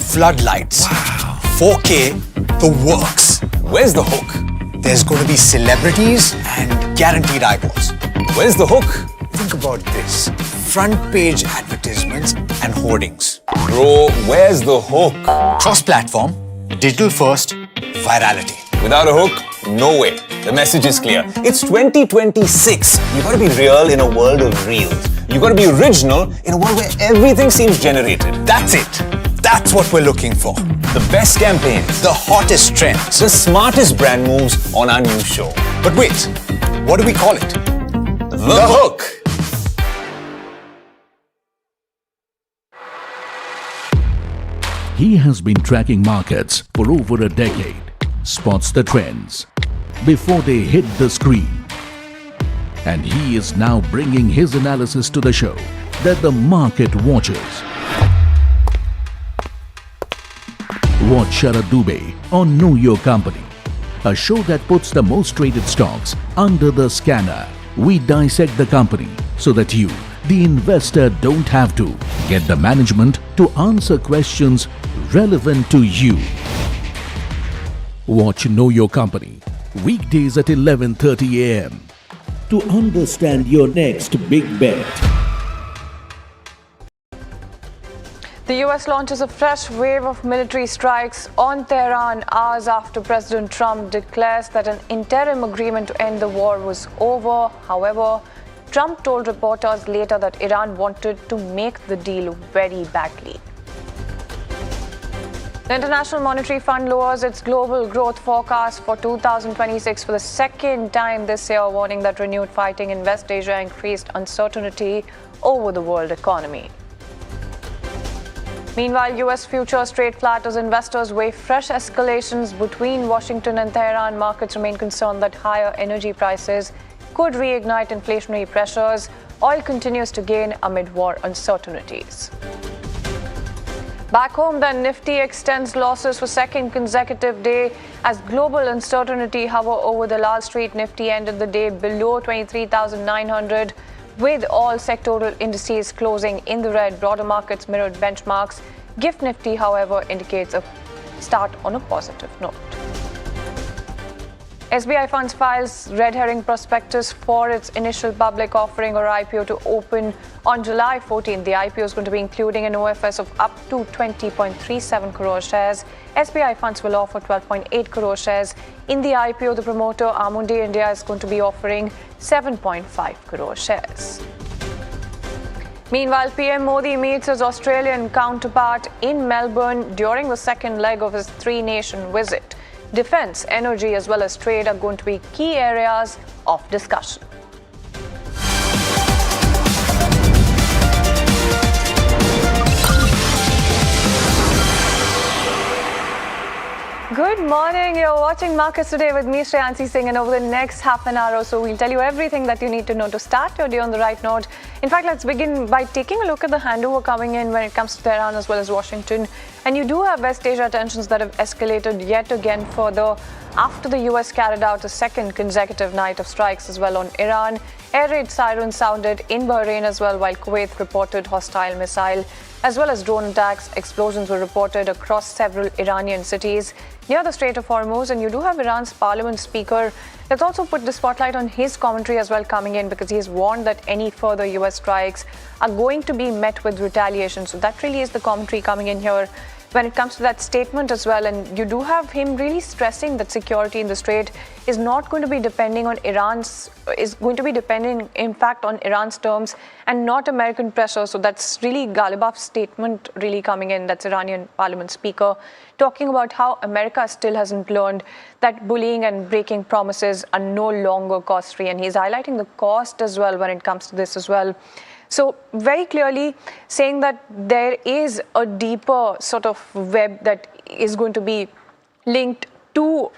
floodlights. Wow. 4K, the works. Where's the hook? There's going to be celebrities and guaranteed eyeballs. Where's the hook? Think about this. Front page advertisements and hoardings. Bro, where's the hook? Cross-platform, digital first, virality. Without a hook, no way. The message is clear. It's 2026. You gotta be real in a world of reels. You gotta be original in a world where everything seems generated. That's it. That's what we're looking for. The best campaigns, The hottest trends. the smartest brand moves on our new show. But wait, what do we call it? The Hook. He has been tracking markets for over a decade, spots the trends before they hit the screen. And he is now bringing his analysis to the show that the market watches. Watch Sharad Dubey on Know Your Company, a show that puts the most traded stocks under the scanner. We dissect the company so that you, the investor, don't have to. Get the management to answer questions relevant to you. Watch Know Your Company weekdays at 11:30 a.m. to understand your next big bet. The US launches a fresh wave of military strikes on Tehran hours after President Trump declares that an interim agreement to end the war was over. However, Trump told reporters later that Iran wanted to make the deal very badly. The International Monetary Fund lowers its global growth forecast for 2026 for the second time this year, warning that renewed fighting in West Asia increased uncertainty over the world economy. Meanwhile, US futures trade flat as investors weigh fresh escalations between Washington and Tehran. Markets remain concerned that higher energy prices could reignite inflationary pressures. Oil continues to gain amid war uncertainties. Back home, the Nifty extends losses for second consecutive day as global uncertainty hover over the Wall Street. Nifty ended the day below 23,900, with all sectoral indices closing in the red. Broader markets mirrored benchmarks. GIFT Nifty, however, indicates a start on a positive note. SBI Funds files red herring prospectus for its initial public offering or IPO to open on July 14th. The IPO is going to be including an OFS of up to 20.37 crore shares. SBI Funds will offer 12.8 crore shares. In the IPO, the promoter Amundi India is going to be offering 7.5 crore shares. Meanwhile, PM Modi meets his Australian counterpart in Melbourne during the second leg of his three-nation visit. Defence, energy as well as trade are going to be key areas of discussion. Good morning. You're watching Markets Today with me, Shreyansi Singh, and over the next half an hour or so, we'll tell you everything that you need to know to start your day on the right note. In fact, let's begin by taking a look at the handover coming in when it comes to Tehran as well as Washington. And you do have West Asia tensions that have escalated yet again further after the US carried out a second consecutive night of strikes as well on Iran. Air raid sirens sounded in Bahrain as well, while Kuwait reported hostile missile as well as drone attacks. Explosions were reported across several Iranian cities near the Strait of Hormuz, and you do have Iran's parliament speaker. Let's also put the spotlight on his commentary as well coming in, because he has warned that any further US strikes are going to be met with retaliation. So that really is the commentary coming in here when it comes to that statement as well. And you do have him really stressing that security in the Strait is not going to be depending on is going to be depending in fact on Iran's terms and not American pressure. So that's really Ghalibaf's statement really coming in. That's Iranian parliament speaker talking about how America still hasn't learned that bullying and breaking promises are no longer cost-free. And he's highlighting the cost as well when it comes to this as well. So very clearly saying that there is a deeper sort of web that is going to be linked to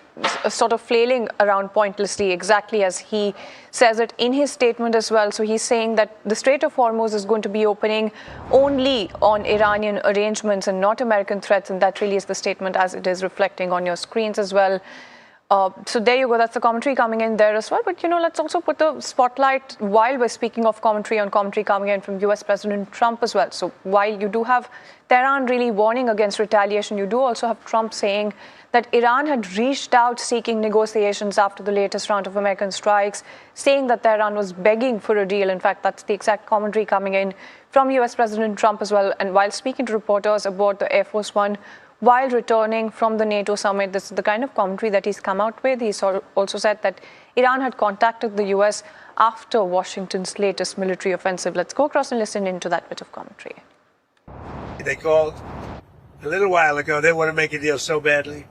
a sort of flailing around pointlessly, exactly as he says it in his statement as well. So he's saying that the Strait of Hormuz is going to be opening only on Iranian arrangements and not American threats. And that really is the statement as it is reflecting on your screens as well. So there you go, that's the commentary coming in there as well. But, let's also put the spotlight, while we're speaking of commentary, on commentary coming in from US President Trump as well. So while you do have Tehran really warning against retaliation, you do also have Trump saying that Iran had reached out seeking negotiations after the latest round of American strikes, saying that Tehran was begging for a deal. In fact, that's the exact commentary coming in from US President Trump as well. And while speaking to reporters aboard the Air Force One, while returning from the NATO summit, this is the kind of commentary that he's come out with. He's also said that Iran had contacted the US after Washington's latest military offensive. Let's go across and listen into that bit of commentary. They called a little while ago. They want to make a deal so badly.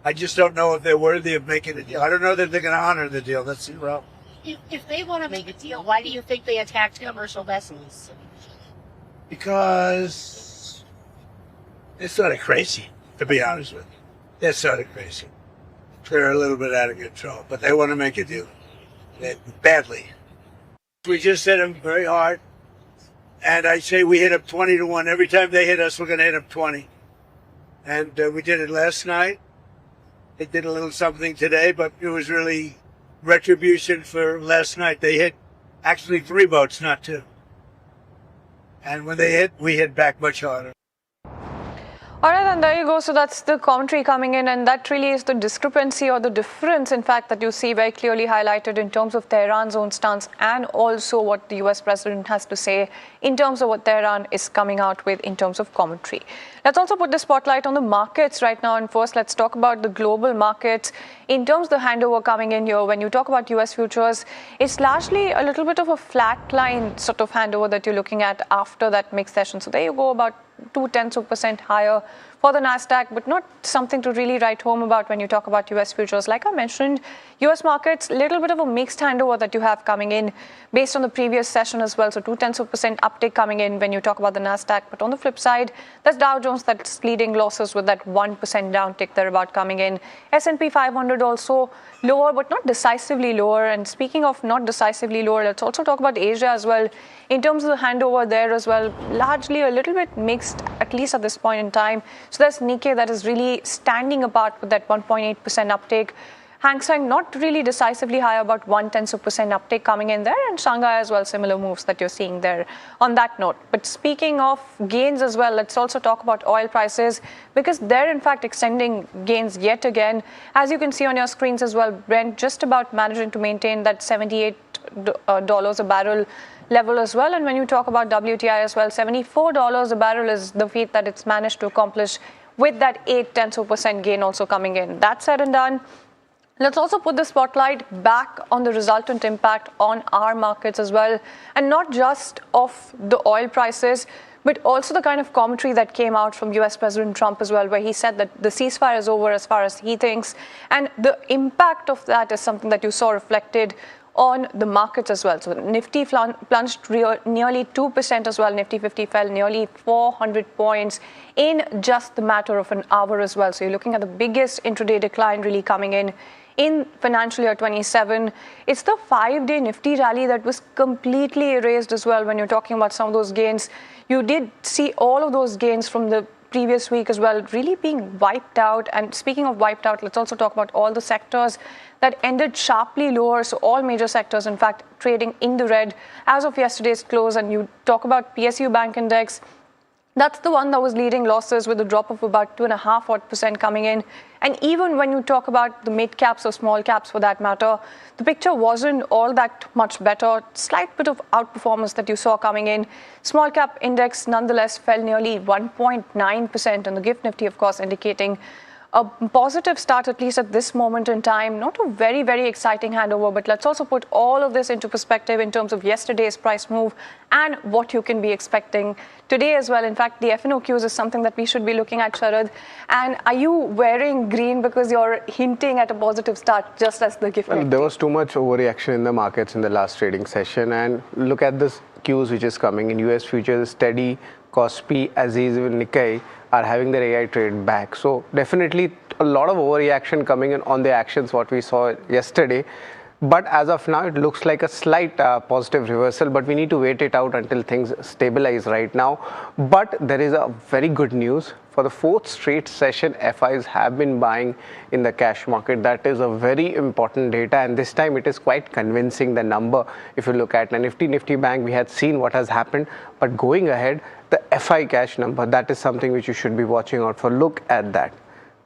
I just don't know if they're worthy of making a deal. I don't know that they're going to honor the deal. That's the problem. If they want to make a deal, why do you think they attacked commercial vessels? Because they're sort of crazy, to be honest with you. They're sort of crazy. They're a little bit out of control, but they want to make a deal. Badly. We just hit them very hard. And I say we hit up 20 to 1. Every time they hit us, we're going to hit up 20. And we did it last night. They did a little something today, but it was really retribution for last night. They hit actually 3 boats, not 2. And when they hit, we hit back much harder. All right, and there you go. So that's the commentary coming in, and that really is the discrepancy or the difference, in fact, that you see very clearly highlighted in terms of Tehran's own stance and also what the US president has to say in terms of what Tehran is coming out with in terms of commentary. Let's also put the spotlight on the markets right now. And first, let's talk about the global markets. In terms of the handover coming in here, when you talk about US futures, it's largely a little bit of a flat line sort of handover that you're looking at after that mixed session. So there you go, about 0.2% higher for the Nasdaq, but not something to really write home about when you talk about US futures. Like I mentioned, US markets, little bit of a mixed handover that you have coming in based on the previous session as well. So 0.2% uptick coming in when you talk about the Nasdaq. But on the flip side, that's Dow Jones that's leading losses with that 1% downtick thereabout coming in. S&P 500 also lower, but not decisively lower. And speaking of not decisively lower, let's also talk about Asia as well. In terms of the handover there as well, largely a little bit mixed, at least at this point in time. So there's Nikkei that is really standing apart with that 1.8% uptake. Hang Seng not really decisively higher, about 0.1% uptake coming in there, and Shanghai as well, similar moves that you're seeing there on that note. But speaking of gains as well, let's also talk about oil prices, because they're in fact extending gains yet again. As you can see on your screens as well, Brent just about managing to maintain that $78 a barrel level as well. And when you talk about WTI as well, $74 a barrel is the feat that it's managed to accomplish with that 0.8% gain also coming in. That said and done, let's also put the spotlight back on the resultant impact on our markets as well, and not just of the oil prices, but also the kind of commentary that came out from US President Trump as well, where he said that the ceasefire is over as far as he thinks, and the impact of that is something that you saw reflected on the markets as well. So Nifty plunged nearly 2% as well. Nifty 50 fell nearly 400 points in just the matter of an hour as well. So you're looking at the biggest intraday decline really coming in financial year 27. It's the 5-day Nifty rally that was completely erased as well when you're talking about some of those gains. You did see all of those gains from the previous week as well really being wiped out. And speaking of wiped out, let's also talk about all the sectors that ended sharply lower. So all major sectors, in fact, trading in the red as of yesterday's close. And you talk about PSU Bank Index, that's the one that was leading losses with a drop of about 2.5% coming in. And even when you talk about the mid caps or small caps for that matter, the picture wasn't all that much better. Slight bit of outperformance that you saw coming in. Small cap index nonetheless fell nearly 1.9%, and the GIFT Nifty, of course, indicating a positive start, at least at this moment in time. Not a very, very exciting handover, but let's also put all of this into perspective in terms of yesterday's price move and what you can be expecting today as well. In fact, the FNOQs is something that we should be looking at, Sharad. And are you wearing green because you're hinting at a positive start, just as the GIFT Nifty? There was too much overreaction in the markets in the last trading session. And look at this cues which is coming in. US futures, steady, Kospi, Aziz, even Nikkei are having their AI trade back. So definitely a lot of overreaction coming in on the actions what we saw yesterday. But as of now, it looks like a slight positive reversal, but we need to wait it out until things stabilize right now. But there is a very good news for for the fourth straight session, FIs have been buying in the cash market. That is a very important data, and this time it is quite convincing, the number. If you look at the Nifty Bank, we had seen what has happened, but going ahead, the FI cash number, that is something which you should be watching out for. Look at that.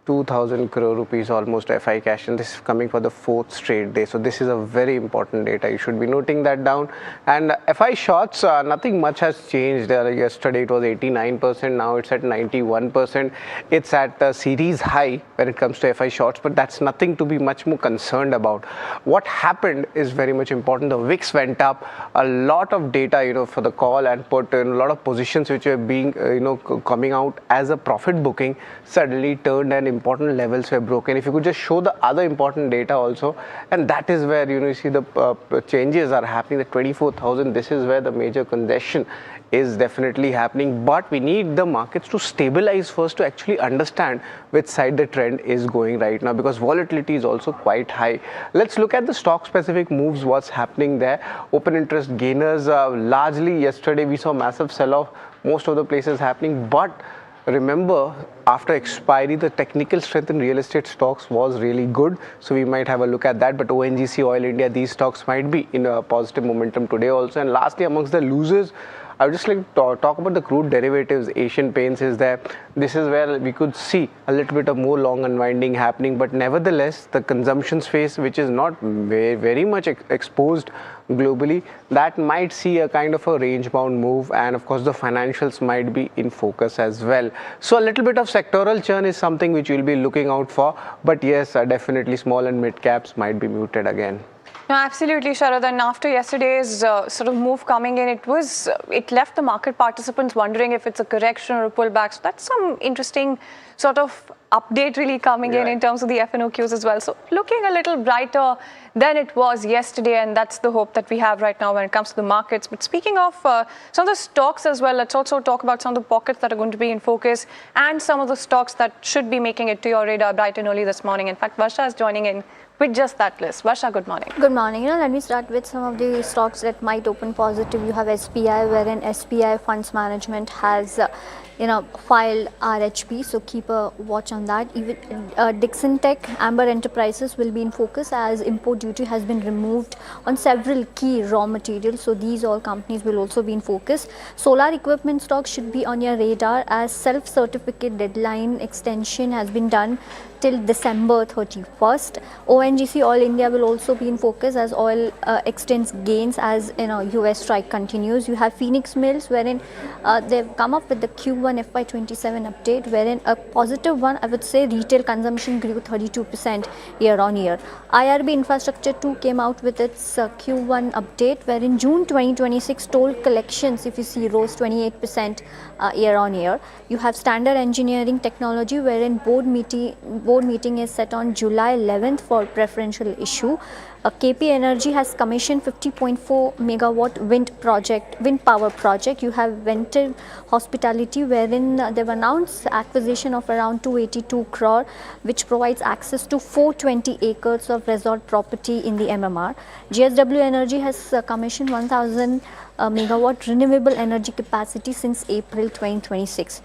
2,000 crore rupees almost FI cash, and this is coming for the fourth straight day. So this is a very important data. You should be noting that down. And FI shorts, nothing much has changed. Yesterday it was 89%. Now it's at 91%. It's at a series high when it comes to FI shorts, but that's nothing to be much more concerned about. What happened is very much important. The VIX went up. A lot of data, for the call and put in a lot of positions which are being, coming out as a profit booking suddenly turned and important levels were broken. If you could just show the other important data also, and that is where you see the changes are happening. The 24,000, this is where the major congestion is definitely happening, but we need the markets to stabilize first to actually understand which side the trend is going right now, because volatility is also quite high. Let's look at the stock specific moves, what's happening there. Open interest gainers, largely yesterday we saw massive sell-off, most of the places happening, but remember, after expiry, the technical strength in real estate stocks was really good. So we might have a look at that. But ONGC, Oil India, these stocks might be in a positive momentum today also. And lastly, amongst the losers, I would just like to talk about the crude derivatives. Asian Paints is there. This is where we could see a little bit of more long unwinding happening. But nevertheless, the consumption space, which is not very much exposed globally, that might see a kind of a range bound move, and of course the financials might be in focus as well. So a little bit of sectoral churn is something which we'll be looking out for, but yes, definitely small and mid caps might be muted again. No, absolutely, Sharad. And after yesterday's sort of move coming in, it left the market participants wondering if it's a correction or a pullback. So that's some interesting sort of update really coming in terms of the FNOQs as well. So looking a little brighter than it was yesterday, and that's the hope that we have right now when it comes to the markets. But speaking of some of the stocks as well, let's also talk about some of the pockets that are going to be in focus and some of the stocks that should be making it to your radar bright and early this morning. In fact, Varsha is joining in with just that list. Varsha, good morning. Good morning. Let me start with some of the stocks that might open positive. You have SPI, wherein SPI Funds Management has filed RHP, so keep a watch on that. Even Dixon Tech, Amber Enterprises will be in focus as import duty has been removed on several key raw materials, so these all companies will also be in focus. Solar equipment stocks should be on your radar as self-certificate deadline extension has been done till December 31st. ONGC, Oil India, will also be in focus as oil extends gains as US strike continues. You have Phoenix Mills, wherein they've come up with the Q1 FY27 update, wherein a positive one, I would say, retail consumption grew 32% year on year. IRB Infrastructure 2 came out with its Q1 update, wherein June 2026 toll collections, if you see, rose 28% year on year. You have Standard Engineering Technology, wherein board meeting is set on July 11th for preferential issue. KP Energy has commissioned 50.4 megawatt wind power project. You have Ventive Hospitality, wherein they've announced acquisition of around 282 crore, which provides access to 420 acres of resort property in the MMR. GSW Energy has commissioned 1000 megawatt renewable energy capacity since April 2026.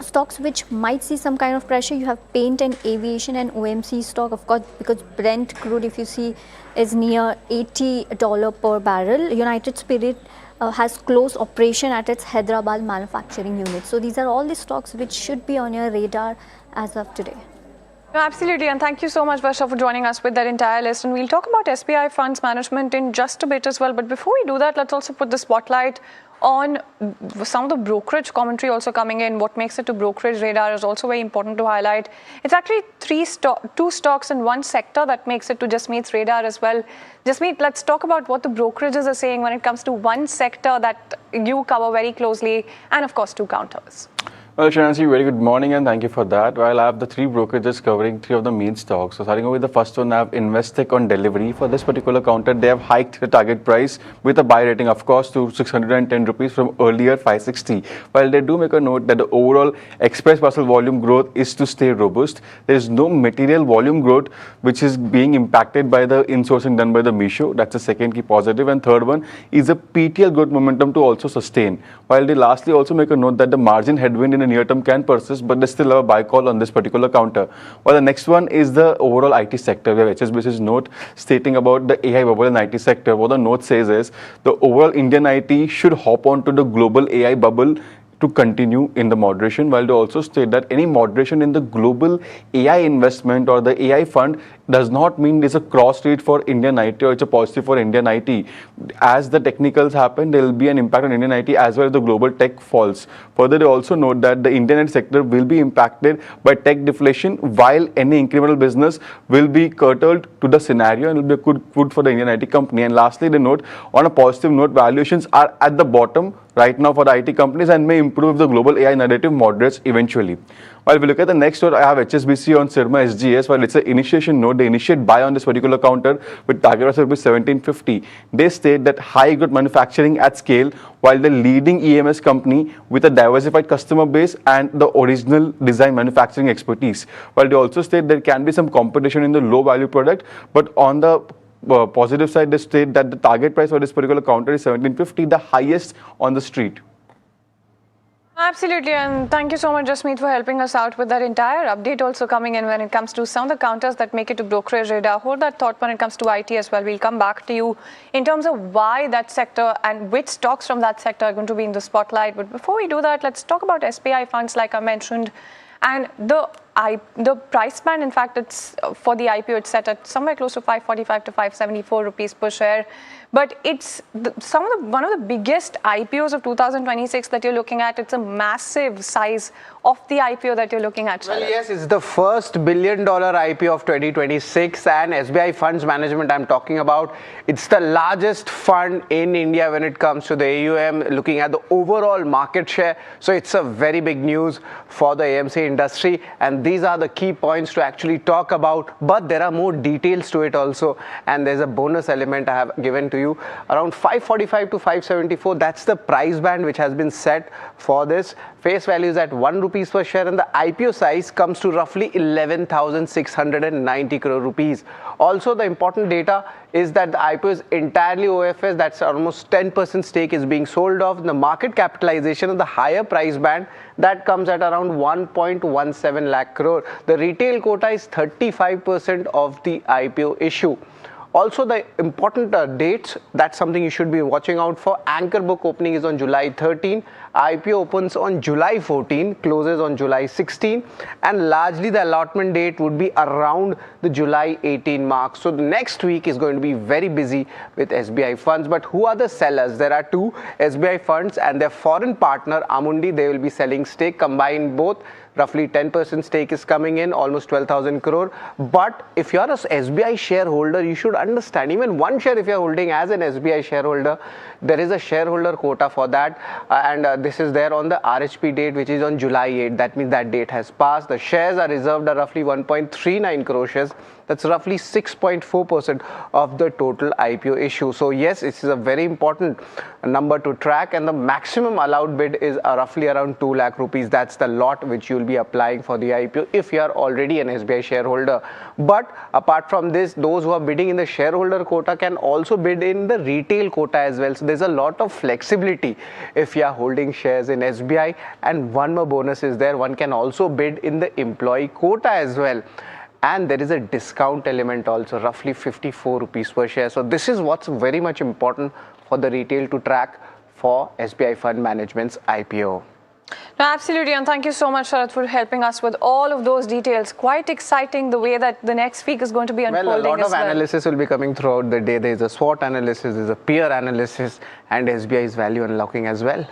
Stocks which might see some kind of pressure, you have paint and aviation and OMC stock, of course, because Brent crude, if you see, is near $80 per barrel. United Spirit has closed operation at its Hyderabad manufacturing unit. So these are all the stocks which should be on your radar as of today. No, absolutely, and thank you so much, Varsha, for joining us with that entire list. And we'll talk about SBI Funds Management in just a bit as well. But before we do that, let's also put the spotlight on some of the brokerage commentary also coming in. What makes it to brokerage radar is also very important to highlight. It's actually two stocks in one sector that makes it to Jasmeet's radar as well. Jasmeet, let's talk about what the brokerages are saying when it comes to one sector that you cover very closely, and of course two counters. Well, Shanansi, very good morning and thank you for that. Well, I have the three brokerages covering three of the main stocks. So starting with the first one, I have Investec on delivery. For this particular counter, they have hiked the target price with a buy rating, of course, to 610 rupees from earlier 560. While they do make a note that the overall express parcel volume growth is to stay robust, there is no material volume growth which is being impacted by the insourcing done by the Meesho. That's the second key positive. And third one is a PTL growth momentum to also sustain. While they lastly also make a note that the margin headwind in near term can persist, but they still have a buy call on this particular counter. Well, the next one is the overall IT sector. We have HSBC's note stating about the AI bubble in IT sector. What the note says is the overall Indian IT should hop on to the global AI bubble to continue in the moderation, while they also state that any moderation in the global AI investment or the AI fund does not mean there's a cross rate for Indian IT or it's a positive for Indian IT. As the technicals happen, there will be an impact on Indian IT as well as the global tech falls. Further, they also note that the Indian IT sector will be impacted by tech deflation, while any incremental business will be curtailed to the scenario and will be good for the Indian IT company. And lastly, they note on a positive note, valuations are at the bottom right now for the IT companies and may improve if the global AI narrative moderates eventually. While we look at the next note, I have HSBC on Sirma SGS. While it's an initiation note, they initiate buy on this particular counter with target price of 1750. They state that high growth manufacturing at scale, while the leading EMS company with a diversified customer base and the original design manufacturing expertise. While they also state there can be some competition in the low value product, but on the positive side, they state that the target price for this particular counter is 1750, the highest on the street. Absolutely, and thank you so much, Jasmeet, for helping us out with that entire update also coming in when it comes to some of the counters that make it to brokerage radar. Hold that thought when it comes to IT as well. We'll come back to you in terms of why that sector and which stocks from that sector are going to be in the spotlight. But before we do that, let's talk about SBI funds, like I mentioned. And the price band, in fact, it's for the IPO, it's set at somewhere close to 545 to 574 rupees per share. But it's one of the biggest IPOs of 2026 that you're looking at. It's a massive size of the IPO that you're looking at. Well, yes, it's the first $1 billion IPO of 2026, and SBI Funds Management I'm talking about. It's the largest fund in India when it comes to the AUM, looking at the overall market share. So it's a very big news for the AMC industry, and these are the key points to actually talk about. But there are more details to it also, and there's a bonus element I have given to you. Around 545 to 574, that's the price band which has been set for this. Face value is at 1 rupees per share, and the IPO size comes to roughly 11,690 crore rupees. Also, the important data is that the IPO is entirely OFS. That's almost 10% stake is being sold off. The market capitalization of the higher price band, that comes at around 1.17 lakh crore. The retail quota is 35% of the IPO issue. Also, the important dates, that's something you should be watching out for. Anchor book opening is on July 13. IPO opens on July 14, closes on July 16. And largely the allotment date would be around the July 18 mark. So the next week is going to be very busy with SBI funds. But who are the sellers? There are two SBI funds and their foreign partner, Amundi. They will be selling stake. Combined both, roughly 10% stake is coming in, almost 12,000 crore. But if you are an SBI shareholder, you should understand, even one share if you are holding as an SBI shareholder, there is a shareholder quota for that. This is there on the RHP date, which is on July 8. That means that date has passed. The shares are reserved at roughly 1.39 crore shares. That's roughly 6.4% of the total IPO issue. So yes, this is a very important number to track, and the maximum allowed bid is roughly around 2 lakh rupees. That's the lot which you'll be applying for the IPO if you are already an SBI shareholder. But apart from this, those who are bidding in the shareholder quota can also bid in the retail quota as well. So there's a lot of flexibility if you are holding shares in SBI. And one more bonus is there, one can also bid in the employee quota as well. And there is a discount element also, roughly 54 rupees per share. So this is what's very much important for the retail to track for SBI Fund Management's IPO. No, absolutely, and thank you so much, Sharath, for helping us with all of those details. Quite exciting the way that the next week is going to be unfolding. Well, a lot of analysis will be coming throughout the day. There is a SWOT analysis, there is a peer analysis, and SBI's value unlocking as well.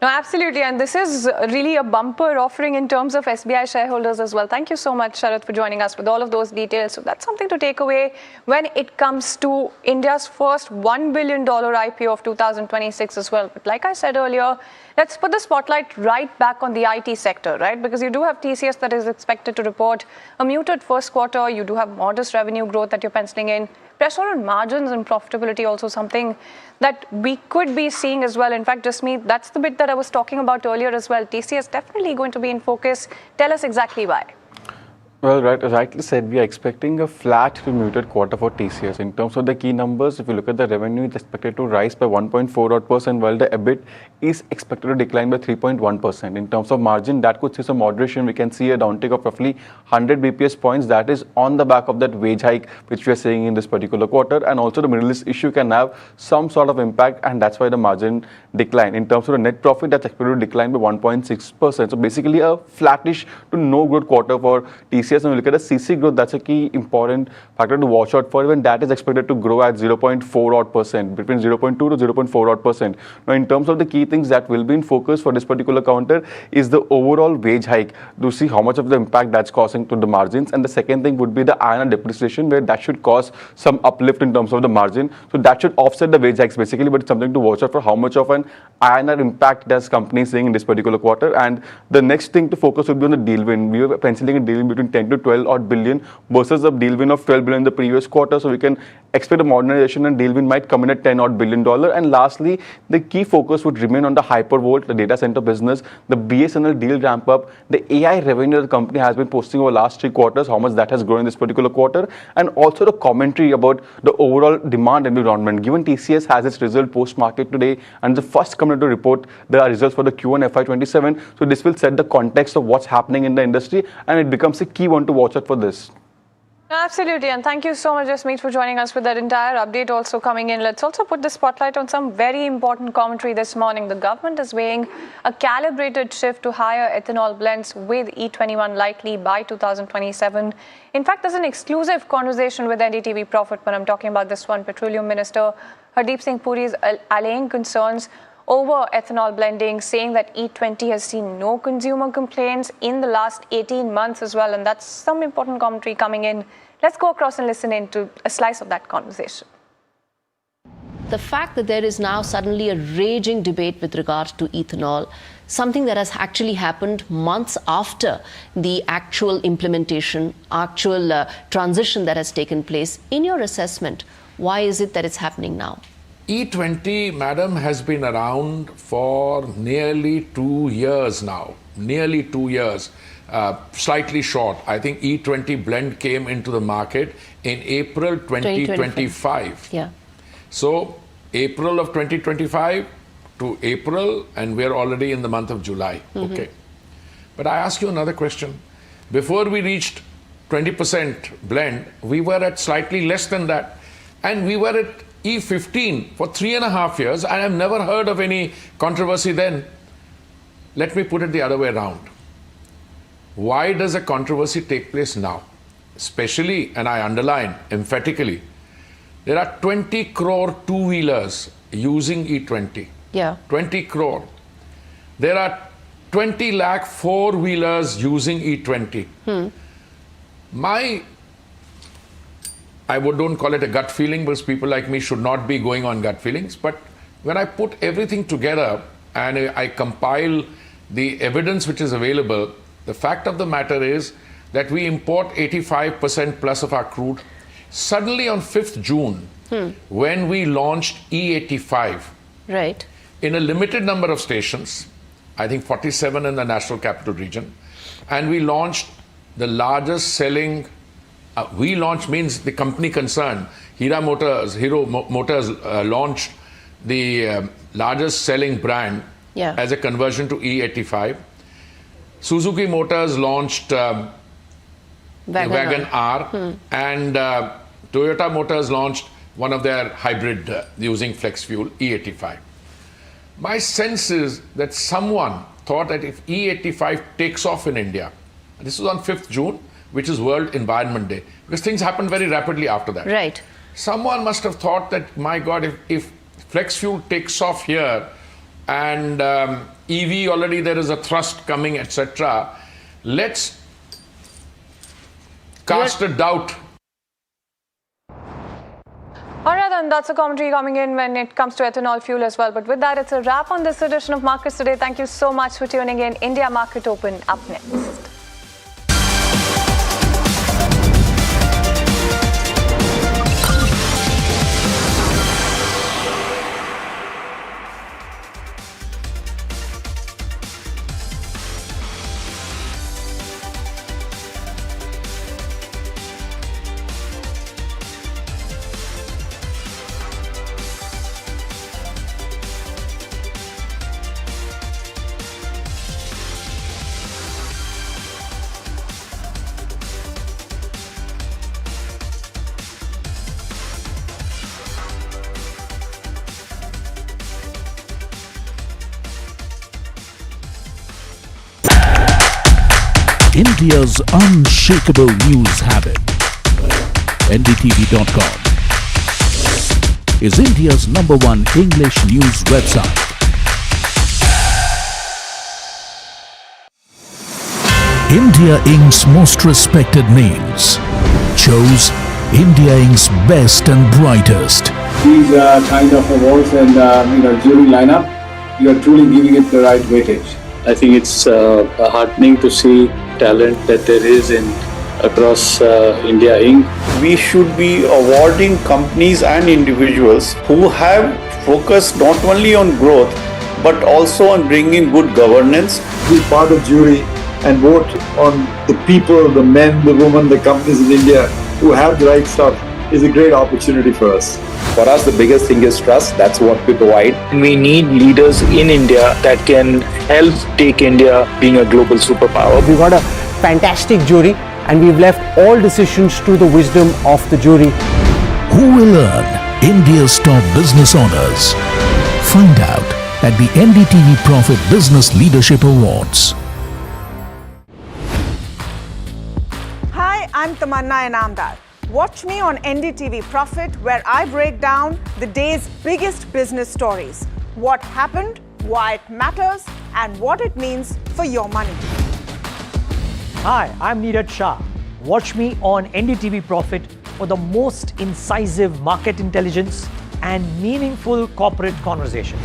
No, absolutely, and this is really a bumper offering in terms of SBI shareholders as well. Thank you so much, Sharath, for joining us with all of those details. So that's something to take away when it comes to India's first $1 billion IPO of 2026 as well. But like I said earlier, let's put the spotlight right back on the IT sector, right? Because you do have TCS that is expected to report a muted first quarter. You do have modest revenue growth that you're penciling in. Pressure on margins and profitability, also something that we could be seeing as well. In fact, Jasmeet, that's the bit that I was talking about earlier as well. TCS definitely going to be in focus. Tell us exactly why. Well, right, as rightly said, we are expecting a flat to muted quarter for TCS. In terms of the key numbers, if you look at the revenue, it's expected to rise by 1.4%, while the EBIT is expected to decline by 3.1%. In terms of margin, that could see some moderation. We can see a downtick of roughly 100 BPS points. That is on the back of that wage hike, which we are seeing in this particular quarter. And also the Middle East issue can have some sort of impact, and that's why the margin decline. In terms of the net profit, that's expected to decline by 1.6%. So basically a flattish to no good quarter for TCS. And we look at the CC growth, that's a key important factor to watch out for. Even that is expected to grow at 0.4 odd percent, between 0.2 to 0.4 odd percent. Now, in terms of the key things that will be in focus for this particular counter is the overall wage hike, to see how much of the impact that's causing to the margins. And the second thing would be the INR depreciation, where that should cause some uplift in terms of the margin. So that should offset the wage hikes basically, but it's something to watch out for how much of an INR impact does companies seeing in this particular quarter. And the next thing to focus would be on the deal win. We were penciling a deal win between 10 to 12 odd billion versus a deal win of 12 billion in the previous quarter. So we can expect a modernization and deal win might come in at $10 odd billion. And lastly, the key focus would remain on the hypervolt, the data center business, the BSNL deal ramp up, the AI revenue the company has been posting over the last 3 quarters, how much that has grown in this particular quarter, and also the commentary about the overall demand environment. Given TCS has its result post-market today and the first company to report the results for the Q1 FY27, so this will set the context of what's happening in the industry, and it becomes a key one to watch out for this. Absolutely, and thank you so much, Jasmeet, for joining us with that entire update also coming in. Let's also put the spotlight on some very important commentary this morning. The government is weighing a calibrated shift to higher ethanol blends with E21 likely by 2027. In fact, there's an exclusive conversation with NDTV Profit when I'm talking about this one. Petroleum Minister Hardeep Singh Puri is allaying concerns over ethanol blending, saying that E20 has seen no consumer complaints in the last 18 months as well. And that's some important commentary coming in. Let's go across and listen in to a slice of that conversation. The fact that there is now suddenly a raging debate with regards to ethanol, something that has actually happened months after the actual implementation, actual transition that has taken place. In your assessment, why is it that it's happening now? E20, madam, has been around for nearly 2 years now. Nearly 2 years. Slightly short. I think E20 blend came into the market in April 2025. Yeah. So April of 2025 to April, and we're already in the month of July. Okay. But I ask you another question. Before we reached 20% blend, we were at slightly less than that. And we were at E15 for 3.5 years. I have never heard of any controversy then. Let me put it the other way around. Why does a controversy take place now? Especially, and I underline emphatically, there are 20 crore two-wheelers using E20. Yeah. 20 crore. There are 20 lakh four-wheelers using E20. I don't call it a gut feeling, because people like me should not be going on gut feelings. But when I put everything together and I compile the evidence which is available, the fact of the matter is that we import 85% plus of our crude. Suddenly on 5th June, when we launched E85, right, in a limited number of stations, I think 47 in the National Capital Region, and we launched the largest selling, we launched means the company concerned, Hero Motors launched the largest selling brand as a conversion to E85. Suzuki Motors launched Wagon R, and Toyota Motors launched one of their hybrid using flex fuel, E85. My sense is that someone thought that if E85 takes off in India, this was on 5th June, which is World Environment Day, because things happened very rapidly after that. Right. Someone must have thought that, my God, if flex fuel takes off here, and EV already there is a thrust coming, etc. Let's cast a doubt. All right, then that's a commentary coming in when it comes to ethanol fuel as well. But with that, it's a wrap on this edition of Markets Today. Thank you so much for tuning in. India Market Open up next. India's unshakable news habit. NDTV.com is India's #1 English news website. India Inc.'s most respected names chose India Inc.'s best and brightest. These kind of awards and jury lineup, you are truly giving it the right weightage. I think it's heartening to see talent that there is across India Inc. We should be awarding companies and individuals who have focused not only on growth but also on bringing good governance. Be part of jury and vote on the people, the men, the women, the companies in India who have the right stuff is a great opportunity for us. For us, the biggest thing is trust. That's what we provide. We need leaders in India that can help take India being a global superpower. We've got a fantastic jury and we've left all decisions to the wisdom of the jury. Who will earn India's top business honors? Find out at the NDTV Profit Business Leadership Awards. Hi, I'm Tamanna Inamdar. Watch me on NDTV Profit, where I break down the day's biggest business stories. What happened, why it matters, and what it means for your money. Hi, I'm Neeraj Shah. Watch me on NDTV Profit for the most incisive market intelligence and meaningful corporate conversations.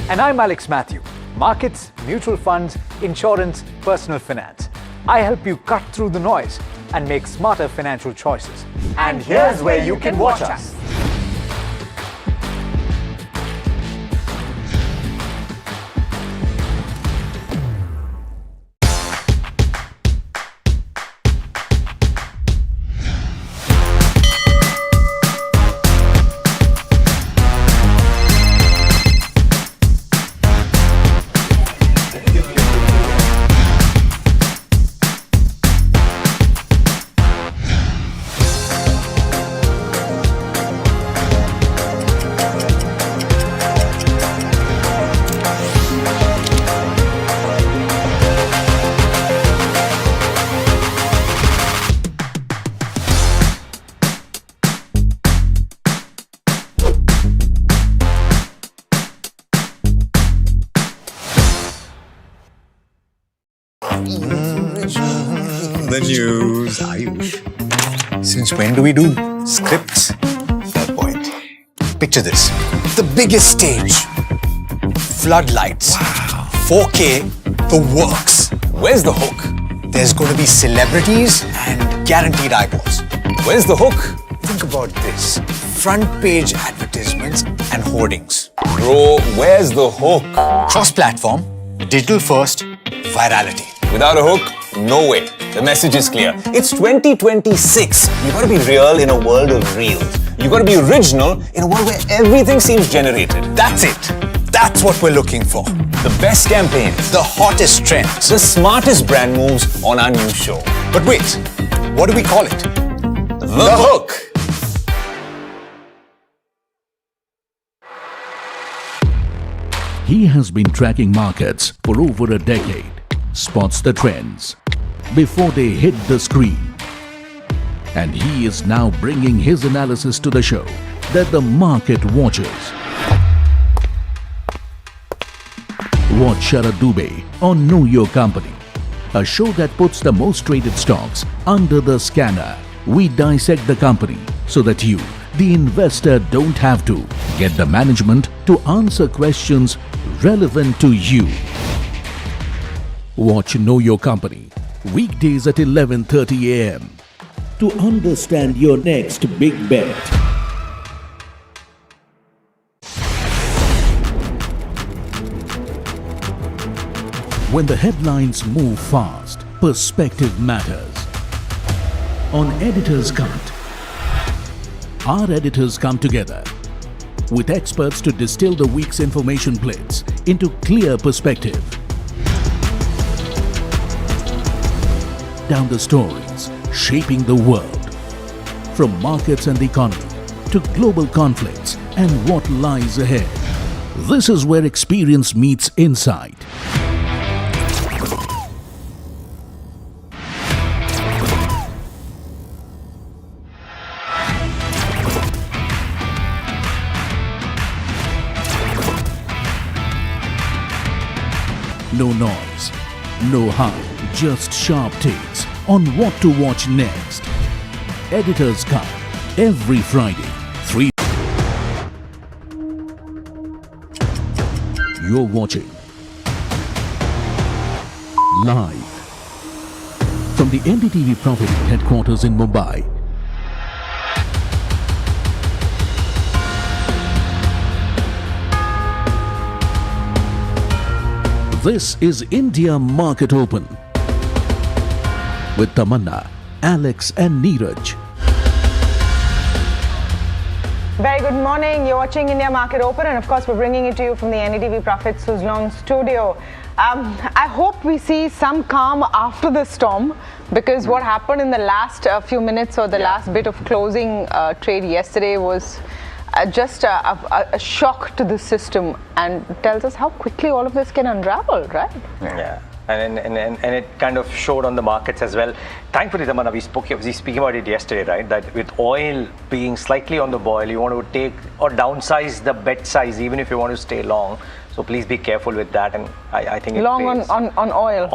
And I'm Alex Matthew. Markets, mutual funds, insurance, personal finance. I help you cut through the noise and make smarter financial choices. And here's where you can watch us. The news, Ayush. Since when do we do scripts? Fair point. Picture this. The biggest stage. Floodlights. Wow. 4K, the works. Where's the hook? There's going to be celebrities and guaranteed eyeballs. Where's the hook? Think about this. Front page advertisements and hoardings. Bro, where's the hook? Cross-platform, digital first, virality. Without a hook, no way. The message is clear. It's 2026. You gotta be real in a world of reels. You gotta be original in a world where everything seems generated. That's it. That's what we're looking for. The best campaigns. The hottest trends. The smartest brand moves on our new show. But wait, what do we call it? The hook. He has been tracking markets for over a decade, spots the trends before they hit the screen. And he is now bringing his analysis to the show that the market watches. Watch Sharad Dubey on Know Your Company, a show that puts the most traded stocks under the scanner. We dissect the company so that you, the investor, don't have to. Get the management to answer questions relevant to you. Watch Know Your Company weekdays at 11:30 a.m. to understand your next big bet. When the headlines move fast, perspective matters. On Editor's Cut, our editors come together with experts to distill the week's information plates into clear perspective. Down the stories shaping the world, from markets and the economy to global conflicts and what lies ahead. This is where experience meets insight. No hype, just sharp takes on what to watch next. Editor's Cut, every Friday, 3. You're watching live from the NDTV Profit headquarters in Mumbai. This is India Market Open with Tamanna, Alex and Neeraj. Very good morning. You're watching India Market Open, and of course, we're bringing it to you from the NDTV Profit Suzlon studio. I hope we see some calm after the storm, because what happened in the last few minutes or the last bit of closing trade yesterday was just a shock to the system, and tells us how quickly all of this can unravel, right? Yeah. And it kind of showed on the markets as well. Thankfully, Tamanna, we spoke about it yesterday, right? That with oil being slightly on the boil, you want to take or downsize the bet size, even if you want to stay long. So please be careful with that. And I think long on oil.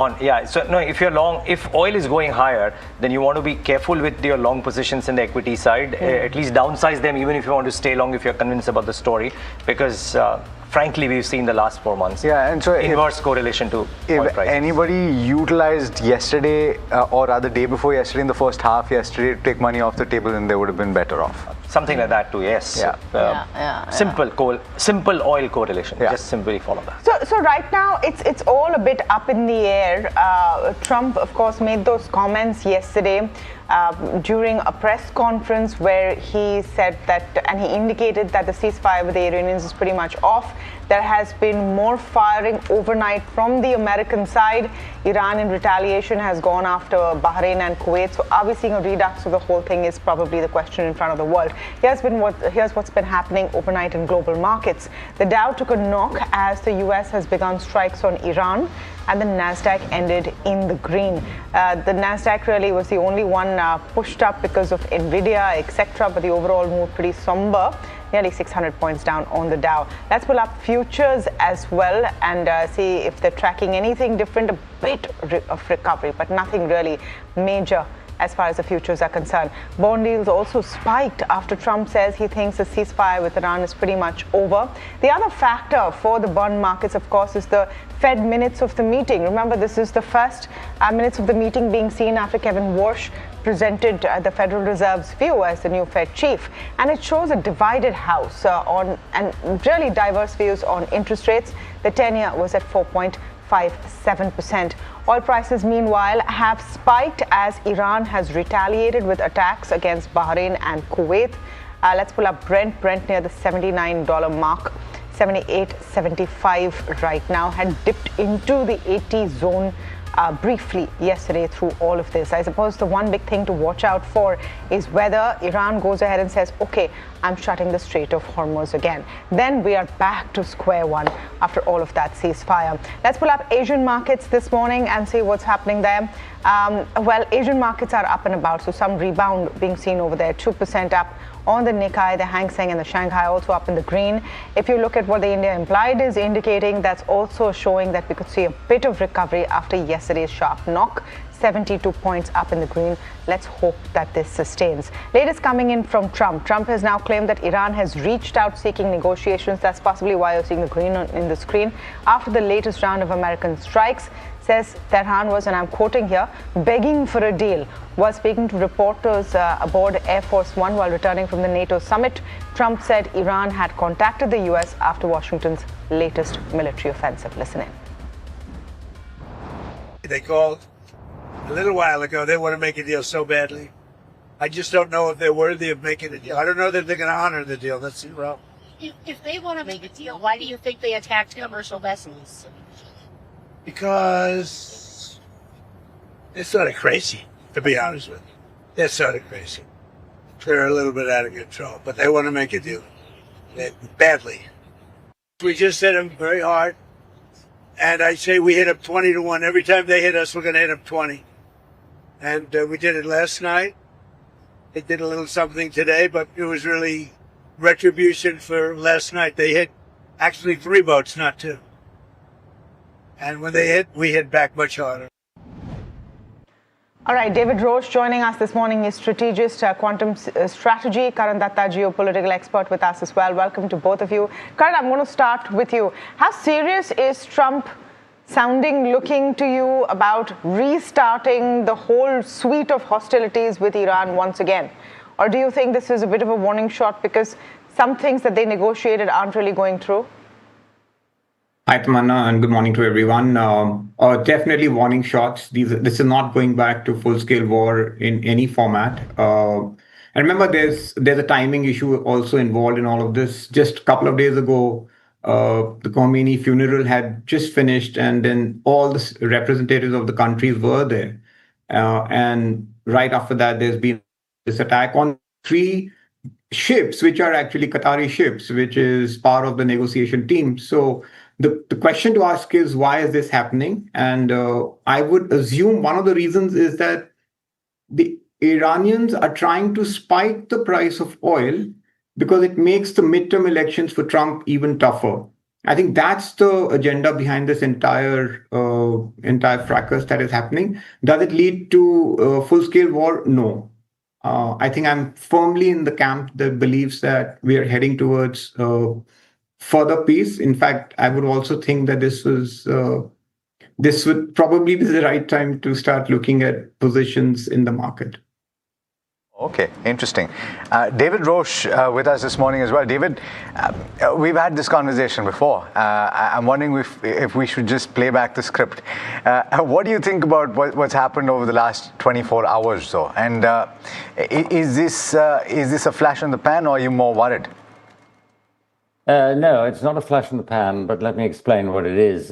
So no, if you're long, if oil is going higher, then you want to be careful with your long positions in the equity side. At least downsize them, even if you want to stay long, if you're convinced about the story, because frankly, we've seen the last 4 months. Yeah, and so inverse correlation to oil if prices. anybody utilized yesterday or rather day before yesterday in the first half yesterday to take money off the table, then they would have been better off. Something like that too, yes. Simple oil correlation. Just simply follow that. So right now it's all a bit up in the air. Trump, of course, made those comments yesterday during a press conference where he said that, and he indicated that the ceasefire with the Iranians is pretty much off. There has been more firing overnight from the American side. Iran, in retaliation, has gone after Bahrain and Kuwait. So are we seeing a redux of the whole thing is probably the question in front of the world. Here's what's been happening overnight in global markets. The Dow took a knock as the US has begun strikes on Iran, and the Nasdaq ended in the green. The Nasdaq really was the only one pushed up because of Nvidia, etc., but the overall move pretty somber. Nearly 600 points down on the Dow. Let's pull up futures as well and see if they're tracking anything different. A bit of recovery, but nothing really major as far as the futures are concerned. Bond yields also spiked after Trump says he thinks the ceasefire with Iran is pretty much over. The other factor for the bond markets, of course, is the Fed minutes of the meeting. Remember, this is the first minutes of the meeting being seen after Kevin Warsh presented the Federal Reserve's view as the new Fed chief, and it shows a divided house and really diverse views on interest rates. The 10-year was at 4.57%. Oil prices, meanwhile, have spiked as Iran has retaliated with attacks against Bahrain and Kuwait. Let's pull up Brent near the $79 mark. 78.75 right now, had dipped into the 80 zone briefly yesterday through all of this. I suppose the one big thing to watch out for is whether Iran goes ahead and says, okay, I'm shutting the Strait of Hormuz again. Then we are back to square one after all of that ceasefire. Let's pull up Asian markets this morning and see what's happening there. Well, Asian markets are up and about, so some rebound being seen over there, 2% up on the Nikkei, the Hang Seng and the Shanghai also up in the green. If you look at what the India implied is indicating, that's also showing that we could see a bit of recovery after yesterday's sharp knock. 72 points up in the green. Let's hope that this sustains. Latest coming in from Trump. Trump has now claimed that Iran has reached out seeking negotiations. That's possibly why you're seeing the green in the screen. After the latest round of American strikes, says Tehran was, and I'm quoting here, begging for a deal. While speaking to reporters aboard Air Force One while returning from the NATO summit, Trump said Iran had contacted the US after Washington's latest military offensive. Listen in. They called a little while ago. They want to make a deal so badly. I just don't know if they're worthy of making a deal. I don't know that they're going to honor the deal. That's the problem. If they want to make a deal, why do you think they attacked commercial vessels? Because they're sort of crazy, to be honest with you. They're sort of crazy. They're a little bit out of control, but they want to make a deal. Badly. We just hit them very hard, and I say we hit them 20-1. Every time they hit us, we're going to hit them 20. And we did it last night. They did a little something today, but it was really retribution for last night. They hit actually 3 boats, not 2. And when they hit, we hit back much harder. All right, David Roche joining us this morning is strategist, quantum strategy. Karan Datta, geopolitical expert with us as well. Welcome to both of you. Karan, I'm going to start with you. How serious is Trump looking to you about restarting the whole suite of hostilities with Iran once again? Or do you think this is a bit of a warning shot because some things that they negotiated aren't really going through? Hi, Tamanna, and good morning to everyone. Definitely warning shots. This is not going back to full-scale war in any format. And remember, there's a timing issue also involved in all of this. Just a couple of days ago, the Khomeini funeral had just finished, and then all the representatives of the countries were there. And right after that, there's been this attack on 3 ships, which are actually Qatari ships, which is part of the negotiation team. So the question to ask is, why is this happening? And I would assume one of the reasons is that the Iranians are trying to spike the price of oil because it makes the midterm elections for Trump even tougher. I think that's the agenda behind this entire fracas that is happening. Does it lead to full-scale war? No. I think I'm firmly in the camp that believes that we are heading towards further peace. In fact, I would also think that this would probably be the right time to start looking at positions in the market. Okay, interesting. David Roche with us this morning as well. David, we've had this conversation before. I'm wondering if we should just play back the script. What do you think about what's happened over the last 24 hours, though? And is this a flash in the pan, or are you more worried? No, it's not a flash in the pan, but let me explain what it is.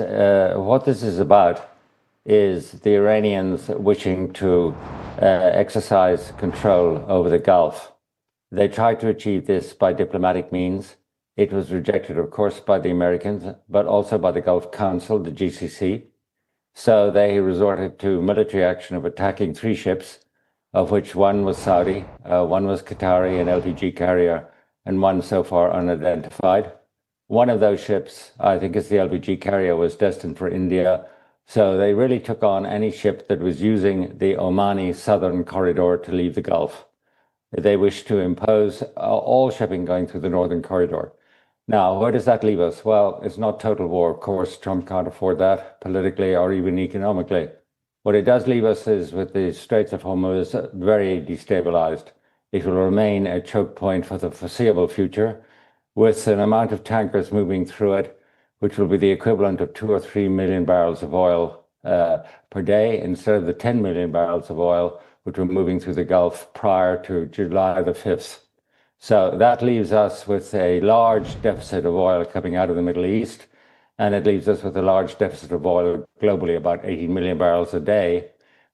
What this is about is the Iranians wishing to exercise control over the Gulf. They tried to achieve this by diplomatic means. It was rejected, of course, by the Americans, but also by the Gulf Council, the GCC. So they resorted to military action of attacking 3 ships, of which one was Saudi, one was Qatari, an LPG carrier, and one so far unidentified. One of those ships, I think it's the LPG carrier, was destined for India. So they really took on any ship that was using the Omani southern corridor to leave the Gulf. They wished to impose all shipping going through the northern corridor. Now, where does that leave us? Well, it's not total war. Of course, Trump can't afford that politically or even economically. What it does leave us is with the Straits of Hormuz very destabilized. It will remain a choke point for the foreseeable future, with an amount of tankers moving through it, which will be the equivalent of 2 or 3 million barrels of oil per day, instead of the 10 million barrels of oil which were moving through the Gulf prior to July the 5th. So that leaves us with a large deficit of oil coming out of the Middle East, and it leaves us with a large deficit of oil globally, about 80 million barrels a day,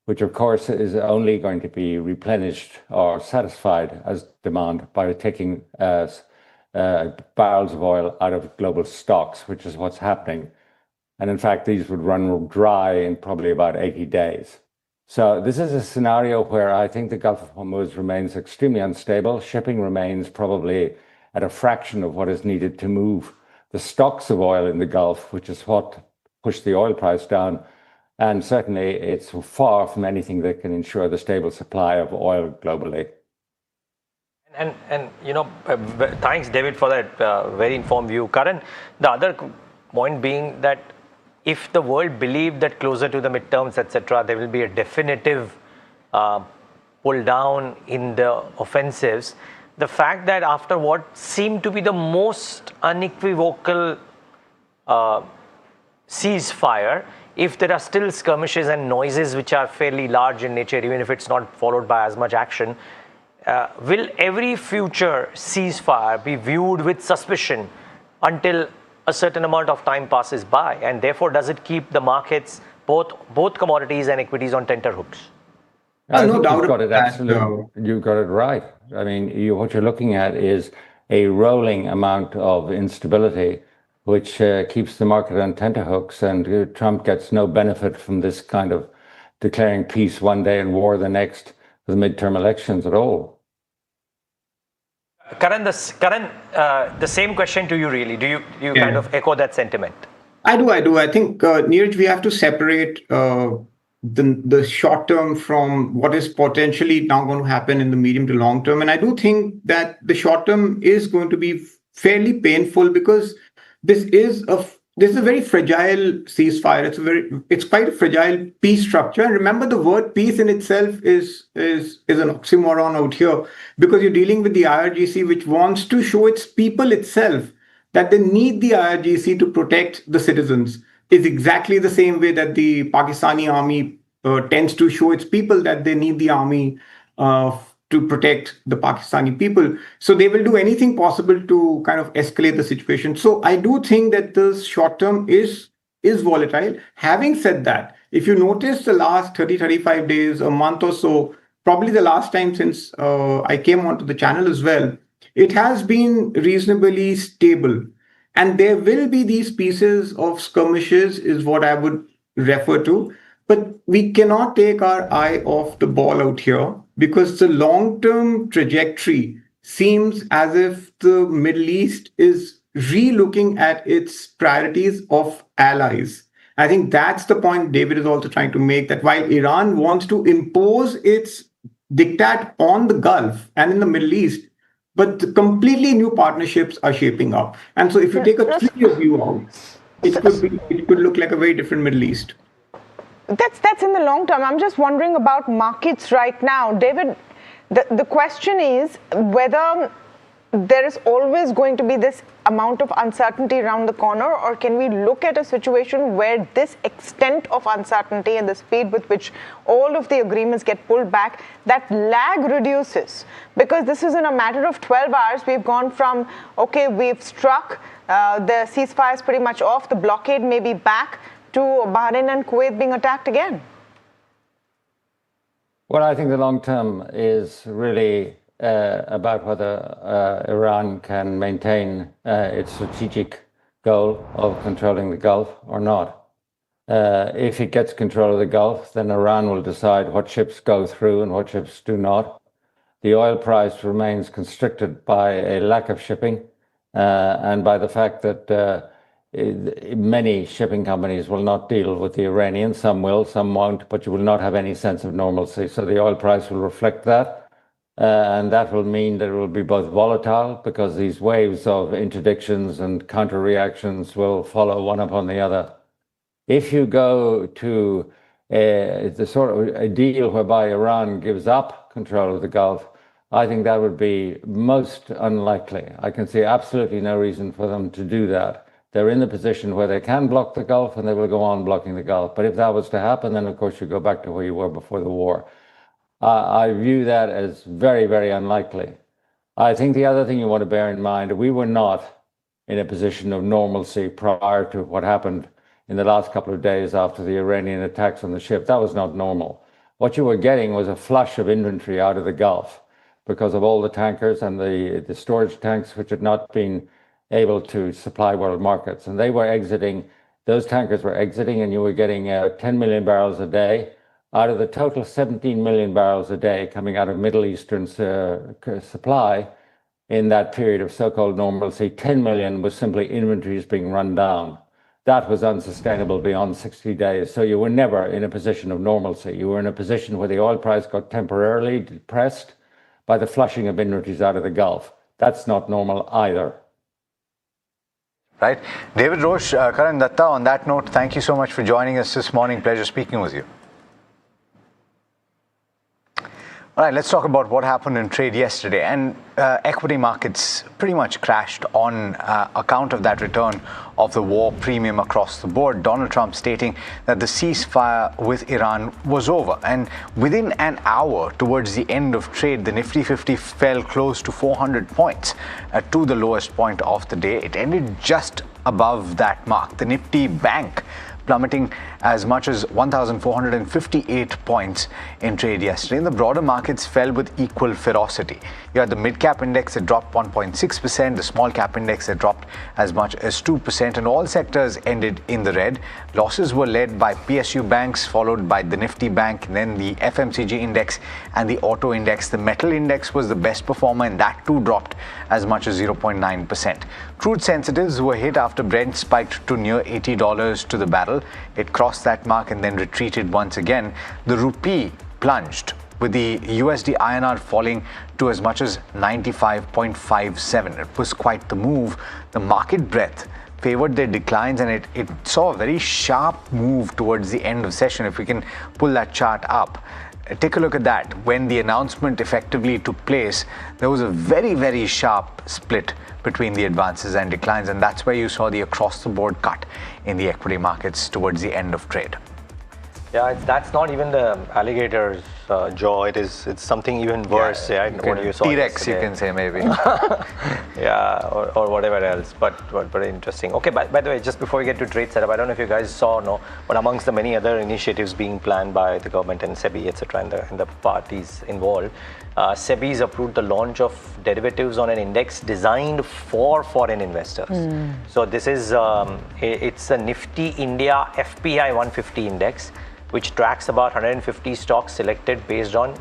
which of course is only going to be replenished or satisfied as demand by taking barrels of oil out of global stocks, which is what's happening. And in fact, these would run dry in probably about 80 days. So this is a scenario where I think the Gulf of Hormuz remains extremely unstable. Shipping remains probably at a fraction of what is needed to move the stocks of oil in the Gulf, which is what pushed the oil price down. And certainly it's far from anything that can ensure the stable supply of oil globally. And thanks, David, for that very informed view. Karan, the other point being that if the world believed that closer to the midterms, etc., there will be a definitive pull down in the offensives, the fact that after what seemed to be the most unequivocal ceasefire, if there are still skirmishes and noises which are fairly large in nature, even if it's not followed by as much action, will every future ceasefire be viewed with suspicion until a certain amount of time passes by? And therefore, does it keep the markets, both commodities and equities, on tenterhooks? No doubt you've got it absolutely. You've got it right. I mean, what you're looking at is a rolling amount of instability, which keeps the market on tenterhooks, and Trump gets no benefit from this kind of declaring peace one day and war the next, for the midterm elections at all. Karan, the same question to you really. Do you kind of echo that sentiment? I do. I think, Neeraj, we have to separate the short term from what is potentially now going to happen in the medium to long term. And I do think that the short term is going to be fairly painful because this is a very fragile ceasefire. It's quite a fragile peace structure. And remember, the word peace in itself is an oxymoron out here, because you're dealing with the IRGC, which wants to show its people itself that they need the IRGC to protect the citizens, is exactly the same way that the Pakistani army tends to show its people that they need the army to protect the Pakistani people. So they will do anything possible to kind of escalate the situation. So I do think that the short term is volatile. Having said that, if you notice the last 30, 35 days, a month or so, probably the last time since I came onto the channel as well, it has been reasonably stable. And there will be these pieces of skirmishes is what I would refer to. But we cannot take our eye off the ball out here, because the long-term trajectory seems as if the Middle East is re-looking at its priorities of allies. I think that's the point David is also trying to make, that while Iran wants to impose its diktat on the Gulf and in the Middle East, but the completely new partnerships are shaping up. And so if you take a 3-year view out, it could look like a very different Middle East. That's in the long term. I'm just wondering about markets right now. David, the question is whether there is always going to be this amount of uncertainty around the corner, or can we look at a situation where this extent of uncertainty and the speed with which all of the agreements get pulled back, that lag reduces? Because this is in a matter of 12 hours. We've gone from, okay, we've struck, the ceasefire is pretty much off, the blockade may be back, to Bahrain and Kuwait being attacked again. Well, I think the long term is really about whether Iran can maintain its strategic goal of controlling the Gulf or not. If it gets control of the Gulf, then Iran will decide what ships go through and what ships do not. The oil price remains constricted by a lack of shipping and by the fact that many shipping companies will not deal with the Iranians. Some will, some won't, but you will not have any sense of normalcy. So the oil price will reflect that. And that will mean that it will be both volatile, because these waves of interdictions and counter reactions will follow one upon the other. If you go to the sort of a deal whereby Iran gives up control of the Gulf, I think that would be most unlikely. I can see absolutely no reason for them to do that. They're in the position where they can block the Gulf, and they will go on blocking the Gulf. But if that was to happen, then of course you go back to where you were before the war. I view that as very, very unlikely. I think the other thing you want to bear in mind, we were not in a position of normalcy prior to what happened in the last couple of days after the Iranian attacks on the ship. That was not normal. What you were getting was a flush of inventory out of the Gulf because of all the tankers and the storage tanks which had not been able to supply world markets. And they were exiting, those tankers were exiting, and you were getting 10 million barrels a day out of the total 17 million barrels a day coming out of Middle Eastern supply. In that period of so-called normalcy, 10 million was simply inventories being run down. That was unsustainable beyond 60 days. So you were never in a position of normalcy. You were in a position where the oil price got temporarily depressed by the flushing of inventories out of the Gulf. That's not normal either. Right. David Roche, Karan Datta, on that note, thank you so much for joining us this morning. Pleasure speaking with you. All right, let's talk about what happened in trade yesterday. And equity markets pretty much crashed on account of that return of the war premium across the board. Donald Trump stating that the ceasefire with Iran was over. And within an hour, towards the end of trade, the Nifty 50 fell close to 400 points to the lowest point of the day. It ended just above that mark. The Nifty Bank plummeting as much as 1,458 points in trade yesterday. And the broader markets fell with equal ferocity. You had the mid-cap index that dropped 1.6%, the small-cap index that dropped as much as 2%, and all sectors ended in the red. Losses were led by PSU banks, followed by the Nifty bank, and then the FMCG index and the auto index. The metal index was the best performer, and that too dropped as much as 0.9%. Crude sensitives were hit after Brent spiked to near $80 to the barrel. It crossed that mark and then retreated once again. The rupee plunged, with the USD INR falling to as much as 95.57. It was quite the move. The market breadth favored their declines, and it saw a very sharp move towards the end of session. If we can pull that chart up, take a look at that. When the announcement effectively took place, there was a very, very sharp split between the advances and declines, and that's where you saw the across-the-board cut in the equity markets towards the end of trade. Yeah, that's not even the alligator's jaw. It's something even worse. Yeah, what you saw T-Rex, yesterday. you can say maybe. Yeah, or whatever else. But very interesting. Okay, by the way, just before we get to trade setup, I don't know if you guys saw or no, but amongst the many other initiatives being planned by the government and SEBI, etc., and the parties involved, SEBI's approved the launch of derivatives on an index designed for foreign investors. So this is it's a Nifty India FPI 150 index, which tracks about 150 stocks selected based on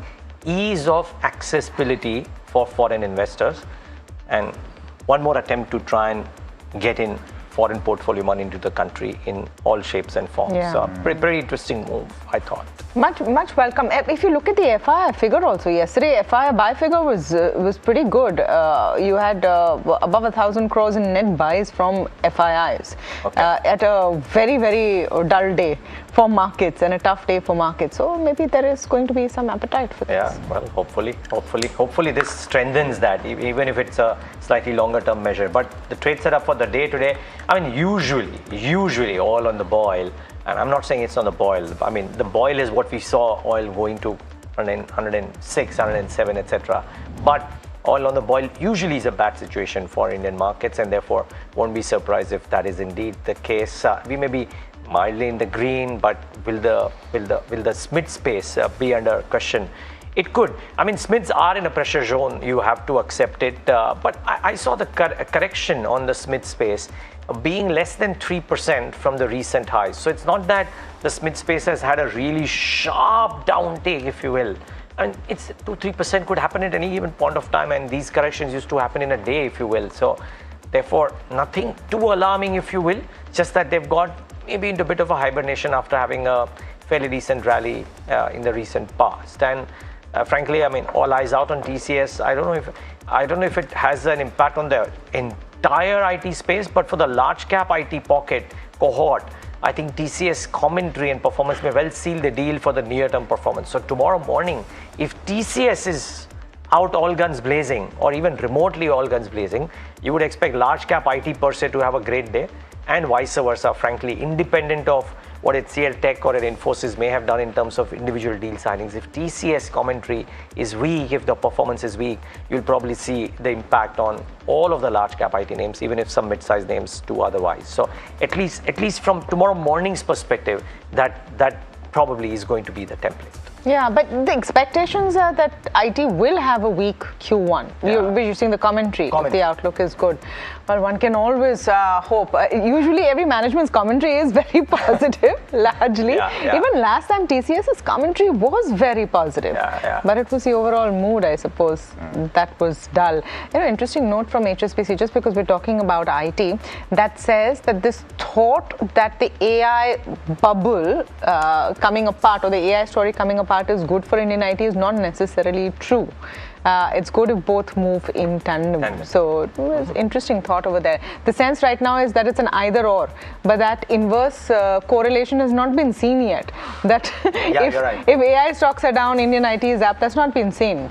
ease of accessibility for foreign investors, and one more attempt to try and get in foreign portfolio money into the country in all shapes and forms. Yeah. So pretty interesting move, I thought. Much welcome. If you look at the FII figure also, yesterday FII buy figure was pretty good. You had above 1,000 crores in net buys from FIIs at a very, very dull day for markets and a tough day for markets. So maybe there is going to be some appetite for this. Yeah, well, hopefully this strengthens that, even if it's a slightly longer term measure. But the trade setup for the day today, I mean, usually all on the boil. And I'm not saying it's on the boil. I mean, the boil is what we saw oil going to 106, 107, etc. But oil on the boil usually is a bad situation for Indian markets, and therefore won't be surprised if that is indeed the case. We may be mildly in the green, but will the SMID space be under question? It could. I mean, SMIDs are in a pressure zone. You have to accept it. But I saw the correction on the SMID space being less than 3% from the recent highs. So it's not that the SMID space has had a really sharp downtake, if you will. And it's 2-3% could happen at any given point of time, and these corrections used to happen in a day, if you will. So therefore, nothing too alarming, if you will, just that they've got maybe into a bit of a hibernation after having a fairly decent rally in the recent past. And frankly, I mean, all eyes out on TCS. I don't know if it has an impact on the entire IT space, but for the large cap IT pocket cohort, I think TCS commentary and performance may well seal the deal for the near-term performance. So tomorrow morning, if TCS is out all guns blazing, or even remotely all guns blazing, you would expect large cap IT per se to have a great day, and vice versa, frankly, independent of what HCL Tech or Infosys may have done in terms of individual deal signings. If TCS commentary is weak, if the performance is weak, you'll probably see the impact on all of the large cap IT names, even if some mid-sized names do otherwise. So at least from tomorrow morning's perspective, that probably is going to be the template. Yeah, but the expectations are that IT will have a weak Q1. We're using the commentary. If the outlook is good. Well, one can always hope. Usually every management's commentary is very positive, largely. Even last time TCS's commentary was very positive. But it was the overall mood, I suppose, that was dull. You know, interesting note from HSBC, just because we're talking about IT, that says that this thought that the AI bubble coming apart, or the AI story coming apart, is good for Indian IT is not necessarily true. It's good if both move in tandem. So it was interesting thought over there. The sense right now is that it's an either or, but that inverse correlation has not been seen yet. That if AI stocks are down, Indian IT is up. That's not been seen.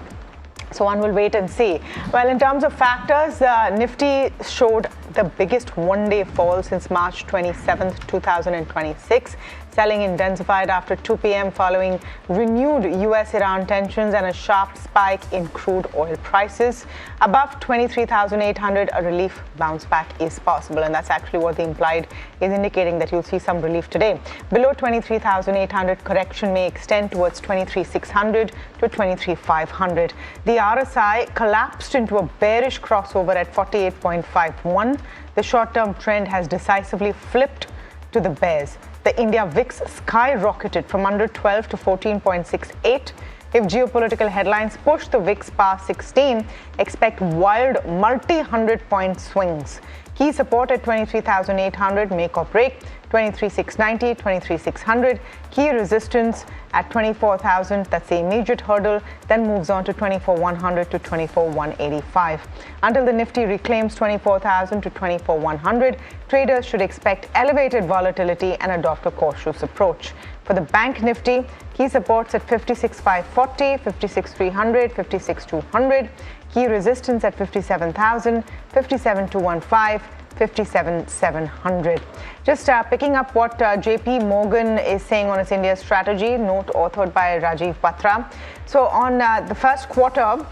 So one will wait and see. Well, in terms of factors, Nifty showed the biggest one-day fall since March 27th, 2026. Selling intensified after 2 p.m. following renewed US-Iran tensions and a sharp spike in crude oil prices. Above 23,800, a relief bounce back is possible, and that's actually what the implied is indicating, that you'll see some relief today. Below 23,800, correction may extend towards 23,600 to 23,500. The RSI collapsed into a bearish crossover at 48.51. The short-term trend has decisively flipped to the bears. The India VIX skyrocketed from under 12 to 14.68. If geopolitical headlines push the VIX past 16, expect wild multi-100-point swings. Key support at 23,800, make or break, 23,690, 23,600. Key resistance at 24,000, that's the immediate hurdle, then moves on to 24,100 to 24,185. Until the Nifty reclaims 24,000 to 24,100, traders should expect elevated volatility and adopt a cautious approach. For the Bank Nifty, key supports at 56,540, 56,300, 56,200. Key resistance at 57,000, 57,215, 57,700. Just picking up what JP Morgan is saying on its India strategy, note authored by Rajiv Batra. So on the first quarter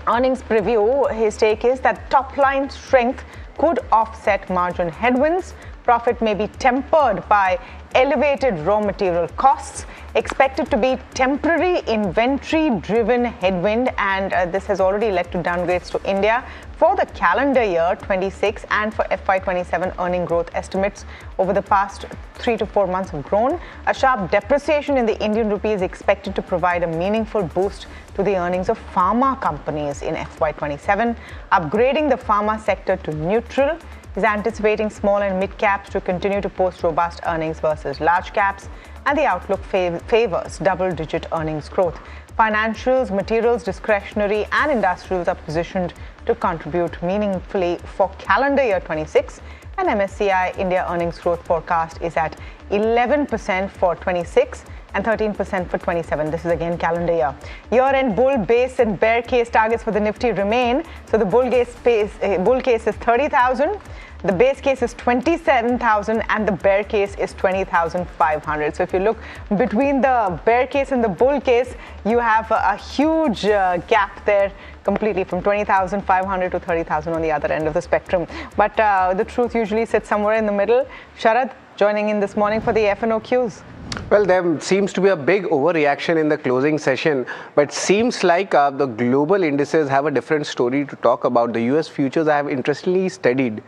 earnings preview, his take is that top line strength could offset margin headwinds. Profit may be tempered by elevated raw material costs, expected to be temporary inventory-driven headwind, and this has already led to downgrades to India for the calendar year 26 and for FY27 earning growth estimates over the past 3 to 4 months have grown. A sharp depreciation in the Indian rupee is expected to provide a meaningful boost to the earnings of pharma companies in FY27. Upgrading the pharma sector to neutral is anticipating small and mid caps to continue to post robust earnings versus large caps, and the outlook favors double-digit earnings growth. Financials, materials, discretionary, and industrials are positioned to contribute meaningfully for calendar year 26, and MSCI India earnings growth forecast is at 11% for 26 and 13% for 27. This is again calendar year. Year-end bull, base, and bear case targets for the Nifty remain. So the bull case is 30,000. The base case is 27,000 and the bear case is 20,500. So if you look between the bear case and the bull case, you have a huge gap there completely from 20,500 to 30,000 on the other end of the spectrum. But the truth usually sits somewhere in the middle. Sharad joining in this morning for the F&O Qs. Well, there seems to be a big overreaction in the closing session, but seems like the global indices have a different story to talk about. The US futures have interestingly steadied,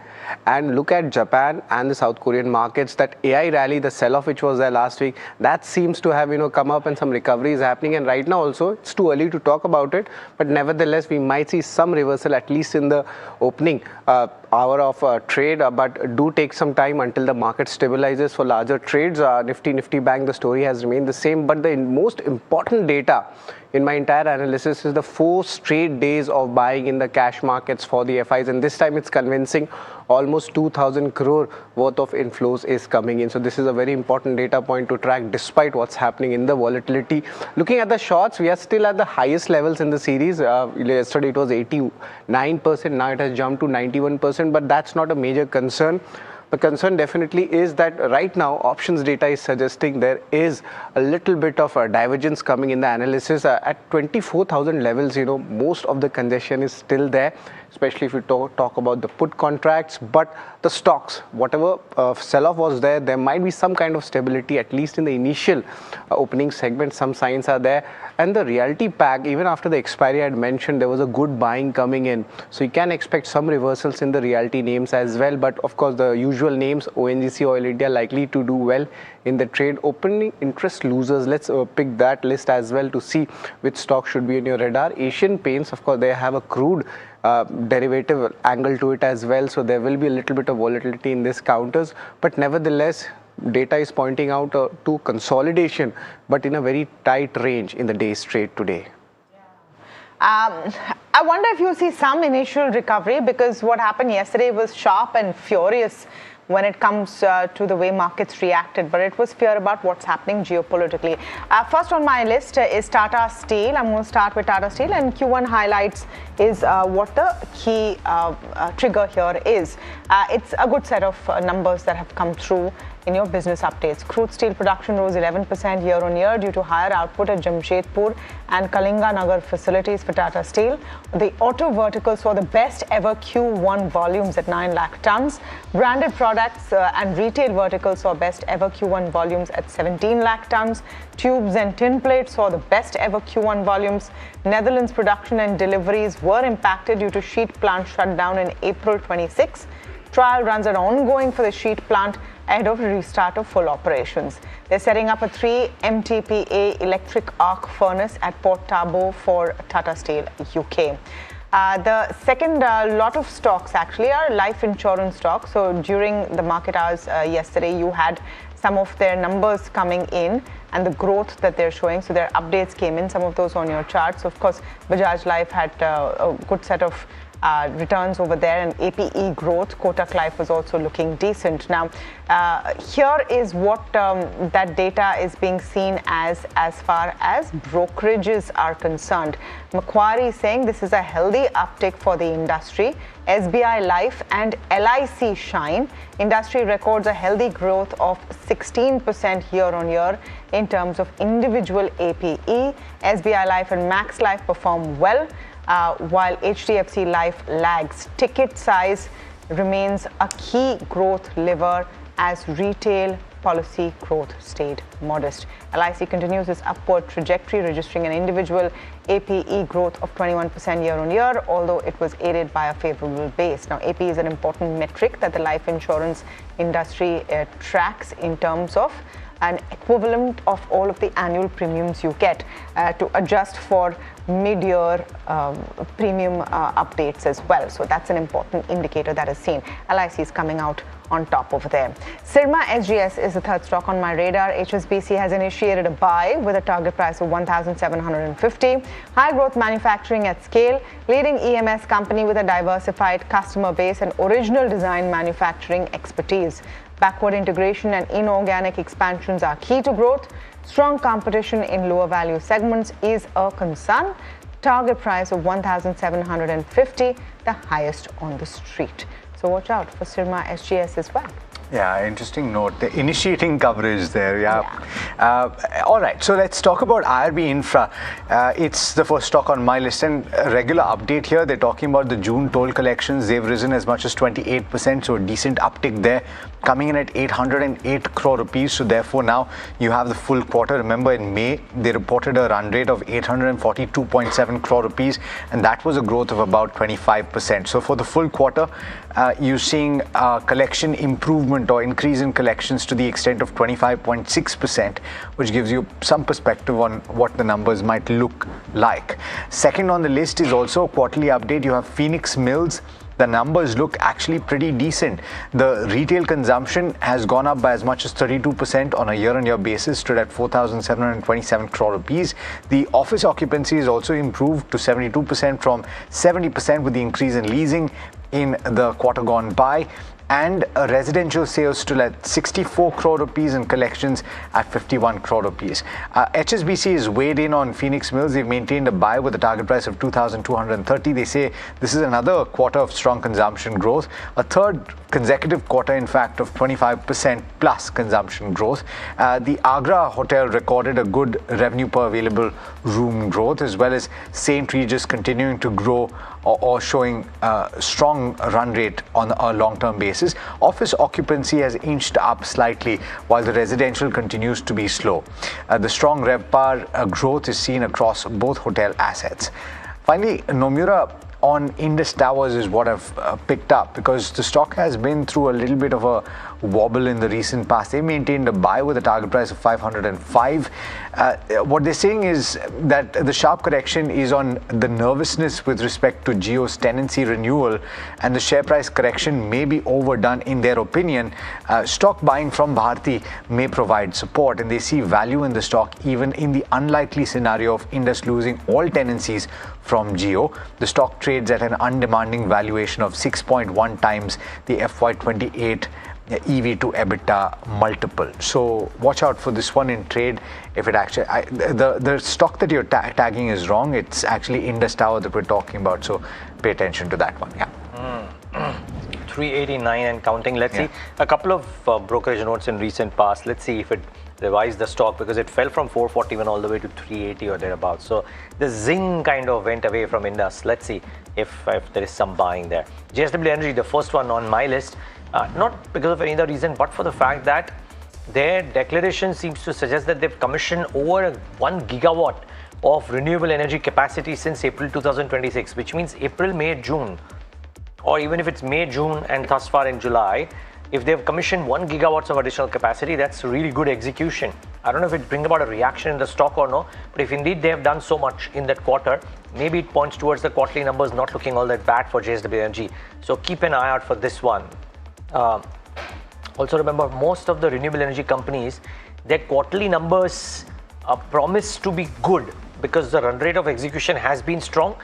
and look at Japan and the South Korean markets. That AI rally, the sell-off which was there last week, that seems to have come up, and some recovery is happening. And right now also, it's too early to talk about it, but nevertheless we might see some reversal at least in the opening hour of trade, but do take some time until the market stabilizes for larger trades. Nifty Bank, the story has remained the same, but the most important data in my entire analysis is the 4 straight days of buying in the cash markets for the FIs, and this time it's convincing. Almost 2,000 crore worth of inflows is coming in. So this is a very important data point to track despite what's happening in the volatility. Looking at the shorts, we are still at the highest levels in the series. Yesterday it was 89%, now it has jumped to 91%, but that's not a major concern. The concern definitely is that right now options data is suggesting there is a little bit of a divergence coming in the analysis. At 24,000 levels, most of the congestion is still there, especially if we talk about the put contracts. But the stocks, whatever sell-off was there, there might be some kind of stability, at least in the initial opening segment. Some signs are there. And the realty pack, even after the expiry I had mentioned, there was a good buying coming in. So you can expect some reversals in the realty names as well. But of course, the usual names, ONGC, Oil India, likely to do well in the trade. Opening interest losers, let's pick that list as well to see which stock should be in your radar. Asian Paints, of course, they have a crude derivative angle to it as well. So there will be a little bit of volatility in these counters. But nevertheless, data is pointing out to consolidation, but in a very tight range in the day's trade today. I wonder if you'll see some initial recovery, because what happened yesterday was sharp and furious when it comes to the way markets reacted, but it was fear about what's happening geopolitically. First on my list is Tata Steel. I'm going to start with Tata Steel, and Q1 highlights is what the key trigger here is. It's a good set of numbers that have come through in your business updates. Crude steel production rose 11% year-on-year due to higher output at Jamshedpur and Kalinganagar facilities for Tata Steel. The auto vertical saw the best ever Q1 volumes at 9 lakh tons. Branded products and retail vertical saw best ever Q1 volumes at 17 lakh tons. Tubes and tin plates saw the best ever Q1 volumes. Netherlands production and deliveries were impacted due to sheet plant shutdown in April 26. Trial runs are ongoing for the sheet plant ahead of restart of full operations. They're setting up a 3 MTPA electric arc furnace at Port Talbot for Tata Steel UK. The second lot of stocks actually are life insurance stocks. So during the market hours yesterday, you had some of their numbers coming in and the growth that they're showing. So their updates came in, some of those on your charts. Of course, Bajaj Life had a good set of returns over there, and APE growth. Kotak Life was also looking decent. Now, here is what that data is being seen as far as brokerages are concerned. Macquarie is saying this is a healthy uptick for the industry. SBI Life and LIC shine. Industry records a healthy growth of 16% year-on-year in terms of individual APE. SBI Life and Max Life perform well, while HDFC Life lags. Ticket size remains a key growth lever as retail policy growth stayed modest. LIC continues its upward trajectory, registering an individual APE growth of 21% year-on-year, although it was aided by a favorable base. Now, APE is an important metric that the life insurance industry tracks in terms of an equivalent of all of the annual premiums you get to adjust for mid-year premium updates as well. So that's an important indicator that is seen. LIC is coming out on top over there. Syrma SGS is the third stock on my radar. HSBC has initiated a buy with a target price of 1,750. High growth manufacturing at scale, leading EMS company with a diversified customer base and original design manufacturing expertise. Backward integration and inorganic expansions are key to growth. Strong competition in lower value segments is a concern. Target price of 1,750, the highest on the street. So watch out for Syrma SGS as well. Yeah, interesting note. The initiating coverage there, yeah. All right, so let's talk about IRB Infra. It's the first stock on my list, and a regular update here. They're talking about the June toll collections. They've risen as much as 28%, so a decent uptick there, coming in at 808 crore rupees. So therefore now you have the full quarter. Remember, in May, they reported a run rate of 842.7 crore rupees, and that was a growth of about 25%. So for the full quarter, you're seeing collection improvement or increase in collections to the extent of 25.6%, which gives you some perspective on what the numbers might look like. Second on the list is also a quarterly update. You have Phoenix Mills. The numbers look actually pretty decent. The retail consumption has gone up by as much as 32% on a year-on-year basis, stood at 4,727 crore rupees. The office occupancy is also improved to 72% from 70% with the increase in leasing in the quarter gone by. And residential sales stood at 64 crore rupees and collections at 51 crore rupees. HSBC is weighed in on Phoenix Mills. They've maintained a buy with a target price of 2,230. They say this is another quarter of strong consumption growth, a third consecutive quarter, in fact, of 25% plus consumption growth. The Agra hotel recorded a good revenue per available room growth, as well as St. Regis continuing to grow or showing a strong run rate on a long-term basis. Office occupancy has inched up slightly, while the residential continues to be slow. The strong RevPAR growth is seen across both hotel assets. Finally, Nomura on Indus Towers is what I've picked up, because the stock has been through a little bit of a wobble in the recent past. They maintained a buy with a target price of 505. What they're saying is that the sharp correction is on the nervousness with respect to Jio's tenancy renewal, and the share price correction may be overdone in their opinion. Stock buying from Bharti may provide support, and they see value in the stock even in the unlikely scenario of Indus losing all tenancies from Jio. The stock trades at an undemanding valuation of 6.1 times the FY28 EV to EBITDA multiple. So watch out for this one in trade. If it actually, the stock that you're tagging is wrong. It's actually Indus Tower that we're talking about. So pay attention to that one. Yeah. 389 and counting. Let's see a couple of brokerage notes in recent past. Let's see if it revised the stock, because it fell from 441 all the way to 380 or thereabouts. So the zing kind of went away from Indus. Let's see if there is some buying there. JSW Energy, the first one on my list, not because of any other reason, but for the fact that their declaration seems to suggest that they've commissioned over 1 gigawatt of renewable energy capacity since April 2026, which means April, May, June, or even if it's May, June and thus far in July, if they've commissioned 1 gigawatts of additional capacity, that's really good execution. I don't know if it brings about a reaction in the stock or no, but if indeed they have done so much in that quarter, maybe it points towards the quarterly numbers not looking all that bad for JSW Energy. So keep an eye out for this one. Also remember, most of the renewable energy companies, their quarterly numbers promise to be good because the run rate of execution has been strong,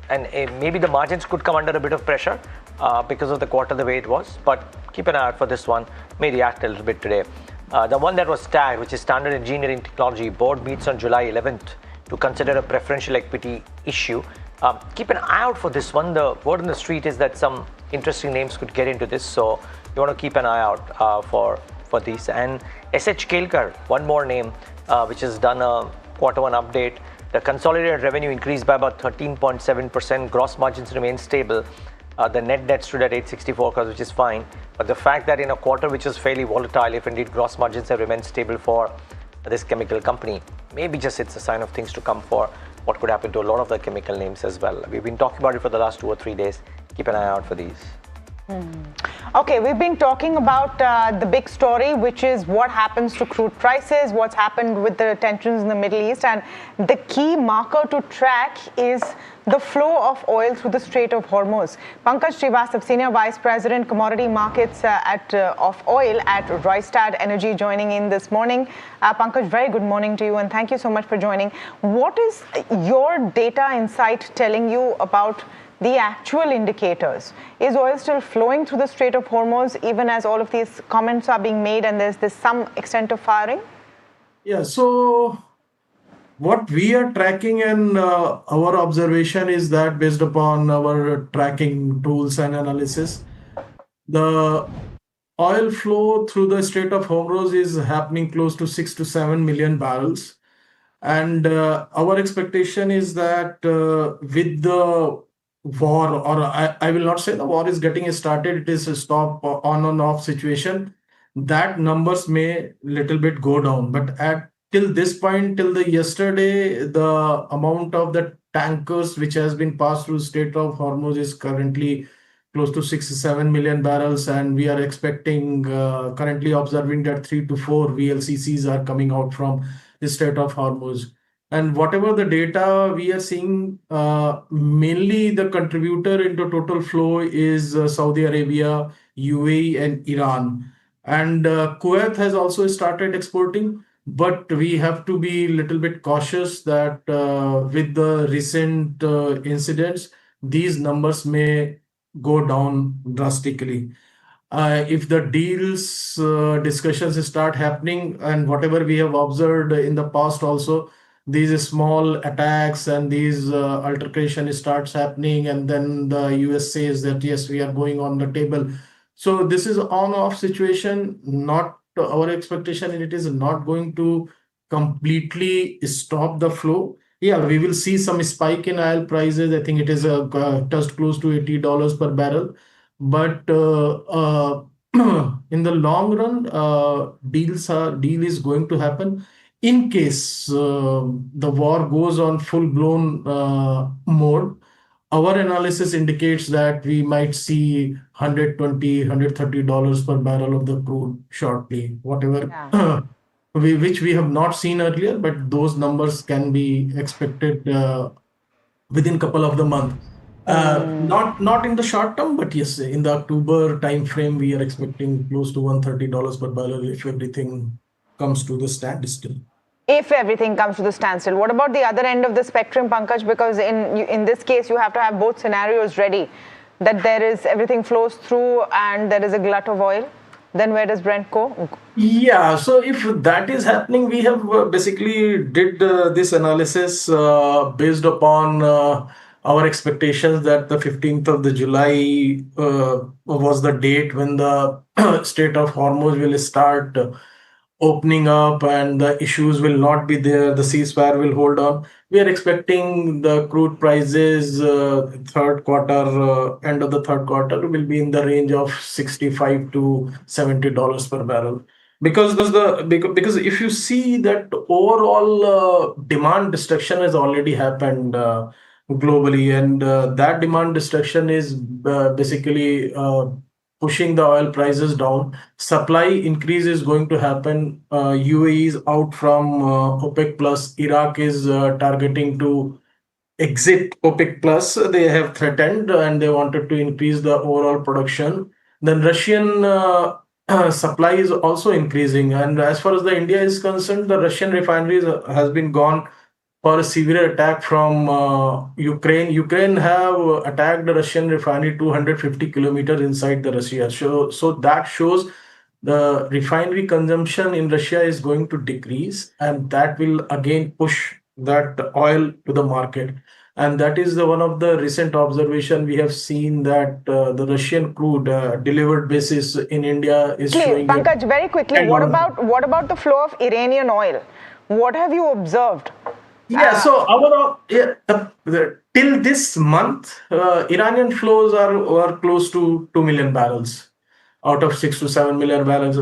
and maybe the margins could come under a bit of pressure because of the quarter the way it was, but keep an eye out for this one. May react a little bit today. The one that was tagged, which is Standard Engineering Technology, board meets on July 11th to consider a preferential equity issue. Keep an eye out for this one. The word on the street is that some interesting names could get into this, so you want to keep an eye out for these. And SH Kelkar, one more name, which has done a quarter one update. The consolidated revenue increased by about 13.7%. Gross margins remain stable. The net debt stood at 864 crores, which is fine. But the fact that in a quarter which is fairly volatile, if indeed gross margins have remained stable for this chemical company, maybe just it's a sign of things to come for what could happen to a lot of the chemical names as well. We've been talking about it for the last 2 or 3 days. Keep an eye out for these. Okay, we've been talking about the big story, which is what happens to crude prices, what's happened with the tensions in the Middle East, and the key marker to track is the flow of oil through the Strait of Hormuz. Pankaj Srivastav, Senior Vice President, Commodity Markets of Oil at Rystad Energy, joining in this morning. Pankaj, very good morning to you, and thank you so much for joining. What is your data insight telling you about the actual indicators? Is oil still flowing through the Strait of Hormuz even as all of these comments are being made and there's some extent of firing? Yeah, so what we are tracking and our observation is that based upon our tracking tools and analysis, the oil flow through the Strait of Hormuz is happening close to 6 to 7 million barrels. And our expectation is that with the war, or I will not say the war is getting started, it is a stop on and off situation, that numbers may little bit go down. But till this point, till the yesterday, the amount of the tankers which has been passed through Strait of Hormuz is currently close to 6 to 7 million barrels, and we are expecting, currently observing that 3 to 4 VLCCs are coming out from the Strait of Hormuz. And whatever the data we are seeing, mainly the contributor into total flow is Saudi Arabia, UAE, and Iran. And Kuwait has also started exporting, but we have to be a little bit cautious that with the recent incidents, these numbers may go down drastically. If the deals discussions start happening, and whatever we have observed in the past also, these small attacks and these altercation starts happening, and then the US says that yes, we are going on the table. So this is on-off situation, not our expectation, and it is not going to completely stop the flow. Yeah, we will see some spike in oil prices. I think it is touched close to $80 per barrel. But in the long run, deal is going to happen. In case the war goes on full-blown mode, our analysis indicates that we might see $120, $130 per barrel of the crude shortly, whatever, which we have not seen earlier, but those numbers can be expected within a couple of the months. Not in the short term, but yes, in the October time frame, we are expecting close to $130 per barrel if everything comes to the standstill. If everything comes to the standstill, what about the other end of the spectrum, Pankaj? Because in this case, you have to have both scenarios ready, that there is everything flows through and there is a glut of oil. Then where does Brent go? Yeah, so if that is happening, we have basically did this analysis based upon our expectations that the 15th of the July was the date when the Strait of Hormuz will start opening up and the issues will not be there, the ceasefire will hold on. We are expecting the crude prices third quarter, end of the third quarter will be in the range of $65 to $70 per barrel. Because if you see that overall demand destruction has already happened globally, and that demand destruction is basically pushing the oil prices down. Supply increase is going to happen. UAE is out from OPEC plus. Iraq is targeting to exit OPEC plus. They have threatened and they wanted to increase the overall production. Then Russian supply is also increasing. And as far as the India is concerned, the Russian refineries has been gone for a severe attack from Ukraine. Ukraine have attacked the Russian refinery 250 kilometers inside the Russia. So that shows the refinery consumption in Russia is going to decrease, and that will again push that oil to the market. And that is one of the recent observation we have seen that the Russian crude delivered basis in India is showing. Pankaj, very quickly, what about the flow of Iranian oil? What have you observed? Yeah, so till this month, Iranian flows are close to 2 million barrels out of 6 to 7 million barrels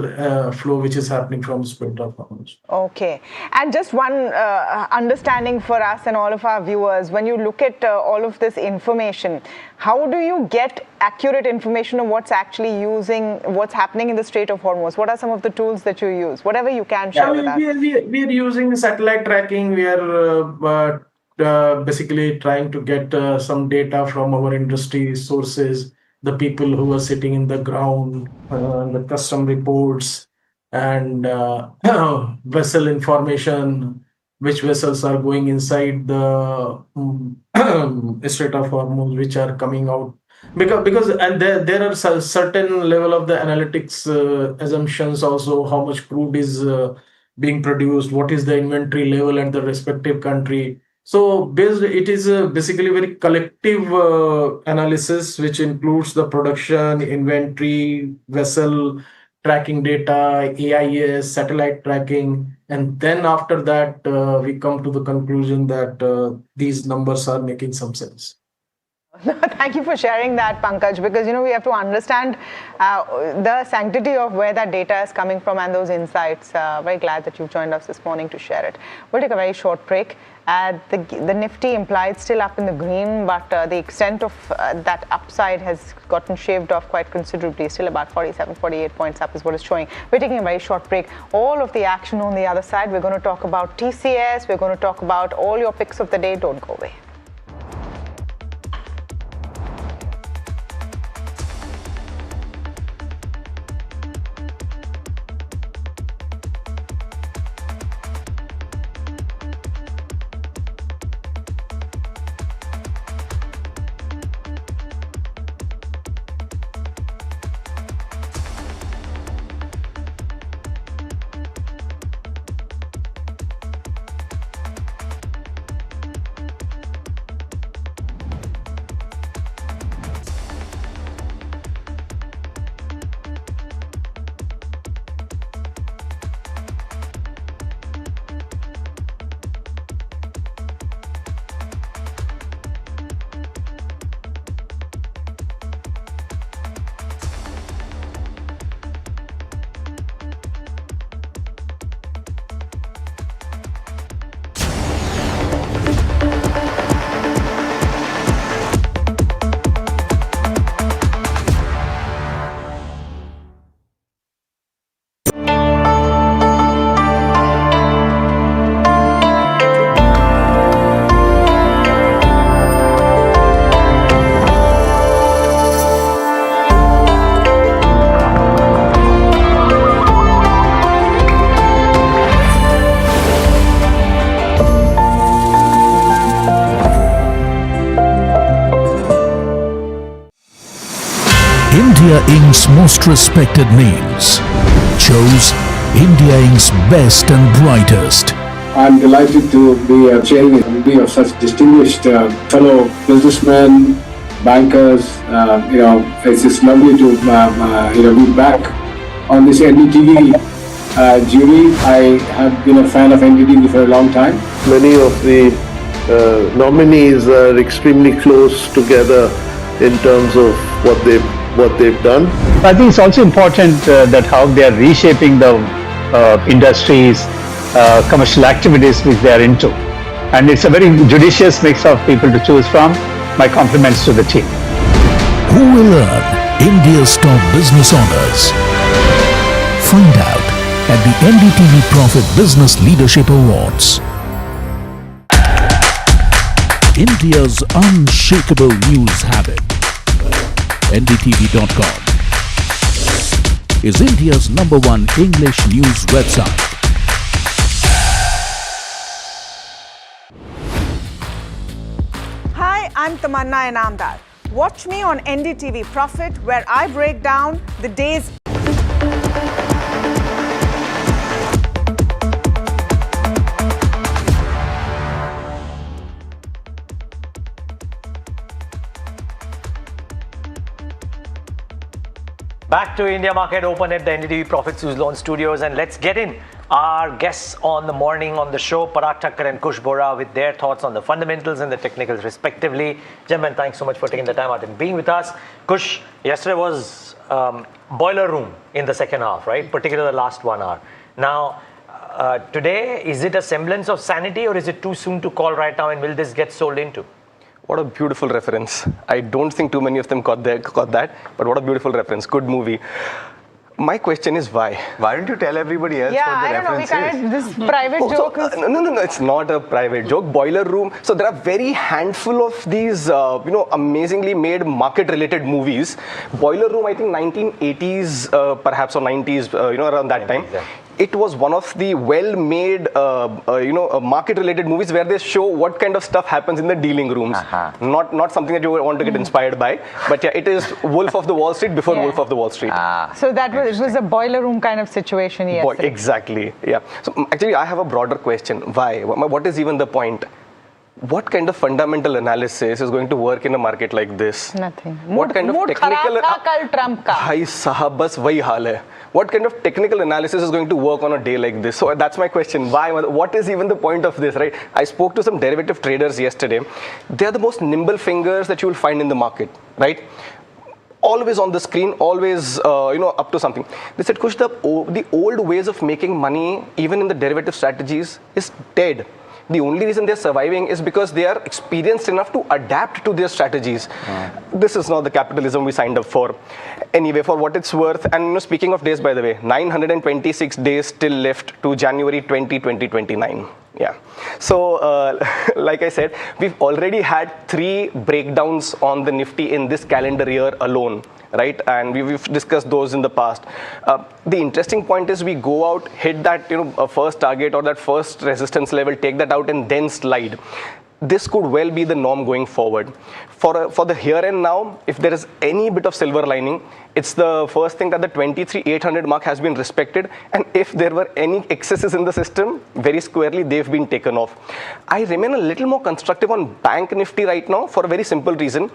flow, which is happening from Strait of Hormuz. Okay. And just one understanding for us and all of our viewers, when you look at all of this information, how do you get accurate information of what's happening in the Strait of Hormuz? What are some of the tools that you use? Whatever you can share with us. We are using satellite tracking. We are basically trying to get some data from our industry sources, the people who are sitting in the ground, the custom reports, and vessel information, which vessels are going inside the Strait of Hormuz, which are coming out. Because there are certain level of the analytics assumptions also, how much crude is being produced, what is the inventory level at the respective country. So it is basically very collective analysis, which includes the production, inventory, vessel tracking data, AIS, satellite tracking. And then after that, we come to the conclusion that these numbers are making some sense. Thank you for sharing that, Pankaj, because we have to understand the sanctity of where that data is coming from and those insights. Very glad that you've joined us this morning to share it. We'll take a very short break. The Nifty implied still up in the green, but the extent of that upside has gotten shaved off quite considerably. Still about 47, 48 points up is what it's showing. We're taking a very short break. All of the action on the other side. We're going to talk about TCS. We're going to talk about all your picks of the day. Don't go away. India Inc.'s most respected names chose India Inc.'s best and brightest. I'm delighted to be chairing a meeting of such distinguished fellow businessmen, bankers. It's just lovely to be back on this NDTV jury. I have been a fan of NDTV for a long time. Many of the nominees are extremely close together in terms of what they've done. I think it's also important that how they are reshaping the industries, commercial activities which they are into. And it's a very judicious mix of people to choose from. My compliments to the team. Who will earn India's top business honors? Find out at the NDTV Profit Business Leadership Awards. India's unshakable news habit. NDTV.com is India's #1 English news website. Hi, I'm Tamanna Inamdar. Watch me on NDTV Profit, where I break down the day's Back to India Market Open at the NDTV Profit Suzlon Studios, and let's get in our guests on the morning on the show, Parag Thakkar and Kush Bora, with their thoughts on the fundamentals and the technicals respectively. Gentlemen, thanks so much for taking the time out and being with us. Kush, yesterday was boiler room in the second half, right? Particularly the last 1 hour. Now, today, is it a semblance of sanity or is it too soon to call right now, and will this get sold into? What a beautiful reference. I don't think too many of them caught that, but what a beautiful reference. Good movie. My question is why? Why don't you tell everybody else what the reference is? This private joke. No, it's not a private joke. Boiler Room. So there are very handful of these, amazingly made market-related movies. Boiler Room, I think 1980s, perhaps, or 90s, around that time. It was one of the well-made, market-related movies where they show what kind of stuff happens in the dealing rooms. Not something that you want to get inspired by, but yeah, it is Wolf of the Wall Street before Wolf of the Wall Street. So it was a boiler room kind of situation yesterday. Exactly, yeah. So actually, I have a broader question. Why? What is even the point? What kind of fundamental analysis is going to work in a market like this? Nothing. What kind of technical? What kind of technical analysis is going to work on a day like this? So that's my question. Why? What is even the point of this, right? I spoke to some derivative traders yesterday. They are the most nimble fingers that you will find in the market, right? Always on the screen, always up to something. They said, Kush, the old ways of making money, even in the derivative strategies, is dead. The only reason they're surviving is because they are experienced enough to adapt to their strategies. This is not the capitalism we signed up for. Anyway, for what it's worth, and speaking of days, by the way, 926 days still left to January 2029. Yeah. So, like I said, we've already had 3 breakdowns on the Nifty in this calendar year alone, right? And we've discussed those in the past. The interesting point is we go out, hit that first target or that first resistance level, take that out, and then slide. This could well be the norm going forward. For the here and now, if there is any bit of silver lining, it's the first thing that the 23,800 mark has been respected, and if there were any excesses in the system, very squarely they've been taken off. I remain a little more constructive on Bank Nifty right now for a very simple reason.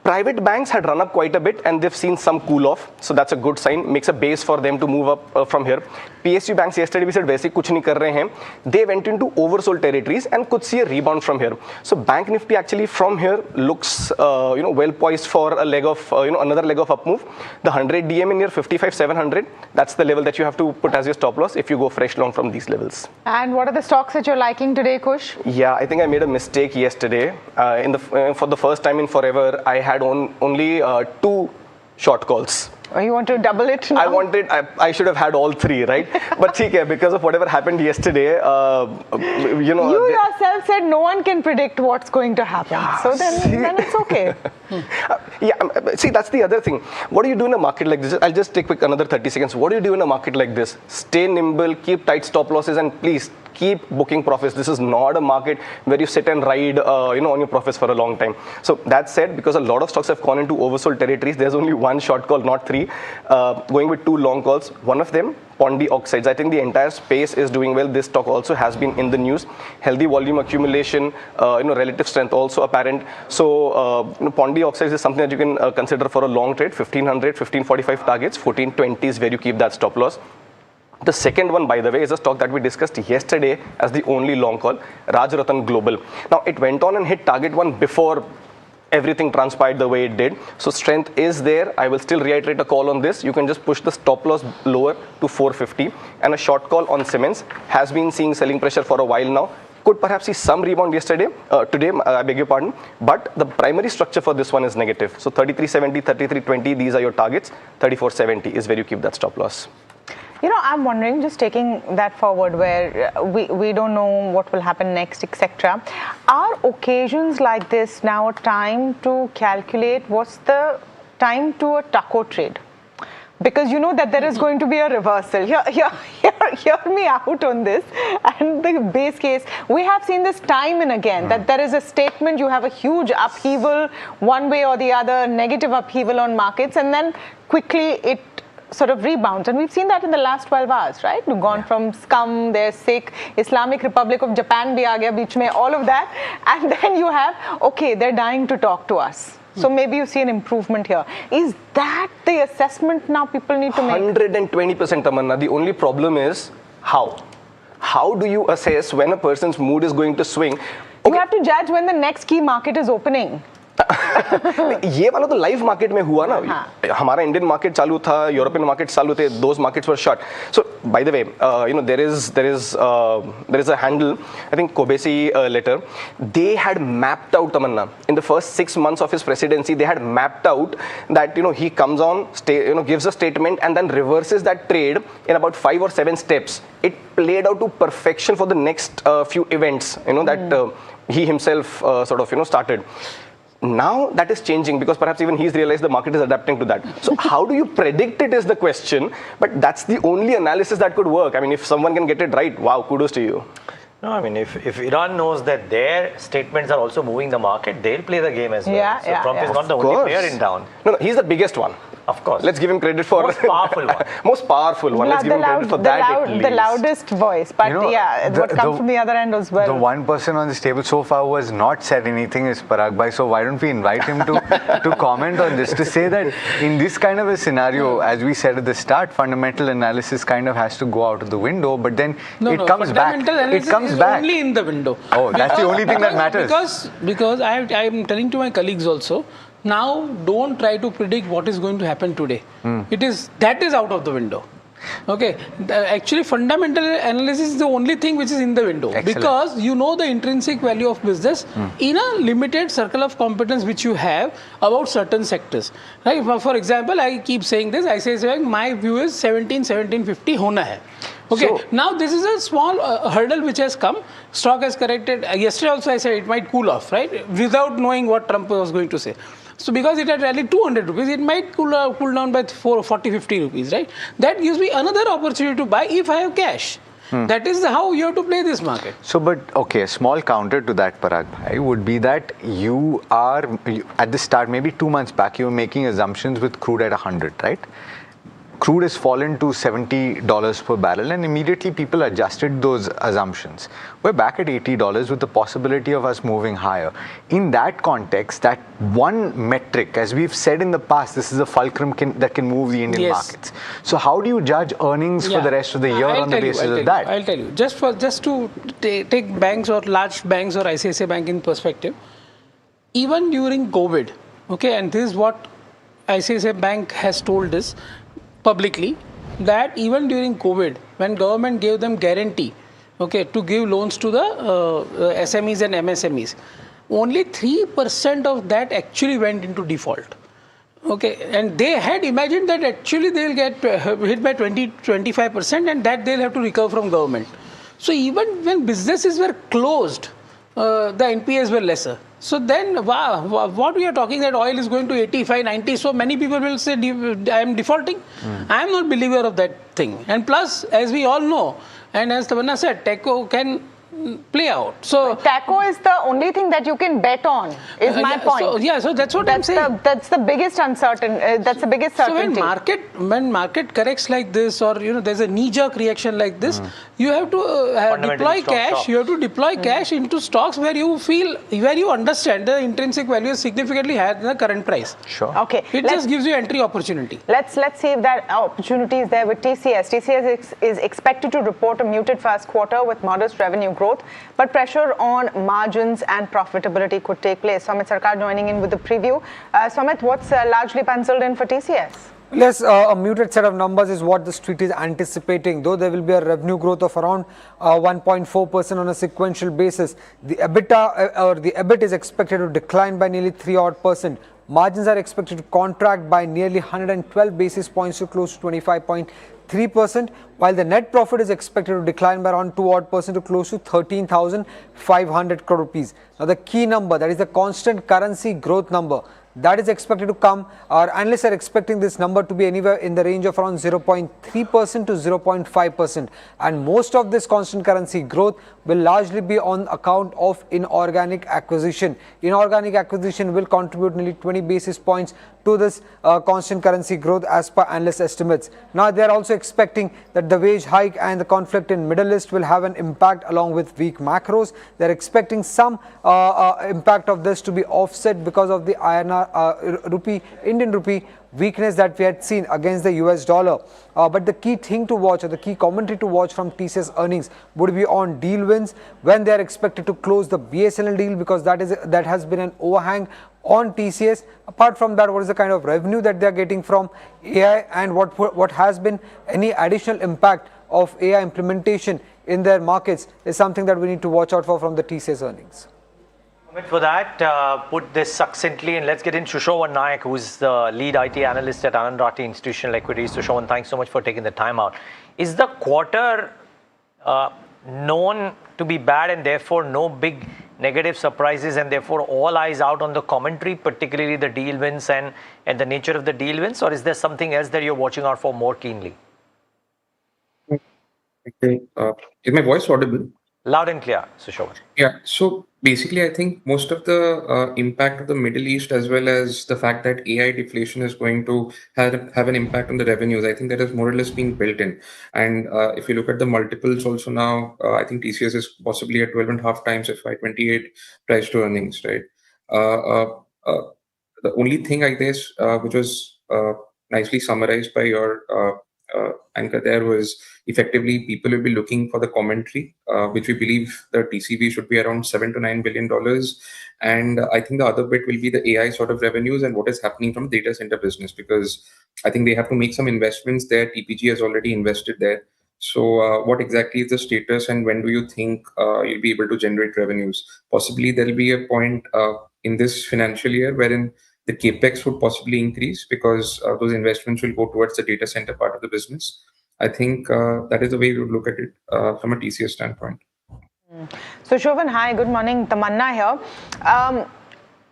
Private banks had run up quite a bit and they've seen some cool off. So that's a good sign, makes a base for them to move up from here. PSU banks yesterday, we said, वैसे कुछ नहीं कर रहे हैं. They went into oversold territories and could see a rebound from here. So Bank Nifty actually from here looks, well poised for a leg of, another leg of up move. The 100 DM in near 55,700. That's the level that you have to put as your stop loss if you go fresh long from these levels. And what are the stocks that you're liking today, Kush? Yeah, I think I made a mistake yesterday. For the first time in forever, I had only 2 short calls. Oh, you want to double it now? I should have had all 3, right? But because of whatever happened yesterday, You yourself said no one can predict what's going to happen. Yeah, so then it's okay. See, that's the other thing. What do you do in a market like this? I'll just take another 30 seconds. What do you do in a market like this? Stay nimble, keep tight stop losses, and please keep booking profits. This is not a market where you sit and ride, on your profits for a long time. So that said, because a lot of stocks have gone into oversold territories, there's only 1 short call, not 3, going with 2 long calls. One of them, Pondy Oxides. I think the entire space is doing well. This stock also has been in the news. Healthy volume accumulation, relative strength also apparent. So, Pondy Oxides is something that you can consider for a long trade. 1500, 1545 targets, 1420 is where you keep that stop loss. The second one, by the way, is a stock that we discussed yesterday as the only long call, Rajratan Global. Now, it went on and hit target one before everything transpired the way it did. So strength is there. I will still reiterate a call on this. You can just push the stop loss lower to 450. And a short call on Siemens has been seeing selling pressure for a while now. Could perhaps see some rebound today, I beg your pardon. But the primary structure for this one is negative. So 3370, 3320, these are your targets. 3470 is where you keep that stop loss. I'm wondering, just taking that forward where we don't know what will happen next, etc. Are occasions like this now a time to calculate what's the time to a taco trade? Because you know that there is going to be a reversal. Hear me out on this. And the base case, we have seen this time and again, that there is a statement, you have a huge upheaval one way or the other, negative upheaval on markets, and then quickly it sort of rebounds. And we've seen that in the last 12 hours, right? We've gone from scum, there's Sikh, Islamic Republic of Japan bhi aa gaya beech mein, all of that. And then you have, okay, they're dying to talk to us. So maybe you see an improvement here. Is that the assessment now people need to make? 120%, Tamanna. The only problem is how. How do you assess when a person's mood is going to swing? You have to judge when the next key market is opening. ये वाला तो live market में हुआ ना. हमारा Indian market चालू था, European market चालू थे, those markets were shut. So by the way, there is a handle, I think Kobesi letter. They had mapped out, Tamanna, in the first 6 months of his presidency, they had mapped out that he comes on, gives a statement and then reverses that trade in about 5 or 7 steps. It played out to perfection for the next few events, that he himself started. Now that is changing because perhaps even he's realized the market is adapting to that. So how do you predict it is the question, but that's the only analysis that could work. I mean, if someone can get it right, wow, kudos to you. No, I mean, if Iran knows that their statements are also moving the market, they'll play the game as well. So Trump is not the only player in town. No, he's the biggest one. Of course. Let's give him credit for most powerful one. Most powerful one. Let's give him credit for that. The loudest voice. But what comes from the other end as well. The one person on this table so far who has not said anything is Parag Bhai. So why don't we invite him to comment on this, to say that in this kind of a scenario, as we said at the start, fundamental analysis kind of has to go out of the window, but then it comes back. It comes back. Only in the window. Oh, that's the only thing that matters. Because I am telling to my colleagues also, now don't try to predict what is going to happen today. That is out of the window. Okay, actually fundamental analysis is the only thing which is in the window. Excellent. Because you know the intrinsic value of business in a limited circle of competence which you have about certain sectors. Right? For example, I keep saying this, I say my view is 1750 hona hai. Okay, so, now this is a small hurdle which has come. Stock has corrected. Yesterday also I said it might cool off, right? Without knowing what Trump was going to say. So because it had rallied 200 rupees, it might cool down by 40, 50 rupees, right? That gives me another opportunity to buy if I have cash. That is how you have to play this market. So, but okay, a small counter to that, Parag Bhai, would be that you are, at the start, maybe 2 months back, you were making assumptions with crude at 100, right? Crude has fallen to $70 per barrel and immediately people adjusted those assumptions. We're back at $80 with the possibility of us moving higher. In that context, that one metric, as we've said in the past, this is a fulcrum that can move the Indian markets. So how do you judge earnings for the rest of the year on the basis of that? I'll tell you. Just to take banks or large banks or ICICI Bank in perspective, even during COVID, okay, and this is what ICICI Bank has told us publicly, that even during COVID, when government gave them guarantee, okay, to give loans to the SMEs and MSMEs, only 3% of that actually went into default. Okay, and they had imagined that actually they will get hit by 20-25% and that they'll have to recover from government. So even when businesses were closed, the NPAs were lesser. So then, what we are talking that oil is going to 85, 90, so many people will say, I am defaulting. I am not a believer of that thing. And plus, as we all know, and as Tamanna said, TECO can play out. So TACO is the only thing that you can bet on, is my point. So that's what I'm saying. That's the biggest that's the biggest certainty. So when market corrects like this, or there's a knee-jerk reaction like this, you have to deploy cash. Stocks. You have to deploy cash into stocks where you understand the intrinsic value is significantly higher than the current price. Sure. Okay. It just gives you entry opportunity. Let's see if that opportunity is there with TCS. TCS is expected to report a muted first quarter with modest revenue growth, but pressure on margins and profitability could take place. Samit Sarkar joining in with the preview. Samit, what's largely penciled in for TCS? Yes, a muted set of numbers is what the street is anticipating, though there will be a revenue growth of around 1.4% on a sequential basis. The EBITDA or the EBIT is expected to decline by nearly 3% odd. Margins are expected to contract by nearly 112 basis points to close to 25.3%, while the net profit is expected to decline by around 2% odd to close to 13,500 crore rupees. Now the key number, that is the constant currency growth number, that is expected to come. Our analysts are expecting this number to be anywhere in the range of around 0.3% to 0.5%, and most of this constant currency growth will largely be on account of inorganic acquisition. Inorganic acquisition will contribute nearly 20 basis points to this constant currency growth as per analyst estimates. Now they are also expecting that the wage hike and the conflict in Middle East will have an impact along with weak macros. They are expecting some impact of this to be offset because of the Indian rupee weakness that we had seen against the US dollar. But the key thing to watch, or the key commentary to watch from TCS earnings, would be on deal wins, when they are expected to close the BSNL deal, because that has been an overhang on TCS. Apart from that, what is the kind of revenue that they are getting from AI, and what has been any additional impact of AI implementation in their markets, is something that we need to watch out for from the TCS earnings. For that, put this succinctly, and let's get in Sushovan Nayak, who's the lead IT analyst at Anand Rathi Institutional Equities. Sushovan, thanks so much for taking the time out. Is the quarter known to be bad and therefore no big negative surprises, and therefore all eyes out on the commentary, particularly the deal wins and the nature of the deal wins, or is there something else that you're watching out for more keenly? Okay. Is my voice audible? Loud and clear, Sushovan. Yeah. So basically, I think most of the impact of the Middle East, as well as the fact that AI deflation is going to have an impact on the revenues, I think that is more or less being built in. And if you look at the multiples also now, I think TCS is possibly at 12.5 times FY28 price to earnings, right? The only thing, I guess, which was nicely summarized by your anchor there, was effectively people will be looking for the commentary, which we believe the TCV should be around $7 to $9 billion. And I think the other bit will be the AI sort of revenues and what is happening from data center business, because I think they have to make some investments there. TPG has already invested there. So what exactly is the status, and when do you think you'll be able to generate revenues? Possibly there'll be a point in this financial year wherein the capex would possibly increase, because those investments will go towards the data center part of the business. I think that is the way we would look at it from a TCS standpoint. So Shovan, hi, good morning. Tamanna here.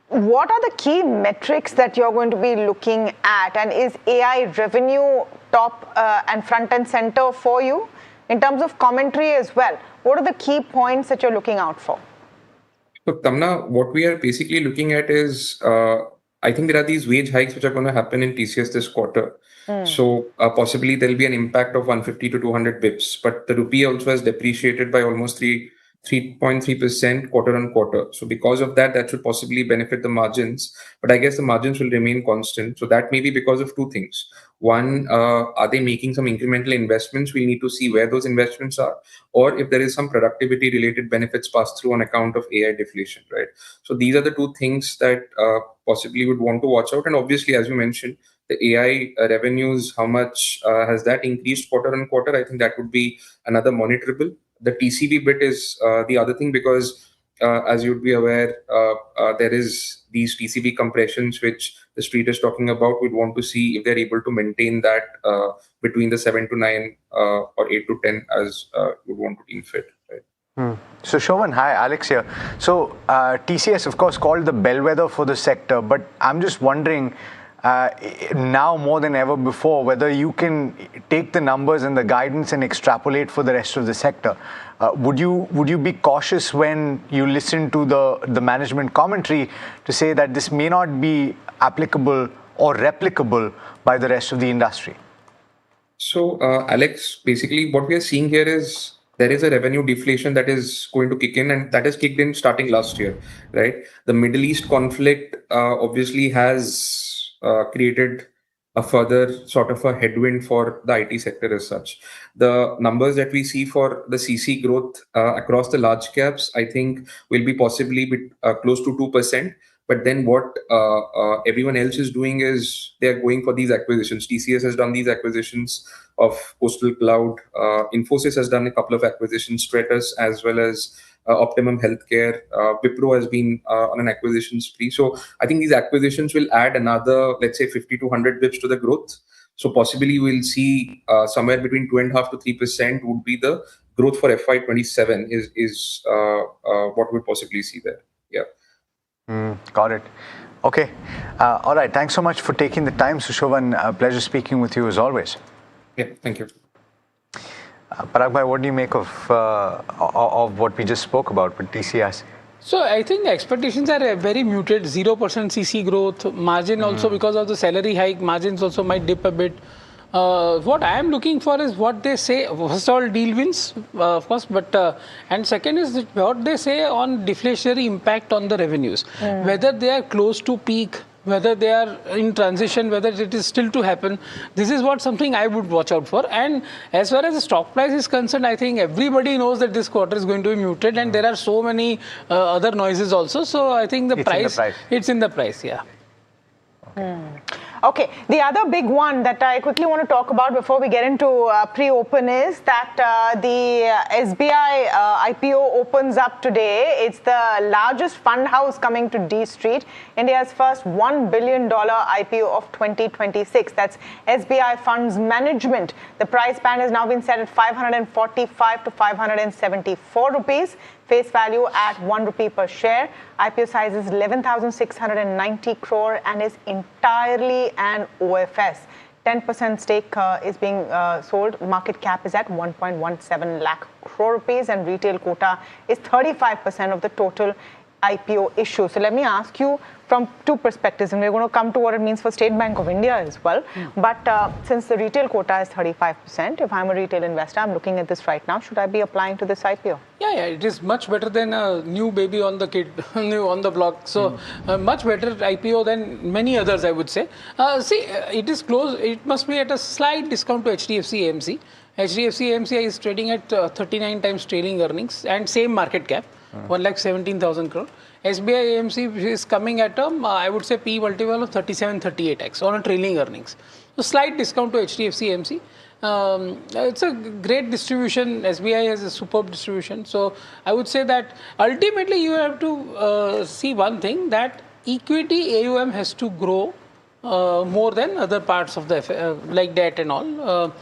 What are the key metrics that you're going to be looking at, and is AI revenue top and front and center for you in terms of commentary as well? What are the key points that you're looking out for? So Tamna, what we are basically looking at is, I think there are these wage hikes which are going to happen in TCS this quarter. So possibly there'll be an impact of 150 to 200 bips, but the rupee also has depreciated by almost 3.3% quarter on quarter. So because of that, that should possibly benefit the margins, but I guess the margins will remain constant. So that may be because of two things. One, are they making some incremental investments? We need to see where those investments are, or if there is some productivity related benefits passed through on account of AI deflation, right? So these are the two things that possibly would want to watch out. And obviously, as you mentioned, the AI revenues, how much has that increased quarter on quarter? I think that would be another monitorable. The TCV bit is the other thing, because as you'd be aware, there is these TCV compressions which the street is talking about. We'd want to see if they're able to maintain that between the 7 to 9 or 8 to 10 as we want to deem fit. Right? So Shovan, hi, Alex here. So TCS, of course, called the bellwether for the sector, but I'm just wondering, now more than ever before, whether you can take the numbers and the guidance and extrapolate for the rest of the sector. Would you be cautious when you listen to the management commentary to say that this may not be applicable or replicable by the rest of the industry? So, Alex, basically what we are seeing here is there is a revenue deflation that is going to kick in, and that has kicked in starting last year, right? The Middle East conflict obviously has created a further sort of a headwind for the IT sector as such. The numbers that we see for the CC growth across the large caps, I think, will be possibly close to 2%. But then what everyone else is doing is they're going for these acquisitions. TCS has done these acquisitions of Coastal Cloud. Infosys has done a couple of acquisitions, Stratus as well as Optimum Healthcare. Wipro has been on an acquisition spree. So I think these acquisitions will add another, let's say, 50 to 100 bips to the growth. So possibly we'll see somewhere between 2.5% to 3% would be the growth for FY27 is what we'll possibly see there. Yeah. Got it. Okay. All right. Thanks so much for taking the time, Sushovan. Pleasure speaking with you as always. Yeah, thank you. Parag bhai, what do you make of what we just spoke about with TCS? So I think the expectations are very muted. 0% CC growth, margin also because of the salary hike, margins also might dip a bit. What I am looking for is what they say. First of all, deal wins, of course, but and second is what they say on deflationary impact on the revenues. Whether they are close to peak, whether they are in transition, whether it is still to happen. This is what something I would watch out for. And as far as the stock price is concerned, I think everybody knows that this quarter is going to be muted, and there are so many other noises also. So I think it's in the price, yeah. Okay, the other big one that I quickly want to talk about before we get into pre-open is that the SBI IPO opens up today. It's the largest fund house coming to D Street, India's first $1 billion IPO of 2026. That's SBI Funds Management. The price band has now been set at 545 to 574 rupees. Face value at 1 rupee per share. IPO size is 11,690 crore and is entirely an OFS. 10% stake is being sold. Market cap is at 1.17 lakh crore rupees, and retail quota is 35% of the total IPO issue. So let me ask you from two perspectives, and we're going to come to what it means for State Bank of India as well. But since the retail quota is 35%, if I'm a retail investor, I'm looking at this right now, should I be applying to this IPO? Yeah, it is much better than a new baby on the on the block. So much better IPO than many others, I would say. See, it is close. It must be at a slight discount to HDFC AMC. HDFC AMC is trading at 39 times trailing earnings and same market cap, 1,17,000 crore. SBI AMC is coming at I would say P multiple of 37-38x on a trailing earnings. So slight discount to HDFC AMC. It's a great distribution. SBI has a superb distribution. So I would say that ultimately you have to see one thing, that equity AUM has to grow more than other parts of the like debt and all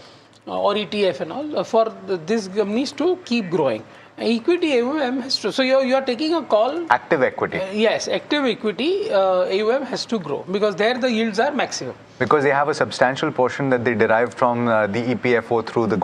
or ETF and all for these companies to keep growing. Equity AUM has to, so you are taking a call. Active equity. Yes, active equity AUM has to grow because there the yields are maximum. Because they have a substantial portion that they derive from the EPFO through the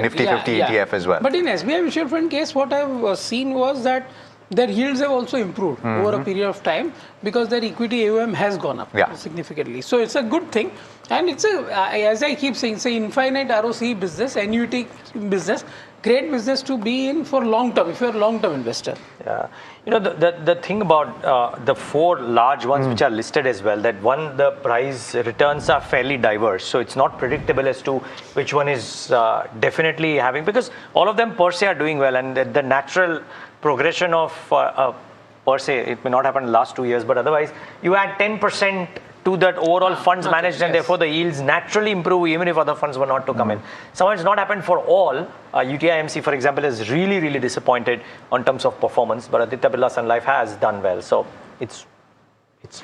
Nifty 50 ETF as well. But in SBI mutual fund case, what I've seen was that their yields have also improved over a period of time because their equity AUM has gone up significantly. So it's a good thing. And it's as I keep saying, it's an infinite ROC business, annuity business, great business to be in for long term, if you're a long term investor. Yeah. You know, the thing about the four large ones which are listed as well, that one, the price returns are fairly diverse. So it's not predictable as to which one is definitely having, because all of them per se are doing well, and the natural progression of per se, it may not happen in the last 2 years, but otherwise you add 10% to that overall funds managed, and therefore the yields naturally improve even if other funds were not to come in. Somehow it's not happened for all. UTIMC, for example, is really disappointed on terms of performance, but Aditya Birla Sun Life has done well. So it's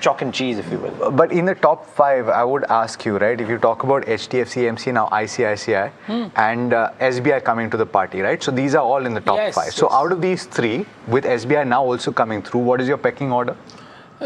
chalk and cheese, if you will. But in the top five, I would ask you, right, if you talk about HDFC, AMC, now ICICI, and SBI coming to the party, right? So these are all in the top five. So out of these three, with SBI now also coming through, what is your pecking order?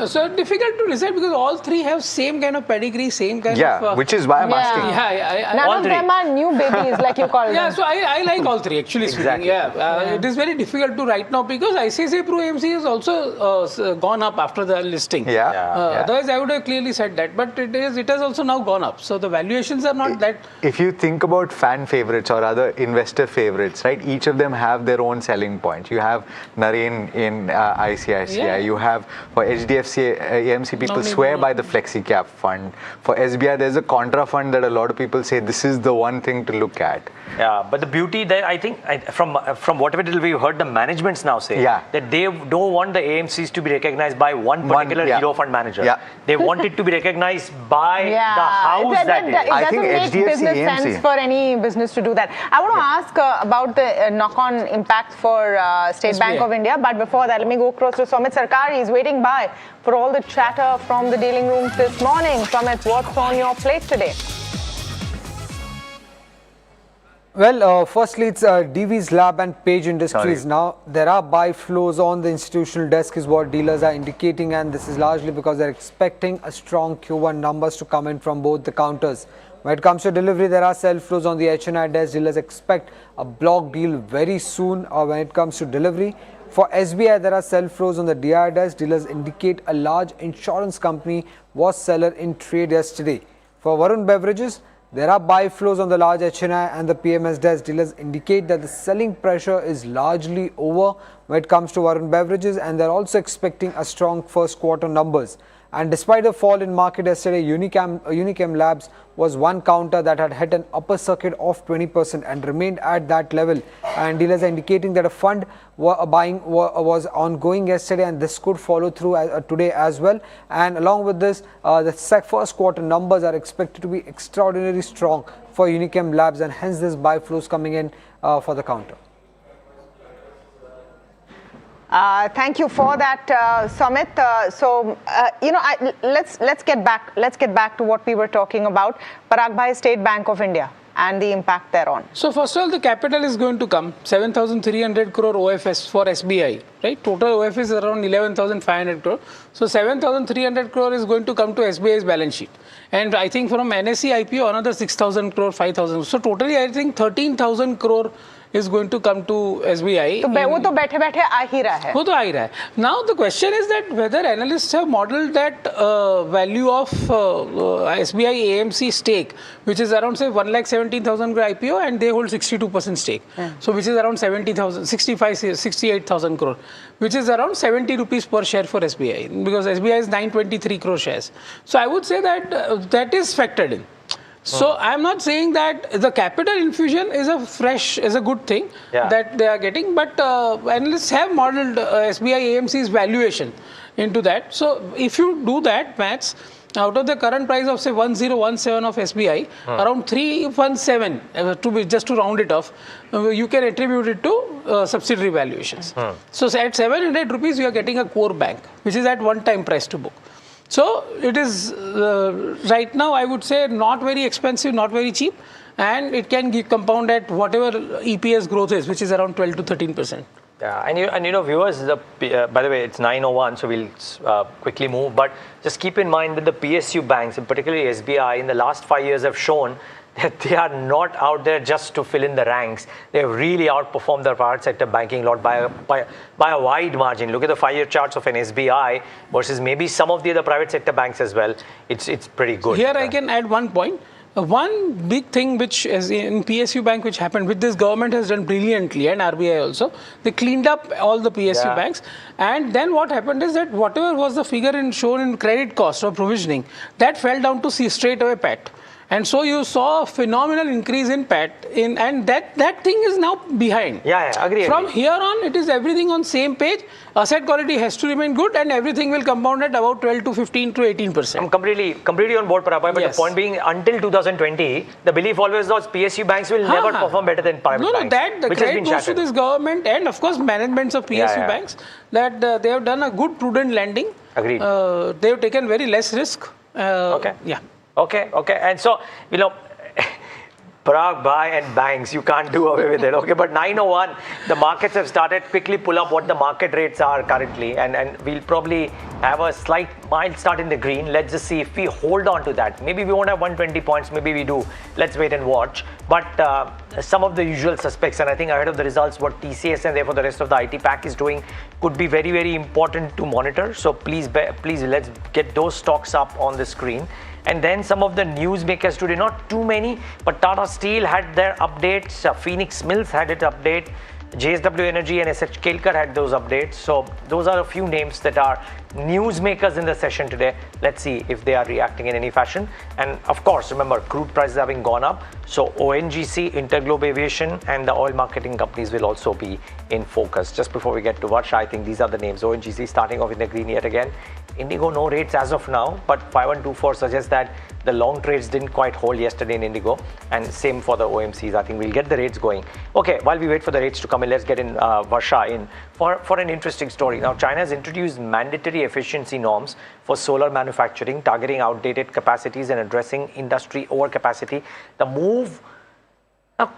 So difficult to decide because all three have same kind of pedigree, same kind of... which is why I'm asking. None of them are new babies, like you call them. Yeah, so I like all three, actually speaking. Exactly. It is very difficult to right now because ICICI Pru AMC has also gone up after the listing. Otherwise, I would have clearly said that. But it has also now gone up. So the valuations are not that... If you think about fan favorites or other investor favorites, right, each of them have their own selling point. You have Nareen in ICICI. You have, for HDFC AMC, people swear by the Flexi Cap fund. For SBI, there's a contra fund that a lot of people say this is the one thing to look at. Yeah, but the beauty there, I think, from whatever little we've heard the managements now say, that they don't want the AMCs to be recognized by one particular hero fund manager. They want it to be recognized by the house that is. I think doesn't make business sense for any business to do that. I want to ask about the knock-on impact for State Bank of India, but before that, let me go across to Sumit Sarkar. He's waiting by for all the chatter from the dealing rooms this morning. Sumit, what's on your plate today? Well, firstly, it's Divi's Lab and Page Industries. Now, there are buy flows on the institutional desk is what dealers are indicating, and this is largely because they're expecting a strong Q1 numbers to come in from both the counters. When it comes to delivery, there are sell flows on the HNI desk. Dealers expect a block deal very soon when it comes to delivery. For SBI, there are sell flows on the DI desk. Dealers indicate a large insurance company was seller in trade yesterday. For Varun Beverages, there are buy flows on the large HNI and the PMS desk. Dealers indicate that the selling pressure is largely over when it comes to Varun Beverages, and they're also expecting a strong first quarter numbers. And despite the fall in market yesterday, Unichem Labs was one counter that had hit an upper circuit of 20% and remained at that level. And dealers are indicating that a fund buying was ongoing yesterday, and this could follow through today as well. And along with this, the first quarter numbers are expected to be extraordinarily strong for Unichem Labs, and hence this buy flows coming in for the counter. Thank you for that, Sumit. Let's get back to what we were talking about. Parag Bhai, State Bank of India and the impact thereon. So first of all, the capital is going to come 7,300 crore OFS for SBI, right? Total OFS is around 11,500 crore. So 7,300 crore is going to come to SBI's balance sheet. And I think from NSE IPO, another 6,000 crore, 5,000. So totally, I think 13,000 crore is going to come to SBI. So वो तो बैठे-बैठे आ ही रहा है. वो तो आ ही रहा है. Now the question is that whether analysts have modeled that value of SBI AMC stake, which is around say 1,17,000 crore IPO, and they hold 62% stake. So which is around 68,000 crore, which is around 70 rupees per share for SBI, because SBI is 923 crore shares. So I would say that that is factored in. So I'm not saying that the capital infusion is a good thing that they are getting, but analysts have modeled SBI AMC's valuation into that. So if you do that maths, out of the current price of say 1017 of SBI, around 317 just to round it off, you can attribute it to subsidiary valuations. So at 700 rupees, you are getting a core bank, which is at one-time price to book. So it is right now, I would say, not very expensive, not very cheap, and it can compound at whatever EPS growth is, which is around 12 to 13%. Yeah, and you know, viewers, by the way, it's 9:01, so we'll quickly move. But just keep in mind that the PSU banks, and particularly SBI, in the last 5 years have shown that they are not out there just to fill in the ranks. They have really outperformed the private sector banking lot by a wide margin. Look at the 5-year charts of an SBI versus maybe some of the other private sector banks as well. It's pretty good. Here I can add one point. One big thing which is in PSU bank which happened, which this government has done brilliantly, and RBI also, they cleaned up all the PSU banks, and then what happened is that whatever was the figure shown in credit cost or provisioning, that fell down to straight away PAT. And so you saw a phenomenal increase in PAT, and that thing is now behind. Agree. From here on, it is everything on same page. Asset quality has to remain good, and everything will compound at about 12 to 15 to 18%. I'm completely on board, Parapai, but the point being, until 2020, the belief always was PSU banks will never perform better than private banks. The credit goes to this government and of course managements of PSU banks, that they have done a good prudent lending. Agreed. They have taken very less risk. Okay. And so, you know, Parag, buy and banks. You can't do away with it. Okay, but 9:01, the markets have started. Quickly pull up what the market rates are currently, and we'll probably have a slight mild start in the green. Let's just see if we hold on to that. Maybe we won't have 120 points. Maybe we do. Let's wait and watch. But some of the usual suspects, and I think ahead of the results, what TCS and therefore the rest of the IT pack is doing could be very, very important to monitor. So please let's get those stocks up on the screen. And then some of the newsmakers today, not too many, but Tata Steel had their updates, Phoenix Mills had its update, JSW Energy and SH Kelkar had those updates. So those are a few names that are newsmakers in the session today. Let's see if they are reacting in any fashion. And of course, remember, crude prices having gone up. So ONGC, Interglobe Aviation and the oil marketing companies will also be in focus. Just before we get to Varsha, I think these are the names. ONGC starting off in the green yet again. Indigo, no rates as of now, but 5124 suggests that the long trades didn't quite hold yesterday in Indigo, and same for the OMCs. I think we'll get the rates going. Okay, while we wait for the rates to come in, let's get in Varsha in for an interesting story. Now, China has introduced mandatory efficiency norms for solar manufacturing, targeting outdated capacities and addressing industry overcapacity. The move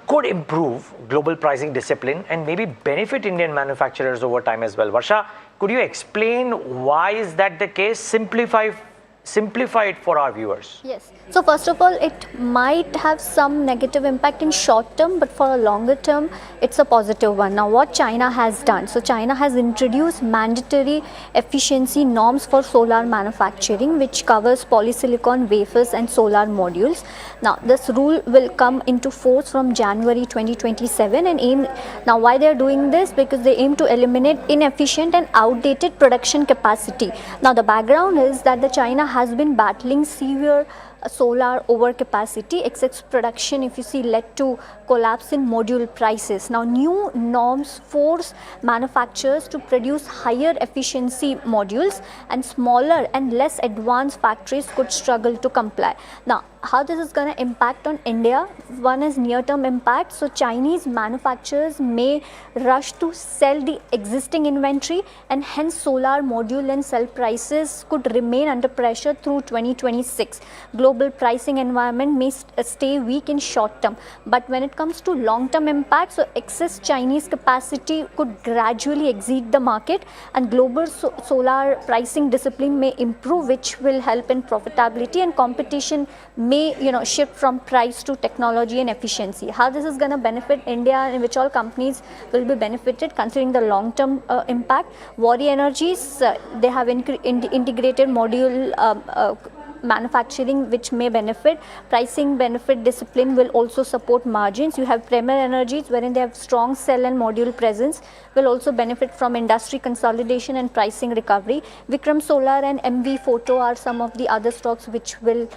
could improve global pricing discipline and maybe benefit Indian manufacturers over time as well. Varsha, could you explain why is that the case? Simplify it for our viewers. Yes. So first of all, it might have some negative impact in short term, but for a longer term, it's a positive one. Now, what China has done, so China has introduced mandatory efficiency norms for solar manufacturing, which covers polysilicon wafers and solar modules. Now, this rule will come into force from January 2027 and aim, now why they're doing this? Because they aim to eliminate inefficient and outdated production capacity. Now, the background is that the China has been battling severe solar overcapacity. Excess production, if you see, led to collapse in module prices. Now, new norms force manufacturers to produce higher efficiency modules, and smaller and less advanced factories could struggle to comply. Now, how this is going to impact on India? One is near-term impact. So, Chinese manufacturers may rush to sell the existing inventory, and hence solar module and cell prices could remain under pressure through 2026. Global pricing environment may stay weak in short term, but when it comes to long-term impact, so excess Chinese capacity could gradually exceed the market, and global solar pricing discipline may improve, which will help in profitability, and competition may shift from price to technology and efficiency. How this is going to benefit India, and which all companies will be benefited considering the long-term impact? Waaree Energies, they have integrated module manufacturing, which may benefit. Pricing benefit discipline will also support margins. You have Premier Energies, wherein they have strong cell and module presence, will also benefit from industry consolidation and pricing recovery. Vikram Solar and MV Photo are some of the other stocks which will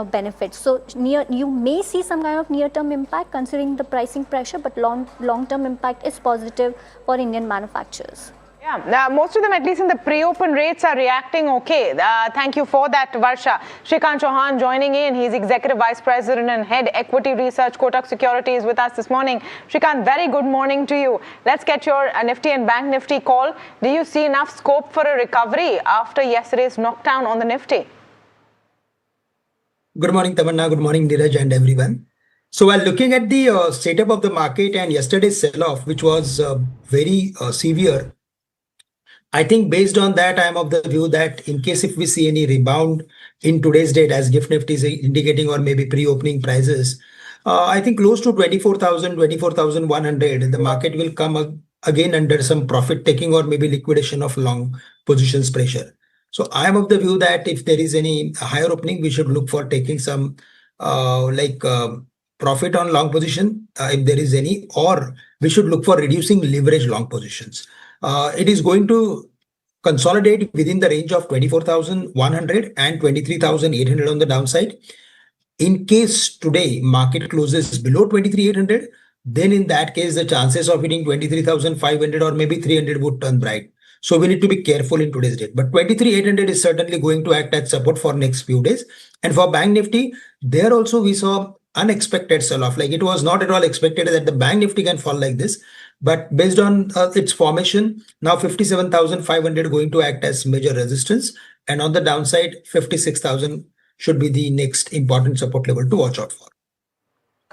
benefit. So you may see some kind of near-term impact considering the pricing pressure, but long-term impact is positive for Indian manufacturers. Yeah, most of them, at least in the pre-open rates, are reacting okay. Thank you for that, Varsha. Shrikant Chauhan joining in. He's Executive Vice President and Head Equity Research, Kotak Securities, with us this morning. Shrikant, very good morning to you. Let's get your Nifty and Bank Nifty call. Do you see enough scope for a recovery after yesterday's knockdown on the Nifty? Good morning, Tamanna. Good morning, Neeraj and everyone. So while looking at the setup of the market and yesterday's sell-off, which was very severe, I think based on that, I am of the view that in case if we see any rebound in today's date, as GIFT Nifty is indicating, or maybe pre-opening prices, I think close to 24,000, 24,100, the market will come again under some profit taking or maybe liquidation of long positions pressure. So I am of the view that if there is any higher opening, we should look for taking some profit on long position if there is any, or we should look for reducing leverage long positions. It is going to consolidate within the range of 24,100 and 23,800 on the downside. In case today market closes below 23,800, then in that case, the chances of hitting 23,500 or maybe 300 would turn bright. So we need to be careful in today's date. But 23,800 is certainly going to act as support for next few days. And for Bank Nifty, there also we saw unexpected sell-off. Like it was not at all expected that the Bank Nifty can fall like this. But based on its formation, now 57,500 going to act as major resistance. And on the downside, 56,000 should be the next important support level to watch out for.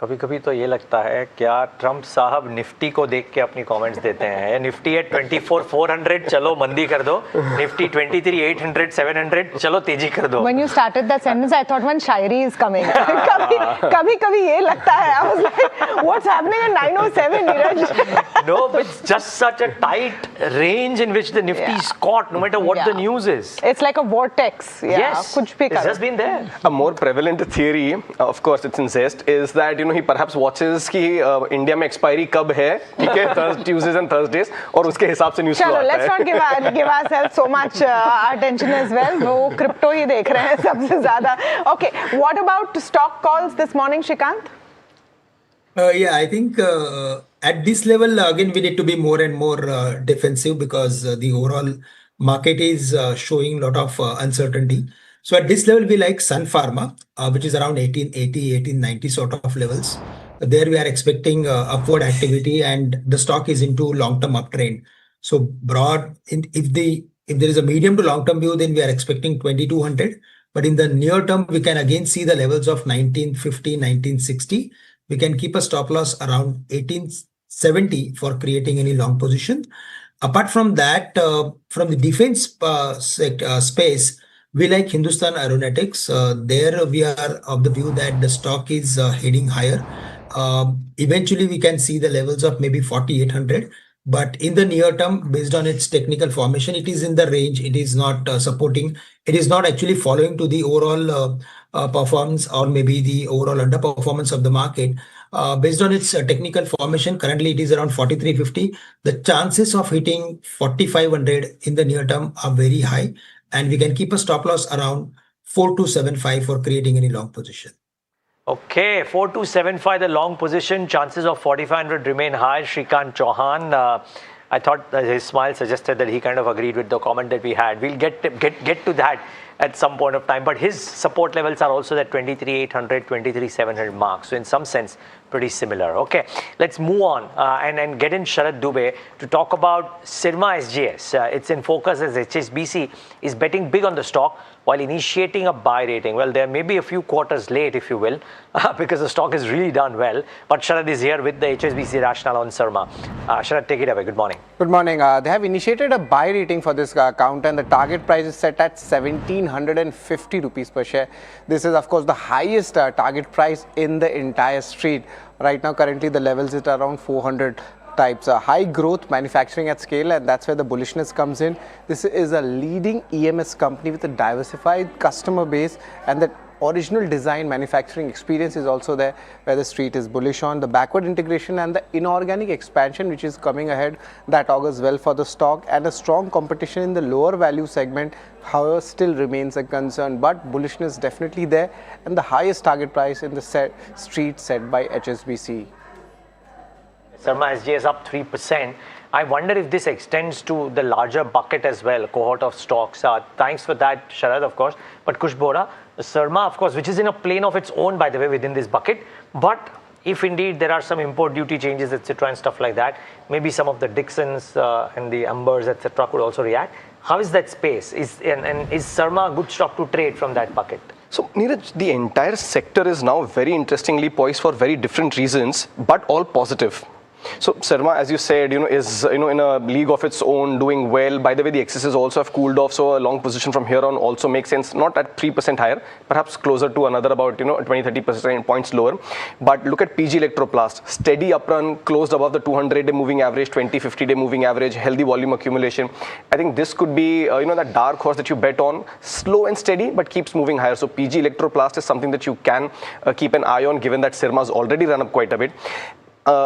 कभी कभी तो ये लगता है क्या Trump साहब Nifty को देख के अपनी कमेंट्स देते हैं. निफ्टी एट 24,400 चलो मंदी कर दो. निफ्टी 23,800 700 चलो तेजी कर दो. When you started that sentence, I thought one Shayari is coming. कभी ये लगता है. I was like, what's happening at 9:07, Neeraj? No, but it's just such a tight range in which the Nifty is caught, no matter what the news is. It's like a vortex. Yes, कुछ भी it's just been there. A more prevalent theory, of course, it's in Zest, is that he perhaps watches कि India में expiry कब है, ठीक है, Tuesdays and Thursdays, और उसके हिसाब से न्यूज़ फ्लो आता है. Let's not give ourselves so much attention as well. वो क्रिप्टो ही देख रहे हैं सबसे ज़्यादा. Okay, what about stock calls this morning, Shrikant? Yeah, I think at this level, again, we need to be more and more defensive because the overall market is showing a lot of uncertainty. So at this level, we like Sun Pharma, which is around 1880, 1890 sort of levels. There we are expecting upward activity and the stock is into long-term uptrend. So broad, if there is a medium to long-term view, then we are expecting 2200. But in the near term, we can again see the levels of 1950, 1960. We can keep a stop loss around 1870 for creating any long position. Apart from that, from the defense space, we like Hindustan Aeronautics. There we are of the view that the stock is heading higher. Eventually, we can see the levels of maybe 4,800. But in the near term, based on its technical formation, it is in the range. It is not supporting. It is not actually following to the overall performance or maybe the overall underperformance of the market. Based on its technical formation, currently it is around 4,350. The chances of hitting 4,500 in the near term are very high. And we can keep a stop loss around 4,275 for creating any long position. Okay, 4,275 the long position. Chances of 4,500 remain high. Shrikant Chauhan, I thought his smile suggested that he kind of agreed with the comment that we had. We'll get to that at some point of time. But his support levels are also that 23,800, 23,700 mark. So in some sense, pretty similar. Okay, let's move on and get in Sharad Dubey to talk about Syrma SGS. It's in focus as HSBC is betting big on the stock while initiating a buy rating. Well, there may be a few quarters late, if you will, because the stock has really done well. But Sharad is here with the HSBC rationale on Syrma. Sharad, take it away. Good morning. Good morning. They have initiated a buy rating for this account and the target price is set at 1,750 rupees per share. This is, of course, the highest target price in the entire street. Right now, currently, the levels is around 400 types. High growth manufacturing at scale, and that's where the bullishness comes in. This is a leading EMS company with a diversified customer base, and the original design manufacturing experience is also there, where the street is bullish on. The backward integration and the inorganic expansion which is coming ahead, that augurs well for the stock, and a strong competition in the lower value segment, however, still remains a concern, but bullishness definitely there, and the highest target price in the street set by HSBC. Syrma SGS up 3%. I wonder if this extends to the larger bucket as well, cohort of stocks. Thanks for that, Sharad, of course. But Kush Bora, Syrma, of course, which is in a plane of its own, by the way, within this bucket. But if indeed there are some import duty changes, etc., and stuff like that, maybe some of the Dixons and the Ambers, etc., could also react. How is that space? Is Syrma a good stock to trade from that bucket? So, Neeraj, the entire sector is now very interestingly poised for very different reasons, but all positive. So Syrma, as you said, is in a league of its own, doing well. By the way, the excesses also have cooled off, so a long position from here on also makes sense. Not at 3% higher, perhaps closer to another about 20-30% points lower. But look at PG Electroplast, steady up run, closed above the 200-day moving average, 20-50-day moving average, healthy volume accumulation. I think this could be that dark horse that you bet on, slow and steady, but keeps moving higher. So PG Electroplast is something that you can keep an eye on, given that Syrma's already run up quite a bit.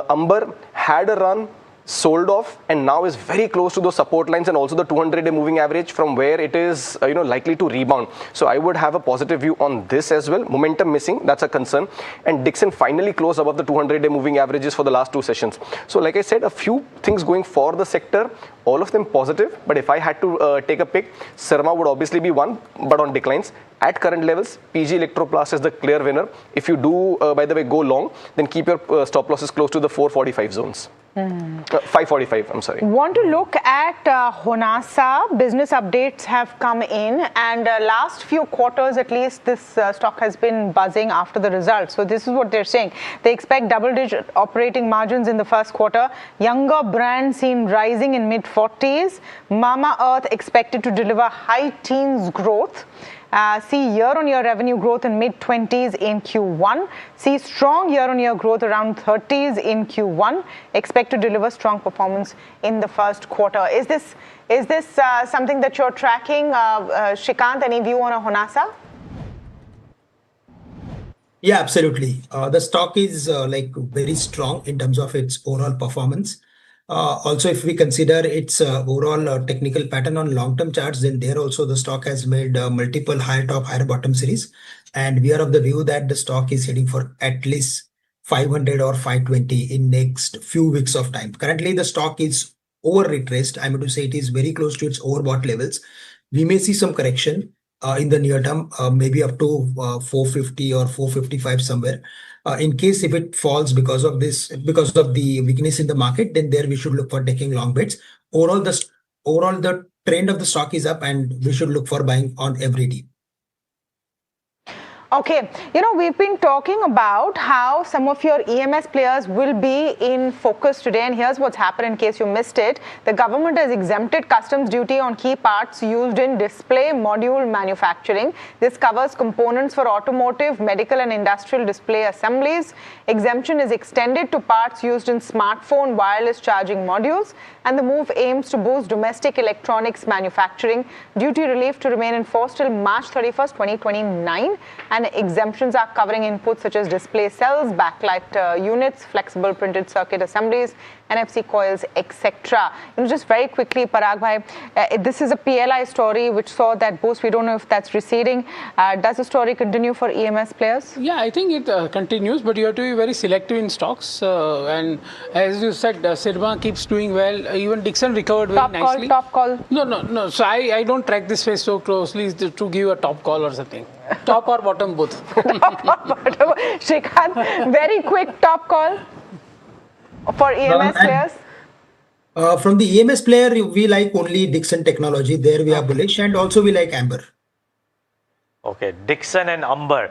Amber had a run, sold off, and now is very close to those support lines and also the 200-day moving average, from where it is likely to rebound. So I would have a positive view on this as well. Momentum missing, that's a concern. And Dixon finally closed above the 200-day moving averages for the last two sessions. So like I said, a few things going for the sector, all of them positive. But if I had to take a pick, Syrma would obviously be one, but on declines. at current levels, PG Electroplast is the clear winner. If you do, by the way, go long, then keep your stop losses close to the 445 zones. 545, I'm sorry. Want to look at Honasa. Business updates have come in, and last few quarters at least, this stock has been buzzing after the results. So this is what they're saying. They expect double-digit operating margins in the first quarter. Younger brands seen rising in mid-40s. Mama Earth expected to deliver high teens growth. See year-on-year revenue growth in mid-20s in Q1. See strong year-on-year growth around 30s in Q1. Expect to deliver strong performance in the first quarter. Is this something that you're tracking? Shrikant, any view on a Honasa? Yeah, absolutely. The stock is very strong in terms of its overall performance. Also, if we consider its overall technical pattern on long-term charts, then there also the stock has made multiple higher top, higher bottom series. And we are of the view that the stock is heading for at least 500 or 520 in next few weeks of time. Currently, the stock is over retraced. I'm going to say it is very close to its overbought levels. We may see some correction in the near term, maybe up to 450 or 455 somewhere. In case if it falls because of the weakness in the market, then there we should look for taking long bets. Overall, the trend of the stock is up, and we should look for buying on every dip. Okay, we've been talking about how some of your EMS players will be in focus today, and here's what's happened in case you missed it. The government has exempted customs duty on key parts used in display module manufacturing. This covers components for automotive, medical and industrial display assemblies. Exemption is extended to parts used in smartphone wireless charging modules, and the move aims to boost domestic electronics manufacturing. Duty relief to remain in force till March 31st, 2029. And exemptions are covering inputs such as display cells, backlight units, flexible printed circuit assemblies, NFC coils, etc. Just very quickly, Parag bhai, this is a PLI story which saw that boost. We don't know if that's receding. Does the story continue for EMS players? Yeah, I think it continues, but you have to be very selective in stocks. And as you said, Sirma keeps doing well. Even Dixon recovered very nicely. Top call. No. So I don't track this space so closely to give a top call or something. Top or bottom, both. Top or bottom. Shrikant, very quick top call for EMS players. From the EMS player, we like only Dixon Technology. There we are bullish, and also we like Amber. Okay, Dixon and Amber.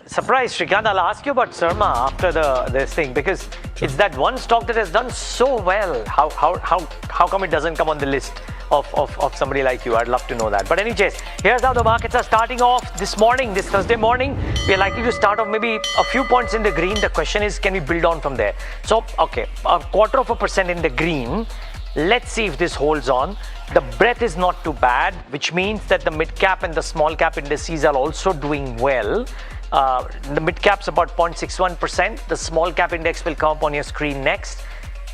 Surprise, Shrikant, I'll ask you about Sirma after this thing, because it's that one stock that has done so well. How come it doesn't come on the list of somebody like you? I'd love to know that. But any case, here's how the markets are starting off this morning, this Thursday morning. We are likely to start off maybe a few points in the green. The question is, can we build on from there? So, okay, 0.25% in the green. Let's see if this holds on. The breadth is not too bad, which means that the mid cap and the small cap indices are also doing well. The mid cap's about 0.61%. The small cap index will come up on your screen next,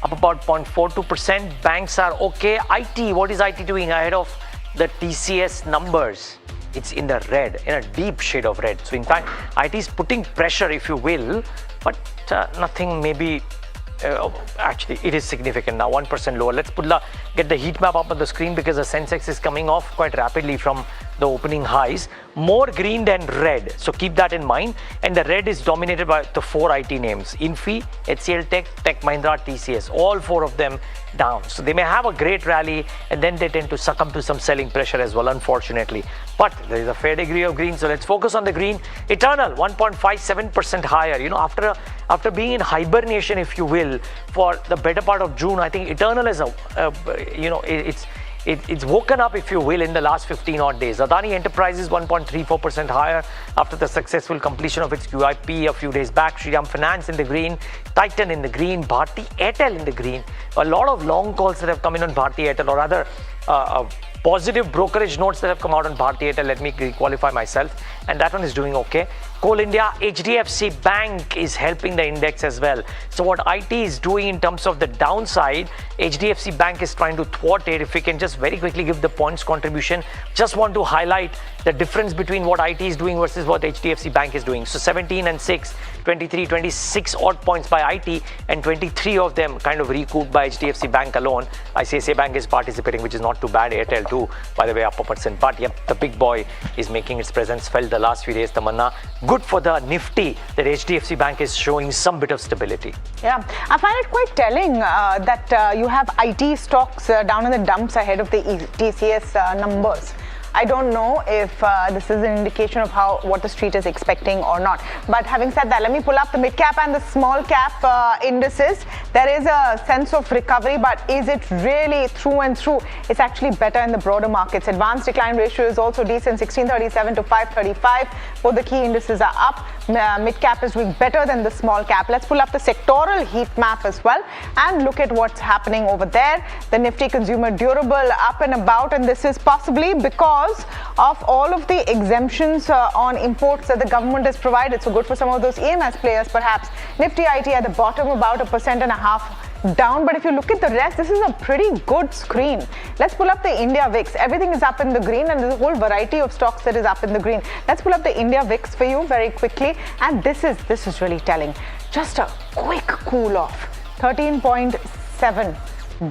up about 0.42%. Banks are okay. IT, what is IT doing ahead of the TCS numbers? It's in the red, in a deep shade of red. So in fact, IT is putting pressure, if you will, but nothing maybe. Actually, it is significant now, 1% lower. Let's get the heat map up on the screen, because the Sensex is coming off quite rapidly from the opening highs. More green than red, so keep that in mind. And the red is dominated by the 4 IT names: Infi, HCL Tech, Tech Mahindra, TCS. All 4 of them down. So they may have a great rally, and then they tend to succumb to some selling pressure as well, unfortunately. But there is a fair degree of green, so let's focus on the green. Eternal, 1.57% higher. After being in hibernation, if you will, for the better part of June, I think Eternal is it's woken up, if you will, in the last 15 odd days. Adani Enterprises 1.34% higher after the successful completion of its QIP a few days back. Shriram Finance in the green, Titan in the green, Bharti Airtel in the green. A lot of long calls that have come in on Bharti Airtel, or rather positive brokerage notes that have come out on Bharti Airtel. Let me qualify myself. and that one is doing okay. Coal India, HDFC Bank is helping the index as well. So what IT is doing in terms of the downside, HDFC Bank is trying to thwart it. If we can just very quickly give the points contribution, just want to highlight the difference between what IT is doing versus what HDFC Bank is doing. So 17 and 6, 23, 26 odd points by IT, and 23 of them kind of recouped by HDFC Bank alone. ICICI Bank is participating, which is not too bad. Airtel too, by the way, up a percent. But yep, the big boy is making its presence felt the last few days, Tamanna. Good for the Nifty that HDFC Bank is showing some bit of stability. Yeah, I find it quite telling that you have IT stocks down in the dumps ahead of the TCS numbers. I don't know if this is an indication of what the street is expecting or not. But having said that, let me pull up the mid cap and the small cap indices. There is a sense of recovery, but is it really through and through? It's actually better in the broader markets. Advanced decline ratio is also decent, 1637 to 535. Both the key indices are up. Mid cap is doing better than the small cap. Let's pull up the sectoral heat map as well and look at what's happening over there. The Nifty consumer durable up and about, and this is possibly because of all of the exemptions on imports that the government has provided. So good for some of those EMS players perhaps. Nifty IT at the bottom about 1.5% down, but if you look at the rest, this is a pretty good screen. Let's pull up the India VIX. Everything is up in the green, and there's a whole variety of stocks that is up in the green. Let's pull up the India VIX for you very quickly, and this is really telling. Just a quick cool off, 13.7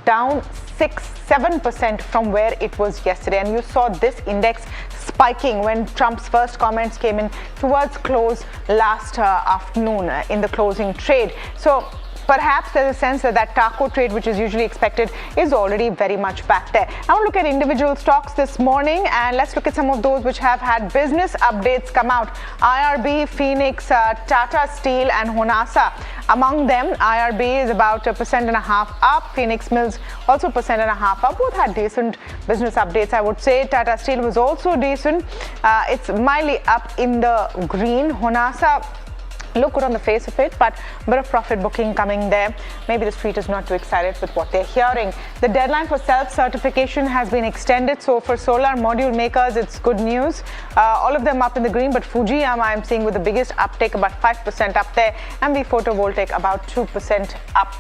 down 6-7% from where it was yesterday, and you saw this index spiking when Trump's first comments came in towards close last afternoon in the closing trade. So perhaps there's a sense that that taco trade, which is usually expected, is already very much back there. Now look at individual stocks this morning, and let's look at some of those which have had business updates come out. IRB, Phoenix, Tata Steel and Honasa. Among them, IRB is about 1.5% up. Phoenix Mills also 1.5% up. Both had decent business updates, I would say. Tata Steel was also decent. It's mildly up in the green. Honasa look good on the face of it, but a bit of profit booking coming there. Maybe the street is not too excited with what they're hearing. The deadline for self-certification has been extended, so for solar module makers, it's good news. All of them up in the green, but Fujiyama I'm seeing with the biggest uptake, about 5% up there, and the photovoltaic about 2% up.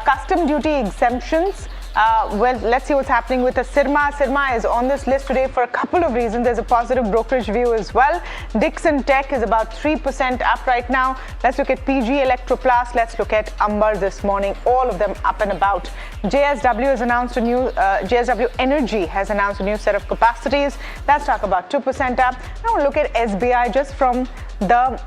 Custom duty exemptions. Well, let's see what's happening with the Sirma. Sirma is on this list today for a couple of reasons. There's a positive brokerage view as well. Dixon Tech is about 3% up right now. Let's look at PG Electroplast. Let's look at Amber this morning. All of them up and about. JSW has announced a new, JSW Energy has announced a new set of capacities. Let's talk about 2% up. Now we'll look at SBI just from the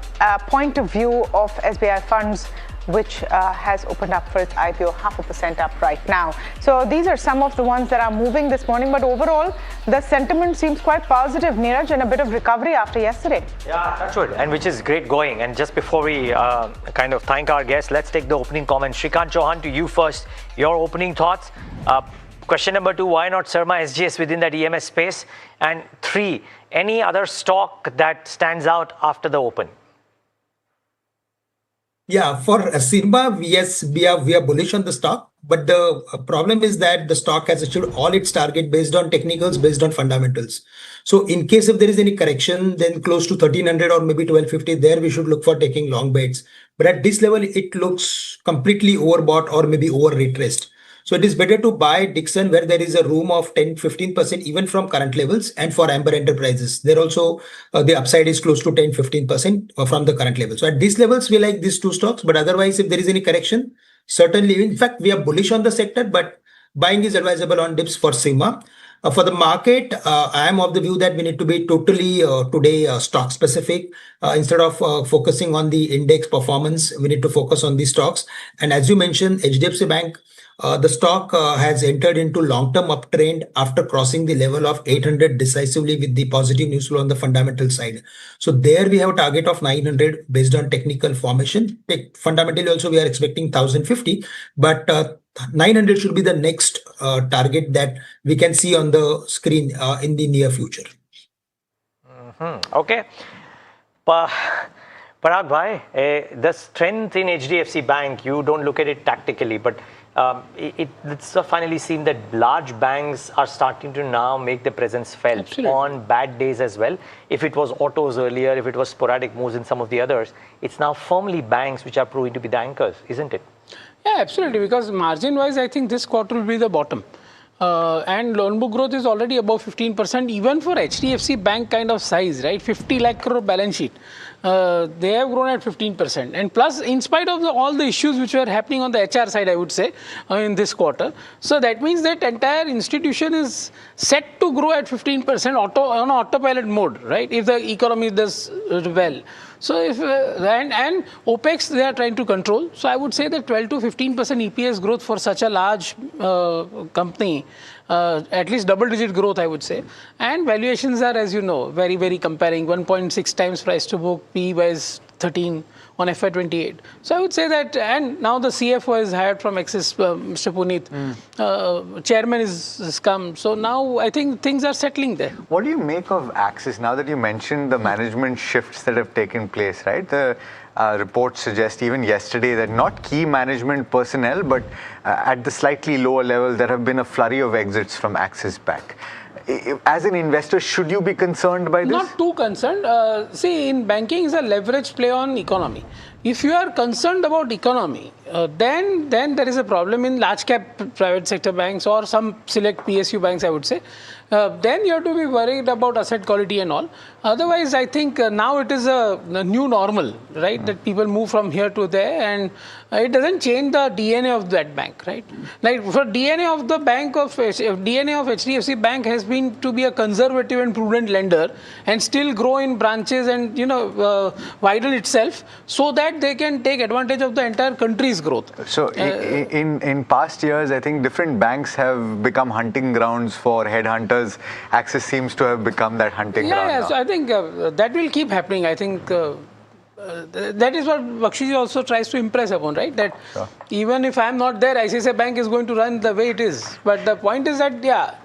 point of view of SBI funds, which has opened up for its IPO 0.5% up right now. So these are some of the ones that are moving this morning, but overall the sentiment seems quite positive, Neeraj, and a bit of recovery after yesterday. Yeah, that's good, and which is great going. And just before we kind of thank our guests, let's take the opening comments. Shrikant Chauhan, to you first, your opening thoughts. Question number 2, why not Sirma SGS within that EMS space? And 3, any other stock that stands out after the open? Yeah, for Sirma, yes, we are bullish on the stock, but the problem is that the stock has achieved all its target based on technicals, based on fundamentals. So in case if there is any correction, then close to 1300 or maybe 1250, there we should look for taking long bets. But at this level, it looks completely overbought or maybe over retraced. So it is better to buy Dixon where there is a room of 10-15% even from current levels, and for Amber Enterprises, there also the upside is close to 10-15% from the current level. So at these levels, we like these two stocks, but otherwise, if there is any correction, certainly, in fact, we are bullish on the sector, but buying is advisable on dips for Sirma. For the market, I am of the view that we need to be totally today stock specific. Instead of focusing on the index performance, we need to focus on the stocks. And as you mentioned, HDFC Bank, the stock has entered into long-term uptrend after crossing the level of 800 decisively with the positive news flow on the fundamental side. So there we have a target of 900 based on technical formation. Fundamentally also we are expecting 1050, but 900 should be the next target that we can see on the screen in the near future. Okay. Parag bhai, the strength in HDFC Bank, you don't look at it tactically, but it's finally seen that large banks are starting to now make their presence felt on bad days as well. If it was autos earlier, if it was sporadic moves in some of the others, it's now firmly banks which are proving to be the anchors, isn't it? Yeah, absolutely. Because margin-wise, I think this quarter will be the bottom. And loan book growth is already above 15%, even for HDFC Bank kind of size, right? 50 lakh crore balance sheet. They have grown at 15%. And plus, in spite of all the issues which were happening on the HR side, I would say, in this quarter. So that means that entire institution is set to grow at 15% on autopilot mode, right? If the economy does well. So if and OPEX they are trying to control. So I would say that 12 to 15% EPS growth for such a large company, at least double-digit growth, I would say. And valuations are, as you know, very, very comparing. 1.6 times price to book, P/E 13 on FY28. So I would say that, and now the CFO is hired from Axis, Mr. Puneet. Chairman is come. So now I think things are settling there. What do you make of Axis now that you mentioned the management shifts that have taken place, right? The reports suggest even yesterday that not key management personnel, but at the slightly lower level, there have been a flurry of exits from Axis Bank. As an investor, should you be concerned by this? Not too concerned. See, in banking is a leverage play on economy. If you are concerned about economy, then there is a problem in large cap private sector banks or some select PSU banks, I would say. Then you have to be worried about asset quality and all. Otherwise, I think now it is a new normal, right? That people move from here to there, and it doesn't change the DNA of that bank, right? Like for DNA of the bank of DNA of HDFC Bank has been to be a conservative and prudent lender, and still grow in branches and widen itself so that they can take advantage of the entire country's growth. So in past years, I think different banks have become hunting grounds for headhunters. Axis seems to have become that hunting ground. Yeah, so I think that will keep happening. I think that is what Bakshi also tries to impress upon, right? That even if I am not there, ICICI Bank is going to run the way it is. But the point is that,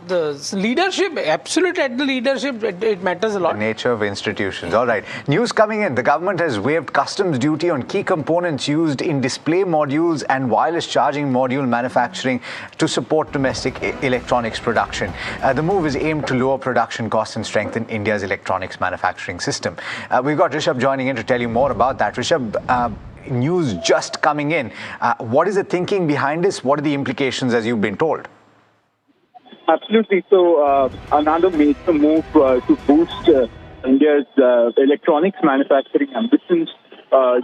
the leadership, absolute at the leadership, it matters a lot. The nature of institutions. All right. News coming in. The government has waived customs duty on key components used in display modules and wireless charging module manufacturing to support domestic electronics production. The move is aimed to lower production costs and strengthen India's electronics manufacturing system. We've got Rishabh joining in to tell you more about that. Rishabh, news just coming in. What is the thinking behind this? What are the implications as you've been told? Absolutely. So another major move to boost India's electronics manufacturing ambitions.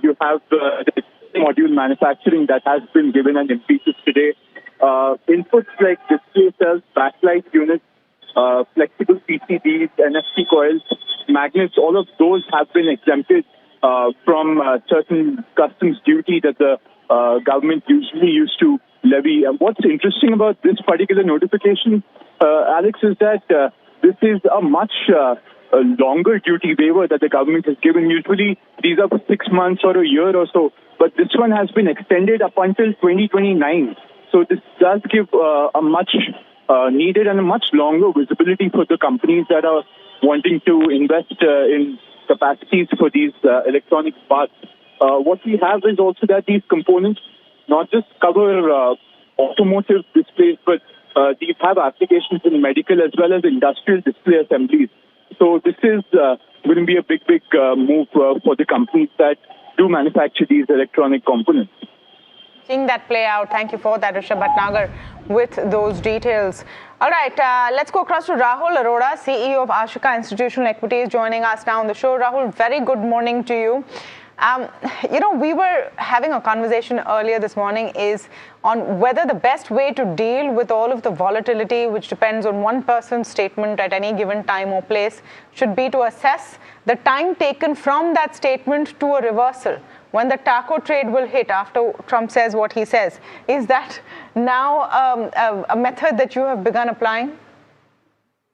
You have the module manufacturing that has been given an impetus today. Inputs like display cells, backlight units, flexible PCBs, NFC coils, magnets, all of those have been exempted from certain customs duty that the government usually used to levy. What's interesting about this particular notification, Alex, is that this is a much longer duty waiver that the government has given. Usually these are for 6 months or a year or so, but this one has been extended up until 2029. So this does give a much needed and a much longer visibility for the companies that are wanting to invest in capacities for these electronic parts. What we have is also that these components not just cover automotive displays, but these have applications in medical as well as industrial display assemblies. So this is going to be a big move for the companies that do manufacture these electronic components. Seeing that play out. Thank you for that, Rishabh Bhatnagar, with those details. All right, let's go across to Rahul Arora, CEO of Ashika Institutional Equities, joining us now on the show. Rahul, very good morning to you. We were having a conversation earlier this morning is on whether the best way to deal with all of the volatility, which depends on one person's statement at any given time or place, should be to assess the time taken from that statement to a reversal, when the taco trade will hit after Trump says what he says. Is that now a method that you have begun applying?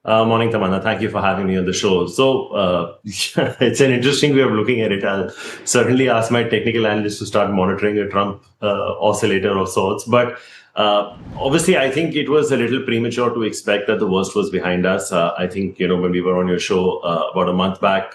Morning, Tamanna. Thank you for having me on the show. So it's an interesting way of looking at it. I'll certainly ask my technical analyst to start monitoring a Trump oscillator of sorts. But Obviously, I think it was a little premature to expect that the worst was behind us. I think, when we were on your show about a month back,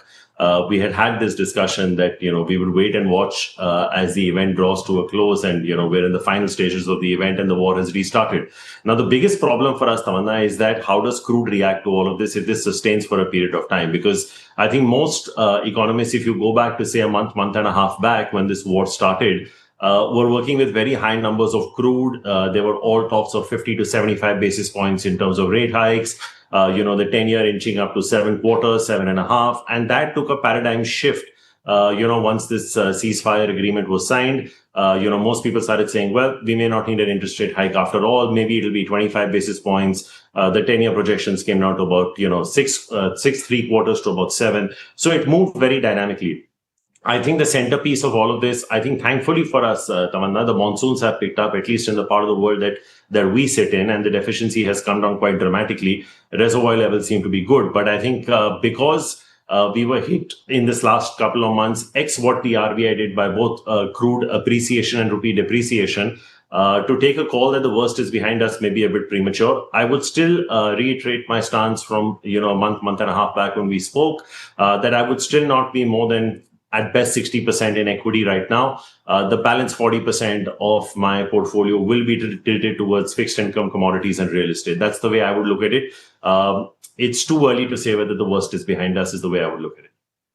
we had this discussion that, we would wait and watch as the event draws to a close, and, we're in the final stages of the event and the war has restarted. Now, the biggest problem for us, Tamanna, is that how does crude react to all of this if this sustains for a period of time? Because I think most economists, if you go back to say a month and a half back when this war started, were working with very high numbers of crude. There were all talks of 50 to 75 basis points in terms of rate hikes. The 10-year inching up to 7 quarters, 7.5. And that took a paradigm shift. Once this ceasefire agreement was signed, most people started saying, well, we may not need an interest rate hike after all. Maybe it'll be 25 basis points. The 10-year projections came down to about, 6.75 to about 7. So it moved very dynamically. I think the centerpiece of all of this, I think thankfully for us, Tamanna, the monsoons have picked up, at least in the part of the world that we sit in, and the deficiency has come down quite dramatically. Reservoir levels seem to be good. But I think because we were hit in this last couple of months, what the RBI did by both crude appreciation and rupee depreciation, to take a call that the worst is behind us may be a bit premature. I would still reiterate my stance from a month and a half back when we spoke, that I would still not be more than at best 60% in equity right now. The balance 40% of my portfolio will be tilted towards fixed income, commodities, and real estate. That's the way I would look at it. It's too early to say whether the worst is behind us, is the way I would look at it.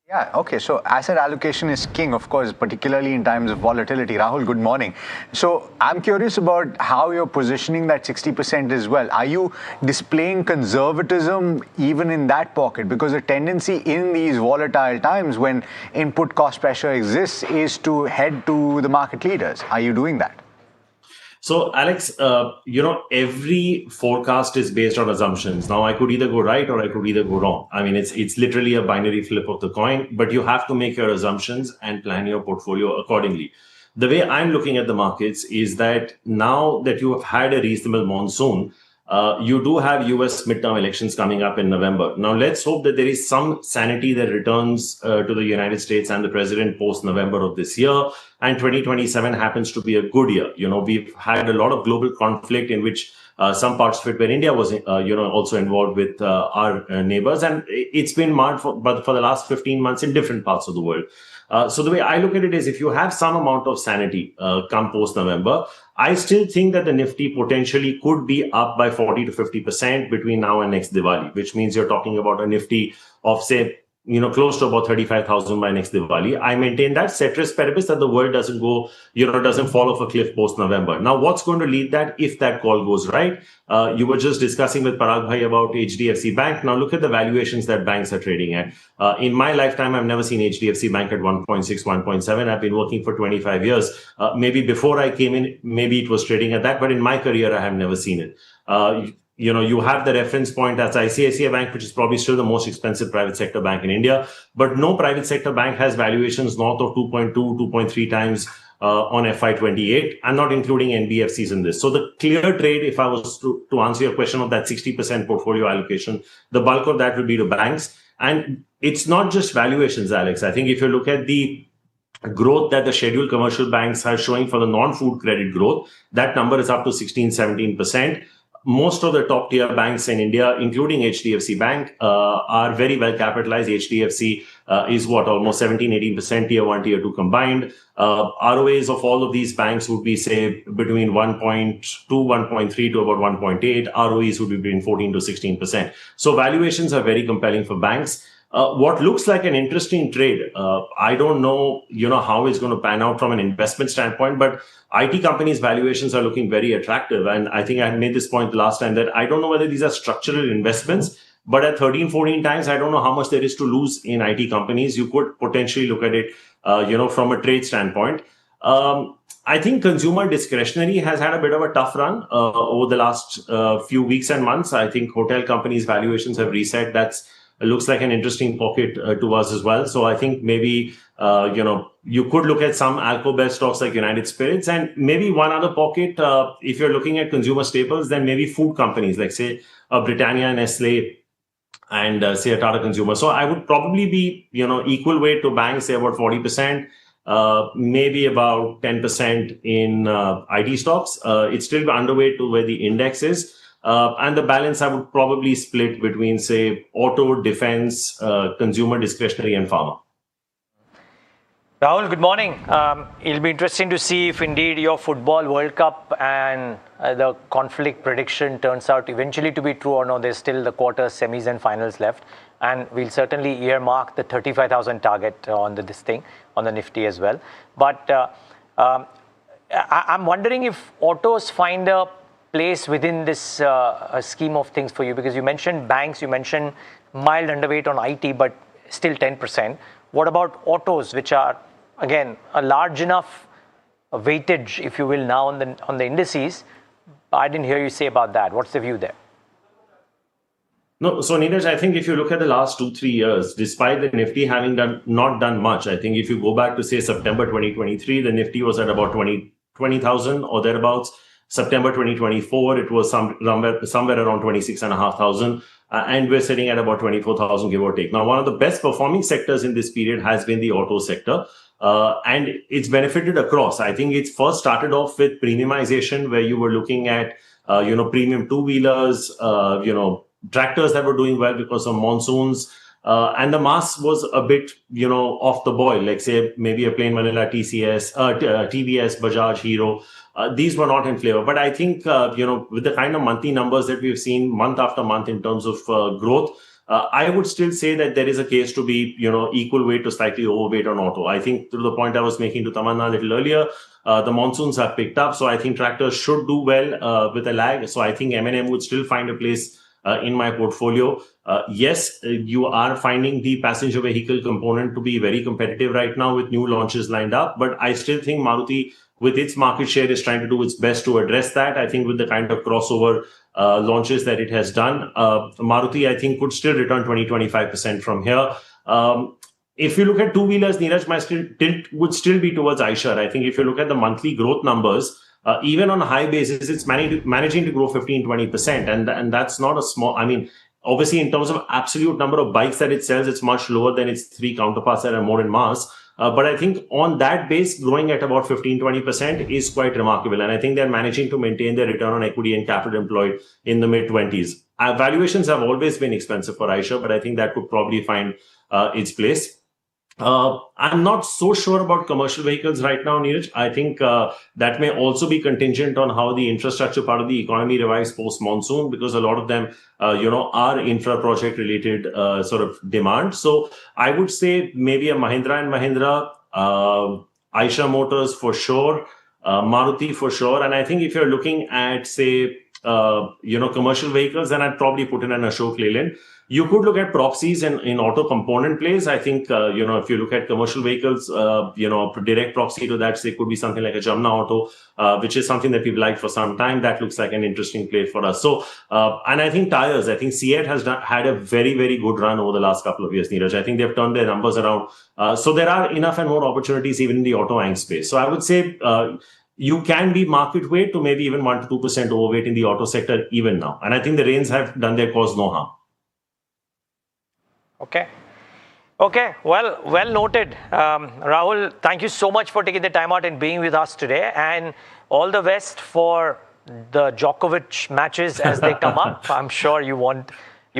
Yeah, okay. So asset allocation is king, of course, particularly in times of volatility. Rahul, good morning. So I'm curious about how you're positioning that 60% as well. Are you displaying conservatism even in that pocket? Because the tendency in these volatile times when input cost pressure exists is to head to the market leaders. Are you doing that? So, Alex, every forecast is based on assumptions. Now, I could either go right or I could either go wrong. I mean, it's literally a binary flip of the coin, but you have to make your assumptions and plan your portfolio accordingly. The way I'm looking at the markets is that now that you have had a reasonable monsoon, you do have US midterm elections coming up in November. Now, let's hope that there is some sanity that returns to the United States and the president post-November of this year. And 2027 happens to be a good year. We've had a lot of global conflict in which some parts of it where India was, also involved with our neighbors. And it's been marred for the last 15 months in different parts of the world. So the way I look at it is if you have some amount of sanity come post-November, I still think that the Nifty potentially could be up by 40 to 50% between now and next Diwali, which means you're talking about a Nifty of, say, close to about 35,000 by next Diwali. I maintain that ceteris paribus that the world doesn't go, doesn't fall off a cliff post-November. Now, what's going to lead that if that call goes right? You were just discussing with Parag Bhai about HDFC Bank. Now, look at the valuations that banks are trading at. In my lifetime, I've never seen HDFC Bank at 1.6, 1.7. I've been working for 25 years. Maybe before I came in, maybe it was trading at that, but in my career, I have never seen it. You have the reference point as ICICI Bank, which is probably still the most expensive private sector bank in India. But no private sector bank has valuations north of 2.2, 2.3 times on FY28. I'm not including NBFCs in this. So the clear trade, if I was to answer your question of that 60% portfolio allocation, the bulk of that will be to banks. And it's not just valuations, Alex. I think if you look at the growth that the scheduled commercial banks are showing for the non-food credit growth, that number is up to 16, 17%. Most of the top tier banks in India, including HDFC Bank, are very well capitalized. HDFC is almost 17, 18% tier 1, tier 2 combined. ROAs of all of these banks would be, say, between 1.2, 1.3 to about 1.8. ROEs would be between 14 to 16%. So valuations are very compelling for banks. What looks like an interesting trade, I don't know, how it's going to pan out from an investment standpoint, but IT companies' valuations are looking very attractive. And I think I had made this point the last time that I don't know whether these are structural investments, but at 13, 14 times, I don't know how much there is to lose in IT companies. You could potentially look at it, from a trade standpoint. I think consumer discretionary has had a bit of a tough run over the last few weeks and months. I think hotel companies' valuations have reset. It looks like an interesting pocket to us as well. So I think maybe, you could look at some alco-based stocks like United Spirits, and maybe one other pocket, if you're looking at consumer staples, then maybe food companies like, say, Britannia, Nestle, and say a Tata Consumer. So I would probably be, equal weight to banks, say about 40%, maybe about 10% in IT stocks. It's still underweight to where the index is. And the balance I would probably split between, say, auto, defense, consumer discretionary, and pharma. Rahul, good morning. It'll be interesting to see if indeed your football World Cup and the conflict prediction turns out eventually to be true or no. There's still the quarter, semis and finals left. And we'll certainly earmark the 35,000 target on this thing, on the Nifty as well. But I'm wondering if autos find a place within this scheme of things for you, because you mentioned banks, you mentioned mild underweight on IT, but still 10%. What about autos, which are, again, a large enough weightage, if you will, now on the indices? I didn't hear you say about that. What's the view there? No, so Neeraj, I think if you look at the last 2-3 years, despite the Nifty having not done much, I think if you go back to, say, September 2023, the Nifty was at about 20,000 or thereabouts. September 2024, it was somewhere around 26,500. And we're sitting at about 24,000, give or take. Now, one of the best performing sectors in this period has been the auto sector. And it's benefited across. I think it's first started off with premiumization, where you were looking at, premium two-wheelers, tractors that were doing well because of monsoons. And the mass was a bit, off the boil, like say maybe a plain vanilla TVS, Bajaj, Hero. These were not in flavor. But I think, with the kind of monthly numbers that we've seen month after month in terms of growth, I would still say that there is a case to be, equal weight to slightly overweight on auto. I think to the point I was making to Tamanna a little earlier, the monsoons have picked up. So I think tractors should do well with a lag. So I think M&M would still find a place in my portfolio. Yes, you are finding the passenger vehicle component to be very competitive right now with new launches lined up. But I still think Maruti, with its market share, is trying to do its best to address that. I think with the kind of crossover launches that it has done, Maruti, I think, could still return 20-25% from here. If you look at two-wheelers, Neeraj, my tilt would still be towards Eicher. I think if you look at the monthly growth numbers, even on a high basis, it's managing to grow 15-20%. And that's not a small, obviously in terms of absolute number of bikes that it sells, it's much lower than its three counterparts that are more in mass. But I think on that base, growing at about 15-20% is quite remarkable. And I think they're managing to maintain their return on equity and capital employed in the mid-20s. Valuations have always been expensive for Eicher, but I think that could probably find its place. I'm not so sure about commercial vehicles right now, Neeraj. I think that may also be contingent on how the infrastructure part of the economy revives post-monsoon, because a lot of them, are infra project related sort of demand. So I would say maybe a Mahindra and Mahindra, Eicher Motors for sure, Maruti for sure. And I think if you're looking at, say, commercial vehicles, then I'd probably put in an Ashok Leyland. You could look at proxies in auto component plays. I think, if you look at commercial vehicles, direct proxy to that, say, could be something like a Jamna Auto, which is something that we've liked for some time. That looks like an interesting play for us. So, and I think tires, I think CEAT has had a very, very good run over the last couple of years, Neeraj. I think they've turned their numbers around. So there are enough and more opportunities even in the auto ang space. So I would say, you can be market weight to maybe even 1 to 2% overweight in the auto sector even now. And I think the rains have done their cause no harm. Okay. Well noted. Rahul, thank you so much for taking the time out and being with us today. And all the best for the Djokovic matches as they come up. I'm sure you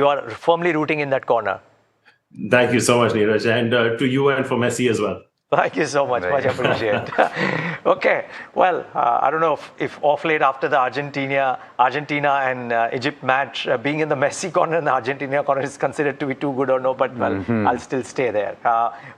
are firmly rooting in that corner. Thank you so much, Neeraj. And to you and for Messi as well. Thank you so much. Much appreciated. Okay. Well, I don't know if off late after the Argentina and Egypt match, being in the Messi corner and the Argentina corner is considered to be too good or no, but I'll still stay there.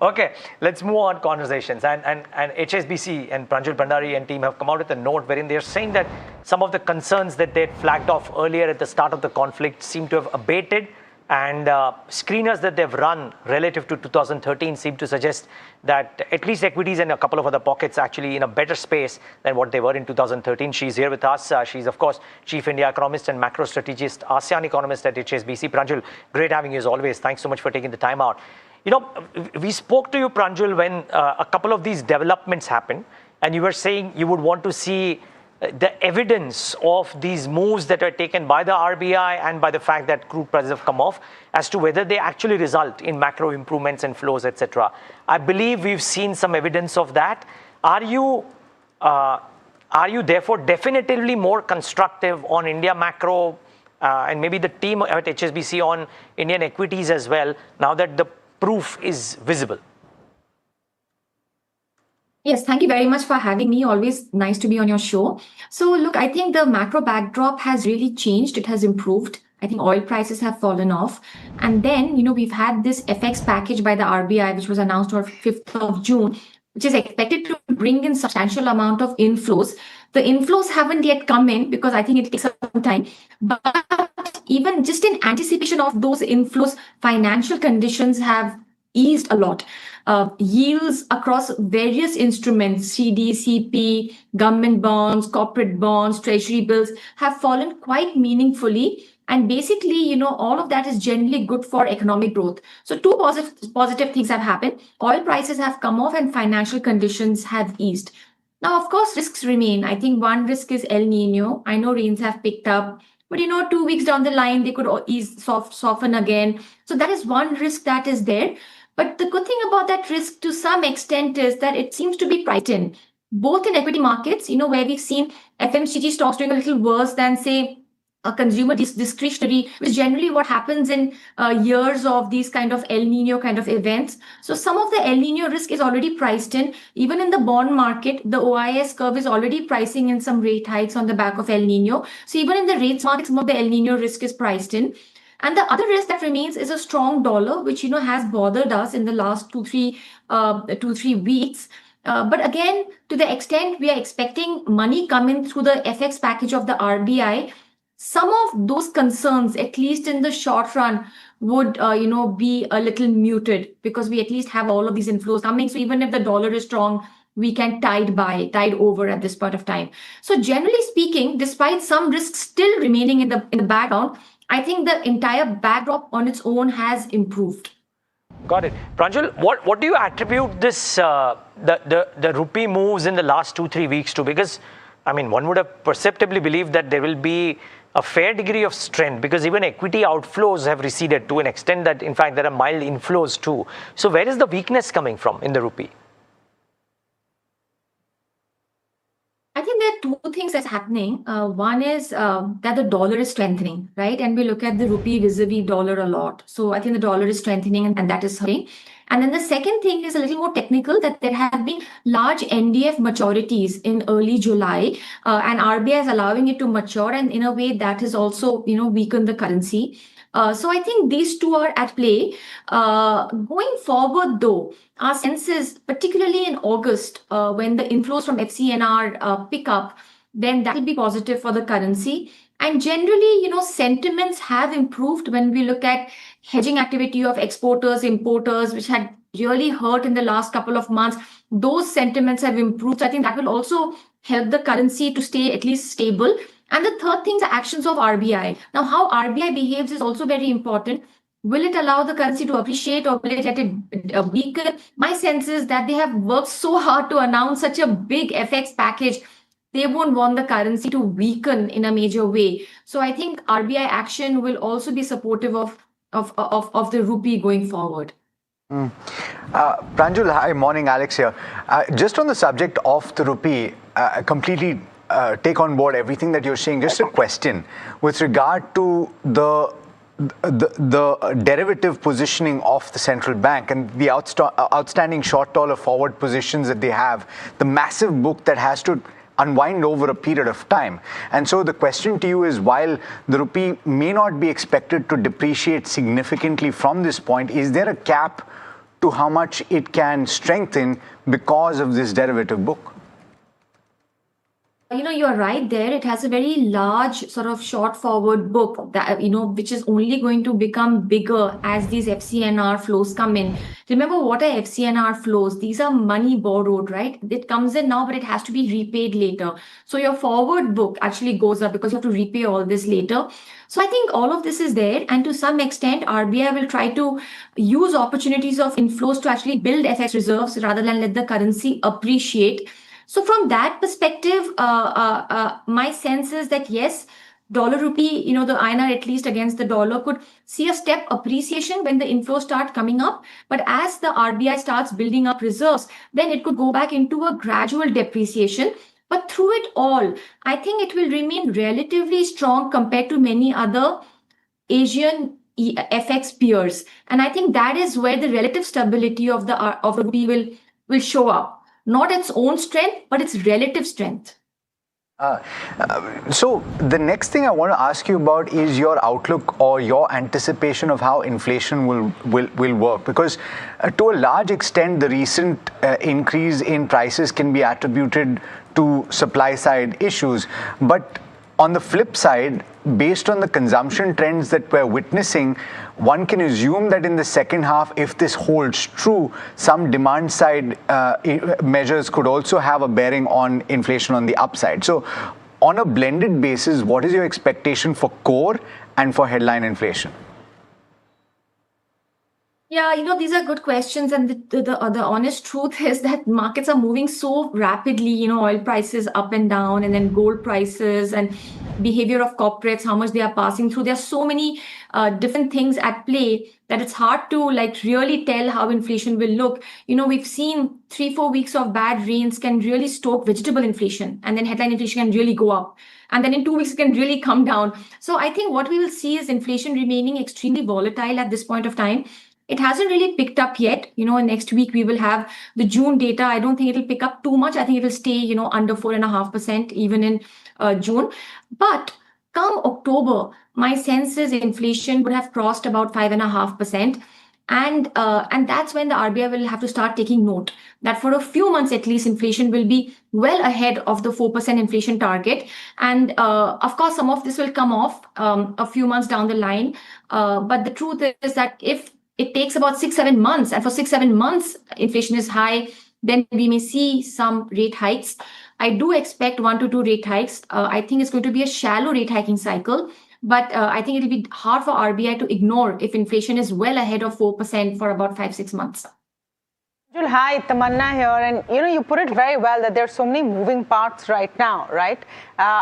Okay. Let's move on conversations. And HSBC and Pranjal Bhandari and team have come out with a note wherein they're saying that some of the concerns that they'd flagged off earlier at the start of the conflict seem to have abated. And screeners that they've run relative to 2013 seem to suggest that at least equities and a couple of other pockets actually in a better space than what they were in 2013. She's here with us. She's, of course, Chief India Economist and Macro Strategist, ASEAN Economist at HSBC. Pranjal, great having you as always. Thanks so much for taking the time out. We spoke to you, Pranjal, when a couple of these developments happened, and you were saying you would want to see the evidence of these moves that are taken by the RBI and by the fact that crude prices have come off as to whether they actually result in macro improvements and flows, etc. I believe we've seen some evidence of that. Are you therefore definitively more constructive on India macro and maybe the team at HSBC on Indian equities as well, now that the proof is visible? Yes, thank you very much for having me. Always nice to be on your show. So look, I think the macro backdrop has really changed. It has improved. I think oil prices have fallen off. And then, we've had this FX package by the RBI, which was announced on 5th of June, which is expected to bring in substantial amount of inflows. The inflows haven't yet come in because I think it takes some time. But even just in anticipation of those inflows, financial conditions have eased a lot. Yields across various instruments, CD, CP, government bonds, corporate bonds, treasury bills have fallen quite meaningfully. And basically, all of that is generally good for economic growth. So two positive things have happened. Oil prices have come off and financial conditions have eased. Now, of course, risks remain. I think one risk is El Nino. I know rains have picked up, but 2 weeks down the line, they could soften again. So that is one risk that is there. But the good thing about that risk to some extent is that it seems to be priced in, both in equity markets, where we've seen FMCG stocks doing a little worse than, say, a consumer discretionary, which is generally what happens in years of these kind of El Nino kind of events. So some of the El Nino risk is already priced in. Even in the bond market, the OIS curve is already pricing in some rate hikes on the back of El Nino. So even in the rates market, some of the El Nino risk is priced in. And the other risk that remains is a strong dollar, which has bothered us in the last 2-3 weeks. But again, to the extent we are expecting money coming through the FX package of the RBI, some of those concerns, at least in the short run, would be a little muted because we at least have all of these inflows coming. So even if the dollar is strong, we can tide over at this point of time. So generally speaking, despite some risks still remaining in the background, I think the entire backdrop on its own has improved. Got it. Pranjal, what do you attribute this, the rupee moves in the last 2-3 weeks to? Because, one would have perceptibly believed that there will be a fair degree of strength because even equity outflows have receded to an extent that, in fact, there are mild inflows too. So where is the weakness coming from in the rupee? I think there are two things that's happening. One is that the dollar is strengthening, right? And we look at the rupee vis-a-vis dollar a lot. So I think the dollar is strengthening and that is hurting. And then the second thing is a little more technical, that there have been large NDF maturities in early July and RBI is allowing it to mature. And in a way that has also, weakened the currency. So I think these two are at play. Going forward, though, our sense is, particularly in August, when the inflows from FCNR pick up, then that will be positive for the currency. And generally, sentiments have improved when we look at hedging activity of exporters, importers, which had really hurt in the last couple of months. Those sentiments have improved. So I think that will also help the currency to stay at least stable. And the third thing is the actions of RBI. Now, how RBI behaves is also very important. Will it allow the currency to appreciate or will it let it weaken? My sense is that they have worked so hard to announce such a big FX package. They won't want the currency to weaken in a major way. So I think RBI action will also be supportive of the rupee going forward. Pranjal, hi, morning, Alex here. Just on the subject of the rupee, completely take on board everything that you're saying. Just a question with regard to the derivative positioning of the central bank and the outstanding short dollar forward positions that they have, the massive book that has to unwind over a period of time. And so the question to you is, while the rupee may not be expected to depreciate significantly from this point, is there a cap to how much it can strengthen because of this derivative book? You're right there. It has a very large sort of short forward book that, which is only going to become bigger as these FCNR flows come in. Remember, what are FCNR flows? These are money borrowed, right? It comes in now, but it has to be repaid later. So your forward book actually goes up because you have to repay all this later. So I think all of this is there. And to some extent, RBI will try to use opportunities of inflows to actually build FX reserves rather than let the currency appreciate. So from that perspective, my sense is that yes, dollar rupee, the INR at least against the dollar could see a step appreciation when the inflows start coming up. But as the RBI starts building up reserves, then it could go back into a gradual depreciation. But through it all, I think it will remain relatively strong compared to many other Asian FX peers. And I think that is where the relative stability of the rupee will show up. Not its own strength, but its relative strength. So the next thing I want to ask you about is your outlook or your anticipation of how inflation will work, because to a large extent the recent increase in prices can be attributed to supply side issues, but on the flip side, based on the consumption trends that we're witnessing, one can assume that in the second half, if this holds true, some demand side measures could also have a bearing on inflation on the upside. So on a blended basis, what is your expectation for core and for headline inflation? Yeah, these are good questions. And the honest truth is that markets are moving so rapidly, oil prices up and down, and then gold prices and behavior of corporates, how much they are passing through. There are so many different things at play that it's hard to really tell how inflation will look. We've seen 3-4 weeks of bad rains can really stoke vegetable inflation, and then headline inflation can really go up. And then in 2 weeks, it can really come down. So I think what we will see is inflation remaining extremely volatile at this point of time. It hasn't really picked up yet. Next week we will have the June data. I don't think it'll pick up too much. I think it will stay, under 4.5% even in June. But come October, my sense is inflation would have crossed about 5.5%. And that's when the RBI will have to start taking note that for a few months at least, inflation will be well ahead of the 4% inflation target. And of course, some of this will come off a few months down the line. But the truth is that if it takes about 6-7 months, and for 6-7 months, inflation is high, then we may see some rate hikes. I do expect 1 to 2 rate hikes. I think it's going to be a shallow rate hiking cycle, but I think it'll be hard for RBI to ignore if inflation is well ahead of 4% for about 5-6 months. Hi, Tamanna here, and you put it very well that there are so many moving parts right now, right?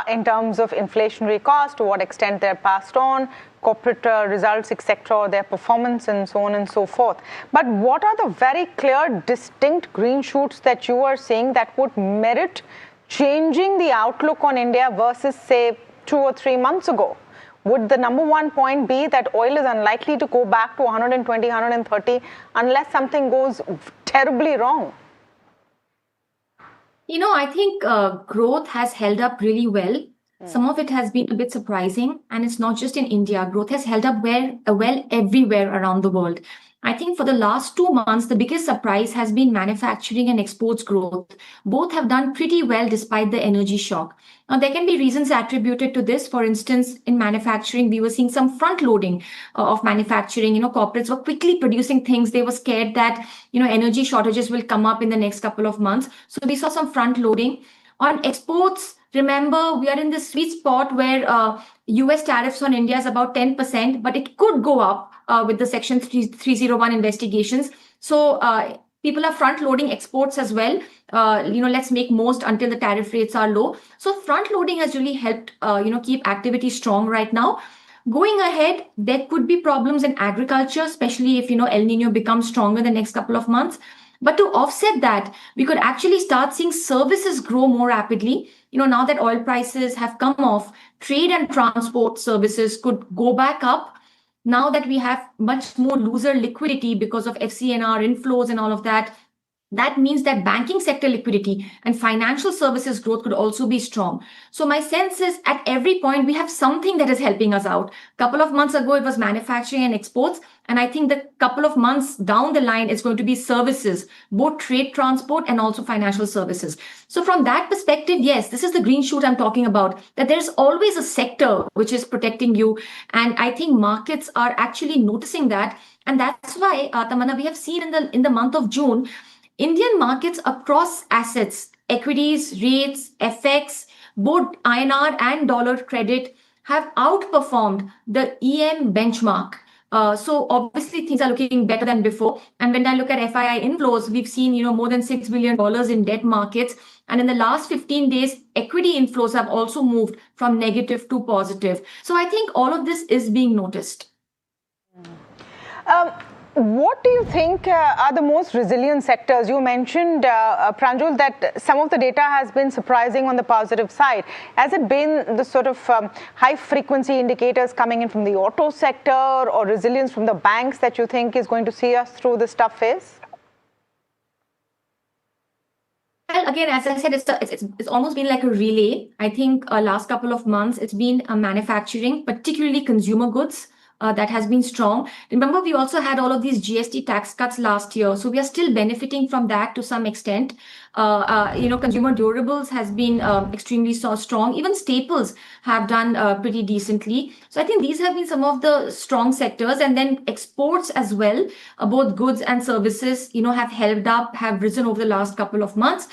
In terms of inflationary cost, to what extent they're passed on, corporate results, etc., their performance, and so on and so forth. But what are the very clear, distinct green shoots that you are seeing that would merit changing the outlook on India versus, say, 2 or 3 months ago? Would the number one point be that oil is unlikely to go back to 120, 130 unless something goes terribly wrong? I think growth has held up really well. Some of it has been a bit surprising, and it's not just in India. Growth has held up well everywhere around the world. I think for the last 2 months, the biggest surprise has been manufacturing and exports growth. Both have done pretty well despite the energy shock. Now, there can be reasons attributed to this. For instance, in manufacturing, we were seeing some front loading of manufacturing. Corporates were quickly producing things. They were scared that, energy shortages will come up in the next couple of months. So we saw some front loading. On exports, remember, we are in the sweet spot where US tariffs on India is about 10%, but it could go up with the Section 301 investigations. So people are front loading exports as well. Let's make most until the tariff rates are low. So front loading has really helped, keep activity strong right now. Going ahead, there could be problems in agriculture, especially if, El Nino becomes stronger the next couple of months. But to offset that, we could actually start seeing services grow more rapidly. Now that oil prices have come off, trade and transport services could go back up. Now that we have much more looser liquidity because of FCNR inflows and all of that, that means that banking sector liquidity and financial services growth could also be strong. So my sense is at every point, we have something that is helping us out. A couple of months ago, it was manufacturing and exports. And I think the couple of months down the line, it's going to be services, both trade, transport, and also financial services. So from that perspective, yes, this is the green shoot I'm talking about, that there's always a sector which is protecting you. And I think markets are actually noticing that. And that's why, Tamanna, we have seen in the month of June, Indian markets across assets, equities, rates, FX, both INR and dollar credit have outperformed the EM benchmark So obviously things are looking better than before. And when I look at FII inflows, we've seen more than $6 billion in debt markets. And in the last 15 days, equity inflows have also moved from negative to positive. So I think all of this is being noticed. What do you think are the most resilient sectors? You mentioned, Pranjul, that some of the data has been surprising on the positive side. Has it been the sort of high frequency indicators coming in from the auto sector or resilience from the banks that you think is going to see us through this tough phase? Well, again, as I said, it's almost been like a relay. I think last couple of months, it's been manufacturing, particularly consumer goods. That has been strong. Remember, we also had all of these GST tax cuts last year. So we are still benefiting from that to some extent. Consumer durables has been extremely strong. Even staples have done pretty decently. So I think these have been some of the strong sectors. And then exports as well, both goods and services, have held up, have risen over the last couple of months.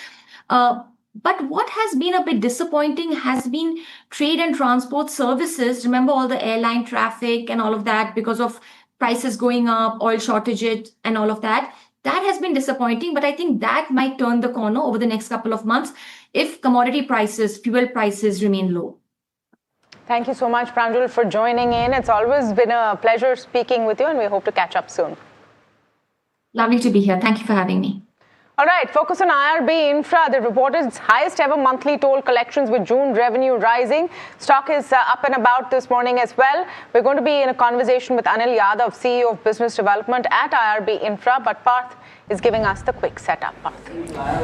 But what has been a bit disappointing has been trade and transport services. Remember all the airline traffic and all of that because of prices going up, oil shortages and all of that. That has been disappointing, but I think that might turn the corner over the next couple of months if commodity prices, fuel prices remain low. Thank you so much, Pranjul, for joining in. It's always been a pleasure speaking with you, and we hope to catch up soon. Lovely to be here. Thank you for having me. All right, focus on IRB Infra. They reported its highest ever monthly toll collections with June revenue rising. Stock is up and about this morning as well. We're going to be in a conversation with Anil Yadav, CEO of Business Development at IRB Infra, but Parth is giving us the quick setup.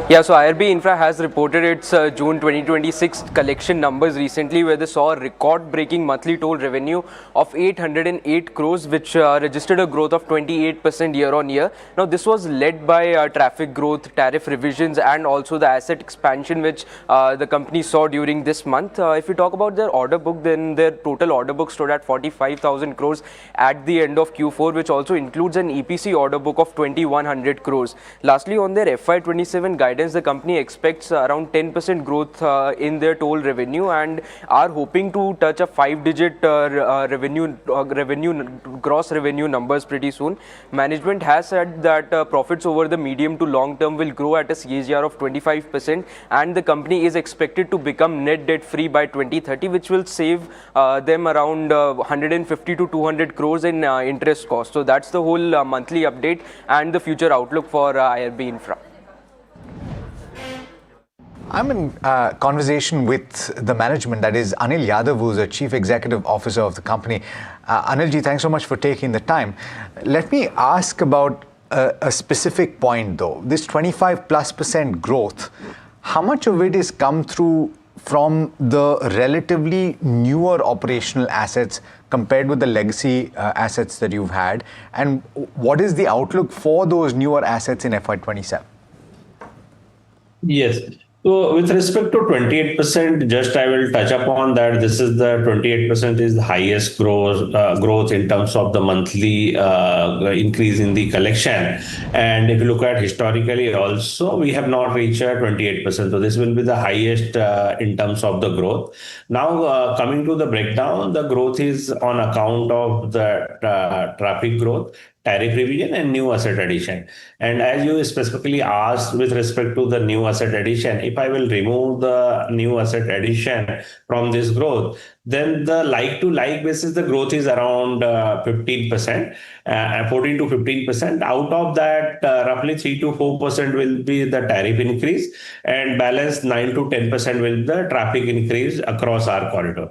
Yeah, so IRB Infra has reported its June 2026 collection numbers recently, where they saw a record-breaking monthly toll revenue of 808 crores, which registered a growth of 28% year-on-year. Now, this was led by traffic growth, tariff revisions, and also the asset expansion, which the company saw during this month. If we talk about their order book, then their total order book stood at 45,000 crores at the end of Q4, which also includes an EPC order book of 2,100 crores. Lastly, on their FY27 guidance, the company expects around 10% growth in their toll revenue and are hoping to touch a 5-digit gross revenue numbers pretty soon. Management has said that profits over the medium to long term will grow at a CAGR of 25%, and the company is expected to become net debt free by 2030, which will save them around 150 to 200 crores in interest costs. So that's the whole monthly update and the future outlook for IRB Infra. I'm in conversation with the management, that is Anil Yadav, who's the Chief Executive Officer of the company. Anilji, thanks so much for taking the time. Let me ask about a specific point though. This 25+% growth, how much of it is come through from the relatively newer operational assets compared with the legacy assets that you've had, and what is the outlook for those newer assets in FY27? Yes. So with respect to 28%, just I will touch upon that. This is the 28% is the highest growth in terms of the monthly increase in the collection. And if you look at historically also, we have not reached 28%. So this will be the highest in terms of the growth. Now, coming to the breakdown, the growth is on account of the traffic growth, tariff revision, and new asset addition. And as you specifically asked with respect to the new asset addition, if I will remove the new asset addition from this growth, then the like-to-like basis, the growth is around 15%, 14 to 15%. Out of that, roughly 3 to 4% will be the tariff increase, and balance 9 to 10% will be the traffic increase across our corridor.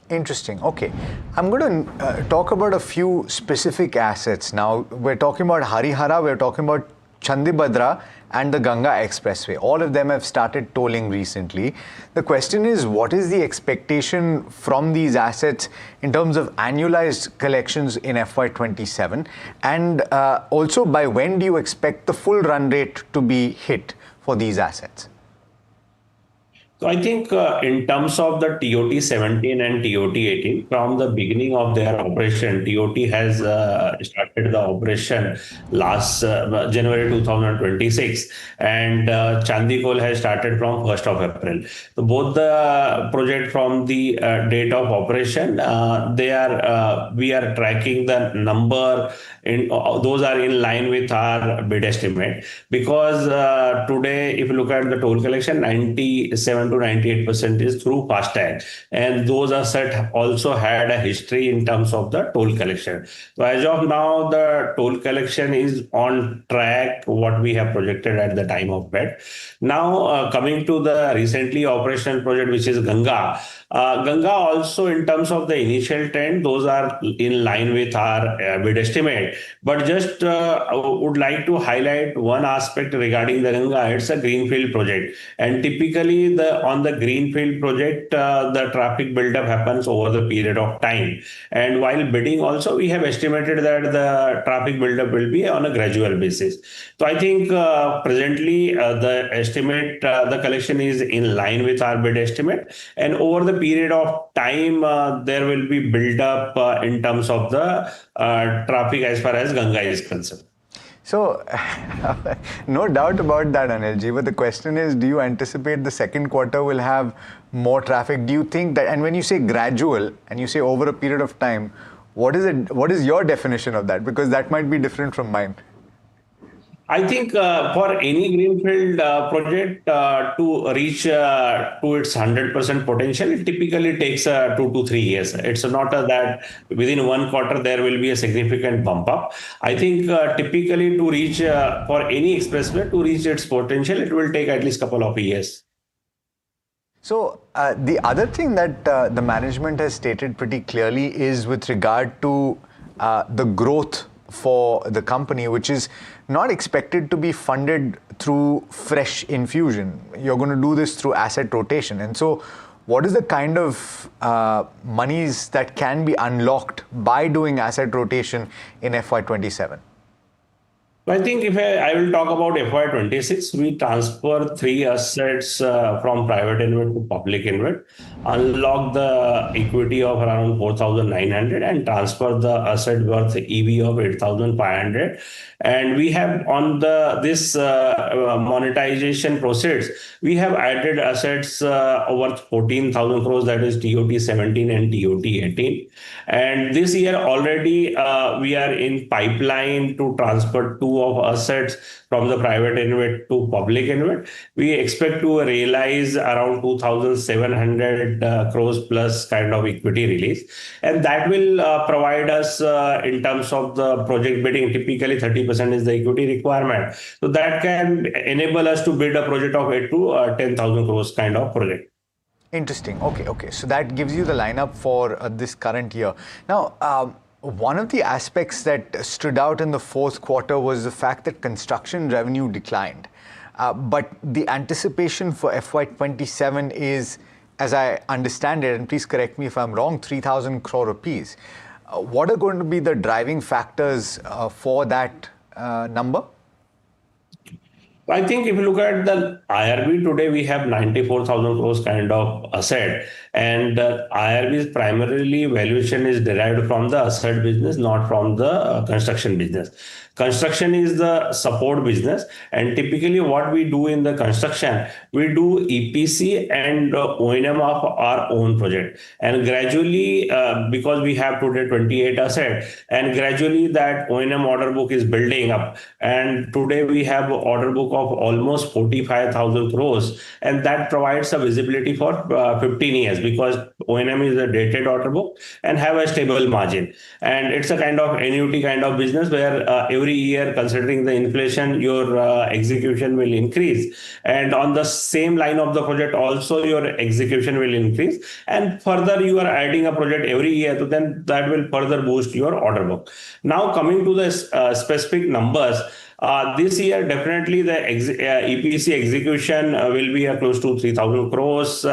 Interesting. Okay. I'm going to talk about a few specific assets now. We're talking about Harihara, we're talking about Chandibhadra and the Ganga Expressway. All of them have started tolling recently. The question is, what is the expectation from these assets in terms of annualized collections in FY27? And also, by when do you expect the full run rate to be hit for these assets? So I think in terms of the TOT 17 and TOT 18, from the beginning of their operation, TOT has started the operation last January 2026, and Chandikol has started from 1st of April. So both the project from the date of operation, we are tracking the number in those are in line with our bid estimate, because today if you look at the toll collection, 97 to 98% is through FASTag, and those assets also had a history in terms of the toll collection. So as of now, the toll collection is on track what we have projected at the time of bid. Now coming to the recently operational project, which is Ganga. Ganga also, in terms of the initial trend, those are in line with our bid estimate. But just would like to highlight one aspect regarding the Ganga. It's a greenfield project, and typically on the greenfield project, the traffic buildup happens over the period of time. And while bidding, also we have estimated that the traffic buildup will be on a gradual basis. So I think presently the estimate, the collection is in line with our bid estimate, and over the period of time, there will be build up in terms of the traffic as far as Ganga is concerned. So, no doubt about that, Anilji, but the question is, do you anticipate the second quarter will have more traffic? Do you think that, and when you say gradual and you say over a period of time, what is your definition of that? Because that might be different from mine. I think for any greenfield project to reach to its 100% potential, it typically takes 2 to 3 years. It's not that within one quarter there will be a significant bump up. I think typically to reach for any expressway to reach its potential, it will take at least a couple of years. So the other thing that the management has stated pretty clearly is with regard to the growth for the company, which is not expected to be funded through fresh infusion. You're going to do this through asset rotation. And so what is the kind of monies that can be unlocked by doing asset rotation in FY27? I think if I will talk about FY26, we transfer 3 assets from private InvIT to public InvIT, unlock the equity of around 4,900 and transfer the asset worth EV of 8,500. And we have on this monetization process, we have added assets over 14,000 crores, that is TOT 17 and TOT 18. And this year already we are in pipeline to transfer 2 of assets from the private InvIT to public InvIT. We expect to realize around 2,700 crores plus kind of equity release. And that will provide us in terms of the project bidding, typically 30% is the equity requirement. So that can enable us to bid a project of 8 to 10,000 crores kind of project. Interesting. Okay. So that gives you the lineup for this current year. Now, one of the aspects that stood out in the fourth quarter was the fact that construction revenue declined. But the anticipation for FY27 is, as I understand it, and please correct me if I'm wrong, 3,000 crore rupees. What are going to be the driving factors for that number? I think if you look at the IRB today, we have 94,000 crores kind of asset, and IRB's primarily valuation is derived from the asset business, not from the construction business. Construction is the support business, and typically what we do in the construction, we do EPC and O&M of our own project. And gradually, because we have today 28 assets, and gradually that O&M order book is building up. And today we have order book of almost 45,000 crores, and that provides a visibility for 15 years, because O&M is a dated order book and have a stable margin. And it's a kind of annuity kind of business where every year, considering the inflation, your execution will increase. And on the same line of the project, also your execution will increase. And further, you are adding a project every year, so then that will further boost your order book. Now, coming to the specific numbers, this year, definitely the EPC execution will be close to 3,000 crores.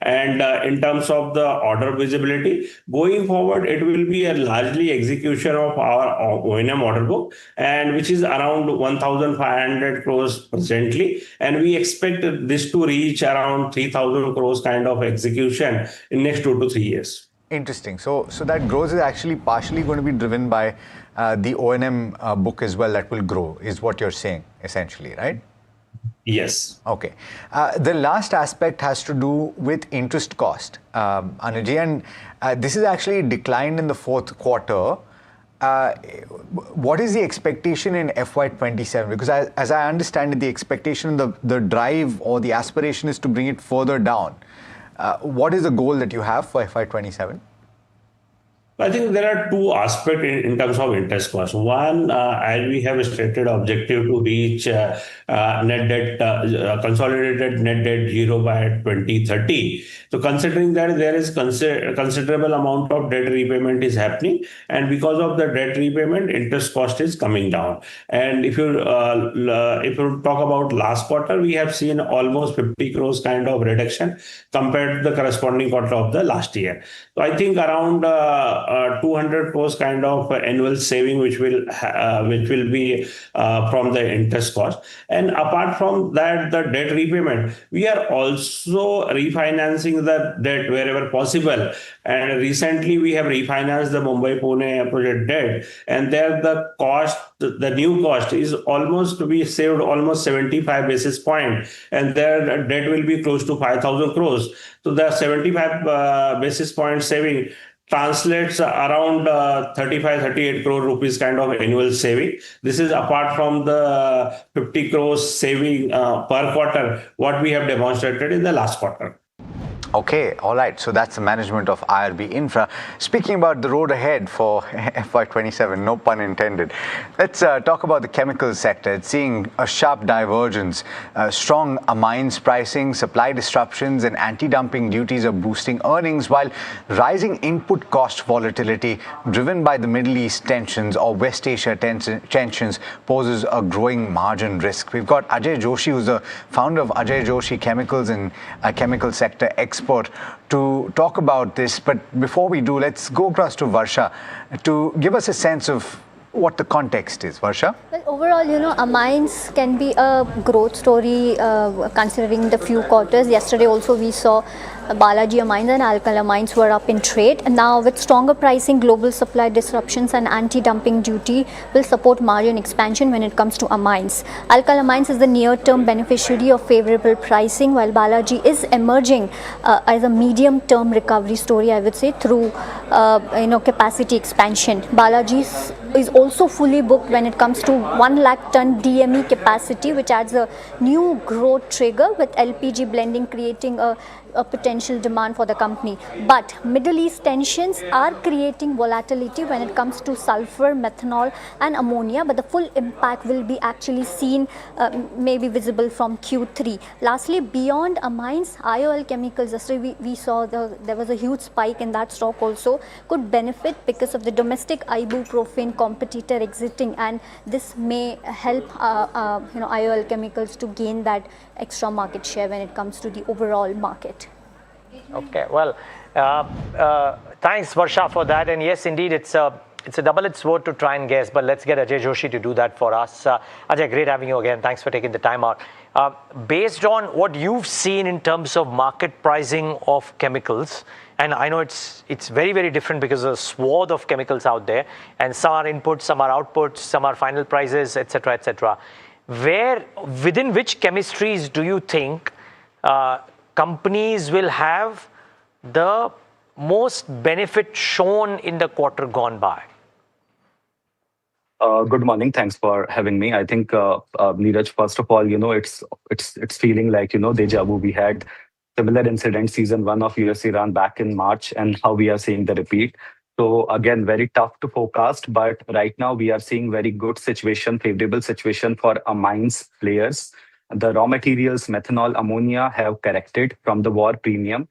And in terms of the order visibility, going forward, it will be a largely execution of our O&M order book, and which is around 1,500 crores presently. And we expect this to reach around 3,000 crores kind of execution in next 2 to 3 years. Interesting. So that growth is actually partially going to be driven by the O&M book as well that will grow, is what you're saying, essentially, right? Yes. Okay. The last aspect has to do with interest cost, Anuji, and this is actually declined in the fourth quarter. What is the expectation in FY27? Because as I understand it, the expectation, the drive or the aspiration is to bring it further down. What is the goal that you have for FY27? I think there are two aspects in terms of interest cost. One, as we have a stated objective to reach net debt, consolidated net debt zero by 2030. So considering that there is considerable amount of debt repayment is happening, and because of the debt repayment, interest cost is coming down. And if you talk about last quarter, we have seen almost 50 crores kind of reduction compared to the corresponding quarter of the last year. So I think around 200 crores kind of annual saving, which will be from the interest cost. And apart from that, the debt repayment, we are also refinancing the debt wherever possible. And recently, we have refinanced the Mumbai-Pune project debt, and there the new cost is almost to be saved almost 75 basis point, and their debt will be close to 5,000 crores. So the 75 basis point saving translates around 38 crore rupees kind of annual saving. This is apart from the 50 crores saving per quarter, what we have demonstrated in the last quarter. Okay, all right. So that's the management of IRB Infra. Speaking about the road ahead for FY27, no pun intended. Let's talk about the chemicals sector. It's seeing a sharp divergence. Strong amines pricing, supply disruptions, and anti-dumping duties are boosting earnings, while rising input cost volatility driven by the Middle East tensions or West Asia tensions poses a growing margin risk. We've got Ajay Joshi, who's the founder of Ajay Joshi Chemicals and chemical sector expert, to talk about this. But before we do, let's go across to Varsha to give us a sense of what the context is. Varsha? Well, overall, amines can be a growth story considering the few quarters. Yesterday also we saw Balaji amines and alkylamines were up in trade. And now with stronger pricing, global supply disruptions and anti-dumping duty will support margin expansion when it comes to amines. Alkylamines is the near-term beneficiary of favorable pricing, while Balaji is emerging as a medium-term recovery story, I would say, through capacity expansion. Balaji is also fully booked when it comes to 1 lakh ton DME capacity, which adds a new growth trigger with LPG blending creating a potential demand for the company. But Middle East tensions are creating volatility when it comes to sulfur, methanol and ammonia, but the full impact will be actually seen, maybe visible from Q3. Lastly, beyond amines, IOL chemicals, yesterday we saw there was a huge spike in that stock also, could benefit because of the domestic ibuprofen competitor exiting, and this may help IOL chemicals to gain that extra market share when it comes to the overall market. Okay, well, thanks Varsha for that. And yes, indeed, it's a double-edged sword to try and guess, but let's get Ajay Joshi to do that for us. Ajay, great having you again. Thanks for taking the time out. Based on what you've seen in terms of market pricing of chemicals, and I know it's very, very different because there's a swath of chemicals out there, and some are inputs, some are outputs, some are final prices, etc., etc. Within which chemistries do you think companies will have the most benefit shown in the quarter gone by? Good morning. Thanks for having me. I think, Neeraj, first of all, it's feeling like, deja vu. We had similar incident season 1 of US-Iran back in March, and how we are seeing the repeat. So again, very tough to forecast, but right now we are seeing very good situation, favorable situation for amines players. The raw materials, methanol, ammonia, have corrected from the war premium.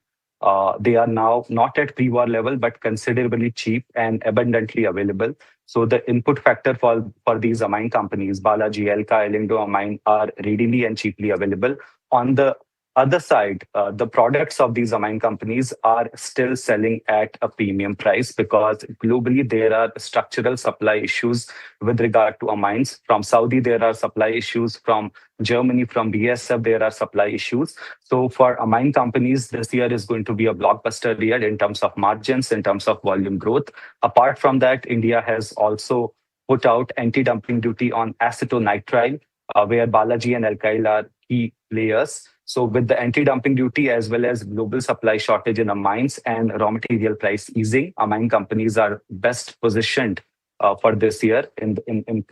They are now not at pre-war level, but considerably cheap and abundantly available. So the input factor for these amine companies, Balaji, Elka, Elindo Amine, are readily and cheaply available on the other side, the products of these amine companies are still selling at a premium price because globally there are structural supply issues with regard to amines. From Saudi, there are supply issues. From Germany, from BASF, there are supply issues. So for amine companies, this year is going to be a blockbuster year in terms of margins, in terms of volume growth. Apart from that, India has also put out anti-dumping duty on acetonitrile, where Balaji and Alkyl are key players. So with the anti-dumping duty as well as global supply shortage in amines and raw material price easing, amine companies are best positioned for this year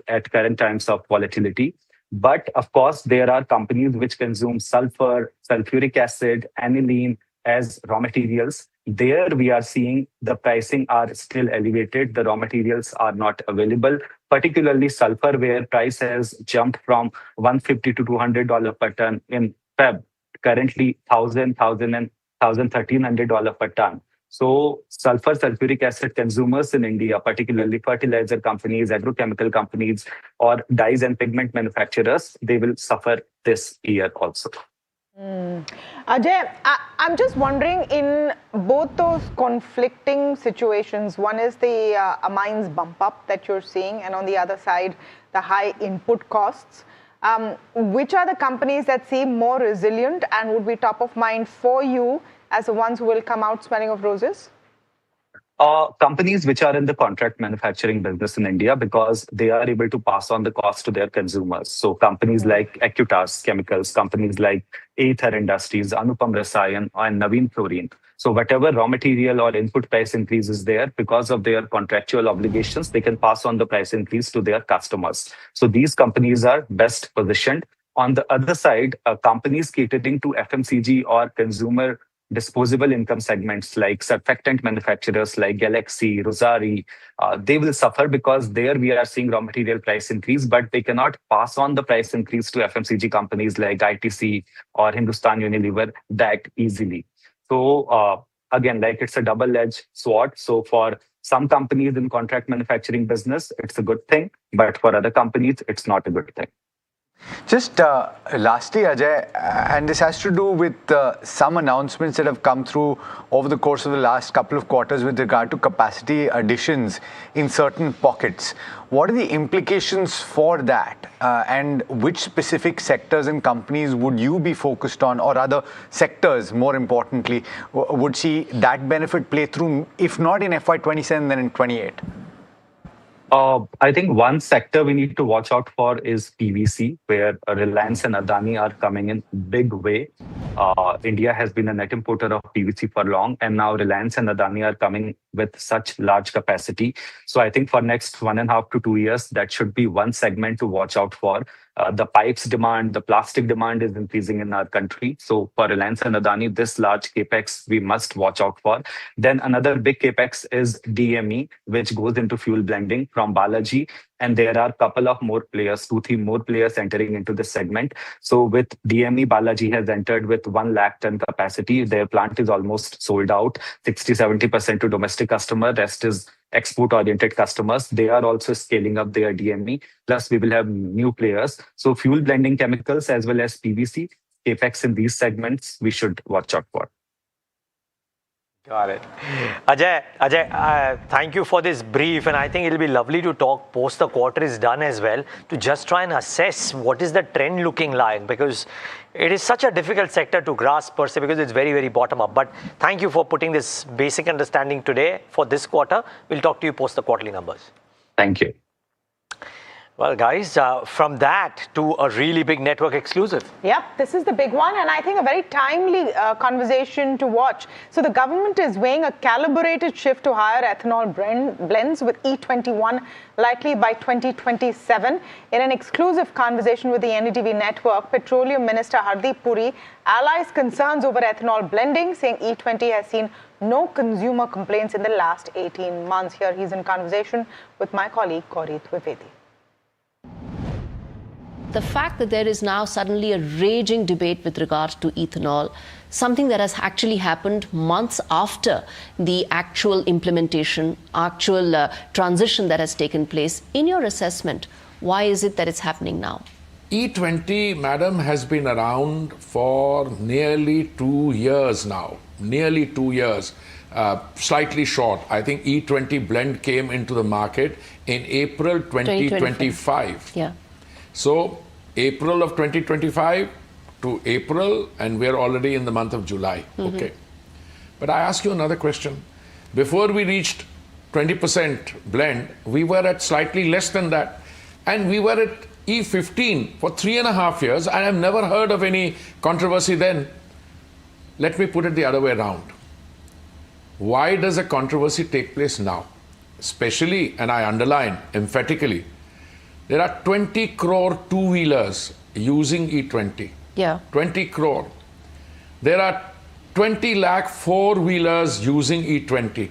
at current times of volatility. But of course, there are companies which consume sulfur, sulfuric acid, aniline as raw materials. There we are seeing the pricing are still elevated. The raw materials are not available, particularly sulfur, where price has jumped from $150 to $200 per ton in Feb, currently $1,300 per ton. So sulfur, sulfuric acid consumers in India, particularly fertilizer companies, agrochemical companies, or dyes and pigment manufacturers, they will suffer this year also. Ajay, I'm just wondering, in both those conflicting situations, one is the amines bump up that you're seeing, and on the other side, the high input costs. Which are the companies that seem more resilient and would be top of mind for you as the ones who will come out smelling of roses? Companies which are in the contract manufacturing business in India, because they are able to pass on the cost to their consumers. So companies like Acutaas Chemicals, companies like Aether Industries, Anupam Rasayan, and Navin Fluorine. So whatever raw material or input price increase is there, because of their contractual obligations, they can pass on the price increase to their customers. So these companies are best positioned. On the other side, companies catering to FMCG or consumer disposable income segments like surfactant manufacturers like Galaxy, Rosari, they will suffer because there we are seeing raw material price increase, but they cannot pass on the price increase to FMCG companies like ITC or Hindustan Unilever that easily. So again, like it's a double-edged sword. So for some companies in contract manufacturing business, it's a good thing, but for other companies, it's not a good thing. Just lastly, Ajay, and this has to do with some announcements that have come through over the course of the last couple of quarters with regard to capacity additions in certain pockets. What are the implications for that? And which specific sectors and companies would you be focused on, or other sectors, more importantly, would see that benefit play through, if not in FY27, then in 28? I think one sector we need to watch out for is PVC, where Reliance and Adani are coming in big way. India has been a net importer of PVC for long, and now Reliance and Adani are coming with such large capacity. So I think for next 1.5 to 2 years, that should be one segment to watch out for. The pipes demand, the plastic demand is increasing in our country. So for Reliance and Adani, this large capex we must watch out for. Then another big capex is DME, which goes into fuel blending from Balaji. And there are a couple of more players, 2-3 more players entering into this segment. So with DME, Balaji has entered with 1 lakh ton capacity. Their plant is almost sold out, 60-70% to domestic customer. Rest is export-oriented customers. They are also scaling up their DME. Plus, we will have new players. So fuel blending chemicals as well as PVC, capex in these segments, we should watch out for. Got it. Ajay, thank you for this brief, and I think it'll be lovely to talk post the quarter is done as well, to just try and assess what is the trend looking like, because it is such a difficult sector to grasp per se, because it's very, very bottom up. But thank you for putting this basic understanding today for this quarter. We'll talk to you post the quarterly numbers. Thank you. Well, guys, from that to a really big network exclusive. Yep, this is the big one, and I think a very timely conversation to watch. So the government is weighing a calibrated shift to higher ethanol blends with E21 likely by 2027. In an exclusive conversation with the NDTV network, Petroleum Minister Hardeep Puri allies concerns over ethanol blending, saying E20 has seen no consumer complaints in the last 18 months. Here he's in conversation with my colleague Gauri Dwivedi. The fact that there is now suddenly a raging debate with regard to ethanol, something that has actually happened months after the actual implementation, transition that has taken place. In your assessment, why is it that it's happening now? E20, madam, has been around for nearly 2 years now. Nearly 2 years. Slightly short. I think E20 blend came into the market in April 2025. Yeah. So April of 2025 to April, and we're already in the month of July. Okay. But I ask you another question. Before we reached 20% blend, we were at slightly less than that. And we were at E15 for 3.5 years, and I've never heard of any controversy then. Let me put it the other way around. Why does a controversy take place now? Especially, and I underline emphatically, there are 20 crore two-wheelers using E20. Yeah. 20 crore. There are 20 lakh four-wheelers using E20.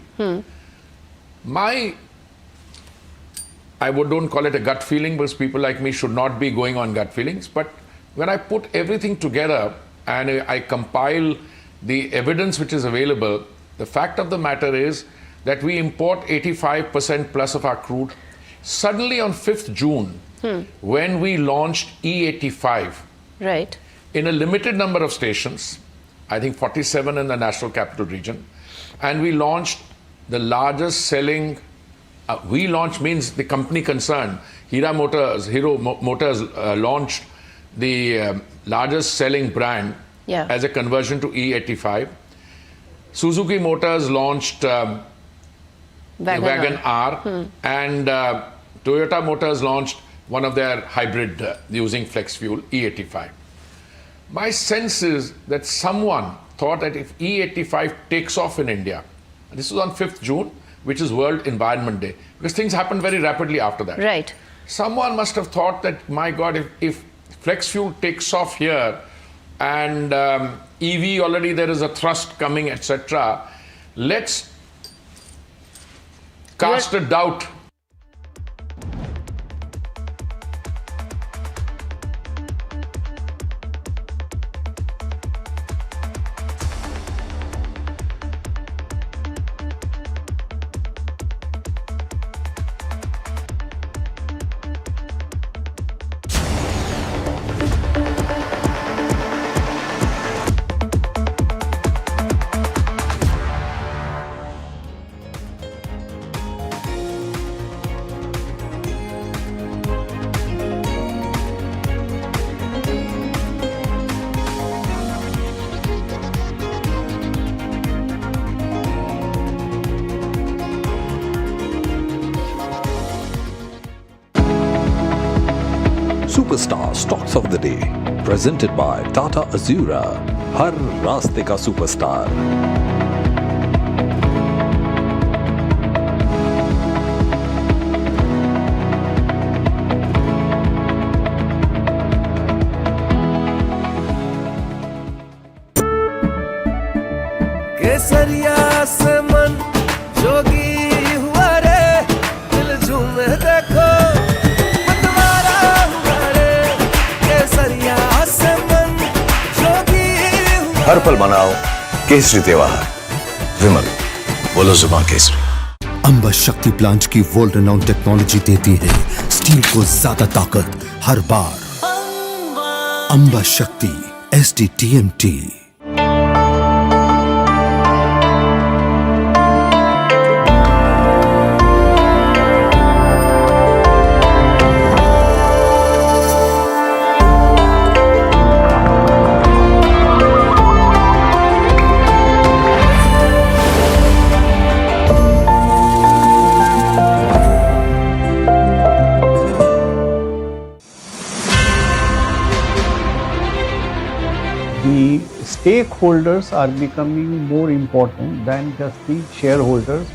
I don't call it a gut feeling, because people like me should not be going on gut feelings. But when I put everything together and I compile the evidence which is available, the fact of the matter is that we import 85% plus of our crude. Suddenly on 5th June, when we launched E85, right, in a limited number of stations, I think 47 in the National Capital Region, and we launched the largest selling, we launched means the company concerned, Hero Motors launched the largest selling brand as a conversion to E85. Suzuki Motors launched Wagon R, and Toyota Motors launched one of their hybrid using flex fuel, E85. My sense is that someone thought that if E85 takes off in India, this was on 5th June, which is World Environment Day, because things happened very rapidly after that. Right. Someone must have thought that, my God, if flex fuel takes off here and EV already there is a thrust coming, etc., let's cast a doubt. Superstar Stocks of the Day, presented by Tata Azura. हर रास्ते का superstar. केसरिया से मन जोगी हुआ रे, दिल झूमे देखो मतवारा हुआ रे, केसरिया से मन जोगी हुआ. हर पल मनाओ केसरी त्योहार. विमल, बोलो जुबान केसरी. अंबा शक्ति प्लांट की वर्ल्ड रेनाउंड टेक्नोलॉजी देती है स्टील को ज्यादा ताकत हर बार. अंबा शक्ति SDTMT. The stakeholders are becoming more important than just the shareholders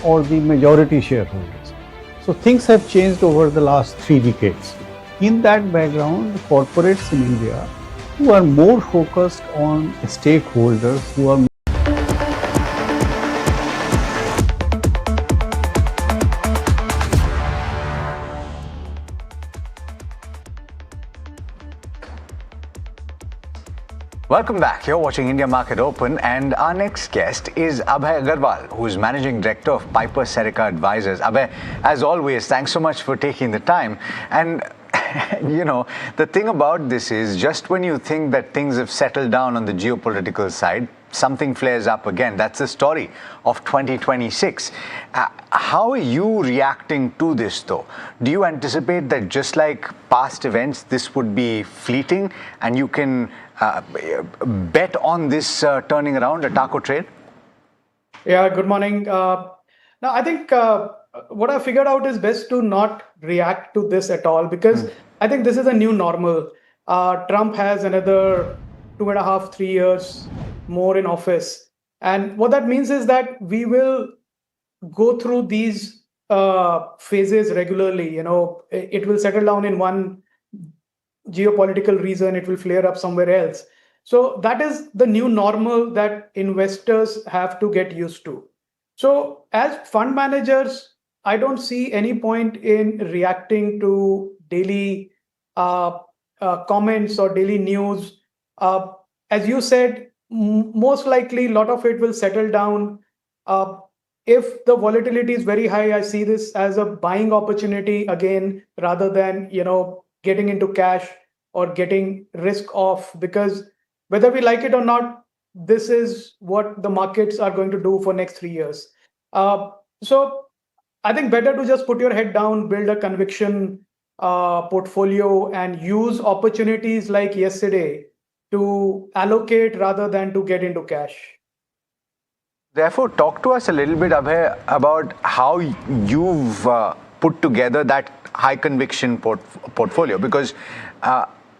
or the majority shareholders. So things have changed over the last 3 decades. In that background, corporates in India who are more focused on stakeholders, who are Welcome back. You're watching India Market Open, and our next guest is Abhay Agarwal, who is Managing Director of Piper Serica Advisors. Abhay, as always, thanks so much for taking the time. And the thing about this is just when you think that things have settled down on the geopolitical side, something flares up again. That's the story of 2026. How are you reacting to this, though? Do you anticipate that just like past events, this would be fleeting and you can bet on this turning around, a taco trade? Yeah, good morning. Now, I think what I figured out is best to not react to this at all, because I think this is a new normal. Trump has another 2.5, 3 years more in office. And what that means is that we will go through these phases regularly. It will settle down in one geopolitical reason, it will flare up somewhere else. So that is the new normal that investors have to get used to. So as fund managers, I don't see any point in reacting to daily comments or daily news. As you said, most likely a lot of it will settle down. If the volatility is very high, I see this as a buying opportunity again, rather than getting into cash or getting risk off, because whether we like it or not, this is what the markets are going to do for next 3 years. So I think better to just put your head down, build a conviction portfolio, and use opportunities like yesterday to allocate rather than to get into cash. Therefore, talk to us a little bit, Abhay, about how you've put together that high conviction portfolio, because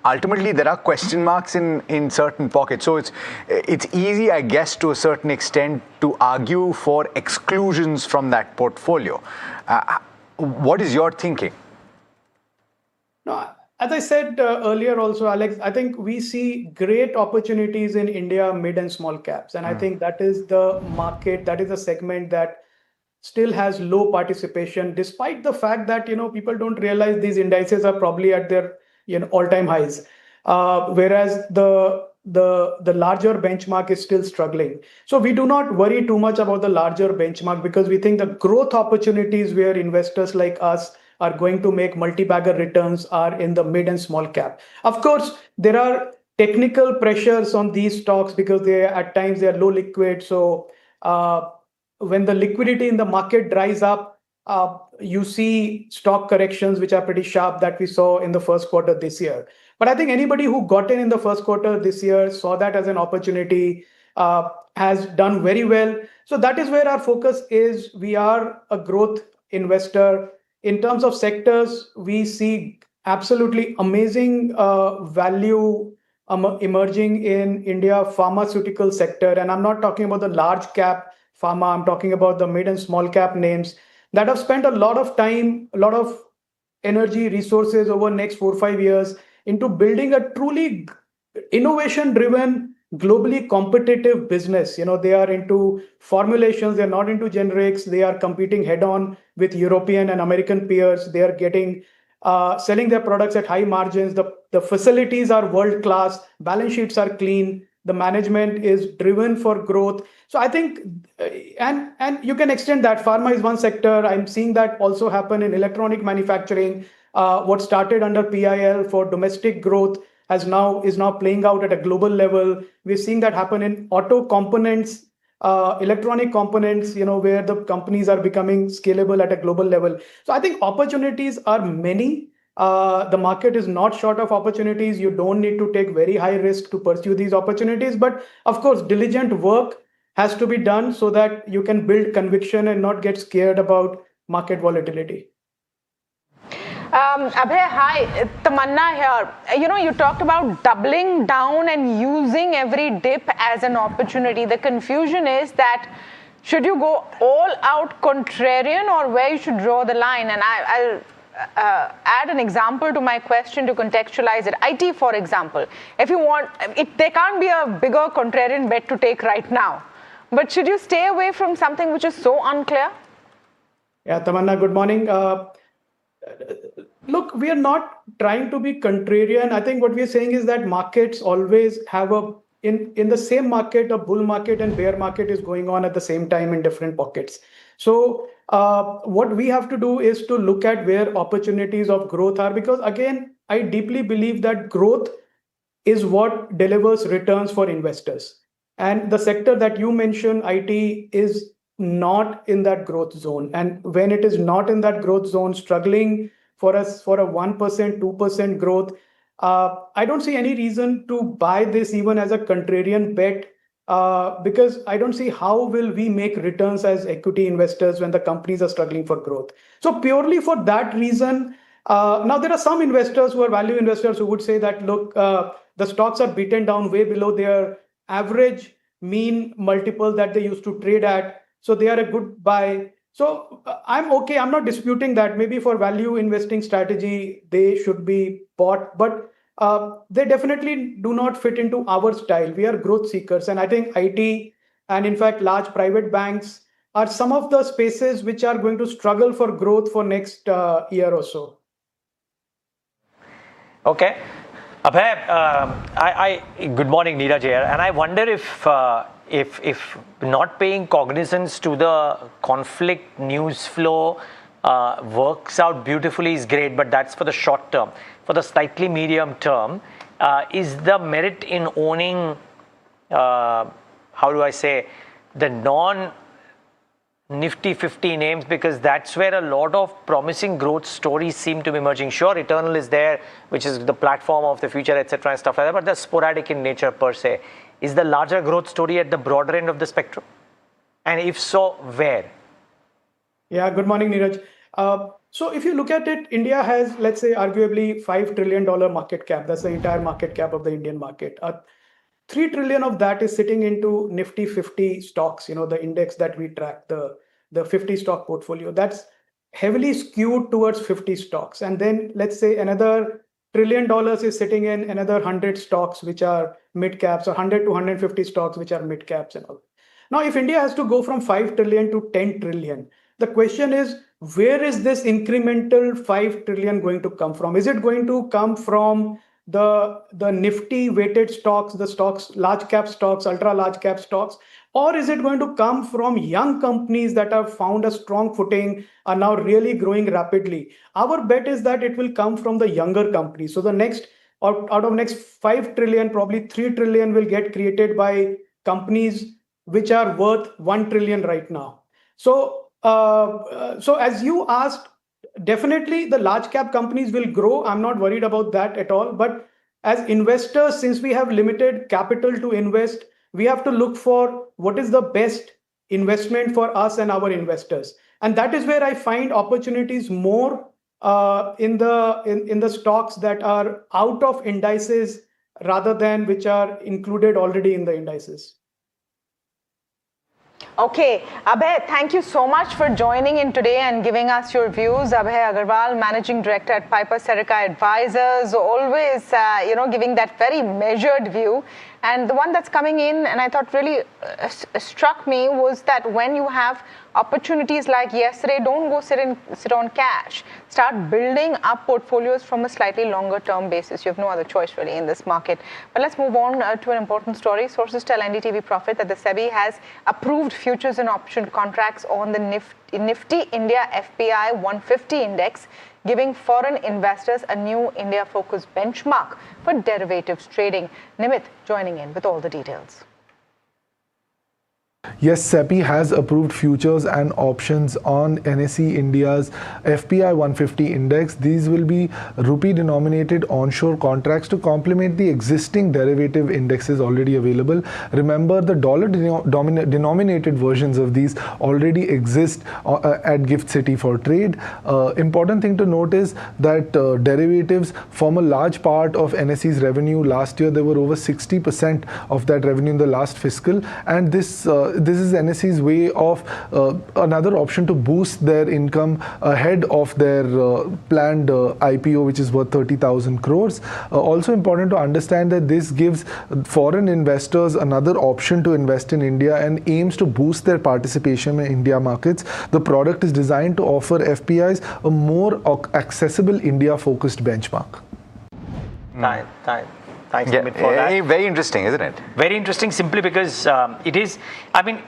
ultimately there are question marks in certain pockets. So it's easy, I guess, to a certain extent to argue for exclusions from that portfolio. What is your thinking? No, as I said earlier also, Alex, I think we see great opportunities in India, mid and small caps. And I think that is the market, that is a segment that still has low participation, despite the fact that, people don't realize these indices are probably at their all-time highs. Whereas the larger benchmark is still struggling. So we do not worry too much about the larger benchmark, because we think the growth opportunities where investors like us are going to make multi-bagger returns are in the mid and small cap. Of course, there are technical pressures on these stocks because at times they are low liquid. So when the liquidity in the market dries up, you see stock corrections which are pretty sharp that we saw in the first quarter this year. But I think anybody who got in the first quarter this year saw that as an opportunity, has done very well. So that is where our focus is. We are a growth investor. In terms of sectors, we see absolutely amazing value emerging in India pharmaceutical sector. And I'm not talking about the large cap pharma, I'm talking about the mid and small cap names that have spent a lot of time, a lot of energy, resources over next 4 or 5 years into building a truly innovation-driven, globally competitive business. They are into formulations, they're not into generics, they are competing head-on with European and American peers. They are getting selling their products at high margins. The facilities are world-class, balance sheets are clean, the management is driven for growth. So I think, and you can extend that. Pharma is one sector. I'm seeing that also happen in electronic manufacturing. What started under PIL for domestic growth is now playing out at a global level. We're seeing that happen in auto components, electronic components, where the companies are becoming scalable at a global level. So I think opportunities are many. The market is not short of opportunities. You don't need to take very high risk to pursue these opportunities. But of course, diligent work has to be done so that you can build conviction and not get scared about market volatility. Abhay, hi, Tamanna here. You talked about doubling down and using every dip as an opportunity. The confusion is that should you go all out contrarian or where you should draw the line? And I'll add an example to my question to contextualize it. IT, for example, if you want, there can't be a bigger contrarian bet to take right now. But should you stay away from something which is so unclear? Yeah, Tamanna, good morning. Look, we are not trying to be contrarian. I think what we are saying is that markets always have in the same market, a bull market and bear market is going on at the same time in different pockets. So what we have to do is to look at where opportunities of growth are, because again, I deeply believe that growth is what delivers returns for investors. And the sector that you mentioned, IT, is not in that growth zone. And when it is not in that growth zone, struggling for us for a 1%, 2% growth, I don't see any reason to buy this even as a contrarian bet, because I don't see how will we make returns as equity investors when the companies are struggling for growth. So purely for that reason, now there are some investors who are value investors who would say that, look, the stocks are beaten down way below their average mean multiple that they used to trade at. So they are a good buy. So I'm okay. I'm not disputing that. Maybe for value investing strategy, they should be bought, but they definitely do not fit into our style. We are growth seekers. And I think IT and in fact, large private banks are some of the spaces which are going to struggle for growth for next year or so. Okay. Abhay, good morning, Neeraj here. And I wonder if not paying cognizance to the conflict news flow works out beautifully is great, but that's for the short term. For the slightly medium term, is the merit in owning, how do I say, the non-Nifty 50 names, because that's where a lot of promising growth stories seem to be emerging. Sure, Eternal is there, which is the platform of the future, etc. and stuff like that, but they're sporadic in nature per se. Is the larger growth story at the broader end of the spectrum? And if so, where? Yeah, good morning, Neeraj. So if you look at it, India has, let's say, arguably $5 trillion market cap. That's the entire market cap of the Indian market. 3 trillion of that is sitting into Nifty 50 stocks, the index that we track, the 50 stock portfolio. That's heavily skewed towards 50 stocks. And then let's say another $1 trillion is sitting in another 100 stocks, which are mid caps, or 100 to 150 stocks, which are mid caps and all. Now, if India has to go from 5 trillion to 10 trillion, the question is, where is this incremental 5 trillion going to come from? Is it going to come from the Nifty weighted stocks, the stocks, large cap stocks, ultra large cap stocks, or is it going to come from young companies that have found a strong footing, are now really growing rapidly? Our bet is that it will come from the younger companies. So the next, out of next 5 trillion, probably 3 trillion will get created by companies which are worth 1 trillion right now. So as you asked, definitely the large cap companies will grow. I'm not worried about that at all. But as investors, since we have limited capital to invest, we have to look for what is the best investment for us and our investors. And that is where I find opportunities more in the stocks that are out of indices rather than which are included already in the indices. Okay, Abhay, thank you so much for joining in today and giving us your views. Abhay Agarwal, Managing Director at Piper Serica Advisors, always, giving that very measured view. And the one that's coming in, and I thought really struck me, was that when you have opportunities like yesterday, don't go sit on cash. Start building up portfolios from a slightly longer term basis. You have no other choice really in this market. But let's move on to an important story. Sources tell NDTV Profit that the SEBI has approved futures and option contracts on the Nifty India FPI 150 index, giving foreign investors a new India-focused benchmark for derivatives trading. Nimit joining in with all the details. Yes, SEBI has approved futures and options on NSE India's FPI 150 index. These will be rupee-denominated onshore contracts to complement the existing derivative indexes already available. Remember, the dollar-denominated versions of these already exist at Gift City for trade. Important thing to note is that derivatives form a large part of NSE's revenue. Last year, there were over 60% of that revenue in the last fiscal, and this is NSE's way of another option to boost their income ahead of their planned IPO, which is worth 30,000 crores. Also important to understand that this gives foreign investors another option to invest in India and aims to boost their participation in India markets. The product is designed to offer FPIs a more accessible India-focused benchmark. Thanks, Nimit, for that. Very interesting, isn't it? Very interesting, simply because it is, I mean,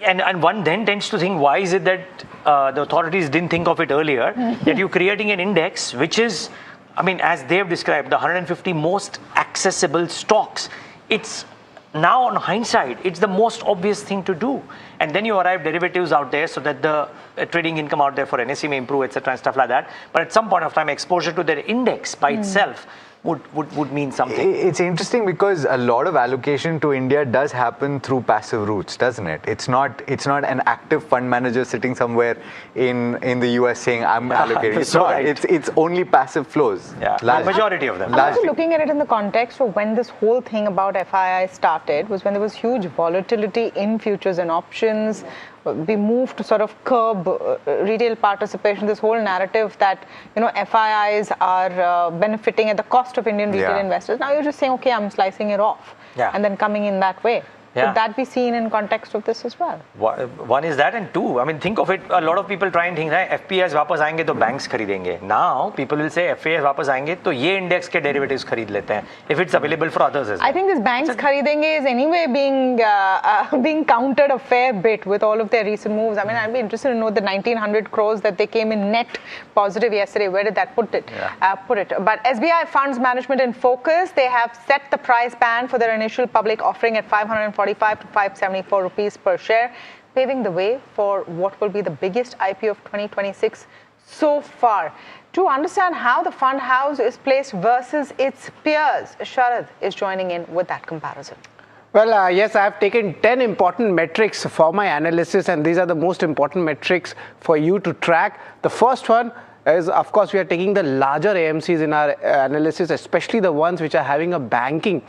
and one then tends to think, why is it that the authorities didn't think of it earlier, that you're creating an index which is I mean, as they've described, the 150 most accessible stocks, it's now on hindsight, it's the most obvious thing to do. And then you arrive derivatives out there so that the trading income out there for NSE may improve, etc. and stuff like that. But at some point of time, exposure to their index by itself would mean something. It's interesting because a lot of allocation to India does happen through passive routes, doesn't it? It's not an active fund manager sitting somewhere in the US saying I'm allocating. It's not. Right. It's only passive flows. Yeah, the majority of them. I'm also looking at it in the context of when this whole thing about FII started, was when there was huge volatility in futures and options. We moved to sort of curb retail participation, this whole narrative that, FIIs are benefiting at the cost of Indian retail investors. Now you're just saying, okay, I'm slicing it off, and then coming in that way. Yeah. Could that be seen in context of this as well? One is that, and two, I mean, think of it, a lot of people try and think, right, FPIs वापस आएंगे तो banks खरीदेंगे. Now, people will say FPIs वापस आएंगे तो ये index के derivatives खरीद लेते हैं, if it's available for others as well. I think this banks खरीदेंगे is anyway being countered a fair bit with all of their recent moves. I mean, I'd be interested to know the 1,900 crores that they came in net positive yesterday. Where did that put it? But SBI Funds Management in focus, they have set the price band for their initial public offering at 545 to 574 rupees per share, paving the way for what will be the biggest IPO of 2026 so far. To understand how the fund house is placed versus its peers, Sharad is joining in with that comparison. Well, yes, I have taken 10 important metrics for my analysis, and these are the most important metrics for you to track. The first one is, of course, we are taking the larger AMCs in our analysis, especially the ones which are having a banking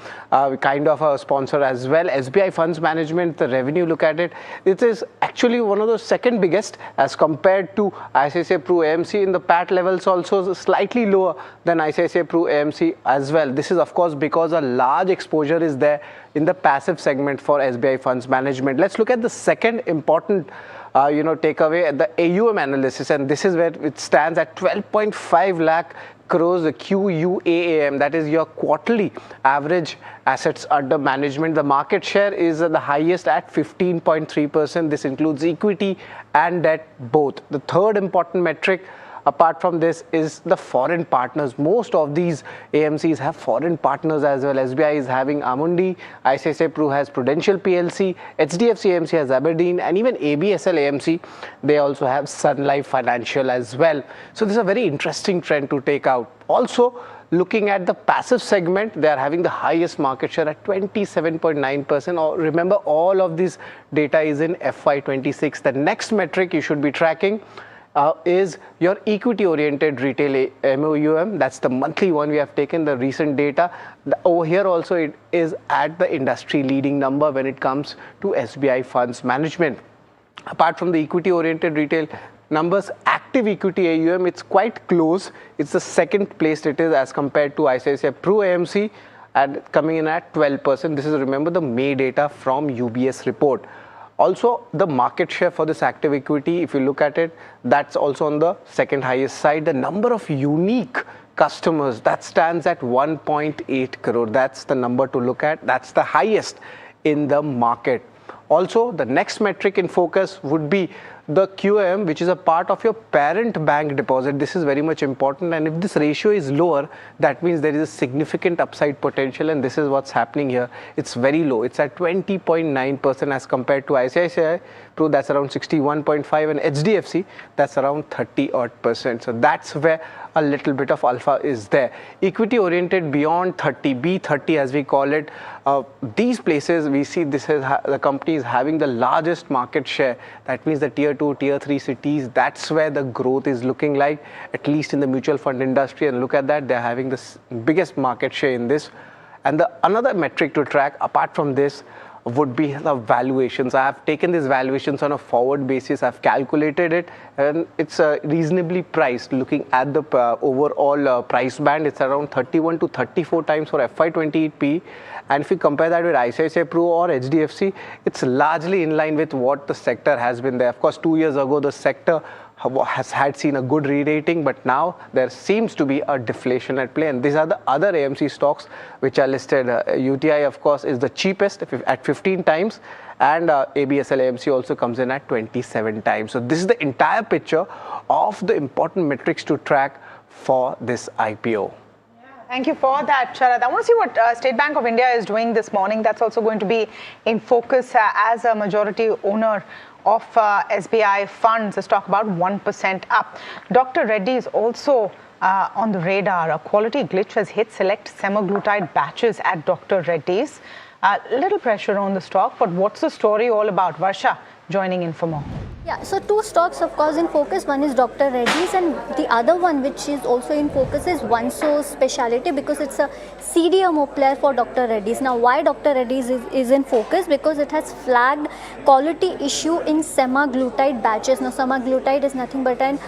kind of a sponsor as well. SBI Funds Management, the revenue, look at it, it is actually one of the second biggest as compared to ICICI Pru AMC. In the PAT levels also slightly lower than ICICI Pru AMC as well. This is, of course, because a large exposure is there in the passive segment for SBI Funds Management. Let's look at the second important takeaway at the AUM analysis, and this is where it stands at 12.5 lakh crores, the QUAAM, that is your quarterly average assets under management. The market share is the highest at 15.3%. This includes equity and debt both. The third important metric apart from this is the foreign partners. Most of these AMCs have foreign partners as well. SBI is having Amundi, ICICI Pru has Prudential PLC, HDFC AMC has Aberdeen, and even ABSL AMC, they also have Sun Life Financial as well. So this is a very interesting trend to take out. Also, looking at the passive segment, they are having the highest market share at 27.9%. Remember, all of this data is in FY26. The next metric you should be tracking is your equity-oriented retail MOUM. That's the monthly one. We have taken the recent data. Over here also it is at the industry-leading number when it comes to SBI Funds Management. Apart from the equity-oriented retail numbers, active equity AUM, it's quite close. It's the second place it is as compared to ICICI Pru AMC, and coming in at 12%. This is, remember, the May data from UBS report. Also, the market share for this active equity, if you look at it, that's also on the second highest side. The number of unique customers, that stands at 1.8 crore. That's the number to look at. That's the highest in the market. Also, the next metric in focus would be the QM, which is a part of your parent bank deposit. This is very much important, and if this ratio is lower, that means there is a significant upside potential, and this is what's happening here. It's very low. It's at 20.9% as compared to ICICI Pru, that's around 61.5%, and HDFC, that's around 30%. So that's where a little bit of alpha is there. Equity oriented beyond 30, B30 as we call it, these places we see this is the company is having the largest market share. That means the tier 2, tier 3 cities, that's where the growth is looking like, at least in the mutual fund industry. And look at that, they're having the biggest market share in this. And the another metric to track apart from this would be the valuations. I have taken these valuations on a forward basis. I've calculated it, and it's reasonably priced. Looking at the overall price band, it's around 31 to 34 times for FY28 PE. And if you compare that with ICICI Pru or HDFC, it's largely in line with what the sector has been there. Of course, 2 years ago, the sector had seen a good re-rating, but now there seems to be a deflation at play. And these are the other AMC stocks which are listed. UTI, of course, is the cheapest at 15 times, and ABSL AMC also comes in at 27 times. So this is the entire picture of the important metrics to track for this IPO. Thank you for that, Sharad. I want to see what State Bank of India is doing this morning. That's also going to be in focus as a majority owner of SBI funds. The stock about 1% up. Dr. Reddy is also on the radar. A quality glitch has hit select semaglutide batches at Dr. Reddy's. Little pressure on the stock, but what's the story all about? Varsha joining in for more. Yeah, so two stocks of course in focus. One is Dr. Reddy's and the other one which is also in focus is OneSource Specialty, because it's a CDMO player for Dr. Reddy's. Now why Dr. Reddy's is in focus? Because it has flagged quality issue in semaglutide batches. Now semaglutide is nothing but an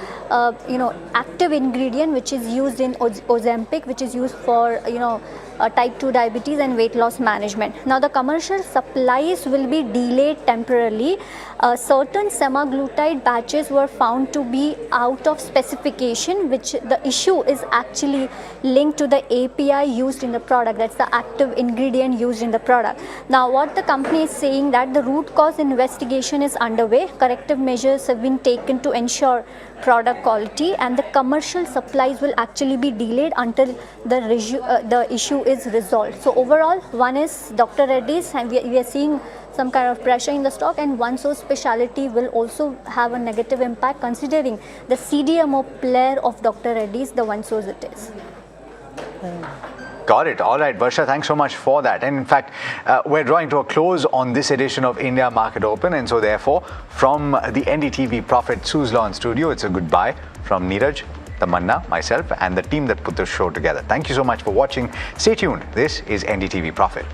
active ingredient which is used in Ozempic, which is used for type 2 diabetes and weight loss management. Now the commercial supplies will be delayed temporarily. Certain semaglutide batches were found to be out of specification, which the issue is actually linked to the API used in the product. That's the active ingredient used in the product. Now what the company is saying that the root cause investigation is underway. Corrective measures have been taken to ensure product quality, and the commercial supplies will actually be delayed until the issue is resolved. So overall, one is Dr. Reddy's, and we are seeing some kind of pressure in the stock, and OneSource Specialty will also have a negative impact considering the CDMO player of Dr. Reddy's, the OneSource it is. Got it. All right, Varsha, thanks so much for that. And in fact, we're drawing to a close on this edition of India Market Open. And so therefore, from the NDTV Profit Suzlon studio, it's a goodbye from Neeraj, Tamanna, myself, and the team that put this show together. Thank you so much for watching. Stay tuned. This is NDTV Profit.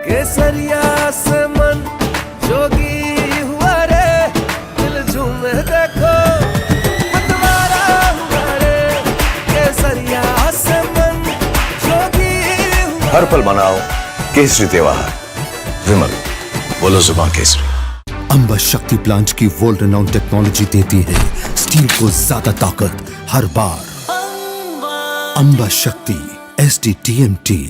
केसरिया से मन जोगी हुआ रे दिल झूमे देखो मतवारा हुआ रे केसरिया से मन जोगी हुआ हर पल मनाओ केसरी त्योहार विमल बोलो जुबान केसरी। अंबा शक्ति प्लांट की वर्ल्ड रेनाउंड टेक्नोलॉजी देती है स्टील को ज्यादा ताकत हर बार। अंबा शक्ति SDTMT।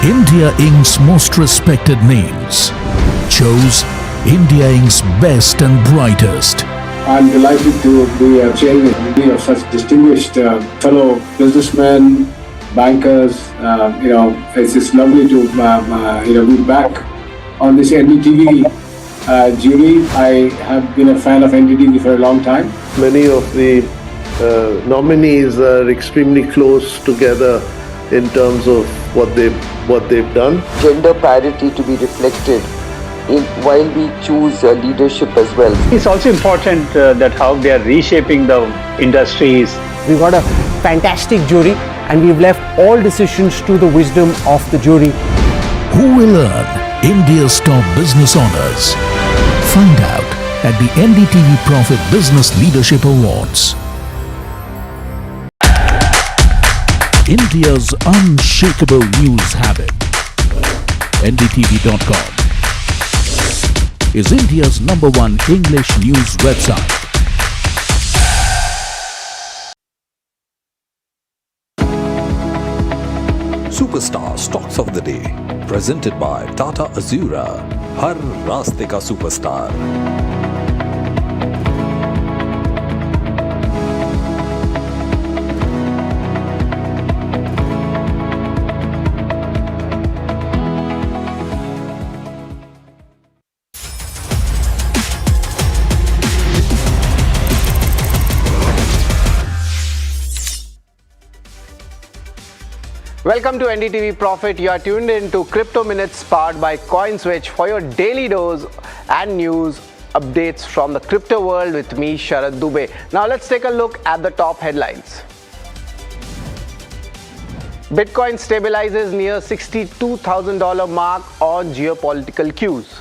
India Inc.'s most respected names chose India Inc.'s best and brightest. I'm delighted to be chairman of such distinguished fellow businessmen, bankers. It's just lovely to be back on this NDTV jury. I have been a fan of NDTV for a long time. Many of the nominees are extremely close together in terms of what they've done. Gender parity to be reflected while we choose leadership as well. It's also important that how they are reshaping the industries. We've got a fantastic jury and we've left all decisions to the wisdom of the jury. Who will earn India's top business honors? Find out at the NDTV Profit Business Leadership Awards. India's unshakable news habit. NDTV.com is India's #1 English news website. Superstar Stocks of the Day, presented by Tata Azura. हर रास्ते का superstar. Welcome to NDTV Profit. You are tuned in to Crypto Minutes powered by CoinSwitch for your daily dose and news updates from the crypto world with me, Sharad Dubey. Now let's take a look at the top headlines. Bitcoin stabilizes near $62,000 mark on geopolitical cues.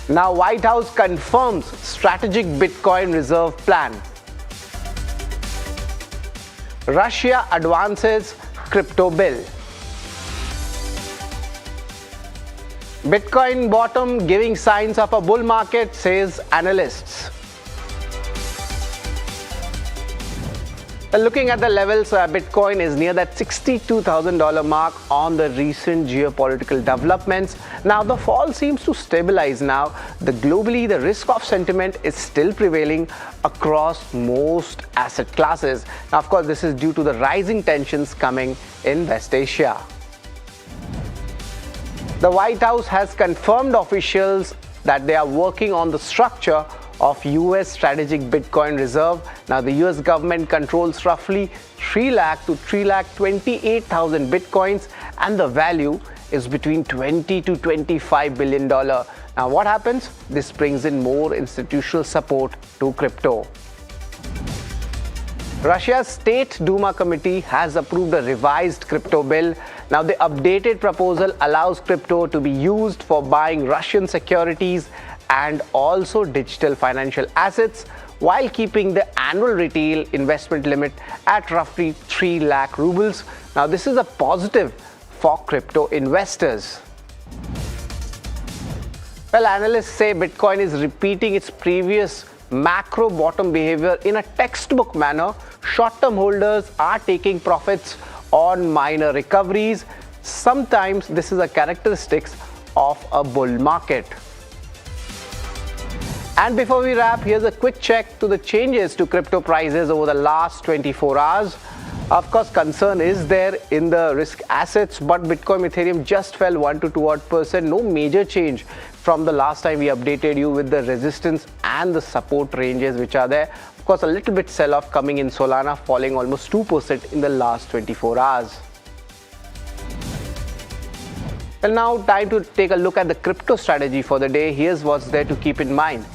Now White House confirms strategic Bitcoin reserve plan. Russia advances crypto bill. Bitcoin bottom giving signs of a bull market, says analysts. Looking at the levels, Bitcoin is near that $62,000 mark on the recent geopolitical developments. Now the fall seems to stabilize now. Globally, the risk-off sentiment is still prevailing across most asset classes. Now, of course, this is due to the rising tensions coming in West Asia. The White House has confirmed officials that they are working on the structure of US strategic Bitcoin reserve. Now the US government controls roughly 3 lakh to 3,28,000 Bitcoins and the value is between $20 to $25 billion. Now what happens? This brings in more institutional support to crypto. Russia's State Duma committee has approved a revised crypto bill. Now the updated proposal allows crypto to be used for buying Russian securities and also digital financial assets while keeping the annual retail investment limit at roughly 3 lakh rubles. Now this is a positive for crypto investors. Well, analysts say Bitcoin is repeating its previous macro bottom behavior in a textbook manner. Short-term holders are taking profits on minor recoveries. Sometimes this is a characteristic of a bull market. And before we wrap, here's a quick check to the changes to crypto prices over the last 24 hours. Of course, concern is there in the risk assets, but Bitcoin, Ethereum just fell 1 to 2%. No major change from the last time we updated you with the resistance and the support ranges which are there. Of course, a little bit sell-off coming in Solana, falling almost 2% in the last 24 hours. Well, now time to take a look at the crypto strategy for the day. Here's what's there to keep in mind.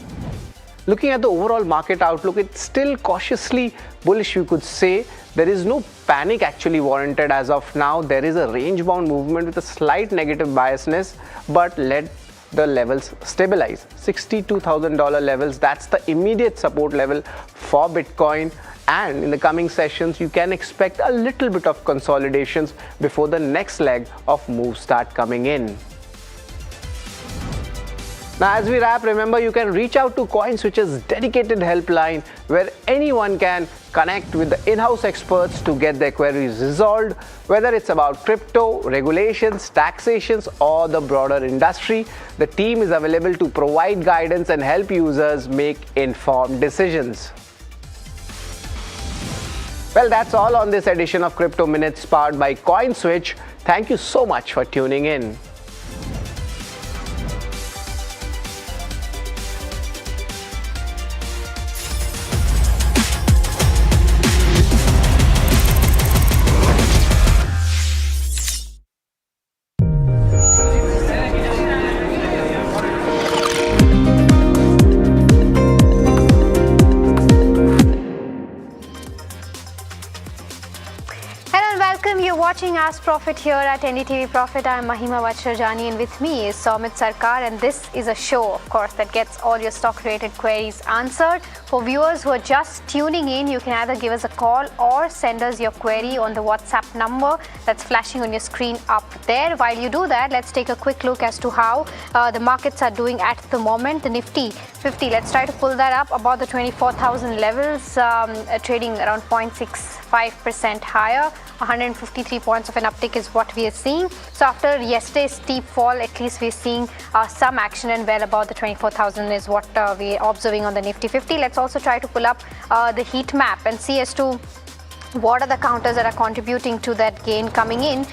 Looking at the overall market outlook, it's still cautiously bullish, you could say. There is no panic actually warranted as of now. There is a range-bound movement with a slight negative biasness, but let the levels stabilize. $62,000 levels, that's the immediate support level for Bitcoin. And in the coming sessions, you can expect a little bit of consolidations before the next leg of moves start coming in. Now, as we wrap, remember you can reach out to CoinSwitch's dedicated helpline where anyone can connect with the in-house experts to get their queries resolved, whether it's about crypto, regulations, taxations, or the broader industry. The team is available to provide guidance and help users make informed decisions. Well, that's all on this edition of Crypto Minutes powered by CoinSwitch. Thank you so much for tuning in. Watching Ask Profit here at NDTV Profit. I'm Mahima Vachrajani and with me is Soumit Sarkar, and this is a show, of course, that gets all your stock-related queries answered. For viewers who are just tuning in, you can either give us a call or send us your query on the WhatsApp number that's flashing on your screen up there. While you do that, let's take a quick look as to how the markets are doing at the moment. The Nifty 50, let's try to pull that up about the 24,000 levels, trading around 0.65% higher. 153 points of an uptick is what we are seeing. So after yesterday's steep fall, at least we're seeing some action, and well above the 24,000 is what we're observing on the Nifty 50. Let's also try to pull up the heat map and see as to what are the counters that are contributing to that gain coming in?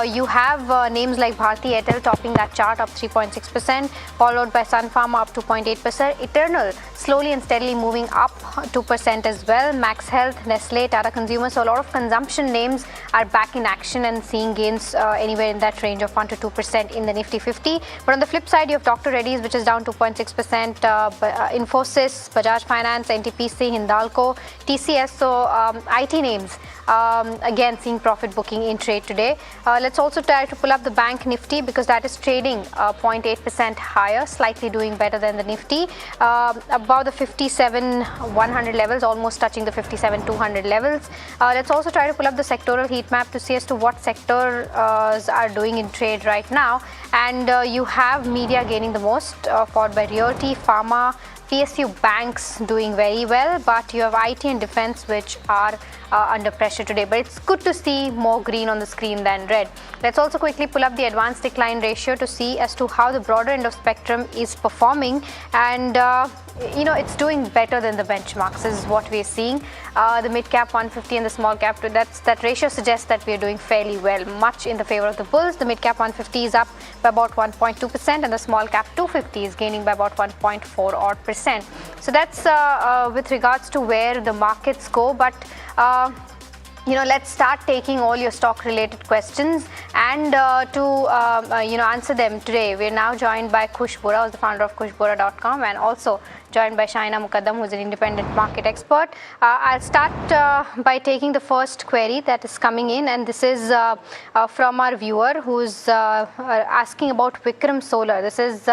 You have names like Bharti Airtel topping that chart up 3.6%, followed by Sun Pharma up 2.8%, Eternal slowly and steadily moving up 2% as well, Max Health, Nestle, Tata Consumer. So a lot of consumption names are back in action and seeing gains anywhere in that range of 1 to 2% in the Nifty 50. But on the flip side, you have Dr. Reddy's, which is down 2.6%, Infosys, Bajaj Finance, NTPC, Hindalco, TCS. So IT names again seeing profit booking in trade today. Let's also try to pull up the bank Nifty because that is trading 0.8% higher, slightly doing better than the Nifty, above the 57,100 levels, almost touching the 57,200 levels. Let's also try to pull up the sectoral heat map to see as to what sectors are doing in trade right now. And you have media gaining the most, followed by realty, pharma, PSU banks doing very well, but you have IT and defense which are under pressure today. But it's good to see more green on the screen than red. Let's also quickly pull up the advanced decline ratio to see as to how the broader end of spectrum is performing. And it's doing better than the benchmarks is what we're seeing. The mid cap 150 and the small cap, that ratio suggests that we're doing fairly well, much in the favor of the bulls. The mid cap 150 is up by about 1.2% and the small cap 250 is gaining by about 1.4 odd percent. So that's with regards to where the markets go. But let's start taking all your stock related questions and to answer them today. We're now joined by Kush Bora, who's the founder of kushbora.com, and also joined by Shaina Mukaddam, who's an independent market expert. I'll start by taking the first query that is coming in, and this is from our viewer who's asking about Vikram Solar. This is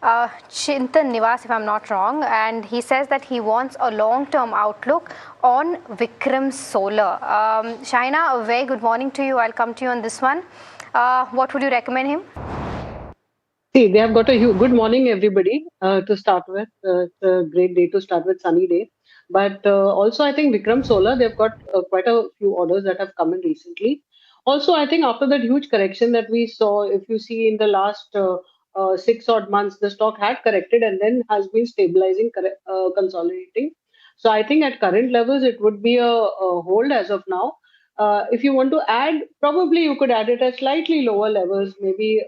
Chintan Nivas, if I'm not wrong, and he says that he wants a long-term outlook on Vikram Solar. Shaina, a very good morning to you. I'll come to you on this one. What would you recommend him? See, they have got a good morning, everybody, to start with. It's a great day to start with, sunny day. But also, I think Vikram Solar, they've got quite a few orders that have come in recently. Also, I think after that huge correction that we saw, if you see in the last 6 odd months, the stock had corrected and then has been stabilizing, consolidating. So I think at current levels, it would be a hold as of now. If you want to add, probably you could add it at slightly lower levels, maybe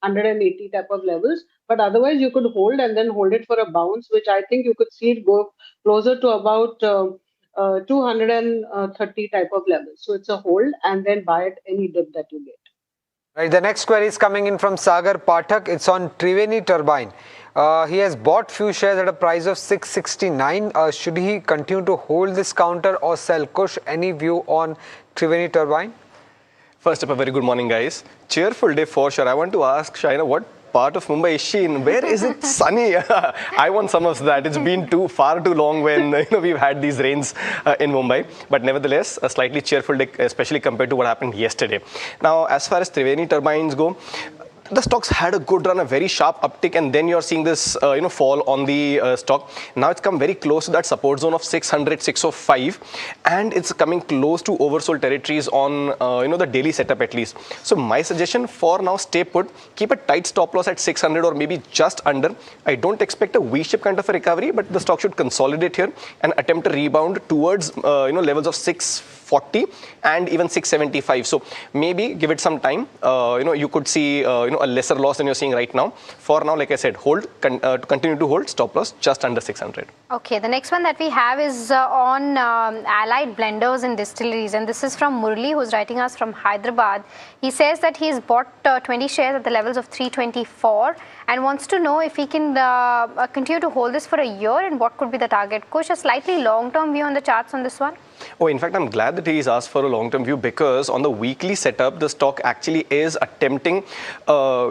180 type of levels, but otherwise you could hold and then hold it for a bounce, which I think you could see it go closer to about 230 type of levels. So it's a hold and then buy at any dip that you get. Right, the next query is coming in from Sagar Pathak. It's on Triveni Turbine. He has bought few shares at a price of 669. Should he continue to hold this counter or sell? Kush, any view on Triveni Turbine? First up, a very good morning, guys. Cheerful day for sure. I want to ask Shaina, what part of Mumbai is she in? Where is it sunny? I want some of that. It's been far too long when we've had these rains in Mumbai. But nevertheless, a slightly cheerful day, especially compared to what happened yesterday. Now, as far as Triveni turbines go, the stocks had a good run, a very sharp uptick, and then you're seeing this fall on the stock. Now it's come very close to that support zone of 600, 605, and it's coming close to oversold territories on the daily setup at least. So my suggestion for now, stay put, keep a tight stop loss at 600 or maybe just under. I don't expect a V-shape kind of a recovery, but the stock should consolidate here and attempt a rebound towards levels of 640 and even 675. So maybe give it some time. You could see a lesser loss than you're seeing right now. For now, like I said, hold, continue to hold, stop loss just under 600. Okay, the next one that we have is on allied blenders and distilleries, and this is from Murli, who's writing us from Hyderabad. He says that he's bought 20 shares at the levels of 324 and wants to know if he can continue to hold this for a year and what could be the target. Kush, a slightly long-term view on the charts on this one? Oh, in fact, I'm glad that he's asked for a long-term view because on the weekly setup, the stock actually is attempting, a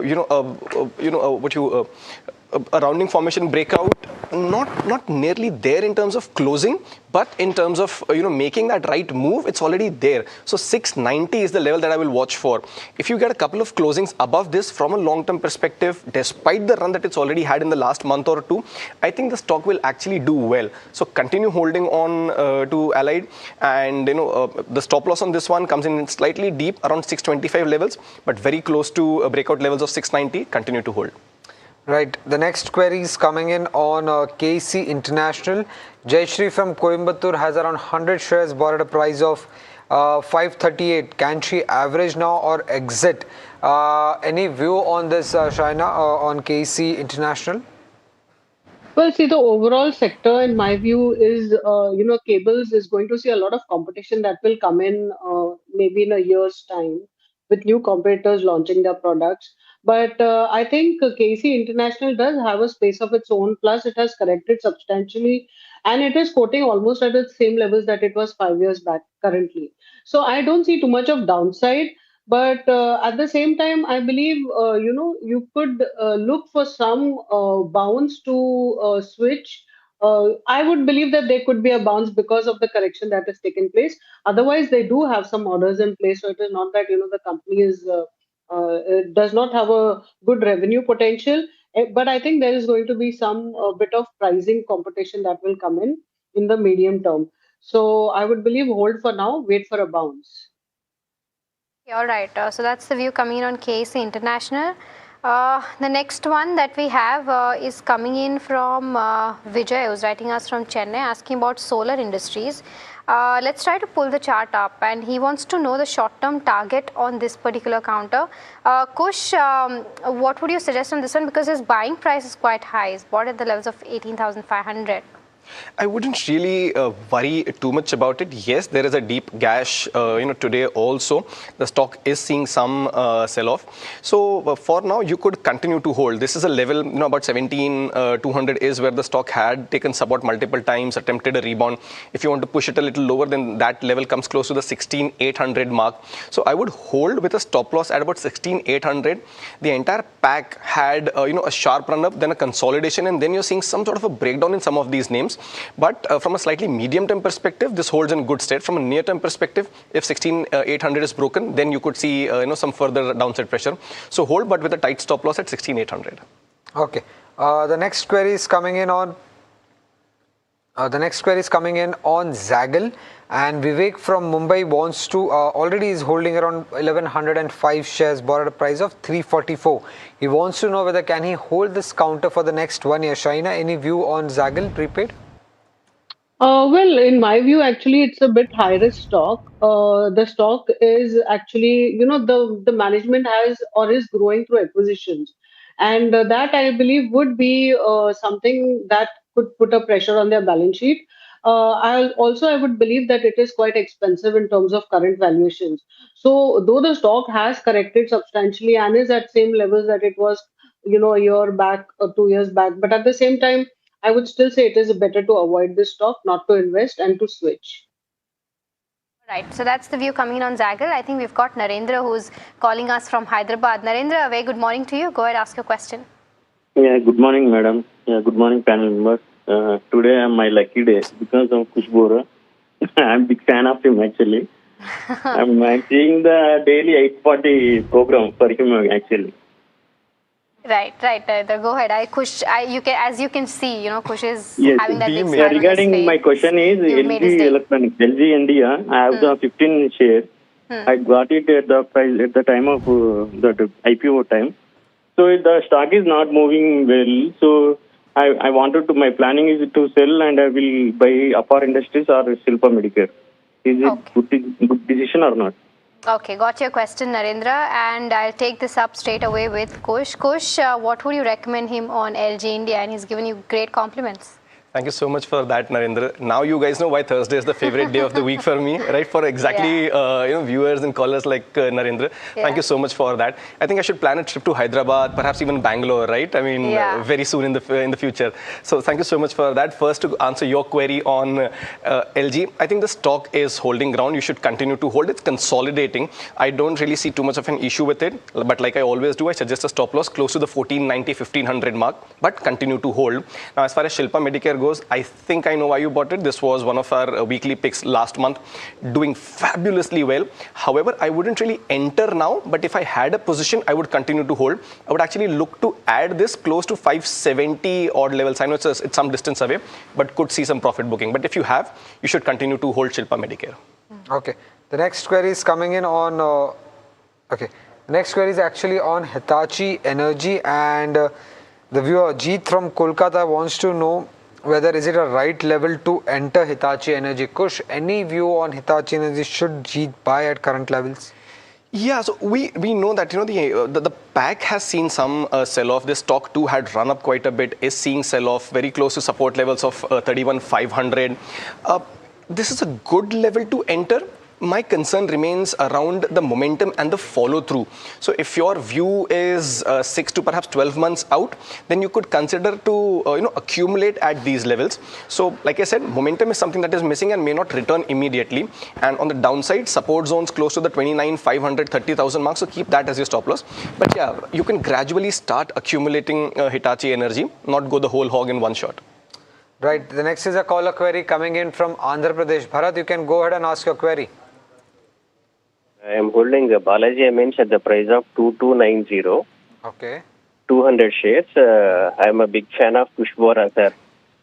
rounding formation breakout, not nearly there in terms of closing, but in terms of making that right move, it's already there. So 690 is the level that I will watch for. If you get a couple of closings above this from a long-term perspective, despite the run that it's already had in the last month or two, I think the stock will actually do well. So continue holding on to Allied, and the stop loss on this one comes in slightly deep around 625 levels, but very close to breakout levels of 690. Continue to hold. Right. The next query is coming in on KC International. Jayashri from Coimbatore has around 100 shares bought at a price of 538. Can she average now or exit? Any view on this, Shaina, on KC International? Well, see, the overall sector, in my view, is, cables is going to see a lot of competition that will come in maybe in a year's time with new competitors launching their products. But I think KC International does have a space of its own. Plus, it has corrected substantially and it is quoting almost at the same levels that it was 5 years back currently. So I don't see too much of downside. But at the same time, I believe you could look for some bounce to switch. I would believe that there could be a bounce because of the correction that has taken place. Otherwise, they do have some orders in place, so it is not that the company is does not have a good revenue potential. But I think there is going to be some bit of pricing competition that will come in the medium term. So I would believe hold for now, wait for a bounce. All right, so that's the view coming in on KC International. The next one that we have is coming in from Vijay, who's writing us from Chennai, asking about solar industries. Let's try to pull the chart up, and he wants to know the short-term target on this particular counter. Kush, what would you suggest on this one? Because his buying price is quite high. He's bought at the levels of 18,500. I wouldn't really worry too much about it. Yes, there is a deep gash, today also. The stock is seeing some sell-off. So for now, you could continue to hold. This is a level, about 17,200 is where the stock had taken support multiple times, attempted a rebound. If you want to push it a little lower, then that level comes close to the 16,800 mark. So I would hold with a stop loss at about 16,800. The entire pack had, a sharp run up, then a consolidation, and then you're seeing some sort of a breakdown in some of these names. But from a slightly medium-term perspective, this holds in good state. From a near-term perspective, if 16,800 is broken, then you could see some further downside pressure. So hold, but with a tight stop loss at 16,800. Okay. The next query is coming in on Zaggle, and Vivek from Mumbai wants to already is holding around 1,105 shares bought at a price of 344. He wants to know whether can he hold this counter for the next 1 year. Shaina, any view on Zaggle prepaid? Well, in my view, actually, it's a bit high risk stock. The stock is actually, the management has or is growing through acquisitions. And that I believe would be something that could put a pressure on their balance sheet. I would believe that it is quite expensive in terms of current valuations. So though the stock has corrected substantially and is at same levels that it was, a year back or 2 years back, but at the same time, I would still say it is better to avoid this stock, not to invest and to switch. Right, so that's the view coming in on Zaggle. I think we've got Narendra who's calling us from Hyderabad. Narendra, a very good morning to you. Go ahead, ask your question. Yeah, good morning, madam. Yeah, good morning, panel members. Today I'm my lucky day because of Kush Bora. I'm a big fan of him actually. I'm seeing the daily 8:40 program for him actually. Right. Go ahead. As you can see, Kush is Yes. having that big smile on his Regarding face. my question is LG Electronics, LG India. I have the 15 shares. I got it at the price at the time of the IPO time. So the stock is not moving well. So I wanted to. My planning is to sell, and I will buy Apar Industries or Silpa Medicare. Is it good decision or not? Okay, got your question, Narendra, and I'll take this up straight away with Kush. Kush, what would you recommend him on LG India? And he's given you great compliments. Thank you so much for that, Narendra. Now you guys know why Thursday is the favorite day of the week for me, right? For exactly, viewers and callers like Narendra. Yeah. Thank you so much for that. I think I should plan a trip to Hyderabad, perhaps even Bangalore, right? I mean, very soon in the future. So thank you so much for that. First, to answer your query on LG, I think the stock is holding ground. You should continue to hold. It's consolidating. I don't really see too much of an issue with it. But like I always do, I suggest a stop loss close to the 1490, 1500 mark, but continue to hold. Now, as far as Shilpa Medicare goes, I think I know why you bought it. This was one of our weekly picks last month, doing fabulously well. However, I wouldn't really enter now, but if I had a position, I would continue to hold. I would actually look to add this close to 570 odd levels. I know it's some distance away, but could see some profit booking. But if you have, you should continue to hold Shilpa Medicare. Okay. The next query is coming in on, The next query is actually on Hitachi Energy, and The viewer Jeet from Kolkata wants to know whether is it a right level to enter Hitachi Energy. Kush, any view on Hitachi Energy? Should Jeet buy at current levels? Yeah, so we know that the pack has seen some sell-off. This stock too had run up quite a bit, is seeing sell-off very close to support levels of 31,500. This is a good level to enter. My concern remains around the momentum and the follow-through. So if your view is 6 to perhaps 12 months out, then you could consider to accumulate at these levels. So like I said, momentum is something that is missing and may not return immediately. And on the downside, support zones close to the 29,500, 30,000 mark. So keep that as your stop loss. But yeah, you can gradually start accumulating Hitachi Energy, not go the whole hog in one shot. Right. The next is a caller query coming in from Andhra Pradesh. Bharat, you can go ahead and ask your query. I am holding Balaji Amines at the price of 2290. Okay. 200 shares. I am a big fan of Kush Bora, sir.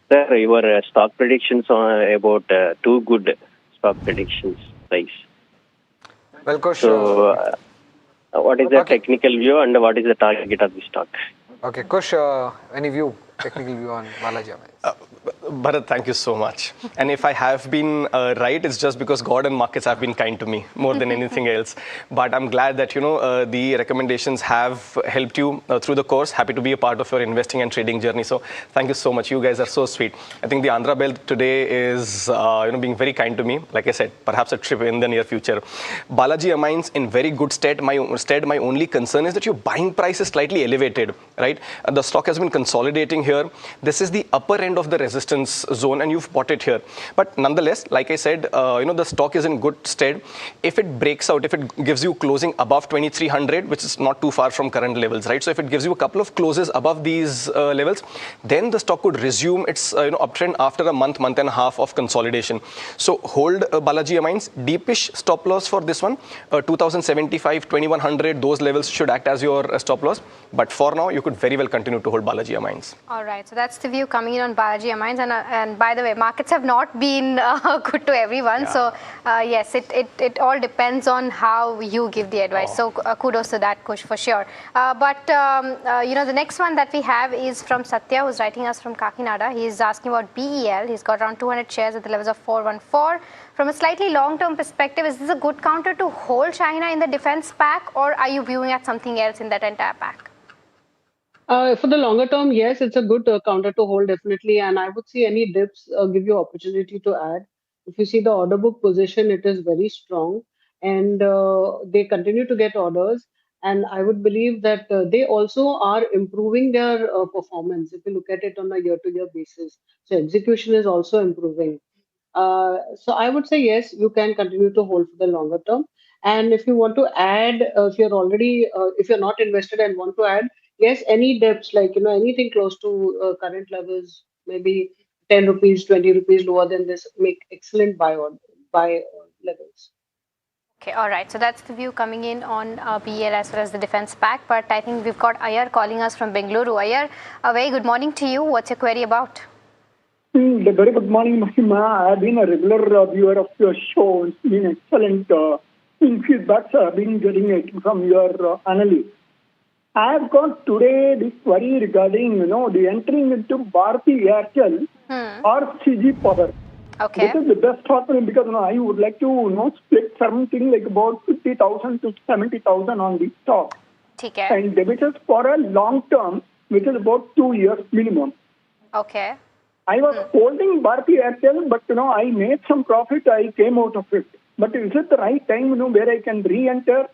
Sir, your stock predictions are about two good stock predictions, price. Well, Kush. So, what is the technical view and what is the target of the stock? Okay, Kush, any view, technical view on Balaji Amines? Bharat, thank you so much. And if I have been right, it's just because God and markets have been kind to me more than anything else. But I'm glad that, the recommendations have helped you through the course. Happy to be a part of your investing and trading journey. So thank you so much. You guys are so sweet. I think the Andhra Belt today is, being very kind to me. Like I said, perhaps a trip in the near future. Balaji Amines in very good stead. My only concern is that your buying price is slightly elevated, right? The stock has been consolidating here. This is the upper end of the resistance zone and you've bought it here. But nonetheless, like I said, the stock is in good stead. If it breaks out, if it gives you closing above 2,300, which is not too far from current levels, right? So if it gives you a couple of closes above these levels, then the stock could resume its uptrend after a month and a half of consolidation. So hold Balaji Amines, deepish stop loss for this one, 2,075, 2,100, those levels should act as your stop loss. But for now, you could very well continue to hold Balaji Amines. All right, so that's the view coming in on Balaji Amines. And by the way, markets have not been good to everyone. Yeah. So yes, it all depends on how you give the advice. So kudos to that, Kush, for sure. But the next one that we have is from Satya, who's writing us from Kakinada. He's asking about BEL. He's got around 200 shares at the levels of 414. From a slightly long-term perspective, is this a good counter to hold China in the defense pack, or are you viewing at something else in that entire pack? For the longer term, yes, it's a good counter to hold, definitely. And I would see any dips give you opportunity to add. If you see the order book position, it is very strong. And they continue to get orders. And I would believe that they also are improving their performance, if you look at it on a year-to-year basis. So execution is also improving. So I would say, yes, you can continue to hold for the longer term. And if you want to add, if you're not invested and want to add, yes, any dips, like, anything close to current levels, maybe 10 rupees, 20 rupees lower than this, make excellent buy levels. Okay, all right. So that's the view coming in on BEL as well as the defense pack. But I think we've got Ayar calling us from Bengaluru. Ayar, a very good morning to you. What's your query about? Very good morning, Mahima. I have been a regular viewer of your show. It's been excellent feedbacks I've been getting it from your analysts. I have got today this query regarding, the entering into Bharti Airtel or CG Power. Okay. This is the best option because I would like to split something like about 50,000 to 70,000 on the stock. Okay. And debit is for a long term, which is about 2 years minimum. Okay. I was holding Bharti Airtel, but I made some profit. I came out of it. But is it the right time, where I can re-enter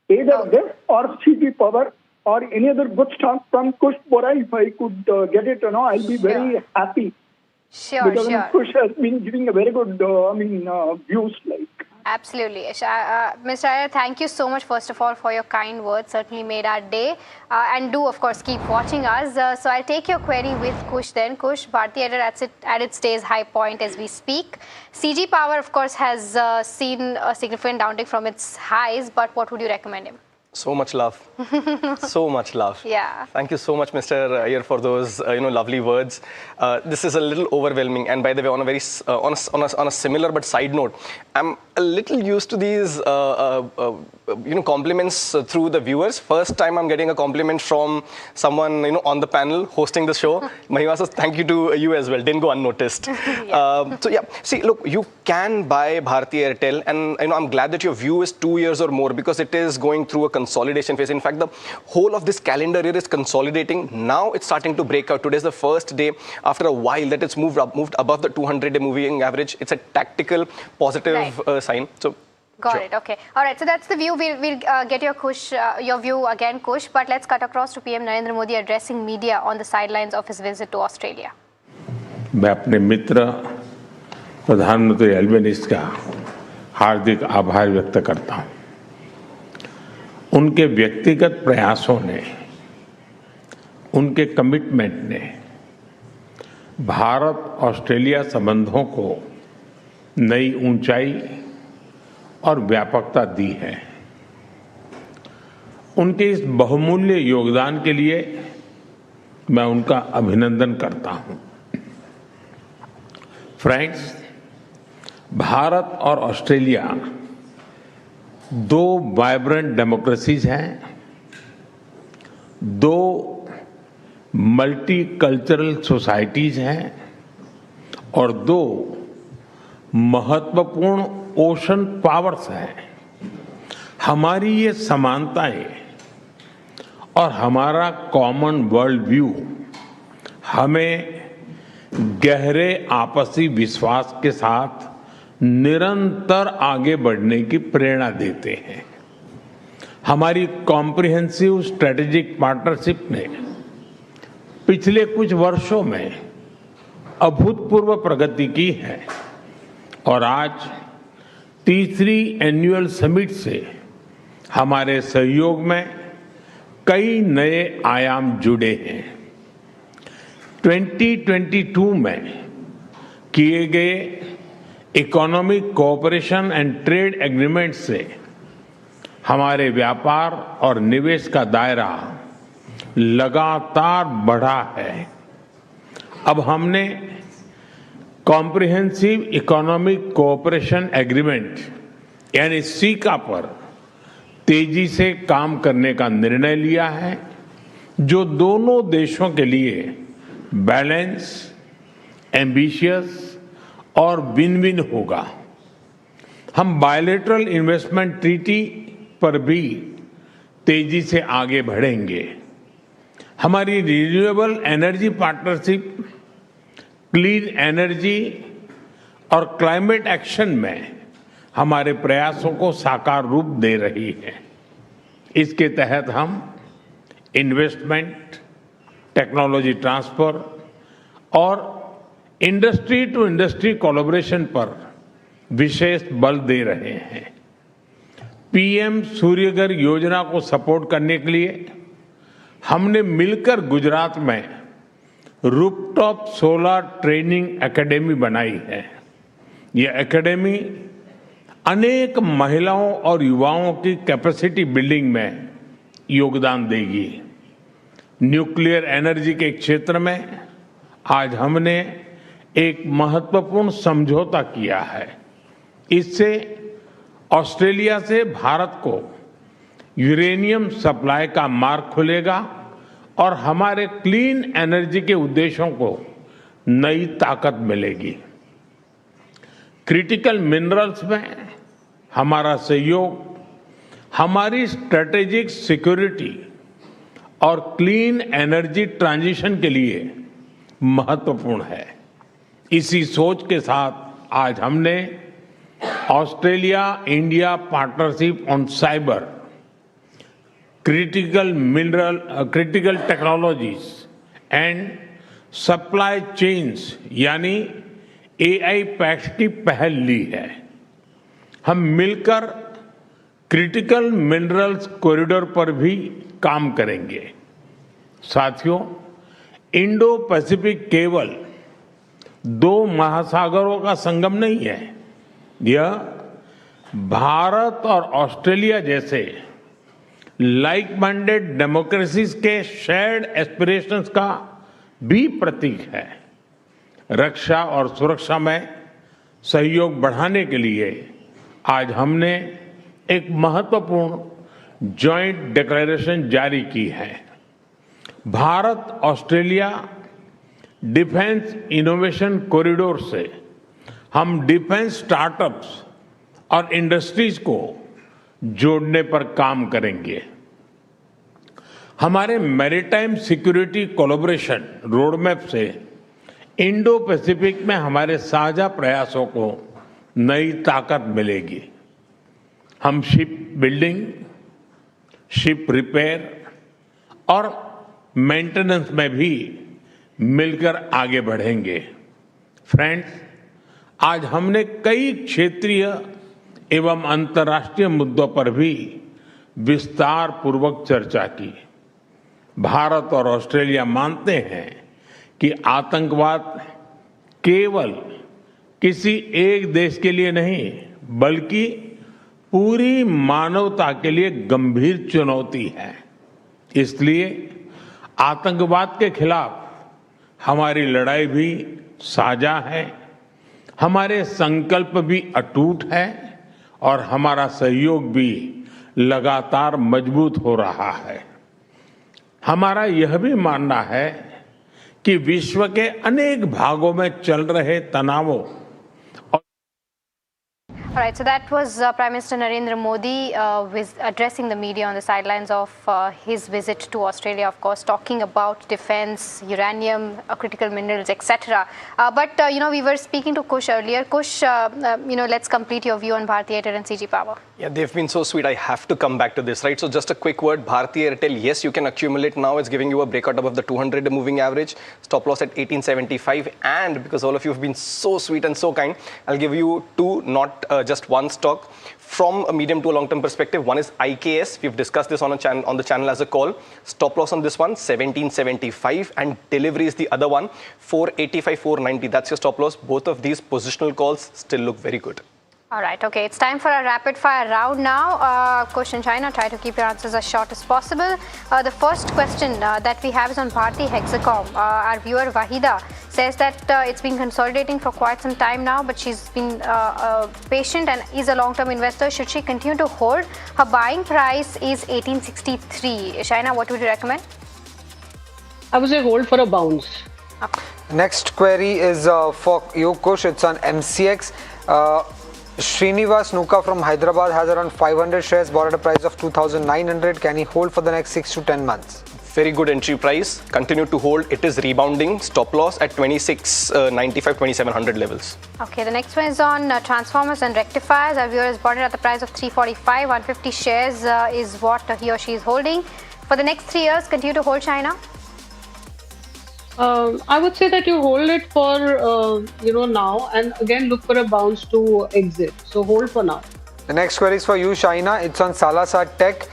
either this or CG Power or any other good stock from Kush Bora? If I could get it, I'll be very happy. Sure, because Kush has been giving a very good, views like. Absolutely. Mr. Ayar, thank you so much, first of all, for your kind words. Certainly made our day. And do, of course, keep watching us. So I'll take your query with Kush then. Kush, Bharti Airtel at its day's high point as we speak. CG Power, of course, has seen a significant downtick from its highs, but what would you recommend him? So much love. So much love. Yeah. Thank you so much, Mr. Iyer, for those lovely words. This is a little overwhelming. And by the way, on a very on a similar but side note, I'm a little used to these compliments through the viewers. First time I'm getting a compliment from someone on the panel hosting the show. Mahima says thank you to you as well. Didn't go unnoticed. So yeah, see, look, you can buy Bharti Airtel, and I'm glad that your view is 2 years or more, because it is going through a consolidation phase. In fact, the whole of this calendar year is consolidating. Now it's starting to break out. Today is the first day after a while that it's moved above the 200-day moving average. It's a tactical positive sign. So. Got it. Okay. All right. So that's the view. We'll get your view again, Kush. But let's cut across to PM Narendra Modi addressing media on the sidelines of his visit to Australia. मैं अपने मित्र प्रधानमंत्री एल्बेनीज का हार्दिक आभार व्यक्त करता हूं। उनके व्यक्तिगत प्रयासों ने, उनके कमिटमेंट ने भारत ऑस्ट्रेलिया संबंधों को नई ऊंचाई और व्यापकता दी है। उनके इस बहुमूल्य योगदान के लिए मैं उनका अभिनंदन करता हूं। फ्रेंड्स, भारत और ऑस्ट्रेलिया दो वाइब्रेंट डेमोक्रेसीज हैं, दो मल्टीकल्चरल सोसाइटीज हैं और दो महत्वपूर्ण ओशन पावर्स हैं। हमारी ये समानताएं और हमारा कॉमन वर्ल्ड व्यू हमें गहरे आपसी विश्वास के साथ निरंतर आगे बढ़ने की प्रेरणा देते हैं। हमारी कॉम्प्रिहेंसिव स्ट्रेटेजिक पार्टनरशिप ने पिछले कुछ वर्षों में अभूतपूर्व प्रगति की है और आज तीसरी एनुअल समिट से हमारे सहयोग में कई नए आयाम जुड़े हैं। 2022 में किए गए economic cooperation and trade agreement से हमारे व्यापार और निवेश का दायरा लगातार बढ़ा है। अब हमने कॉम्प्रिहेंसिव इकोनॉमिक कोऑपरेशन एग्रीमेंट यानी सीका पर तेजी से काम करने का निर्णय लिया है, जो दोनों देशों के लिए बैलेंस, एम्बिशियस और विन विन होगा। हम बायलैटरल इन्वेस्टमेंट ट्रीटी पर भी तेजी से आगे बढ़ेंगे। हमारी renewable energy partnership clean energy और क्लाइमेट एक्शन में हमारे प्रयासों को साकार रूप दे रही है। इसके तहत हम इन्वेस्टमेंट, टेक्नोलॉजी ट्रांसफर और इंडस्ट्री टू इंडस्ट्री कोलैबोरेशन पर विशेष बल दे रहे हैं। पीएम सूर्यघर योजना को सपोर्ट करने के लिए हमने मिलकर गुजरात में रूफटॉप सोलर ट्रेनिंग एकेडमी बनाई है। यह एकेडमी अनेक महिलाओं और युवाओं की कैपेसिटी बिल्डिंग में योगदान देगी। न्यूक्लियर एनर्जी के क्षेत्र में आज हमने एक महत्वपूर्ण समझौता किया है। इससे ऑस्ट्रेलिया से भारत को यूरेनियम सप्लाई का मार्ग खुलेगा और हमारे क्लीन एनर्जी के उद्देश्यों को नई ताकत मिलेगी। क्रिटिकल मिनरल्स में हमारा सहयोग हमारी स्ट्रेटेजिक सिक्योरिटी और क्लीन एनर्जी ट्रांजिशन के लिए महत्वपूर्ण है। इसी सोच के साथ आज हमने Australia India partnership on cyber, critical technologies and supply chains यानी एआई पैक्ट की पहल ली है। हम मिलकर क्रिटिकल मिनरल्स कॉरिडोर पर भी काम करेंगे। साथियों, इंडो पैसिफिक केवल दो महासागरों का संगम नहीं है, यह भारत और ऑस्ट्रेलिया जैसे लाइक माइंडेड डेमोक्रेसीज के शेयर्ड एस्पिरेशंस का भी प्रतीक है। रक्षा और सुरक्षा में सहयोग बढ़ाने के लिए आज हमने एक महत्वपूर्ण जॉइंट डिक्लेरेशन जारी की है। Bharat Australia defence innovation corridor से हम डिफेंस स्टार्टअप्स और इंडस्ट्रीज को जोड़ने पर काम करेंगे। हमारे मैरीटाइम सिक्योरिटी कोलैबोरेशन रोडमैप से इंडो पैसिफिक में हमारे साझा प्रयासों को नई ताकत मिलेगी। हम शिप बिल्डिंग, शिप रिपेयर और मेंटेनेंस में भी मिलकर आगे बढ़ेंगे। फ्रेंड्स, आज हमने कई क्षेत्रीय एवं अंतर्राष्ट्रीय मुद्दों पर भी विस्तार पूर्वक चर्चा की। भारत और ऑस्ट्रेलिया मानते हैं कि आतंकवाद केवल किसी एक देश के लिए नहीं बल्कि पूरी मानवता के लिए गंभीर चुनौती है। इसलिए आतंकवाद के खिलाफ हमारी लड़ाई भी साझा है, हमारे संकल्प भी अटूट है और हमारा सहयोग भी लगातार मजबूत हो रहा है। हमारा यह भी मानना है कि विश्व के अनेक भागों में चल रहे तनावों All right, so that was Prime Minister Narendra Modi addressing the media on the sidelines of his visit to Australia, of course, talking about defense, uranium, critical minerals, etc. But we were speaking to Kush earlier. Kush, let's complete your view on Bharti Airtel and CG Power. Yeah, they've been so sweet. I have to come back to this, right? So just a quick word. Bharti Airtel, yes, you can accumulate now. It's giving you a breakout above the 200 moving average. Stop loss at 1875. And because all of you have been so sweet and so kind, I'll give you two, not just one stock from a medium to a long-term perspective. One is IKS. We've discussed this on the channel as a call. Stop loss on this one, 1775, and delivery is the other one, 485, 490. That's your stop loss. Both of these positional calls still look very good. All right, okay, it's time for a rapid fire round now. Question China, try to keep your answers as short as possible. The first question that we have is on Bharti Hexacom. Our viewer Wahida says that it's been consolidating for quite some time now, but she's been patient and is a long-term investor. Should she continue to hold? Her buying price is 1863. China, what would you recommend? I would say hold for a bounce. Okay. Next query is for you, Kush. It's on MCX. Srinivas Nuka from Hyderabad has around 500 shares, bought at a price of 2,900. Can he hold for the next 6 to 10 months? Very good entry price. Continue to hold. It is rebounding. Stop loss at 2695, 2700 levels. Okay, the next one is on transformers and rectifiers. Our viewer has bought it at the price of 345. 150 shares is what he or she is holding. For the next 3 years, continue to hold China. I would say that you hold it for now, and again look for a bounce to exit. So hold for now. The next query is for you, Shaina. It's on Salasa Tech.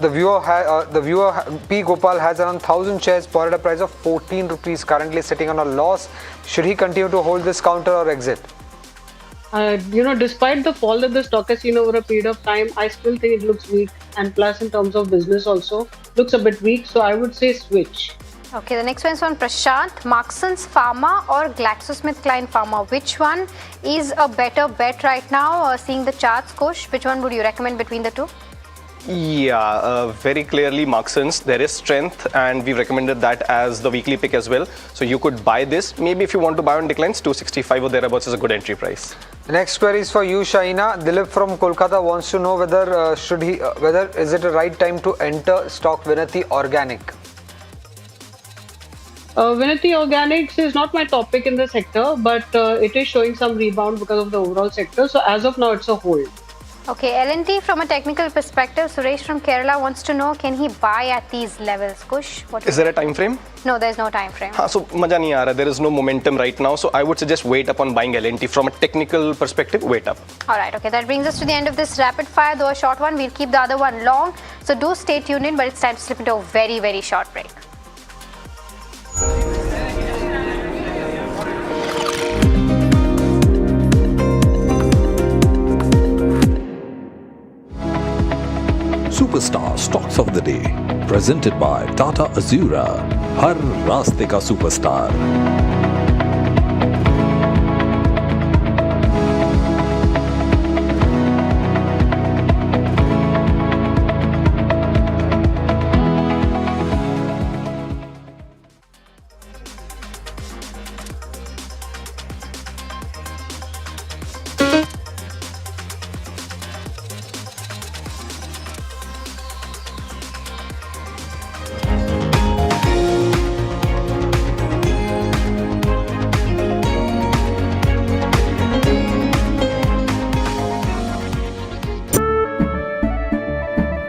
The viewer P Gopal has around 1,000 shares, bought at a price of 14 rupees. Currently sitting on a loss. Should he continue to hold this counter or exit? Despite the fall that the stock has seen over a period of time, I still think it looks weak, and plus in terms of business also looks a bit weak. So I would say switch. Okay, the next one is on Prashant. Markson's Pharma or GlaxoSmithKline Pharma? Which one is a better bet right now? Seeing the charts, Kush, which one would you recommend between the two? Yeah, very clearly Markson's. There is strength, and we've recommended that as the weekly pick as well. So you could buy this. Maybe if you want to buy on declines, 265 or thereabouts is a good entry price. The next query is for you, Shaina. Dilip from Kolkata wants to know whether whether is it a right time to enter stock Vinati Organic? Vinati Organics is not my topic in the sector, but it is showing some rebound because of the overall sector. So as of now, it's a hold. Okay, L&T from a technical perspective, Suresh from Kerala wants to know, can he buy at these levels? Kush, is there a time frame? No, there's no time frame. So maja nahi aa raha. There is no momentum right now. So I would suggest wait up on buying L&T. From a technical perspective, wait up. All right, okay, that brings us to the end of this rapid fire. Though a short one, we'll keep the other one long. So do stay tuned in, but it's time to slip into a very, very short break. Superstar of the day, presented by Tata Azura, हर रास्ते का superstar.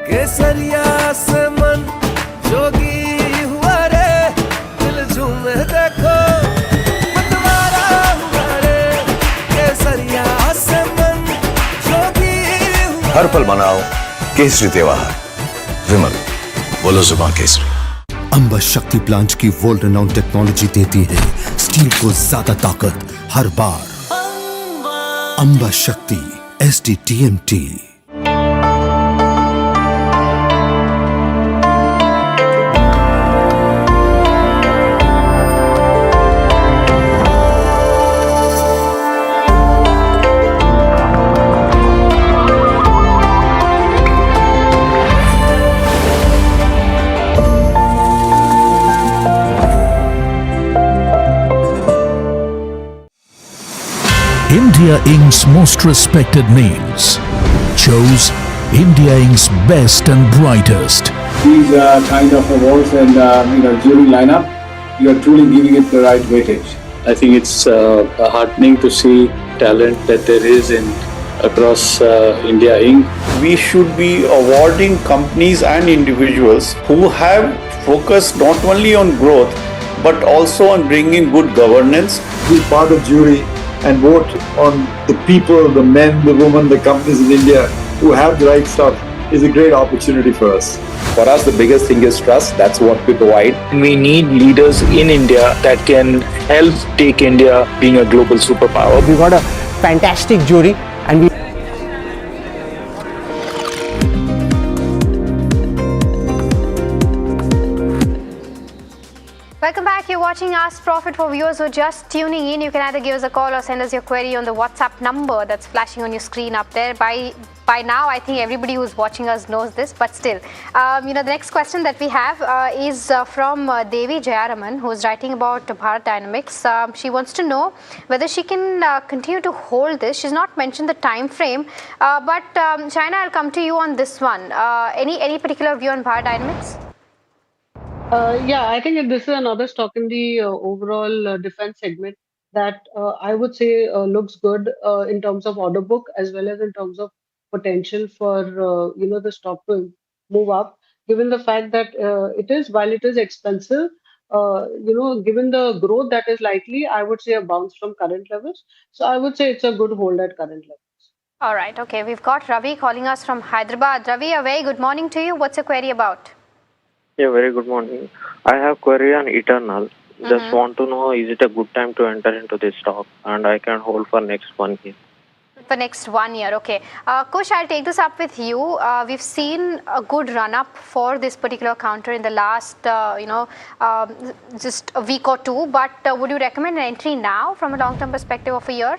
केसरिया से मन जोगी हुआ रे, दिल झूमे देखो मतवारा हुआ रे, केसरिया से मन जोगी हुआ। हर पल मनाओ केसरी त्योहार, विमल बोलो जुबान केसरी. अंबा शक्ति प्लांट की वर्ल्ड रेनाउंड टेक्नोलॉजी देती है स्टील को ज्यादा ताकत हर बार. अंबा शक्ति SDTMT. India Inc.'s most respected names chose India Inc.'s best and brightest. These kind of awards and jury lineup, you are truly giving it the right weightage. I think it's heartening to see talent that there is in across India Inc. We should be awarding companies and individuals who have focused not only on growth but also on bringing good governance. Be part of jury and vote on the people, the men, the women, the companies in India who have the right stuff is a great opportunity for us. For us, the biggest thing is trust. That's what we provide. We need leaders in India that can help take India being a global superpower. We got a fantastic jury and we Welcome back. You're watching Ask Profit. For viewers who are just tuning in, you can either give us a call or send us your query on the WhatsApp number that's flashing on your screen up there. By now, I think everybody who's watching us knows this, but still. The next question that we have is from Devi Jayaraman, who's writing about Bharat Dynamics. She wants to know whether she can continue to hold this. She's not mentioned the time frame, but China, I'll come to you on this one. Any particular view on Bharat Dynamics? I think this is another stock in the overall defense segment that I would say looks good in terms of order book as well as in terms of potential for the stock to move up. Given the fact that while it is expensive, given the growth that is likely, I would say a bounce from current levels. So I would say it's a good hold at current levels. All right. Okay. We've got Ravi calling us from Hyderabad. Ravi, a very good morning to you. What's your query about? Yeah, very good morning. I have query on Eternal. Just want to know, is it a good time to enter into this stock? And I can hold for next 1 year. For next 1 year, okay. Kush, I'll take this up with you. We've seen a good run up for this particular counter in the last, just a week or two. But would you recommend an entry now from a long-term perspective of a year?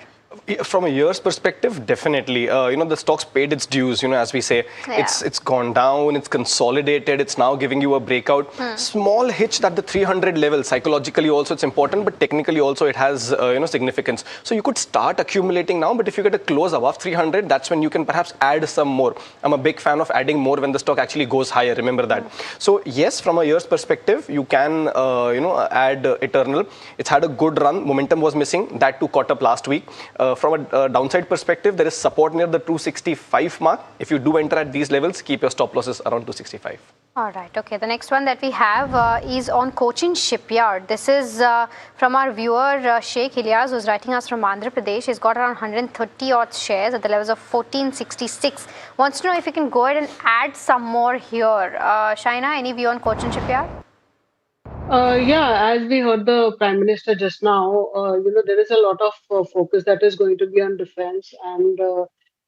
From a year's perspective, definitely. The stock's paid its dues, as we say. Yeah. It's gone down, it's consolidated, it's now giving you a breakout. Small hitch at the 300 level. Psychologically also it's important, but technically also it has, significance. So you could start accumulating now, but if you get a close above 300, that's when you can perhaps add some more. I'm a big fan of adding more when the stock actually goes higher, remember that. So yes, from a year's perspective, you can, add Eternal. It's had a good run. Momentum was missing. That too caught up last week. From a downside perspective, there is support near the 265 mark. If you do enter at these levels, keep your stop losses around 265. All right. Okay. The next one that we have is on Cochin Shipyard. This is from our viewer Sheikh Ilyas, who's writing us from Andhra Pradesh. He's got around 130 odd shares at the levels of 1466. Wants to know if you can go ahead and add some more here. Shaina, any view on Cochin Shipyard? As we heard the Prime Minister just now, there is a lot of focus that is going to be on defense, and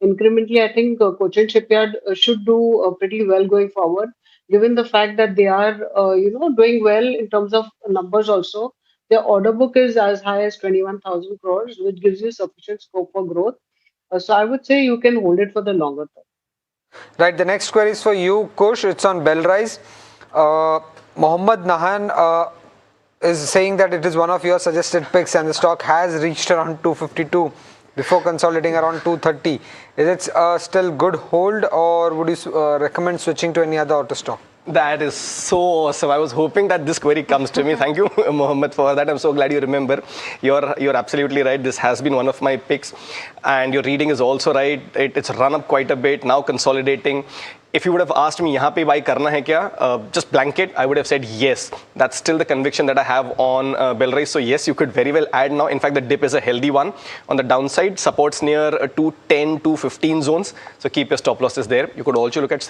incrementally, I think Cochin Shipyard should do pretty well going forward. given the fact that they are, doing well in terms of numbers also. Their order book is as high as 21,000 crores, which gives you sufficient scope for growth. So I would say you can hold it for the longer term. Right, the next query is for you, Kush. It's on Bellrise. Mohammad Nahan is saying that it is one of your suggested picks and the stock has reached around 252 before consolidating around 230. Is it still good hold, or would you recommend switching to any other auto stock? That is so awesome. I was hoping that this query comes to me. Thank you, Mohammed, for that. I'm so glad you remember. You're absolutely right. This has been one of my picks. And your reading is also right. It's run up quite a bit, now consolidating. If you would have asked me, yahan pe buy karna hai kya? Just blanket, I would have said yes. That's still the conviction that I have on Bellrise. So yes, you could very well add now. In fact, the dip is a healthy one. On the downside, supports near 210, 215 zones. So keep your stop losses there. You could also look at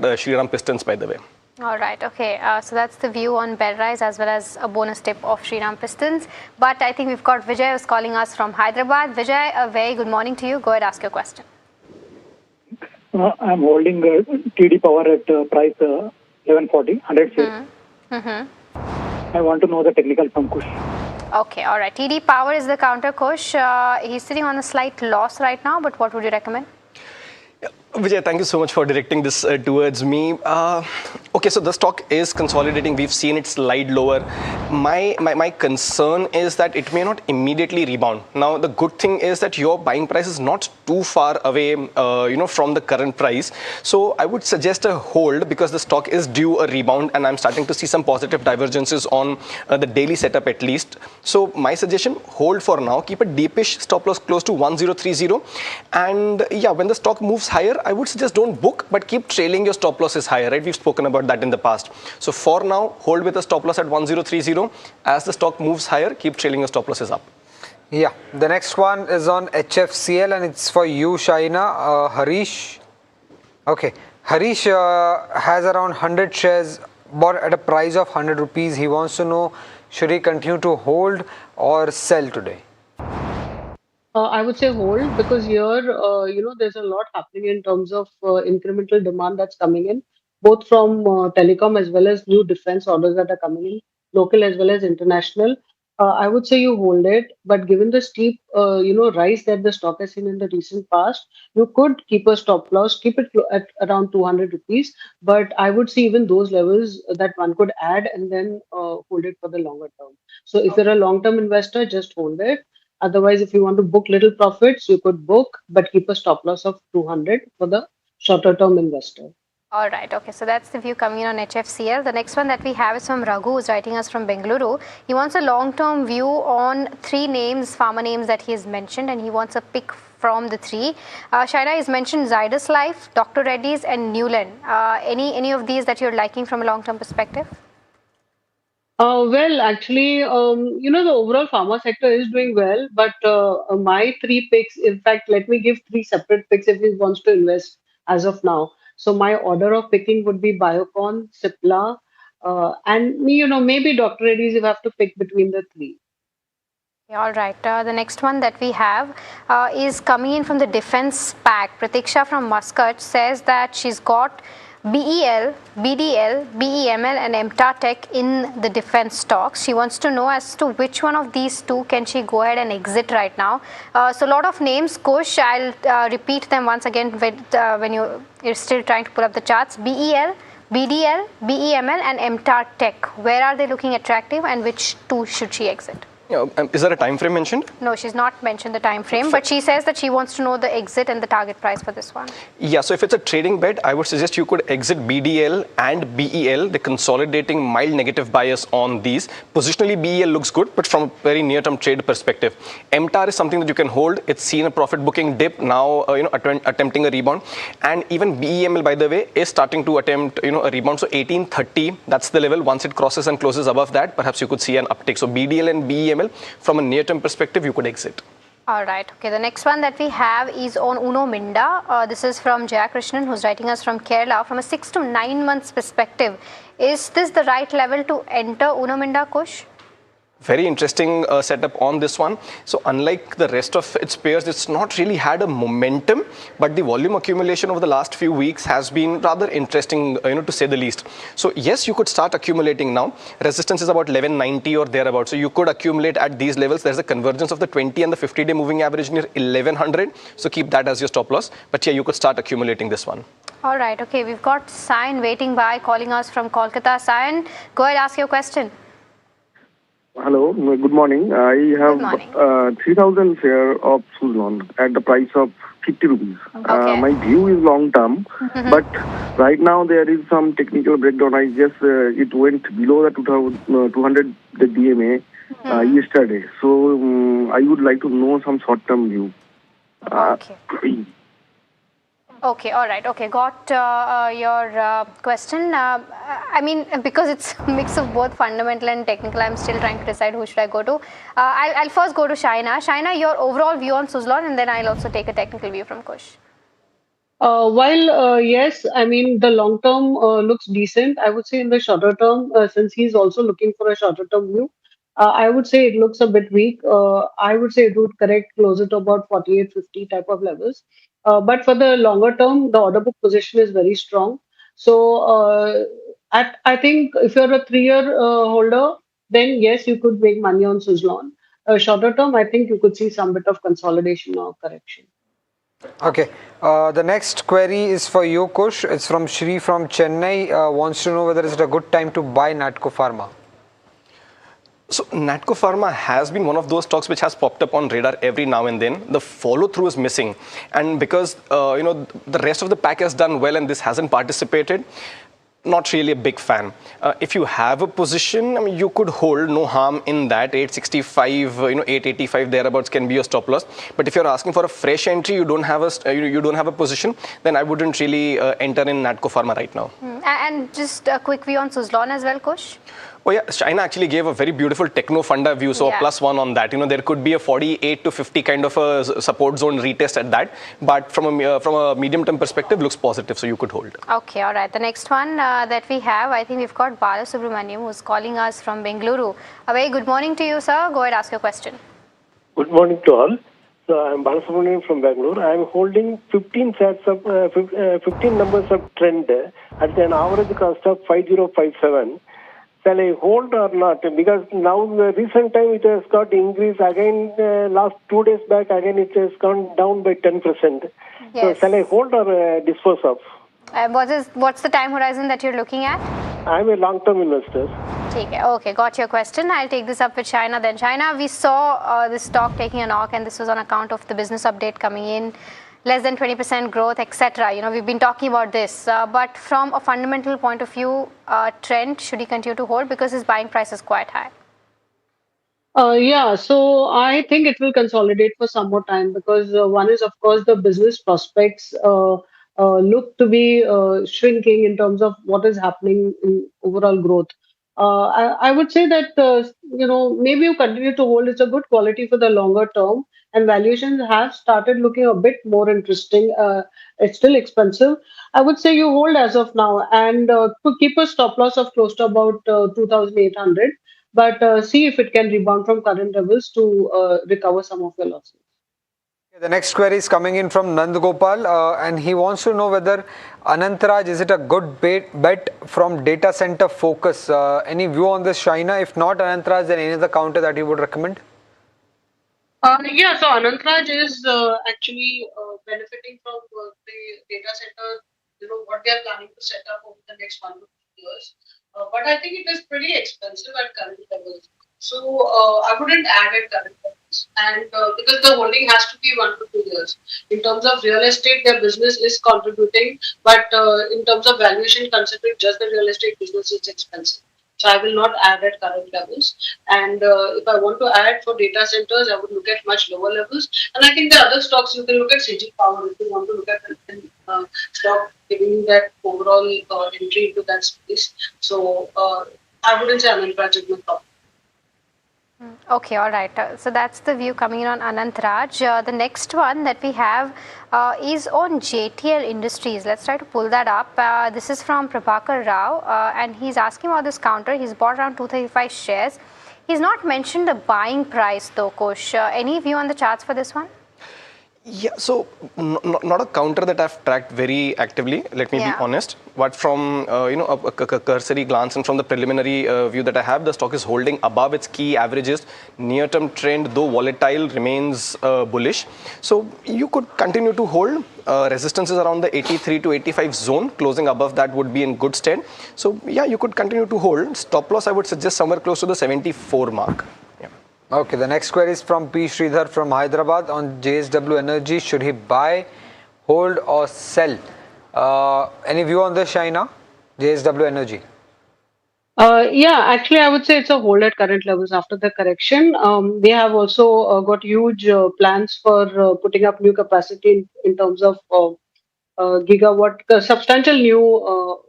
the Shriram Pistons, by the way. All right, okay. So that's the view on Bellrise as well as a bonus tip of Shriram Pistons. But I think we've got Vijay who's calling us from Hyderabad. Vijay, a very good morning to you. Go ahead, ask your question. I'm holding TD Power at price 1140, 100 shares. I want to know the technical from Kush. Okay, all right. TD Power is the counter, Kush. He's sitting on a slight loss right now, but what would you recommend? Vijay, thank you so much for directing this towards me. Okay, so the stock is consolidating. We've seen it slide lower. My concern is that it may not immediately rebound. Now, the good thing is that your buying price is not too far away, from the current price. So I would suggest a hold because the stock is due a rebound, and I'm starting to see some positive divergences on the daily setup at least. So my suggestion: hold for now. Keep a deepish stop loss close to 1030, and yeah, when the stock moves higher, I would suggest don't book, but keep trailing your stop losses higher, right? We've spoken about that in the past. So for now, hold with a stop loss at 1030. As the stock moves higher, keep trailing your stop losses up. Yeah, the next one is on HFCL and it's for you, Shaina. Harish. Okay, Harish has around 100 shares bought at a price of 100 rupees. He wants to know, should he continue to hold or sell today? I would say hold because here, there's a lot happening in terms of incremental demand that's coming in, both from telecom as well as new defense orders that are coming in, local as well as international. I would say you hold it, but given the steep, rise that the stock has seen in the recent past, you could keep a stop loss, keep it at around 200 rupees. But I would see even those levels that one could add and then hold it for the longer term. So if you're a long-term investor, just hold it. Otherwise, if you want to book little profits, you could book, but keep a stop loss of 200 for the shorter term investor. All right, okay, so that's the view coming in on HFCL. The next one that we have is from Raghu, who's writing us from Bengaluru. He wants a long-term view on 3 names, pharma names that he has mentioned, and he wants a pick from the 3. Shaina has mentioned Zydus Life, Dr. Reddy's, and Newland. Any of these that you're liking from a long-term perspective? Well, actually, the overall pharma sector is doing well, but my 3 picks, in fact, let me give 3 separate picks if he wants to invest as of now. So my order of picking would be Biocon, Cipla, and maybe Dr. Reddy's if you have to pick between the 3. All right. The next one that we have is coming in from the defense pack. Pratiksha from Muscat says that she's got BEL, BDL, BEML and MTA Tech in the defense stocks. She wants to know as to which one of these 2 can she go ahead and exit right now. So a lot of names, Kush, I'll repeat them once again when you're still trying to pull up the charts. BEL, BDL, BEML and MTA Tech. Where are they looking attractive and which 2 should she exit? Is there a time frame mentioned? No, she's not mentioned the time frame, but she says that she wants to know the exit and the target price for this one. Yeah, so if it's a trading bet, I would suggest you could exit BDL and BEL, the consolidating mild negative bias on these. Positionally, BEL looks good, but from a very near-term trade perspective. MTAR is something that you can hold. It's seen a profit booking dip, now attempting a rebound. And even BEML, by the way, is starting to attempt a rebound. So 1830, that's the level. Once it crosses and closes above that, perhaps you could see an uptick. So BDL and BEML, from a near-term perspective, you could exit. All right. Okay. The next one that we have is on Uno Minda. This is from Jaya Krishnan, who's writing us from Kerala. From a 6 to 9 months perspective, is this the right level to enter Uno Minda, Kush? Very interesting setup on this one. So unlike the rest of its peers, it's not really had a momentum, but the volume accumulation over the last few weeks has been rather interesting, to say the least. So yes, you could start accumulating now. Resistance is about 1190 or thereabouts. So you could accumulate at these levels. There's a convergence of the 20 and the 50-day moving average near 1100. So keep that as your stop loss. But yeah, you could start accumulating this one. All right. Okay. We've got Sayan waiting by, calling us from Kolkata. Sayan, go ahead, ask your question. Hello, good morning. I have 3,000 share of Suzlon at the price of 50 rupees. Okay. My view is long term, but right now there is some technical breakdown. I guess it went below the 200 the DMA yesterday. So I would like to know some short term view. Okay, all right. Okay, got your question. I mean, because it's a mix of both fundamental and technical, I'm still trying to decide who should I go to. I'll first go to Shaina. Shaina, your overall view on Suzlon, and then I'll also take a technical view from Kush. Yes, I mean, the long term looks decent. I would say in the shorter term, since he's also looking for a shorter term view, I would say it looks a bit weak. I would say it would correct closer to about 48.50 type of levels. But for the longer term, the order book position is very strong. So I think if you're a 3-year holder, then yes, you could make money on Suzlon. Shorter term, I think you could see some bit of consolidation or correction. Okay, the next query is for you, Kush. It's from Shri from Chennai. Wants to know whether it's a good time to buy Natco Pharma. So Natco Pharma has been one of those stocks which has popped up on radar every now and then. The follow through is missing, and because the rest of the pack has done well and this hasn't participated, not really a big fan. If you have a position, I mean, you could hold, no harm in that. 865, 885 thereabouts can be your stop loss. But if you're asking for a fresh entry, you don't have a position, then I wouldn't really enter in Natco Pharma right now. And just a quick view on Suzlon as well, Kush. Oh yeah, China actually gave a very beautiful techno funda view, so a +1 on that. There could be a 48 to 50 kind of a support zone retest at that, but from a medium term perspective, looks positive, so you could hold. Okay, all right. The next one that we have, I think we've got Bala Subramaniam, who's calling us from Bengaluru. A very good morning to you, sir. Go ahead, ask your question. Good morning to all. So I'm Bala Subramaniam from Bangalore. I'm holding 15 sets of 15 numbers of trend at an average cost of 5057. Shall I hold or not? Because now the recent time it has got increased again. Last 2 days back again it has gone down by 10%. Yes. So shall I hold or dispose of? What's the time horizon that you're looking at? I'm a long-term investor. Okay, got your question. I'll take this up with China. Then China, we saw this stock taking a knock, and this was on account of the business update coming in. Less than 20% growth, etc. We've been talking about this. But from a fundamental point of view, trend, should he continue to hold because his buying price is quite high? Yeah, so I think it will consolidate for some more time because one is, of course, the business prospects look to be shrinking in terms of what is happening in overall growth. I would say that, maybe you continue to hold. It's a good quality for the longer term, and valuations have started looking a bit more interesting. It's still expensive. I would say you hold as of now, and to keep a stop loss of close to about 2,800, but see if it can rebound from current levels to recover some of your losses. The next query is coming in from Nand Gopal, and he wants to know whether Anantraj, is it a good bet from data center focus? Any view on this, Shaina? If not Anantraj, then any other counter that you would recommend? Yeah, so Anantraj is actually benefiting from the data center, what they are planning to set up over the next 1 to 2 years. But I think it is pretty expensive at current levels. So I wouldn't add at current levels. And because the holding has to be 1 to 2 years. In terms of real estate, their business is contributing. But in terms of valuation, considering just the real estate business, it's expensive. So I will not add at current levels. And if I want to add for data centers, I would look at much lower levels. And I think the other stocks, you can look at CG Power if you want to look at the stock giving that overall entry into that space. So I wouldn't say Anantraj is my top. Okay, all right. So that's the view coming in on Anantraj. The next one that we have is on JTL Industries. Let's try to pull that up. This is from Prabhakar Rao, and he's asking about this counter. He's bought around 235 shares. He's not mentioned the buying price though, Kush. Any view on the charts for this one? Yeah, so not a counter that I've tracked very actively, let me be honest. But from a cursory glance and from the preliminary view that I have, the stock is holding above its key averages. Near-term trend, though volatile, remains bullish. So you could continue to hold. Resistance is around the 83 to 85 zone. Closing above that would be in good stead. So yeah, you could continue to hold. Stop loss, I would suggest somewhere close to the 74 mark. Okay, the next query is from P. Sridhar from Hyderabad on JSW Energy. Should he buy, hold or sell? Any view on this, Shaina? JSW Energy. Yeah, actually, I would say it's a hold at current levels after the correction. They have also got huge plans for putting up new capacity in terms of gigawatt, substantial new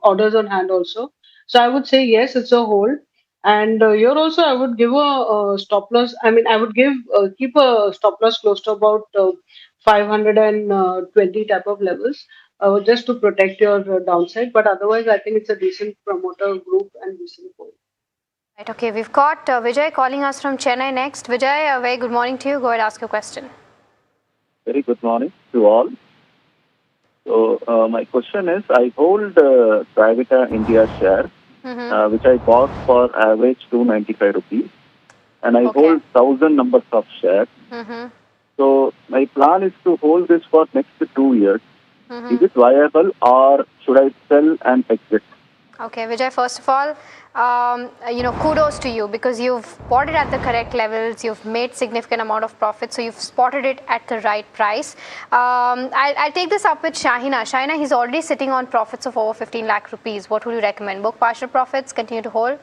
orders on hand also. So I would say yes, it's a hold. And here also, I would give a stop loss. I mean, I would give keep a stop loss close to about 520 type of levels, just to protect your downside. But otherwise, I think it's a decent promoter group and decent hold. Right, okay, we've got Vijay calling us from Chennai next. Vijay, a very good morning to you. Go ahead, ask your question. Very good morning to all. So my question is, I hold Private India share, which I bought for average 295 rupees, and I hold 1,000 numbers of shares. So my plan is to hold this for next 2 years. Is it viable, or should I sell and exit? Okay, Vijay, first of all, kudos to you because you've bought it at the correct levels. You've made significant amount of profit, so you've spotted it at the right price. I'll take this up with Shahina. Shahina, he's already sitting on profits of over 15 lakh rupees. What would you recommend? Book partial profits, continue to hold?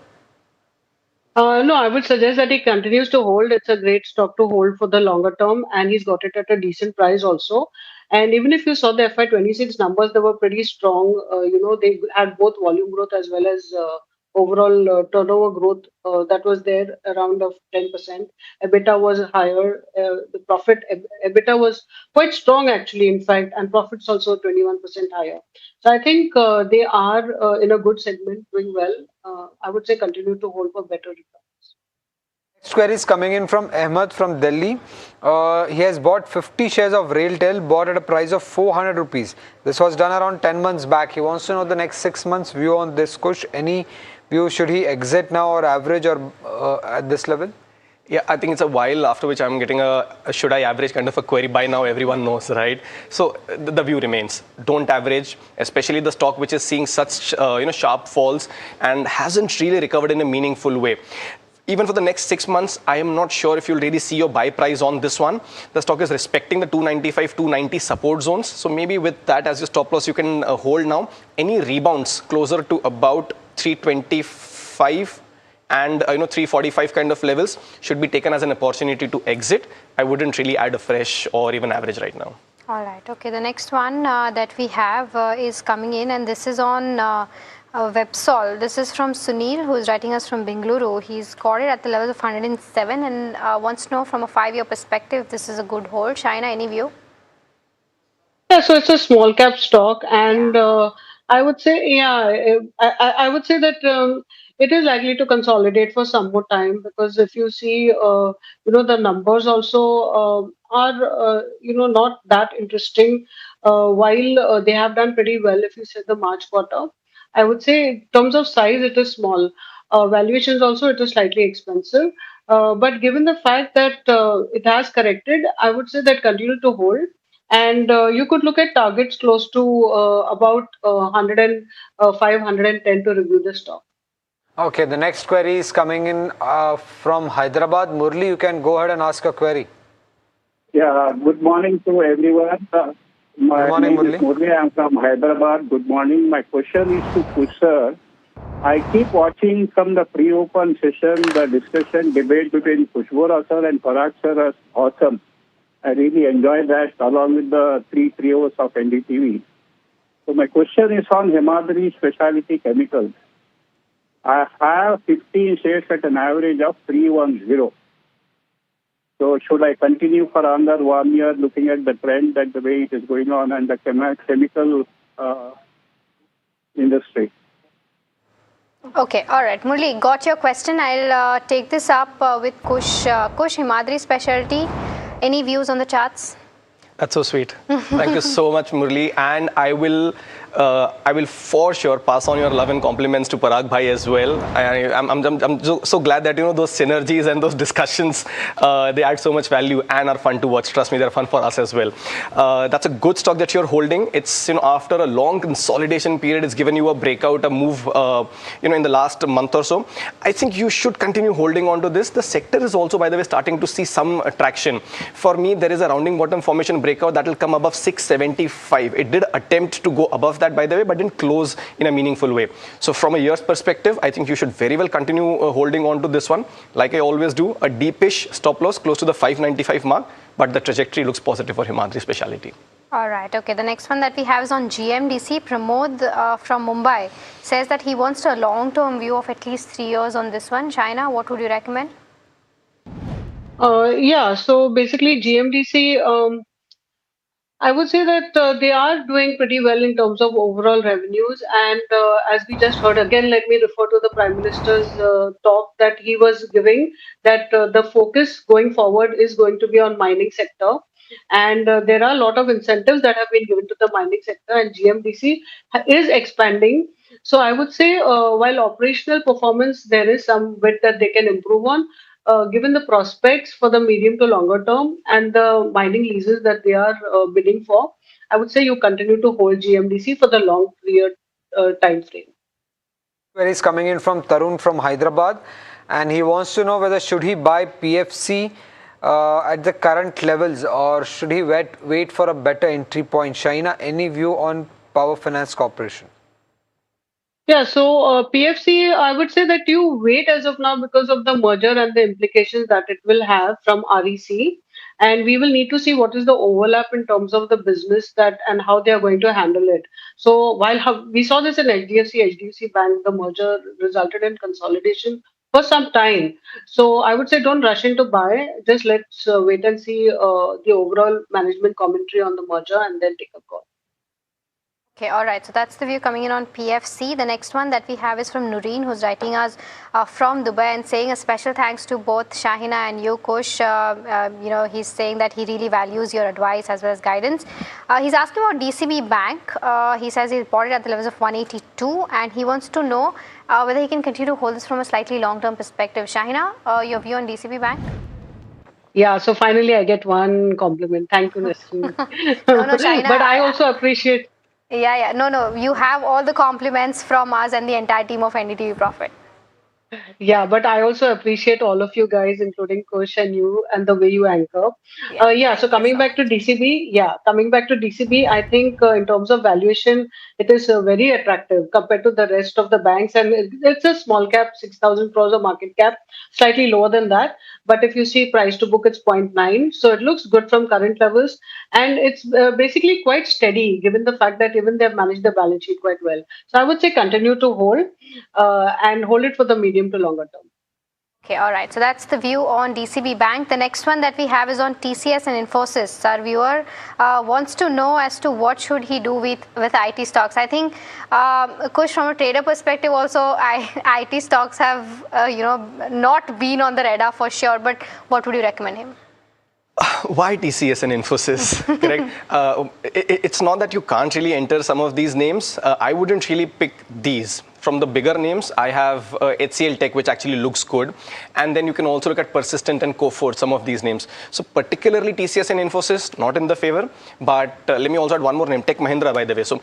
No, I would suggest that he continues to hold. It's a great stock to hold for the longer term, and he's got it at a decent price also. And even if you saw the FY26 numbers, they were pretty strong. They had both volume growth as well as overall turnover growth that was there around of 10%. EBITDA was higher. The profit EBITDA was quite strong actually, in fact, and profits also 21% higher. So I think they are in a good segment, doing well. I would say continue to hold for better returns. Next query is coming in from Ahmed from Delhi. He has bought 50 shares of RailTel, bought at a price of 400 rupees. This was done around 10 months back. He wants to know the next 6 months view on this, Kush. Any view, should he exit now or average or at this level? Yeah, I think it's a while, after which I'm getting a should I average kind of a query. By now everyone knows, right? So the view remains, don't average, especially the stock which is seeing such sharp falls and hasn't really recovered in a meaningful way. Even for the next 6 months, I am not sure if you'll really see your buy price on this one. The stock is respecting the 295, 290 support zones. So maybe with that as your stop loss, you can hold now. Any rebounds closer to about 325 and 345 kind of levels should be taken as an opportunity to exit. I wouldn't really add a fresh or even average right now. All right. Okay. The next one that we have is coming in, and this is on Websol. This is from Sunil, who is writing us from Bengaluru. He's got it at the level of 107 and wants to know from a 5-year perspective, this is a good hold. Shaina, any view? Yeah, so it's a small cap stock, and I would say, I would say that it is likely to consolidate for some more time, because if you see, the numbers also are, not that interesting. While they have done pretty well, if you say the March quarter, I would say in terms of size, it is small. Valuations also, it is slightly expensive. But given the fact that it has corrected, I would say that continue to hold. And you could look at targets close to about 105, 110 to review the stock. Okay, the next query is coming in from Hyderabad. Murli, you can go ahead and ask a query. Yeah, good morning to everyone. My good morning, name is Murli. I'm from Hyderabad. Good morning. My question is to Kush sir. I keep watching from the pre-open session, the discussion, debate between Kushbora sir and Parag sir is awesome. I really enjoy that along with the 3 trios of NDTV. So my question is on Himadri Specialty Chemicals. I have 15 shares at an average of 310. So should I continue for another 1 year looking at the trend that the way it is going on and the chemical industry? Okay, all right. Murli, got your question. I'll take this up with Kush. Kush, Himadri Specialty, any views on the charts? That's so sweet. Thank you so much, Murli. And I will for sure pass on your love and compliments to Parag Bhai as well. I'm so glad that those synergies and those discussions they add so much value and are fun to watch. Trust me, they're fun for us as well. That's a good stock that you're holding. It's after a long consolidation period, it's given you a breakout, a move in the last month or so. I think you should continue holding on to this. The sector is also, by the way, starting to see some traction. For me, there is a rounding bottom formation breakout that will come above 675. It did attempt to go above that, by the way, but didn't close in a meaningful way. So from a year's perspective, I think you should very well continue holding on to this one. Like I always do, a deepish stop loss close to the 595 mark, but the trajectory looks positive for Himadri Specialty. All right. Okay. The next one that we have is on GMDC. Pramod from Mumbai says that he wants a long-term view of at least 3 years on this one. China, what would you recommend? Yeah, so basically GMDC, I would say that they are doing pretty well in terms of overall revenues. And as we just heard, again, let me refer to the Prime Minister's talk that he was giving, that the focus going forward is going to be on mining sector. And there are a lot of incentives that have been given to the mining sector, and GMDC is expanding. So I would say while operational performance, there is some bit that they can improve on. Given the prospects for the medium to longer term and the mining leases that they are bidding for, I would say you continue to hold GMDC for the long period time frame. Query is coming in from Tarun from Hyderabad, and he wants to know whether should he buy PFC at the current levels, or should he wait for a better entry point? Shaina, any view on Power Finance Corporation? Yeah, so PFC, I would say that you wait as of now because of the merger and the implications that it will have from REC. And we will need to see what is the overlap in terms of the business that and how they are going to handle it. So while we saw this in HDFC Bank, the merger resulted in consolidation for some time. So I would say don't rush into buy. Just let's wait and see the overall management commentary on the merger and then take a call. Okay, all right. So that's the view coming in on PFC. The next one that we have is from Noreen, who's writing us from Dubai and saying a special thanks to both Shahina and you, Kush. He's saying that he really values your advice as well as guidance. He's asking about DCB Bank. He says he bought it at the levels of 182, and he wants to know whether he can continue to hold this from a slightly long-term perspective. Shahina, your view on DCB Bank? Yeah, so finally I get one compliment. Thank you, Nasreen. No, Shahina. But I also appreciate. Yeah. No. You have all the compliments from us and the entire team of NDTV Profit. Yeah, but I also appreciate all of you guys, including Kush and you, and the way you anchor. So coming back to DCB, I think in terms of valuation, it is very attractive compared to the rest of the banks, and it's a small cap, 6,000 crores of market cap, slightly lower than that. But if you see price to book, it's 0.9, so it looks good from current levels, and it's basically quite steady given the fact that even they've managed the balance sheet quite well. So I would say continue to hold and hold it for the medium to longer term. Okay, all right. So that's the view on DCB Bank. The next one that we have is on TCS and Infosys. Our viewer wants to know as to what should he do with IT stocks. I think, Kush, from a trader perspective also, IT stocks have, not been on the radar for sure. But what would you recommend him? Why TCS and Infosys? Correct. It's not that you can't really enter some of these names. I wouldn't really pick these. From the bigger names, I have HCL Tech, which actually looks good. And then you can also look at Persistent and Coforge, some of these names. So particularly TCS and Infosys, not in the favor. But let me also add one more name, Tech Mahindra, by the way. So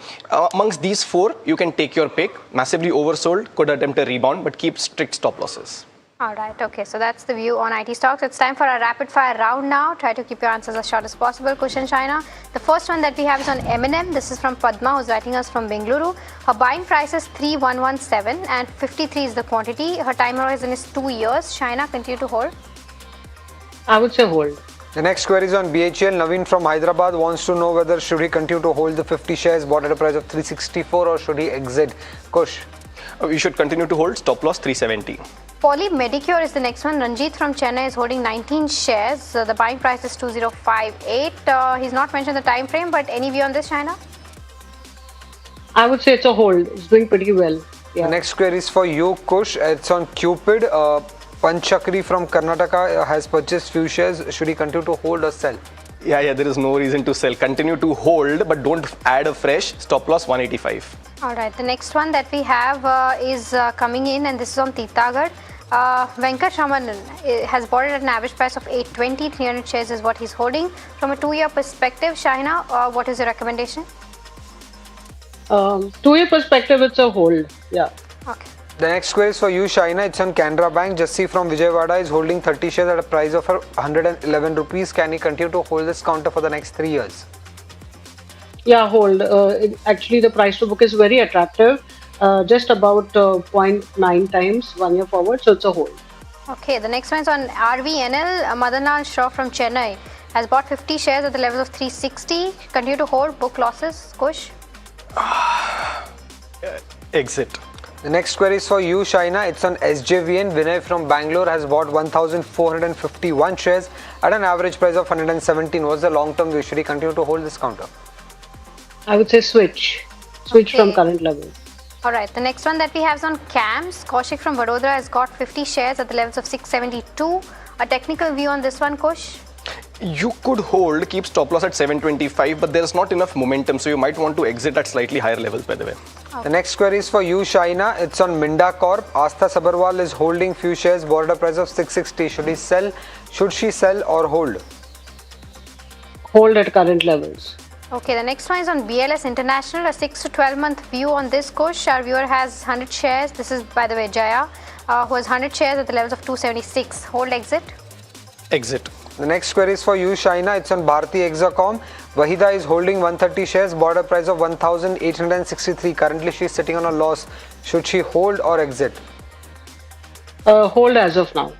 amongst these four, you can take your pick. Massively oversold, could attempt a rebound, but keep strict stop losses. All right. Okay. So that's the view on IT stocks. It's time for a rapid fire round now. Try to keep your answers as short as possible. Kush and Shaina. The first one that we have is on M&M. This is from Padma, who's writing us from Bengaluru. Her buying price is 3117 and 53 is the quantity. Her time horizon is 2 years. Shaina, continue to hold. I would say hold. The next query is on BHEL. Naveen from Hyderabad wants to know whether should he continue to hold the 50 shares bought at a price of 364 or should he exit. Kush. We should continue to hold. Stop loss 370. Poly Medicure is the next one. Ranjit from Chennai is holding 19 shares. The buying price is 2058. He's not mentioned the time frame, but any view on this, Shaina? I would say it's a hold. It's doing pretty well. Yeah. The next query is for you, Kush. It's on Cupid. Panchakri from Karnataka has purchased few shares. Should he continue to hold or sell? Yeah, there is no reason to sell. Continue to hold, but don't add a fresh stop loss 185. All right, the next one that we have is coming in, and this is on Titagarh. Venkat Ramanan has bought it at an average price of 820. 300 shares is what he's holding. From a 2-year perspective, Shahina, what is your recommendation? 2-year perspective, it's a hold. Yeah. Okay. The next query is for you, Shaina. It's on Canara Bank. Jassi from Vijayawada is holding 30 shares at a price of 111 rupees. Can he continue to hold this counter for the next 3 years? Yeah, hold. Actually, the price to book is very attractive. Just about 0.9 times 1 year forward. So it's a hold. Okay, the next one is on RVNL. Madanlal Shaw from Chennai has bought 50 shares at the level of 360. Continue to hold. Book losses. Kush? Exit. The next query is for you, Shaina. It's on SJVN. Vinay from Bangalore has bought 1,451 shares at an average price of 117. What's the long-term view? Should he continue to hold this counter? I would say switch. Switch from current level. All right, the next one that we have is on CAMS. Kaushik from Vadodara has got 50 shares at the levels of 672. A technical view on this one, Kush? You could hold, keep stop loss at 725, but there's not enough momentum, so you might want to exit at slightly higher levels, by the way. Okay. The next query is for you, Shaina. It's on Minda Corp. Astha Sabarwal is holding few shares, bought at a price of 660. Should she sell or hold? Hold at current levels. Okay, the next one is on BLS International. A 6 to 12 month view on this, Kush. Our viewer has 100 shares. This is, by the way, Jaya, who has 100 shares at the levels of 276. Hold, exit? Exit. The next query is for you, Shaina. It's on Bharti Hexacom. Wahida is holding 130 shares, bought a price of 1,863. Currently, she is sitting on a loss. Should she hold or exit? Hold as of now.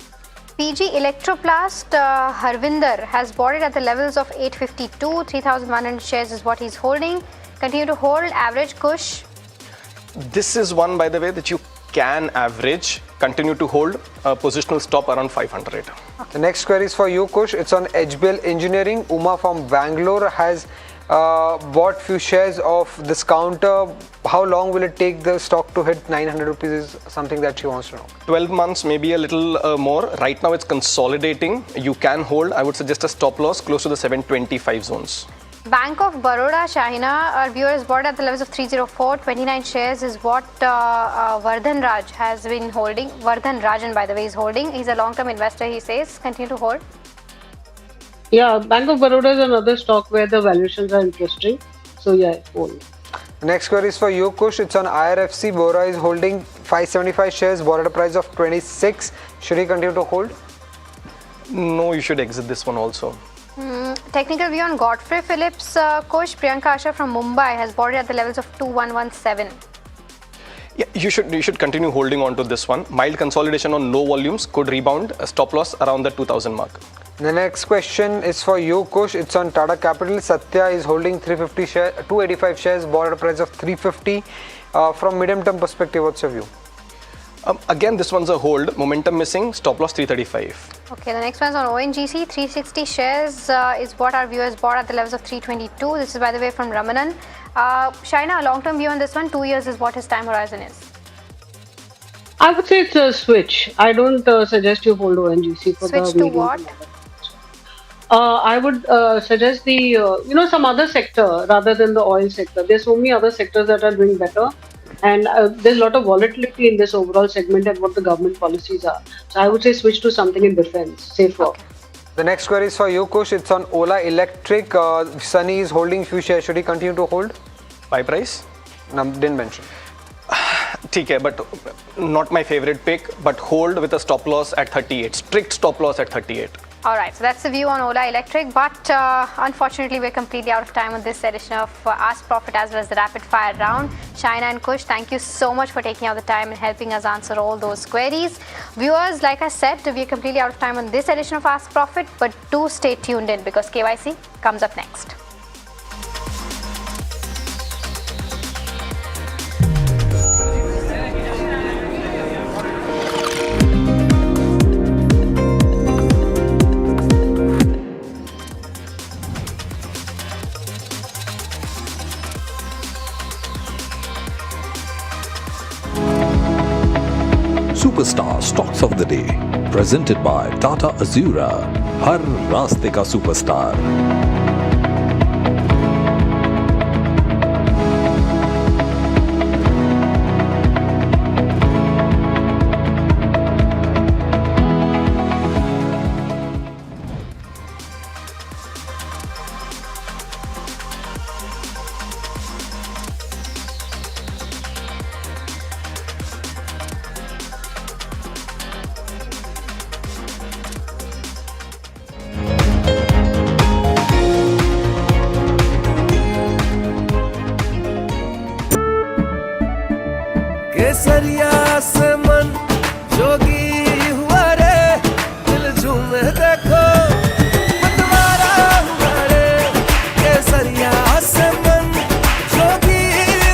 PG Electroplast, Harvinder has bought it at the levels of 852. 3,100 shares is what he's holding. Continue to hold. Average, Kush? This is one, by the way, that you can average. Continue to hold. Positional stop around 500. The next query is for you, Kush. It's on HBL Engineering. Uma from Bangalore has bought few shares of this counter. How long will it take the stock to hit 900 rupees is something that she wants to know. 12 months, maybe a little more. Right now it's consolidating. You can hold. I would suggest a stop loss close to the 725 zones. Bank of Baroda, Shahina, our viewers bought at the levels of 304. 29 shares is what Vardhan Raj has been holding. Vardhan Rajan, by the way, is holding. He's a long-term investor, he says. Continue to hold. Yeah, Bank of Baroda is another stock where the valuations are interesting. So yeah, hold. The next query is for you, Kush. It's on IRFC. Bora is holding 575 shares, bought at a price of 26. Should he continue to hold? No, you should exit this one also. Technical view on Godfrey Phillips, Kush. Priyanka Asha from Mumbai has bought it at the levels of 2117. Yeah, you should continue holding on to this one. Mild consolidation on low volumes could rebound. A stop loss around the 2000 mark. The next question is for you, Kush. It's on Tata Capital. Satya is holding 285 shares, bought at a price of 350. From medium-term perspective, what's your view? Again, this one's a hold. Momentum missing. Stop loss 335. Okay, the next one's on ONGC. 360 shares is what our viewers bought at the levels of 322. This is, by the way, from Ramanan. Shaina, a long-term view on this one. 2 years is what his time horizon is. I would say it's a switch. I don't suggest you hold ONGC for Switch the to medium what? I would suggest the some other sector rather than the oil sector. There's so many other sectors that are doing better, and there's a lot of volatility in this overall segment and what the government policies are. So I would say switch to something in defense, safer. Okay. The next query is for you, Kush. It's on Ola Electric. Sunny is holding few shares. Should he continue to hold? Buy price? No, didn't mention. TK, but not my favorite pick. But hold with a stop loss at 38. Strict stop loss at 38. All right, so that's the view on Ola Electric, but unfortunately we're completely out of time on this edition of Ask Profit as well as the Rapid Fire round. Shaina and Kush, thank you so much for taking out the time and helping us answer all those queries. Viewers, like I said, we're completely out of time on this edition of Ask Profit, but do stay tuned in because KYC comes up next. Superstar Stocks of the Day, presented by Tata Azura. Har Raste Ka Superstar. केसरिया से मन जोगी हुआ रे, दिल झूमे देखो मतवारा हुआ रे। केसरिया से मन जोगी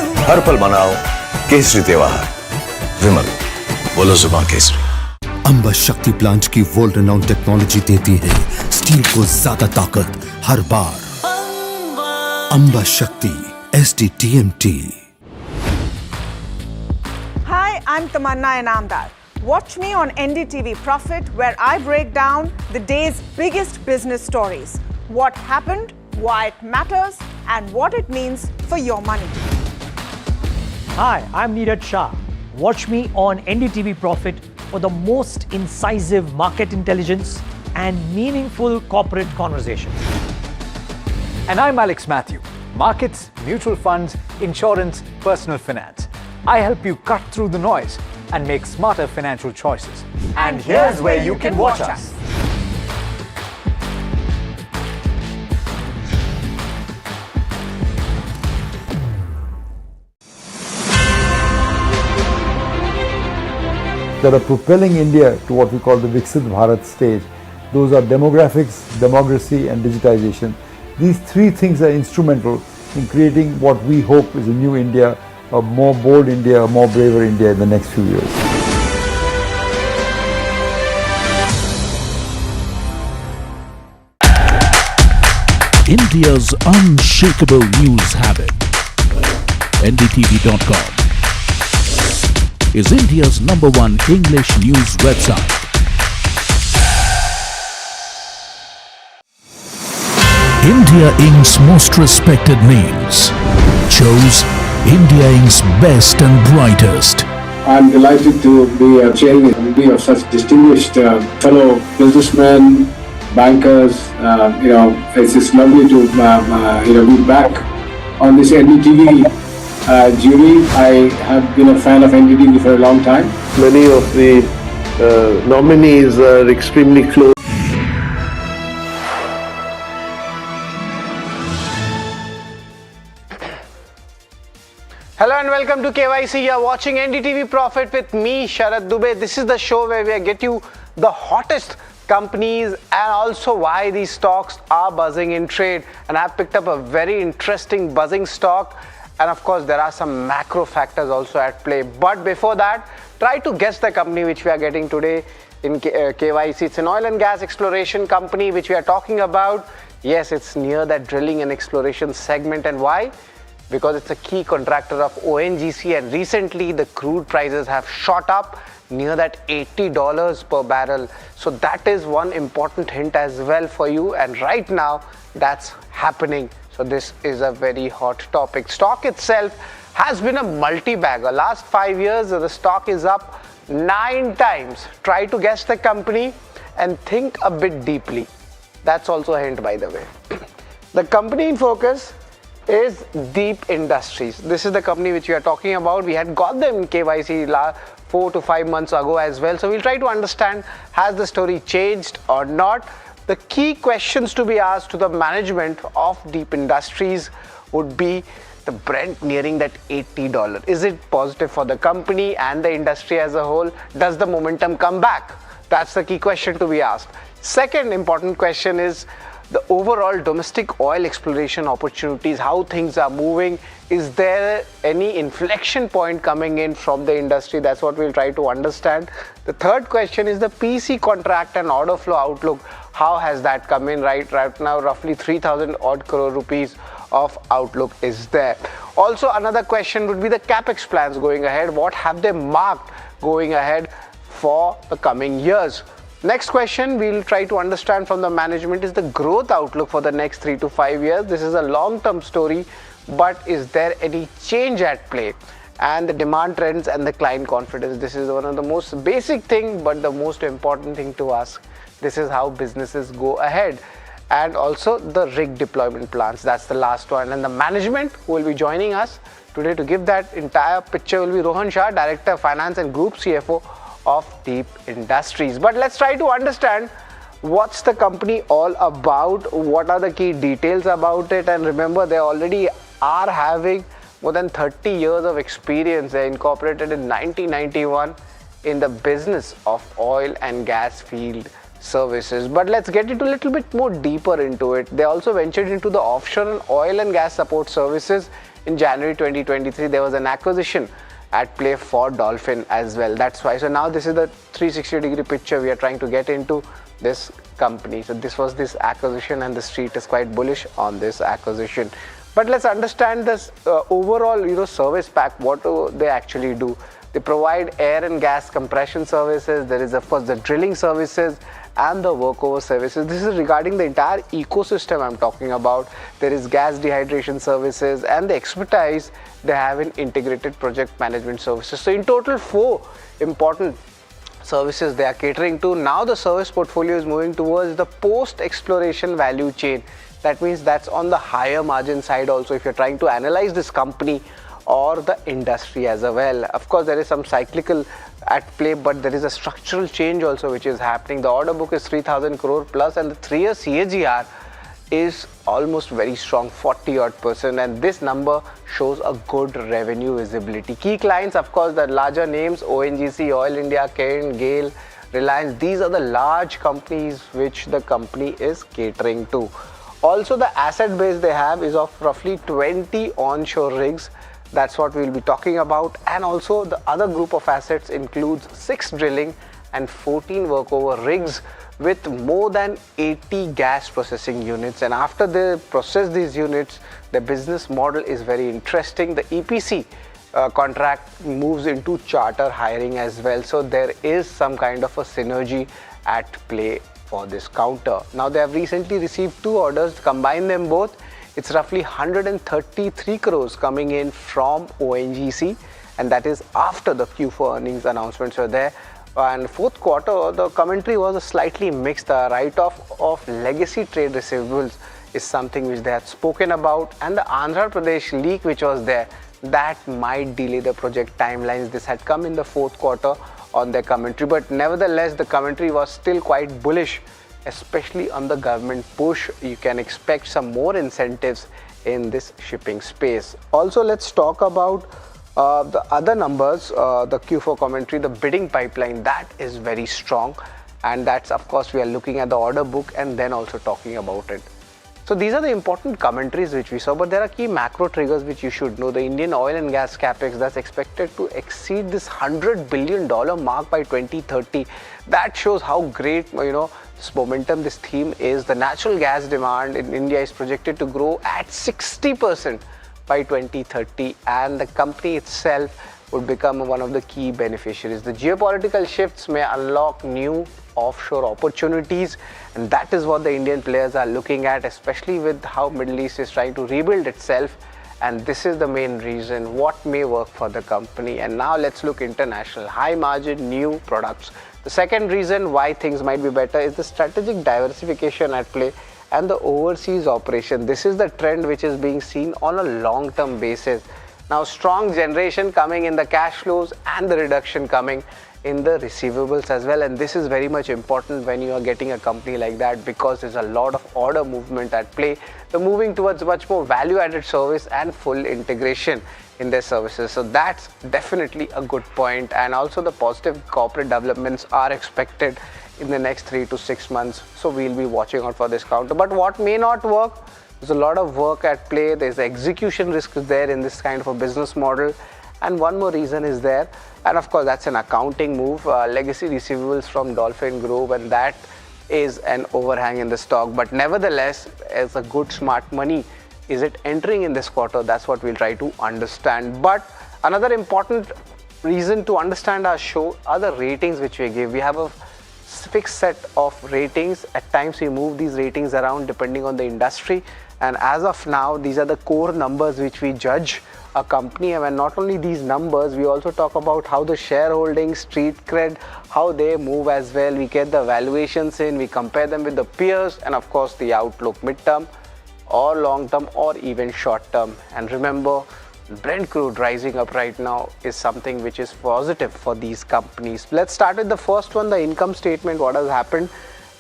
हुआ। हर पल मनाओ केसरी त्योहार। विमल, बोलो जुबान केसरी। अंबा शक्ति प्लांट की वर्ल्ड रेनाउंड टेक्नोलॉजी देती है स्टील को ज्यादा ताकत हर बार। अंबा शक्ति SDTMT। Hi, I'm Tamanna Inamdar. Watch me on NDTV Profit, where I break down the day's biggest business stories. What happened, why it matters, and what it means for your money. Hi, I'm Neeraj Shah. Watch me on NDTV Profit for the most incisive market intelligence and meaningful corporate conversations. And I'm Alex Matthew. Markets, mutual funds, insurance, personal finance. I help you cut through the noise and make smarter financial choices. And here's where you can watch us. That are propelling India to what we call the Viksit Bharat stage. Those are demographics, democracy and digitization. These three things are instrumental in creating what we hope is a new India, a more bold India, a more braver India in the next few years. India's unshakable news habit. NDTV.com is India's #1 English news website. India Inc.'s most respected names chose India Inc.'s best and brightest. I'm delighted to be chairing a committee of such distinguished fellow businessmen, bankers. It's just lovely to be back on this NDTV jury. I have been a fan of NDTV for a long time. Many of the nominees are extremely close. Hello and welcome to KYC. You are watching NDTV Profit with me, Sharad Dubey. This is the show where we get you the hottest companies and also why these stocks are buzzing in trade. And I've picked up a very interesting buzzing stock. And of course, there are some macro factors also at play. But before that, try to guess the company which we are getting today in KYC. It's an oil and gas exploration company which we are talking about. Yes, it's near that drilling and exploration segment. And why? Because it's a key contractor of ONGC, and recently the crude prices have shot up near that $80 per barrel. So that is one important hint as well for you, and right now that's happening. So this is a very hot topic. Stock itself has been a multi-bagger. Last 5 years the stock is up 9 times. Try to guess the company and think a bit deeply. That's also a hint, by the way. The company in focus is Deep Industries. This is the company which we are talking about. We had got them in KYC 4 to 5 months ago as well. So we'll try to understand, has the story changed or not? The key questions to be asked to the management of Deep Industries would be the Brent nearing that $80. Is it positive for the company and the industry as a whole? Does the momentum come back? That's the key question to be asked. Second important question is the overall domestic oil exploration opportunities, how things are moving. Is there any inflection point coming in from the industry? That's what we'll try to understand. The third question is the PC contract and order flow outlook. How has that come in? Right now, roughly 3,000 odd crore rupees of outlook is there. Also, another question would be the capex plans going ahead. What have they marked going ahead for the coming years. Next question we'll try to understand from the management is the growth outlook for the next 3 to 5 years. This is a long-term story, but is there any change at play? And the demand trends and the client confidence. This is one of the most basic thing, but the most important thing to ask. This is how businesses go ahead. And also the rig deployment plans. That's the last one. And the management who will be joining us today to give that entire picture will be Rohan Shah, Director of Finance and Group CFO of Deep Industries. But let's try to understand what's the company all about, what are the key details about it, and remember they already are having more than 30 years of experience. They incorporated in 1991 in the business of oil and gas field services. But let's get into a little bit more deeper into it. They also ventured into the offshore and oil and gas support services. In January 2023, there was an acquisition at play for Dolphin as well. That's why. So now this is the 360-degree picture we are trying to get into this company. So this was this acquisition, and the street is quite bullish on this acquisition. But let's understand this overall, service pack. What do they actually do? They provide air and gas compression services. There is, of course, the drilling services and the workover services. This is regarding the entire ecosystem I'm talking about. There is gas dehydration services and the expertise they have in integrated project management services. So in total, 4 important services they are catering to. Now the service portfolio is moving towards the post-exploration value chain. That means that's on the higher margin side also if you're trying to analyze this company or the industry as well. Of course, there is some cyclical at play, but there is a structural change also which is happening. The order book is 3,000 crore plus, and the 3-year CAGR is almost very strong, 40% odd, and this number shows a good revenue visibility. Key clients, of course, the larger names: ONGC, Oil India, Cairn, GAIL, Reliance. These are the large companies which the company is catering to. Also, the asset base they have is of roughly 20 onshore rigs. That's what we'll be talking about. And also the other group of assets includes 6 drilling and 14 workover rigs with more than 80 gas processing units. And after they process these units, the business model is very interesting. The EPC contract moves into charter hiring as well. So there is some kind of a synergy at play for this counter. Now they have recently received 2 orders. Combine them both, it's roughly 133 crores coming in from ONGC, and that is after the Q4 earnings announcements were there. And fourth quarter, the commentary was slightly mixed. The write-off of legacy trade receivables is something which they had spoken about, and the Andhra Pradesh leak which was there, that might delay the project timelines. This had come in the fourth quarter on their commentary, but nevertheless the commentary was still quite bullish, especially on the government push. You can expect some more incentives in this shipping space. Also, let's talk about the other numbers, the Q4 commentary. The bidding pipeline, that is very strong, and that's, of course, we are looking at the order book and then also talking about it. So these are the important commentaries which we saw, but there are key macro triggers which you should know. The Indian oil and gas capex, that's expected to exceed this $100 billion mark by 2030. That shows how great, this momentum, this theme is. The natural gas demand in India is projected to grow at 60% by 2030, and the company itself would become one of the key beneficiaries. The geopolitical shifts may unlock new offshore opportunities, and that is what the Indian players are looking at, especially with how Middle East is trying to rebuild itself, and this is the main reason what may work for the company. And now let's look international, high margin new products. The second reason why things might be better is the strategic diversification at play and the overseas operation. This is the trend which is being seen on a long-term basis. Now, strong generation coming in the cash flows and the reduction coming in the receivables as well, and this is very much important when you are getting a company like that, because there's a lot of order movement at play. They're moving towards much more value-added service and full integration in their services. So that's definitely a good point. And also the positive corporate developments are expected in the next 3 to 6 months. So we'll be watching out for this counter. But what may not work? There's a lot of work at play. There's execution risk there in this kind of a business model. And one more reason is there, and of course that's an accounting move, legacy receivables from Dolphin Group, and that is an overhang in the stock. But nevertheless, as a good smart money, is it entering in this quarter? That's what we'll try to understand. But another important reason to understand our show are the ratings which we give. We have a fixed set of ratings. At times we move these ratings around depending on the industry, and as of now these are the core numbers which we judge a company. And not only these numbers, we also talk about how the shareholding, street cred, how they move as well. We get the valuations in, we compare them with the peers, and of course the outlook, midterm or long term or even short term. And remember, Brent crude rising up right now is something which is positive for these companies. Let's start with the first one, the income statement, what has happened.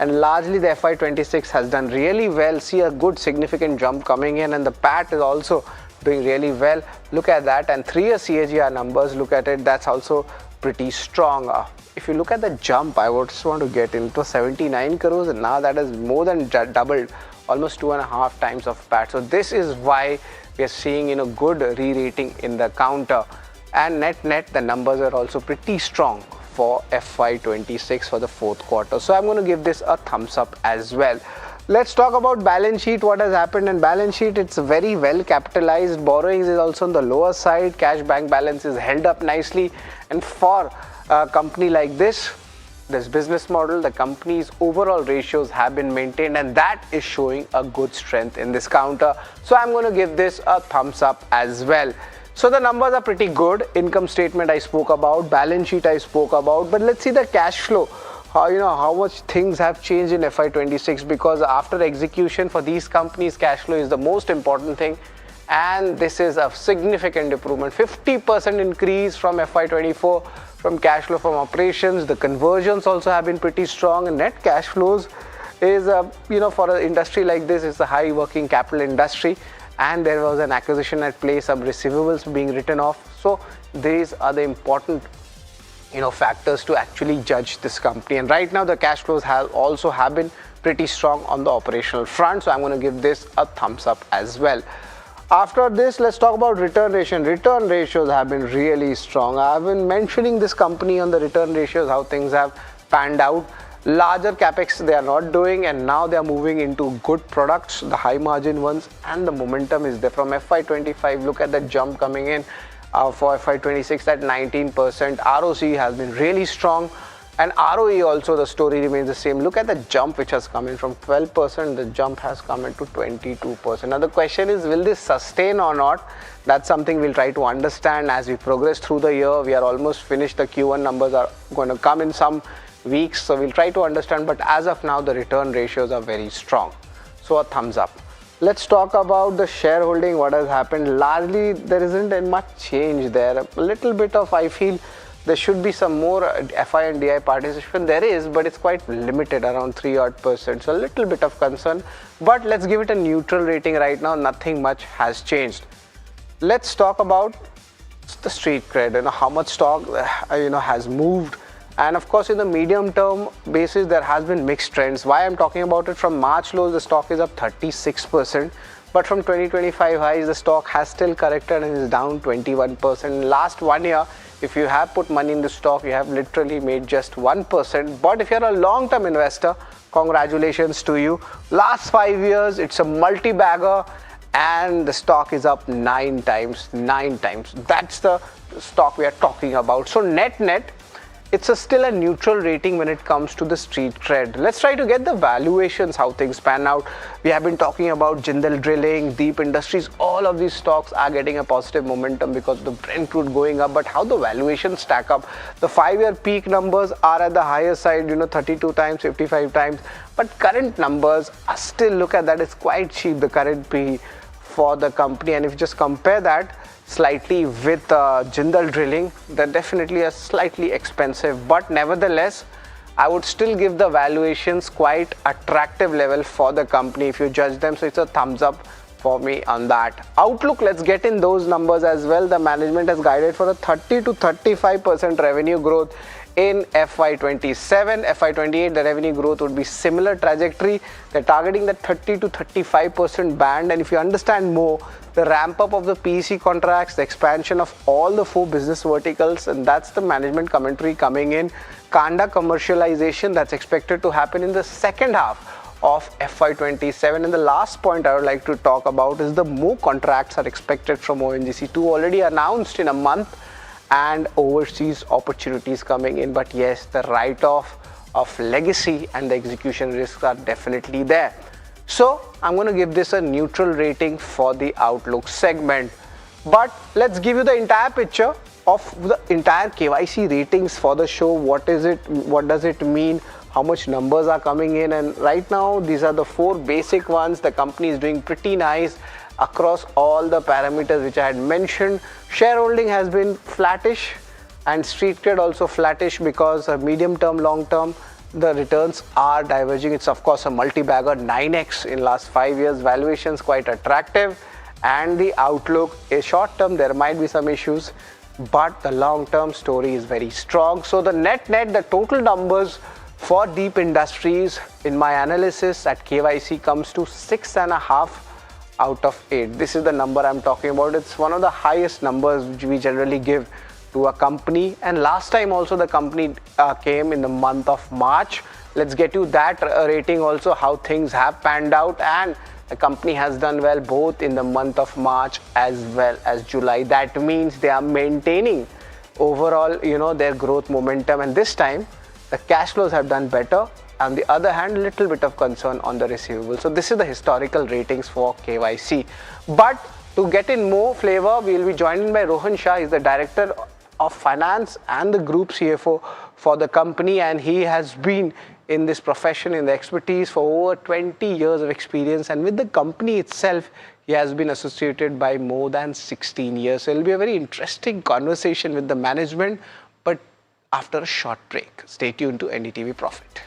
And largely the FY26 has done really well. See a good significant jump coming in, and the PAT is also doing really well. Look at that. And 3-year CAGR numbers, look at it, that's also pretty strong. If you look at the jump, I would just want to get into 79 crores, and now that is more than doubled, almost 2.5 times of PAT. So this is why we are seeing good re-rating in the counter, and net the numbers are also pretty strong for FY26 for the fourth quarter. So I'm going to give this a thumbs up as well. Let's talk about balance sheet, what has happened. And balance sheet, it's very well capitalized. Borrowings is also on the lower side. Cash bank balance is held up nicely, and for a company like this business model, the company's overall ratios have been maintained, and that is showing a good strength in this counter. So I'm going to give this a thumbs up as well. So the numbers are pretty good. Income statement I spoke about, balance sheet I spoke about, but let's see the cash flow. How much things have changed in FY26, because after execution for these companies, cash flow is the most important thing, and this is a significant improvement, 50% increase from FY24 from cash flow from operations. The conversions also have been pretty strong, and net cash flows is for an industry like this, it's a high working capital industry, and there was an acquisition at play, some receivables being written off. So these are the important factors to actually judge this company. And right now the cash flows have been pretty strong on the operational front, so I'm going to give this a thumbs up as well. After this, let's talk about return ratio. Return ratios have been really strong. I've been mentioning this company on the return ratios, how things have panned out. Larger capex they are not doing, and now they are moving into good products, the high margin ones, and the momentum is there. From FY25, look at the jump coming in. For FY26 at 19%, ROC has been really strong, and ROE also the story remains the same. Look at the jump which has come in from 12%, the jump has come into 22%. Now the question is, will this sustain or not? That's something we'll try to understand as we progress through the year. We are almost finished. The Q1 numbers are going to come in some weeks, so we'll try to understand, but as of now the return ratios are very strong, so a thumbs up. Let's talk about the shareholding, what has happened. Largely there isn't much change there. A little bit of, I feel there should be some more FI and DI participation. There is, but it's quite limited, around 3%. So a little bit of concern, but let's give it a neutral rating right now. Nothing much has changed. Let's talk about the street cred, how much stock has moved. And of course, in the medium term basis, there has been mixed trends. Why I'm talking about it? From March lows, the stock is up 36%, but from 2025 highs, the stock has still corrected and is down 21%. Last 1 year, if you have put money in the stock, you have literally made just 1%. But if you're a long-term investor, congratulations to you. Last 5 years, it's a multi-bagger, and the stock is up 9 times. That's the stock we are talking about. So net, it's still a neutral rating when it comes to the street cred. Let's try to get the valuations, how things pan out. We have been talking about Jindal Drilling, Deep Industries. All of these stocks are getting a positive momentum because of the Brent crude going up. But how the valuations stack up? The 5-year peak numbers are at the higher side, 32 times, 55 times. But current numbers are still, look at that, it's quite cheap, the current PE for the company. And if you just compare that slightly with Jindal Drilling, they're definitely a slightly expensive, but nevertheless I would still give the valuations quite attractive level for the company if you judge them. So it's a thumbs up for me on that. Outlook, let's get in those numbers as well. The management has guided for a 30 to 35% revenue growth in FY27. FY28, the revenue growth would be similar trajectory. They're targeting the 30 to 35% band. And if you understand more, the ramp up of the PEC contracts, the expansion of all the 4 business verticals, and that's the management commentary coming in. Kanda commercialization, that's expected to happen in the second half of FY27. And the last point I would like to talk about is the more contracts are expected from ONGC. 2 already announced in a month, and overseas opportunities coming in. But yes, the write-off of legacy and the execution risks are definitely there. So I'm going to give this a neutral rating for the outlook segment. But let's give you the entire picture of the entire KYC ratings for the show. What is it? What does it mean? How much numbers are coming in? And right now, these are the 4 basic ones. The company is doing pretty nice across all the parameters which I had mentioned. Shareholding has been flattish and street cred also flattish because medium term, long term, the returns are diverging. It's of course a multi-bagger, 9x in last 5 years. Valuations quite attractive, and the outlook is short term. There might be some issues, but the long term story is very strong. So the net, the total numbers for Deep Industries in my analysis at KYC comes to 6.5 out of 8. This is the number I'm talking about. It's one of the highest numbers which we generally give to a company, and last time also the company came in the month of March. Let's get you that rating also, how things have panned out, and the company has done well both in the month of March as well as July. That means they are maintaining overall, their growth momentum, and this time the cash flows have done better. On the other hand, little bit of concern on the receivables. So this is the historical ratings for KYC. But to get in more flavor, we will be joined by Rohan Shah. He's the Director of Finance and the Group CFO for the company, and he has been in this profession, in the expertise for over 20 years of experience, and with the company itself he has been associated by more than 16 years. So it will be a very interesting conversation with the management, but after a short break. Stay tuned to NDTV Profit.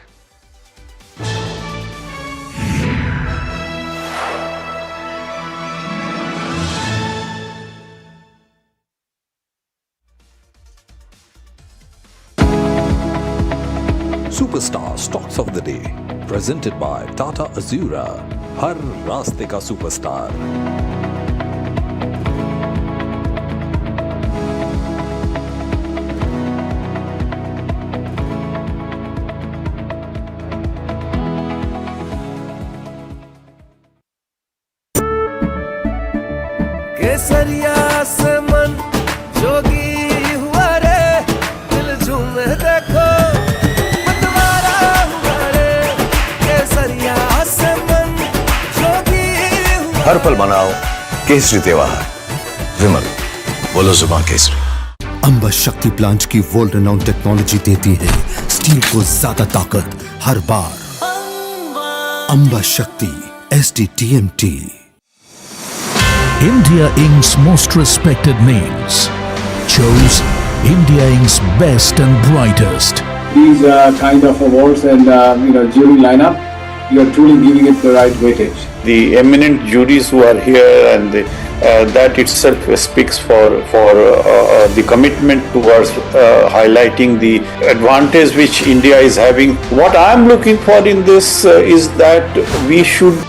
Superstar Stocks of the Day, presented by Tata Azura. हर रास्ते का superstar. केसरिया से मन जोगी हुआ रे, दिल झूमे देखो मतवारा हुआ रे, केसरिया से मन जोगी हुआ। हर पल मनाओ केसरी त्योहार, विमल बोलो जुबान केसरी। अंबा शक्ति प्लांट की वर्ल्ड रेनाउंड टेक्नोलॉजी देती है स्टील को ज्यादा ताकत हर बार। अंबा शक्ति SDTMT. India Inc.'s most respected names chose India Inc.'s best and brightest. These kind of awards and jury lineup, you are truly giving it the right weightage. The eminent juries who are here, and that itself speaks for the commitment towards highlighting the advantage which India is having. What I am looking for in this is that we should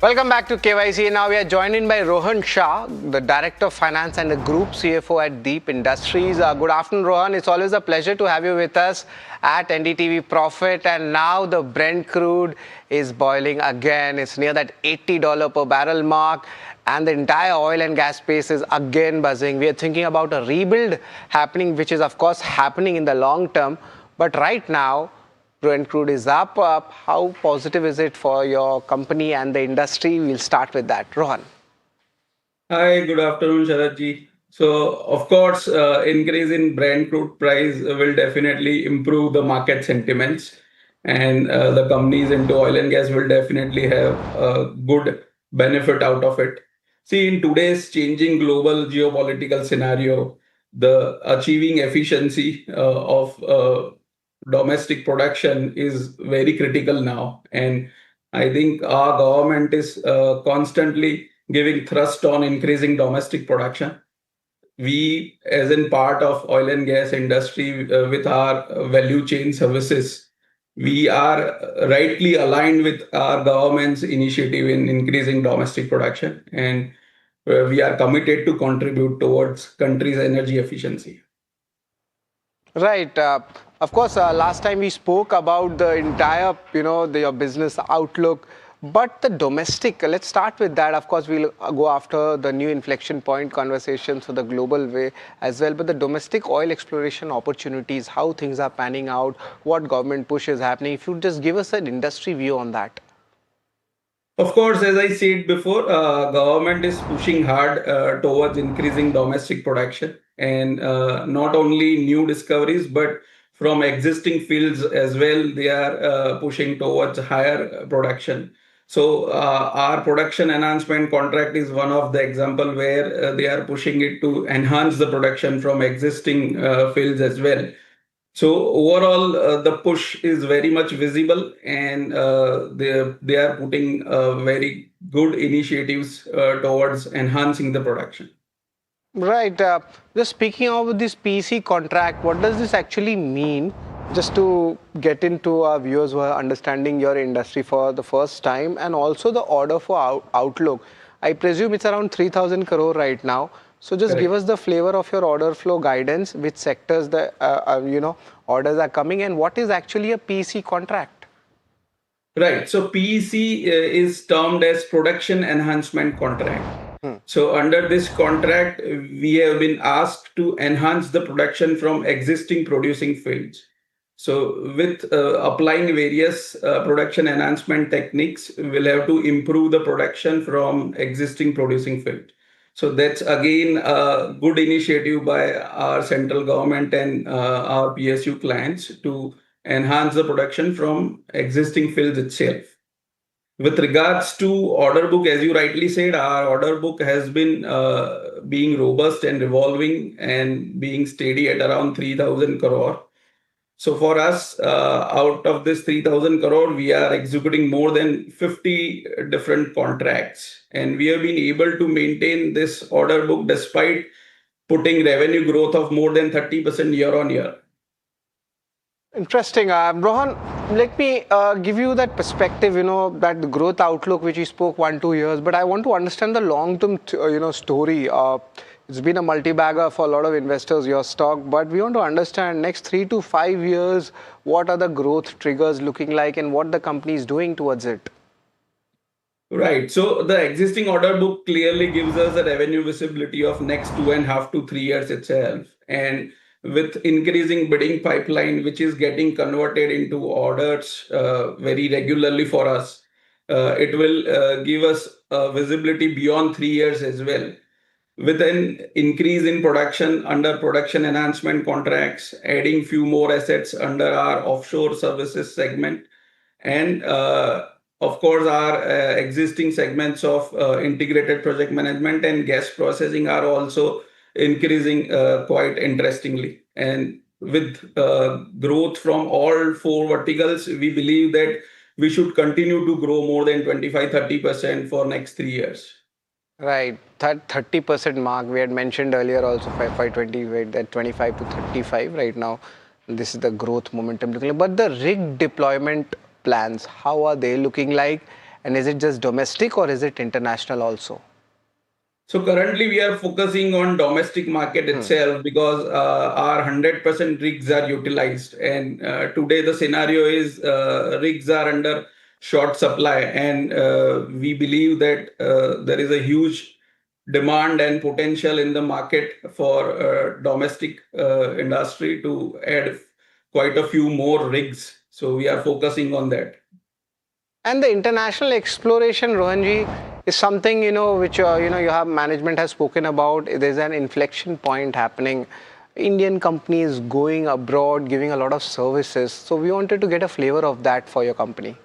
Welcome back to KYC. Now we are joined in by Rohan Shah, the Director of Finance and the Group CFO at Deep Industries. Good afternoon, Rohan. It's always a pleasure to have you with us at NDTV Profit. And now the Brent crude is boiling again. It's near that $80 per barrel mark, and the entire oil and gas space is again buzzing. We are thinking about a rebuild happening, which is of course happening in the long term. But right now, Brent crude is up. How positive is it for your company and the industry? We'll start with that. Rohan. Hi, good afternoon, Sharadji. So, of course, increase in Brent crude price will definitely improve the market sentiments, and the companies into oil and gas will definitely have a good benefit out of it. See, in today's changing global geopolitical scenario, the achieving efficiency of domestic production is very critical now, and I think our government is constantly giving thrust on increasing domestic production. We, as in part of oil and gas industry, with our value chain services, we are rightly aligned with our government's initiative in increasing domestic production, and we are committed to contribute towards country's energy efficiency. Right. Of course, last time we spoke about the entire, your business outlook, but the domestic, let's start with that. Of course, we'll go after the new inflection point conversations for the global way as well. But the domestic oil exploration opportunities, how things are panning out, what government push is happening. If you just give us an industry view on that. Of course, as I said before, government is pushing hard towards increasing domestic production, and not only new discoveries, but from existing fields as well. They are pushing towards higher production. So our production enhancement contract is one of the example where they are pushing it to enhance the production from existing fields as well. So overall, the push is very much visible, and they are putting very good initiatives towards enhancing the production. Right. Just speaking of this PC contract, what does this actually mean? Just to get into our viewers who are understanding your industry for the first time, and also the order for outlook. I presume it's around 3,000 crore right now. So just give us the flavor of your order flow guidance, which sectors the orders are coming, and what is actually a PC contract? Right. So PEC is termed as production enhancement contract. So under this contract, we have been asked to enhance the production from existing producing fields. So with applying various production enhancement techniques, we'll have to improve the production from existing producing field. So that's again a good initiative by our central government and our PSU clients to enhance the production from existing fields itself. With regards to order book, as you rightly said, our order book has been being robust and revolving and being steady at around 3,000 crore. So for us, out of this 3,000 crore, we are executing more than 50 different contracts. And we have been able to maintain this order book despite putting revenue growth of more than 30% year on year. Interesting. Rohan, let me give you that perspective, that the growth outlook which you spoke 1-2 years, but I want to understand the long-term, story. It's been a multi-bagger for a lot of investors, your stock, but we want to understand next 3 to 5 years, what are the growth triggers looking like and what the company is doing towards it? Right. So the existing order book clearly gives us a revenue visibility of next 2.5 to 3 years itself. And with increasing bidding pipeline, which is getting converted into orders very regularly for us, it will give us visibility beyond 3 years as well. With an increase in production under production enhancement contracts, adding few more assets under our offshore services segment, and of course, our existing segments of integrated project management and gas processing are also increasing quite interestingly. And with growth from all four verticals, we believe that we should continue to grow more than 25-30% for next 3 years. Right, that 30% mark we had mentioned earlier also for FY20, that 25 to 35 right now. This is the growth momentum looking like. But the rig deployment plans, how are they looking like? And is it just domestic or is it international also? So currently we are focusing on domestic market itself because our 100% rigs are utilized. And today the scenario is rigs are under short supply, and we believe that there is a huge demand and potential in the market for domestic industry to add quite a few more rigs. So we are focusing on that. And the international exploration, Rohanji, is something, which, your management has spoken about. There's an inflection point happening. Indian companies going abroad, giving a lot of services. So we wanted to get a flavor of that for your company.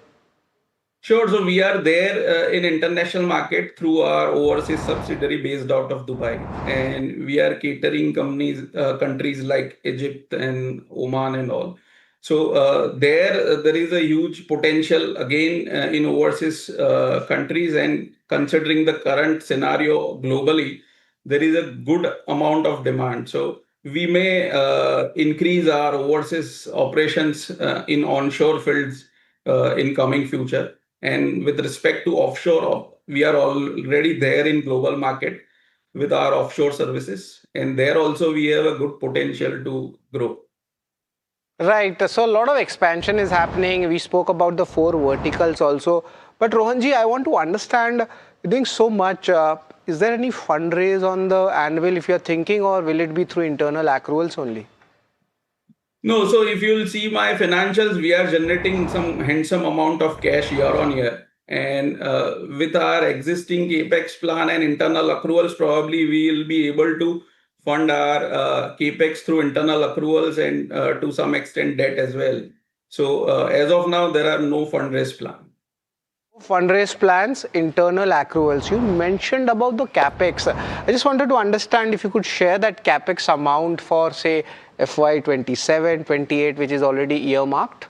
Sure. So we are there in international market through our overseas subsidiary based out of Dubai, and we are catering countries like Egypt and Oman and all. So there is a huge potential again in overseas countries, and considering the current scenario globally, there is a good amount of demand. So we may increase our overseas operations in onshore fields in coming future. And with respect to offshore, we are already there in global market with our offshore services. And there also we have a good potential to grow. Right. So a lot of expansion is happening. We spoke about the 4 verticals also. But Rohanji, I want to understand, you're doing so much. Is there any fundraise on the anvil if you're thinking, or will it be through internal accruals only? No, so if you'll see my financials, we are generating some handsome amount of cash year on year. And with our existing capex plan and internal accruals, probably we will be able to fund our capex through internal accruals and to some extent debt as well. So as of now, there are no fundraise plan. Fundraise plans, internal accruals. You mentioned about the capex. I just wanted to understand if you could share that capex amount for, say, FY 27, 28, which is already earmarked.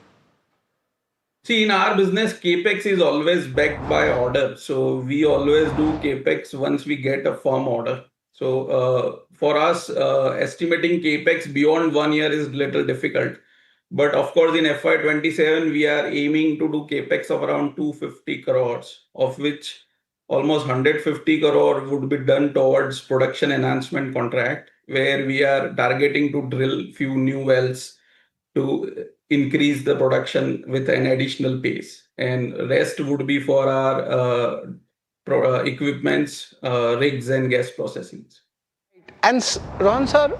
See, in our business, capex is always backed by order. So we always do capex once we get a firm order. So for us, estimating capex beyond 1 year is little difficult. But of course, in FY 27, we are aiming to do capex of around 250 crores, of which almost 150 crore would be done towards production enhancement contract, where we are targeting to drill few new wells to increase the production with an additional pace. And rest would be for our equipments, rigs and gas processing. And Rohan sir,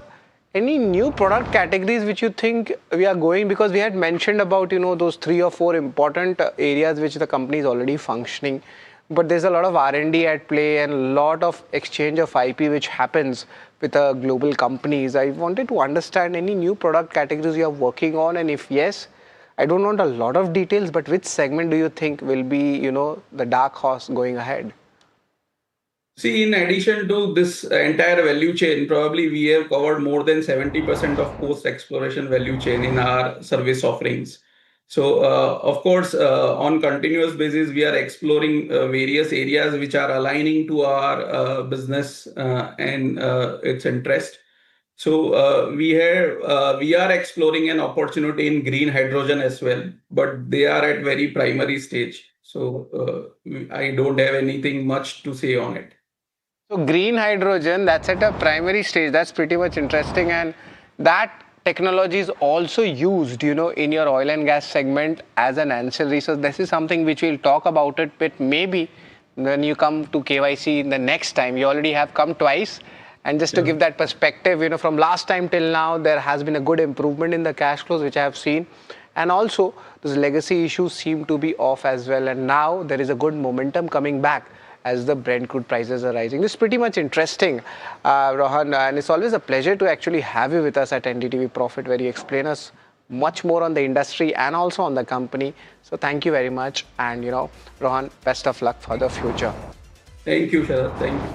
any new product categories which you think we are going, because we had mentioned about, those 3 or 4 important areas which the company is already functioning, but there's a lot of R&D at play and a lot of exchange of IP which happens with global companies. I wanted to understand any new product categories you are working on, and if yes, I don't want a lot of details, but which segment do you think will be, the dark horse going ahead? See, in addition to this entire value chain, probably we have covered more than 70% of post-exploration value chain in our service offerings. So, of course, on continuous basis, we are exploring various areas which are aligning to our business and its interest. So, we are exploring an opportunity in green hydrogen as well, but they are at very primary stage. So, I don't have anything much to say on it. So green hydrogen, that's at a primary stage. That's pretty much interesting, and that technology is also used, in your oil and gas segment as an ancillary. So this is something which we'll talk about it, but maybe when you come to KYC the next time, you already have come twice. And just to give that perspective, from last time till now, there has been a good improvement in the cash flows, which I have seen. And also, those legacy issues seem to be off as well. And now there is a good momentum coming back as the Brent crude prices are rising. This is pretty much interesting, Rohan, and it's always a pleasure to actually have you with us at NDTV Profit, where you explain us much more on the industry and also on the company. So thank you very much, and Rohan, best of luck for the future. Thank you, Sharad. Thank you.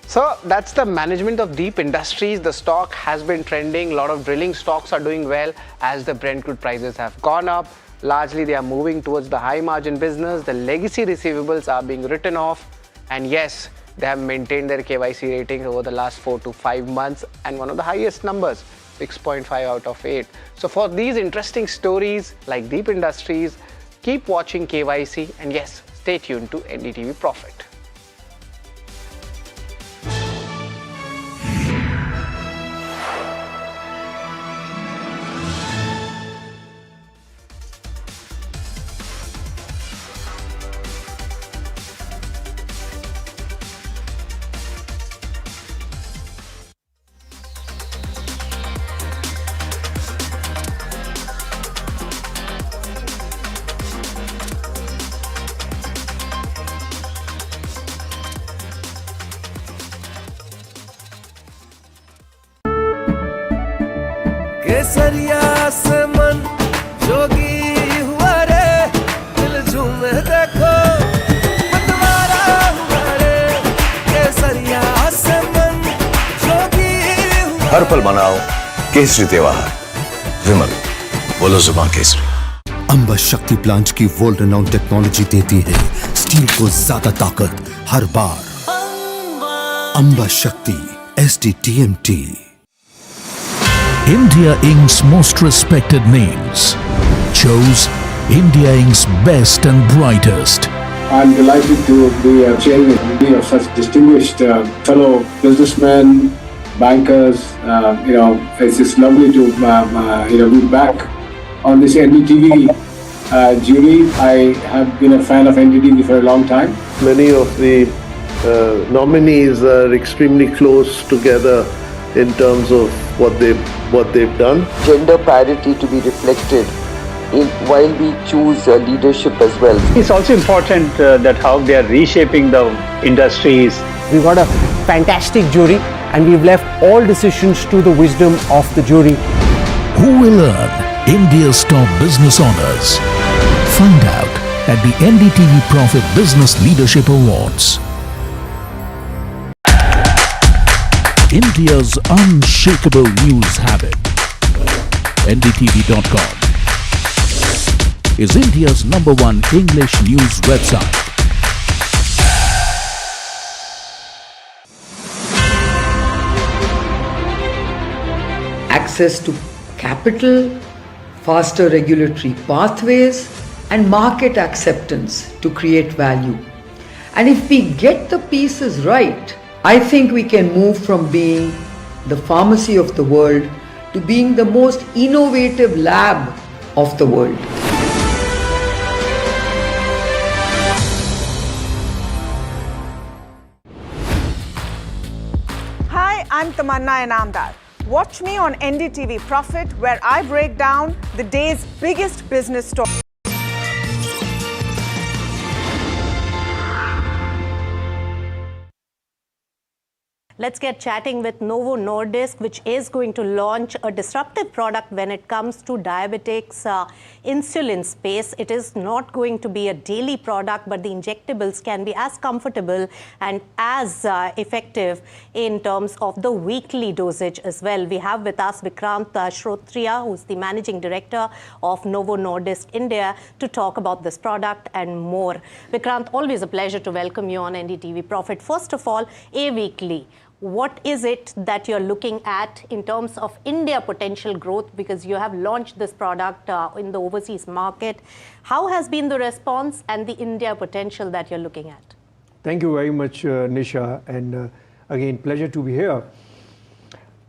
So that's the management of Deep Industries. The stock has been trending. A lot of drilling stocks are doing well as the Brent crude prices have gone up. Largely, they are moving towards the high margin business. The legacy receivables are being written off. And yes, they have maintained their KYC rating over the last 4 to 5 months, and one of the highest numbers, 6.5 out of 8. So for these interesting stories like Deep Industries, keep watching KYC, and yes, stay tuned to NDTV Profit. केसरिया से मन जोगी हुआ रे दिल झूमे देखो मतवारा हुआ रे केसरिया से मन जोगी हुआ हर पल मनाओ केसरी त्योहार विमल बोलो जुबान केसरी। अंबा शक्ति प्लांट की वर्ल्ड रेनाउंड टेक्नोलॉजी देती है स्टील को ज्यादा ताकत हर बार। अंबा शक्ति SDTMT। India Inc.'s most respected names chose India Inc.'s best and brightest. I'm delighted to be a chairman of such distinguished fellow businessmen, bankers, It's just lovely to be back on this NDTV jury. I have been a fan of NDTV for a long time. Many of the nominees are extremely close together in terms of what they've done. Gender parity to be reflected while we choose leadership as well. It's also important that how they are reshaping the industries. We've got a fantastic jury and we've left all decisions to the wisdom of the jury. Who will earn India's top business honors? Find out at the NDTV Profit Business Leadership Awards. India's unshakable news habit. NDTV.com is India's #1 English news website. Access to capital, faster regulatory pathways, and market acceptance to create value. And if we get the pieces right, I think we can move from being the pharmacy of the world to being the most innovative lab of the world. Hi, I'm Tamanna Inamdar. Watch me on NDTV Profit, where I break down the day's biggest business story. Let's get chatting with Novo Nordisk, which is going to launch a disruptive product when it comes to diabetics insulin space. It is not going to be a daily product, but the injectables can be as comfortable and as effective in terms of the weekly dosage as well. We have with us Vikrant Shrotriya, who's the Managing Director of Novo Nordisk India, to talk about this product and more. Vikrant, always a pleasure to welcome you on NDTV Profit. First of all, A-Weekly. What is it that you're looking at in terms of India potential growth, because you have launched this product in the overseas market? How has been the response and the India potential that you're looking at? Thank you very much, Nisha, and again, pleasure to be here.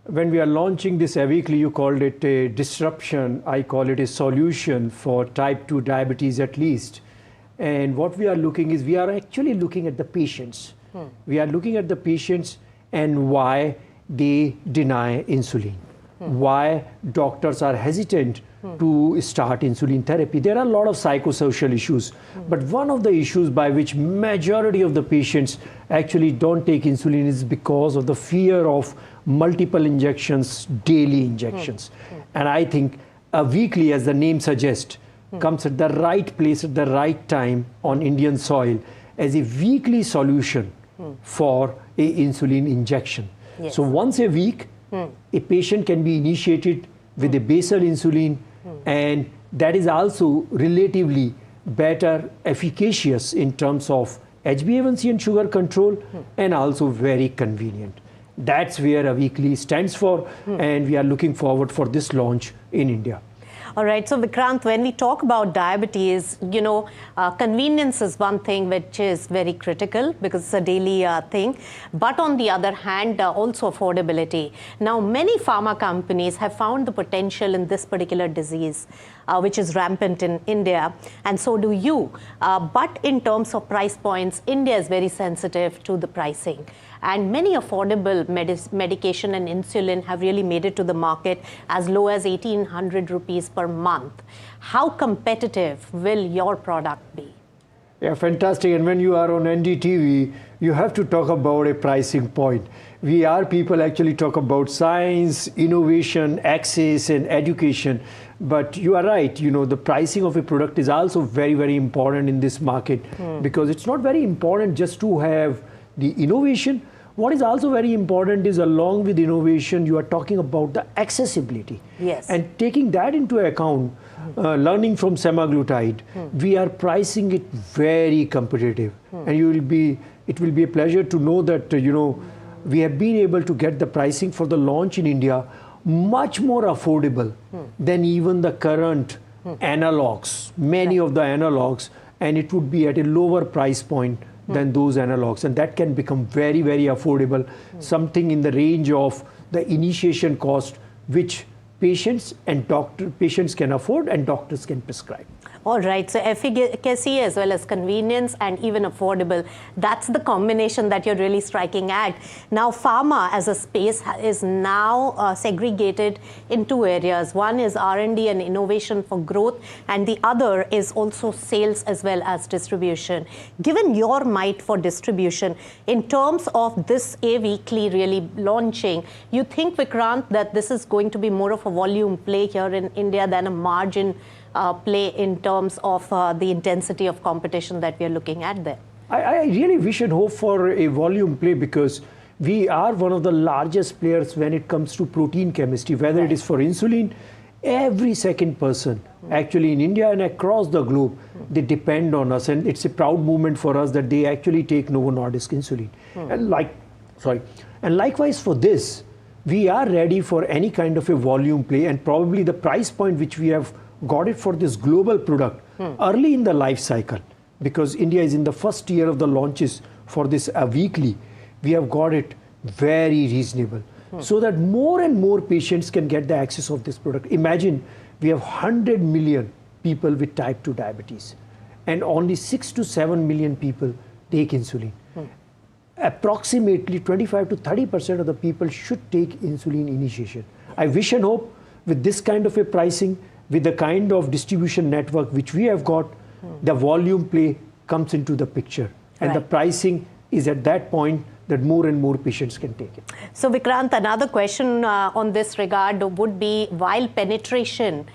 When we are launching this A-Weekly, you called it a disruption. I call it a solution for type 2 diabetes at least. And what we are looking is, we are actually looking at the patients. We are looking at the patients and why they deny insulin, why doctors are hesitant to start insulin therapy. There are a lot of psychosocial issues, but one of the issues by which majority of the patients actually don't take insulin is because of the fear of multiple injections, daily injections. And I think A-Weekly, as the name suggests, comes at the right place at the right time on Indian soil as a weekly solution for a insulin injection. Yes. So once a week, a patient can be initiated with a basal insulin, and that is also relatively better efficacious in terms of HbA1c and sugar control, and also very convenient. That's where A-Weekly stands for, and we are looking forward for this launch in India. All right, so Vikrant, when we talk about diabetes, you know, convenience is one thing which is very critical because it's a daily thing. But on the other hand, also affordability. Now, many pharma companies have found the potential in this particular disease, which is rampant in India, and so do you. But in terms of price points, India is very sensitive to the pricing. And many affordable medication and insulin have really made it to the market as low as 1,800 rupees per month. How competitive will your product be? Yeah, fantastic. And when you are on NDTV, you have to talk about a pricing point. We are people actually talk about science, innovation, access, and education. But you are right, you know, the pricing of a product is also very, very important in this market, because it's not very important just to have the innovation. What is also very important is, along with innovation, you are talking about the accessibility. Yes. And taking that into account, learning from semaglutide, we are pricing it very competitive. And it will be a pleasure to know that, you know, we have been able to get the pricing for the launch in India much more affordable than even the current analogs, many of the analogs, and it would be at a lower price point than those analogs, and that can become very, very affordable, something in the range of the initiation cost which patients can afford and doctors can prescribe. All right, so efficacy as well as convenience and even affordable. That's the combination that you're really striking at. Now, pharma as a space is now segregated in two areas. One is R&D and innovation for growth, and the other is also sales as well as distribution. Given your might for distribution, in terms of this A-weekly really launching, you think, Vikrant, that this is going to be more of a volume play here in India than a margin play in terms of the intensity of competition that we are looking at there? I really wish and hope for a volume play, because we are one of the largest players when it comes to protein chemistry, whether it is for insulin. Every second person actually in India and across the globe, they depend on us, and it's a proud moment for us that they actually take Novo Nordisk insulin. And likewise for this, we are ready for any kind of a volume play, and probably the price point which we have got it for this global product early in the life cycle, because India is in the first year of the launches for this weekly. We have got it very reasonable, so that more and more patients can get the access of this product. Imagine we have 100 million people with type 2 diabetes, and only 6 to 7 million people take insulin. Approximately 25 to 30% of the people should take insulin initiation. I wish and hope with this kind of a pricing, with the kind of distribution network which we have got, the volume play comes into the picture. And the pricing is at that point that more and more patients can take it. So Vikrant, another question on this regard would be, while penetration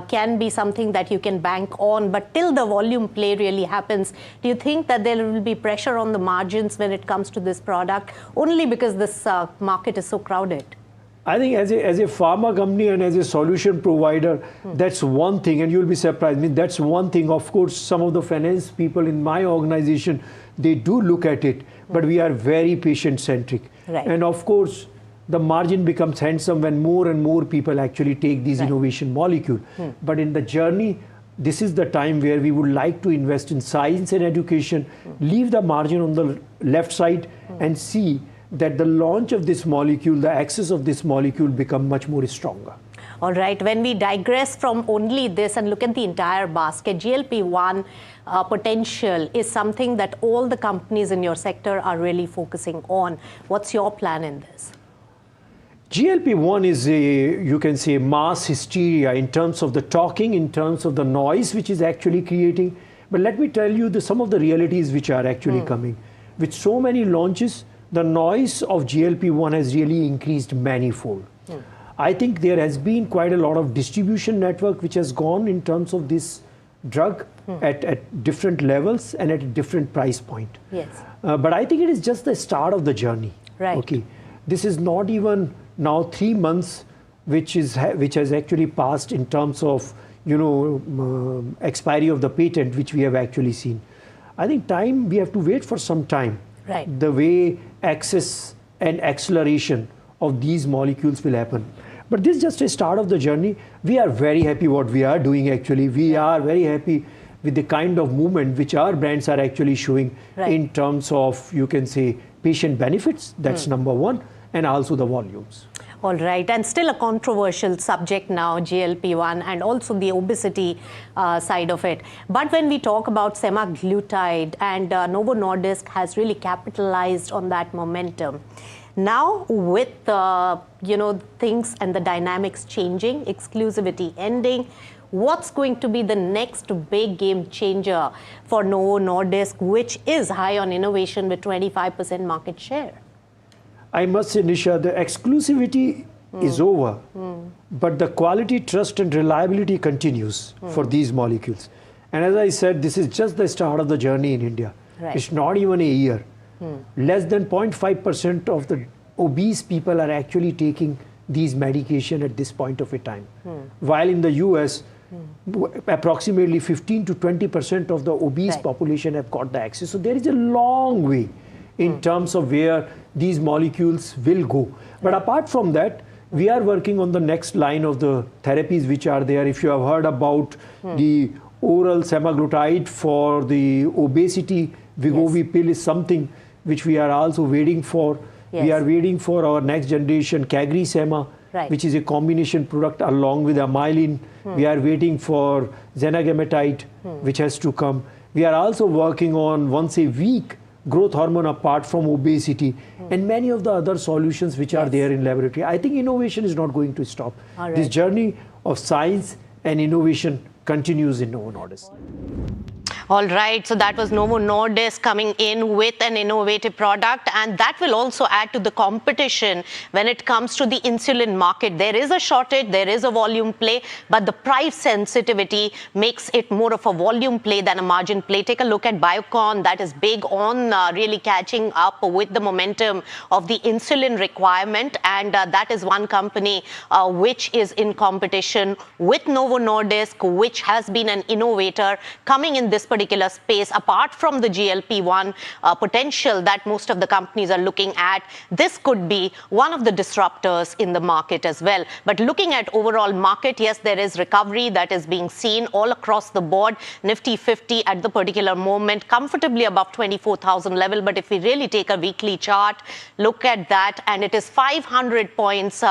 can be something that you can bank on, but till the volume play really happens, do you think that there will be pressure on the margins when it comes to this product, only because this market is so crowded? I think as a pharma company and as a solution provider, that's one thing, and you'll be surprised. I mean, that's one thing. Of course, some of the finance people in my organization, they do look at it, but we are very patient-centric. And of course, the margin becomes handsome when more and more people actually take these innovation molecules. But in the journey, this is the time where we would like to invest in science and education, leave the margin on the left side, and see that the launch of this molecule, the access of this molecule become much more stronger. All right, when we digress from only this and look at the entire basket, GLP-1 potential is something that all the companies in your sector are really focusing on. What's your plan in this? GLP-1 is you can say, mass hysteria in terms of the talking, in terms of the noise which is actually creating. But let me tell you some of the realities which are actually coming. With so many launches, the noise of GLP-1 has really increased manifold. I think there has been quite a lot of distribution network which has gone in terms of this drug at different levels and at a different price point. Yes. But I think it is just the start of the journey. Right. Okay. This is not even now 3 months which has actually passed in terms of expiry of the patent which we have actually seen. I think we have to wait for some time. Right. The way access and acceleration of these molecules will happen. But this is just a start of the journey. We are very happy what we are doing actually. We are very happy with the kind of movement which our brands are actually showing in terms of, you can say, patient benefits. That's number one, and also the volumes. All right, and still a controversial subject now, GLP-1 and also the obesity side of it. But when we talk about semaglutide, and Novo Nordisk has really capitalized on that momentum. Now with things and the dynamics changing, exclusivity ending, what's going to be the next big game changer for Novo Nordisk, which is high on innovation with 25% market share? I must say, Nisha, the exclusivity is over, but the quality, trust and reliability continues for these molecules. And as I said, this is just the start of the journey in India. Right. It's not even a year. Less than 0.5% of the obese people are actually taking these medication at this point of a time. While in the US, approximately 15 to 20% of the obese population have got the access. So there is a long way in terms of where these molecules will go. But apart from that, we are working on the next line of the therapies which are there. If you have heard about the oral semaglutide for the obesity, Wegovy pill is something which we are also waiting for. We are waiting for our next generation CagriSema, which is a combination product along with amylin. We are waiting for zenagamtide, which has to come. We are also working on once a week growth hormone apart from obesity and many of the other solutions which are there in laboratory. I think innovation is not going to stop. This journey of science and innovation continues in Novo Nordisk. All right, so that was Novo Nordisk coming in with an innovative product, and that will also add to the competition when it comes to the insulin market. There is a shortage, there is a volume play, but the price sensitivity makes it more of a volume play than a margin play. Take a look at Biocon, that is big on really catching up with the momentum of the insulin requirement, and that is one company which is in competition with Novo Nordisk, which has been an innovator coming in this particular space. Apart from the GLP-1 potential that most of the companies are looking at, this could be one of the disruptors in the market as well. But looking at overall market, yes, there is recovery that is being seen all across the board. Nifty 50 at the particular moment comfortably above 24,000 level. But if we really take a weekly chart, look at that, and it is 500 points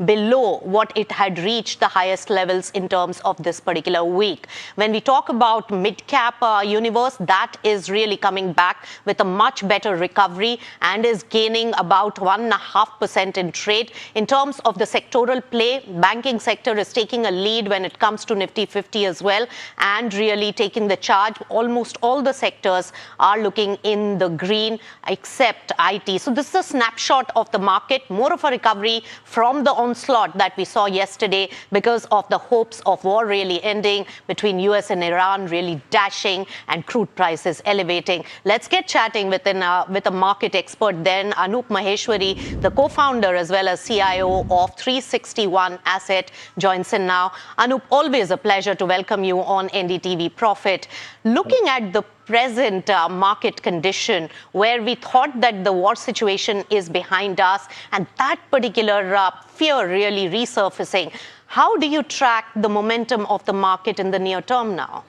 below what it had reached the highest levels in terms of this particular week. When we talk about mid-cap universe, that is really coming back with a much better recovery and is gaining about 1.5% in trade. In terms of the sectoral play, banking sector is taking a lead when it comes to Nifty 50 as well, and really taking the charge. Almost all the sectors are looking in the green except IT. So this is a snapshot of the market, more of a recovery from the onslaught that we saw yesterday because of the hopes of war really ending between US and Iran, really dashing, and crude prices elevating. Let's get chatting with a market expert then. Anup Maheshwari, the co-founder as well as CIO of 361 Asset, joins in now. Anup, always a pleasure to welcome you on NDTV Profit. Looking at the present market condition where we thought that the war situation is behind us and that particular fear really resurfacing, how do you track the momentum of the market in the near term now?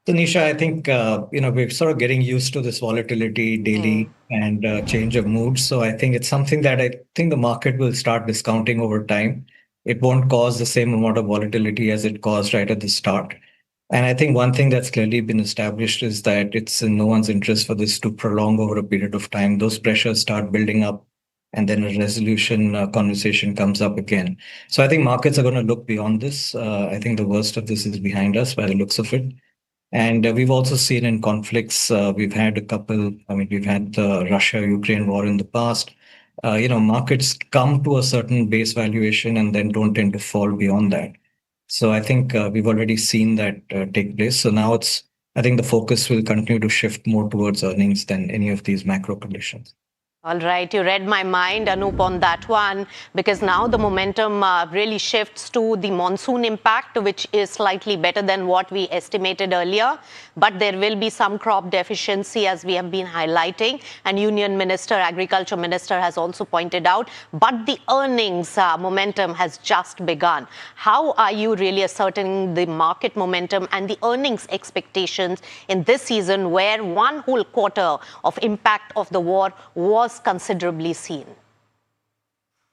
So Nisha, I think we're sort of getting used to this volatility daily and change of mood. So I think it's something that I think the market will start discounting over time. It won't cause the same amount of volatility as it caused right at the start. And I think one thing that's clearly been established is that it's in no one's interest for this to prolong over a period of time. Those pressures start building up, and then a resolution conversation comes up again. So I think markets are going to look beyond this. I think the worst of this is behind us by the looks of it. And we've also seen in conflicts, we've had we've had the Russia-Ukraine war in the past. Markets come to a certain base valuation and then don't tend to fall beyond that. So I think we've already seen that take place. So now I think the focus will continue to shift more towards earnings than any of these macro conditions. All right, you read my mind, Anup, on that one, because now the momentum really shifts to the monsoon impact, which is slightly better than what we estimated earlier. But there will be some crop deficiency, as we have been highlighting, and Union Minister, Agriculture Minister has also pointed out. But the earnings momentum has just begun. How are you really ascertaining the market momentum and the earnings expectations in this season, where one whole quarter of impact of the war was considerably seen?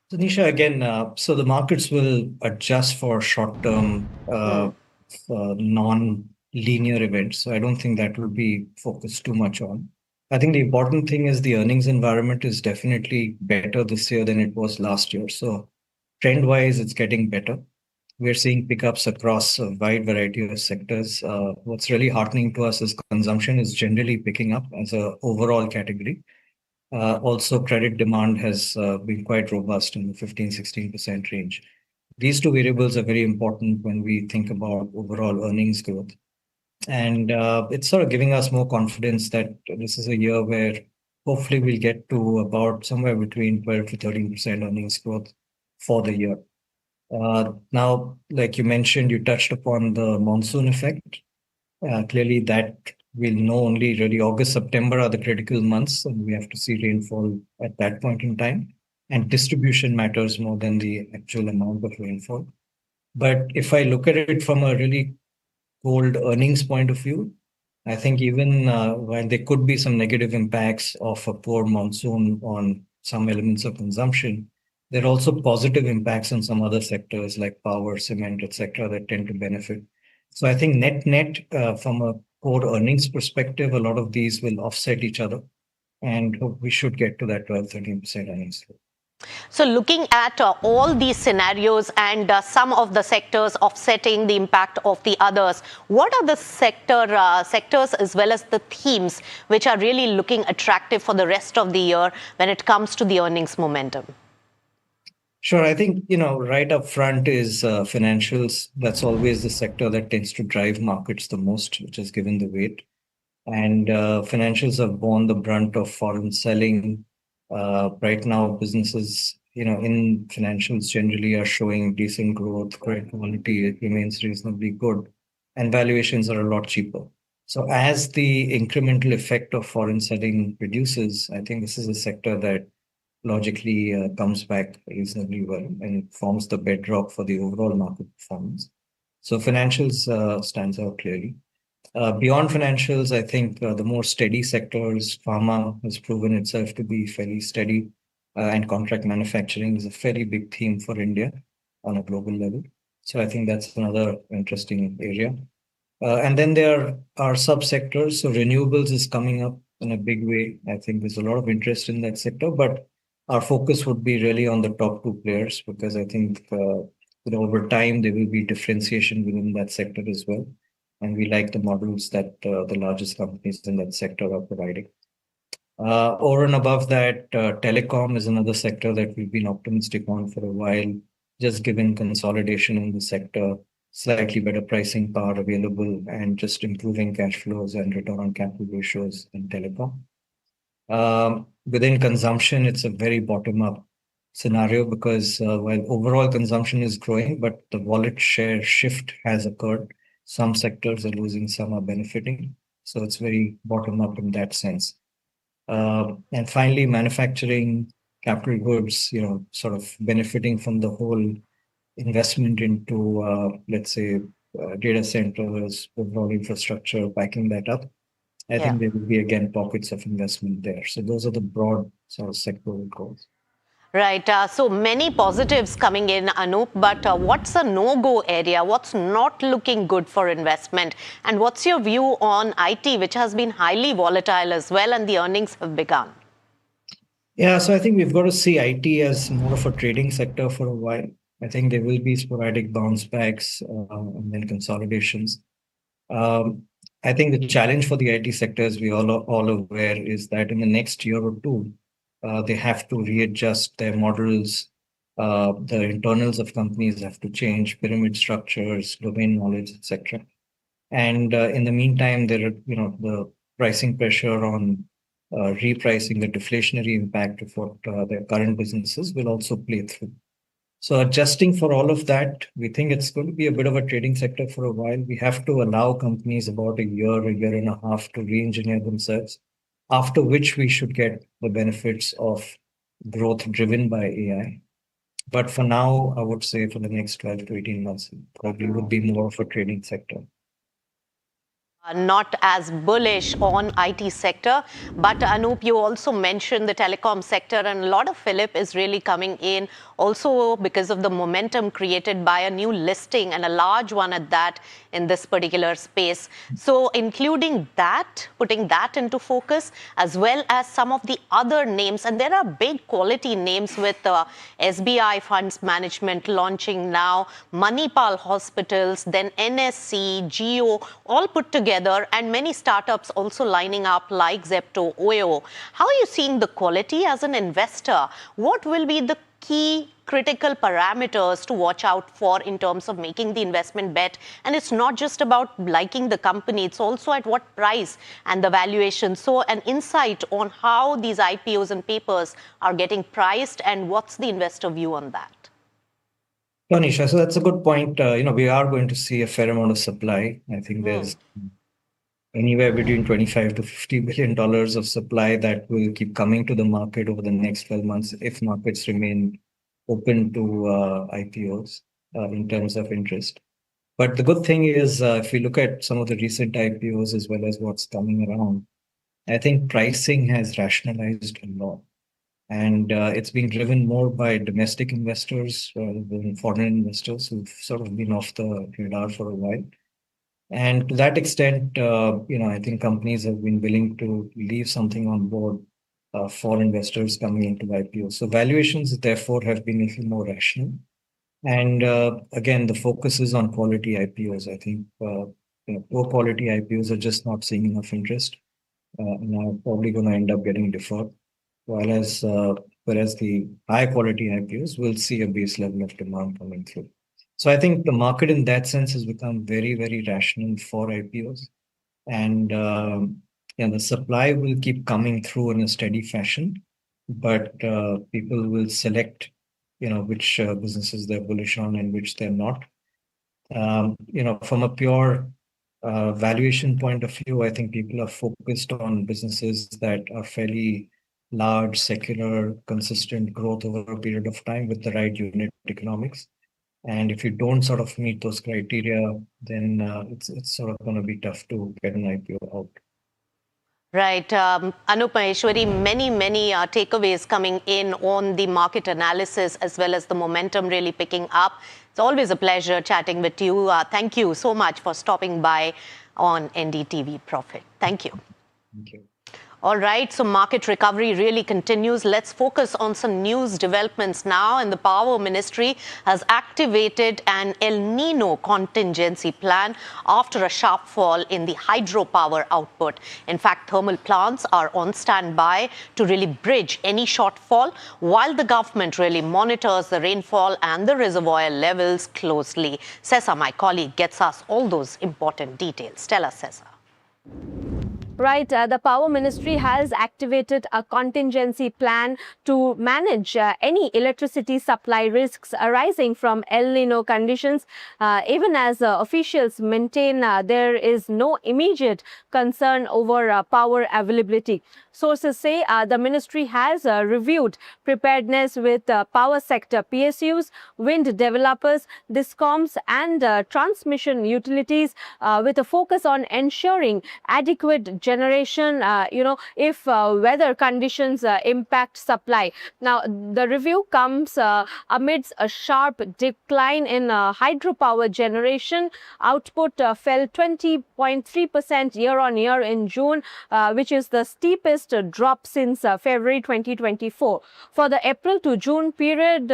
So Nisha, again, so the markets will adjust for short-term non-linear events. So I don't think that will be focused too much on. I think the important thing is the earnings environment is definitely better this year than it was last year. So trend-wise, it's getting better. We're seeing pickups across a wide variety of sectors. What's really heartening to us is consumption is generally picking up as an overall category. Also, credit demand has been quite robust in the 15-16% range. These two variables are very important when we think about overall earnings growth. And it's sort of giving us more confidence that this is a year where hopefully we'll get to about somewhere between 12 to 13% earnings growth for the year. Now, like you mentioned, you touched upon the monsoon effect. Clearly that we'll know only really August, September are the critical months, and we have to see rainfall at that point in time. And distribution matters more than the actual amount of rainfall. But if I look at it from a really cold earnings point of view, I think even while there could be some negative impacts of a poor monsoon on some elements of consumption, there are also positive impacts on some other sectors like power, cement, etc., that tend to benefit. So I think net from a core earnings perspective, a lot of these will offset each other, and we should get to that 12-13% earnings growth. So looking at all these scenarios and some of the sectors offsetting the impact of the others, what are the sectors as well as the themes which are really looking attractive for the rest of the year when it comes to the earnings momentum? Sure. I think, right up front is financials. That's always the sector that tends to drive markets the most, which is given the weight. And financials have borne the brunt of foreign selling. Right now, businesses, in financials generally are showing decent growth, credit quality remains reasonably good, and valuations are a lot cheaper. So as the incremental effect of foreign selling reduces, I think this is a sector that logically comes back reasonably well and forms the bedrock for the overall market performance. So financials stands out clearly. Beyond financials, I think the more steady sectors, pharma has proven itself to be fairly steady, and contract manufacturing is a very big theme for India on a global level. So I think that's another interesting area. And then there are subsectors. So renewables is coming up in a big way. I think there's a lot of interest in that sector, but our focus would be really on the top two players because I think over time there will be differentiation within that sector as well, and we like the models that the largest companies in that sector are providing. Over and above that, telecom is another sector that we've been optimistic on for a while, just given consolidation in the sector, slightly better pricing power available, and just improving cash flows and return on capital ratios in telecom. Within consumption, it's a very bottom-up scenario because while overall consumption is growing, but the wallet share shift has occurred. Some sectors are losing, some are benefiting. So it's very bottom-up in that sense. And finally, manufacturing, capital goods, sort of benefiting from the whole investment into, let's say, data centers, overall infrastructure, backing that up. I think there will be, again, pockets of investment there. So those are the broad sort of sectoral goals. Right. So many positives coming in, Anup, but what's a no-go area? What's not looking good for investment? And what's your view on IT, which has been highly volatile as well, and the earnings have begun? Yeah, so I think we've got to see IT as more of a trading sector for a while. I think there will be sporadic bounce backs and then consolidations. I think the challenge for the IT sector, as we all aware, is that in the next year or two, they have to readjust their models. The internals of companies have to change, pyramid structures, domain knowledge, etc. And in the meantime, there are the pricing pressure on repricing, the deflationary impact of what their current businesses will also play through. So adjusting for all of that, we think it's going to be a bit of a trading sector for a while. We have to allow companies about a year and a half to re-engineer themselves, after which we should get the benefits of growth driven by AI. But for now, I would say for the next 12 to 18 months, it probably would be more of a trading sector. Not as bullish on IT sector, but Anup, you also mentioned the telecom sector, and a lot of fillip is really coming in also because of the momentum created by a new listing, and a large one at that, in this particular space. So including that, putting that into focus, as well as some of the other names, and there are big quality names with SBI Funds Management launching now, Manipal Hospitals, then NSC, Geo, all put together, and many startups also lining up like Zepto, Oyo. How are you seeing the quality as an investor? What will be the key critical parameters to watch out for in terms of making the investment bet? And it's not just about liking the company, it's also at what price and the valuation. So an insight on how these IPOs and papers are getting priced, and what's the investor view on that? Nisha, so that's a good point. We are going to see a fair amount of supply. I think there's anywhere between $25 to $50 billion of supply that will keep coming to the market over the next 12 months if markets remain open to IPOs in terms of interest. But the good thing is, if we look at some of the recent IPOs as well as what's coming around, I think pricing has rationalized a lot. And it's being driven more by domestic investors rather than foreign investors who've sort of been off the radar for a while. And to that extent, I think companies have been willing to leave something on board for investors coming into IPO. So valuations, therefore, have been a little more rational. And again, the focus is on quality IPOs. I think poor quality IPOs are just not seeing enough interest and are probably going to end up getting deferred. Whereas the high quality IPOs will see a base level of demand coming through. So I think the market in that sense has become very, very rational for IPOs. And the supply will keep coming through in a steady fashion, but people will select, which businesses they're bullish on and which they're not. From a pure valuation point of view, I think people are focused on businesses that are fairly large, secular, consistent growth over a period of time with the right unit economics. And if you don't sort of meet those criteria, then it's sort of going to be tough to get an IPO out. Right. Anup Maheshwari, many takeaways coming in on the market analysis as well as the momentum really picking up. It's always a pleasure chatting with you. Thank you so much for stopping by on NDTV Profit. Thank you. Thank you. All right, so market recovery really continues. Let's focus on some news developments now. And the Power Ministry has activated an El Nino contingency plan after a sharp fall in the hydropower output. In fact, thermal plants are on standby to really bridge any shortfall while the government really monitors the rainfall and the reservoir levels closely. Sesa, my colleague, gets us all those important details. Tell us, Sesa. Right, the Power Ministry has activated a contingency plan to manage any electricity supply risks arising from El Nino conditions, even as officials maintain there is no immediate concern over power availability. Sources say the ministry has reviewed preparedness with power sector PSUs, wind developers, discoms and transmission utilities with a focus on ensuring adequate generation, if weather conditions impact supply. Now, the review comes amidst a sharp decline in hydropower generation. Output fell 20.3% year-on-year in June, which is the steepest drop since February 2024. For the April to June period,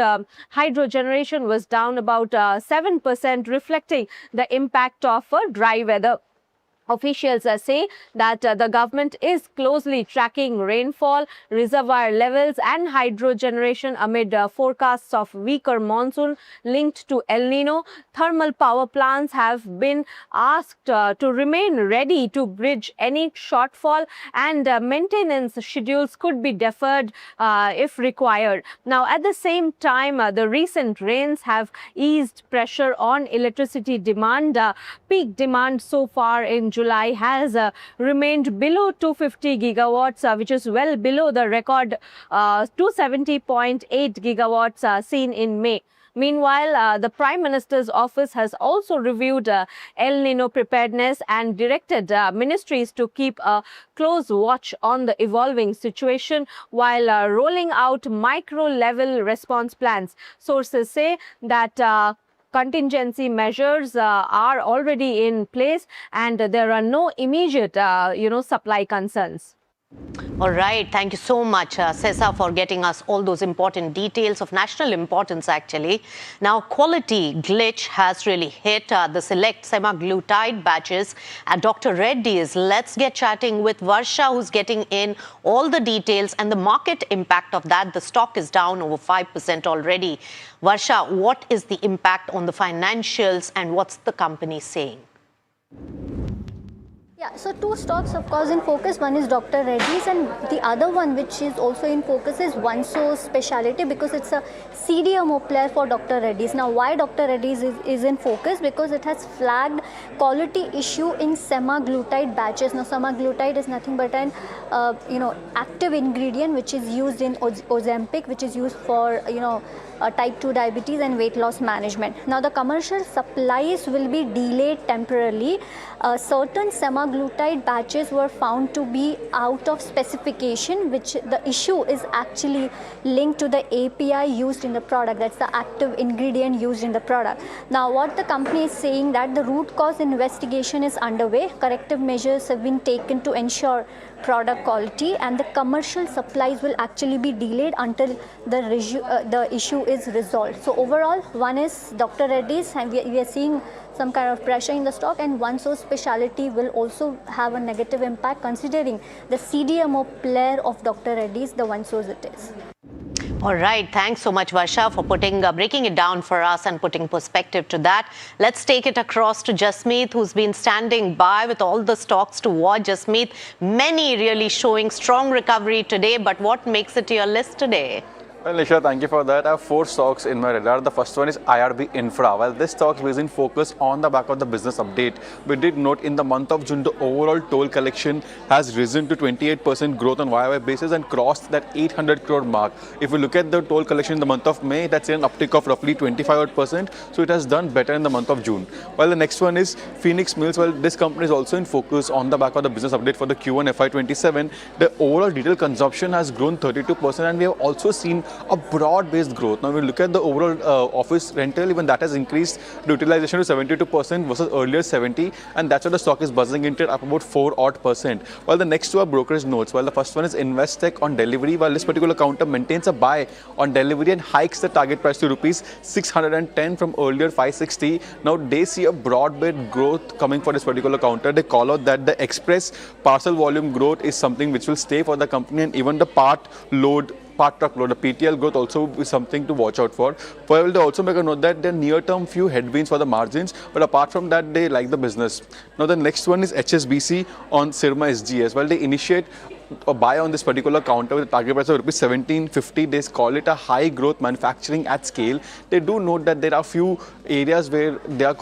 hydro generation was down about 7%, reflecting the impact of dry weather. Officials say that the government is closely tracking rainfall, reservoir levels and hydro generation amid forecasts of weaker monsoon linked to El Nino. Thermal power plants have been asked to remain ready to bridge any shortfall, and maintenance schedules could be deferred if required. Now, at the same time, the recent rains have eased pressure on electricity demand. Peak demand so far in July has remained below 250 gigawatts, which is well below the record 270.8 gigawatts seen in May. Meanwhile, the Prime Minister's office has also reviewed El Nino preparedness and directed ministries to keep a close watch on the evolving situation while rolling out micro-level response plans. Sources say that contingency measures are already in place and there are no immediate, supply concerns. All right. Thank you so much, Sesa, for getting us all those important details of national importance, actually. Now, quality glitch has really hit the select semaglutide batches at Dr. Reddy's. Let's get chatting with Varsha, who's getting in all the details and the market impact of that. The stock is down over 5% already. Varsha, what is the impact on the financials and what's the company saying? Yeah, so two stocks, of course, in focus. One is Dr. Reddy's and the other one which is also in focus is OneSource Specialty, because it's a CDMO player for Dr. Reddy's. Now, why Dr. Reddy's is in focus? Because it has flagged quality issue in semaglutide batches. Now, semaglutide is nothing but an active ingredient which is used in Ozempic, which is used for type 2 diabetes and weight loss management. Now the commercial supplies will be delayed temporarily. Certain semaglutide batches were found to be out of specification, which the issue is actually linked to the API used in the product. That's the active ingredient used in the product. Now what the company is saying that the root cause investigation is underway. Corrective measures have been taken to ensure product quality, and the commercial supplies will actually be delayed until the issue is resolved. So overall, one is Dr. Reddy's, and we are seeing some kind of pressure in the stock, and one source specialty will also have a negative impact considering the CDMO player of Dr. Reddy's, the one source it is. All right. Thanks so much, Varsha, for breaking it down for us and putting perspective to that. Let's take it across to Jasmeet, who's been standing by with all the stocks to watch. Jasmeet, many really showing strong recovery today, but what makes it to your list today? Well, Nisha, thank you for that. I have 4 stocks in my radar. The first one is IRB Infra. Well, this stock is in focus on the back of the business update. We did note in the month of June, the overall toll collection has risen to 28% growth on YY basis and crossed that 800 crore mark. If we look at the toll collection in the month of May, that's an uptick of roughly 25%. So it has done better in the month of June. While the next one is Phoenix Mills. Well, this company is also in focus on the back of the business update for the Q1 FY27. The overall retail consumption has grown 32%, and we have also seen a broad-based growth. Now, when we look at the overall office rental, even that has increased the utilization to 72% versus earlier 70%, and that's why the stock is buzzing into it up about 4%. While the next two are brokerage notes. Well, the first one is Investec on delivery. While this particular counter maintains a buy on delivery and hikes the target price to rupees 610 from earlier 560. Now, they see a broad-based growth coming for this particular counter. They call out that the express parcel volume growth is something which will stay for the company, and even the part truck load, the PTL growth also is something to watch out for. Well, they also make a note that there are near-term few headwinds for the margins, but apart from that, they like the business. Now, the next one is HSBC on Syrma SGS. Well, they initiate a buy on this particular counter with a target price of rupees 1750. They call it a high growth manufacturing at scale. They do note that there are few areas where they are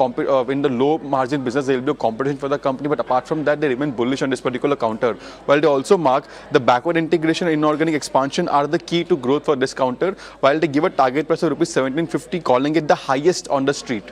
in the low margin business, there will be a competition for the company, but apart from that, they remain bullish on this particular counter. While they also mark the backward integration and inorganic expansion are the key to growth for this counter, while they give a target price of rupees 1750, calling it the highest on the street.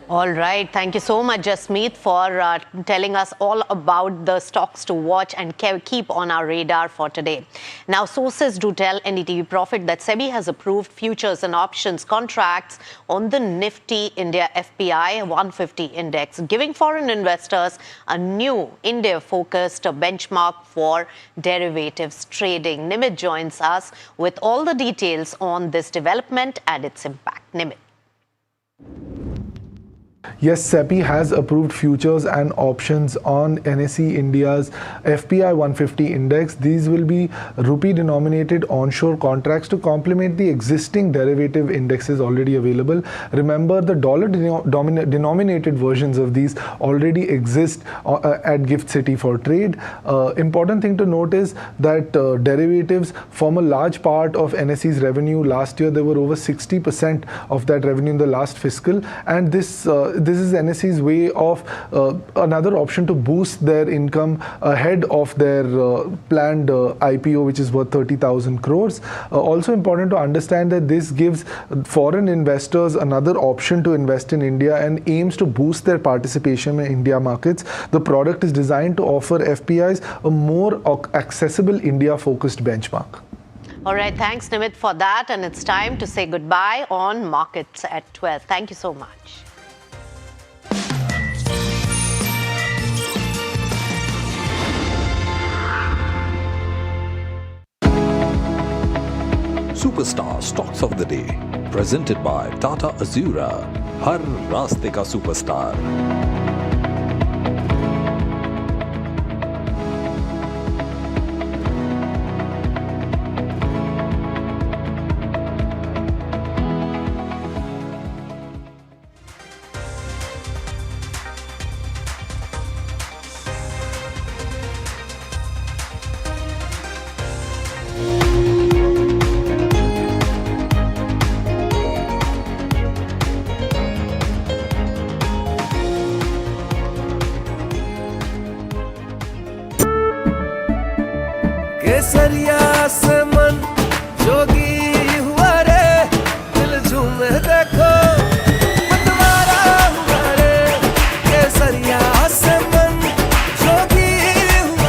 All right. Thank you so much, Jasmeet, for telling us all about the stocks to watch and keep on our radar for today. Now, sources do tell NDTV Profit that SEBI has approved futures and options contracts on the Nifty India FPI 150 index, giving foreign investors a new India-focused benchmark for derivatives trading. Nimit joins us with all the details on this development and its impact. Nimit. Yes, SEBI has approved futures and options on NSE India's FPI 150 index. These will be rupee-denominated onshore contracts to complement the existing derivative indexes already available. Remember, the dollar-denominated versions of these already exist at Gift City for trade. Important thing to note is that derivatives form a large part of NSE's revenue. Last year, there were over 60% of that revenue in the last fiscal, and this is NSE's way of another option to boost their income ahead of their planned IPO, which is worth 30,000 crores. Also important to understand that this gives foreign investors another option to invest in India and aims to boost their participation in India markets. The product is designed to offer FPIs a more accessible India-focused benchmark. All right. Thanks, Nimit, for that. And it's time to say goodbye on Markets at 12. Thank you so much. Superstar Stocks of the Day, presented by Tata Azura. हर रास्ते का superstar.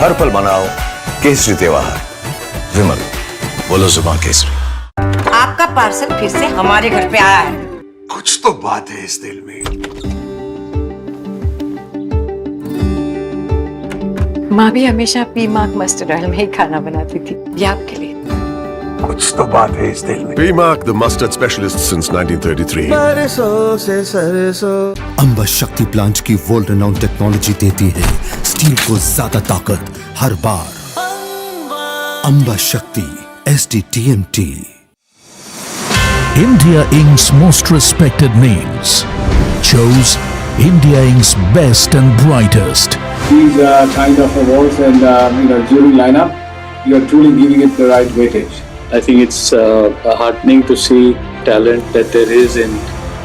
हर पल मनाओ केसरी त्योहार। विमल, बोलो जुबान केसरी। आपका parcel फिर से हमारे घर पे आया है। कुछ तो बात है इस दिल में। माँ भी हमेशा पीमाक मस्टर्ड ऑयल में ही खाना बनाती थी। ये आपके लिए। कुछ तो बात है इस दिल में। P-Mark, the mustard specialist since 1933. बरसों से सरसों। अंबा शक्ति प्लांट की वर्ल्ड रेनाउंड टेक्नोलॉजी देती है स्टील को ज्यादा ताकत हर बार। अंबा शक्ति SDTMT. India Inc.'s most respected names chose India Inc.'s best and brightest. These kind of awards and jury lineup, you are truly giving it the right weightage. I think it's heartening to see talent that there is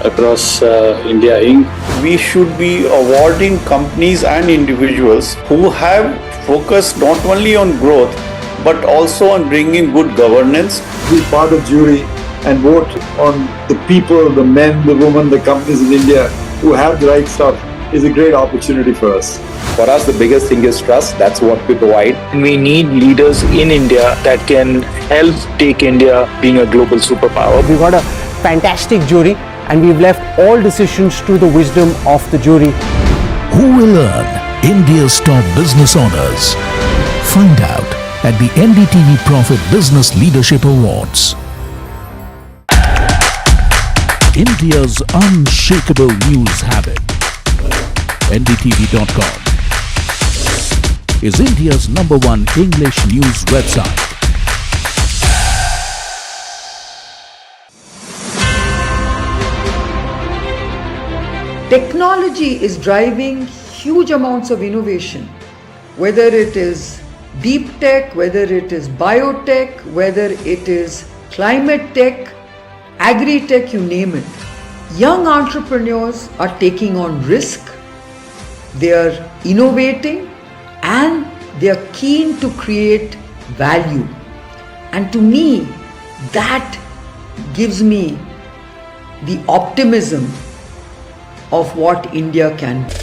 across India Inc. We should be awarding companies and individuals who have focused not only on growth but also on bringing good governance. Be part of jury and vote on the people, the men, the women, the companies in India who have the right stuff is a great opportunity for us. For us, the biggest thing is trust. That's what we provide. We need leaders in India that can help take India being a global superpower. We've got a fantastic jury and we've left all decisions to the wisdom of the jury. Who will earn India's top business honors? Find out at the NDTV Profit Business Leadership Awards. India's unshakable news habit. NDTV.com is India's #1 English news website. Technology is driving huge amounts of innovation, whether it is deep tech, whether it is biotech, whether it is climate tech, agri-tech, you name it. Young entrepreneurs are taking on risk, they are innovating and they are keen to create value. And to me, that gives me the optimism of what India can be.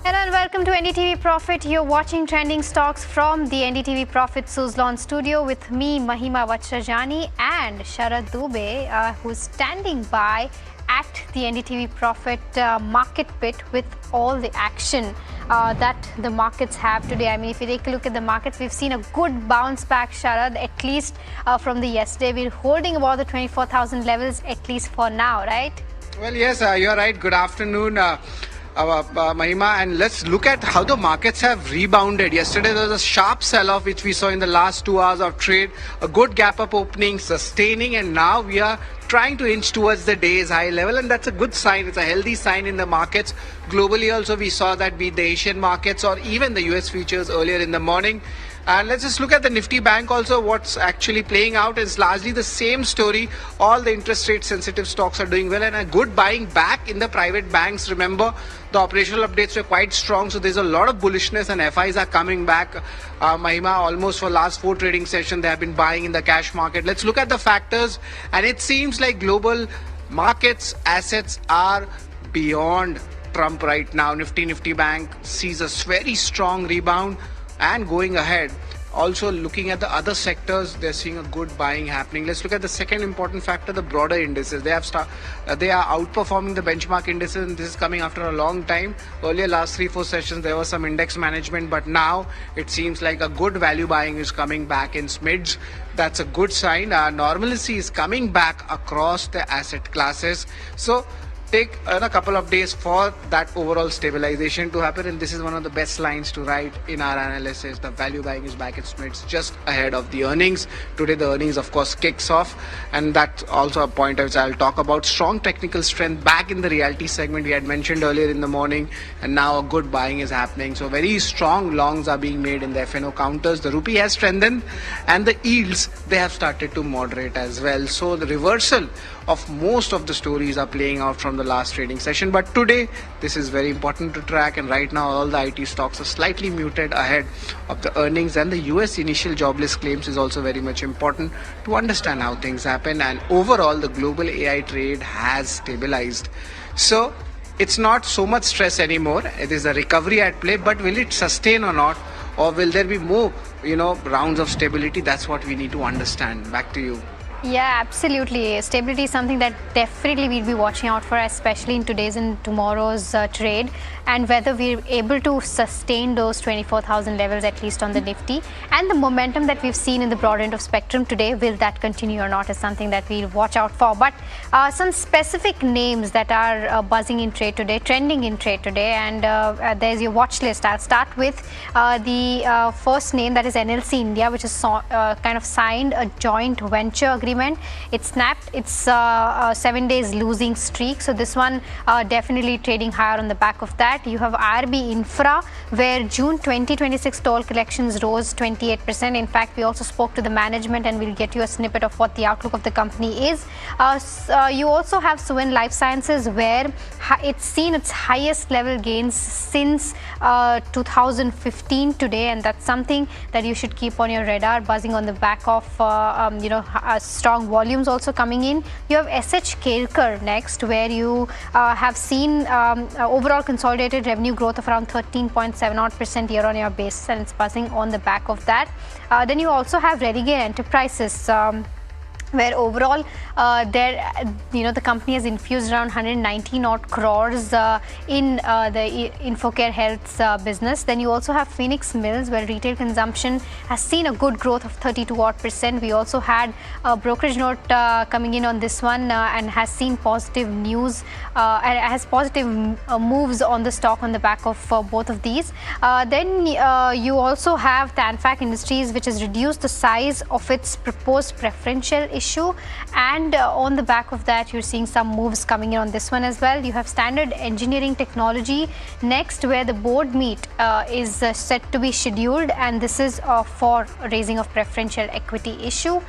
Hello and welcome to NDTV Profit. You're watching Trending Stocks from the NDTV Profit Suzlon studio with me, Mahima Vachrajani, and Sharad Dubey, who's standing by at the NDTV Profit market pit with all the action that the markets have today. I mean, if you take a look at the markets, we've seen a good bounce back, Sharad, at least from the yesterday. We're holding about the 24,000 levels, at least for now, right? Well, yes, you're right. Good afternoon, Mahima, and let's look at how the markets have rebounded. Yesterday there was a sharp sell-off which we saw in the last 2 hours of trade, a good gap up opening, sustaining, and now we are trying to inch towards the day's high level, and that's a good sign. It's a healthy sign in the markets. Globally also we saw that, be it the Asian markets or even the US futures earlier in the morning. And let's just look at the Nifty Bank also. What's actually playing out is largely the same story. All the interest rate sensitive stocks are doing well, and a good buying back in the private banks. Remember, the operational updates were quite strong, so there's a lot of bullishness and FIs are coming back. Mahima, almost for last 4 trading sessions they have been buying in the cash market. Let's look at the factors, and it seems like global markets, assets are beyond Trump right now. Nifty Bank sees a very strong rebound. And going ahead, also looking at the other sectors, they're seeing a good buying happening. Let's look at the second important factor, the broader indices. They are outperforming the benchmark indices, and this is coming after a long time. Earlier, last 3-4 sessions, there was some index management, but now it seems like a good value buying is coming back in SMIDs. That's a good sign. Normalcy is coming back across the asset classes. So take a couple of days for that overall stabilization to happen, and this is one of the best lines to write in our analysis. The value buying is back at SMIDs just ahead of the earnings. Today the earnings of course kicks off, and that's also a point which I'll talk about. Strong technical strength back in the realty segment we had mentioned earlier in the morning, and now a good buying is happening. So very strong longs are being made in the FNO counters. The rupee has strengthened and the yields, they have started to moderate as well. So the reversal of most of the stories are playing out from the last trading session, but today this is very important to track, and right now all the IT stocks are slightly muted ahead of the earnings, and the US initial jobless claims is also very much important to understand how things happen. And overall the global AI trade has stabilized. So it's not so much stress anymore. It is a recovery at play, but will it sustain or not? Or will there be more, rounds of stability? That's what we need to understand. Back to you. Yeah, absolutely. Stability is something that definitely we'll be watching out for, especially in today's and tomorrow's trade, and whether we're able to sustain those 24,000 levels at least on the Nifty, and the momentum that we've seen in the broad end of spectrum today, will that continue or not, is something that we'll watch out for. But some specific names that are buzzing in trade today, trending in trade today, and there's your watch list. I'll start with the first name, that is NLC India, which has kind of signed a joint venture agreement. It snapped its 7 days losing streak, so this one definitely trading higher on the back of that. You have IRB Infra, where June 2026 toll collections rose 28%. In fact, we also spoke to the management, and we'll get you a snippet of what the outlook of the company is. You also have Suven Life Sciences, where it's seen its highest level gains since 2015 today, and that's something that you should keep on your radar, buzzing on the back of strong volumes also coming in. You have SH Kelkar next, where you have seen overall consolidated revenue growth of around 13.7% year-on-year basis, and it's buzzing on the back of that. Then you also have Religare Enterprises, where overall the company has infused around 119 odd crores in the Infocare Health's business. Then you also have Phoenix Mills, where retail consumption has seen a good growth of 32 odd %. We also had a brokerage note coming in on this one, and has seen positive news, has positive moves on the stock on the back of both of these. Then you also have Tanfac Industries, which has reduced the size of its proposed preferential issue, and on the back of that, you're seeing some moves coming in on this one as well. You have Standard Engineering Technology next, where the board meet is set to be scheduled, and this is for raising of preferential equity issue.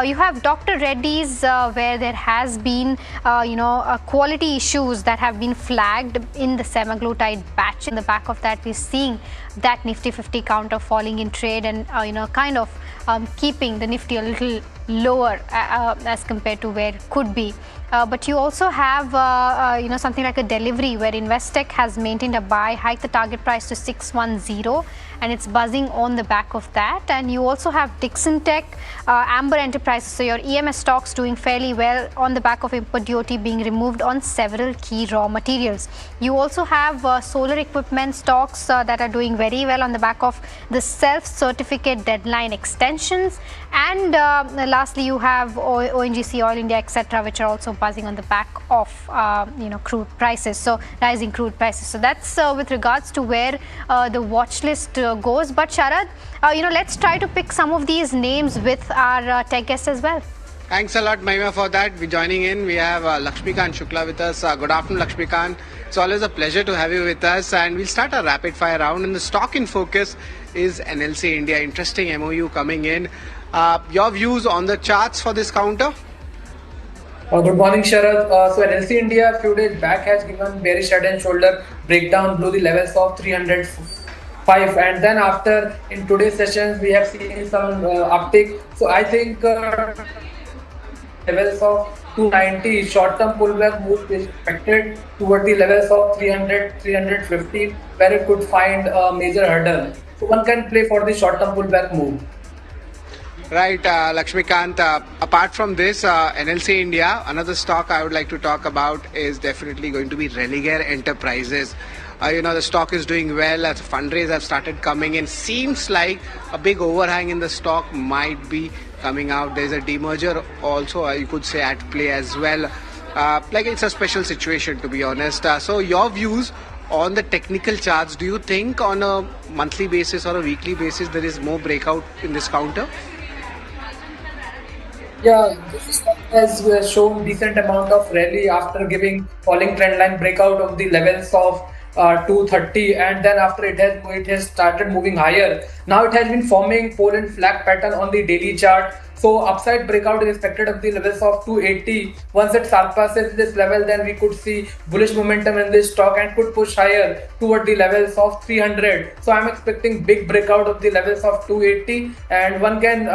You have Dr. Reddy's, where there has been quality issues that have been flagged in the semaglutide batch. In the back of that, we're seeing that Nifty 50 counter falling in trade, and kind of keeping the Nifty a little lower as compared to where it could be. But you also have something like a delivery, where Investec has maintained a buy, hiked the target price to 610, and it's buzzing on the back of that. And you also have Dixon Tech, Amber Enterprises, so your EMS stocks doing fairly well on the back of import duty being removed on several key raw materials. You also have solar equipment stocks that are doing very well on the back of the self-certificate deadline extensions. And lastly, you have ONGC, Oil India, etc., which are also buzzing on the back of crude prices, so rising crude prices. So that's with regards to where the watch list goes. But Sharad, let's try to pick some of these names with our tech guests as well. Thanks a lot, Mahima, for that. We're joining in. We have Lakshmikant Shukla with us. Good afternoon, Lakshmikant. It's always a pleasure to have you with us, and we'll start a rapid fire round. And the stock in focus is NLC India. Interesting MOU coming in. Your views on the charts for this counter? Good morning, Sharad. So NLC India a few days back has given bearish head and shoulder breakdown below the levels of 305, and then after in today's sessions we have seen some uptick. So I think levels of 290 short-term pullback move is expected toward the levels of 300, 350, where it could find a major hurdle. So one can play for the short-term pullback move. Right, Lakshmikant, apart from this, NLC India, another stock I would like to talk about is definitely going to be Religare Enterprises. The stock is doing well as fundraise have started coming in. Seems like a big overhang in the stock might be coming out. There's a demerger also, you could say, at play as well. Like it's a special situation, to be honest. So your views on the technical charts, do you think on a monthly basis or a weekly basis there is more breakout in this counter? Yeah, this has shown decent amount of rally after giving falling trend line breakout of the levels of 230, and then after it has started moving higher. Now it has been forming pole and flag pattern on the daily chart. So upside breakout is expected of the levels of 280. Once it surpasses this level, then we could see bullish momentum in this stock and could push higher toward the levels of 300. So I'm expecting big breakout of the levels of 280, and one can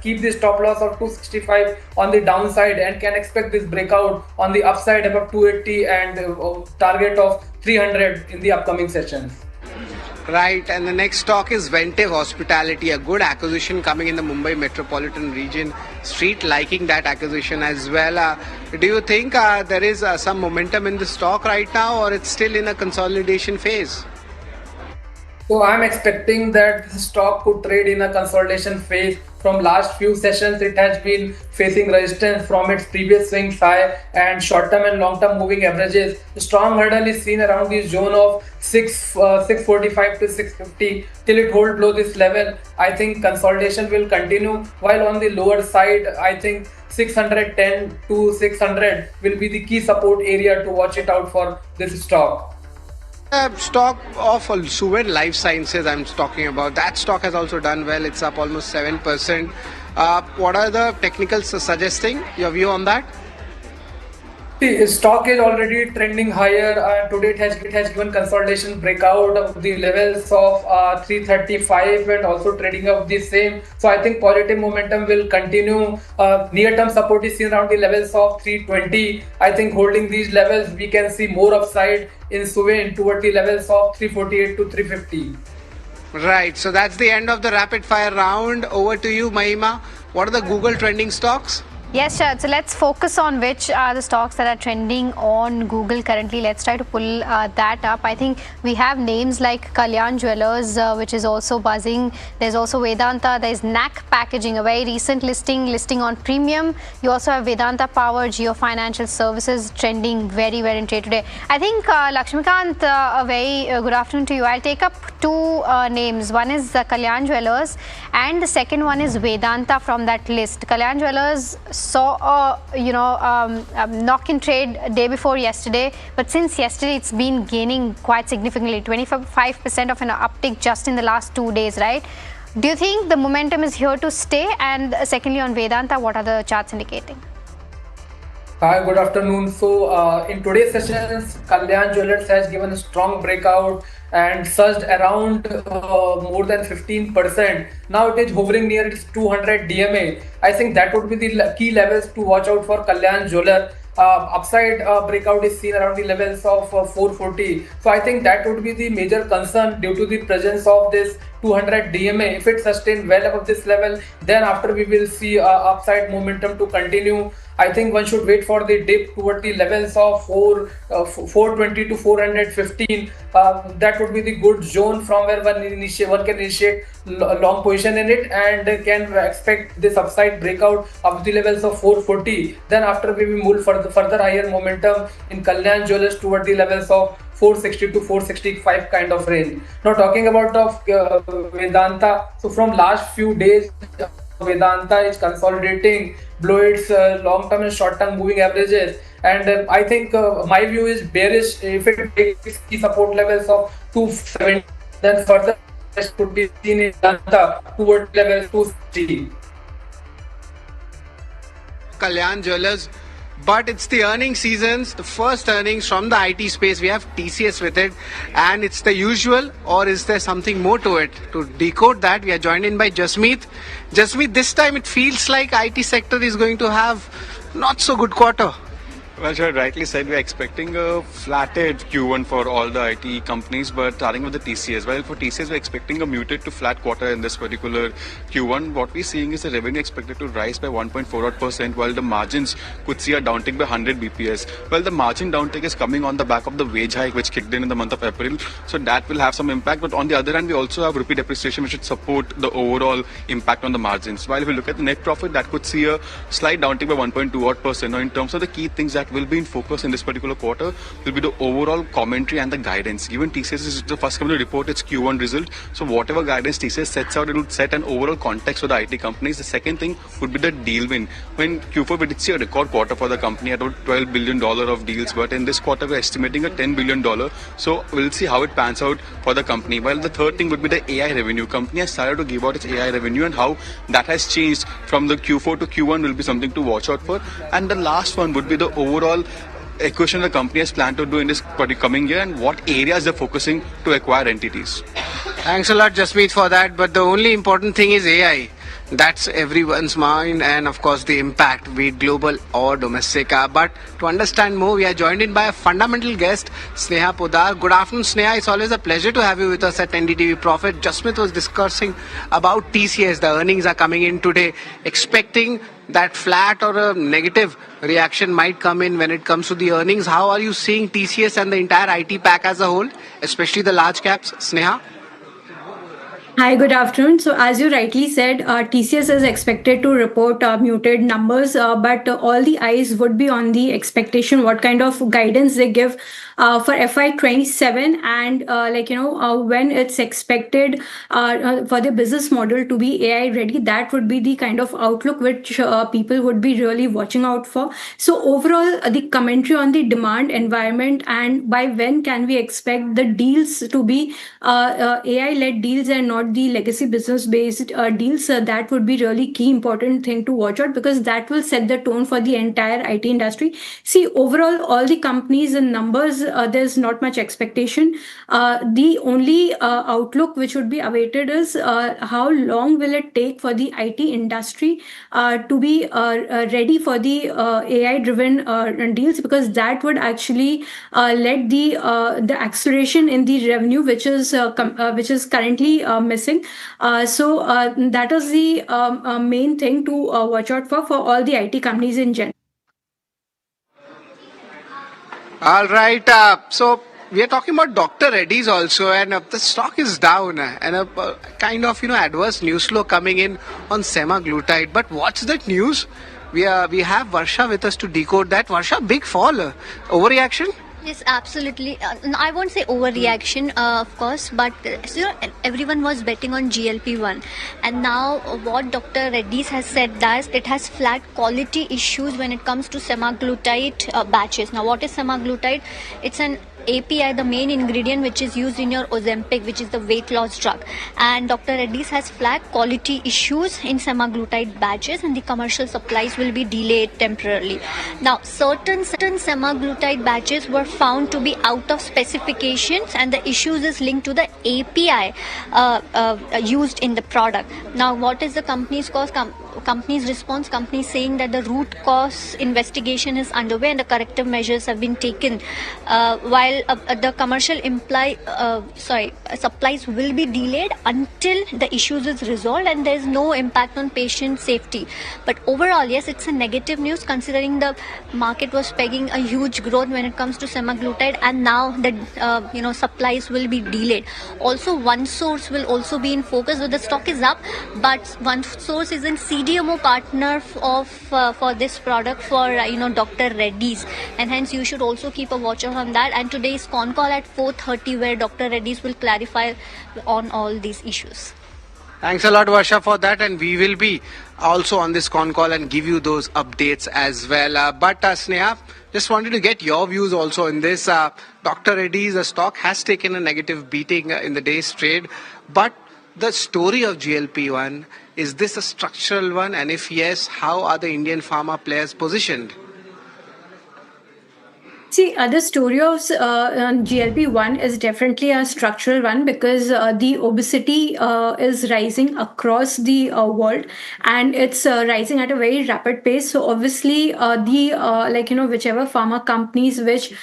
keep the stop loss of 265 on the downside and can expect this breakout on the upside above 280 and target of 300 in the upcoming sessions. Right, and the next stock is Ventive Hospitality, a good acquisition coming in the Mumbai metropolitan region. Street liking that acquisition as well. Do you think there is some momentum in the stock right now, or it's still in a consolidation phase? So I'm expecting that the stock could trade in a consolidation phase. From last few sessions, it has been facing resistance from its previous swing high, and short-term and long-term moving averages. The strong hurdle is seen around the zone of 645 to 650. Till it hold below this level, I think consolidation will continue. While on the lower side, I think 610 to 600 will be the key support area to watch it out for this stock. Stock of Suven Life Sciences I'm talking about. That stock has also done well. It's up almost 7%. What are the technicals suggesting? Your view on that? The stock is already trending higher. Today it has given consolidation breakout of the levels of 335 and also trading of the same. So I think positive momentum will continue. Near-term support is seen around the levels of 320. I think holding these levels, we can see more upside in Suven toward the levels of 348 to 350. Right. So that's the end of the rapid fire round. Over to you, Mahima. What are the Google trending stocks? Yes, Shad. So let's focus on which are the stocks that are trending on Google currently. Let's try to pull that up. I think we have names like Kalyan Jewellers, which is also buzzing. There's also Vedanta. There's NAC Packaging, a very recent listing on premium. You also have Vedanta Power, Geo Financial Services trending very well in trade today. I think Lakshmikant, a very good afternoon to you. I'll take up two names. One is Kalyan Jewellers, and the second one is Vedanta from that list. Kalyan Jewellers saw a knock in trade day before yesterday, but since yesterday it's been gaining quite significantly, 25% of an uptick just in the last 2 days, right? Do you think the momentum is here to stay? And secondly, on Vedanta, what are the charts indicating? Hi, good afternoon. So in today's sessions, Kalyan Jewellers has given a strong breakout and surged around more than 15%. Now it is hovering near its 200 DMA. I think that would be the key levels to watch out for Kalyan Jeweller. Upside breakout is seen around the levels of 440. So I think that would be the major concern due to the presence of this 200 DMA. If it sustains well above this level, then after we will see upside momentum to continue. I think one should wait for the dip toward the levels of 420 to 415. That would be the good zone from where one can initiate long position in it and can expect this upside breakout of the levels of 440. Then after we will move further higher momentum in Kalyan Jewellers toward the levels of 460 to 465 kind of range. Now talking about Vedanta, so from last few days, Vedanta is consolidating below its long-term and short-term moving averages, and I think my view is bearish. If it takes the support levels of 270, then further could be seen in Vedanta towards levels 260. Kalyan Jewellers. But it's the earnings seasons, the first earnings from the IT space. We have TCS with it, and it's the usual, or is there something more to it? To decode that, we are joined in by Jasmeet. Jasmeet, this time it feels like IT sector is going to have not so good quarter. Well, sure, rightly said, we're expecting a flatted Q1 for all the IT companies, but starting with the TCS. Well, for TCS, we're expecting a muted to flat quarter in this particular Q1. What we're seeing is the revenue expected to rise by 1.48%, while the margins could see a downtick by 100 BPS. Well, the margin downtick is coming on the back of the wage hike, which kicked in the month of April. So that will have some impact. But on the other hand, we also have rupee depreciation, which should support the overall impact on the margins. While if we look at the net profit, that could see a slight downtick by 1.2%. Now, in terms of the key things that that will be in focus in this particular quarter will be the overall commentary and the guidance. Given TCS is the first company to report its Q1 result, so whatever guidance TCS sets out, it will set an overall context for the IT companies. The second thing would be the deal win. When Q4 we did see a record quarter for the company at about $12 billion of deals, but in this quarter we're estimating a $10 billion. So we'll see how it pans out for the company. While the third thing would be the AI revenue. Company has started to give out its AI revenue, and how that has changed from the Q4 to Q1 will be something to watch out for. And the last one would be the overall acquisition the company has planned to do in this coming year, and what areas they're focusing to acquire entities. Thanks a lot, Jasmeet, for that. But the only important thing is AI. That's everyone's mind, and of course the impact, be it global or domestic. But to understand more, we are joined in by a fundamental guest, Sneha Podar. Good afternoon, Sneha. It's always a pleasure to have you with us at NDTV Profit. Jasmeet was discussing about TCS. The earnings are coming in today, expecting that flat or a negative reaction might come in when it comes to the earnings. How are you seeing TCS and the entire IT pack as a whole, especially the large caps, Sneha? Hi, good afternoon. So as you rightly said, TCS is expected to report muted numbers, but all the eyes would be on the expectation, what kind of guidance they give for FY27, and when it's expected for the business model to be AI ready. That would be the kind of outlook which people would be really watching out for. So overall, the commentary on the demand environment and by when can we expect the deals to be AI-led deals and not the legacy business-based deals, that would be really key important thing to watch out, because that will set the tone for the entire IT industry. See, overall, all the companies and numbers, there's not much expectation. The only outlook which would be awaited is how long will it take for the IT industry to be ready for the AI-driven deals, because that would actually let the acceleration in the revenue which is currently missing. So that is the main thing to watch out for all the IT companies in general. All right. So we are talking about Dr. Reddy's also, and the stock is down, and a kind of adverse news flow coming in on semaglutide. But what's that news? We have Varsha with us to decode that. Varsha, big fall, overreaction. Yes, absolutely. I won't say overreaction, of course, but everyone was betting on GLP-1, and now what Dr. Reddy's has said that it has flat quality issues when it comes to semaglutide batches. Now, what is semaglutide? It's an API, the main ingredient which is used in your Ozempic, which is the weight loss drug. And Dr. Reddy's has flat quality issues in semaglutide batches, and the commercial supplies will be delayed temporarily. Now, certain semaglutide batches were found to be out of specifications, and the issues is linked to the API used in the product. Now, what is the company's cause? Company's response, company saying that the root cause investigation is underway and the corrective measures have been taken, while the commercial supplies will be delayed until the issues is resolved and there is no impact on patient safety. But overall, yes, it's a negative news considering the market was pegging a huge growth when it comes to semaglutide, and now the supplies will be delayed. Also, one source will also be in focus. So the stock is up, but one source is in CDMO partner for this product for Dr. Reddy's, and hence you should also keep a watch on that. And today's con call at 4:30 where Dr. Reddy's will clarify on all these issues. Thanks a lot, Varsha, for that, and we will be also on this con call and give you those updates as well. But Sneha, just wanted to get your views also in this. Dr. Reddy's stock has taken a negative beating in the day's trade, but the story of GLP-1, is this a structural one? And if yes, how are the Indian pharma players positioned? See, the story of GLP-1 is definitely a structural one, because the obesity is rising across the world, and it's rising at a very rapid pace. So obviously, whichever pharma companies which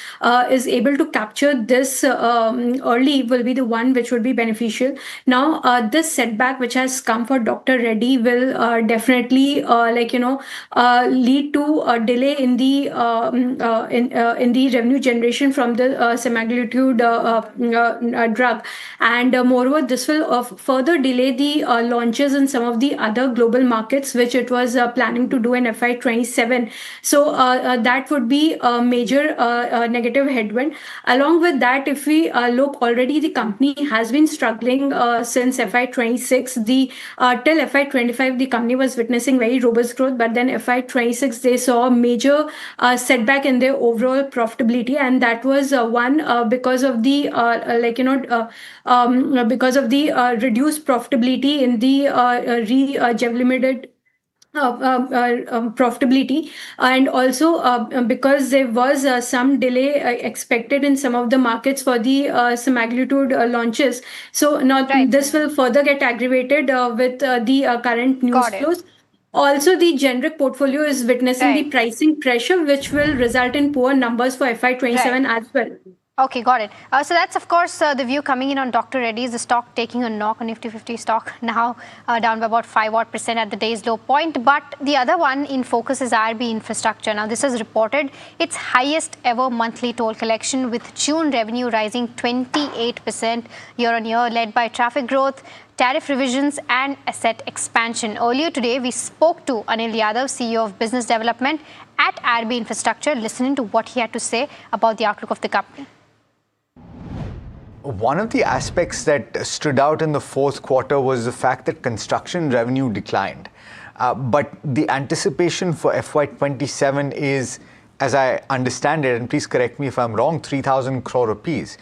is able to capture this early will be the one which would be beneficial. Now, this setback which has come for Dr. Reddy will definitely lead to a delay in the the revenue generation from the semaglutide drug. And moreover, this will further delay the launches in some of the other global markets, which it was planning to do in FY27. So that would be a major negative headwind. Along with that, if we look, already the company has been struggling since FY26. Till FY25, the company was witnessing very robust growth, but then FY26 they saw a major setback in their overall profitability, and that was because of the because of the reduced profitability in the Revlimid profitability, and also because there was some delay expected in some of the markets for the semaglutide launches. So now this will further get aggravated with the current news flows. Also, the generic portfolio is witnessing the pricing pressure, which will result in poor numbers for FY27 as well. Okay, got it. So that's, of course, the view coming in on Dr. Reddy's. The stock taking a knock on Nifty 50 stock, now down by about 5% at the day's low point. But the other one in focus is IRB Infrastructure. Now, this has reported its highest ever monthly toll collection, with June revenue rising 28% year-on-year, led by traffic growth, tariff revisions and asset expansion. Earlier today, we spoke to Anil Yadav, CEO of Business Development at IRB Infrastructure, listening to what he had to say about the outlook of the company. One of the aspects that stood out in the fourth quarter was the fact that construction revenue declined. But the anticipation for FY27 is, as I understand it, and please correct me if I'm wrong, 3,000 crore rupees.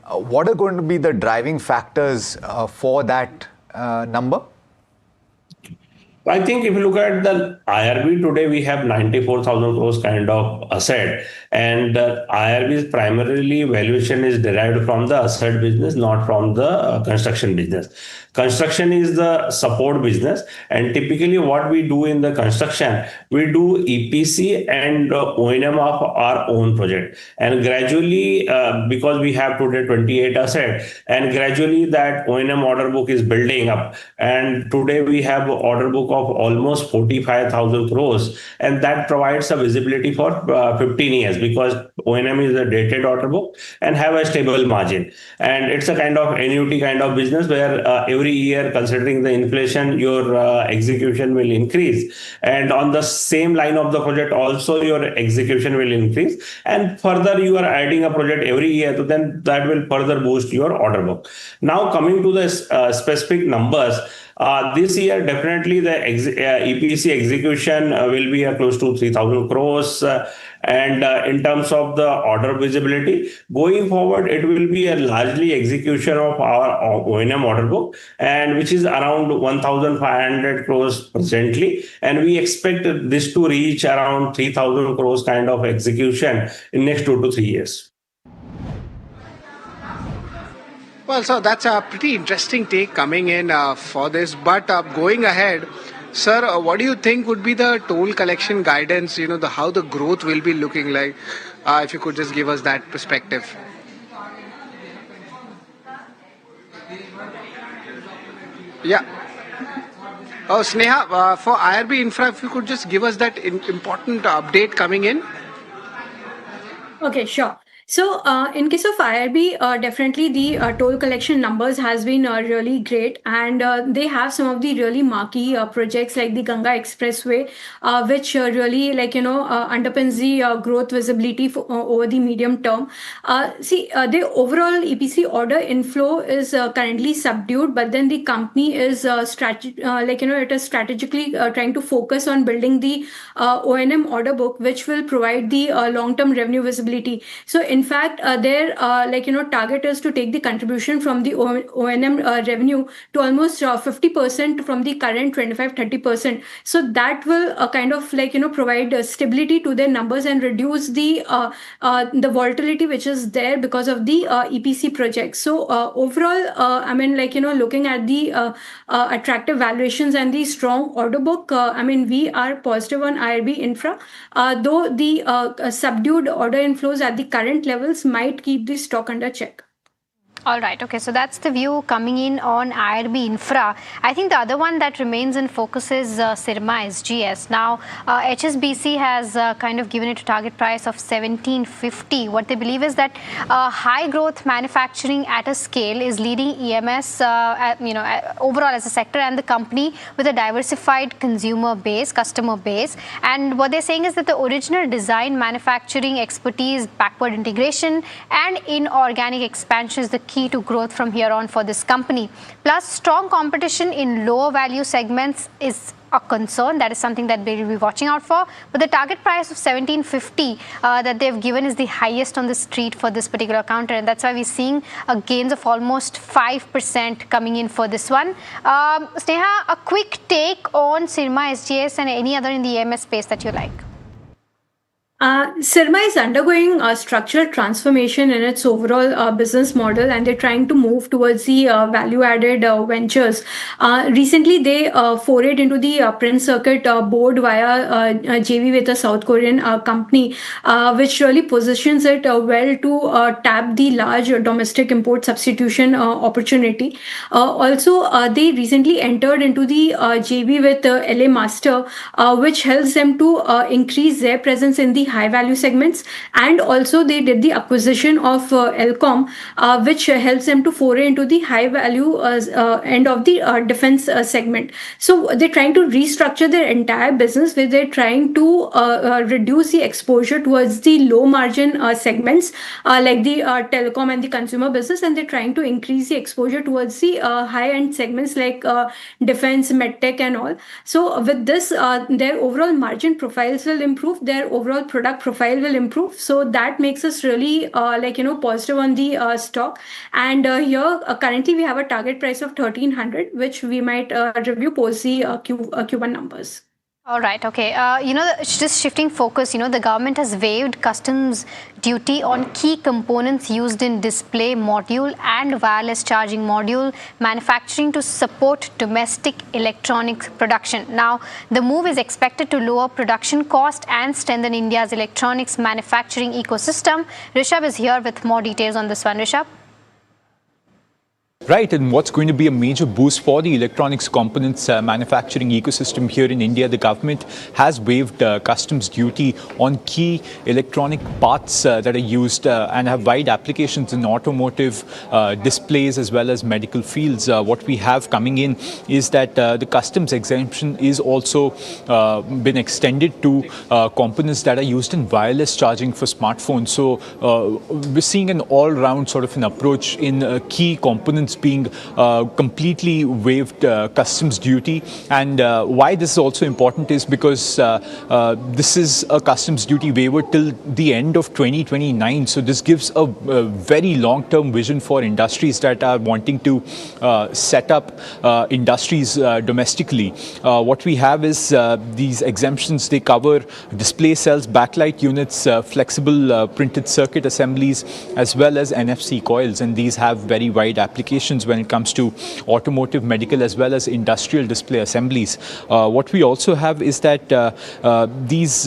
What are going to be the driving factors for that number? I think if you look at the IRB today, we have 94,000 crores kind of asset, and IRB's primarily valuation is derived from the asset business, not from the construction business. Construction is the support business, and typically what we do in the construction, we do EPC and O&M of our own project. And gradually, because we have today 28 assets, and gradually that O&M order book is building up. And today we have an order book of almost 45,000 crores, and that provides a visibility for 15 years, because O&M is a dated order book and have a stable margin. And it's a kind of annuity kind of business where every year, considering the inflation, your execution will increase. And on the same line of the project, also your execution will increase. And further, you are adding a project every year, so then that will further boost your order book. Now, coming to the specific numbers, this year, definitely the EPC execution will be close to 3,000 crores. And in terms of the order visibility, going forward, it will be a largely execution of our O&M order book, and which is around 1,500 crores presently. And we expect this to reach around 3,000 crores kind of execution in next 2 to 3 years. Well, so that's a pretty interesting take coming in for this. But going ahead, sir, what do you think would be the toll collection guidance? How the growth will be looking like? If you could just give us that perspective. Yeah. Oh, Sneha, for IRB Infra, if you could just give us that important update coming in. Okay, sure. So in case of IRB, definitely the toll collection numbers has been really great, and they have some of the really marquee projects like the Ganga Expressway, which really underpins the growth visibility for, over the medium term. The overall EPC order inflow is currently subdued, but then the company is it is strategically trying to focus on building the O&M order book, which will provide the long-term revenue visibility. So in fact, their target is to take the contribution from the O&M revenue to almost 50% from the current 25-30%. So that will provide stability to their numbers and reduce the volatility which is there because of the EPC projects. So overall, looking at the attractive valuations and the strong order book, we are positive on IRB Infra, though the subdued order inflows at the current levels might keep the stock under check. All right. Okay. So that's the view coming in on IRB Infra. I think the other one that remains in focus is Sirma SGS. Now, HSBC has kind of given it a target price of 1750. What they believe is that high growth manufacturing at a scale is leading EMS, overall as a sector, and the company with a diversified customer base. And what they're saying is that the original design, manufacturing expertise, backward integration, and inorganic expansion is the key to growth from here on for this company. Plus, strong competition in lower value segments is a concern. That is something that they will be watching out for. But the target price of 1750 that they've given is the highest on the street for this particular counter, and that's why we're seeing gains of almost 5% coming in for this one. Sneha, a quick take on Sirma SGS and any other in the EMS space that you like. Sirma is undergoing a structural transformation in its overall business model, and they're trying to move towards the value-added ventures. Recently, they forayed into the print circuit board via JV with a South Korean company, which really positions it well to tap the large domestic import substitution opportunity. Also, they recently entered into the JV with LA Master, which helps them to increase their presence in the high value segments, and also they did the acquisition of Elcom, which helps them to foray into the high value end of the defense segment. So they're trying to restructure their entire business, where they're trying to reduce the exposure towards the low margin segments like the telecom and the consumer business, and they're trying to increase the exposure towards the high end segments like defense, medtech and all. So with this, their overall margin profiles will improve, their overall product profile will improve. So that makes us really positive on the stock. And here currently we have a target price of 1300, which we might review post the Q1 numbers. All right. Okay. Just shifting focus, the government has waived customs duty on key components used in display module and wireless charging module manufacturing to support domestic electronics production. Now, the move is expected to lower production cost and strengthen India's electronics manufacturing ecosystem. Rishabh is here with more details on this one. Rishabh? Right, and what's going to be a major boost for the electronics components manufacturing ecosystem here in India? The government has waived customs duty on key electronic parts that are used and have wide applications in automotive, displays as well as medical fields. What we have coming in is that the customs exemption is also been extended to components that are used in wireless charging for smartphones. So we're seeing an all-round sort of an approach in key components being completely waived customs duty. And why this is also important is because this is a customs duty waiver till the end of 2029. So this gives a very long-term vision for industries that are wanting to set up industries domestically. What we have is these exemptions. They cover display cells, backlight units, flexible printed circuit assemblies, as well as NFC coils. And these have very wide applications when it comes to automotive, medical, as well as industrial display assemblies. What we also have is that these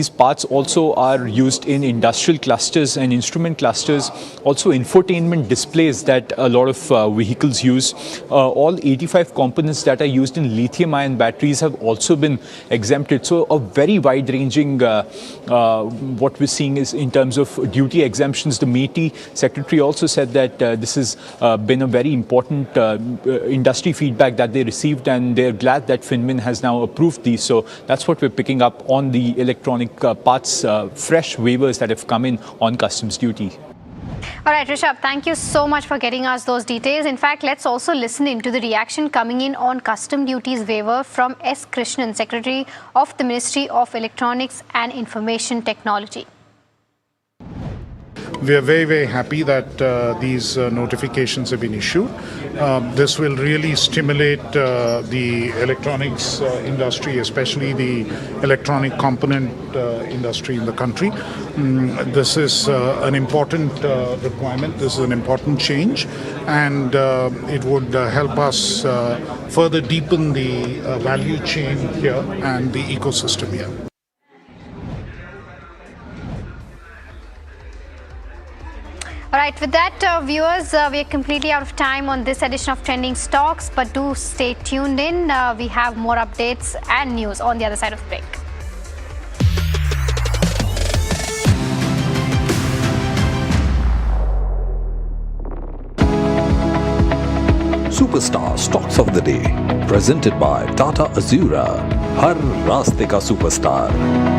parts also are used in industrial clusters and instrument clusters, also infotainment displays that a lot of vehicles use. All 85 components that are used in lithium-ion batteries have also been exempted. So a very wide-ranging what we're seeing is in terms of duty exemptions. The MeitY secretary also said that this has been a very important industry feedback that they received, and they're glad that FinMin has now approved these. So that's what we're picking up on the electronic parts, fresh waivers that have come in on customs duty. All right, Rishabh, thank you so much for getting us those details. In fact, let's also listen into the reaction coming in on custom duties waiver from S. Krishnan, Secretary of the Ministry of Electronics and Information Technology. We are very, very happy that these notifications have been issued. This will really stimulate the electronics industry, especially the electronic component industry in the country. This is an important requirement. This is an important change, and it would help us further deepen the value chain here and the ecosystem here. All right, with that, viewers, we are completely out of time on this edition of Trending Stocks, but do stay tuned in. We have more updates and news on the other side of the break. Superstar Stocks of the Day, presented by Tata Azura. हर रास्ते का superstar.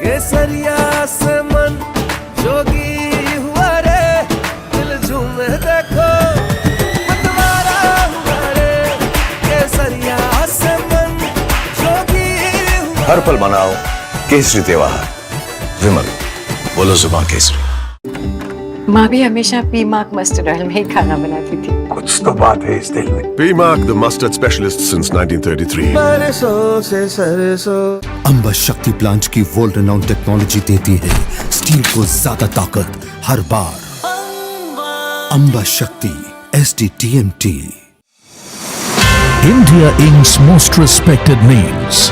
केसरिया से मन जोगी हुआ रे, दिल झूमे देखो मतवारा हुआ रे, केसरिया से मन जोगी हुआ। हर पल मनाओ केसरी त्योहार. विमल, बोलो जुबान केसरी. माँ भी हमेशा पी मार्क मस्टर्ड ऑयल में ही खाना बनाती थी. कुछ तो बात है इस दिल में. P-Mark, the mustard specialist since 1933. सरसों से सरसों. अंबा शक्ति प्लांट की वर्ल्ड रेनाउंड टेक्नोलॉजी देती है स्टील को ज्यादा ताकत हर बार. अंबा शक्ति SDTMT. India Inc.'s most respected names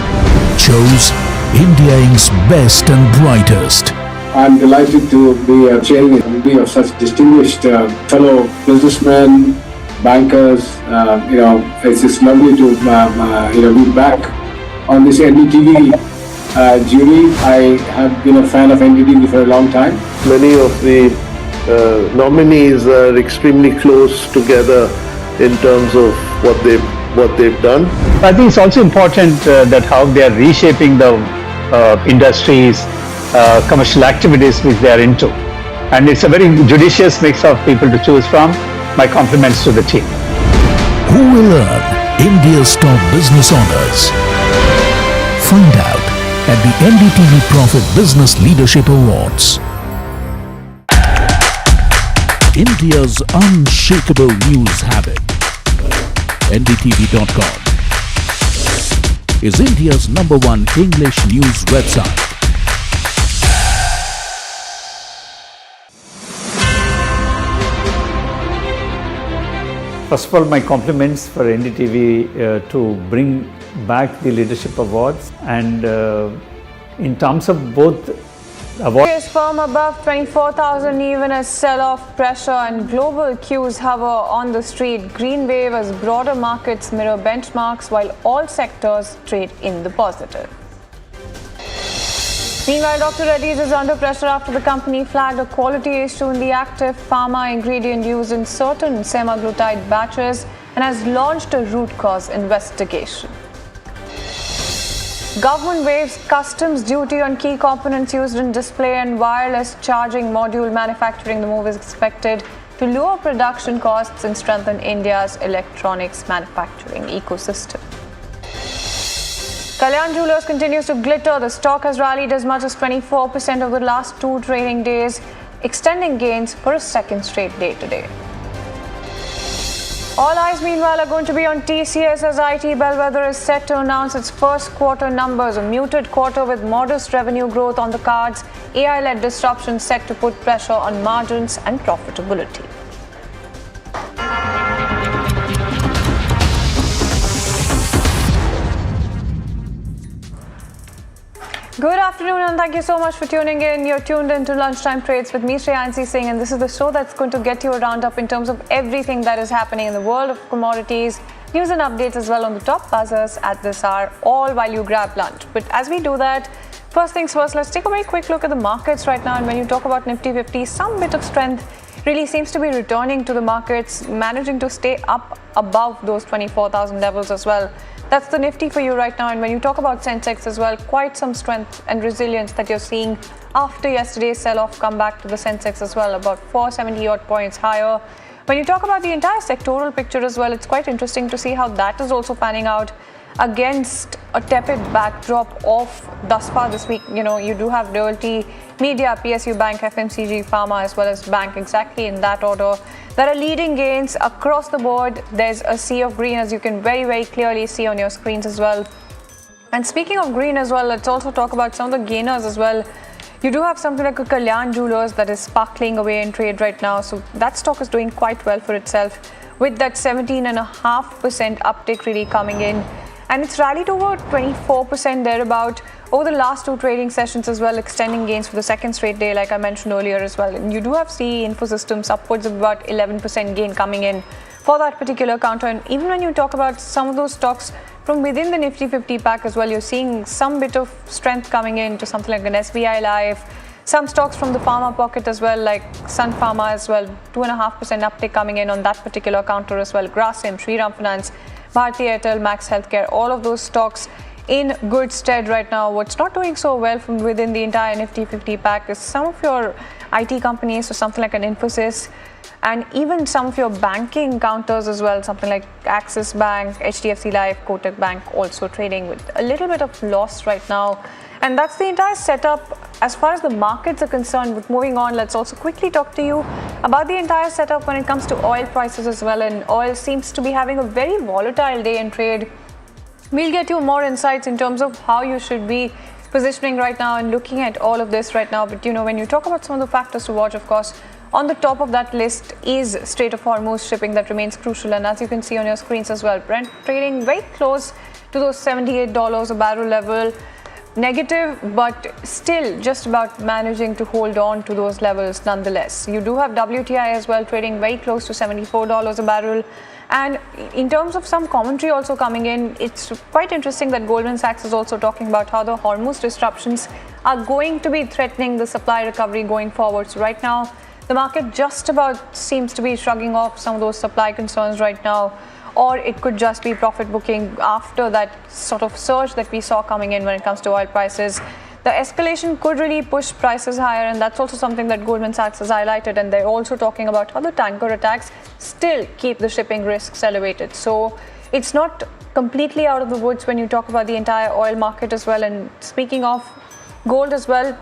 chose India Inc.'s best and brightest. I'm delighted to be chairing a committee of such distinguished fellow businessmen, bankers. It's just lovely to be back on this NDTV jury. I have been a fan of NDTV for a long time. Many of the nominees are extremely close together in terms of what they've done. I think it's also important that how they are reshaping the industries, commercial activities which they are into. And it's a very judicious mix of people to choose from. My compliments to the team. Who will earn India's top business honors? Find out at the NDTV Profit Business Leadership Awards. India's unshakable news habit. NDTV.com is India's #1 English news website. First of all, my compliments for NDTV to bring back the leadership awards, and in terms of both awards. Is firm above 24,000 even as sell-off pressure and global cues hover on the street. Green wave as broader markets mirror benchmarks while all sectors trade in the positive. Meanwhile, Dr. Reddy's is under pressure after the company flagged a quality issue in the active pharma ingredient used in certain semaglutide batches and has launched a root cause investigation. Government waives customs duty on key components used in display and wireless charging module manufacturing. The move is expected to lower production costs and strengthen India's electronics manufacturing ecosystem. Kalyan Jewellers continues to glitter. The stock has rallied as much as 24% over the last 2 trading days, extending gains for a second straight day today. All eyes, meanwhile, are going to be on TCS as IT Bellwether is set to announce its first quarter numbers. A muted quarter with modest revenue growth on the cards. AI-led disruption set to put pressure on margins and profitability. Good afternoon and thank you so much for tuning in. You're tuned in to Lunchtime Trades with me, Shreyansi Singh, and this is the show that's going to get you a roundup in terms of everything that is happening in the world of commodities, news and updates as well on the top buzzers at this hour, all while you grab lunch. But as we do that, first things first, let's take a very quick look at the markets right now. And when you talk about Nifty 50, some bit of strength really seems to be returning to the markets, managing to stay up above those 24,000 levels as well. That's the Nifty for you right now. And when you talk about Sensex as well, quite some strength and resilience that you're seeing after yesterday's sell-off come back to the Sensex as well, about 470 odd points higher. When you talk about the entire sectoral picture as well, it's quite interesting to see how that is also panning out. against a tepid backdrop of thus far this week. You do have realty, media, PSU Bank, FMCG, pharma, as well as bank, exactly in that order. There are leading gains across the board. There's a sea of green, as you can very, very clearly see on your screens as well. And speaking of green as well, let's also talk about some of the gainers as well. You do have something like a Kalyan Jewelers that is sparkling away in trade right now. So that stock is doing quite well for itself, with that 17.5% uptick really coming in. And it's rallied over 24% thereabout over the last two trading sessions as well, extending gains for the second straight day, like I mentioned earlier as well. And you do have CE Infosystems upwards of about 11% gain coming in for that particular counter. And even when you talk about some of those stocks from within the Nifty 50 pack as well, you're seeing some bit of strength coming in to something like an SBI Life. Some stocks from the pharma pocket as well, like Sun Pharma as well, 2.5% uptick coming in on that particular counter as well. Grasim, Shriram Finance, Bharti Airtel, Max Healthcare, all of those stocks in good stead right now. What's not doing so well from within the entire Nifty 50 pack is some of your IT companies, so something like an Infosys, and even some of your banking counters as well, something like Axis Bank, HDFC Life, Kotak Bank, also trading with a little bit of loss right now. And that's the entire setup as far as the markets are concerned. But moving on, let's also quickly talk to you about the entire setup when it comes to oil prices as well. And oil seems to be having a very volatile day in trade. We'll get you more insights in terms of how you should be positioning right now and looking at all of this right now. But when you talk about some of the factors to watch, of course, on the top of that list is Strait of Hormuz shipping. That remains crucial. And as you can see on your screens as well, Brent trading very close to those $78 a barrel level. Negative, but still just about managing to hold on to those levels nonetheless. You do have WTI as well trading very close to $74 a barrel. And in terms of some commentary also coming in, it's quite interesting that Goldman Sachs is also talking about how the Hormuz disruptions are going to be threatening the supply recovery going forward. So right now, the market just about seems to be shrugging off some of those supply concerns right now, or it could just be profit booking after that sort of surge that we saw coming in when it comes to oil prices. The escalation could really push prices higher, and that's also something that Goldman Sachs has highlighted. And they're also talking about how the tanker attacks still keep the shipping risks elevated. So it's not completely out of the woods when you talk about the entire oil market as well. And speaking of gold as well,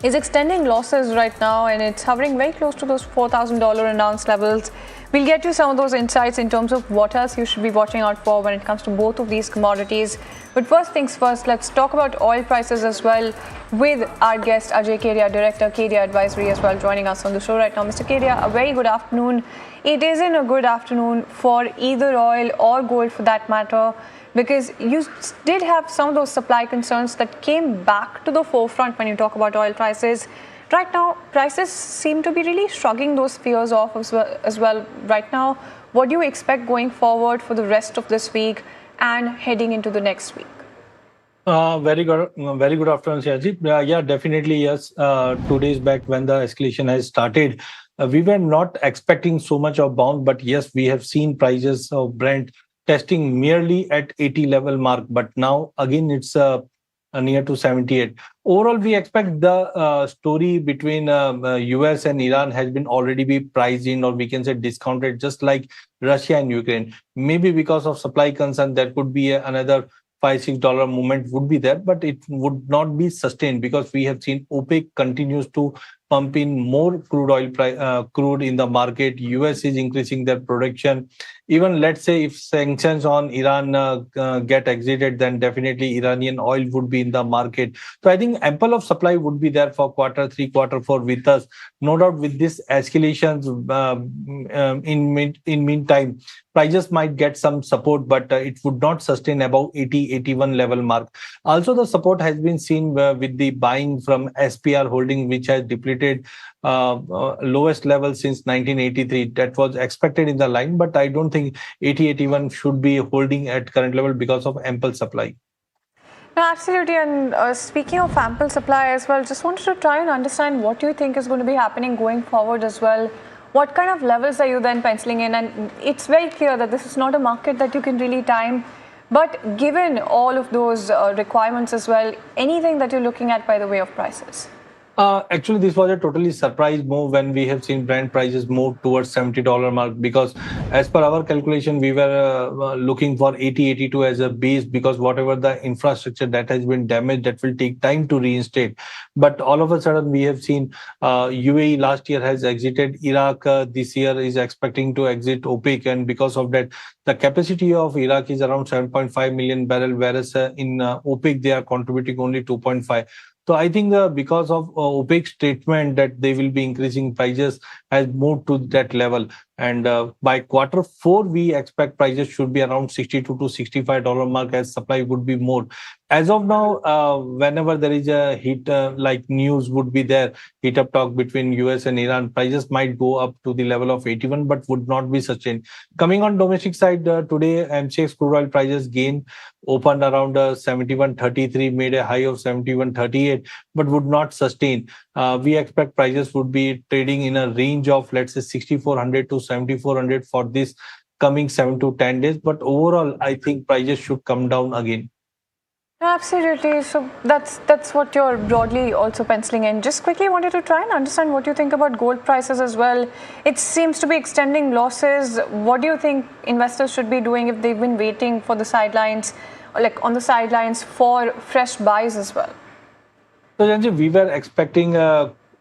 is extending losses right now, and it's hovering very close to those $4,000 an ounce levels. We'll get you some of those insights in terms of what else you should be watching out for when it comes to both of these commodities. But first things first, let's talk about oil prices as well with our guest Ajay Kedia, Director, Kedia Advisory as well, joining us on the show right now. Mr. Kedia, a very good afternoon. It isn't a good afternoon for either oil or gold for that matter, because you did have some of those supply concerns that came back to the forefront when you talk about oil prices. Right now, prices seem to be really shrugging those fears off as well right now. What do you expect going forward for the rest of this week and heading into the next week? Very good afternoon, Shazit. Yeah, definitely, yes. 2 days back when the escalation has started, we were not expecting so much of bounce, but yes, we have seen prices of Brent testing merely at 80 level mark, but now again it's near to 78. Overall, we expect the story between US and Iran has been already be priced in, or we can say discounted, just like Russia and Ukraine. Maybe because of supply concern, there could be another $5-6 movement would be there, but it would not be sustained because we have seen OPEC continues to pump in more crude in the market. US is increasing their production. Even let's say if sanctions on Iran get exited, then definitely Iranian oil would be in the market. So I think ample of supply would be there for Q3, Q4 with us. No doubt with this escalations in meantime, prices might get some support, but it would not sustain above 80, 81 level mark. Also, the support has been seen with the buying from SPR holding, which has depleted lowest level since 1983. That was expected in the line, but I don't think 80, 81 should be holding at current level because of ample supply. No, absolutely. And speaking of ample supply as well, just wanted to try and understand what you think is going to be happening going forward as well. What kind of levels are you then penciling in? And it's very clear that this is not a market that you can really time. But given all of those requirements as well, anything that you're looking at by the way of prices? Actually, this was a totally surprise move when we have seen Brent prices move towards $70 mark, because as per our calculation, we were looking for 80, 82 as a base, because whatever the infrastructure that has been damaged, that will take time to reinstate. But all of a sudden, we have seen UAE last year has exited Iraq. This year is expecting to exit OPEC. And because of that, the capacity of Iraq is around 7.5 million barrel, whereas in OPEC, they are contributing only 2.5. So I think because of OPEC's statement that they will be increasing prices has moved to that level. And by Q4, we expect prices should be around $62 to $65 mark, as supply would be more. As of now, whenever there is a heat, like news would be there, heat up talk between US and Iran, prices might go up to the level of 81, but would not be sustained. Coming on domestic side, today MCX crude oil prices gain opened around 71.33, made a high of 71.38, but would not sustain. We expect prices would be trading in a range of, let's say, 6,400 to 7,400 for this coming 7 to 10 days. But overall, I think prices should come down again. Absolutely. So that's what you're broadly also penciling in. Just quickly wanted to try and understand what you think about gold prices as well. It seems to be extending losses. What do you think investors should be doing if they've been waiting for the sidelines, or like on the sidelines for fresh buys as well? So Janji, we were expecting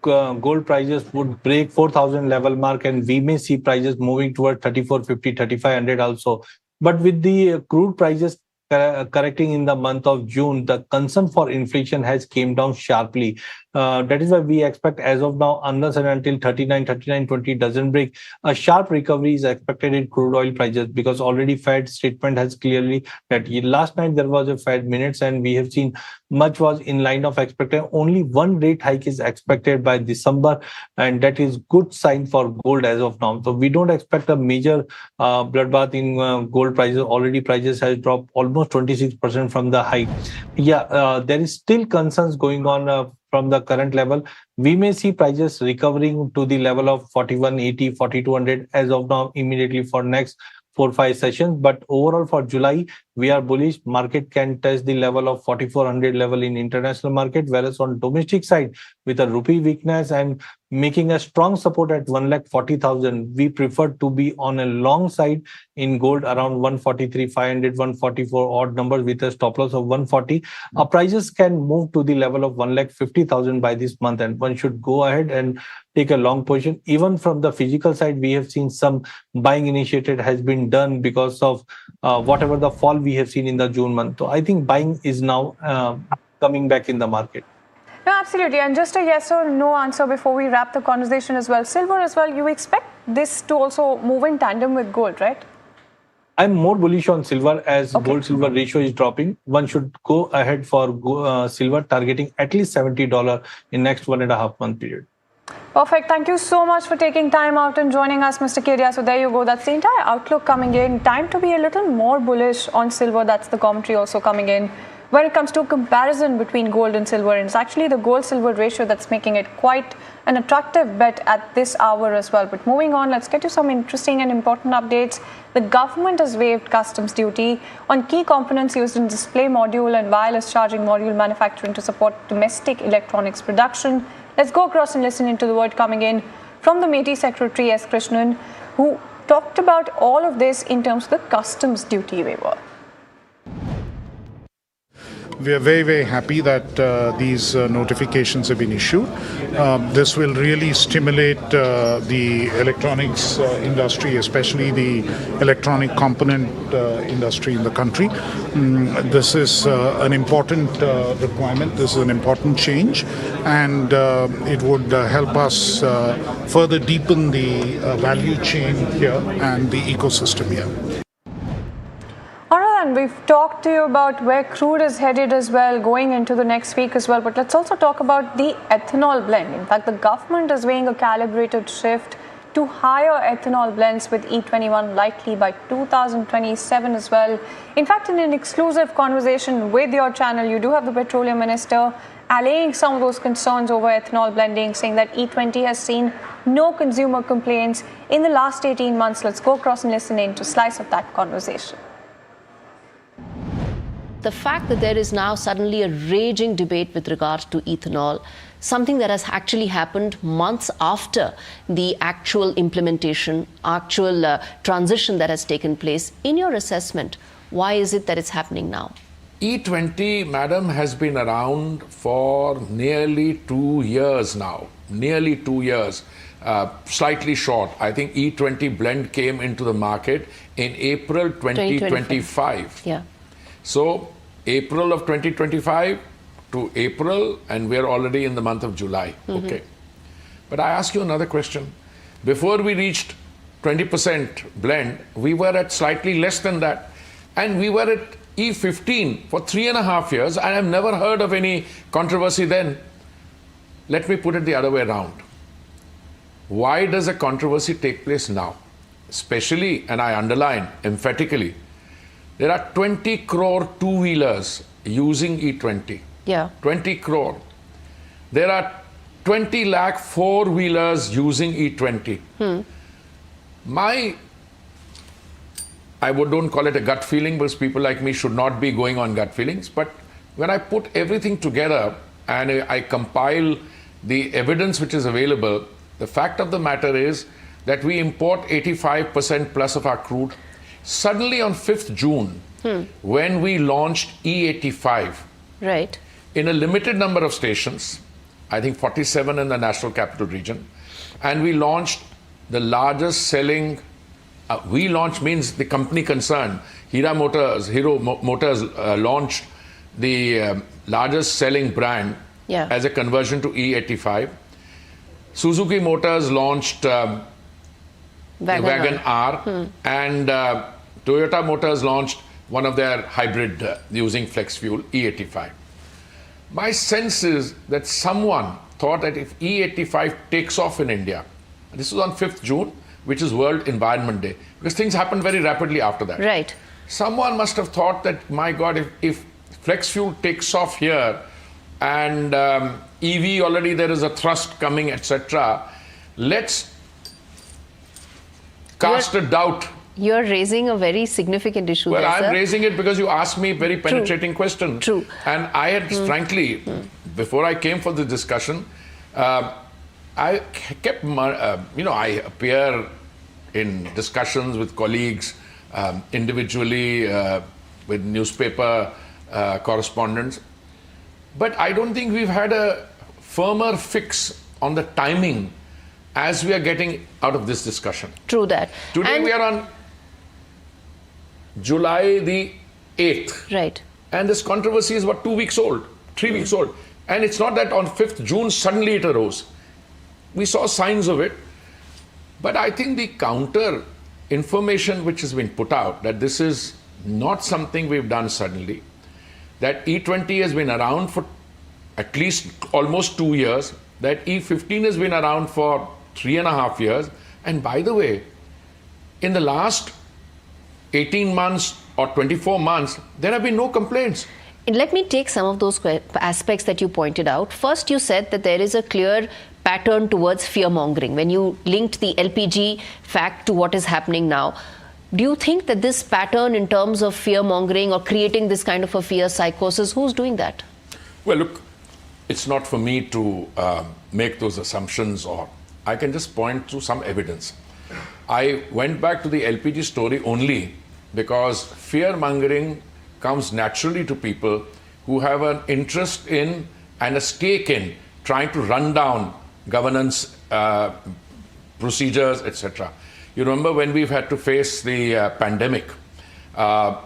gold prices would break 4,000 level mark, and we may see prices moving toward 3,450, 3,500 also. But with the crude prices correcting in the month of June, the concern for inflation has came down sharply. That is why we expect, as of now, unless and until 39.20 doesn't break, a sharp recovery is expected in crude oil prices, because already Fed statement has clearly that last night there was a Fed minutes, and we have seen much was in line of expected. Only one rate hike is expected by December, and that is good sign for gold as of now. So we don't expect a major bloodbath in gold prices. Already prices has dropped almost 26% from the high. There is still concerns going on from the current level. We may see prices recovering to the level of 4180, 4200 as of now immediately for next 4-5 sessions. But overall for July, we are bullish. Market can test the level of 4400 level in international market, whereas on domestic side, with a rupee weakness and making a strong support at 1,40,000, we prefer to be on a long side in gold around 143,500, 144 odd numbers with a stop loss of 140. Our prices can move to the level of 1,50,000 by this month, and one should go ahead and take a long position. Even from the physical side, we have seen some buying initiated has been done because of whatever the fall we have seen in the June month. So I think buying is now coming back in the market. No, absolutely. And just a yes or no answer before we wrap the conversation as well. Silver as well, you expect this to also move in tandem with gold, right? I'm more bullish on silver as gold-silver ratio is dropping. One should go ahead for silver, targeting at least $70 in next 1.5 month period. Perfect. Thank you so much for taking time out and joining us, Mr. Kedia. So there you go. That's the entire outlook coming in. Time to be a little more bullish on silver. That's the commentary also coming in. When it comes to comparison between gold and silver, it's actually the gold-silver ratio that's making it quite an attractive bet at this hour as well. But moving on, let's get to some interesting and important updates. The government has waived customs duty on key components used in display module and wireless charging module manufacturing to support domestic electronics production. Let's go across and listen into the word coming in from the MeitY Secretary S. Krishnan, who talked about all of this in terms of the customs duty waiver. We are very, very happy that these notifications have been issued. This will really stimulate the electronics industry, especially the electronic component industry in the country. This is an important requirement. This is an important change, and it would help us further deepen the value chain here and the ecosystem here. And we've talked to you about where crude is headed as well, going into the next week as well. But let's also talk about the ethanol blend. In fact, the government is weighing a calibrated shift to higher ethanol blends with E21 likely by 2027 as well. In fact, in an exclusive conversation with your channel, you do have the petroleum minister allaying some of those concerns over ethanol blending, saying that E20 has seen no consumer complaints in the last 18 months. Let's go across and listen in to a slice of that conversation. the fact that there is now suddenly a raging debate with regards to ethanol, something that has actually happened months after the actual implementation, actual transition that has taken place. In your assessment, why is it that it's happening now? E20, madam, has been around for nearly 2 years now. Nearly 2 years. Slightly short. I think E20 blend came into the market in April 2025. Yeah. So April of 2025 to April, and we're already in the month of July. Okay. But I ask you another question. Before we reached 20% blend, we were at slightly less than that. And we were at E15 for 3.5 years, and I've never heard of any controversy then. Let me put it the other way around. Why does a controversy take place now? Especially, and I underline emphatically, there are 20 crore two-wheelers using E20. Yeah. 20 crore. There are 20 lakh four-wheelers using E20. I don't call it a gut feeling, because people like me should not be going on gut feelings. But when I put everything together and I compile the evidence which is available, the fact of the matter is that we import 85% plus of our crude. Suddenly on 5th June, when we launched E85, right, in a limited number of stations, I think 47 in the National Capital Region, and we launched the largest selling, we launched means the company concerned, Hero Motors launched the largest selling brand as a conversion to E85. Suzuki Motors launched Wagon R, and Toyota Motors launched one of their hybrid using flex fuel, E85. My sense is that someone thought that if E85 takes off in India, this was on 5th June, which is World Environment Day, because things happened very rapidly after that. Right. Someone must have thought that, my God, if flex fuel takes off here, and EV already there is a thrust coming, etc. Let's cast a doubt. You're raising a very significant issue Well, there, I'm sir. raising it because you asked me very penetrating questions. True. And I had, frankly, before I came for the discussion, I kept, I appear in discussions with colleagues, individually, with newspaper correspondents. But I don't think we've had a firmer fix on the timing as we are getting out of this discussion. True that. Today we are on July the 8th. Right. And this controversy is about 2 weeks old, 3 weeks old. And it's not that on 5th June suddenly it arose. We saw signs of it. But I think the counter information which has been put out, that this is not something we've done suddenly, that E20 has been around for at least almost 2 years, that E15 has been around for 3.5 years. And by the way, in the last 18 months or 24 months, there have been no complaints. Let me take some of those aspects that you pointed out. First, you said that there is a clear pattern towards fear-mongering when you linked the LPG fact to what is happening now. Do you think that this pattern in terms of fear-mongering or creating this kind of a fear psychosis, who's doing that? Well, look, it's not for me to make those assumptions, or I can just point to some evidence. I went back to the LPG story only because fear-mongering comes naturally to people who have an interest in and a stake in trying to run down governance procedures, etc. You remember when we've had to face the pandemic, our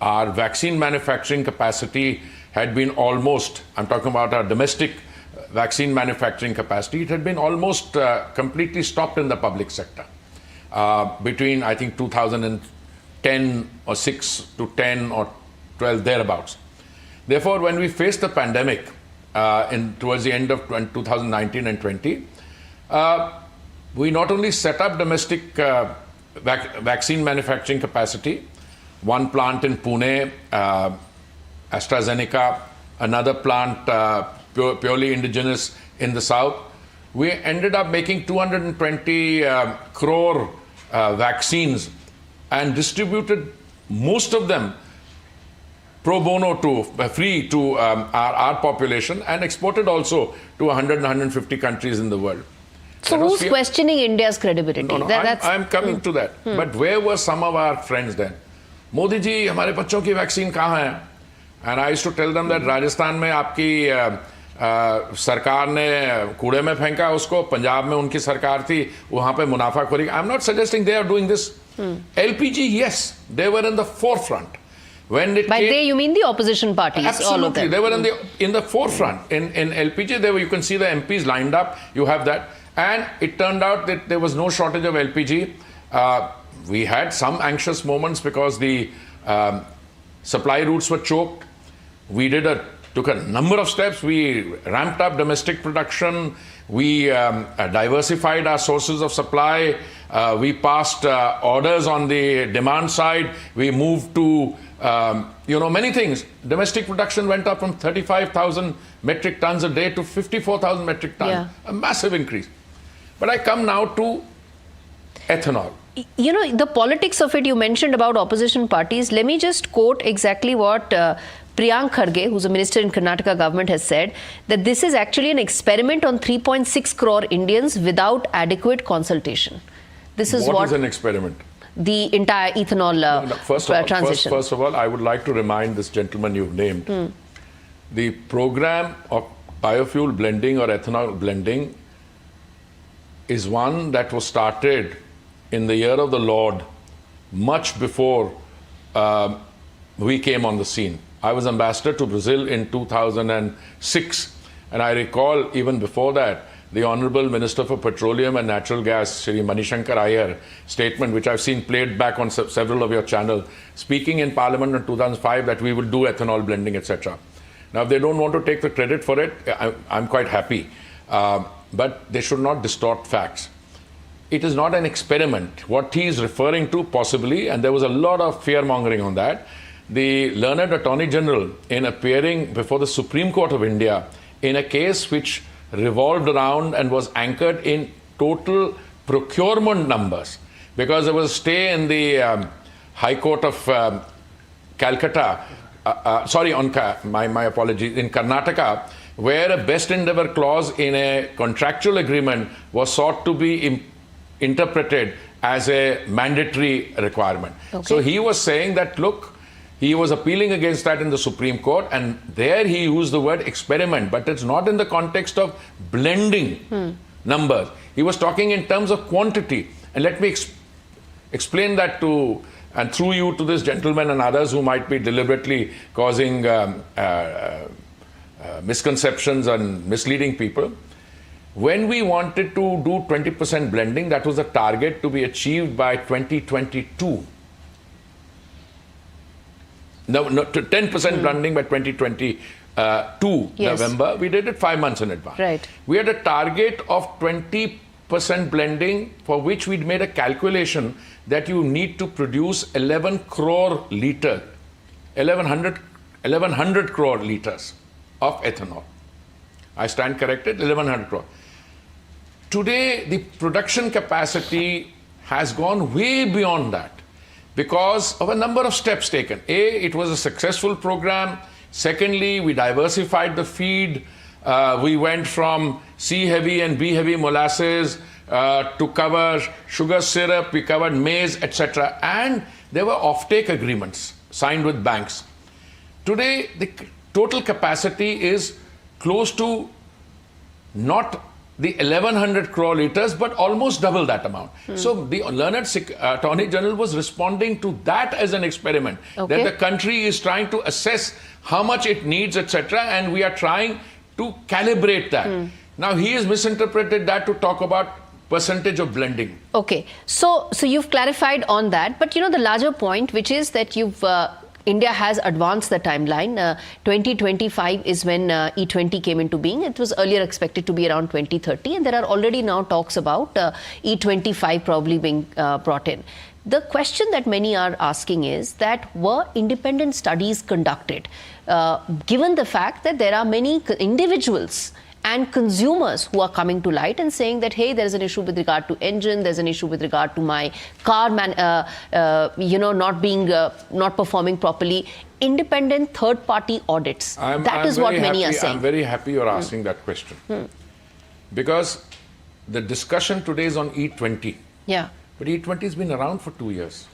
vaccine manufacturing capacity had been almost, I'm talking about our domestic vaccine manufacturing capacity, it had been almost completely stopped in the public sector between, I think, 2010 or 6 to 10 or 12, thereabouts. Therefore, when we faced the pandemic towards the end of 2019 and 20, we not only set up domestic vaccine manufacturing capacity, one plant in Pune, AstraZeneca, another plant purely indigenous in the south. We ended up making 220 crore vaccines and distributed most of them pro bono to free to our population and exported also to 100 and 150 countries in the world. So who's questioning India's credibility? No, I'm coming to that. But where were some of our friends then? Modi ji, हमारे बच्चों की vaccine कहाँ है? And I used to tell them that Rajasthan में आपकी सरकार ने कूड़े में फेंका उसको, पंजाब में उनकी सरकार थी, वहाँ पे मुनाफाखोरी. I'm not suggesting they are doing this. LPG, yes, they were in the forefront. When it By they, you mean the opposition parties? Absolutely, all of them. They were in the forefront. In LPG, you can see the MPs lined up. You have that. And it turned out that there was no shortage of LPG. We had some anxious moments because the supply routes were choked. We took a number of steps. We ramped up domestic production. We diversified our sources of supply. We passed orders on the demand side. We moved to many things. Domestic production went up from 35,000 metric tons a day to 54,000 metric tons. Yeah. A massive increase. But I come now to ethanol. You know, the politics of it, you mentioned about opposition parties. Let me just quote exactly what Priyank Kharge, who's a minister in Karnataka government, has said, that this is actually an experiment on 3.6 crore Indians without adequate consultation. This is What is an experiment? The entire ethanol transition. First of all, I would like to remind this gentleman you've named, the program of biofuel blending or ethanol blending is one that was started in the year of the Lord much before we came on the scene. I was ambassador to Brazil in 2006, and I recall even before that, the Honorable Minister for Petroleum and Natural Gas, Shri Manishankar Iyer, statement, which I've seen played back on several of your channels, speaking in Parliament in 2005 that we will do ethanol blending, etc. Now, if they don't want to take the credit for it, I'm quite happy. But they should not distort facts. It is not an experiment. What he is referring to, possibly, and there was a lot of fear-mongering on that, the learned Attorney General, in appearing before the Supreme Court of India in a case which revolved around and was anchored in total procurement numbers, because there was a stay in the High Court of Calcutta, my apologies, in Karnataka, where a best endeavor clause in a contractual agreement was sought to be interpreted as a mandatory requirement. Okay. So he was saying that, look, he was appealing against that in the Supreme Court, and there he used the word experiment, but it's not in the context of blending numbers. He was talking in terms of quantity. And let me explain that to, and through you, to this gentleman and others who might be deliberately causing misconceptions and misleading people. When we wanted to do 20% blending, that was a target to be achieved by 2022. No, 10% blending by 2022 Yes. November. We did it 5 months in advance. Right. We had a target of 20% blending, for which we'd made a calculation that you need to produce 11 crore litre, 1100 crore litres of ethanol. I stand corrected, 1100 crore. Today, the production capacity has gone way beyond that because of a number of steps taken. A, it was a successful program. Secondly, we diversified the feed. We went from C-heavy and B-heavy molasses to cover sugar syrup. We covered maize, etc. And there were offtake agreements signed with banks. Today, the total capacity is close to not the 1100 crore litres, but almost double that amount. So the learned Attorney General was responding to that as an experiment, that the country is trying to assess how much it needs, etc., and we are trying to calibrate that. Now he has misinterpreted that to talk about percentage of blending. Okay, so you've clarified on that, but you know the larger point, which is that India has advanced the timeline. 2025 is when E20 came into being. It was earlier expected to be around 2030, and there are already now talks about E25 probably being brought in. The question that many are asking is that were independent studies conducted, given the fact that there are many individuals and consumers who are coming to light and saying that, hey, there's an issue with regard to engine, there's an issue with regard to my car, not performing properly. Independent third-party audits. That is what many are saying. I'm very happy you're asking that question. Because the discussion today is on E20. Yeah. But E20 has been around for 2 years.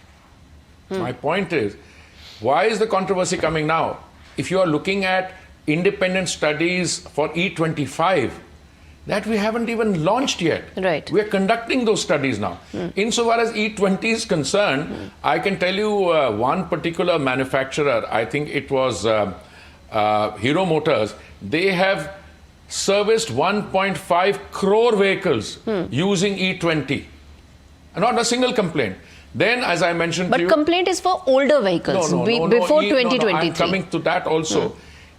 My point is, why is the controversy coming now? If you are looking at independent studies for E25, that we haven't even launched yet. Right. We're conducting those studies now. Insofar as E20 is concerned, I can tell you one particular manufacturer, I think it was Hero Motors, they have serviced 1.5 crore vehicles using E20. Not a single complaint. Then, as I mentioned to you... But complaint is for older vehicles, before 2023. I'm coming to that also.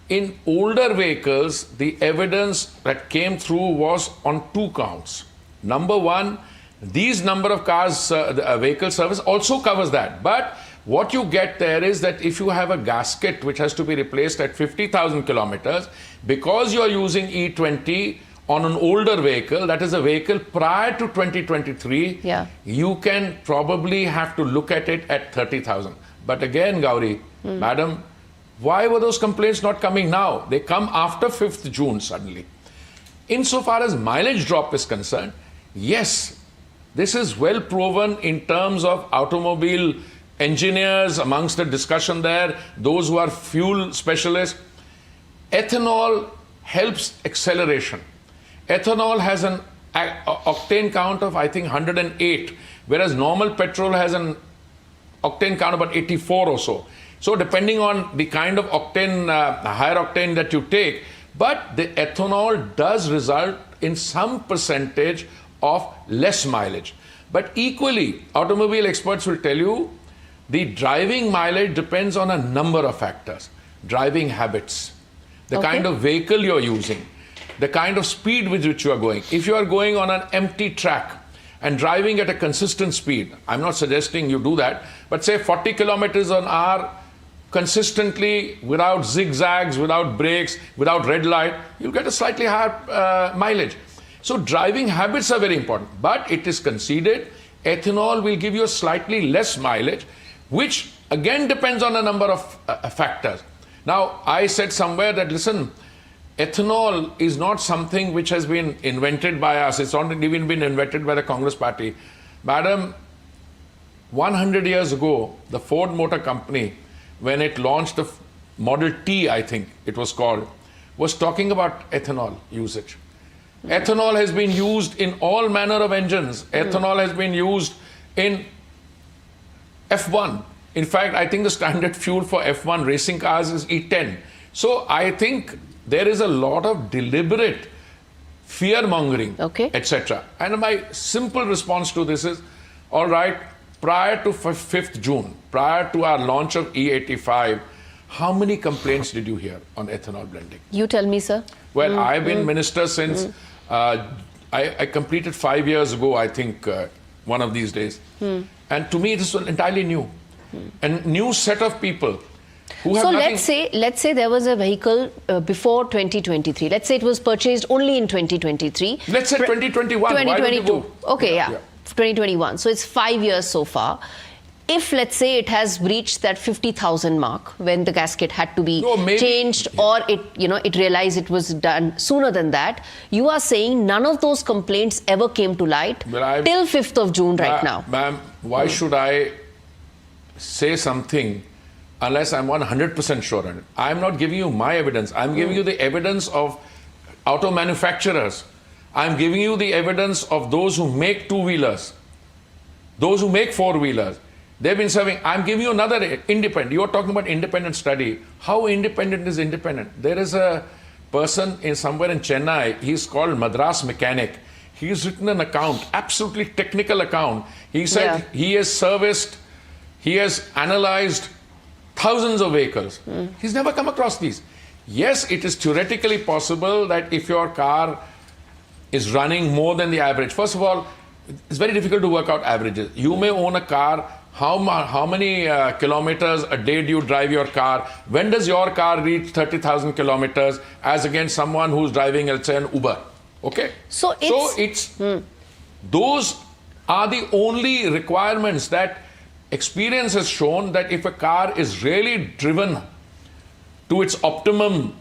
In older vehicles, the evidence that came through was on 2 counts. Number one, these number of cars, vehicle service also covers that. But what you get there is that if you have a gasket which has to be replaced at 50,000 kilometers, because you're using E20 on an older vehicle, that is a vehicle prior to 2023, you can probably have to look at it at 30,000. But again, Gauri, madam, why were those complaints not coming now? They come after 5th June suddenly. Insofar as mileage drop is concerned, yes, this is well proven in terms of automobile engineers amongst the discussion there, those who are fuel specialists. Ethanol helps acceleration. Ethanol has an octane count of, I think, 108, whereas normal petrol has an octane count about 84 or so. So depending on the kind of octane, higher octane that you take, but the ethanol does result in some percentage of less mileage. But equally, automobile experts will tell you the driving mileage depends on a number of factors. Driving habits, the kind of vehicle you're using, the kind of speed with which you are going. If you are going on an empty track and driving at a consistent speed, I'm not suggesting you do that, but say 40 kilometers an hour consistently, without zigzags, without brakes, without red light, you'll get a slightly higher mileage. So driving habits are very important, but it is conceded ethanol will give you a slightly less mileage, which again depends on a number of factors. Now, I said somewhere that, listen, ethanol is not something which has been invented by us. It's not even been invented by the Congress party. Madam, 100 years ago, the Ford Motor Company, when it launched the Model T, I think it was called, was talking about ethanol usage. Ethanol has been used in all manner of engines. Ethanol has been used in F1. In fact, I think the standard fuel for F1 racing cars is E10. So I think there is a lot of deliberate fear-mongering, etc. And my simple response to this is, all right, prior to 5th June, prior to our launch of E85, how many complaints did you hear on ethanol blending? You tell me, sir. Well, I've been minister since, I completed 5 years ago, I think, one of these days. And to me, this was entirely new. A new set of people who have nothing... let's say there was a vehicle before 2023. Let's say it was purchased only in 2023. Let's say 2021. 2022. Okay, yeah. 2021. So it's 5 years so far. If, let's say, it has reached that 50,000 mark when the gasket had to be changed, or it realized it was done sooner than that, you are saying none of those complaints ever came to light till 5th of June right now. Ma'am, why should I say something unless I'm 100% sure on it? I'm not giving you my evidence. I'm giving you the evidence of auto manufacturers. I'm giving you the evidence of those who make two-wheelers, those who make four-wheelers. They've been serving. I'm giving you another independent. You're talking about independent study. How independent is independent? There is a person somewhere in Chennai. He's called Madras Mechanic. He's written an account, absolutely technical account. He said he has serviced, he has analyzed thousands of vehicles. He's never come across these. Yes, it is theoretically possible that if your car is running more than the average. First of all, it's very difficult to work out averages. You may own a car how many kilometers a day do you drive your car? When does your car reach 30,000 kilometers as against someone who's driving, let's say, an Uber? Okay. So those are the only requirements that experience has shown, that if a car is really driven to its optimum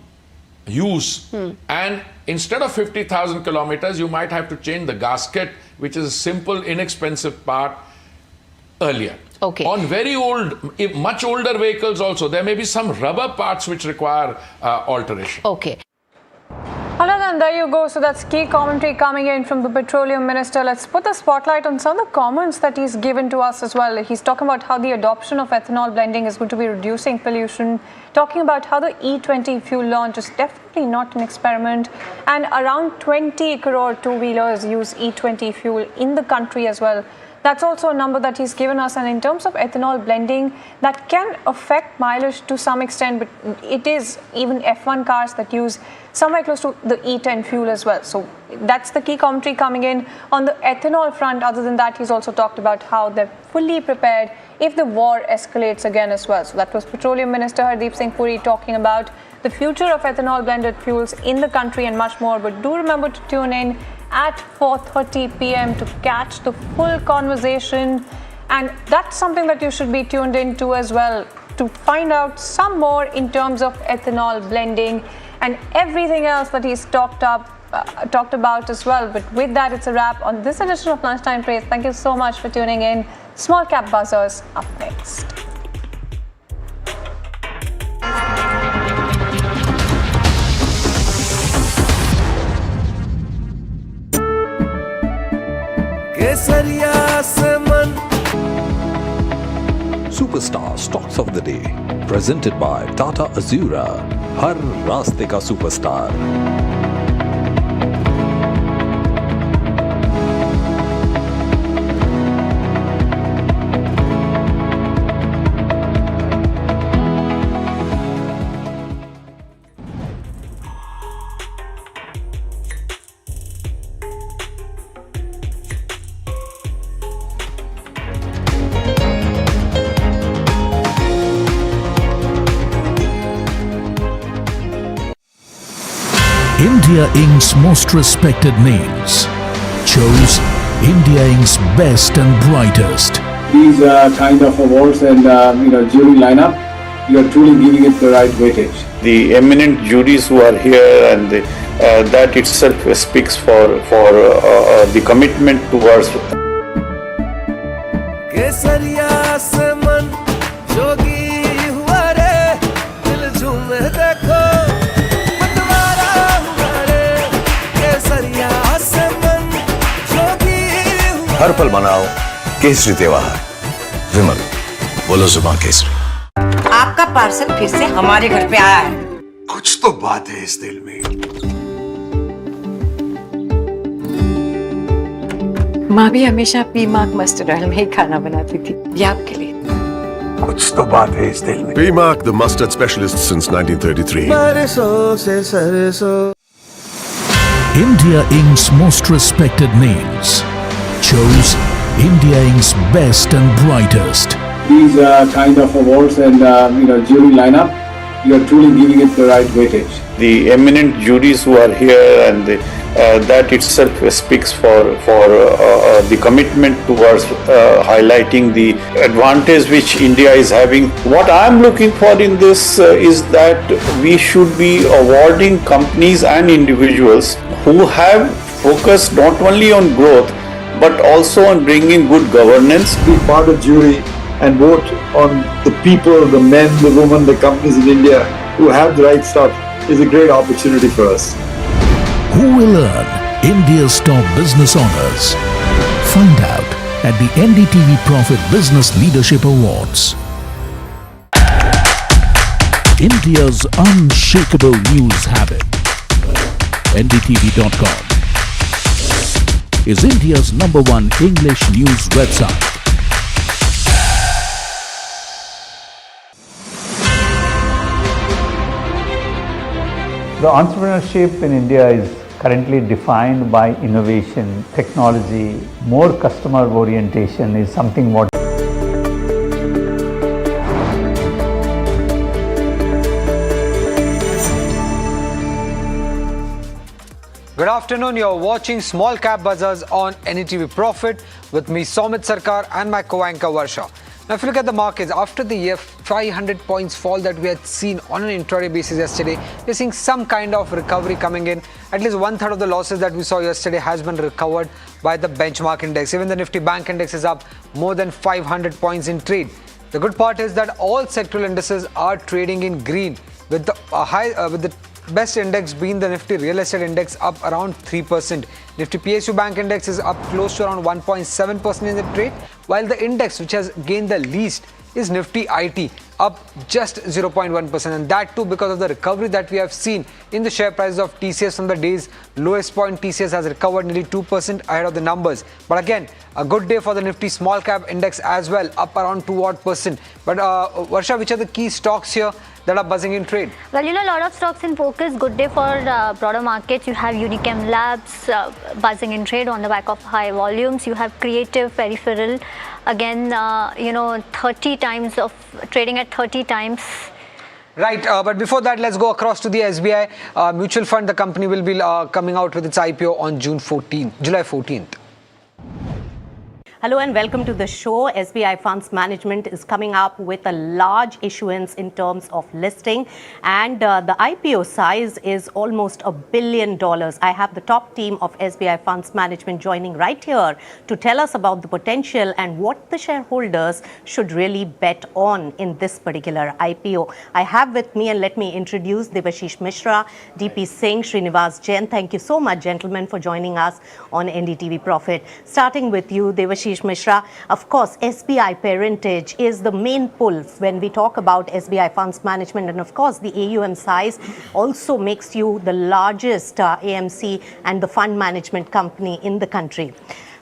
use, and instead of 50,000 kilometers, you might have to change the gasket, which is a simple, inexpensive part, earlier. Okay. On very old, much older vehicles also, there may be some rubber parts which require alteration. Okay. Anand, there you go. So that's key commentary coming in from the Petroleum Minister. Let's put the spotlight on some of the comments that he's given to us as well. He's talking about how the adoption of ethanol blending is going to be reducing pollution, talking about how the E20 fuel launch is definitely not an experiment, and around 20 crore two-wheelers use E20 fuel in the country as well. That's also a number that he's given us. And in terms of ethanol blending, that can affect mileage to some extent, but it is even F1 cars that use somewhere close to the E10 fuel as well. So that's the key commentary coming in on the ethanol front. Other than that, he's also talked about how they're fully prepared if the war escalates again as well. So that was Petroleum Minister Hardeep Singh Puri talking about the future of ethanol blended fuels in the country and much more. But do remember to tune in at 4:30 p.m. to catch the full conversation, and that's something that you should be tuned into as well, to find out some more in terms of ethanol blending and everything else that he's talked about as well. But with that, it's a wrap on this edition of Lunchtime Trades. Thank you so much for tuning in. Small Cap Buzzers up next. Superstar Stocks of the Day, presented by Tata Azura. हर रास्ते का superstar. India Inc.'s most respected names chose India Inc.'s best and brightest. These kind of awards and jury lineup, you are truly giving it the right weightage. The eminent juries who are here, and that itself speaks for the commitment towards. हर पल मनाओ केसरी त्योहार. विमल, बोलो जुबान केसरी. आपका parcel फिर से हमारे घर पे आया है. कुछ तो बात है इस दिल में. माँ भी हमेशा पीमाक मस्टर्ड ऑयल में ही खाना बनाती थी. ये आपके लिए. कुछ तो बात है इस दिल में. PMark, the mustard specialist since 1933. India Inc.'s most respected names chose India Inc.'s best and brightest. These kind of awards and jury lineup, you are truly giving it the right weightage. The eminent juries who are here, and that itself speaks for the commitment towards highlighting the advantage which India is having. What I am looking for in this is that we should be awarding companies and individuals who have focused not only on growth but also on bringing good governance. Be part of jury and vote on the people, the men, the women, the companies in India who have the right stuff is a great opportunity for us. Who will earn India's top business honors? Find out at the NDTV Profit Business Leadership Awards. India's unshakable news habit. NDTV.com is India's #1 English news website. The entrepreneurship in India is currently defined by innovation, technology. More customer orientation is something what Good afternoon. You're watching Small Cap Buzzers on NDTV Profit with me, Somit Sarkar, and my co-anchor Varsha. Now, if you look at the markets, after the 500 points fall that we had seen on an intraday basis yesterday, we're seeing some kind of recovery coming in. At least 1/3 of the losses that we saw yesterday has been recovered by the benchmark index. Even the Nifty Bank index is up more than 500 points in trade. The good part is that all sectoral indices are trading in green, with the best index being the Nifty Real Estate Index up around 3%. Nifty PSU Bank Index is up close to around 1.7% in the trade, while the index which has gained the least is Nifty IT, up just 0.1%, and that too because of the recovery that we have seen in the share prices of TCS from the day's lowest point. TCS has recovered nearly 2% ahead of the numbers. But again, a good day for the Nifty Small Cap Index as well, up around 2%. But Varsha, which are the key stocks here that are buzzing in trade? Well, a lot of stocks in focus. Good day for broader markets. You have Unichem Labs buzzing in trade on the back of high volumes. You have Creative Peripheral, again, 30 times of trading at 30 times. Right, but before that, let's go across to the SBI mutual fund. The company will be coming out with its IPO on July 14th. Hello and welcome to the show. SBI Funds Management is coming up with a large issuance in terms of listing, and the IPO size is almost $1 billion. I have the top team of SBI Funds Management joining right here to tell us about the potential and what the shareholders should really bet on in this particular IPO. I have with me, and let me introduce Devashish Mishra, DP Singh, Srinivas Jain. Thank you so much, gentlemen, for joining us on NDTV Profit. Starting with you, Devashish Mishra, of course, SBI parentage is the main pull when we talk about SBI Funds Management, and of course, the AUM size also makes you the largest AMC and the fund management company in the country.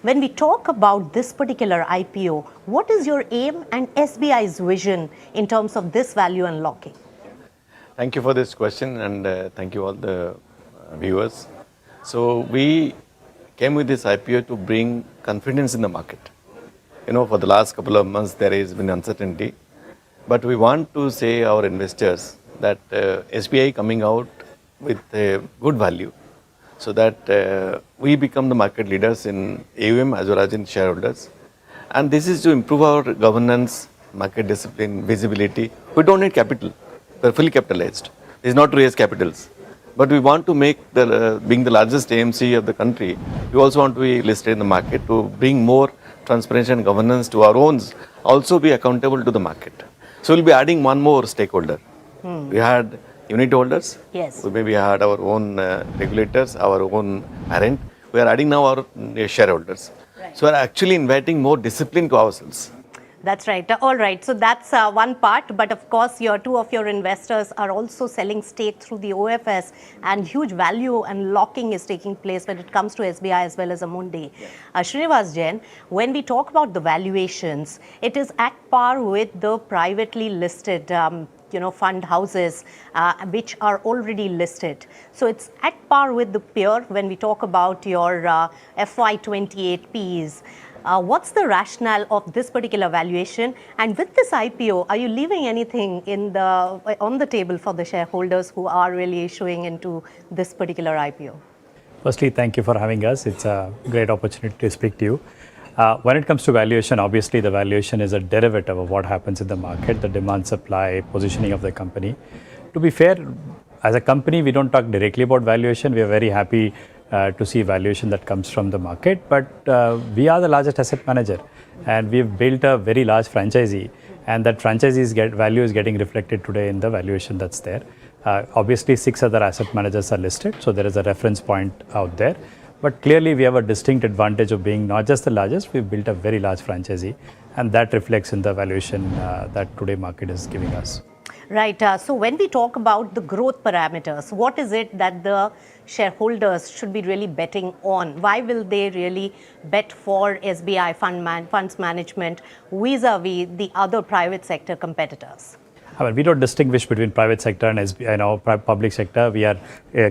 When we talk about this particular IPO, what is your aim and SBI's vision in terms of this value unlocking? Thank you for this question, and thank you all the viewers. So we came with this IPO to bring confidence in the market. For the last couple of months there has been uncertainty, but we want to say our investors that SBI coming out with a good value, so that we become the market leaders in AUM as well as in shareholders. And this is to improve our governance, market discipline, visibility. We don't need capital. We're fully capitalized. It's not to raise capitals. But we want to make being the largest AMC of the country, we also want to be listed in the market to bring more transparency and governance to our own, also be accountable to the market. So we'll be adding one more stakeholder. We had unit holders. Yes. We had our own regulators, our own parent. We are adding now our shareholders. Right. So we're actually inviting more discipline to ourselves. That's right. All right. So that's one part. But of course, two of your investors are also selling stake through the OFS, and huge value unlocking is taking place when it comes to SBI as well as Amundi. Yeah. Srinivas Jain, when we talk about the valuations, it is at par with the privately listed fund houses which are already listed. So it's at par with the peer when we talk about your FY28 Ps. What's the rationale of this particular valuation? And with this IPO, are you leaving anything on the table for the shareholders who are really issuing into this particular IPO? Firstly, thank you for having us. It's a great opportunity to speak to you. When it comes to valuation, obviously the valuation is a derivative of what happens in the market, the demand, supply, positioning of the company. To be fair, as a company, we don't talk directly about valuation. We are very happy to see valuation that comes from the market, but we are the largest asset manager, and we've built a very large franchisee, and that franchisee's value is getting reflected today in the valuation that's there. Obviously 6 other asset managers are listed, so there is a reference point out there, but clearly we have a distinct advantage of being not just the largest, we've built a very large franchisee, and that reflects in the valuation that today market is giving us. Right. So when we talk about the growth parameters, what is it that the shareholders should be really betting on? Why will they really bet for SBI Funds Management vis-a-vis the other private sector competitors? We don't distinguish between private sector and SBI, public sector. We are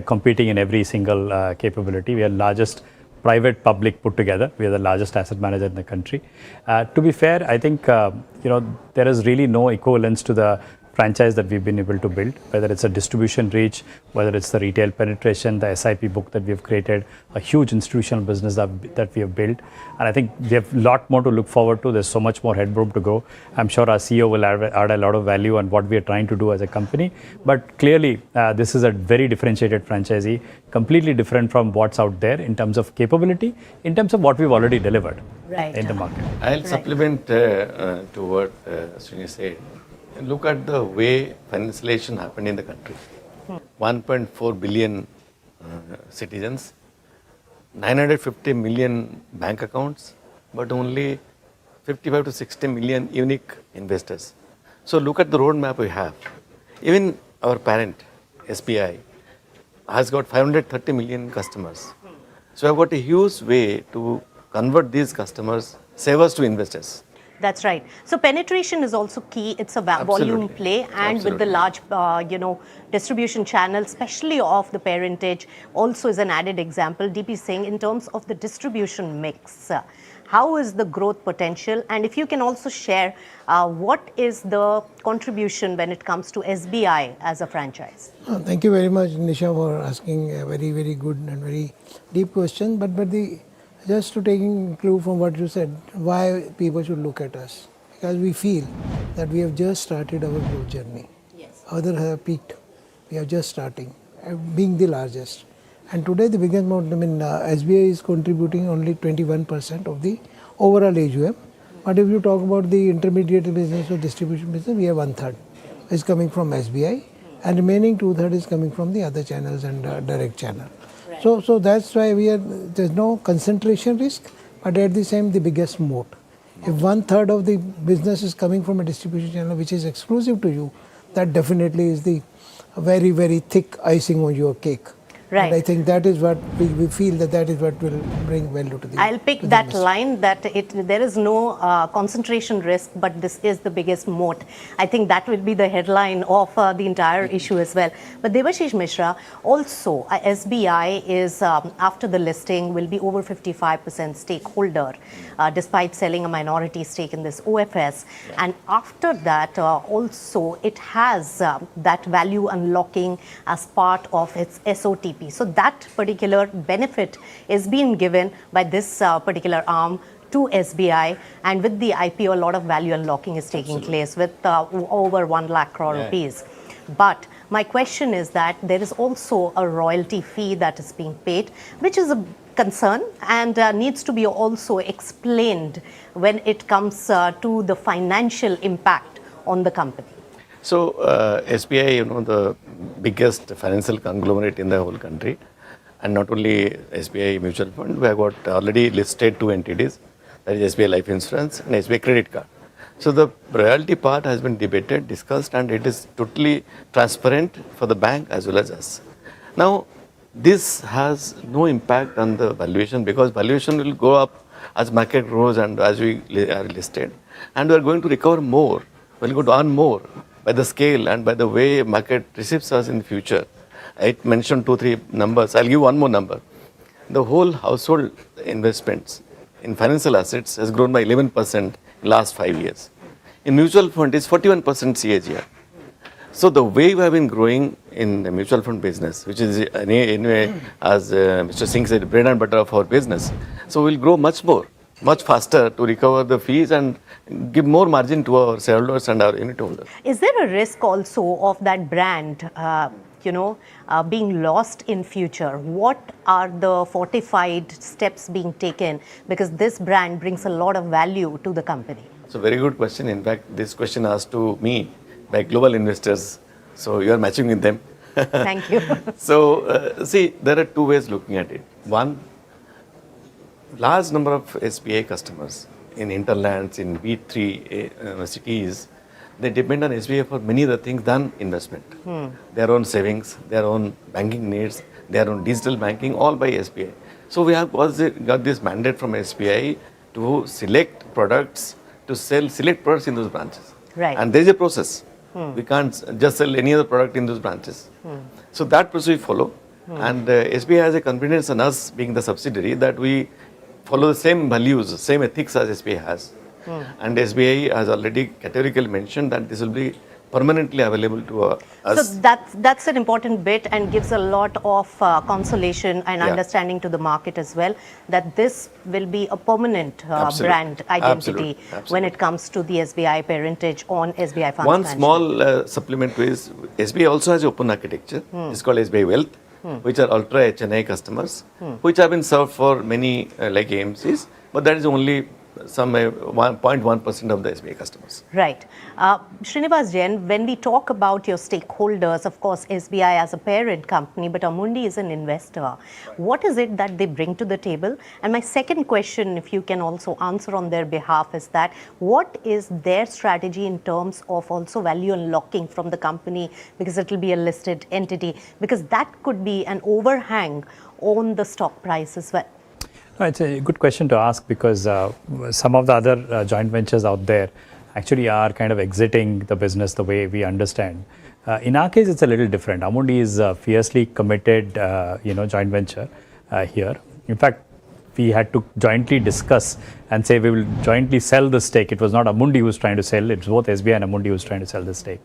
competing in every single capability. We are largest private public put together. We are the largest asset manager in the country. To be fair, I think there is really no equivalence to the franchise that we've been able to build, whether it's a distribution reach, whether it's the retail penetration, the SIP book that we've created, a huge institutional business that we have built. And I think we have a lot more to look forward to. There's so much more headroom to go. I'm sure our CEO will add a lot of value on what we are trying to do as a company. But clearly, this is a very differentiated franchisee, completely different from what's out there in terms of capability, in terms of what we've already delivered in the market. I'll supplement to what Srini said. Look at the way financialization happened in the country. 1.4 billion citizens, 950 million bank accounts, but only 55 to 60 million unique investors. So look at the roadmap we have. Even our parent, SBI, has got 530 million customers. So I've got a huge way to convert these customers, savers to investors. That's right. So penetration is also key. It's a volume play, and with the large, distribution channel, especially of the parentage, also is an added example. DP Singh, in terms of the distribution mix, how is the growth potential? And if you can also share, what is the contribution when it comes to SBI as a franchise? Thank you very much, Nisha, for asking a very, very good and very deep question. But just to taking clue from what you said, why people should look at us. Because we feel that we have just started our growth journey. Yes. Others have peaked. We are just starting, being the largest. And today the biggest amount, SBI is contributing only 21% of the overall AUM. But if you talk about the intermediate business or distribution business, we have 1/3 is coming from SBI, and remaining 2/3 is coming from the other channels and direct channel. So that's why there's no concentration risk, but at the same the biggest moat. If 1/3 of the business is coming from a distribution channel which is exclusive to you, that definitely is the very, very thick icing on your cake. Right. And I think that is what we feel that is what will bring value to the. I'll pick that line that there is no concentration risk, but this is the biggest moat. I think that will be the headline of the entire issue as well. But Debashish Mishra, also SBI is after the listing will be over 55% stakeholder, despite selling a minority stake in this OFS. Yeah. And after that, also it has that value unlocking as part of its SOTP. So that particular benefit is being given by this particular arm to SBI, and with the IPO, a lot of value unlocking is taking place with over 1 lakh crore rupees. But my question is that there is also a royalty fee that is being paid, which is a concern and needs to be also explained when it comes to the financial impact on the company. So SBI, the biggest financial conglomerate in the whole country, and not only SBI Mutual Fund, we have got already listed 2 entities, that is SBI Life Insurance and SBI Credit Card. So the royalty part has been debated, discussed, and it is totally transparent for the bank as well as us. Now, this has no impact on the valuation, because valuation will go up as market grows and as we are listed, and we are going to recover more, we are going to earn more by the scale and by the way market receives us in the future. I mentioned 2-3 numbers. I'll give one more number. The whole household investments in financial assets has grown by 11% in the last 5 years. In mutual fund, it's 41% CAGR. So the way we have been growing in the mutual fund business, which is anyway, as Mr. Singh said, bread and butter of our business. So we'll grow much more, much faster to recover the fees and give more margin to our shareholders and our unit holders. Is there a risk also of that brand, being lost in future? What are the fortified steps being taken? Because this brand brings a lot of value to the company. So very good question. In fact, this question asked to me by global investors. So you are matching with them. Thank you. So see, there are 2 ways looking at it. One, large number of SBI customers in hinterlands, in B3 cities, they depend on SBI for many other things than investment. Their own savings, their own banking needs, their own digital banking, all by SBI. So we have got this mandate from SBI to select products, to sell select products in those branches. Right. And there is a process. We can't just sell any other product in those branches. So that process we follow. And SBI has a confidence in us being the subsidiary that we follow the same values, same ethics as SBI has. And SBI has already categorically mentioned that this will be permanently available to us. So that's an important bit and gives a lot of consolation and understanding to the market as well, that this will be a permanent brand identity when it comes to the SBI parentage on SBI Funds One Management. small supplement is SBI also has open architecture. It's called SBI Wealth, which are ultra HNI customers, which have been served for many like AMCs, but that is only some 1.1% of the SBI customers. Right. Srinivas Jain, when we talk about your stakeholders, of course, SBI as a parent company, but Amundi is an investor. What is it that they bring to the table? And my second question, if you can also answer on their behalf, is that what is their strategy in terms of also value unlocking from the company, because it will be a listed entity, because that could be an overhang on the stock price as well? No, it's a good question to ask, because some of the other joint ventures out there actually are kind of exiting the business the way we understand. In our case, it's a little different. Amundi is a fiercely committed, joint venture here. In fact, we had to jointly discuss and say we will jointly sell the stake. It was not Amundi who was trying to sell; it's both SBI and Amundi who was trying to sell the stake.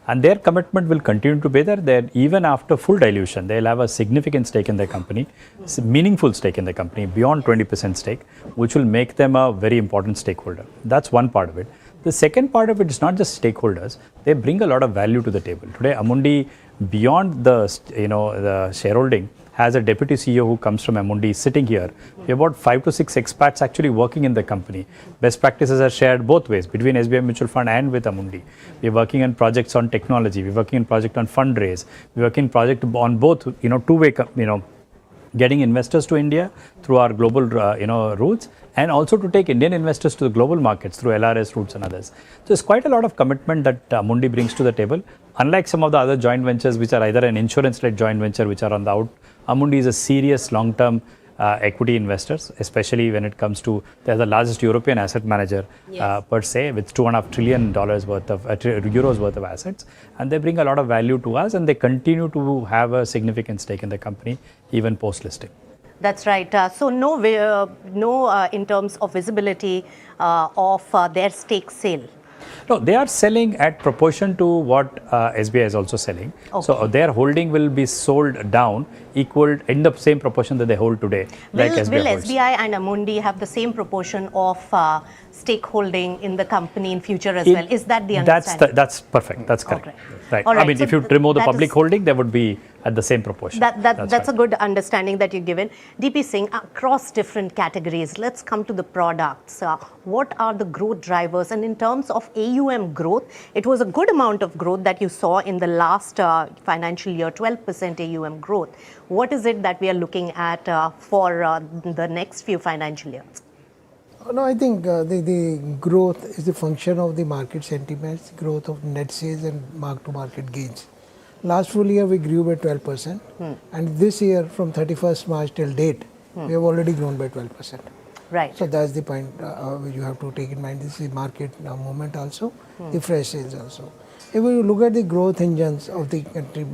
And their commitment will continue to be there. That even after full dilution, they'll have a significant stake in their company, meaningful stake in the company, beyond 20% stake, which will make them a very important stakeholder. That's one part of it. The second part of it is not just stakeholders; they bring a lot of value to the table. Today, Amundi, beyond the shareholding, has a deputy CEO who comes from Amundi sitting here. We have about 5 to 6 expats actually working in the company. Best practices are shared both ways, between SBI Mutual Fund and with Amundi. We are working on projects on technology. We are working on project on fundraise. We are working on project on both, two-way, getting investors to India through our global, routes, and also to take Indian investors to the global markets through LRS routes and others. So there's quite a lot of commitment that Amundi brings to the table. Unlike some of the other joint ventures, which are either an insurance-led joint venture, which are on the out, Amundi is a serious long-term equity investors, especially when it comes to, they're the largest European asset manager per se, with $2.5 trillion worth of euros worth of assets, and they bring a lot of value to us, and they continue to have a significant stake in the company even post-listing. That's right. So no, in terms of visibility of their stake sale. No, they are selling at proportion to what SBI is also selling. Okay. So their holding will be sold down, equal in the same proportion that they hold today. Will SBI and Amundi have the same proportion of stakeholding in the company in future as well? Is that the understanding? That's perfect. That's correct. Okay. Right. Right. I mean, so if you remove the public holding, they would be at the same proportion. That's a good understanding that you've given. DP Singh, across different categories, let's come to the products. What are the growth drivers? And in terms of AUM growth, it was a good amount of growth that you saw in the last financial year, 12% AUM growth. What is it that we are looking at for the next few financial years? No, I think the growth is the function of the market sentiments, growth of net sales and mark-to-market gains. Last full year we grew by 12%, and this year from 31st March till date, we have already grown by 12%. Right. So that's the point you have to take in mind. This is market movement also, the fresh sales also. If you look at the growth engines of the country,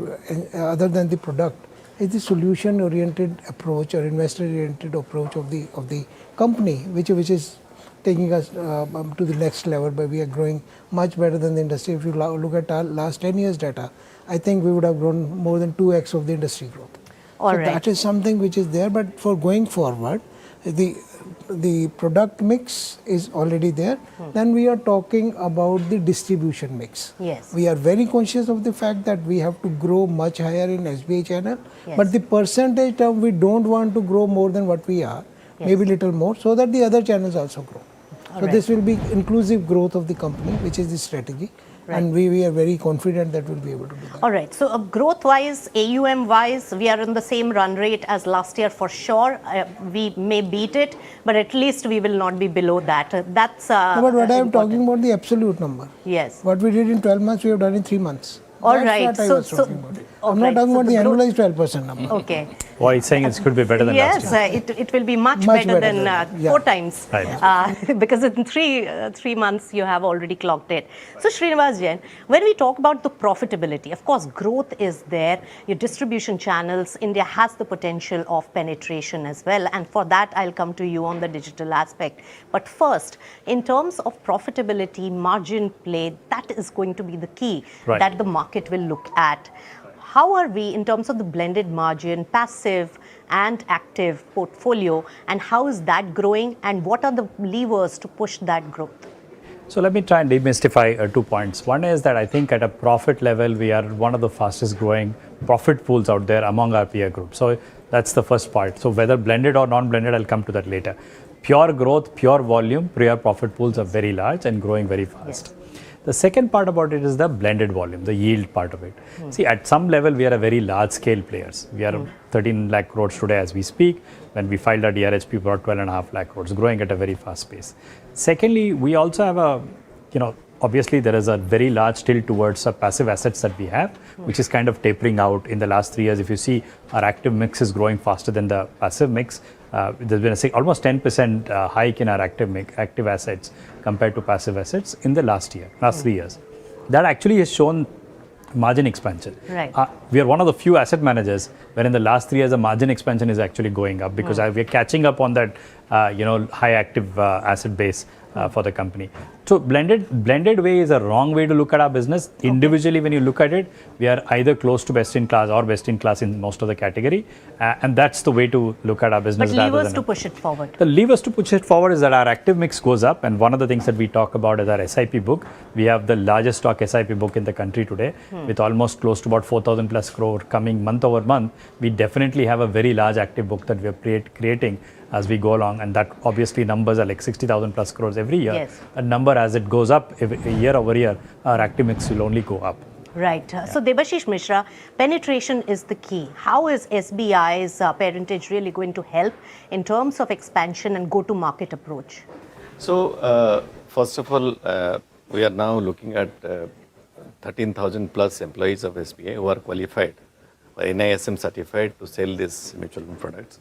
other than the product, it's the solution-oriented approach or investor-oriented approach of the company, which is taking us to the next level, but we are growing much better than the industry. If you look at our last 10 years data, I think we would have grown more than 2x of the industry growth. That is something which is there, but for going forward, the product mix is already there. Then we are talking about the distribution mix. Yes. We are very conscious of the fact that we have to grow much higher in SBI channel, but the percentage term we don't want to grow more than what we are, maybe little more, so that the other channels also grow. So this will be inclusive growth of the company, which is the strategy. Right. And we are very confident that we'll be able to do that. All right. So growth-wise, AUM-wise, we are in the same run rate as last year for sure. We may beat it, but at least we will not be below that. That's no, but what I am talking about the absolute number. Yes. What we did in 12 months, we have done in 3 months. All right. That's what I was talking about. I'm not talking about the annualized 12% number. Okay. What he's saying is it could be better than last year. Yes, it will be much better than 4 times. Right. Because in three months you have already clocked it. So Srinivas Jain, when we talk about the profitability, of course, growth is there. Your distribution channels, India has the potential of penetration as well. And for that, I'll come to you on the digital aspect. But first, in terms of profitability, margin play, that is going to be the key that the market will look at. How are we in terms of the blended margin, passive and active portfolio, and how is that growing, and what are the levers to push that growth? So let me try and demystify 2 points. One is that I think at a profit level, we are one of the fastest growing profit pools out there among our peer group. So that's the first part. So whether blended or non-blended, I'll come to that later. Pure growth, pure volume, pure profit pools are very large and growing very fast. The second part about it is the blended volume, the yield part of it. See, at some level, we are a very large scale players. We are 13 lakh crores today as we speak. When we filed our DRHP, we brought 12.5 lakh crores, growing at a very fast pace. Secondly, we also have a, obviously there is a very large tilt towards passive assets that we have, which is kind of tapering out in the last 3 years. If you see, our active mix is growing faster than the passive mix. There's been almost 10% hike in our active assets compared to passive assets in the last 3 years. That actually has shown margin expansion. Right. We are one of the few asset managers where in the last 3 years the margin expansion is actually going up because we are catching up on that high active asset base for the company. So blended way is a wrong way to look at our business. Individually, when you look at it, we are either close to best in class or best in class in most of the category, and that's the way to look at our business. But levers to push it forward. The levers to push it forward is that our active mix goes up, and one of the things that we talk about is our SIP book. We have the largest stock SIP book in the country today, with almost close to about 4,000 plus crore coming month over month. We definitely have a very large active book that we are creating as we go along, and that obviously numbers are like 60,000 plus crores every year. Yes. A number as it goes up year over year, our active mix will only go up. Right. So Debashish Mishra, penetration is the key. How is SBI's parentage really going to help in terms of expansion and go-to-market approach? So first of all, we are now looking at 13,000 plus employees of SBI who are qualified, NISM certified to sell these mutual fund products.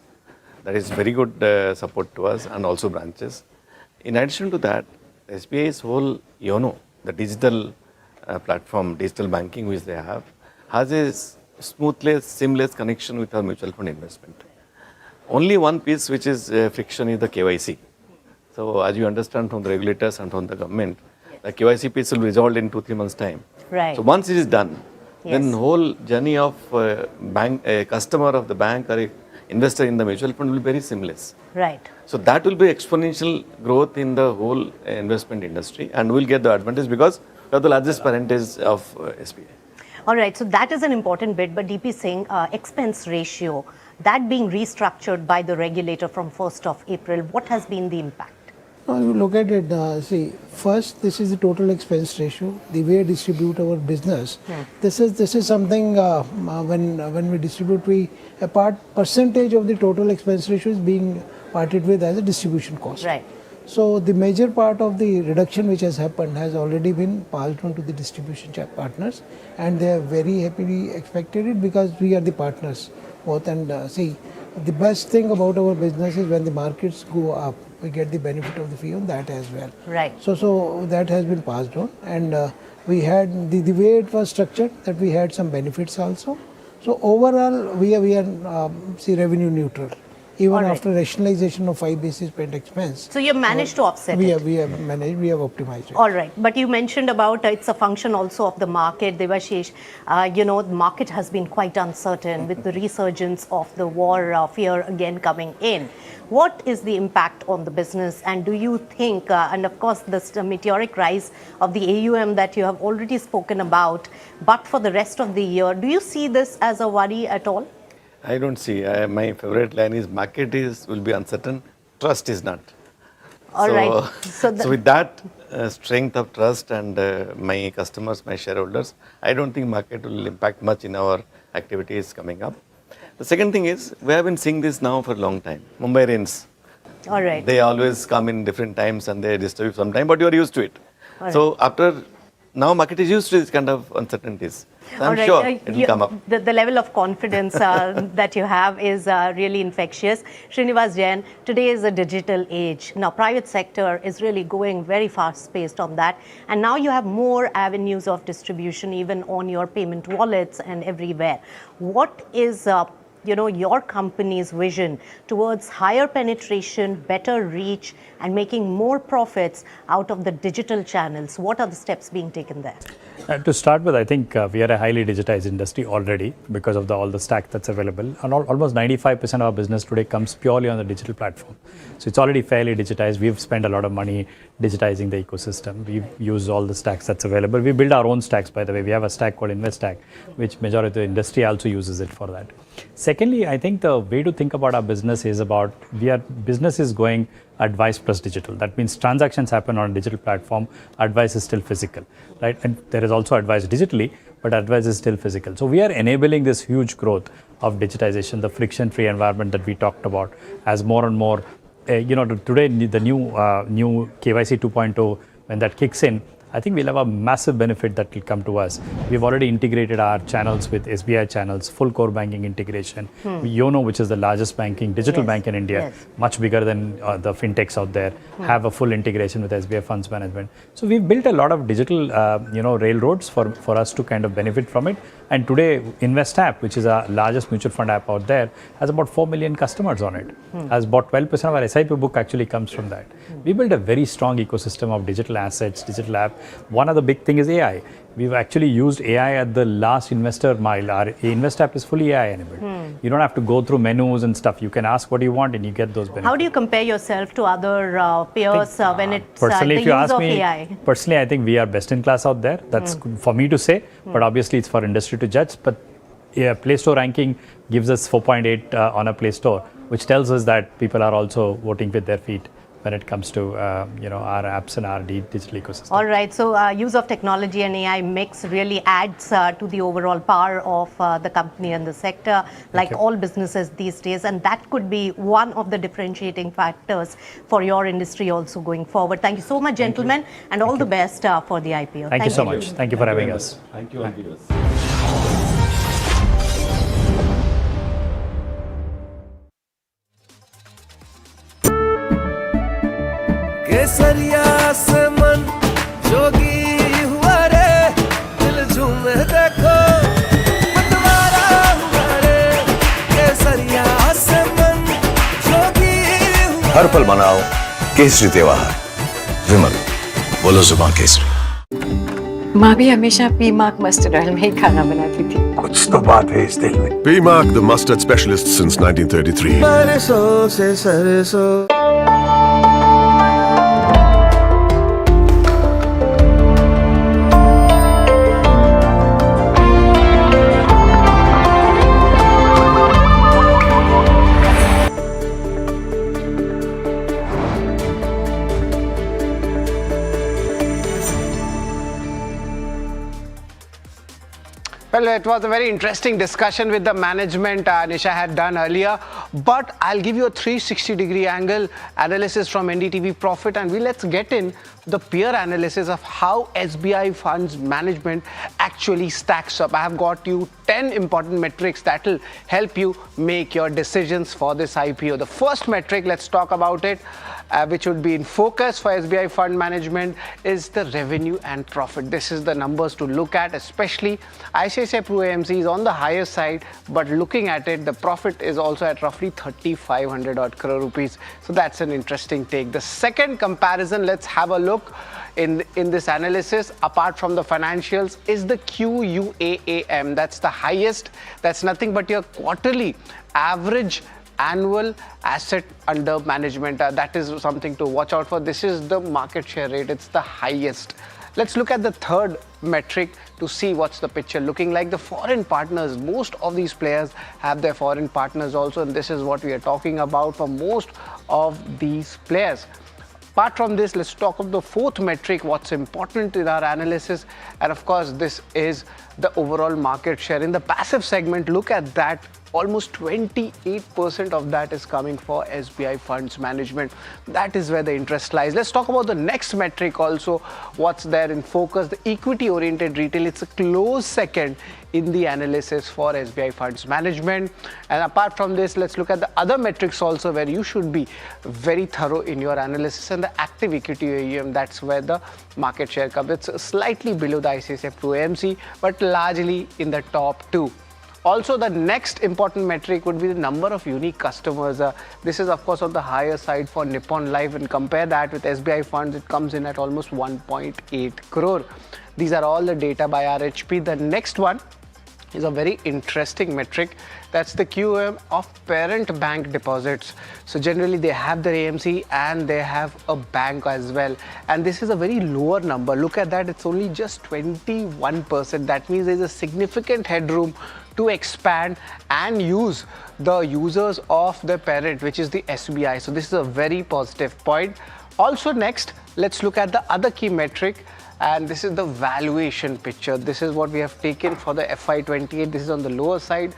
That is very good support to us, and also branches. In addition to that, SBI's whole YONO, the digital platform, digital banking which they have, has a smoothless, seamless connection with our mutual fund investment. Only one piece which is friction is the KYC. So as you understand from the regulators and from the government, the KYC piece will be resolved in 2-3 months' time. Right. So once it is done, then the whole journey of a customer of the bank or a investor in the mutual fund will be very seamless. Right. So that will be exponential growth in the whole investment industry, and we'll get the advantage because we are the largest parentage of SBI. All right, so that is an important bit, but DP Singh, expense ratio, that being restructured by the regulator from 1st of April, what has been the impact? Now, if you look at it, see, first, this is the total expense ratio, the way we distribute our business. This is something when we distribute, a percentage of the total expense ratio is being parted with as a distribution cost. Right. So the major part of the reduction which has happened has already been passed on to the distribution partners, and they have very happily expected it because we are the partners both. And see, the best thing about our business is when the markets go up, we get the benefit of the fee on that as well. Right. So that has been passed on, and we had the way it was structured, that we had some benefits also. So overall, we are revenue neutral, even after rationalization of 5 basis point expense. So you have managed to offset it. We have managed, we have optimized it. All right, but you mentioned about it's a function also of the market, Debashish. The market has been quite uncertain with the resurgence of the war fear again coming in. What is the impact on the business, and do you think, and of course this meteoric rise of the AUM that you have already spoken about, but for the rest of the year, do you see this as a worry at all? I don't see. My favorite line is market will be uncertain, trust is not. All right. So with that strength of trust and my customers, my shareholders, I don't think market will impact much in our activities coming up. The second thing is, we have been seeing this now for a long time. Mumbai rains. All right. They always come in different times and they disturb you sometime, but you are used to it. So after now market is used to this kind of uncertainties. So All I'm right, sure it will come up. The level of confidence that you have is really infectious. Srinivas Jain, today is a digital age. Now, private sector is really going very fast-paced on that. And now you have more avenues of distribution, even on your payment wallets and everywhere. What is your company's vision towards higher penetration, better reach, and making more profits out of the digital channels? What are the steps being taken there? To start with, I think we are a highly digitized industry already because of all the stack that's available. And almost 95% of our business today comes purely on the digital platform. So it's already fairly digitized. We've spent a lot of money digitizing the ecosystem. We've used all the stacks that's available. We build our own stacks, by the way. We have a stack called InvestStack, which majority of the industry also uses it for that. Secondly, I think the way to think about our business is business is going advice plus digital. That means transactions happen on a digital platform, advice is still physical, right? And there is also advice digitally, but advice is still physical. So we are enabling this huge growth of digitization, the friction-free environment that we talked about, as more and more, today the new KYC 2.0, when that kicks in, I think we'll have a massive benefit that will come to us. We've already integrated our channels with SBI channels, full core banking integration. YONO, which is the largest digital bank in India, much bigger than the fintechs out there, have a full integration with SBI Funds Management. So we've built a lot of digital, railroads for us to kind of benefit from it. And today, Invest app, which is our largest mutual fund app out there, has about 4 million customers on it. Has about 12% of our SIP book actually comes from that. We built a very strong ecosystem of digital assets, digital app. One of the big thing is AI. We've actually used AI at the last investor mile. Our Invest app is fully AI enabled. You don't have to go through menus and stuff. You can ask what you want and you get those benefits. How do you compare yourself to other peers when it's personally, the if you use ask of me, AI? Personally, I think we are best in class out there. That's good for me to say, but obviously it's for industry to judge. But Play Store ranking gives us 4.8 on a Play Store, which tells us that people are also voting with their feet when it comes to our apps and our digital ecosystem. All right, so use of technology and AI mix really adds to the overall power of the company and the sector, like all businesses these days, and that could be one of the differentiating factors for your industry also going forward. Thank you so much, gentlemen, and all the best for the IPO. Thank you so much. Thank you for having us. Thank you, all viewers. केसरिया से मन जोगी हुआ रे दिल झूमे देखो मतवारा हुआ रे केसरिया से मन जोगी हुआ हर पल मनाओ केसरी त्योहार विमल बोलो जुबान केसरी। माँ भी हमेशा पी मार्क मस्टर्ड ऑयल में ही खाना बनाती थी। कुछ तो बात है इस दिल में। P-Mark, the mustard specialist since 1933. बरसों से सरसों Well, it was a very interesting discussion with the management Nisha had done earlier, but I'll give you a 360-degree angle analysis from NDTV Profit, and let's get in the peer analysis of how SBI Funds Management actually stacks up. I have got you 10 important metrics that will help you make your decisions for this IPO. The first metric, let's talk about it, which would be in focus for SBI Fund Management, is the revenue and profit. This is the numbers to look at, especially ICICI Pru AMC is on the higher side, but looking at it, the profit is also at roughly 3,500 odd crore rupees. So that's an interesting take. The second comparison, let's have a look in this analysis, apart from the financials, is the QUAAM. That's the highest. That's nothing but your quarterly average annual asset under management. That is something to watch out for. This is the market share rate. It's the highest. Let's look at the third metric to see what's the picture looking like. The foreign partners, most of these players have their foreign partners also, and this is what we are talking about for most of these players. Apart from this, let's talk about the fourth metric, what's important in our analysis. And of course, this is the overall market share. In the passive segment, look at that. Almost 28% of that is coming for SBI Funds Management. That is where the interest lies. Let's talk about the next metric also, what's there in focus. The equity-oriented retail, it's a close second in the analysis for SBI Funds Management. And apart from this, let's look at the other metrics also where you should be very thorough in your analysis. And the active equity AUM, that's where the market share comes. It's slightly below the ICICI Pru AMC, but largely in the top two. Also, the next important metric would be the number of unique customers. This is, of course, on the higher side for Nippon Life, and compare that with SBI Funds, it comes in at almost 1.8 crore. These are all the data by RHP. The next one is a very interesting metric. That's the QM of parent bank deposits. So generally they have their AMC and they have a bank as well. And this is a very lower number. Look at that, it's only just 21%. That means there's a significant headroom to expand and use the users of the parent, which is the SBI. So this is a very positive point. Also next, let's look at the other key metric. And this is the valuation picture. This is what we have taken for the FY28. This is on the lower side,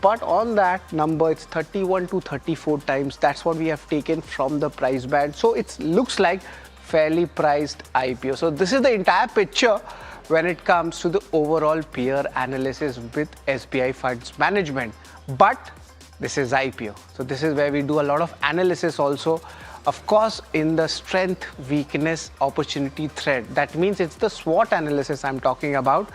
but on that number, it's 31 to 34 times. That's what we have taken from the price band. So it looks like fairly priced IPO. So this is the entire picture when it comes to the overall peer analysis with SBI Funds Management. But this is IPO. So this is where we do a lot of analysis also. Of course, in the strength, weakness, opportunity, threat. That means it's the SWOT analysis I'm talking about.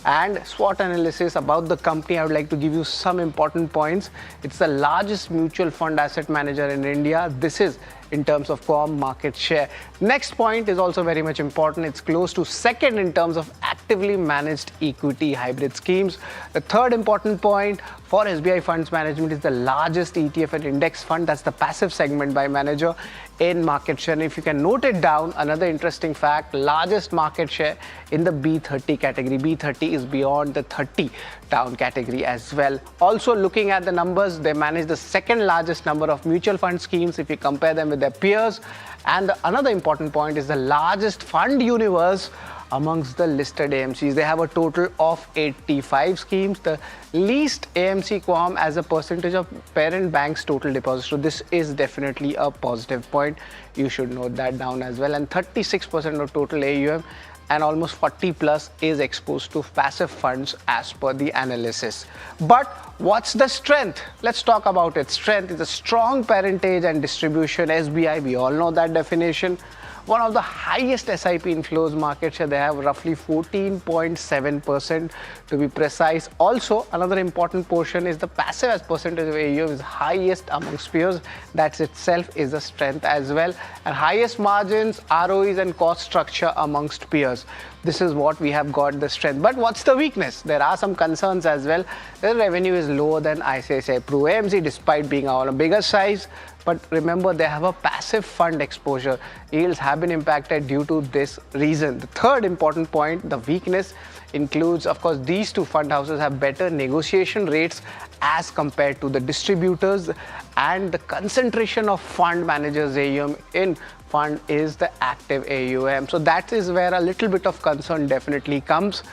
And SWOT analysis about the company, I would like to give you some important points. It's the largest mutual fund asset manager in India. This is in terms of quant market share. Next point is also very much important. It's close to second in terms of actively managed equity hybrid schemes. The third important point for SBI Funds Management is the largest ETF and index fund. That's the passive segment by manager in market share. And if you can note it down, another interesting fact, largest market share in the B30 category. B30 is beyond the 30 down category as well. Also looking at the numbers, they manage the second largest number of mutual fund schemes if you compare them with their peers. And another important point is the largest fund universe amongst the listed AMCs. They have a total of 85 schemes, the least AMC quam as a percentage of parent bank's total deposits. So this is definitely a positive point. You should note that down as well. And 36% of total AUM and almost 40 plus is exposed to passive funds as per the analysis. But what's the strength? Let's talk about it. Strength is a strong parentage and distribution. SBI, we all know that definition. One of the highest SIP inflows market share. They have roughly 14.7% to be precise. Also, another important portion is the passive as percentage of AUM is highest amongst peers. That itself is a strength as well. And highest margins, ROEs and cost structure amongst peers. This is what we have got the strength. But what's the weakness? There are some concerns as well. The revenue is lower than ICICI Pru AMC despite being on a bigger size. But remember, they have a passive fund exposure. Yields have been impacted due to this reason. The third important point, the weakness, includes, of course, these two fund houses have better negotiation rates as compared to the distributors, and the concentration of fund managers AUM in fund is the active AUM. So that is where a little bit of concern definitely comes.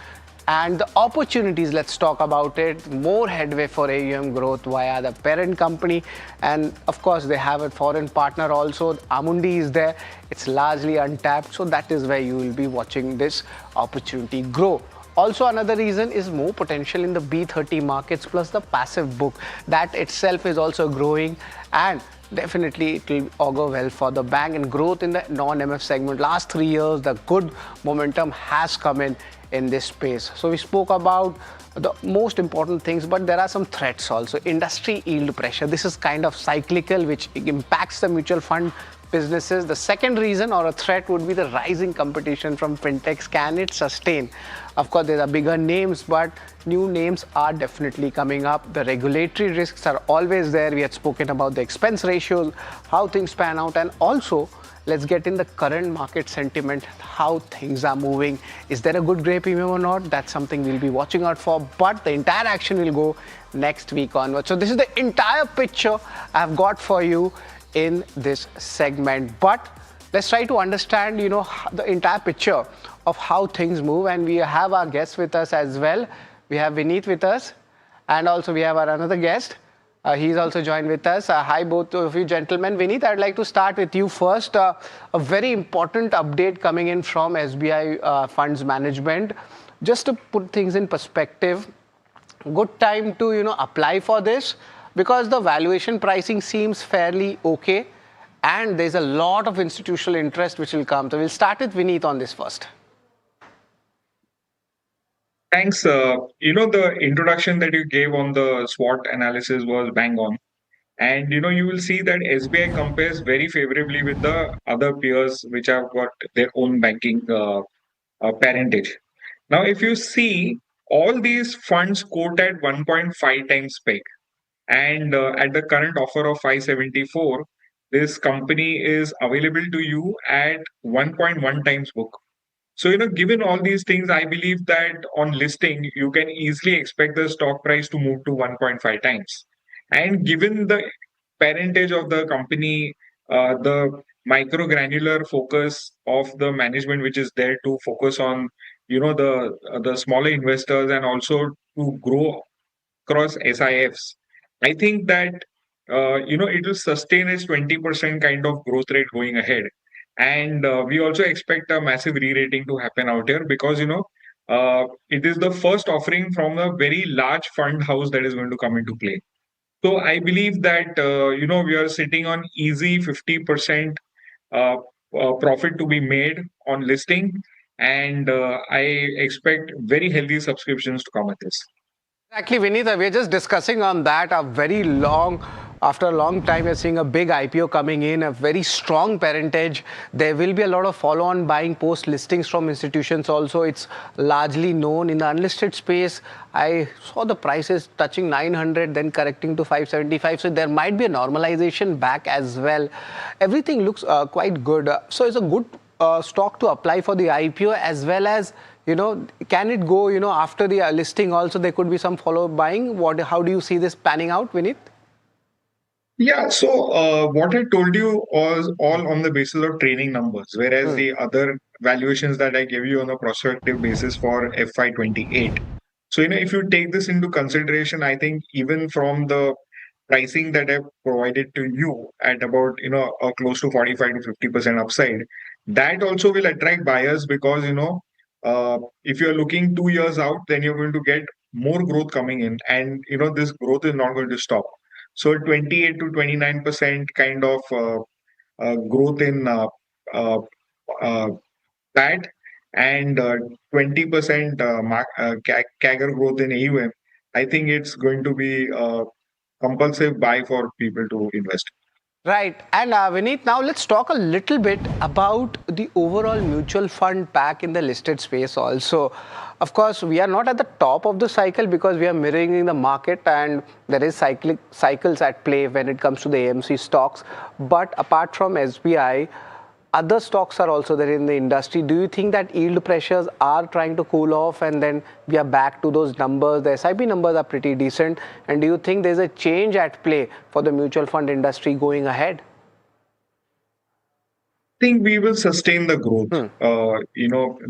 And the opportunities, let's talk about it. More headway for AUM growth via the parent company. And of course, they have a foreign partner also. Amundi is there. It's largely untapped. So that is where you will be watching this opportunity grow. Also, another reason is more potential in the B30 markets plus the passive book. That itself is also growing, and definitely it will augur well for the bank. And growth in the non-MF segment. Last 3 years, the good momentum has come in this space. So we spoke about the most important things, but there are some threats also. Industry yield pressure. This is kind of cyclical, which impacts the mutual fund businesses. The second reason or a threat would be the rising competition from fintechs. Can it sustain? Of course, there are bigger names, but new names are definitely coming up. The regulatory risks are always there. We had spoken about the expense ratios, how things pan out, and also let's get in the current market sentiment, how things are moving. Is there a good grey premium or not? That's something we'll be watching out for, but the entire action will go next week onwards. So this is the entire picture I've got for you in this segment. But let's try to understand, the entire picture of how things move. And we have our guests with us as well. We have Vineet with us, and also we have our another guest. He's also joined with us. Hi, both of you gentlemen. Vineet, I'd like to start with you first. A very important update coming in from SBI Funds Management. Just to put things in perspective, good time to apply for this, because the valuation pricing seems fairly okay, and there's a lot of institutional interest which will come. So we'll start with Vineet on this first. Thanks. The introduction that you gave on the SWOT analysis was bang on. And, you will see that SBI compares very favorably with the other peers which have got their own banking parentage. Now, if you see, all these funds quote at 1.5 times PEG. And at the current offer of 574, this company is available to you at 1.1 times book. So, given all these things, I believe that on listing, you can easily expect the stock price to move to 1.5 times. And given the parentage of the company, the micro granular focus of the management, which is there to focus on, the smaller investors and also to grow across SIFs, I think that, it will sustain its 20% kind of growth rate going ahead. And we also expect a massive re-rating to happen out here because, it is the first offering from a very large fund house that is going to come into play. So I believe that, we are sitting on easy 50% profit to be made on listing. And I expect very healthy subscriptions to come at this. Exactly, Vinita. We're just discussing on that. After a long time, we're seeing a big IPO coming in, a very strong parentage. There will be a lot of follow-on buying post listings from institutions also. It's largely known in the unlisted space. I saw the prices touching 900, then correcting to 575. So there might be a normalization back as well. Everything looks quite good. So it's a good stock to apply for the IPO, as well as, can it go, after the listing also, there could be some follow buying. How do you see this panning out, Vineet? Yeah, so what I told you was all on the basis of trailing numbers, whereas the other valuations that I gave you on a prospective basis for FY28. So, if you take this into consideration, I think even from the pricing that I've provided to you at about, close to 45 to 50% upside, that also will attract buyers because, if you're looking 2 years out, then you're going to get more growth coming in. And, this growth is not going to stop. So 28 to 29% kind of growth in PAT and 20% CAGR growth in AUM, I think it's going to be a compulsive buy for people to invest. Right. And Vineet, now let's talk a little bit about the overall mutual fund pack in the listed space also. Of course, we are not at the top of the cycle because we are mirroring the market, and there is cycles at play when it comes to the AMC stocks. But apart from SBI, other stocks are also there in the industry. Do you think that yield pressures are trying to cool off and then we are back to those numbers? The SIP numbers are pretty decent. And do you think there's a change at play for the mutual fund industry going ahead? I think we will sustain the growth,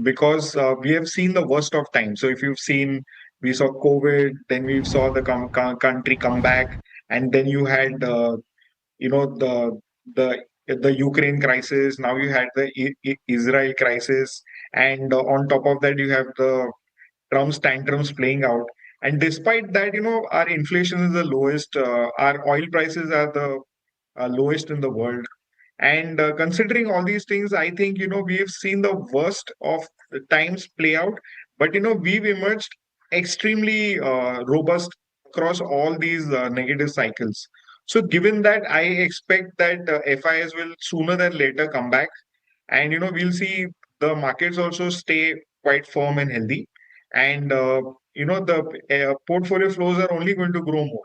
because we have seen the worst of times. So if you've seen, we saw COVID, then we saw the country come back, and then you had, the Ukraine crisis. Now you had the Israel crisis, and on top of that, you have the Trump's tantrums playing out. And despite that, our inflation is the lowest. Our oil prices are the lowest in the world. And considering all these things, I think, we've seen the worst of the times play out. But, we've emerged extremely robust across all these negative cycles. So given that, I expect that FIs will sooner than later come back. And, we'll see the markets also stay quite firm and healthy. And, the portfolio flows are only going to grow more.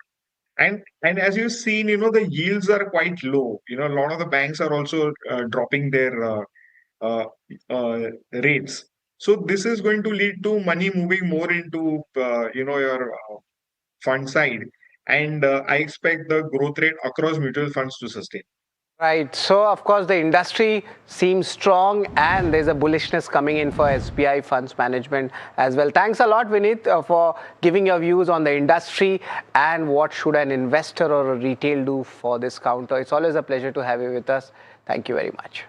And as you've seen, the yields are quite low. A lot of the banks are also dropping their rates. So this is going to lead to money moving more into, your fund side. And I expect the growth rate across mutual funds to sustain. Right. So, of course, the industry seems strong and there's a bullishness coming in for SBI Funds Management as well. Thanks a lot, Vineet, for giving your views on the industry and what should an investor or a retail do for this counter. It's always a pleasure to have you with us. Thank you very much.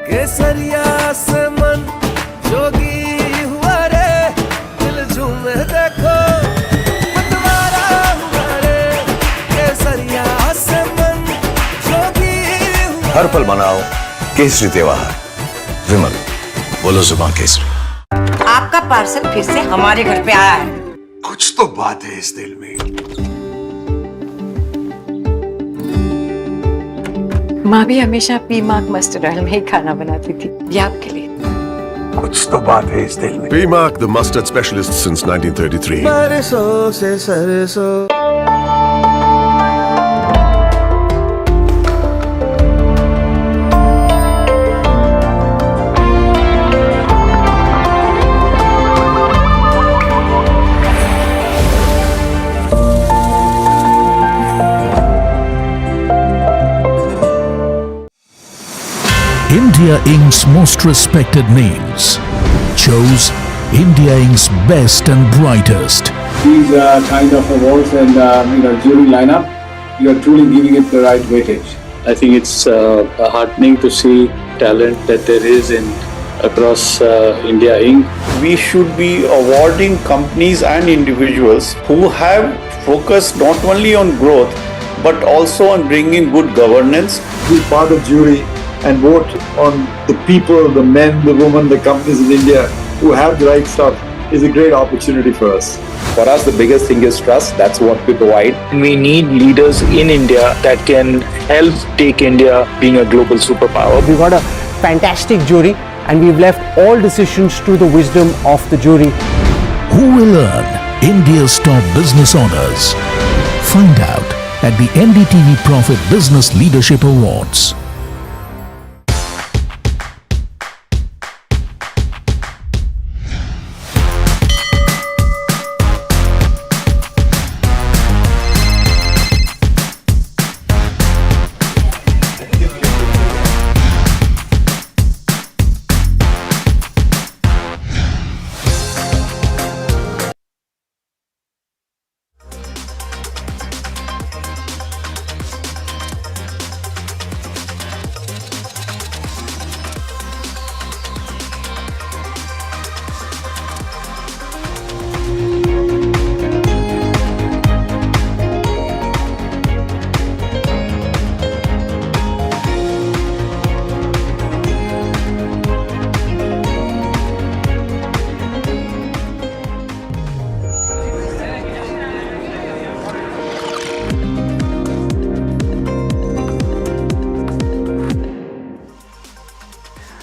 केसरिया से मन जोगी हुआ रे दिल झूमे देखो मतवारा हुआ रे केसरिया से मन जोगी हुआ हर पल मनाओ केसरी त्योहार विमल बोलो जुबान केसरी। आपका पार्सल फिर से हमारे घर पे आया है। कुछ तो बात है इस दिल में। माँ भी हमेशा पी मार्क मस्टर्ड ऑयल में ही खाना बनाती थी, ये आपके लिए। कुछ तो बात है इस दिल में। P-Mark, the mustard specialist since 1933. बरसों से सरसों India Inc.'s most respected names chose India Inc.'s best and brightest. These kind of awards and jury lineup, you are truly giving it the right weightage. I think it's heartening to see talent that there is across India Inc. We should be awarding companies and individuals who have focused not only on growth but also on bringing good governance. Be part of jury and vote on the people, the men, the women, the companies in India who have the right stuff is a great opportunity for us. For us, the biggest thing is trust. That's what we provide. We need leaders in India that can help take India being a global superpower. We've got a fantastic jury and we've left all decisions to the wisdom of the jury. Who will earn India's top business honors? Find out at the NDTV Profit Business Leadership Awards.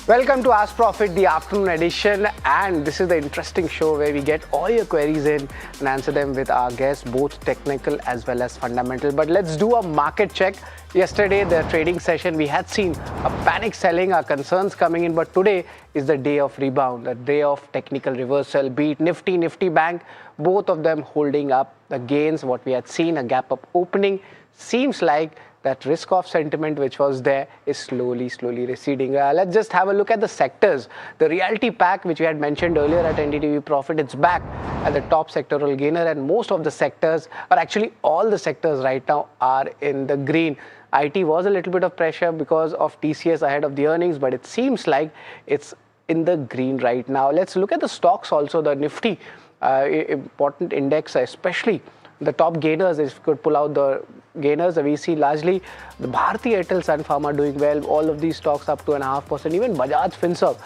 Welcome to Ask Profit, the afternoon edition, and this is the interesting show where we get all your queries in and answer them with our guests, both technical as well as fundamental. But let's do a market check. Yesterday, the trading session, we had seen a panic selling, our concerns coming in, but today is the day of rebound, the day of technical reversal, be it Nifty, Nifty Bank, both of them holding up the gains. What we had seen, a gap up opening, seems like that risk-off sentiment which was there is slowly receding. Let's just have a look at the sectors. The realty pack, which we had mentioned earlier at NDTV Profit, it's back at the top sectoral gainer, and most of the sectors, or actually all the sectors right now, are in the green. IT was a little bit of pressure because of TCS ahead of the earnings, but it seems like it's in the green right now. Let's look at the stocks also. The Nifty, important index, especially the top gainers. If you could pull out the gainers, we see largely the Bharti Airtel Sun Pharma doing well. All of these stocks up 2.5%. Even Bajaj Finserv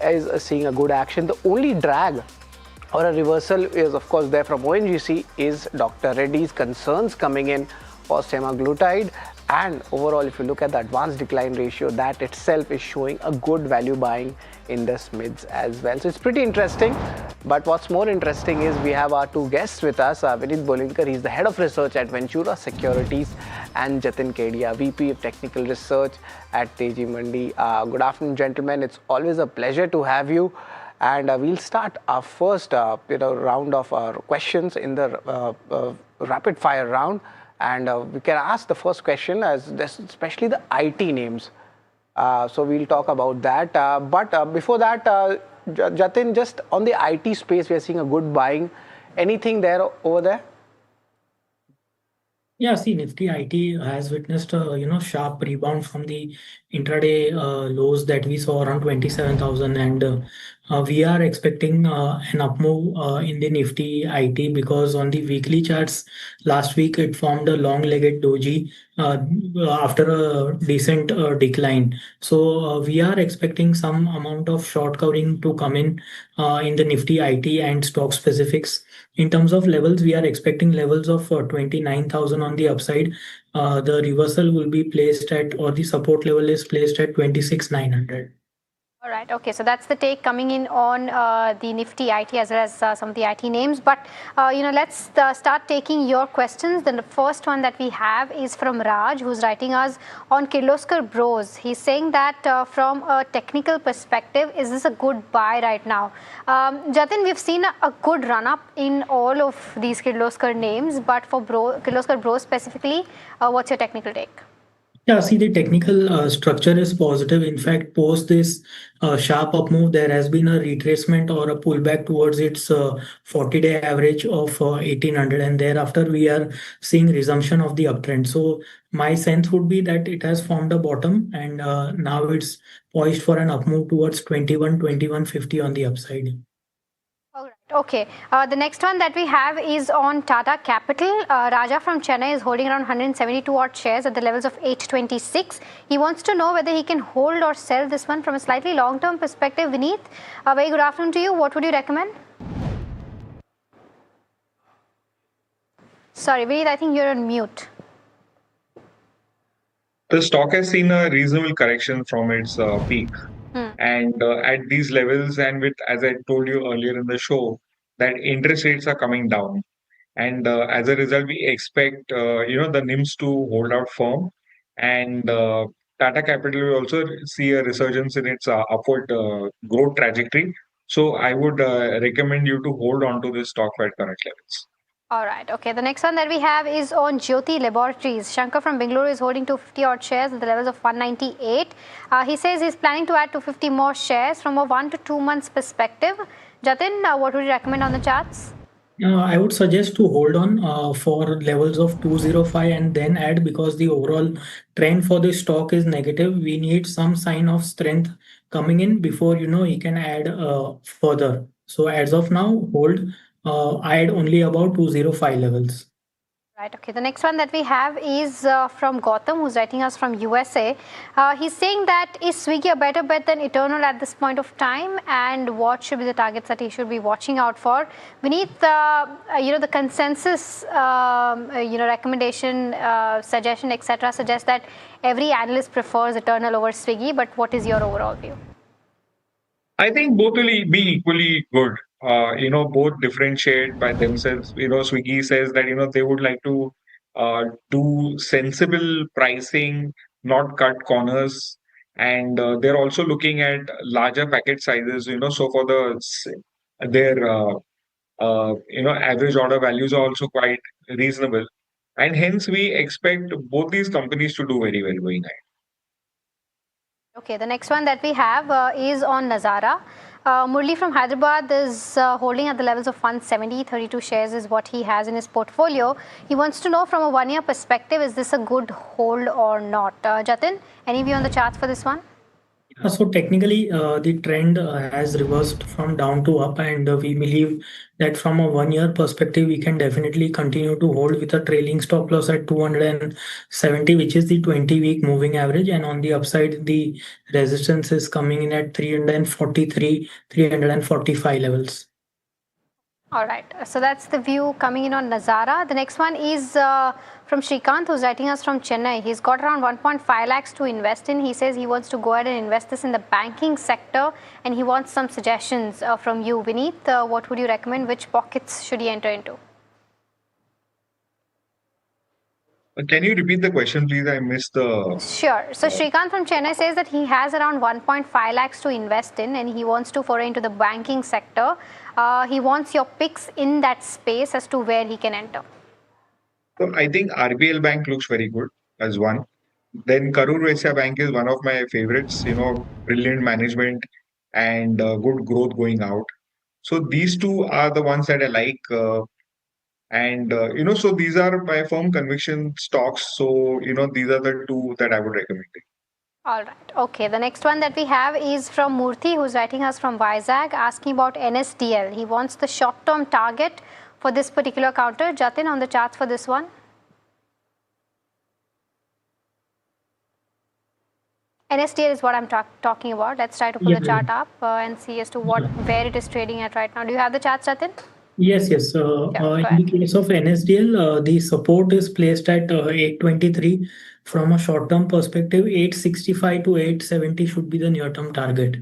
is seeing a good action. The only drag or a reversal is of course there from ONGC is Dr. Reddy's concerns coming in for semaglutide, And overall, if you look at the advanced decline ratio, that itself is showing a good value buying in the SMIDs as well. So it's pretty interesting. But what's more interesting is we have our two guests with us. Vinit Bolinkar, he's the head of research at Ventura Securities, and Jatin Kedia, VP of technical research at Teji Mandi. Good afternoon, gentlemen. It's always a pleasure to have you. And we'll start our first round of our questions in the rapid fire round. And we can ask the first question as this, especially the IT names. So we'll talk about that. But before that, Jatin, just on the IT space, we are seeing a good buying. Anything there over there? Yeah, see, Nifty IT has witnessed a sharp rebound from the intraday lows that we saw around 27,000, and we are expecting an up move in the Nifty IT because on the weekly charts last week it formed a long-legged doji after a decent decline. So we are expecting some amount of short covering to come in the Nifty IT and stock specifics. In terms of levels, we are expecting levels of 29,000 on the upside. The reversal will be placed at, or the support level is placed at 26,900. All right. Okay. So that's the take coming in on the Nifty IT as well as some of the IT names. But, let's start taking your questions. Then the first one that we have is from Raj, who's writing us on Kirloskar Bros. He's saying that from a technical perspective, is this a good buy right now? Jatin, we've seen a good run up in all of these Kirloskar names. But for Kirloskar Bros specifically, what's your technical take? Yeah, see, the technical structure is positive. In fact, post this sharp up move, there has been a retracement or a pullback towards its 40-day average of 1800, and thereafter we are seeing resumption of the uptrend. So my sense would be that it has formed a bottom, and now it's poised for an up move towards 2150 on the upside. Okay. The next one that we have is on Tata Capital. Raja from Chennai is holding around 172 odd shares at the levels of 826. He wants to know whether he can hold or sell this one from a slightly long-term perspective. Vineet, a very good afternoon to you. What would you recommend? Sorry, Vineet, I think you're on mute. The stock has seen a reasonable correction from its peak. And at these levels, and with, as I told you earlier in the show, that interest rates are coming down. And as a result, we expect, the NIMs to hold out firm. And Tata Capital will also see a resurgence in its upward growth trajectory. So I would recommend you to hold on to this stock at current levels. All right. Okay. The next one that we have is on Jyoti Laboratories. Shankar from Bengaluru is holding 250 odd shares at the levels of 198. He says he's planning to add 250 more shares from a 1 to 2 months perspective. Jatin, what would you recommend on the charts? I would suggest to hold on for levels of 205 and then add, because the overall trend for this stock is negative. We need some sign of strength coming in before he can add further. So as of now, hold. Add only about 205 levels. Right. Okay. The next one that we have is from Gautam, who's writing us from USA. He's saying that is Swiggy a better bet than Eternal at this point of time, and what should be the targets that he should be watching out for? Beneath the consensus, recommendation, suggestion, etc., suggests that every analyst prefers Eternal over Swiggy. But what is your overall view? I think both will be equally good. Both differentiate by themselves. Swiggy says that, they would like to do sensible pricing, not cut corners. And they're also looking at larger packet sizes, so for their average order values are also quite reasonable. And hence we expect both these companies to do very well going ahead. Okay, the next one that we have is on Nazara. Murli from Hyderabad is holding at the levels of 170. 32 shares is what he has in his portfolio. He wants to know from a 1 year perspective, is this a good hold or not? Jatin, any view on the charts for this one? So technically, the trend has reversed from down to up, and we believe that from a 1 year perspective, we can definitely continue to hold with a trailing stop loss at 270, which is the 20-week moving average. And on the upside, the resistance is coming in at 343, 345 levels. All right. So that's the view coming in on Nazara. The next one is from Shrikant, who's writing us from Chennai. He's got around 1.5 lakhs to invest in. He says he wants to go ahead and invest this in the banking sector, and he wants some suggestions from you. Vineet, what would you recommend? Which pockets should he enter into? Can you repeat the question, please? I missed the... Sure. So Shrikant from Chennai says that he has around 1.5 lakhs to invest in, and he wants to foray into the banking sector. He wants your picks in that space as to where he can enter. So I think RBL Bank looks very good as one. Then Karur Vysya Bank is one of my favorites. Brilliant management and good growth going out. So these two are the ones that I like. So these are my firm conviction stocks. So, these are the two that I would recommend. All right. Okay. The next one that we have is from Murthy, who's writing us from Vizag, asking about NSDL. He wants the short-term target for this particular counter. Jatin, on the charts for this one. NSDL is what I'm talking about. Let's try to pull the chart up and see as to where it is trading at right now. Do you have the charts, Jatin? Yes. In the case of NSDL, the support is placed at 823. From a short-term perspective, 865 to 870 should be the near-term target.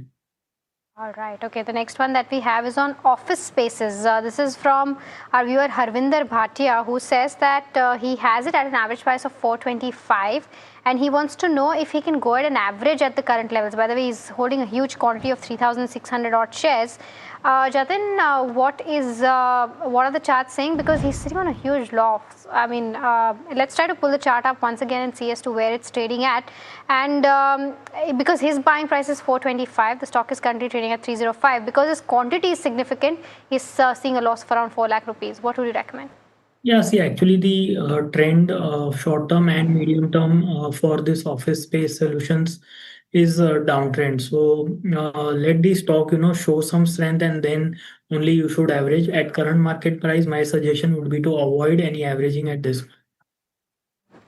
All right. Okay. The next one that we have is on office spaces. This is from our viewer Harvinder Bhatia, who says that he has it at an average price of 425, and he wants to know if he can go at an average at the current levels. By the way, he's holding a huge quantity of 3,600 odd shares. Jatin, what are the charts saying? Because he's sitting on a huge loss. I mean, let's try to pull the chart up once again and see as to where it's trading at. And because his buying price is 425, the stock is currently trading at 305. Because his quantity is significant, he's seeing a loss of around 4 lakh rupees. What would you recommend? Yeah, see, actually the trend short-term and medium-term for this office space solutions is a downtrend. So let the stock, show some strength, and then only you should average. At current market price, my suggestion would be to avoid any averaging at this.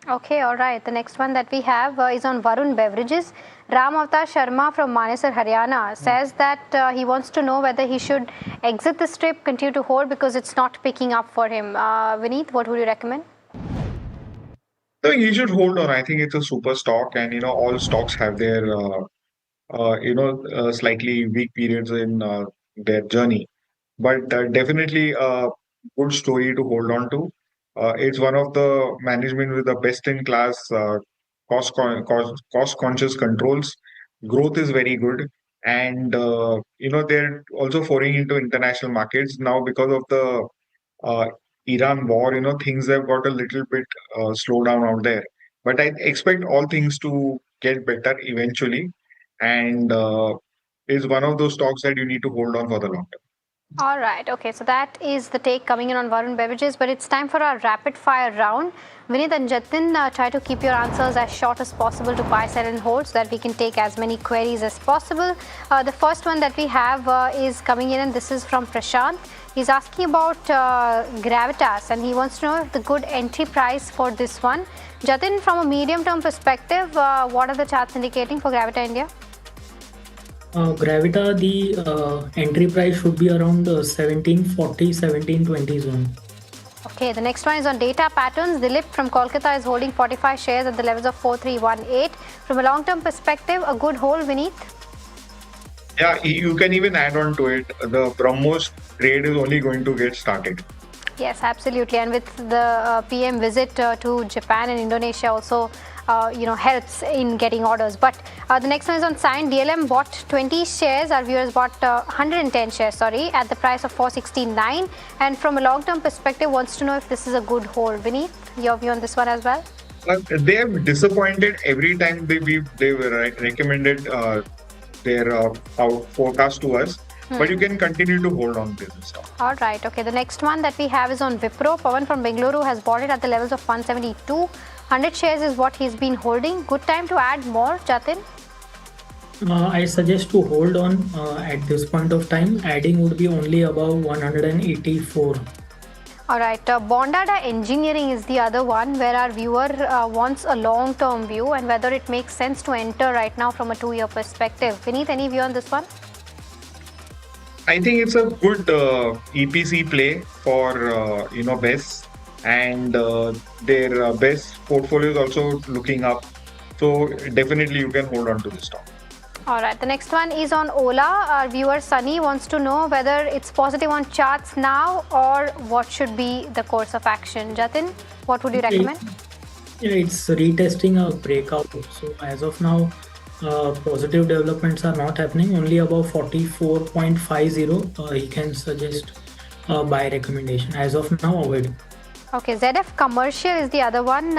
Okay, all right. The next one that we have is on Varun Beverages. Ram Avatar Sharma from Manesar, Haryana says that he wants to know whether he should exit the strip, continue to hold because it's not picking up for him. Vineet, what would you recommend? So you should hold on. I think it's a super stock, and all stocks have their slightly weak periods in their journey. But definitely a good story to hold on to. It's one of the management with the best-in-class cost-conscious controls. Growth is very good, and they're also foraying into international markets now because of the Iran war. Things have got a little bit slow down out there, but I expect all things to get better eventually, and is one of those stocks that you need to hold on for the long term. All right. Okay. So that is the take coming in on Varun Beverages, but it's time for our rapid fire round. Vineet and Jatin, try to keep your answers as short as possible to buy, sell and hold so that we can take as many queries as possible. The first one that we have is coming in, and this is from Prashant. He's asking about Gravitas, and he wants to know if the good entry price for this one. Jatin, from a medium term perspective, what are the charts indicating for Gravita India? Gravita, the entry price should be around 1740, 1720 zone. Okay, the next one is on data patterns. Dilip from Kolkata is holding 45 shares at the levels of 4318. From a long-term perspective, a good hold, Vineet? Yeah, you can even add on to it. The BrahMos trade is only going to get started. Yes, absolutely. And with the PM visit to Japan and Indonesia also, helps in getting orders. But the next one is on Sign. DLM bought 20 shares. Our viewers bought 110 shares, at the price of 469. And from a long-term perspective, wants to know if this is a good hold. Vineet, your view on this one as well? They have disappointed every time they were recommended their forecast to us. But you can continue to hold on to this stock. All right. Okay. The next one that we have is on Wipro. Pawan from Bengaluru has bought it at the levels of 172. 100 shares is what he's been holding. Good time to add more, Jatin? I suggest to hold on at this point of time. Adding would be only above 184. All right. Bondada Engineering is the other one where our viewer wants a long-term view and whether it makes sense to enter right now from a 2-year perspective. Vineet, any view on this one? I think it's a good EPC play for BESS. and their best portfolio is also looking up. So definitely you can hold on to this stock. All right, the next one is on Ola. Our viewer Sunny wants to know whether it's positive on charts now or what should be the course of action. Jatin, what would you recommend? Yeah, it's retesting a breakout. So as of now, positive developments are not happening. Only above 44.50, he can suggest a buy recommendation. As of now, avoid. Okay, ZF Commercial is the other one.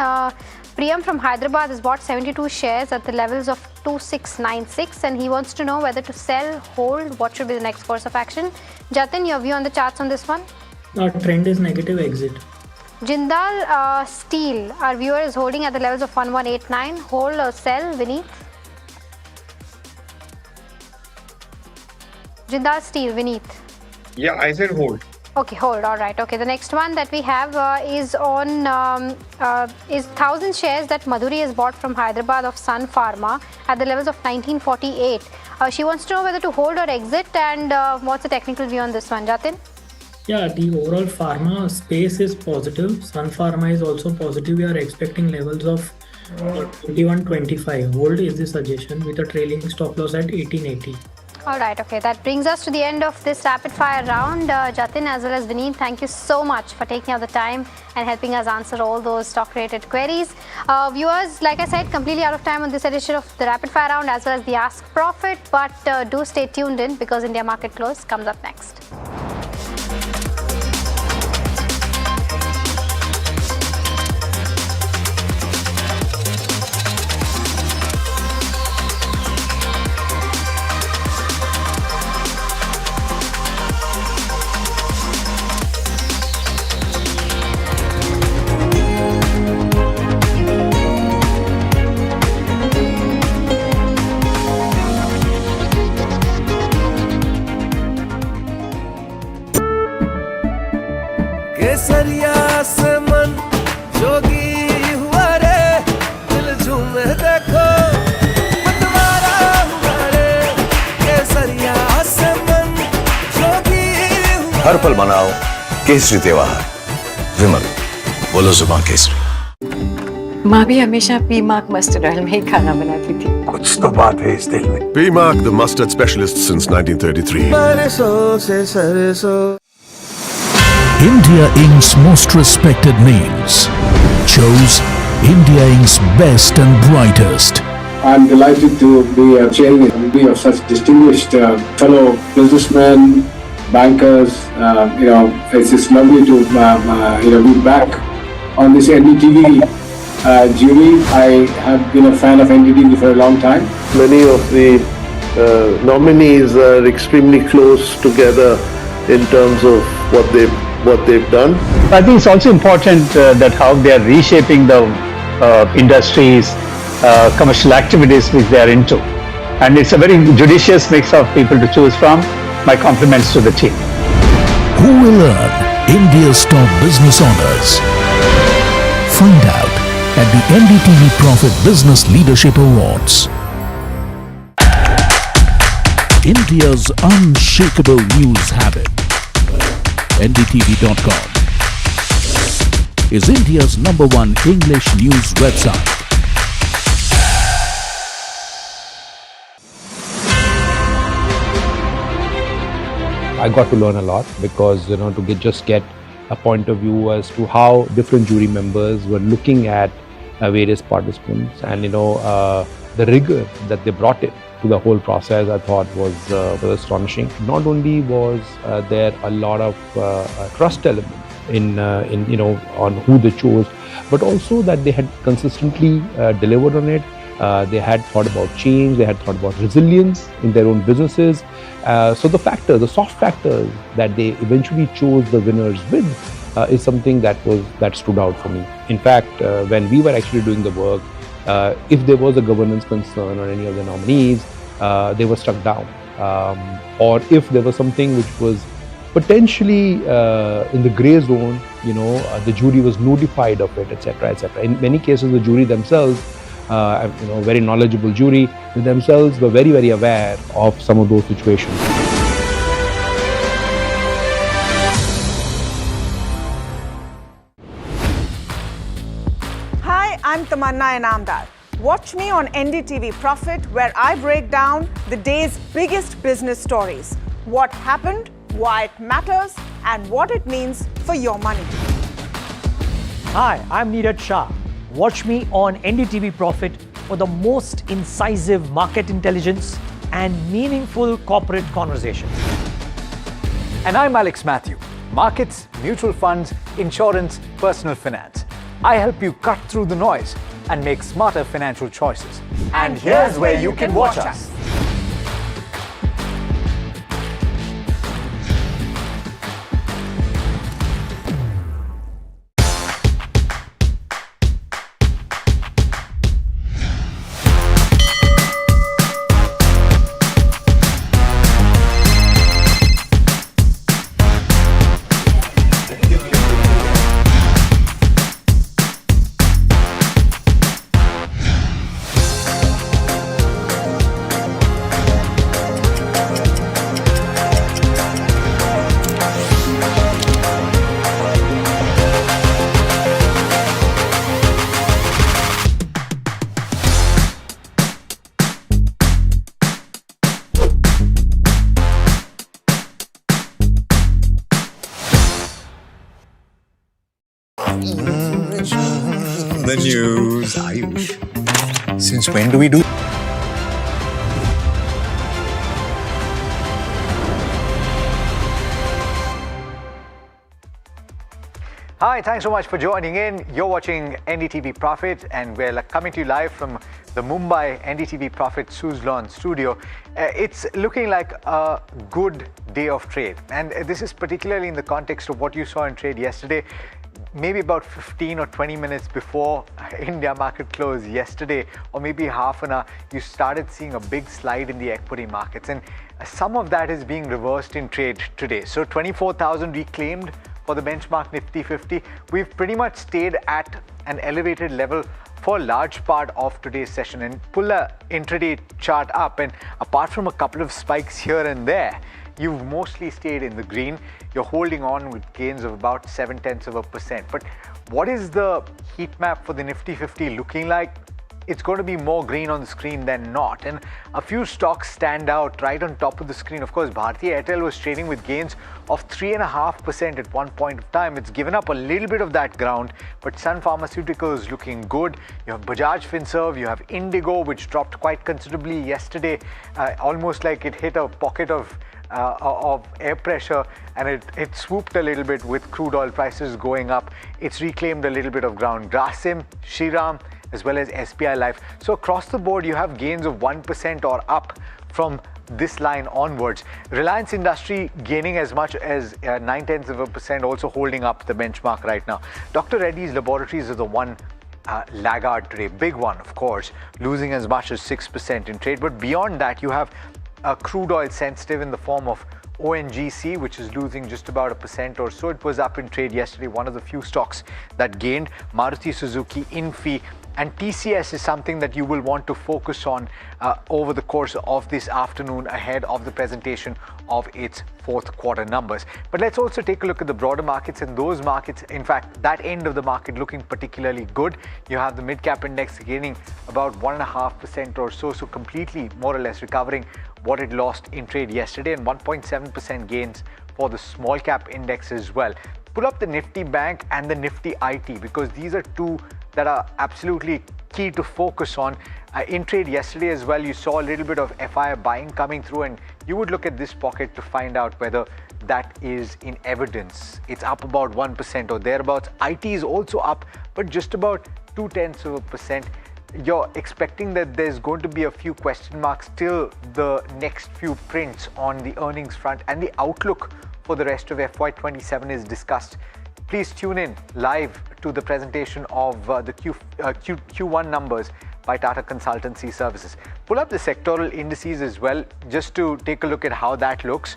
Priyam from Hyderabad has bought 72 shares at the levels of 2696 and he wants to know whether to sell, hold, what should be the next course of action. Jatin, your view on the charts on this one? Trend is negative, exit. Jindal Steel, our viewer is holding at the levels of 1189. Hold or sell, Vineet? Jindal Steel, Vineet. Yeah, I said hold. Okay, hold. All right. Okay, the next one that we have is on 1,000 shares that Madhuri has bought from Hyderabad of Sun Pharma at the levels of 1948. She wants to know whether to hold or exit and what's the technical view on this one, Jatin? Yeah, the overall pharma space is positive. Sun Pharma is also positive. We are expecting levels of 21.25. Hold is the suggestion with a trailing stop loss at 1880. All right, okay. That brings us to the end of this rapid fire round. Jatin as well as Vineet, thank you so much for taking out the time and helping us answer all those stock related queries. Viewers, like I said, completely out of time on this edition of the rapid fire round as well as the Ask Profit, but do stay tuned in because India Market Close comes up next. केसरिया से मन जोगी हुआ रे दिल झूमे देखो मतवारा हुआ रे केसरिया से मन जोगी हुआ हर पल मनाओ केसरी त्योहार विमल बोलो जुबान केसरी। माँ भी हमेशा पी मार्क मस्टर्ड ऑयल में ही खाना बनाती थी। कुछ तो बात है इस दिल में। P-Mark, the mustard specialist since 1933. बरसों से सरसों India Inc.'s most respected names chose India Inc.'s best and brightest. I'm delighted to be chairing of such distinguished fellow businessmen, bankers. It's just lovely to be back on this NDTV jury. I have been a fan of NDTV for a long time. Many of the nominees are extremely close together in terms of what they've done. I think it's also important that how they are reshaping the industries, commercial activities which they are into. And it's a very judicious mix of people to choose from. My compliments to the team. Who will earn India's top business honors? Find out at the NDTV Profit Business Leadership Awards. India's unshakable news habit. NDTV.com is India's #1 English news website. I got to learn a lot because to get a point of view as to how different jury members were looking at various participants, and the rigor that they brought in to the whole process, I thought was astonishing. Not only was there a lot of trust element in on who they chose, but also that they had consistently delivered on it. They had thought about change, they had thought about resilience in their own businesses. So the soft factors that they eventually chose the winners with is something that stood out for me. In fact, when we were actually doing the work, if there was a governance concern on any of the nominees, they were struck down. Or if there was something which was potentially in the grey zone, the jury was notified of it, etc., etc. In many cases, the jury themselves, very knowledgeable jury, themselves were very, very aware of some of those situations. Tamanna Inamdar. Watch me on NDTV Profit, where I break down the day's biggest business stories. What happened, why it matters, and what it means for your money. Hi, I'm Neeraj Shah. Watch me on NDTV Profit for the most incisive market intelligence and meaningful corporate conversations. And I'm Alex Matthew. Markets, mutual funds, insurance, personal finance. I help you cut through the noise and make smarter financial choices. And here's where you can watch us. The news, Ayush. Since when do we do? Hi, thanks so much for joining in. You're watching NDTV Profit, and we're coming to you live from the Mumbai NDTV Profit Suzlon studio. It's looking like a good day of trade, and this is particularly in the context of what you saw in trade yesterday. Maybe about 15 or 20 minutes before India market close yesterday, or maybe half an hour, you started seeing a big slide in the equity markets, and some of that is being reversed in trade today. So 24,000 reclaimed for the benchmark Nifty 50. We've pretty much stayed at an elevated level for a large part of today's session, and pull the intraday chart up, and apart from a couple of spikes here and there, you've mostly stayed in the green. You're holding on with gains of about 0.7%. But what is the heat map for the Nifty 50 looking like? It's going to be more green on the screen than not. And a few stocks stand out right on top of the screen. Of course, Bharti Airtel was trading with gains of 3.5% at one point of time. It's given up a little bit of that ground, but Sun Pharmaceuticals looking good. You have Bajaj Finserv, you have Indigo, which dropped quite considerably yesterday, almost like it hit a pocket of air pressure, and it swooped a little bit with crude oil prices going up. It's reclaimed a little bit of ground. Grasim, Shriram, as well as SBI Life. So across the board, you have gains of 1% or up from this line onwards. Reliance Industry gaining as much as 0.9%, also holding up the benchmark right now. Dr. Reddy's Laboratories is the one laggard today, big one, of course, losing as much as 6% in trade. But beyond that, you have crude oil sensitive in the form of ONGC, which is losing just about 1% or so. It was up in trade yesterday, one of the few stocks that gained. Maruti Suzuki, Infi, and TCS is something that you will want to focus on over the course of this afternoon ahead of the presentation of its fourth quarter numbers. But let's also take a look at the broader markets, and those markets, in fact, that end of the market looking particularly good. You have the mid-cap index gaining about 1.5% or so, so completely more or less recovering what it lost in trade yesterday, and 1.7% gains for the small cap index as well. Pull up the Nifty Bank and the Nifty IT, because these are two that are absolutely key to focus on. In trade yesterday as well, you saw a little bit of FII buying coming through, and you would look at this pocket to find out whether that is in evidence. It's up about 1% or thereabouts. IT is also up, but just about 0.2%. You're expecting that there's going to be a few question marks till the next few prints on the earnings front, and the outlook for the rest of FY27 is discussed. Please tune in live to the presentation of the Q1 numbers by Tata Consultancy Services. Pull up the sectoral indices as well, just to take a look at how that looks.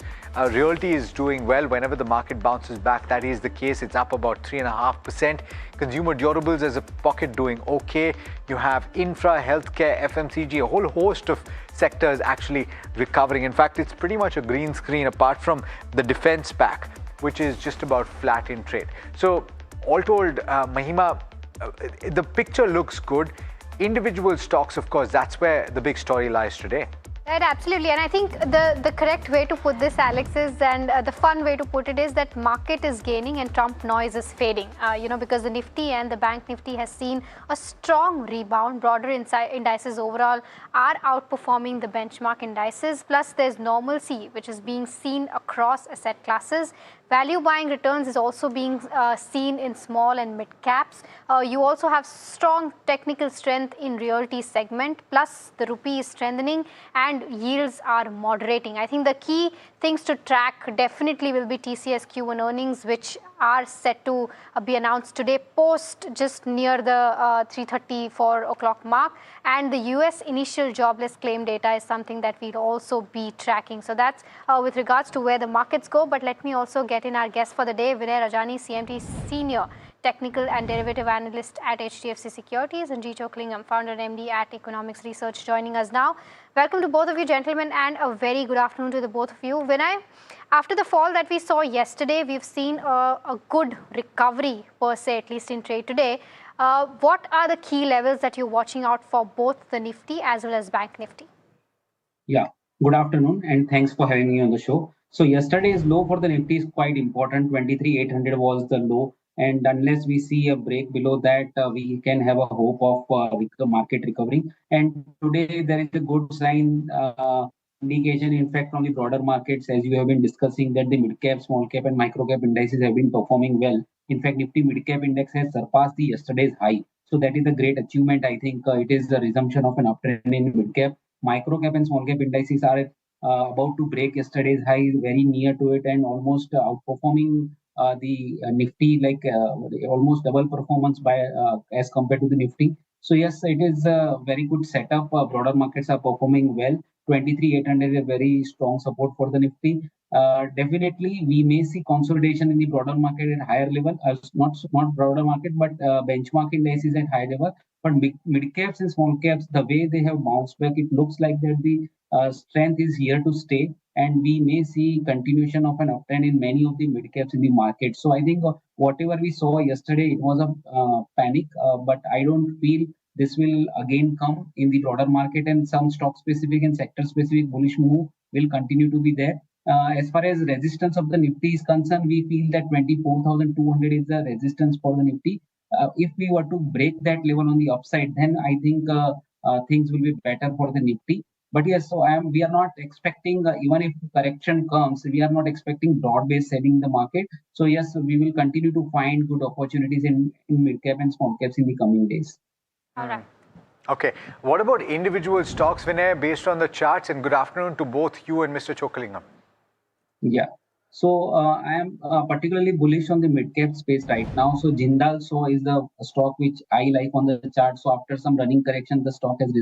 Realty is doing well whenever the market bounces back. That is the case. It's up about 3.5%. Consumer durables as a pocket doing okay. You have infra, healthcare, FMCG, a whole host of sectors actually recovering. In fact, it's pretty much a green screen apart from the defense pack, which is just about flat in trade. So all told, Mahima the picture looks good. Individual stocks, of course, that's where the big story lies today. Right, absolutely. And I think the correct way to put this, Alex, is, and the fun way to put it is that market is gaining and Trump noise is fading. Because the Nifty and the Bank Nifty has seen a strong rebound. Broader indices overall are outperforming the benchmark indices. Plus, there's normalcy, which is being seen across asset classes. Value buying returns is also being seen in small and mid caps. You also have strong technical strength in realty segment, plus the rupee is strengthening and yields are moderating. I think the key things to track definitely will be TCS Q1 earnings, which are set to be announced today post just near the 3:30, 4 o'clock mark. And the US initial jobless claim data is something that we'll also be tracking. So that's with regards to where the markets go. But let me also get in our guest for the day, Vinay Rajani, CMT Senior Technical and Derivative Analyst at HDFC Securities, and Jicho Klingam, Founder and MD at Economics Research, joining us now. Welcome to both of you, gentlemen, and a very good afternoon to the both of you. Vinay, after the fall that we saw yesterday, we've seen a good recovery per se, at least in trade today. What are the key levels that you're watching out for both the Nifty as well as Bank Nifty? Yeah, good afternoon and thanks for having me on the show. So yesterday's low for the Nifty is quite important. 23,800 was the low, and unless we see a break below that, we can have a hope of market recovering. And today there is a good sign, indication, in fact, from the broader markets, as you have been discussing, that the mid cap, small cap, and micro cap indices have been performing well. In fact, Nifty mid cap index has surpassed the yesterday's high. So that is a great achievement. I think it is the resumption of an uptrend in mid cap. Micro cap and small cap indices are about to break yesterday's high, very near to it, and almost outperforming the Nifty, like almost double performance by as compared to the Nifty. So yes, it is a very good setup. Broader markets are performing well. 23,800 is a very strong support for the Nifty. Definitely, we may see consolidation in the broader market at higher level. Not broader market, but benchmark indices at higher level. But mid caps and small caps, the way they have bounced back, it looks like that the strength is here to stay, and we may see continuation of an uptrend in many of the mid caps in the market. So I think whatever we saw yesterday, it was a panic, but I don't feel this will again come in the broader market, and some stock specific and sector specific bullish move will continue to be there. As far as resistance of the Nifty is concerned, we feel that 24,200 is the resistance for the Nifty. If we were to break that level on the upside, then I think things will be better for the Nifty. But yes, so we are not expecting, even if correction comes, we are not expecting broad-based selling in the market. So yes, we will continue to find good opportunities in mid-cap and small caps in the coming days. All right. Okay. What about individual stocks, Vinay, based on the charts? And good afternoon to both you and Mr. Chokalingam. Yeah. So I am particularly bullish on the mid-cap space right now. So Jindal So is the stock which I like on the chart. So after some running correction, the stock has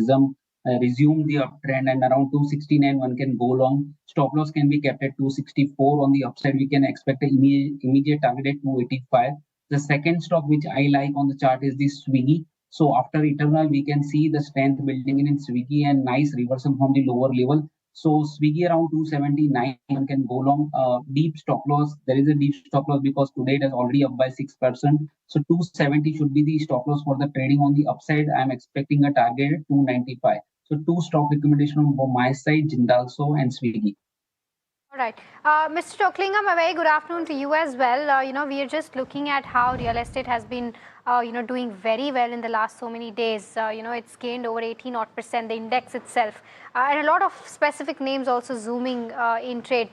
resumed the uptrend, and around 269 one can go long. Stop loss can be kept at 264. On the upside, we can expect an immediate target at 285. The second stock which I like on the chart is the Swiggy. So after Eternal, we can see the strength building in Swiggy and nice reversal from the lower level. So Swiggy around 279 can go long. Deep stop loss. There is a deep stop loss because today it is already up by 6%. So 270 should be the stop loss for the trading. On the upside, I am expecting a target at 295. So two stock recommendation on my side, Jindal So and Swiggy. All right. Mr. Chokalingam, a very good afternoon to you as well. We are just looking at how real estate has been, doing very well in the last so many days. It's gained over 18%, the index itself. And a lot of specific names also zooming in trade.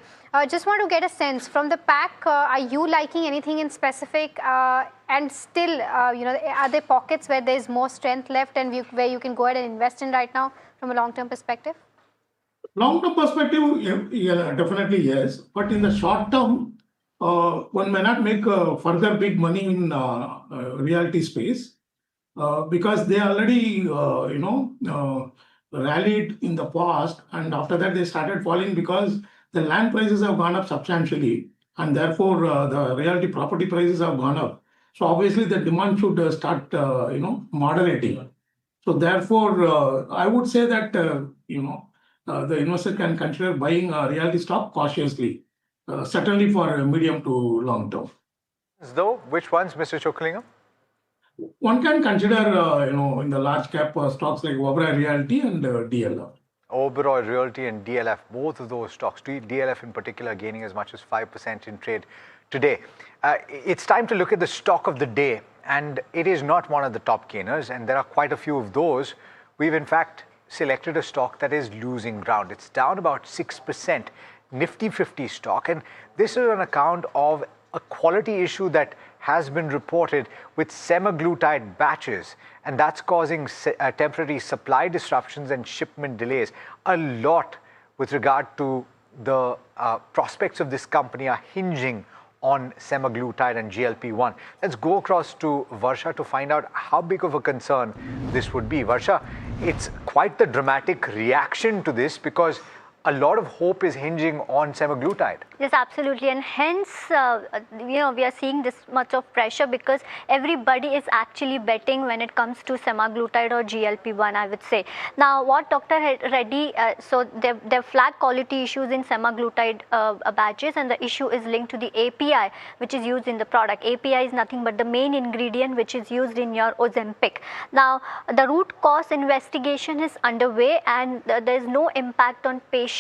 Just want to get a sense from the pack, are you liking anything in specific? And still, are there pockets where there's more strength left and where you can go ahead and invest in right now from a long-term perspective? Long-term perspective, yeah, definitely yes. But in the short term, one may not make further big money in realty space because they already, rallied in the past, and after that they started falling because the land prices have gone up substantially, and therefore the realty property prices have gone up. So obviously the demand should start, moderating. So therefore, I would say that the investor can consider buying a realty stock cautiously, certainly for medium to long term. Though, which ones, Mr. Chokalingam? One can consider, in the large cap stocks like Oberoi Realty and DLF. Oberoi Realty and DLF, both of those stocks, DLF in particular, gaining as much as 5% in trade today. It's time to look at the stock of the day, and it is not one of the top gainers, and there are quite a few of those. We've in fact selected a stock that is losing ground. It's down about 6%, Nifty 50 stock, and this is on account of a quality issue that has been reported with semaglutide batches, and that's causing temporary supply disruptions and shipment delays. A lot with regard to the prospects of this company are hinging on semaglutide and GLP-1. Let's go across to Varsha to find out how big of a concern this would be. Varsha, it's quite the dramatic reaction to this because a lot of hope is hinging on semaglutide. Yes, absolutely, and hence, we are seeing this much of pressure because everybody is actually betting when it comes to semaglutide or GLP-1, I would say. Now, what Dr. Reddy, so they flagged quality issues in semaglutide batches, and the issue is linked to the API, which is used in the product. API is nothing but the main ingredient which is used in your Ozempic. Now, the root cause investigation is underway, and there is no impact on patient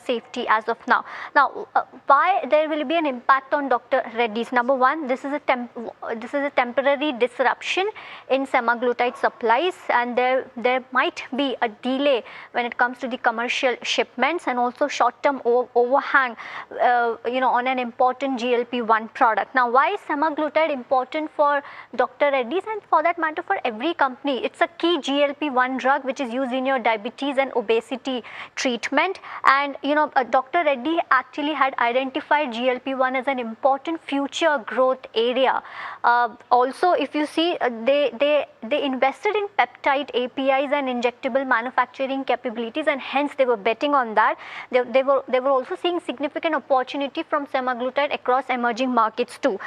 safety as of now. Now, why there will be an impact on Dr. Reddy's? Number one, this is a temporary disruption in semaglutide supplies, and there might be a delay when it comes to the commercial shipments, and also short-term overhang, on an important GLP-1 product. Now, why is semaglutide important for Dr. Reddy's and for that matter for every company? It's a key GLP-1 drug which is used in your diabetes and obesity treatment. And Dr. Reddy actually had identified GLP-1 as an important future growth area. Also, if you see, they invested in peptide APIs and injectable manufacturing capabilities, and hence they were betting on that. They were also seeing significant opportunity from semaglutide across emerging markets too.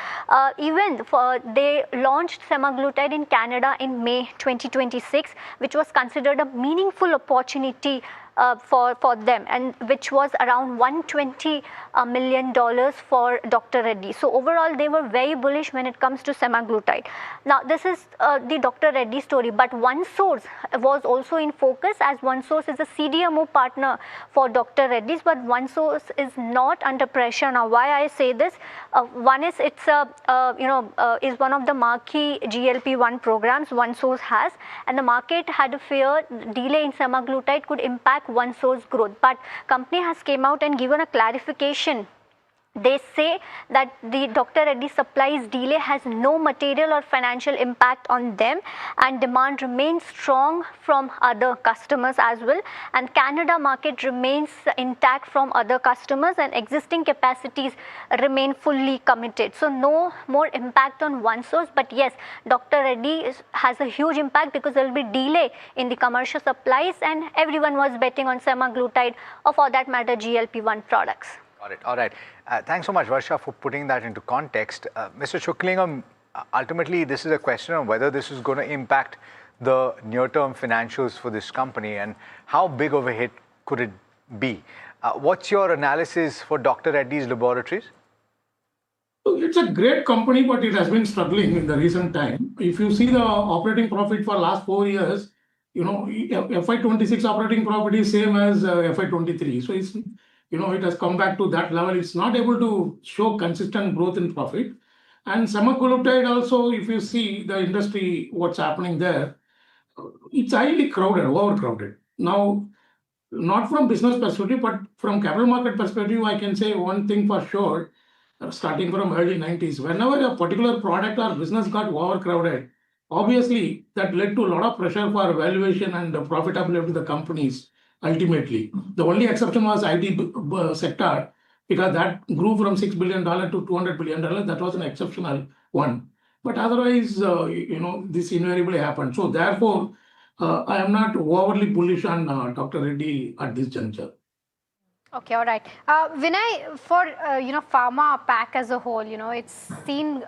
They launched semaglutide in Canada in May 2026, which was considered a meaningful opportunity for them, and which was around $120 million for Dr. Reddy. So overall, they were very bullish when it comes to semaglutide. Now, this is the Dr. Reddy story, but OneSource was also in focus, as OneSource is a CDMO partner for Dr. Reddy's, but OneSource is not under pressure. Now, why I say this? One is it's is one of the marquee GLP-1 programs OneSource has, and the market had a fear delay in semaglutide could impact OneSource growth, but company has came out and given a clarification. They say that the Dr. Reddy supplies delay has no material or financial impact on them, and demand remains strong from other customers as well, and Canada market remains intact from other customers, and existing capacities remain fully committed. So no more impact on OneSource, but yes, Dr. Reddy has a huge impact because there will be delay in the commercial supplies, and everyone was betting on semaglutide or for that matter GLP-1 products. Got it. All right. Thanks so much, Varsha, for putting that into context. Mr. Shuklingam, ultimately, this is a question of whether this is going to impact the near-term financials for this company, and how big of a hit could it be? What's your analysis for Dr. Reddy's Laboratories? It's a great company, but it has been struggling in the recent time. If you see the operating profit for last 4 years, FY26 operating profit is same as FY23. So it's it has come back to that level. It's not able to show consistent growth in profit. And semaglutide also, if you see the industry, what's happening there, it's highly crowded, overcrowded. Now, not from business perspective, but from capital market perspective, I can say one thing for sure, starting from early 90s, whenever a particular product or business got overcrowded, obviously that led to a lot of pressure for valuation and profitability of the companies. Ultimately, the only exception was IT sector, because that grew from $6 billion to $200 billion. That was an exceptional one. But otherwise, this invariably happened. So therefore, I am not overly bullish on Dr. Reddy at this juncture. Okay, all right. Vinay, for pharma pack as a whole, it's seen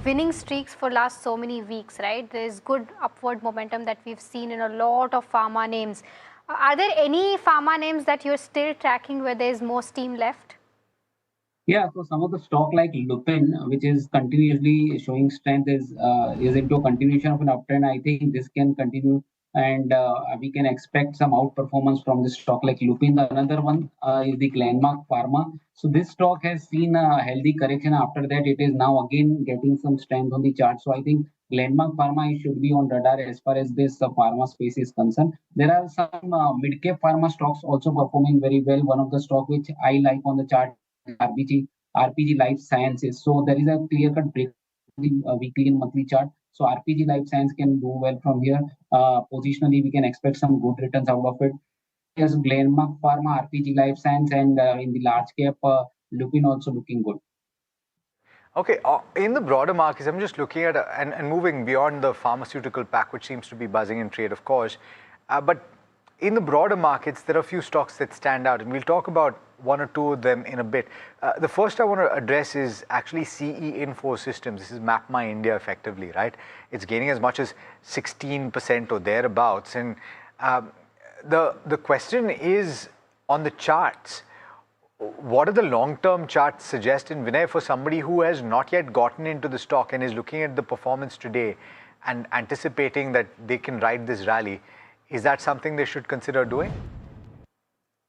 winning streaks for last so many weeks, right? There's good upward momentum that we've seen in a lot of pharma names. Are there any pharma names that you're still tracking where there's more steam left? Yeah, so some of the stock like Lupin, which is continuously showing strength, is into a continuation of an uptrend. I think this can continue, and we can expect some outperformance from this stock like Lupin. The another one is the Glenmark Pharma. So this stock has seen a healthy correction. After that, it is now again getting some strength on the chart. So I think Glenmark Pharma should be on radar as far as this pharma space is concerned. There are some mid-cap pharma stocks also performing very well. One of the stock which I like on the chart RPG Life Sciences. So there is a clear-cut break in the weekly and monthly chart. So RPG Life Science can do well from here. Positionally, we can expect some good returns out of it. Yes, Glenmark Pharma, RPG Life Science, and in the large cap, Lupin also looking good. Okay, in the broader markets, I'm just looking at and moving beyond the pharmaceutical pack, which seems to be buzzing in trade, of course. But in the broader markets, there are a few stocks that stand out, and we'll talk about one or two of them in a bit. The first I want to address is actually CE Info Systems. This is Map My India effectively, right? It's gaining as much as 16% or thereabouts. And the question is on the charts. What do the long-term charts suggest? And Vinay, for somebody who has not yet gotten into the stock and is looking at the performance today and anticipating that they can ride this rally, is that something they should consider doing?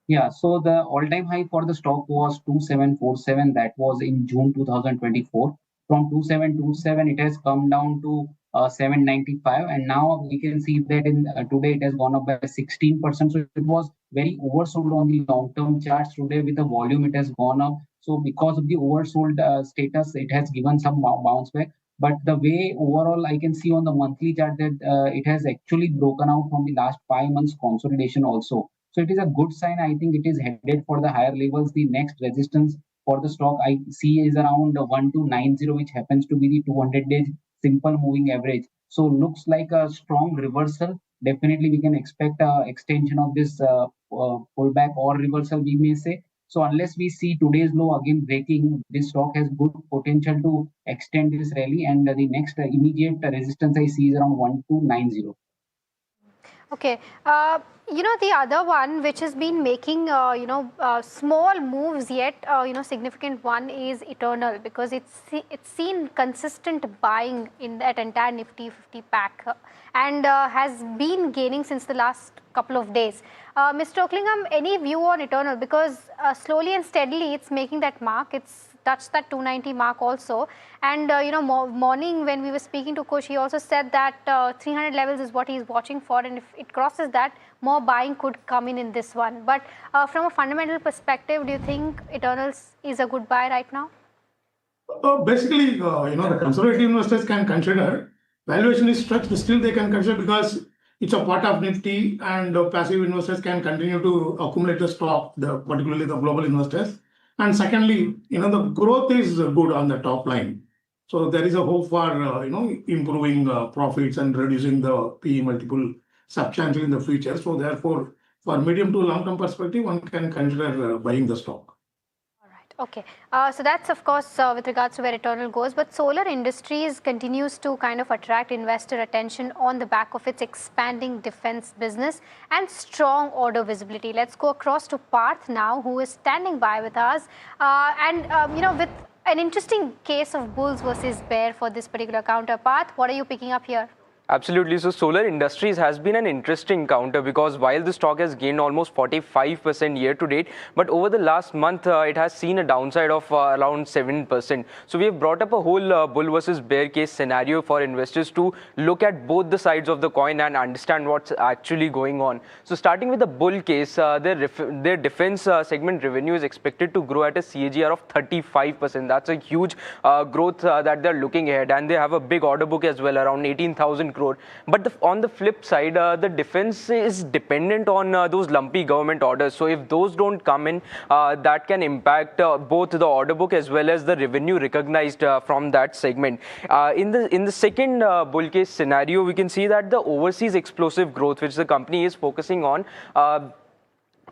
Yeah, so the all-time high for the stock was 2747. That was in June 2024. From 2727, it has come down to 795, and now we can see that in today it has gone up by 16%. So it was very oversold on the long-term charts. Today, with the volume, it has gone up. So because of the oversold status, it has given some bounce back. But the way overall, I can see on the monthly chart that it has actually broken out from the last 5 months consolidation also. So it is a good sign. I think it is headed for the higher levels. The next resistance for the stock I see is around 1290, which happens to be the 200 days simple moving average. So looks like a strong reversal. Definitely, we can expect a extension of this pullback or reversal, we may say. So unless we see today's low again breaking, this stock has good potential to extend this rally. And the next immediate resistance I see is around 1290. Okay. The other one which has been making, small moves yet, significant one is Eternal, because it's seen consistent buying in that entire Nifty 50 pack and has been gaining since the last couple of days. Mr. Oaklingham, any view on Eternal? Because slowly and steadily it's making that mark. It's touched that 290 mark also, and morning when we were speaking to Kush, he also said that 300 levels is what he's watching for, and if it crosses that, more buying could come in this one. But from a fundamental perspective, do you think Eternals is a good buy right now? Basically, the conservative investors can consider. Valuation is stretched, still they can consider because it's a part of Nifty, and passive investors can continue to accumulate the stock, particularly the global investors. And secondly, the growth is good on the top line. So there is a hope for, improving profits and reducing the PE multiple substantially in the future. So therefore, for medium to long-term perspective, one can consider buying the stock. Okay, so that's of course with regards to where Eternal goes, but Solar Industries continues to kind of attract investor attention on the back of its expanding defense business and strong order visibility. Let's go across to Parth now, who is standing by with us, with an interesting case of bulls versus bear for this particular counter. Parth, what are you picking up here? Absolutely. So Solar Industries has been an interesting counter, because while the stock has gained almost 45% year to date, but over the last month it has seen a downside of around 7%. So we have brought up a whole bull versus bear case scenario for investors to look at both the sides of the coin and understand what's actually going on. So starting with the bull case, their defense segment revenue is expected to grow at a CAGR of 35%. That's a huge growth that they're looking ahead, and they have a big order book as well, around 18,000 crore. But on the flip side, the defense is dependent on those lumpy government orders. So if those don't come in, that can impact both the order book as well as the revenue recognized from that segment. In the second bull case scenario, we can see that the overseas explosive growth, which the company is focusing on,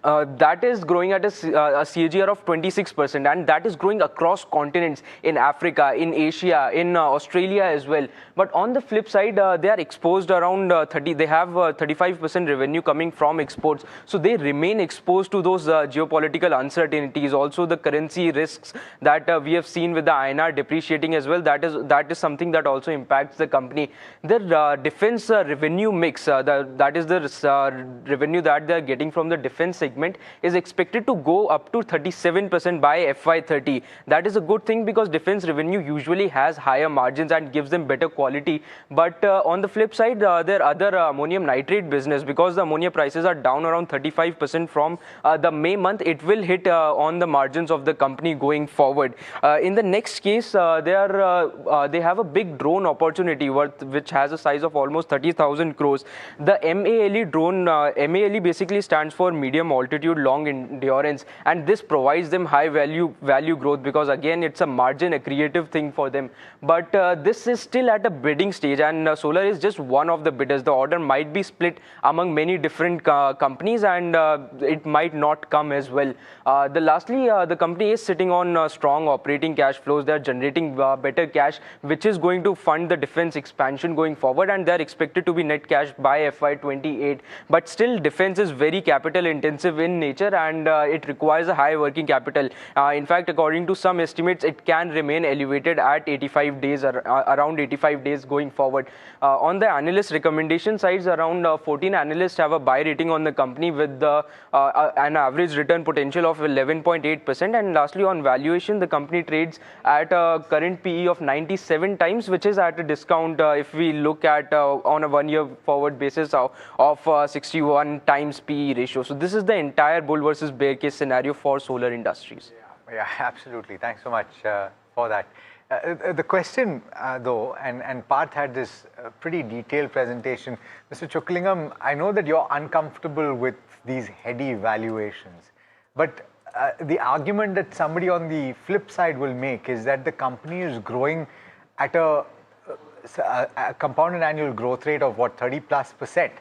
That is growing at a CAGR of 26%, and that is growing across continents, in Africa, in Asia, in Australia as well. But on the flip side, they are exposed around 30. They have 35% revenue coming from exports, so they remain exposed to those geopolitical uncertainties. Also, the currency risks that we have seen with the INR depreciating as well. That is something that also impacts the company. Their defense revenue mix, that is the revenue that they are getting from the defense segment, is expected to go up to 37% by FY30. That is a good thing because defense revenue usually has higher margins and gives them better quality. But on the flip side, their other ammonium nitrate business, because the ammonia prices are down around 35% from the May month, it will hit on the margins of the company going forward. In the next case, they have a big drone opportunity which has a size of almost 30,000 crores. The MALE drone, MALE basically stands for medium altitude long endurance, and this provides them high value growth because again it's a margin accretive thing for them. But this is still at a bidding stage, and solar is just one of the bidders. The order might be split among many different companies, and it might not come as well. Lastly, the company is sitting on strong operating cash flows. They are generating better cash, which is going to fund the defense expansion going forward, and they are expected to be net cash by FY28. But still, defense is very capital intensive in nature, and it requires a high working capital. In fact, according to some estimates, it can remain elevated at 85 days, around 85 days going forward. On the analyst recommendation sides, around 14 analysts have a buy rating on the company with an average return potential of 11.8%. And lastly, on valuation, the company trades at a current PE of 97 times, which is at a discount if we look at on a 1 year forward basis of 61 times PE ratio. So this is the entire bull versus bear case scenario for solar industries. Yeah, absolutely. Thanks so much for that. The question though, and Parth had this pretty detailed presentation. Mr. Chuklingam, I know that you're uncomfortable with these heady valuations, but the argument that somebody on the flip side will make is that the company is growing at a compounded annual growth rate of what, 30+%.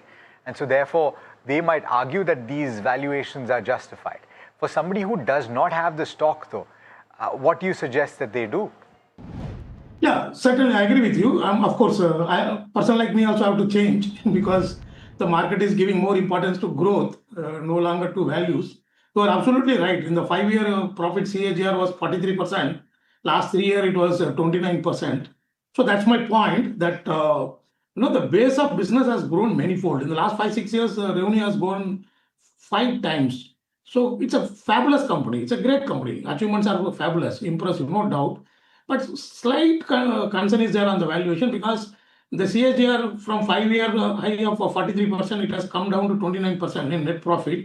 And so therefore, they might argue that these valuations are justified. For somebody who does not have the stock though, what do you suggest that they do? Yeah, certainly I agree with you. Of course, a person like me also have to change because the market is giving more importance to growth, no longer to values. You are absolutely right. In the 5-year profit CAGR was 43%. Last 3 years it was 29%. So that's my point that the base of business has grown manifold. In the last 5-6 years, revenue has grown 5 times. So it's a fabulous company. It's a great company. Achievements are fabulous, impressive, no doubt. But slight concern is there on the valuation because the CAGR from 5-year high of 43%, it has come down to 29% in net profit.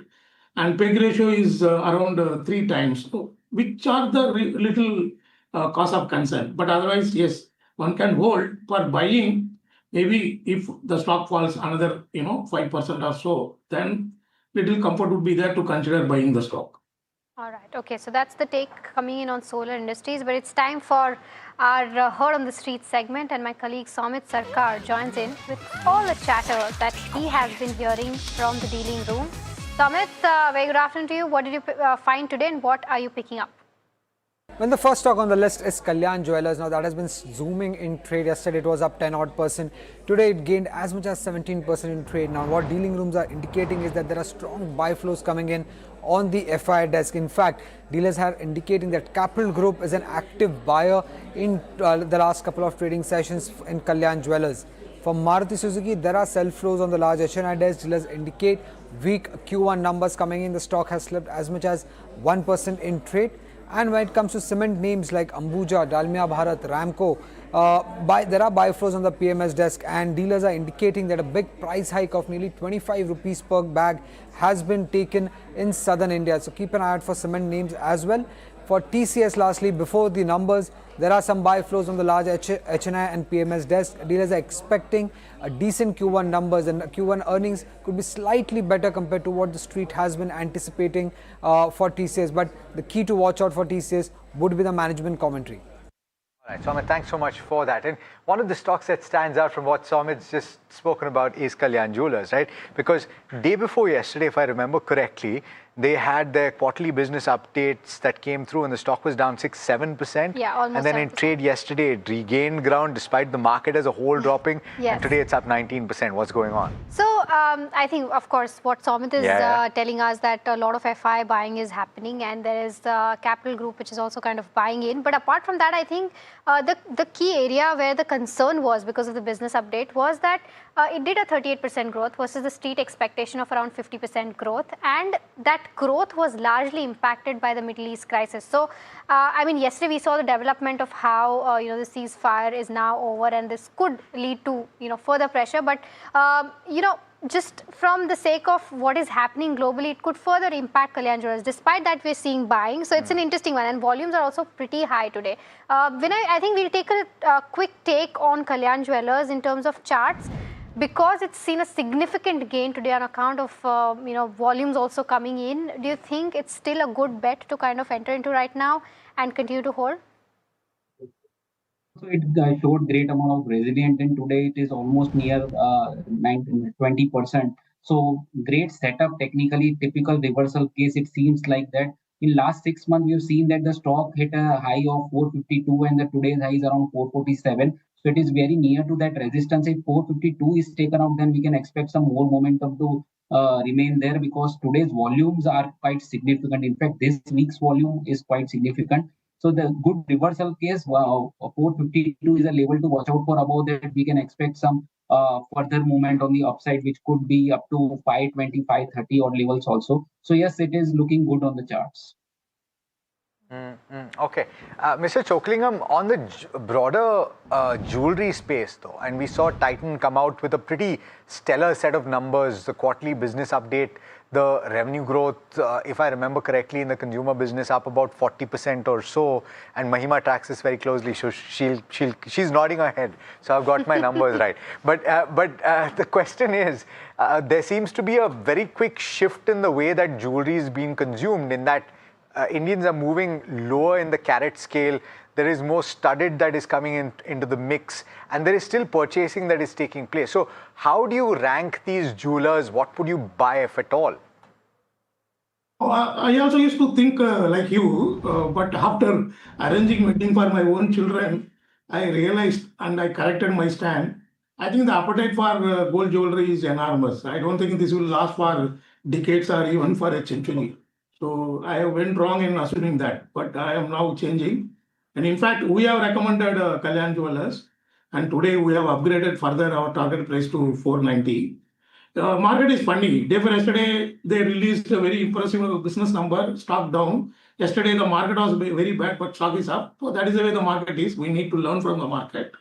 And PEG ratio is around 3 times, so, which are the little cause of concern. But otherwise, yes, one can hold for buying. Maybe if the stock falls another 5% or so, then little comfort would be there to consider buying the stock. All right. Okay. So that's the take coming in on solar industries. But it's time for our Heard on the Street segment, and my colleague Somit Sarkar joins in with all the chatter that he has been hearing from the dealing room. Somit, very good afternoon to you. What did you find today, and what are you picking up? Well, the first stock on the list is Kalyan Jewellers. Now that has been zooming in trade. Yesterday it was up 10% Today it gained as much as 17% in trade. Now what dealing rooms are indicating is that there are strong buy flows coming in on the FI desk. In fact, dealers are indicating that Capital Group is an active buyer in the last couple of trading sessions in Kalyan Jewellers. For Maruti Suzuki, there are sell flows on the large HNI desk. Dealers indicate weak Q1 numbers coming in. The stock has slipped as much as 1% in trade. And when it comes to cement names like Ambuja, Dalmia Bharat, Ramco, there are buy flows on the PMS desk, and dealers are indicating that a big price hike of nearly 25 rupees per bag has been taken in southern India. So keep an eye out for cement names as well. For TCS, lastly, before the numbers, there are some buy flows on the large HNI and PMS desk. Dealers are expecting a decent Q1 numbers, and Q1 earnings could be slightly better compared to what the street has been anticipating for TCS. But the key to watch out for TCS would be the management commentary. All right, Somit, thanks so much for that. And one of the stocks that stands out from what Somit's just spoken about is Kalyan Jewellers, right? Because day before yesterday, if I remember correctly, they had their quarterly business updates that came through and the stock was down 6-7%. Yeah, almost. And then 7%. in trade yesterday, it regained ground despite the market as a whole dropping. Yes. And today it's up 19%. What's going on? So I think, of course, what Somit is telling us that a lot of FI buying is happening, and there is the Capital Group which is also kind of buying in. But apart from that, I think the key area where the concern was because of the business update was that it did a 38% growth versus the street expectation of around 50% growth, and that growth was largely impacted by the Middle East crisis. So, I mean, yesterday we saw the development of how the ceasefire is now over, and this could lead to further pressure. But just from the sake of what is happening globally, it could further impact Kalyan Jewellers. Despite that, we're seeing buying, so it's an interesting one, and volumes are also pretty high today. Vinay, I think we'll take a quick take on Kalyan Jewellers in terms of charts, because it's seen a significant gain today on account of volumes also coming in. Do you think it's still a good bet to kind of enter into right now and continue to hold? So it showed great amount of resilience, and today it is almost near 20%. So great setup technically, typical reversal case. It seems like that in last 6 months we've seen that the stock hit a high of 452 and the today's high is around 447. So it is very near to that resistance. If 452 is taken out, then we can expect some more momentum to remain there, because today's volumes are quite significant. In fact, this week's volume is quite significant. So the good reversal case, 452 is a level to watch out for. Above that, we can expect some further movement on the upside, which could be up to 520, 530 odd levels also. So yes, it is looking good on the charts. Okay. Mr. Choklingam, on the broader jewelry space though, and we saw Titan come out with a pretty stellar set of numbers, the quarterly business update, the revenue growth, if I remember correctly, in the consumer business up about 40% or so, and Mahima tracks this very closely, so she's nodding her head, so I've got my numbers right. But the question is, there seems to be a very quick shift in the way that jewelry is being consumed, in that Indians are moving lower in the carat scale. There is more studded that is coming into the mix, and there is still purchasing that is taking place. So how do you rank these jewelers? What would you buy, if at all? I also used to think like you, but after arranging wedding for my own children, I realized and I corrected my stand. I think the appetite for gold jewelry is enormous. I don't think this will last for decades or even for a century. So I went wrong in assuming that, but I am now changing. And in fact, we have recommended Kalyan Jewellers, and today we have upgraded further our target price to 490. Market is funny. Day for yesterday, they released a very impressive business number, stock down. Yesterday, the market was very bad, but stock is up. So that is the way the market is. We need to learn from the market.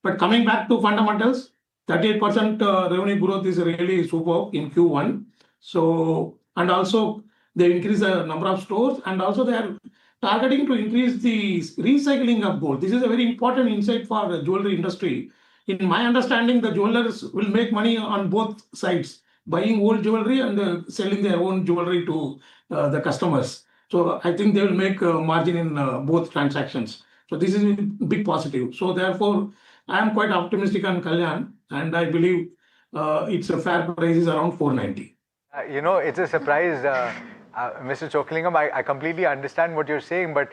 But coming back to fundamentals, 38% revenue growth is really superb in Q1. So, and also they increase the number of stores, and also they are targeting to increase the recycling of gold. This is a very important insight for the jewelry industry. In my understanding, the jewelers will make money on both sides, buying old jewelry and selling their own jewelry to the customers. So I think they will make margin in both transactions. So this is a big positive. So therefore, I am quite optimistic on Kalyan, and I believe its a fair price is around 490. It's a surprise, Mr. Choklingam. I completely understand what you're saying, but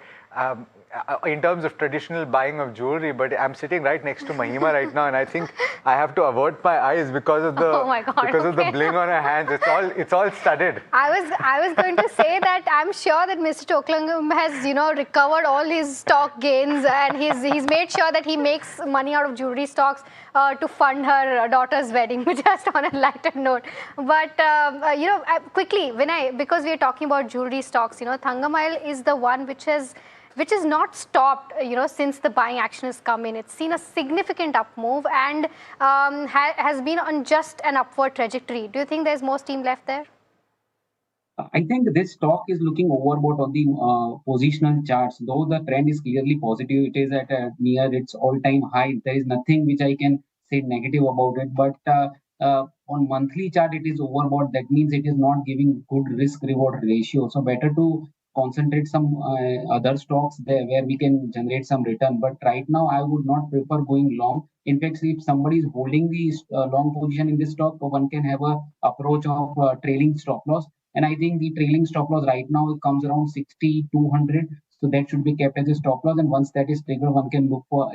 in terms of traditional buying of jewelry, but I'm sitting right next to Mahima right now, and I think I have to avert my eyes because of the of the bling on her hands. It's all studded. I was going to say that I'm sure that Mr. Choklingam has recovered all his stock gains, and he's made sure that he makes money out of jewelry stocks to fund her daughter's wedding, just on a lighter note. But quickly, because we are talking about jewelry stocks, Thangamayil is the one which has not stopped, since the buying action has come in. It's seen a significant up move and has been on just an upward trajectory. Do you think there's more steam left there? I think this stock is looking overbought on the positional charts. Though the trend is clearly positive, it is at near its all-time high. There is nothing which I can say negative about it. But on monthly chart, it is overbought. That means it is not giving good risk-reward ratio. So better to concentrate some other stocks there where we can generate some return. But right now, I would not prefer going long In fact, if somebody is holding the long position in this stock, one can have a approach of trailing stop loss. And I think the trailing stop loss right now comes around 60,200. So that should be kept as a stop loss. And once that is triggered, one can look for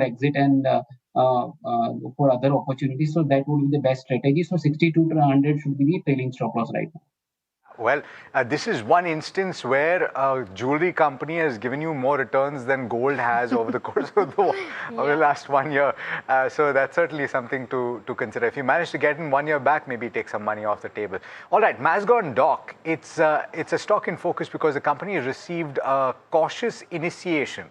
exit and look for other opportunities. So that would be the best strategy. So 62,200 should be the trailing stop loss right now. Well, this is one instance where a jewelry company has given you more returns than gold has over the course of the last 1 year. So that's certainly something to consider. If you manage to get in 1 year back, maybe take some money off the table. All right, Mazagon Dock. It's a stock in focus because the company received a cautious initiation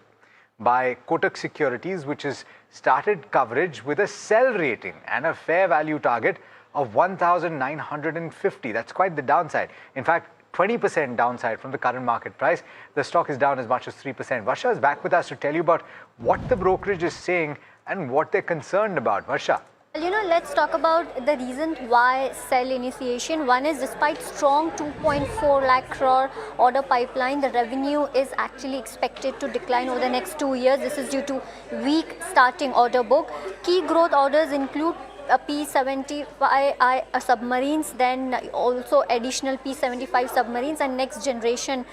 by Kotak Securities, which has started coverage with a sell rating and a fair value target of 1,950. That's quite the downside. In fact, 20% downside from the current market price. The stock is down as much as 3%. Varsha is back with us to tell you about what the brokerage is saying and what they're concerned about. Varsha. Well, let's talk about the reason why sell initiation. One is despite strong 2.4 lakh crore order pipeline, the revenue is actually expected to decline over the next 2 years. This is due to weak starting order book. Key growth orders include P-75 submarines, then also additional P-75 submarines and next generation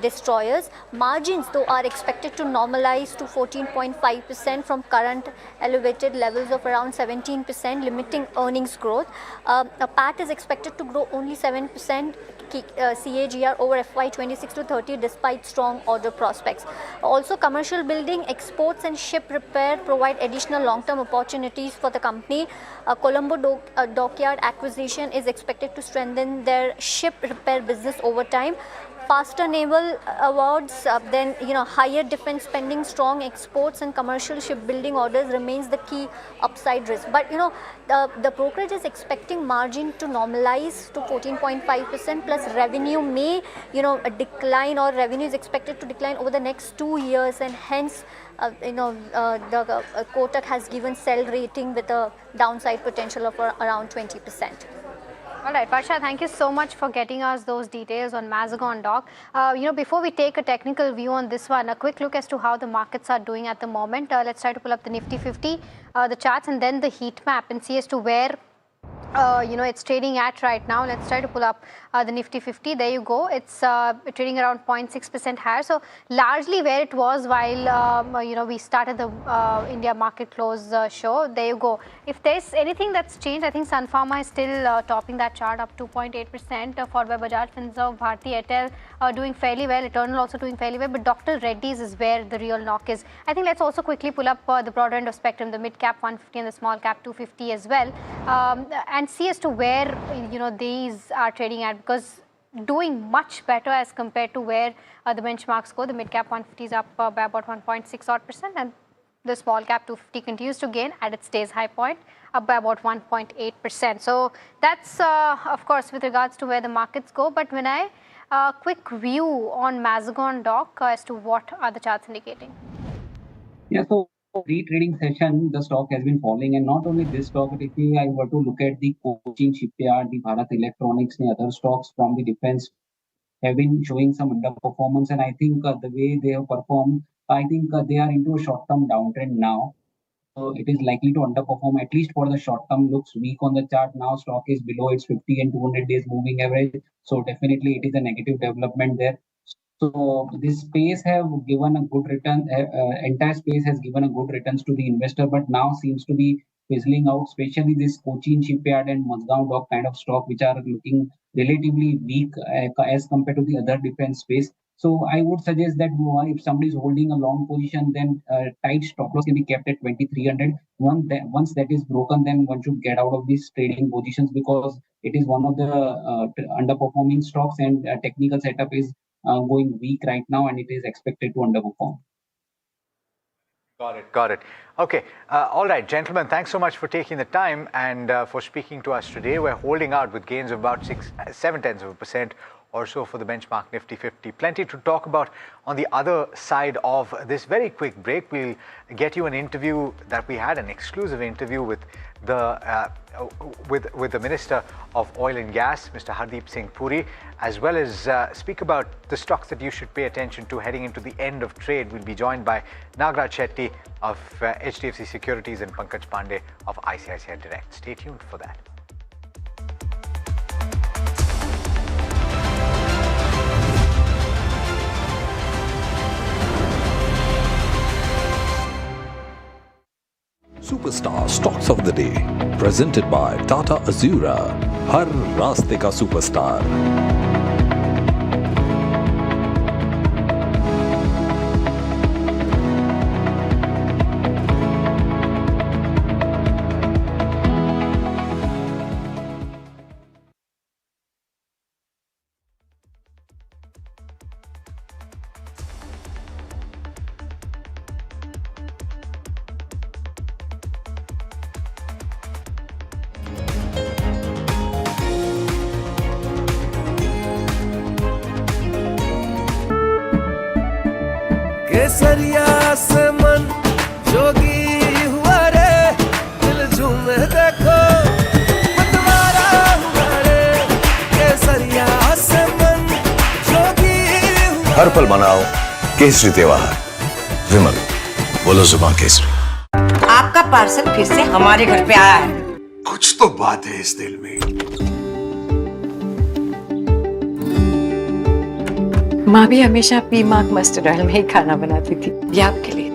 destroyers. Margins though are expected to normalize to 14.5% from current elevated levels of around 17%, limiting earnings growth. PAT is expected to grow only 7% CAGR over FY 26 to 30 despite strong order prospects. Also, commercial building, exports and ship repair provide additional long-term opportunities for the company. Colombo dockyard acquisition is expected to strengthen their ship repair business over time. Faster naval awards, then higher defense spending, strong exports and commercial shipbuilding orders remains the key upside risk. But the brokerage is expecting margin to normalize to 14.5% plus revenue may decline, or revenue is expected to decline over the next 2 years, and hence the Kotak has given sell rating with a downside potential of around 20%. All right, Varsha, thank you so much for getting us those details on Mazagon Dock. Before we take a technical view on this one, a quick look as to how the markets are doing at the moment. Let's try to pull up the Nifty 50, the charts, and then the heat map and see as to where it's trading at right now. Let's try to pull up the Nifty 50. There you go. It's trading around 0.6% higher. So largely where it was while we started the India market close show. There you go. If there's anything that's changed, I think Sun Pharma is still topping that chart up 2.8%, followed by Bajaj Finserv, Bharti Airtel doing fairly well. Eternal also doing fairly well. But Dr. Reddy's is where the real knock is. I think let's also quickly pull up the broader end of spectrum, the mid cap 150 and the small cap 250 as well, and see as to where these are trading at, because doing much better as compared to where the benchmarks go. The mid cap 150 is up by about 1.6 odd %, and the small cap 250 continues to gain at its day's high point, up by about 1.8%. So that's of course with regards to where the markets go. But when I quick view on Mazagon Dock as to what are the charts indicating. Yeah, so pre-trading session, the stock has been falling, and not only this stock, but if I were to look at the Cochin Shipyard, the Bharat Electronics, and other stocks from the defense have been showing some underperformance, and I think the way they have performed, I think they are into a short-term downtrend now. So it is likely to underperform, at least for the short term. Looks weak on the chart now. Stock is below its 50 and 200 days moving average. So definitely it is a negative development there. So this space have given a good return. Entire space has given a good returns to the investor, but now seems to be fizzling out, especially this Cochin Shipyard and Mazagon Dock kind of stock, which are looking relatively weak as compared to the other defense space. So I would suggest that if somebody is holding a long position, then tight stop loss can be kept at 2,300. Once that is broken, then one should get out of these trading positions, because it is one of the underperforming stocks, and technical setup is going weak right now, and it is expected to underperform. Got it. Okay. All right, gentlemen, thanks so much for taking the time and for speaking to us today. We're holding out with gains of about 7/10% or so for the benchmark Nifty 50. Plenty to talk about on the other side of this very quick break. We'll get you an interview that we had, an exclusive interview with the Minister of Oil and Gas, Mr. Hardeep Singh Puri, as well as speak about the stocks that you should pay attention to heading into the end of trade. We'll be joined by Nagraj Shetty of HDFC Securities and Pankaj Pandey of ICICI Direct. Stay tuned for that. Superstar Stocks of the Day, presented by Tata Azura. हर रास्ते का superstar. केसरिया से मन जोगी हुआ रे, दिल झूमे देखो मतवारा हुआ रे, केसरिया से मन जोगी हुआ। हर पल मनाओ केसरी त्योहार. विमल, बोलो जुबान केसरी. आपका पार्सल फिर से हमारे घर पे आया है. कुछ तो बात है इस दिल में. माँ भी हमेशा पीमाक मस्टर्ड ऑयल में ही खाना बनाती थी. ये आपके लिए.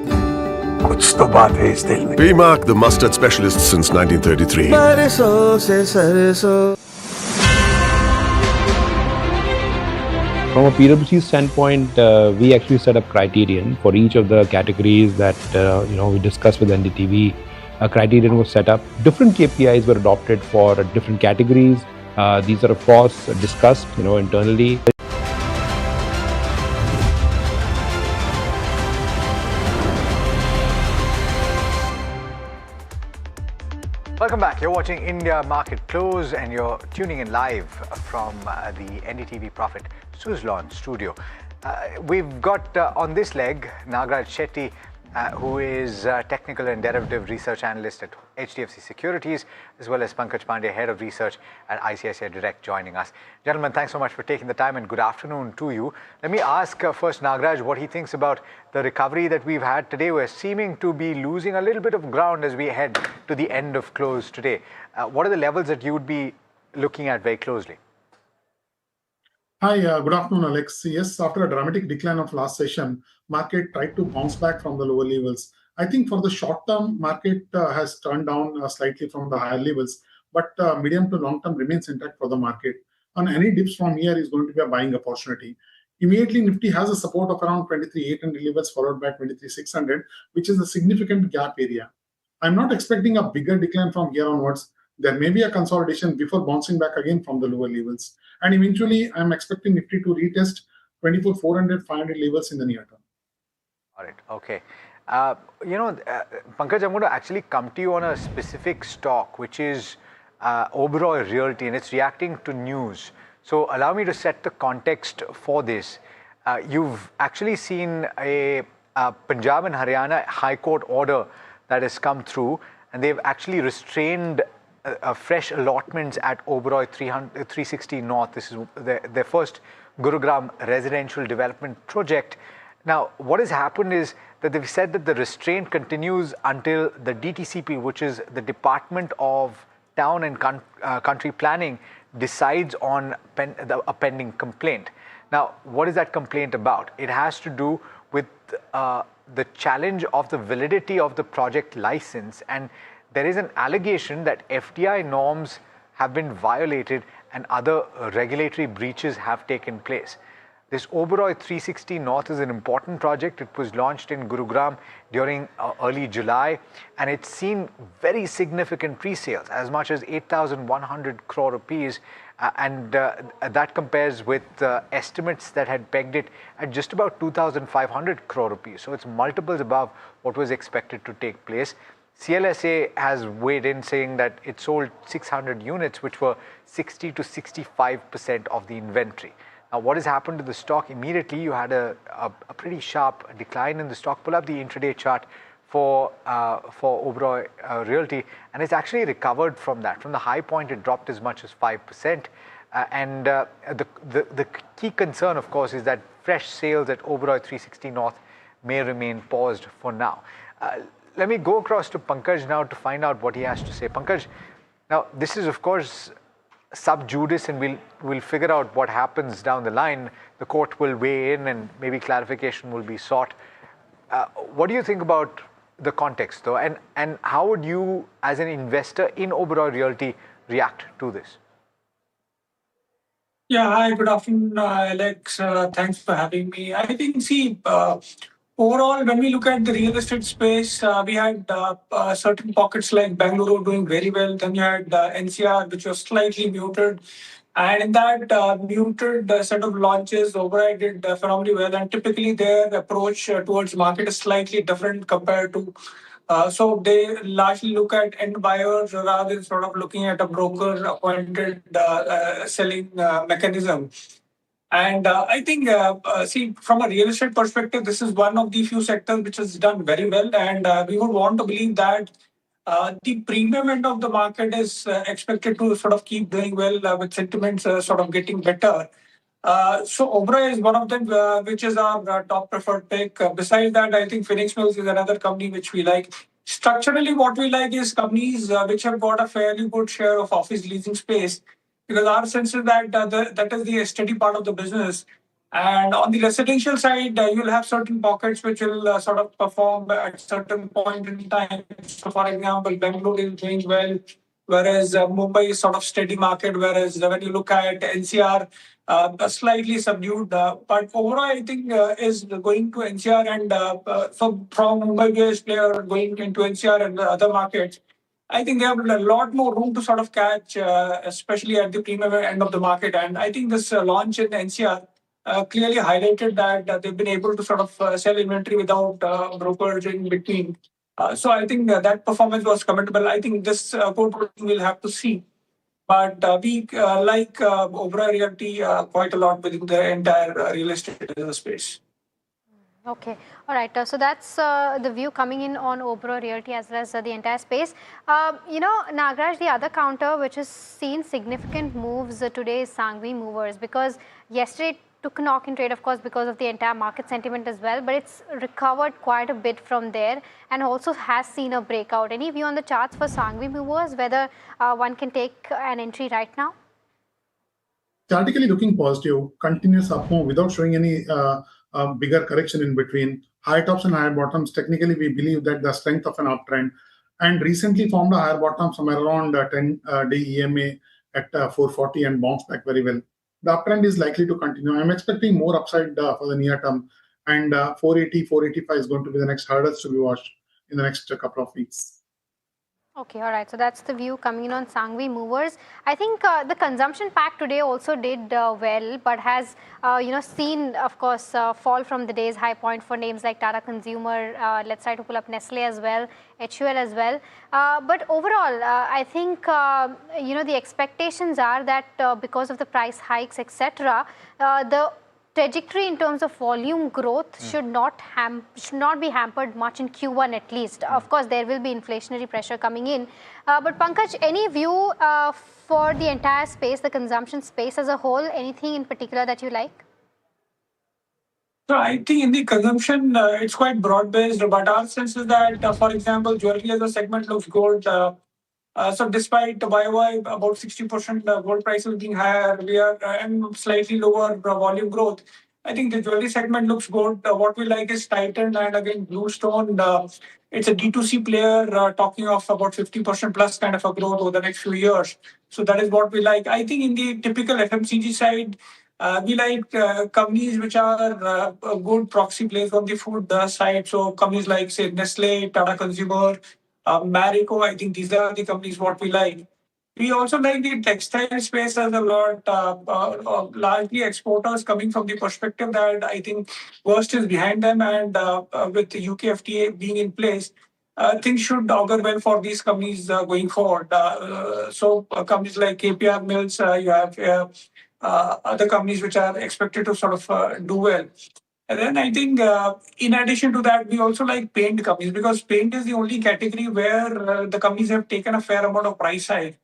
कुछ तो बात है इस दिल में. P-Mark, the mustard specialist since 1933. बरसों से सरसों. From a PwC standpoint, we actually set up criterion for each of the categories that we discussed with NDTV. A criterion was set up. Different KPIs were adopted for different categories. These are of course discussed, internally. Welcome back. You're watching India Market Close and you're tuning in live from the NDTV Profit Suzlon studio. We've got on this leg Nagraj Shetty, who is Technical and Derivative Research Analyst at HDFC Securities, as well as Pankaj Pandey, Head of Research at ICICI Direct, joining us. Gentlemen, thanks so much for taking the time and good afternoon to you. Let me ask first Nagraj what he thinks about the recovery that we've had today. We're seeming to be losing a little bit of ground as we head to the end of close today. What are the levels that you would be looking at very closely? Hi, good afternoon, Alex. Yes, after a dramatic decline of last session, market tried to bounce back from the lower levels. I think for the short term, market has turned down slightly from the higher levels, but medium to long term remains intact for the market. And any dips from here is going to be a buying opportunity. Immediately, Nifty has a support of around 23,800 levels, followed by 23,600, which is a significant gap area. I'm not expecting a bigger decline from here onwards. There may be a consolidation before bouncing back again from the lower levels. And eventually, I'm expecting Nifty to retest 24,400, 500 levels in the near term. All right. Okay. Pankaj, I'm going to actually come to you on a specific stock, which is Oberoi Realty, and it's reacting to news. So allow me to set the context for this. You've actually seen a Punjab and Haryana High Court order that has come through, and they've actually restrained fresh allotments at Oberoi 360 North. This is their first Gurugram residential development project. Now, what has happened is that they've said that the restraint continues until the DTCP, which is the Department of Town and Country Planning, decides on a pending complaint. Now, what is that complaint about? It has to do with the challenge of the validity of the project license, and there is an allegation that FDI norms have been violated and other regulatory breaches have taken place. This Oberoi 360 North is an important project. It was launched in Gurugram during early July, and it's seen very significant pre-sales, as much as 8,100 crore rupees, and that compares with estimates that had pegged it at just about 2,500 crore rupees. So it's multiples above what was expected to take place. CLSA has weighed in, saying that it sold 600 units, which were 60 to 65% of the inventory. What has happened to the stock? Immediately, you had a pretty sharp decline in the stock. Pull up the intraday chart for Oberoi Realty, and it's actually recovered from that. From the high point, it dropped as much as 5%. The key concern, of course, is that fresh sales at Oberoi 360 North may remain paused for now. Let me go across to Pankaj now to find out what he has to say. Pankaj, now this is, of course, sub judice, and we'll figure out what happens down the line. The court will weigh in and maybe clarification will be sought. What do you think about the context, though, and how would you, as an investor in Oberoi Realty, react to this? Yeah, hi, good afternoon, Alex. Thanks for having me. I think, see, overall, when we look at the real estate space, we had certain pockets like Bangalore doing very well. Then you had NCR, which was slightly muted. And in that muted set of launches, Oberoi did phenomenally well. And typically, their approach towards market is slightly different compared to. So they largely look at end buyers rather than sort of looking at a broker-appointed selling mechanism. And I think, see, from a real estate perspective, this is one of the few sectors which has done very well. And we would want to believe that the premium end of the market is expected to sort of keep doing well with sentiments sort of getting better. So Oberoi is one of them, which is our top preferred pick. Besides that, I think Phoenix Mills is another company which we like. Structurally, what we like is companies which have got a fairly good share of office leasing space, because our sense is that that is the steady part of the business. And on the residential side, you'll have certain pockets which will sort of perform at certain point in time. So, for example, Bangalore is doing well, whereas Mumbai is sort of steady market. Whereas when you look at NCR, slightly subdued. But overall, I think is going to NCR and so from Mumbai-based player going into NCR and other markets, I think they have a lot more room to sort of catch, especially at the premium end of the market. And I think this launch in NCR clearly highlighted that they've been able to sort of sell inventory without brokers in between. So I think that performance was commendable. I think this court will have to see. But we like Oberoi Realty quite a lot within the entire real estate space. Okay, all right. So that's the view coming in on Oberoi Realty as well as the entire space. Nagaraj, the other counter which has seen significant moves today is Sangvi Movers, because yesterday took a knock in trade, of course, because of the entire market sentiment as well, but it's recovered quite a bit from there and also has seen a breakout. Any view on the charts for Sangvi Movers, whether one can take an entry right now? Chartically looking positive, continuous up move without showing any bigger correction in between. High tops and higher bottoms, technically we believe that the strength of an uptrend, and recently formed a higher bottom somewhere around 10-day EMA at 440 and bounced back very well. The uptrend is likely to continue. I'm expecting more upside for the near term, and 480, 485 is going to be the next hurdles to be watched in the next couple of weeks. Okay, all right. So that's the view coming in on Sangvi Movers. I think the consumption pack today also did well, but has seen, of course, fall from the day's high point for names like Tata Consumer. Let's try to pull up Nestle as well, HUL as well. But overall, I think the expectations are that because of the price hikes, etc., the trajectory in terms of volume growth should not be hampered much in Q1 at least. Of course, there will be inflationary pressure coming in. But Pankaj, any view for the entire space, the consumption space as a whole? Anything in particular that you like? So I think in the consumption, it's quite broad-based, but our sense is that, for example, jewelry as a segment looks good. So despite YY about 60% gold prices being higher, we are and slightly lower volume growth. I think the jewelry segment looks good. What we like is Titan and again Bluestone. It's a D2C player talking of about 50% plus kind of a growth over the next few years. So that is what we like. I think in the typical FMCG side, we like companies which are a good proxy plays on the food side. So companies like, say, Nestle, Tata Consumer, Marico, I think these are the companies what we like. We also like the textile space as a lot, largely exporters coming from the perspective that I think worst is behind them, and with the UK FTA being in place, things should augur well for these companies going forward. So companies like KPR Mills, you have other companies which are expected to sort of do well. And then I think in addition to that, we also like paint companies because paint is the only category where the companies have taken a fair amount of price hike.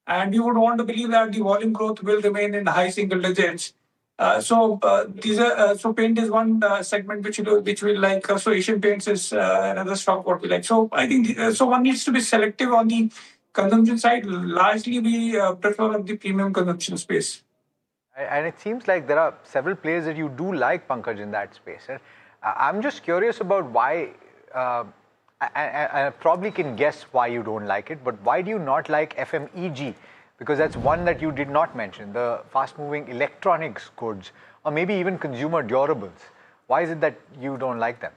And we would want to believe that the volume growth will remain in high single digits. So paint is one segment which we like. So Asian Paints is another stock what we like. So I think so one needs to be selective on the consumption side. Largely, we prefer the premium consumption space. And it seems like there are several players that you do like, Pankaj, in that space. I'm just curious about why. I probably can guess why you don't like it, but why do you not like FMEG? Because that's one that you did not mention, the fast-moving electronics goods, or maybe even consumer durables. Why is it that you don't like them?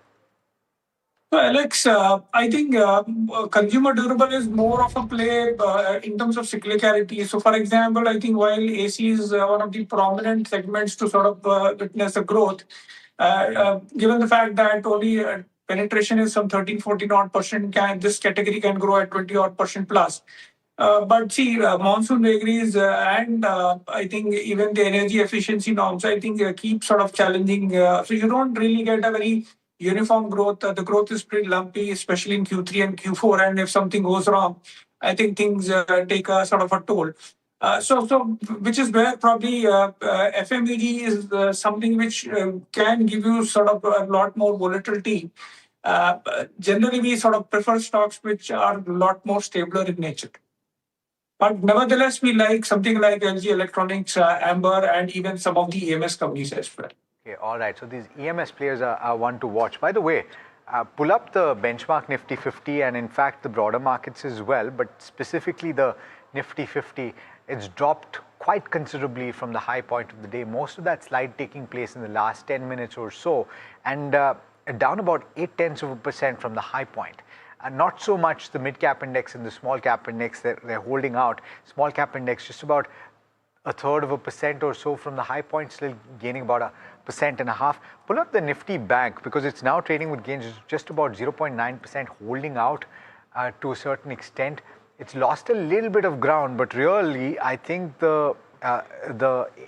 So Alex, I think consumer durable is more of a play in terms of cyclicality. So for example, I think while AC is one of the prominent segments to sort of witness a growth, given the fact that only penetration is some 13-14 odd percent, this category can grow at 20 odd percent plus. But see, monsoon vagaries and I think even the energy efficiency norms, I think keep sort of challenging. So you don't really get a very uniform growth. The growth is pretty lumpy, especially in Q3 and Q4. And if something goes wrong, I think things take a sort of a toll. So which is where probably FMEG is something which can give you sort of a lot more volatility. Generally, we sort of prefer stocks which are a lot more stabler in nature. But nevertheless, we like something like LG Electronics, Amber, and even some of the EMS companies as well. Okay, all right. So these EMS players are one to watch. By the way, pull up the benchmark Nifty 50 and in fact the broader markets as well, but specifically the Nifty 50, it's dropped quite considerably from the high point of the day. Most of that slide taking place in the last 10 minutes or so, and down about 0.8% from the high point. Not so much the mid-cap index and the small-cap index, they're holding out. Small-cap index just about 1/3% or so from the high point, still gaining about 1.5%. Pull up the Nifty Bank because it's now trading with gains just about 0.9%, holding out to a certain extent. It's lost a little bit of ground, but really I think the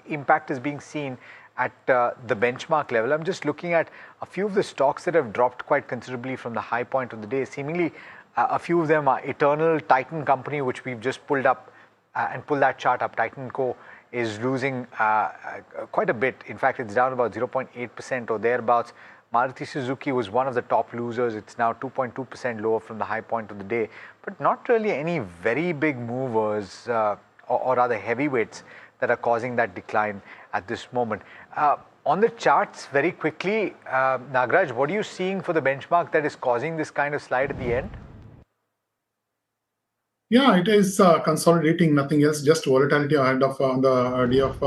impact is being seen at the benchmark level. I'm just looking at a few of the stocks that have dropped quite considerably from the high point of the day. Seemingly, a few of them are Eternal, Titan Company, which we've just pulled up and pull that chart up. Titan Co is losing quite a bit. In fact, it's down about 0.8% or thereabouts. Maruti Suzuki was one of the top losers. It's now 2.2% lower from the high point of the day, but not really any very big movers or rather heavyweights that are causing that decline at this moment. On the charts, very quickly, Nagraj, what are you seeing for the benchmark that is causing this kind of slide at the end? Yeah, it is consolidating, nothing else, just volatility ahead of on the day of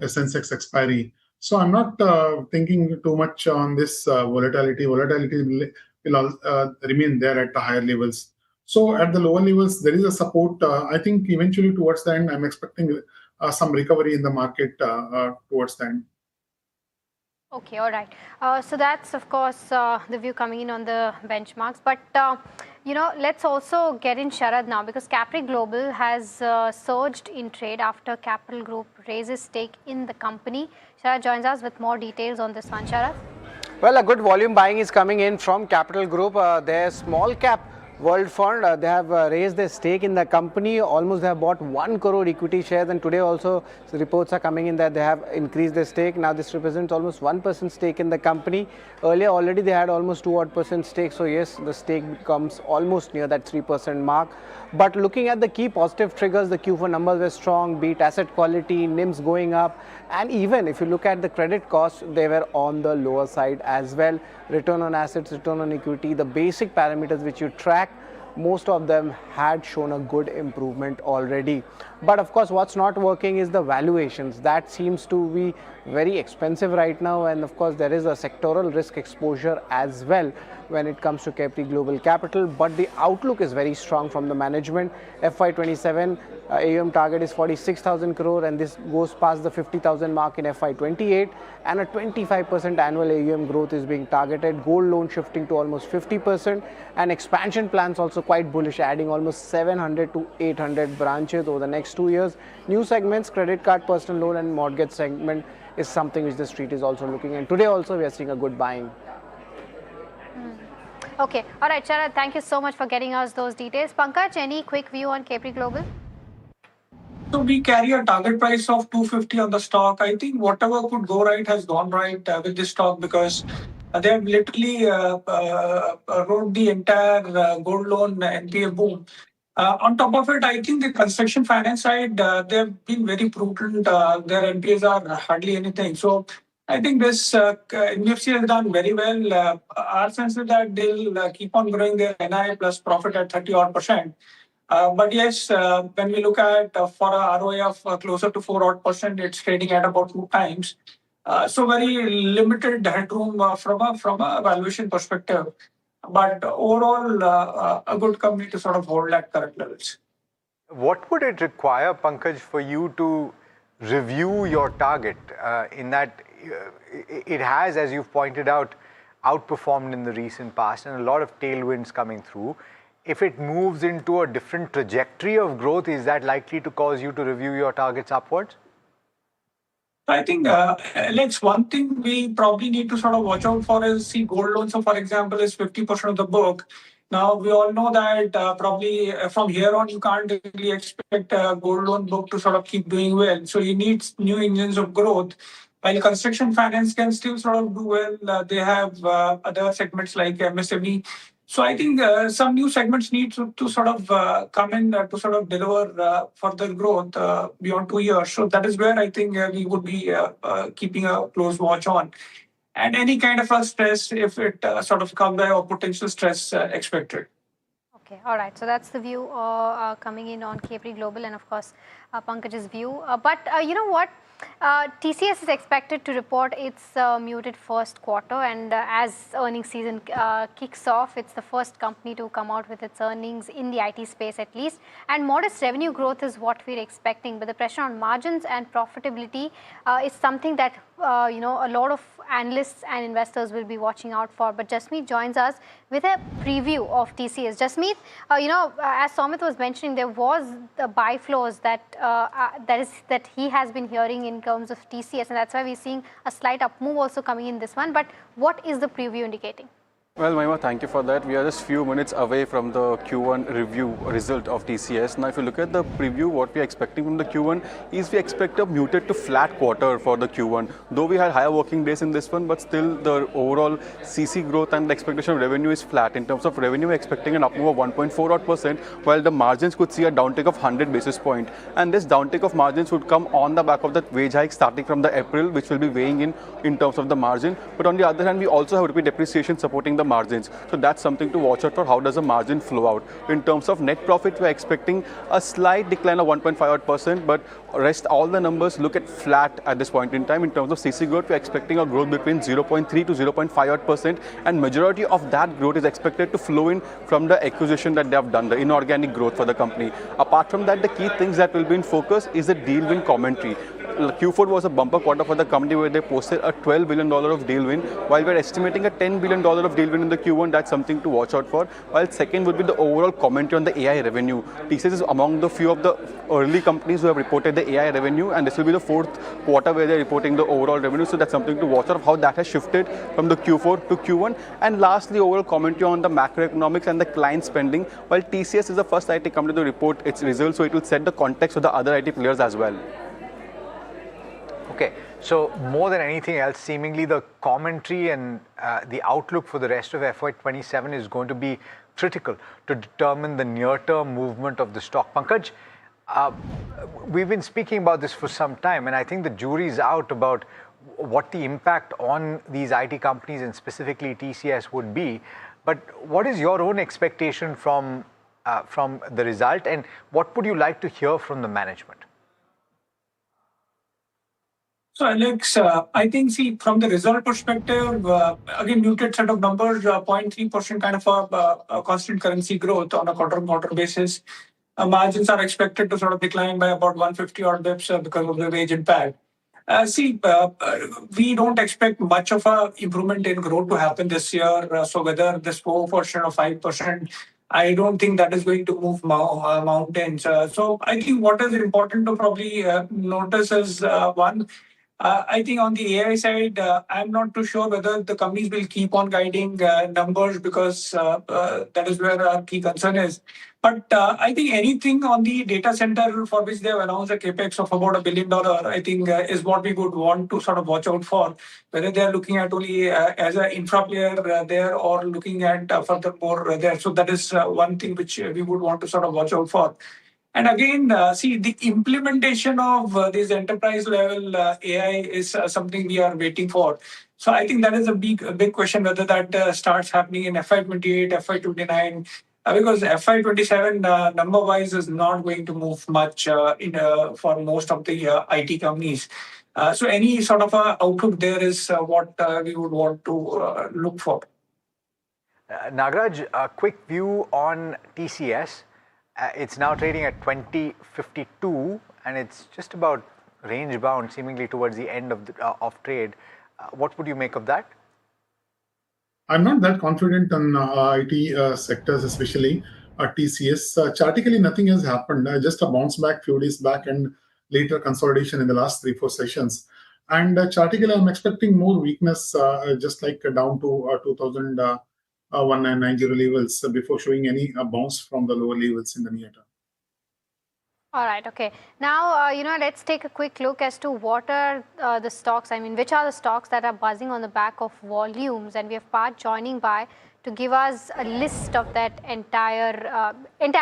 Sensex expiry. So I'm not thinking too much on this volatility. Volatility will remain there at the higher levels. So at the lower levels, there is a support. I think eventually towards the end, I'm expecting some recovery in the market towards the end. Okay, all right. So that's, of course, the view coming in on the benchmarks. But, you know, let's also get in Sharad now because Capri Global has surged in trade after Capital Group raises stake in the company. Sharad joins us with more details on this one. Sharad? Well, a good volume buying is coming in from Capital Group. Their small cap World Fund, they have raised their stake in the company. Almost they have bought 1 crore equity shares, and today also reports are coming in that they have increased their stake. Now this represents almost 1% stake in the company. Earlier already they had almost 2% stake. So yes, the stake becomes almost near that 3% mark. But looking at the key positive triggers, the Q4 numbers were strong, be it asset quality, NIMs going up, and even if you look at the credit costs, they were on the lower side as well. Return on assets, return on equity, the basic parameters which you track, most of them had shown a good improvement already. But of course, what's not working is the valuations. That seems to be very expensive right now, and of course there is a sectoral risk exposure as well when it comes to Capri Global Capital, but the outlook is very strong from the management. FY27 AUM target is 46,000 crore, and this goes past the 50,000 mark in FY28, and a 25% annual AUM growth is being targeted. Gold loan shifting to almost 50%, and expansion plans also quite bullish, adding almost 700 to 800 branches over the next 2 years. New segments, credit card, personal loan and mortgage segment is something which the street is also looking at. And today also we are seeing a good buying. Okay, all right, Sharad, thank you so much for getting us those details. Pankaj, any quick view on Capri Global? So we carry a target price of 250 on the stock. I think whatever could go right has gone right with this stock because they have literally rode the entire gold loan NPA boom. On top of it, I think the construction finance side, they've been very prudent. Their NPAs are hardly anything. So I think this NBFC has done very well. Our sense is that they'll keep on growing their NI plus profit at 30% odd. But yes, when we look at for a ROA of closer to 4% odd, it's trading at about 2 times. So very limited headroom from a valuation perspective. But overall, a good company to sort of hold at current levels. What would it require, Pankaj, for you to review your target in that it has, as you've pointed out, outperformed in the recent past and a lot of tailwinds coming through? If it moves into a different trajectory of growth, is that likely to cause you to review your targets upwards? I think, Alex, one thing we probably need to sort of watch out for is, see, gold loans, so for example, is 50% of the book. Now, we all know that probably from here on, you can't really expect a gold loan book to sort of keep doing well. So you need new engines of growth. While construction finance can still sort of do well, they have other segments like MSME. So I think some new segments need to sort of come in to sort of deliver further growth beyond 2 years. So that is where I think we would be keeping a close watch on. And any kind of a stress, if it sort of comes by, or potential stress expected. Okay, all right. So that's the view coming in on Capri Global and of course Pankaj's view. But you know what? TCS is expected to report its muted first quarter, and as earnings season kicks off, it's the first company to come out with its earnings in the IT space at least, and modest revenue growth is what we're expecting, but the pressure on margins and profitability is something that you know, a lot of analysts and investors will be watching out for. But Jasmeet joins us with a preview of TCS. Jasmeet, you know, as Somit was mentioning, there was the buy flows that that he has been hearing in terms of TCS, and that's why we're seeing a slight up move also coming in this one. But what is the preview indicating? Well, Mahima, thank you for that. We are just few minutes away from the Q1 review result of TCS. Now, if you look at the preview, what we are expecting from the Q1 is we expect a muted to flat quarter for the Q1. Though we had higher working days in this one, but still the overall CC growth and the expectation of revenue is flat. In terms of revenue, we're expecting an up move of 1.4%, while the margins could see a downtick of 100 basis points. And this downtick of margins would come on the back of that wage hike starting from the April, which will be weighing in terms of the margin. But on the other hand, we also have rupee depreciation supporting the margins. So that's something to watch out for. How does the margin flow out? In terms of net profit, we're expecting a slight decline of 1.5%, but rest all the numbers look at flat at this point in time. In terms of CC growth, we're expecting a growth between 0.3 to 0.5%, and majority of that growth is expected to flow in from the acquisition that they have done, the inorganic growth for the company. Apart from that, the key things that will be in focus is the deal win commentary. Q4 was a bumper quarter for the company where they posted a $12 billion of deal win. While we're estimating a $10 billion of deal win in the Q1, that's something to watch out for. While second would be the overall commentary on the AI revenue. TCS is among the few of the early companies who have reported the AI revenue, and this will be the fourth quarter where they're reporting the overall revenue. So that's something to watch out of how that has shifted from the Q4 to Q1. And lastly, overall commentary on the macroeconomics and the client spending. While TCS is the first IT company to report its results, so it will set the context for the other IT players as well. Okay, so more than anything else, seemingly the commentary and the outlook for the rest of FY27 is going to be critical to determine the near-term movement of the stock. Pankaj, we've been speaking about this for some time, and I think the jury's out about what the impact on these IT companies and specifically TCS would be. But what is your own expectation from the result, and what would you like to hear from the management? So Alex, I think, see, from the result perspective, again, muted set of numbers, 0.3% kind of a constant currency growth on a quarter-on-quarter basis. Margins are expected to sort of decline by about 150 odd bips because of the wage impact. We don't expect much of a improvement in growth to happen this year. So whether this 4% or 5%, I don't think that is going to move mountains. So I think what is important to probably notice is one, I think on the AI side, I'm not too sure whether the companies will keep on guiding numbers because that is where our key concern is. But I think anything on the data center for which they have announced a capex of about $1 billion, I think is what we would want to sort of watch out for. Whether they are looking at only as an infra player there or looking at furthermore there. So that is one thing which we would want to sort of watch out for. And again, see, the implementation of this enterprise level AI is something we are waiting for. So I think that is a big question whether that starts happening in FY28, FY29. Because FY27 number-wise is not going to move much for most of the IT companies. So any sort of outlook there is what we would want to look for. Nagaraj, a quick view on TCS. It's now trading at 2052 and it's just about range bound seemingly towards the end of trade. What would you make of that? I'm not that confident on IT sectors, especially TCS. Chartically, nothing has happened. Just a bounce back few days back and later consolidation in the last 3-4 sessions. And chartically, I'm expecting more weakness, just like down to 201990 levels before showing any bounce from the lower levels in the near term. All right, okay. Now, let's take a quick look as to what are the stocks, which are the stocks that are buzzing on the back of volumes, and we have Parth joining by to give us a list of that entire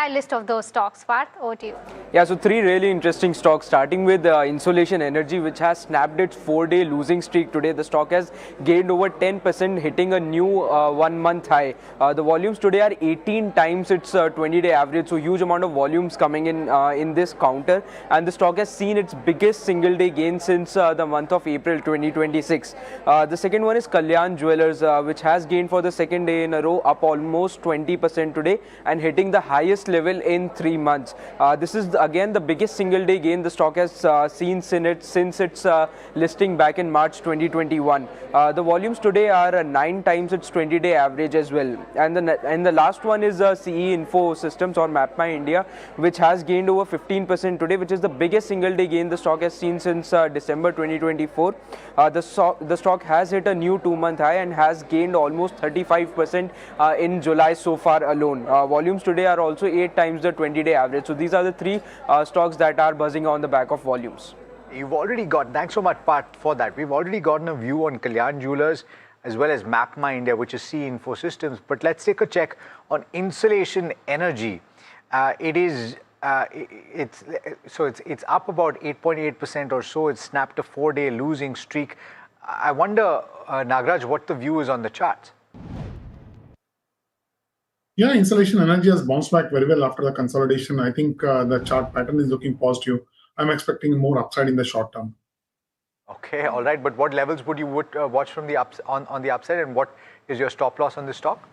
list of those stocks. Parth, over to you. Yeah, so 3 really interesting stocks, starting with Insolation Energy, which has snapped its 4-day losing streak today. The stock has gained over 10%, hitting a new 1-month high. The volumes today are 18 times its 20-day average, so huge amount of volumes coming in this counter, and the stock has seen its biggest single-day gain since the month of April 2026. The second one is Kalyan Jewellers, which has gained for the second day in a row, up almost 20% today and hitting the highest level in 3 months. This is again the biggest single day gain the stock has seen since its listing back in March 2021. The volumes today are 9 times its 20-day average as well. And the last one is CE Info Systems or MapMy India, which has gained over 15% today, which is the biggest single day gain the stock has seen since December 2024. The stock has hit a new 2-month high and has gained almost 35% in July so far alone. Volumes today are also 8 times the 20-day average. So these are the 3 stocks that are buzzing on the back of volumes. You've already got, thanks so much, Parth, for that. We've already gotten a view on Kalyan Jewellers as well as MapMy India, which is CE Info Systems. But let's take a check on Insolation Energy. It's up about 8.8% or so. It's snapped a 4-day losing streak. I wonder, Nagaraj, what the view is on the charts. Yeah, Insolation Energy has bounced back very well after the consolidation. I think the chart pattern is looking positive. I'm expecting more upside in the short term. Okay, all right. But what levels would you watch from the on the upside, and what is your stop loss on this stock?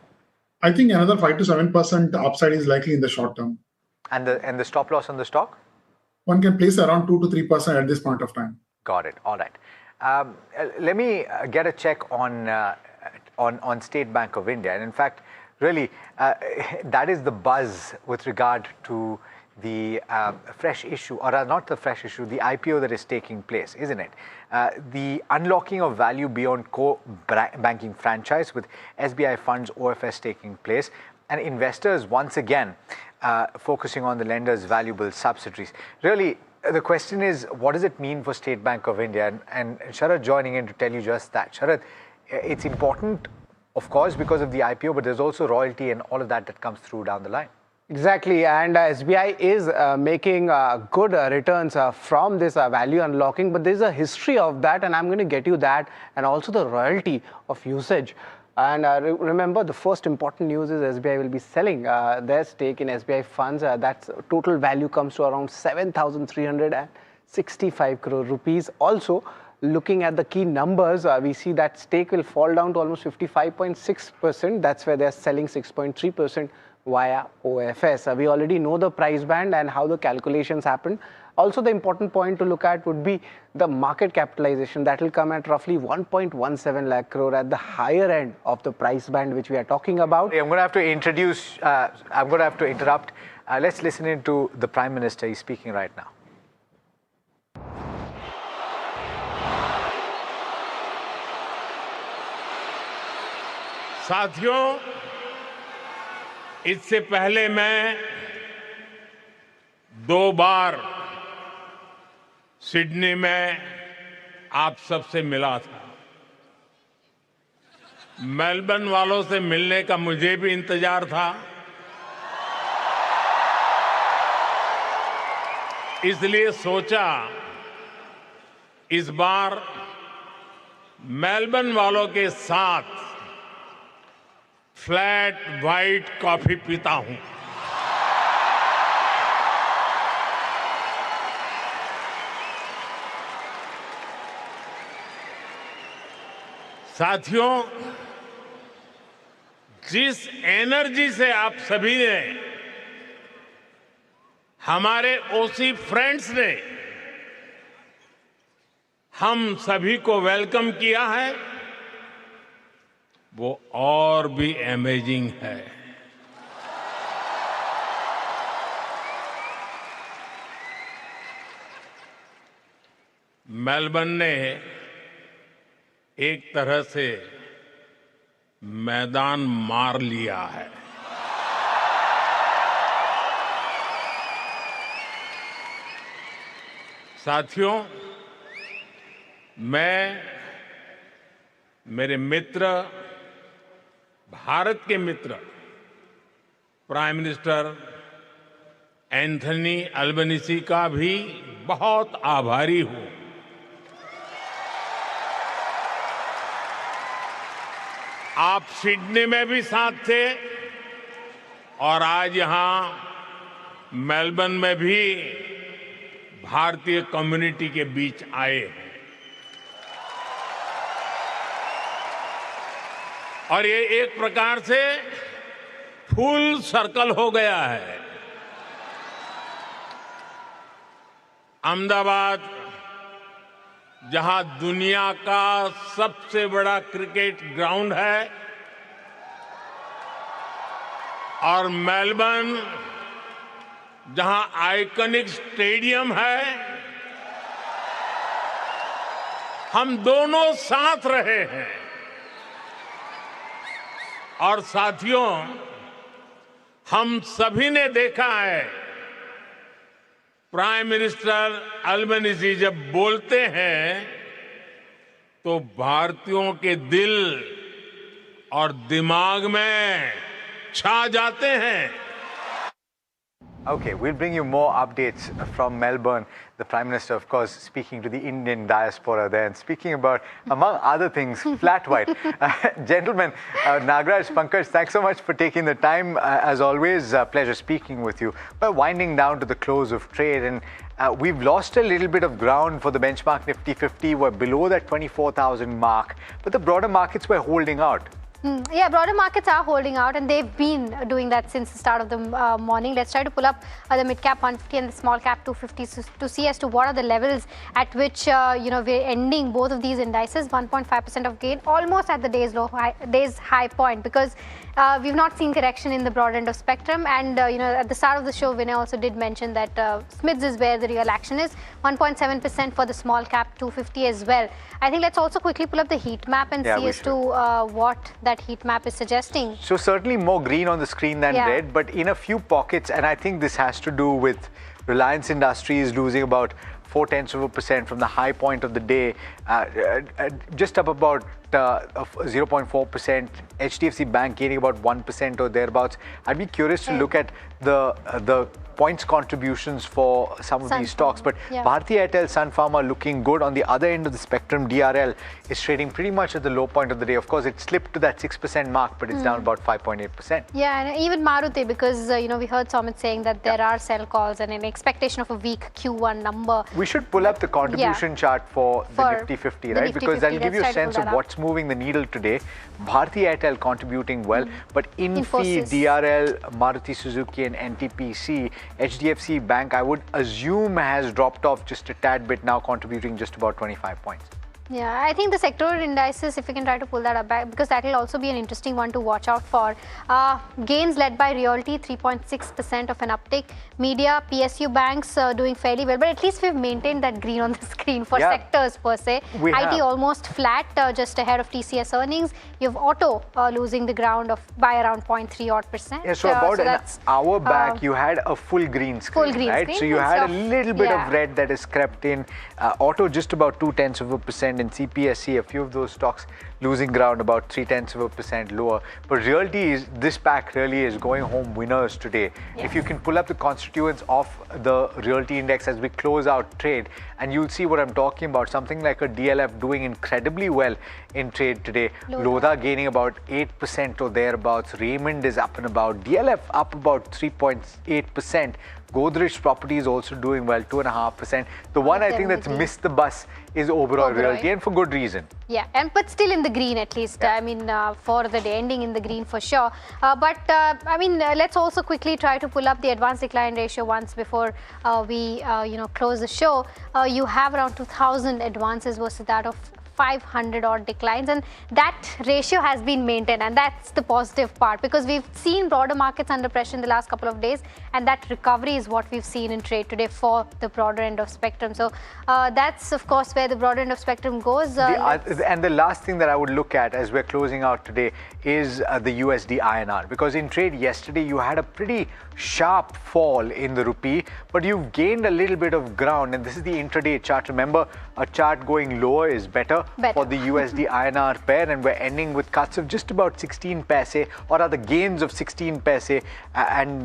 I think another 5 to 7% upside is likely in the short term. And the stop loss on the stock? One can place around 2 to 3% at this point of time. Got it. All right. Let me get a check on State Bank of India, and in fact, really, that is the buzz with regard to the fresh issue, or not the fresh issue, the IPO that is taking place, isn't it? The unlocking of value beyond core banking franchise with SBI Funds OFS taking place, and investors once again focusing on the lender's valuable subsidiaries. Really, the question is, what does it mean for State Bank of India? And Sharad joining in to tell you just that. Sharad, it's important, of course, because of the IPO, but there's also royalty and all of that comes through down the line. Exactly, and SBI is making good returns from this value unlocking, but there's a history of that, and I'm going to get you that, and also the royalty of usage. And remember, the first important news is SBI will be selling their stake in SBI Funds. That's total value comes to around 7,365 crore rupees. Also, looking at the key numbers, we see that stake will fall down to almost 55.6%. That's where they're selling 6.3%. via OFS. We already know the price band and how the calculations happen. Also, the important point to look at would be the market capitalization. That will come at roughly 1.17 lakh crore at the higher end of the price band which we are talking about. I'm going to have to interrupt. Let's listen in to the Prime Minister. He's speaking right now. साथियों, इससे पहले मैं 2 बार Sydney में आप सबसे मिला था। Melbourne वालों से मिलने का मुझे भी इंतजार था, इसलिए सोचा इस बार मेलबर्न वालों के साथ फ्लैट व्हाइट कॉफी पीता हूं। साथियों, जिस एनर्जी से आप सभी ने, हमारे ओसी फ्रेंड्स ने हम सभी को वेलकम किया है, वो और भी अमेजिंग है। मेलबर्न ने एक तरह से मैदान मार लिया है। साथियों, मैं मेरे मित्र, भारत के मित्र प्राइम मिनिस्टर एंथनी अल्बनीसी का भी बहुत आभारी हूं। आप सिडनी में भी साथ थे और आज यहां मेलबर्न में भी भारतीय कम्युनिटी के बीच आए हैं। और ये एक प्रकार से फुल सर्कल हो गया है। अहमदाबाद, जहां दुनिया का सबसे बड़ा क्रिकेट ग्राउंड है, और मेलबर्न जहां आइकॉनिक स्टेडियम है, हम दोनों साथ रहे हैं। और साथियों, हम सभी ने देखा है, प्राइम मिनिस्टर अल्बनीजी जब बोलते हैं तो भारतीयों के दिल और दिमाग में छा जाते हैं। Okay, we'll bring you more updates from Melbourne. The Prime Minister, of course, speaking to the Indian diaspora there and speaking about, among other things, flat white. Gentlemen, Nagaraj, Pankaj, thanks so much for taking the time. As always, pleasure speaking with you. We're winding down to the close of trade, and we've lost a little bit of ground for the benchmark Nifty 50. We're below that 24,000 mark, but the broader markets were holding out. Yeah, broader markets are holding out, and they've been doing that since the start of the morning. Let's try to pull up the mid cap 150 and the small cap 250 to see as to what are the levels at which we're ending both of these indices. 1.5% of gain, almost at the day's high point, because we've not seen correction in the broad end of spectrum. And at the start of the show, Vinay also did mention that SMIDS is where the real action is. 1.7% for the small cap 250 as well. I think let's also quickly pull up the heat map and see as to what that heat map is suggesting. So certainly more green on the screen than red, but in a few pockets, and I think this has to do with Reliance Industries losing about 0.4% from the high point of the day, just up about 0.4%. HDFC Bank gaining about 1% or thereabouts. I'd be curious to look at the points contributions for some of these stocks, but Bharti Airtel, Sun Pharma looking good. On the other end of the spectrum, DRL is trading pretty much at the low point of the day. Of course, it slipped to that 6% mark, but it's down about 5.8%. Yeah, and even Maruti, because we heard Somit saying that there are sell calls and an expectation of a weak Q1 number. We should pull up the contribution chart for the Nifty 50, right? Because that'll give you a sense of what's moving the needle today. Bharti Airtel contributing well, but Infi, Infosys. DRL, Maruti Suzuki and NTPC, HDFC Bank, I would assume has dropped off just a tad bit, now contributing just about 25 points. Yeah, I think the sectoral indices, if we can try to pull that up back, because that will also be an interesting one to watch out for. Gains led by Realty, 3.6% of an uptick. Media, PSU banks doing fairly well, but at least we've maintained that green on the screen for sectors per se. IT almost flat, just ahead of TCS earnings. You have auto losing the ground by around 0.3%. Yeah, so about an hour back, you had a full green screen, full green right? screen, so you had a little bit of red that has crept in. Auto just about 0.2%, and CPSC, a few of those stocks losing ground about 0.3% lower. But Realty, this pack really is going home winners today. Yes. If you can pull up the constituents of the Realty index as we close out trade, and you'll see what I'm talking about. Something like a DLF doing incredibly well in trade today. Lodha gaining about 8% or thereabouts. Raymond is up and about. DLF up about 3.8%. Godrej Properties also doing well, 2.5%. The one I think that's missed the bus is overall Realty, and for good reason. Yeah, but still in the green at least. Yeah. I mean, for the day ending in the green for sure. I mean, let's also quickly try to pull up the advance decline ratio once before we, close the show. You have around 2,000 advances versus that of 500 odd declines, and that ratio has been maintained, and that's the positive part, because we've seen broader markets under pressure in the last couple of days, and that recovery is what we've seen in trade today for the broader end of spectrum. So that's of course where the broader end of spectrum goes. And the last thing that I would look at as we're closing out today is the USD INR, because in trade yesterday you had a pretty sharp fall in the rupee, but you've gained a little bit of ground, and this is the intraday chart. Remember, a chart going lower is better for the USD INR pair, and we're ending with cuts of just about 16 paise, or rather gains of 16 paise, and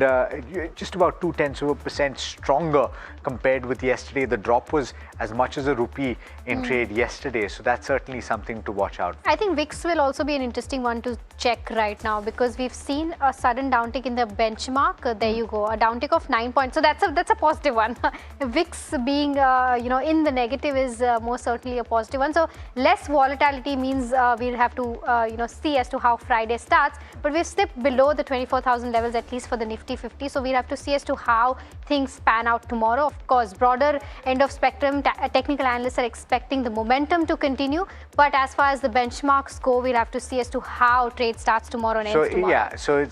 just about 0.2% stronger compared with yesterday. The drop was as much as a rupee in trade yesterday, so that's certainly something to watch out for. I think VIX will also be an interesting one to check right now, because we've seen a sudden downtick in the benchmark. There you go, a downtick of 9 points. So that's a positive one. VIX being in the negative is most certainly a positive one. So less volatility means we'll have to see as to how Friday starts. But we've slipped below the 24,000 levels, at least for the Nifty 50. So we'll have to see as to how things pan out tomorrow. Of course, broader end of spectrum, technical analysts are expecting the momentum to continue. But as far as the benchmarks go, we'll have to see as to how trade starts tomorrow and ends tomorrow. Yeah, so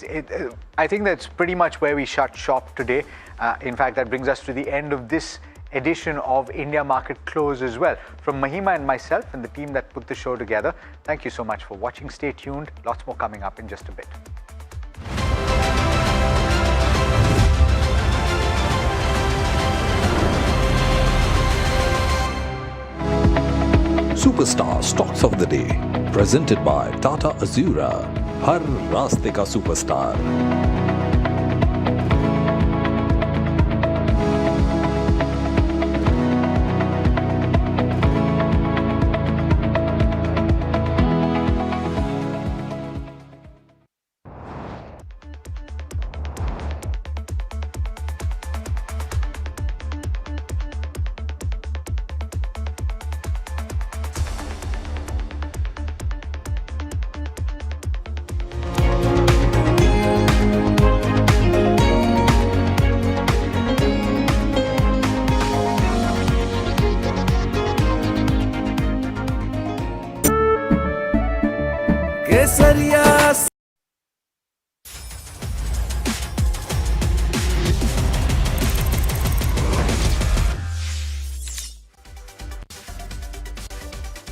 I think that's pretty much where we shut shop today. In fact, that brings us to the end of this edition of India Market Close as well. From Mahima and myself and the team that put the show together, thank you so much for watching. Stay tuned. Lots more coming up in just a bit. Superstar Stocks of the Day, presented by Tata Azura. Har Raste Ka Superstar.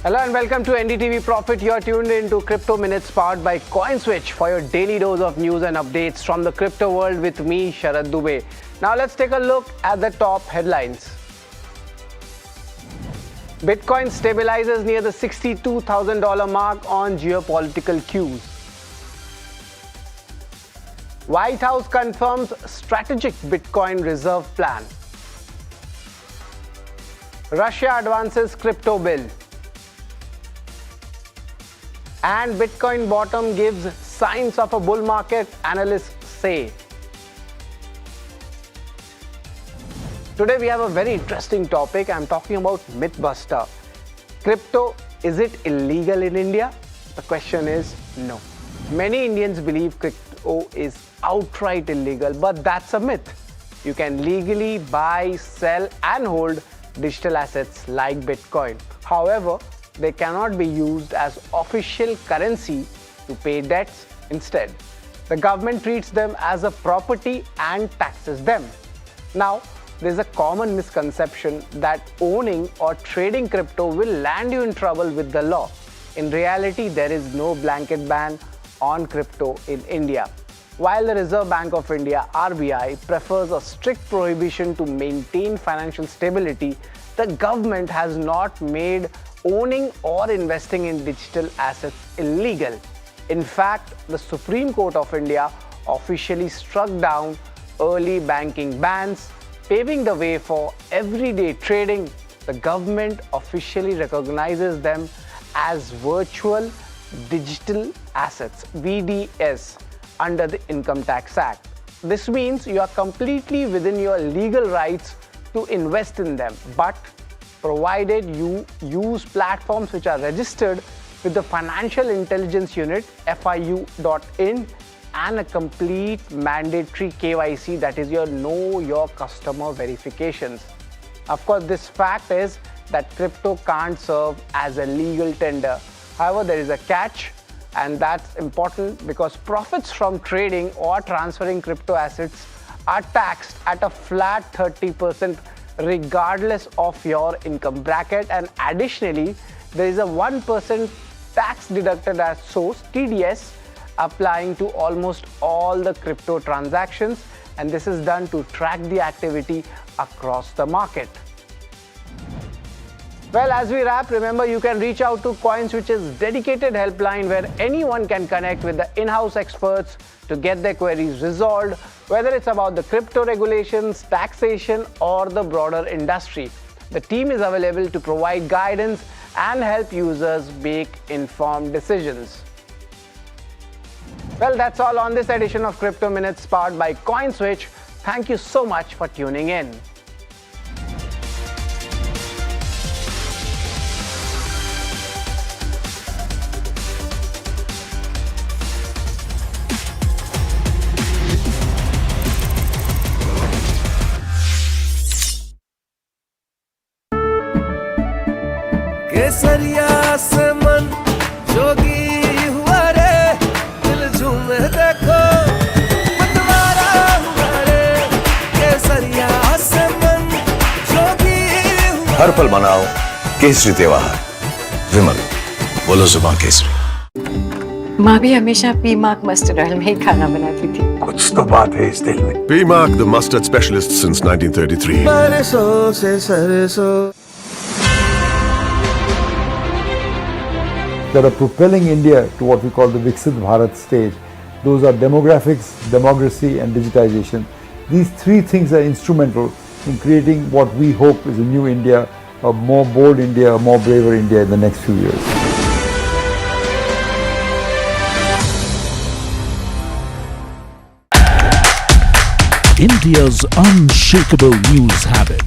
Hello and welcome to NDTV Profit. You are tuned in to Crypto Minutes powered by CoinSwitch for your daily dose of news and updates from the crypto world with me, Sharad Dubey. Now let's take a look at the top headlines. Bitcoin stabilizes near the $62,000 mark on geopolitical cues. White House confirms strategic Bitcoin reserve plan. Russia advances crypto bill. And Bitcoin bottom gives signs of a bull market, analysts say. Today we have a very interesting topic. I'm talking about Mythbuster. Crypto, is it illegal in India? The question is no. Many Indians believe crypto is outright illegal, but that's a myth. You can legally buy, sell and hold digital assets like Bitcoin. However, they cannot be used as official currency to pay debts instead. The government treats them as a property and taxes them. Now, there's a common misconception that owning or trading crypto will land you in trouble with the law. In reality, there is no blanket ban on crypto in India. While the Reserve Bank of India (RBI) prefers a strict prohibition to maintain financial stability, the government has not made owning or investing in digital assets illegal. In fact, the Supreme Court of India officially struck down early banking bans, paving the way for everyday trading. The government officially recognizes them as virtual digital assets (VDS) under the Income Tax Act. This means you are completely within your legal rights to invest in them, but provided you use platforms which are registered with the Financial Intelligence Unit (FIU.in) and a complete mandatory KYC, that is your Know Your Customer verifications. Of course, this fact is that crypto can't serve as a legal tender. However, there is a catch, and that's important because profits from trading or transferring crypto assets are taxed at a flat 30% regardless of your income bracket, and additionally there is a 1% tax deducted as source (TDS) applying to almost all the crypto transactions, and this is done to track the activity across the market. Well, as we wrap, remember you can reach out to CoinSwitch's dedicated helpline where anyone can connect with the in-house experts to get their queries resolved, whether it's about the crypto regulations, taxation, or the broader industry. The team is available to provide guidance and help users make informed decisions. Well, that's all on this edition of Crypto Minutes powered by CoinSwitch. Thank you so much for tuning in. केसरिया से मन जोगी हुआ रे, दिल झूमे देखो मतवारा हुआ रे। केसरिया से मन जोगी हुआ। हर पल मनाओ केसरी त्योहार। विमल, बोलो जुबान केसरी। माँ भी हमेशा पी मार्क मस्टर्ड ऑयल में ही खाना बनाती थी। कुछ तो बात है इस दिल में। P-Mark, the mustard specialist since 1933. बरसों से सरसों that are propelling India to what we call the Viksit Bharat stage. Those are demographics, democracy and digitization. These three things are instrumental in creating what we hope is a new India, a more bold India, a more braver India in the next few years. India's unshakable news habit.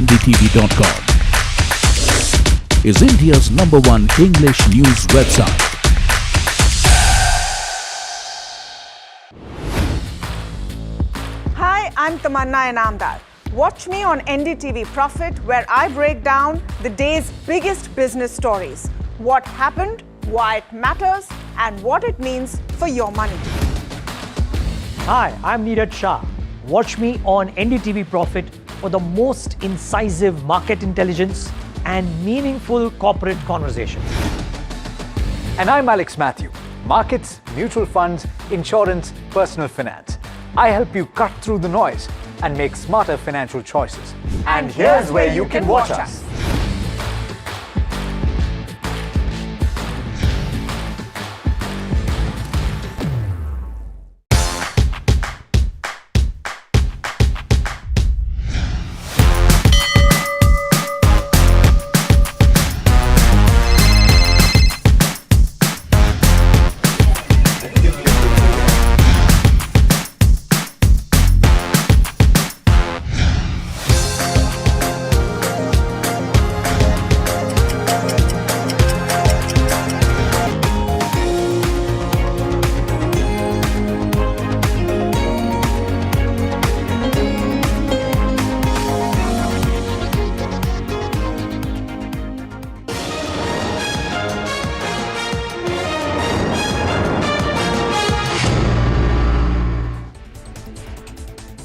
NDTV.com is India's #1 English news website. Hi, I'm Tamanna Inamdar. Watch me on NDTV Profit, where I break down the day's biggest business stories. What happened, why it matters, and what it means for your money. Hi, I'm Niraj Shah. Watch me on NDTV Profit for the most incisive market intelligence and meaningful corporate conversations. And I'm Alex Matthew. Markets, mutual funds, insurance, personal finance. I help you cut through the noise and make smarter financial choices. And here's where you can watch us.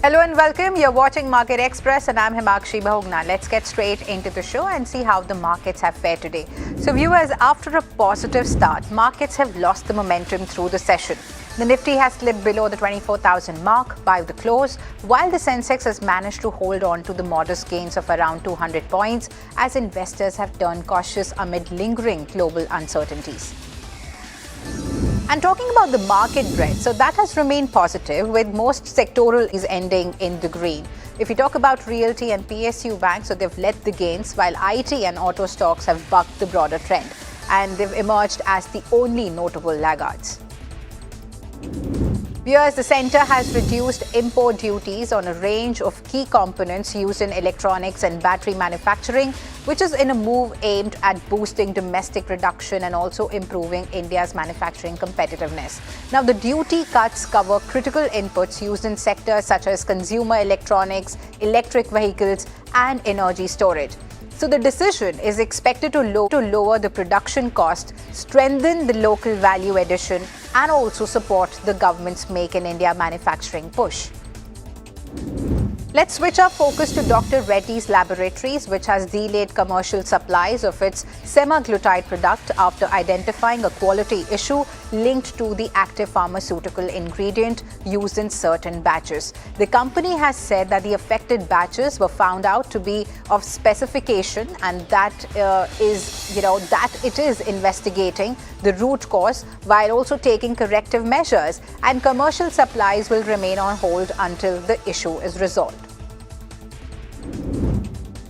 Hello and welcome. You're watching Market Express and I'm Himakshi Bahugna. Let's get straight into the show and see how the markets have fared today. So viewers, after a positive start, markets have lost the momentum through the session. The Nifty has slipped below the 24,000 mark by the close, while the Sensex has managed to hold on to the modest gains of around 200 points as investors have turned cautious amid lingering global uncertainties. And talking about the market breadth, so that has remained positive with most sectoral is ending in the green. If you talk about realty and PSU banks, so they've led the gains while IT and auto stocks have bucked the broader trend and they've emerged as the only notable laggards. Viewers, the centre has reduced import duties on a range of key components used in electronics and battery manufacturing, which is in a move aimed at boosting domestic production and also improving India's manufacturing competitiveness. Now, the duty cuts cover critical inputs used in sectors such as consumer electronics, electric vehicles, and energy storage. So the decision is expected to lower the production cost, strengthen the local value addition, and also support the government's Make in India manufacturing push. Let's switch our focus to Dr. Reddy's Laboratories, which has delayed commercial supplies of its semaglutide product after identifying a quality issue linked to the active pharmaceutical ingredient used in certain batches. The company has said that the affected batches were found out to be of specification and that it is investigating the root cause while also taking corrective measures, and commercial supplies will remain on hold until the issue is resolved.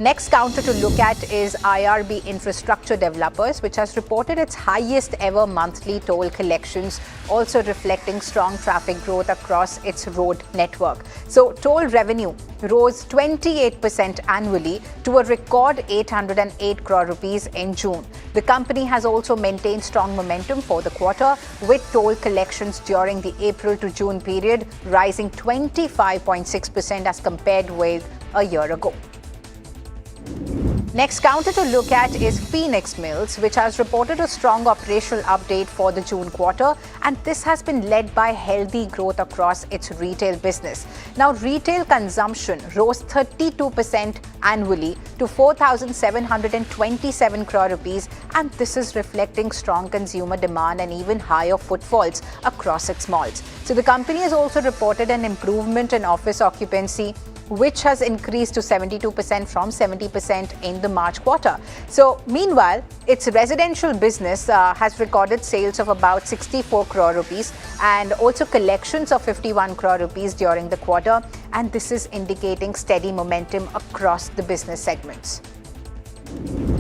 Next counter to look at is IRB Infrastructure Developers, which has reported its highest ever monthly toll collections, also reflecting strong traffic growth across its road network. So toll revenue rose 28% annually to a record 808 crore rupees in June. The company has also maintained strong momentum for the quarter, with toll collections during the April to June period rising 25.6% as compared with a year ago. Next counter to look at is Phoenix Mills, which has reported a strong operational update for the June quarter, and this has been led by healthy growth across its retail business. Now, retail consumption rose 32% annually to 4,727 crore rupees, and this is reflecting strong consumer demand and even higher footfalls across its malls. So the company has also reported an improvement in office occupancy, which has increased to 72% from 70% in the March quarter. So, meanwhile, its residential business has recorded sales of about 64 crore rupees and also collections of 51 crore rupees during the quarter, and this is indicating steady momentum across the business segments.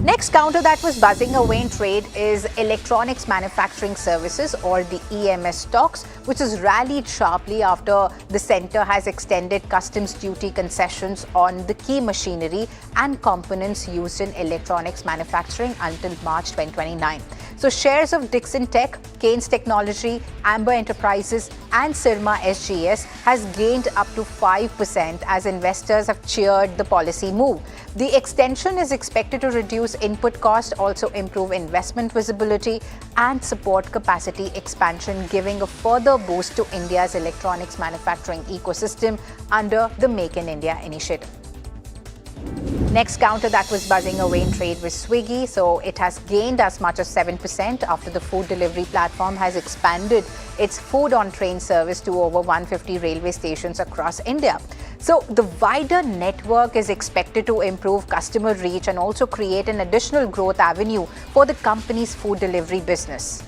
Next counter that was buzzing away in trade is Electronics Manufacturing Services, or the EMS stocks, which has rallied sharply after the centre has extended customs duty concessions on the key machinery and components used in electronics manufacturing until March 2029. So shares of Dixon Tech, Keynes Technology, Amber Enterprises and Syrma SGS has gained up to 5% as investors have cheered the policy move. The extension is expected to reduce input cost, also improve investment visibility and support capacity expansion, giving a further boost to India's electronics manufacturing ecosystem under the Make in India initiative. Next counter that was buzzing away in trade was Swiggy. So it has gained as much as 7% after the food delivery platform has expanded its food on train service to over 150 railway stations across India. So the wider network is expected to improve customer reach and also create an additional growth avenue for the company's food delivery business.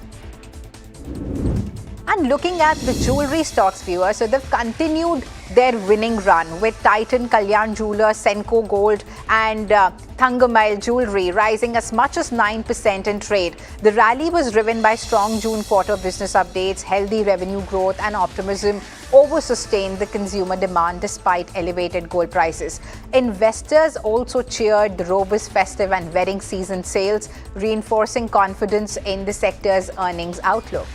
And looking at the jewelry stocks, viewers, so they've continued their winning run with Titan, Kalyan Jewelers, Senco Gold and Thangamile Jewelry rising as much as 9% in trade. The rally was driven by strong June quarter business updates, healthy revenue growth and optimism over sustained the consumer demand despite elevated gold prices. Investors also cheered the robust festive and wedding season sales, reinforcing confidence in the sector's earnings outlook.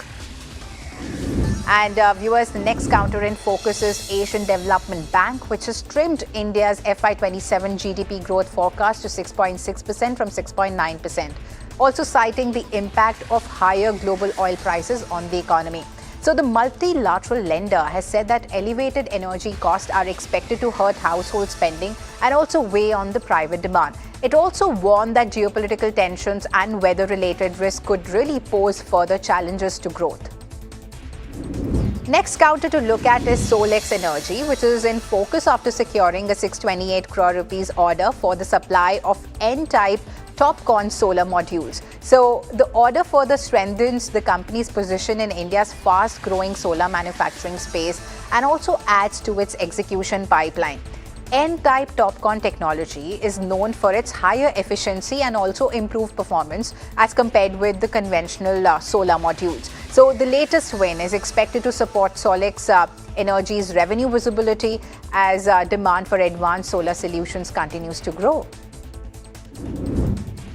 And viewers, the next counter in focus is Asian Development Bank, which has trimmed India's FY27 GDP growth forecast to 6.6% from 6.9%, also citing the impact of higher global oil prices on the economy. So the multilateral lender has said that elevated energy costs are expected to hurt household spending and also weigh on the private demand. It also warned that geopolitical tensions and weather-related risks could really pose further challenges to growth. Next counter to look at is Solex Energy, which is in focus after securing a 628 crore rupees order for the supply of N-type TOPCon solar modules. So the order further strengthens the company's position in India's fast-growing solar manufacturing space and also adds to its execution pipeline. N-type TOPCon technology is known for its higher efficiency and also improved performance as compared with the conventional solar modules. So the latest win is expected to support Solex Energy's revenue visibility as demand for advanced solar solutions continues to grow.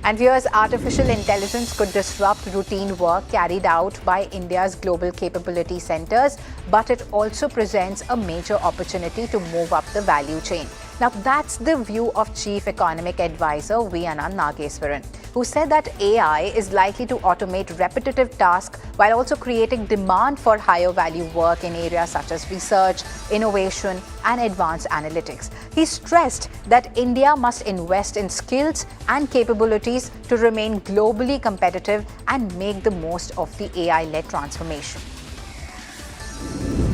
And viewers, artificial intelligence could disrupt routine work carried out by India's global capability centers, but it also presents a major opportunity to move up the value chain. Now, that's the view of Chief Economic Advisor V. Anand Nageswaran, who said that AI is likely to automate repetitive tasks while also creating demand for higher value work in areas such as research, innovation, and advanced analytics. He stressed that India must invest in skills and capabilities to remain globally competitive and make the most of the AI-led transformation.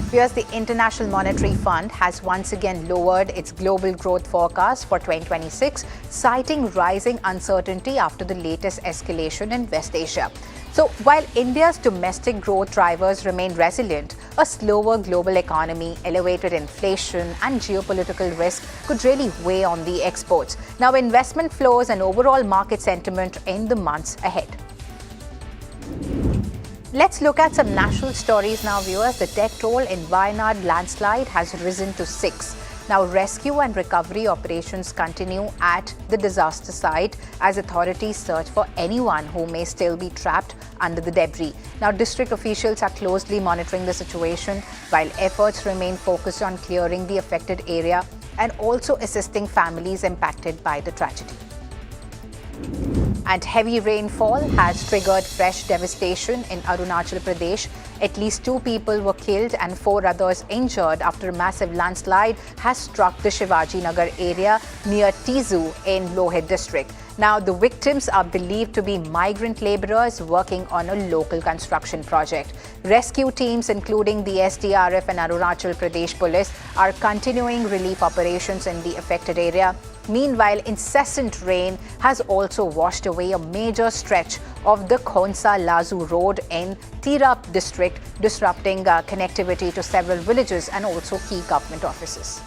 Here's the International Monetary Fund has once again lowered its global growth forecast for 2026, citing rising uncertainty after the latest escalation in West Asia. So while India's domestic growth drivers remain resilient, a slower global economy, elevated inflation and geopolitical risk could really weigh on the exports. Now, investment flows and overall market sentiment in the months ahead. Let's look at some national stories now, viewers. The death toll in Wayanad landslide has risen to 6. Now, rescue and recovery operations continue at the disaster site as authorities search for anyone who may still be trapped under the debris. Now, district officials are closely monitoring the situation while efforts remain focused on clearing the affected area and also assisting families impacted by the tragedy. And heavy rainfall has triggered fresh devastation in Arunachal Pradesh. At least 2 people were killed and 4 others injured after a massive landslide has struck the Shivaji Nagar area near Tizu in Lohit district. Now, the victims are believed to be migrant laborers working on a local construction project. Rescue teams, including the SDRF and Arunachal Pradesh Police, are continuing relief operations in the affected area. Meanwhile, incessant rain has also washed away a major stretch of the Khonsa-Lazu road in Tirap district, disrupting connectivity to several villages and also key government offices.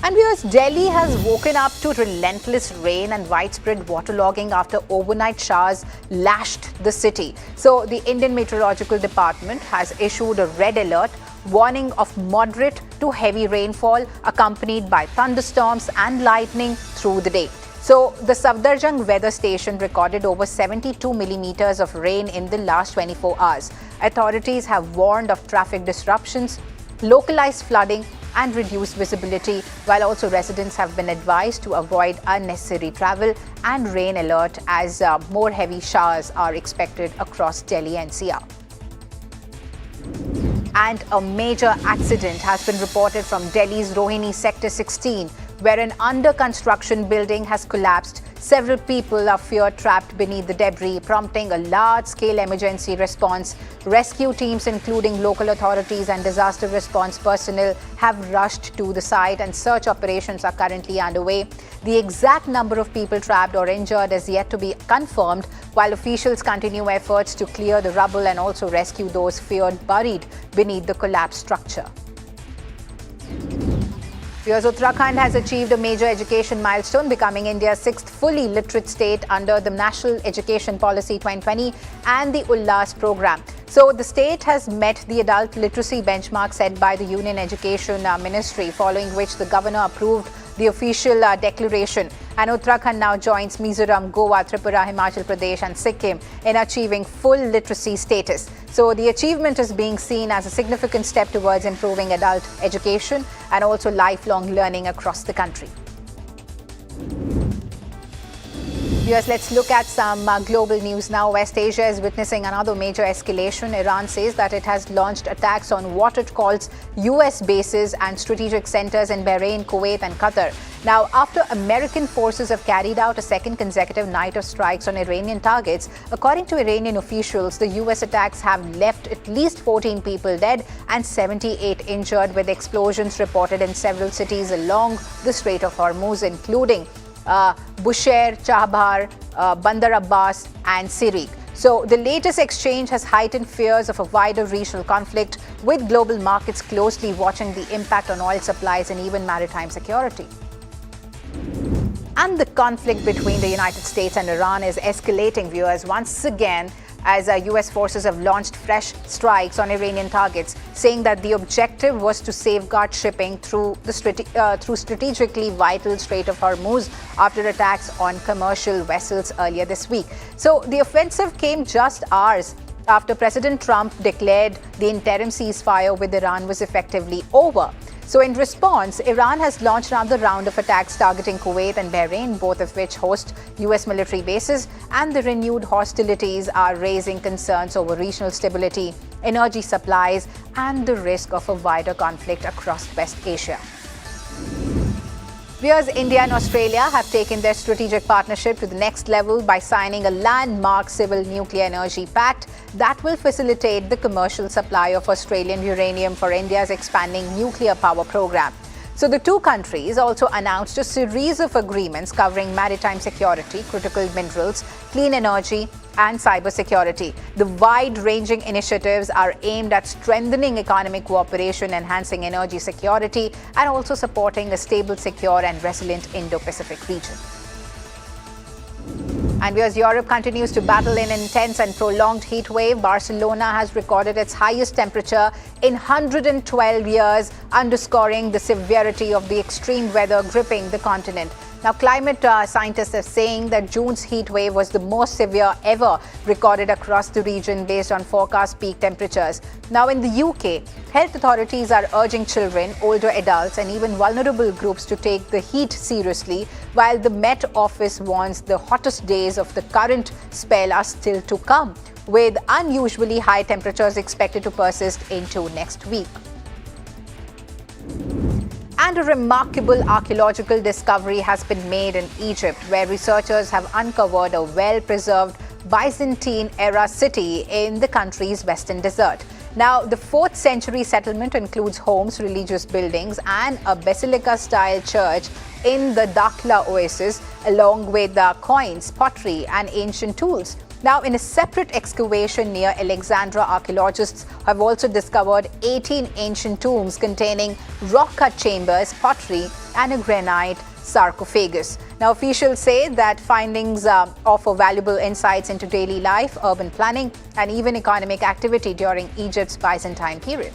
And viewers, Delhi has woken up to relentless rain and widespread waterlogging after overnight showers lashed the city. So the Indian Meteorological Department has issued a red alert warning of moderate to heavy rainfall accompanied by thunderstorms and lightning through the day. So the Safdarjung weather station recorded over 72 millimeters of rain in the last 24 hours. Authorities have warned of traffic disruptions, localized flooding and reduced visibility, while also residents have been advised to avoid unnecessary travel and rain alert as more heavy showers are expected across Delhi NCR. And a major accident has been reported from Delhi's Rohini Sector 16, where an under-construction building has collapsed. Several people are feared trapped beneath the debris, prompting a large-scale emergency response. Rescue teams, including local authorities and disaster response personnel, have rushed to the site and search operations are currently underway. The exact number of people trapped or injured is yet to be confirmed, while officials continue efforts to clear the rubble and also rescue those feared buried beneath the collapsed structure. Here's Uttarakhand has achieved a major education milestone, becoming India's 6th fully literate state under the National Education Policy 2020 and the Ullas program. So the state has met the adult literacy benchmark set by the Union Education Ministry, following which the governor approved the official declaration. And Uttarakhand now joins Mizoram, Goa, Tripura, Himachal Pradesh and Sikkim in achieving full literacy status. So the achievement is being seen as a significant step towards improving adult education and also lifelong learning across the country. viewers, let's look at some global news now. West Asia is witnessing another major escalation. Iran says that it has launched attacks on what it calls US bases and strategic centers in Bahrain, Kuwait and Qatar. Now, after American forces have carried out a second consecutive night of strikes on Iranian targets, according to Iranian officials, the US attacks have left at least 14 people dead and 78 injured, with explosions reported in several cities along the Strait of Hormuz, including Bushehr, Chabahar, Bandar Abbas and Sirik. So the latest exchange has heightened fears of a wider regional conflict, with global markets closely watching the impact on oil supplies and even maritime security. And the conflict between the United States and Iran is escalating, viewers, once again, as US forces have launched fresh strikes on Iranian targets, saying that the objective was to safeguard shipping through strategically vital Strait of Hormuz after attacks on commercial vessels earlier this week. So the offensive came just hours after President Trump declared the interim ceasefire with Iran was effectively over. So in response, Iran has launched another round of attacks targeting Kuwait and Bahrain, both of which host US military bases, and the renewed hostilities are raising concerns over regional stability, energy supplies, and the risk of a wider conflict across West Asia. Viewers, India and Australia have taken their strategic partnership to the next level by signing a landmark civil nuclear energy pact that will facilitate the commercial supply of Australian uranium for India's expanding nuclear power program. So the two countries also announced a series of agreements covering maritime security, critical minerals, clean energy, and cybersecurity. The wide-ranging initiatives are aimed at strengthening economic cooperation, enhancing energy security, and also supporting a stable, secure, and resilient Indo-Pacific region. And as Europe continues to battle an intense and prolonged heat wave, Barcelona has recorded its highest temperature in 112 years, underscoring the severity of the extreme weather gripping the continent. Now, climate scientists are saying that June's heat wave was the most severe ever recorded across the region based on forecast peak temperatures. Now, in the UK, health authorities are urging children, older adults, and even vulnerable groups to take the heat seriously, while the Met Office warns the hottest days of the current spell are still to come, with unusually high temperatures expected to persist into next week. And a remarkable archaeological discovery has been made in Egypt, where researchers have uncovered a well-preserved Byzantine-era city in the country's western desert. Now, the 4th century settlement includes homes, religious buildings, and a basilica-style church in the Dakhla oasis, along with coins, pottery, and ancient tools. Now, in a separate excavation near Alexandria, archaeologists have also discovered 18 ancient tombs containing rock-cut chambers, pottery, and a granite sarcophagus. Now, officials say that findings offer valuable insights into daily life, urban planning, and even economic activity during Egypt's Byzantine period.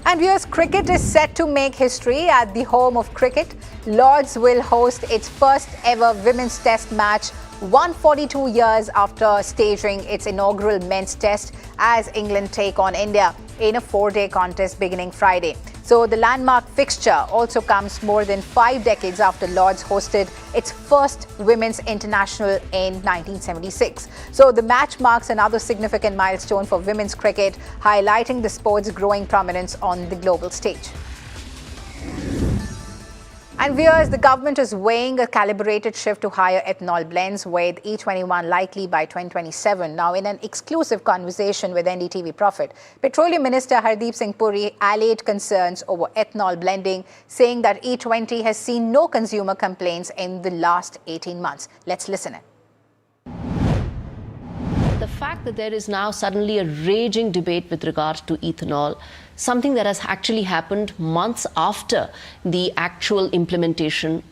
And viewers, cricket is set to make history at the home of cricket. Lords will host its first ever women's test match 142 years after staging its inaugural men's test as England take on India in a 4-day contest beginning Friday. So the landmark fixture also comes more than 5 decades after Lords hosted its first women's international in 1976. So the match marks another significant milestone for women's cricket, highlighting the sport's growing prominence on the global stage. And viewers, the government is weighing a calibrated shift to higher ethanol blends, with E21 likely by 2027. Now, in an exclusive conversation with NDTV Profit, Petroleum Minister Hardeep Singh Puri allayed concerns over ethanol blending, saying that E20 has seen no consumer complaints in the last 18 months. Let's listen in. The fact that there is now suddenly a raging debate with regard to ethanol, something that has actually happened months after the actual implementation,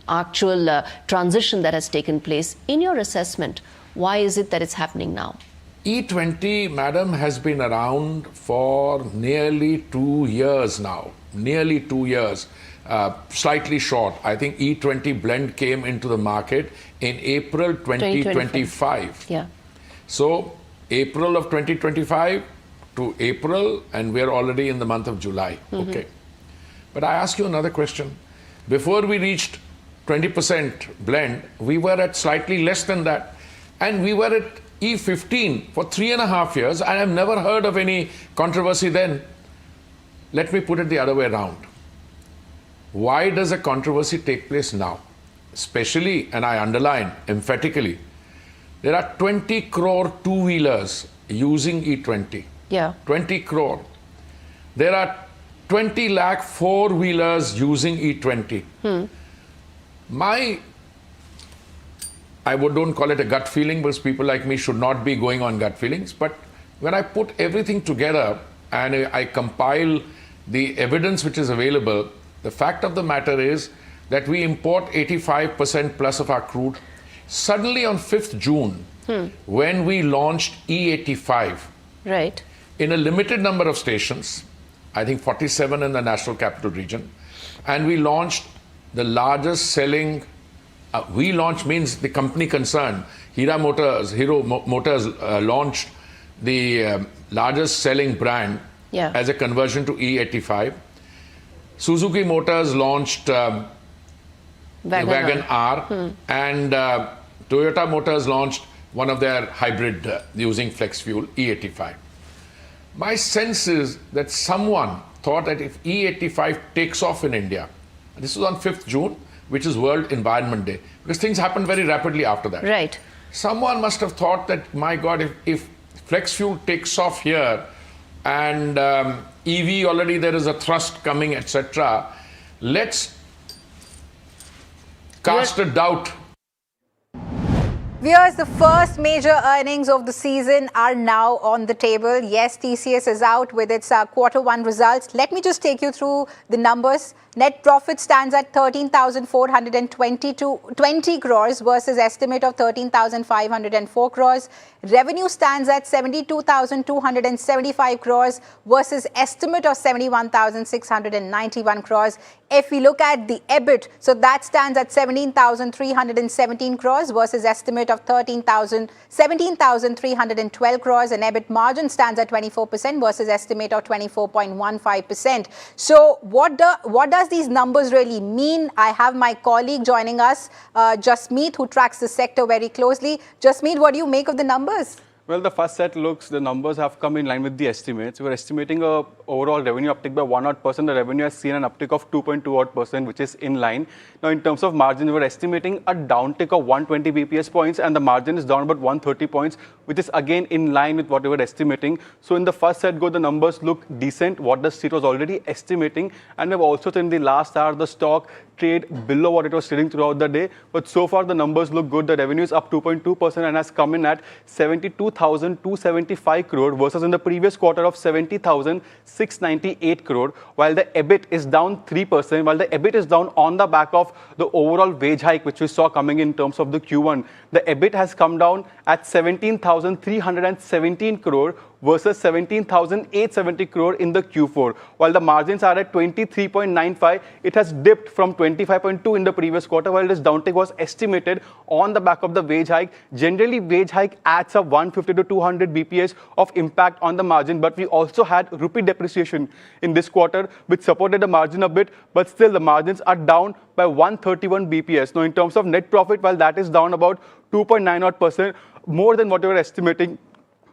transition that has taken place. In your assessment, why is it that it's happening now? E20, madam, has been around for nearly 2 years now. Nearly 2 years. Slightly short. I think E20 blend came into the market in April 2025. Yeah. So, April of 2025 to April, and we're already in the month of July. Okay. But I ask you another question. Before we reached 20% blend, we were at slightly less than that. And we were at E15 for 3.5 years, and I've never heard of any controversy then. Let me put it the other way around. Why does a controversy take place now? Especially, and I underline emphatically, there are 20 crore two-wheelers using E20. Yeah. 20 crore. There are 20 lakh four-wheelers using E20. I don't call it a gut feeling, because people like me should not be going on gut feelings. But when I put everything together and I compile the evidence which is available, the fact of the matter is that we import 85% plus of our crude. Suddenly on 5th June, when we launched E85, right, in a limited number of stations, I think 47 in the National Capital Region, and we launched the largest selling, we launched means the company concerned, Hero Motors launched the largest selling brand as a conversion to E85. Suzuki Motors launched Wagon R, and Toyota Motors launched one of their hybrid using flex fuel, E85. My sense is that someone thought that if E85 takes off in India, this was on 5th June, which is World Environment Day, because things happened very rapidly after that. Right. Someone must have thought that, my God, if flex fuel takes off here and EV already there is a thrust coming, etc., let's cast a doubt. Viewers, the first major earnings of the season are now on the table. Yes, TCS is out with its Q1 results. Let me just take you through the numbers. Net profit stands at 13,420 crores versus estimate of 13,504 crores. Revenue stands at 72,275 crores versus estimate of 71,691 crores. If we look at the EBIT, so that stands at 17,317 crores versus estimate of 17,312 crores, and EBIT margin stands at 24% versus estimate of 24.15%. So what does these numbers really mean? I have my colleague joining us, Jasmeet, who tracks the sector very closely. Jasmeet, what do you make of the numbers? Well, the first set looks, the numbers have come in line with the estimates. We're estimating a overall revenue uptick by 1%. The revenue has seen an uptick of 2.2%, which is in line. Now, in terms of margin, we're estimating a downtick of 120 BPS points, and the margin is down about 130 points, which is again in line with what we were estimating. So in the first set go, the numbers look decent, what the street was already estimating. And we've also seen in the last hour, the stock trade below what it was trading throughout the day. But so far, the numbers look good. The revenue is up 2.2% and has come in at 72,275 crore versus in the previous quarter of 70,698 crore, while the EBIT is down 3%, while the EBIT is down on the back of the overall wage hike, which we saw coming in terms of the Q1. The EBIT has come down at 17,317 crore versus 17,870 crore in the Q4. While the margins are at 23.95, it has dipped from 25.2 in the previous quarter, while this downtick was estimated on the back of the wage hike. Generally, wage hike adds up 150 to 200 BPS of impact on the margin, but we also had rupee depreciation in this quarter, which supported the margin a bit, but still the margins are down by 131 BPS. Now, in terms of net profit, while that is down about 2.9%, more than what we were estimating.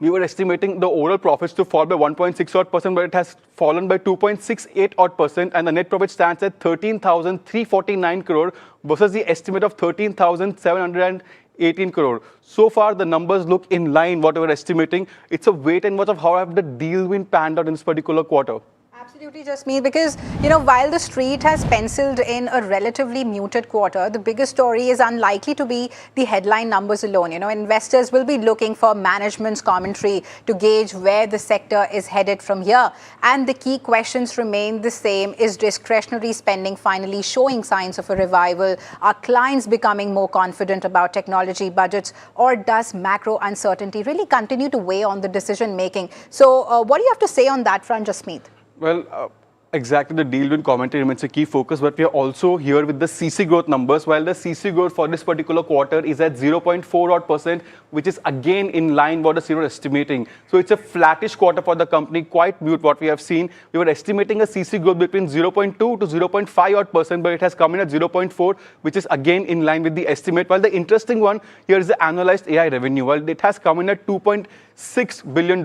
We were estimating the overall profits to fall by 1.6%, but it has fallen by 2.68%, and the net profit stands at 13,349 crore versus the estimate of 13,718 crore. So far, the numbers look in line what we were estimating. It's a wait and watch of how have the deal been panned out in this particular quarter. Absolutely, Jasmeet, because, while the street has penciled in a relatively muted quarter, the biggest story is unlikely to be the headline numbers alone. Investors will be looking for management's commentary to gauge where the sector is headed from here. And the key questions remain the same. Is discretionary spending finally showing signs of a revival? Are clients becoming more confident about technology budgets? Or does macro uncertainty really continue to weigh on the decision making? So what do you have to say on that front, Jasmeet? Well, Exactly, the deal win commentary remains a key focus, but we are also here with the CC growth numbers. While the CC growth for this particular quarter is at 0.4 odd %, which is again in line what the CE were estimating. So it's a flattish quarter for the company, quite mute what we have seen. We were estimating a CC growth between 0.2 to 0.5 odd %, but it has come in at 0.4, which is again in line with the estimate. While the interesting one here is the annualized AI revenue. Well, it has come in at $2.6 billion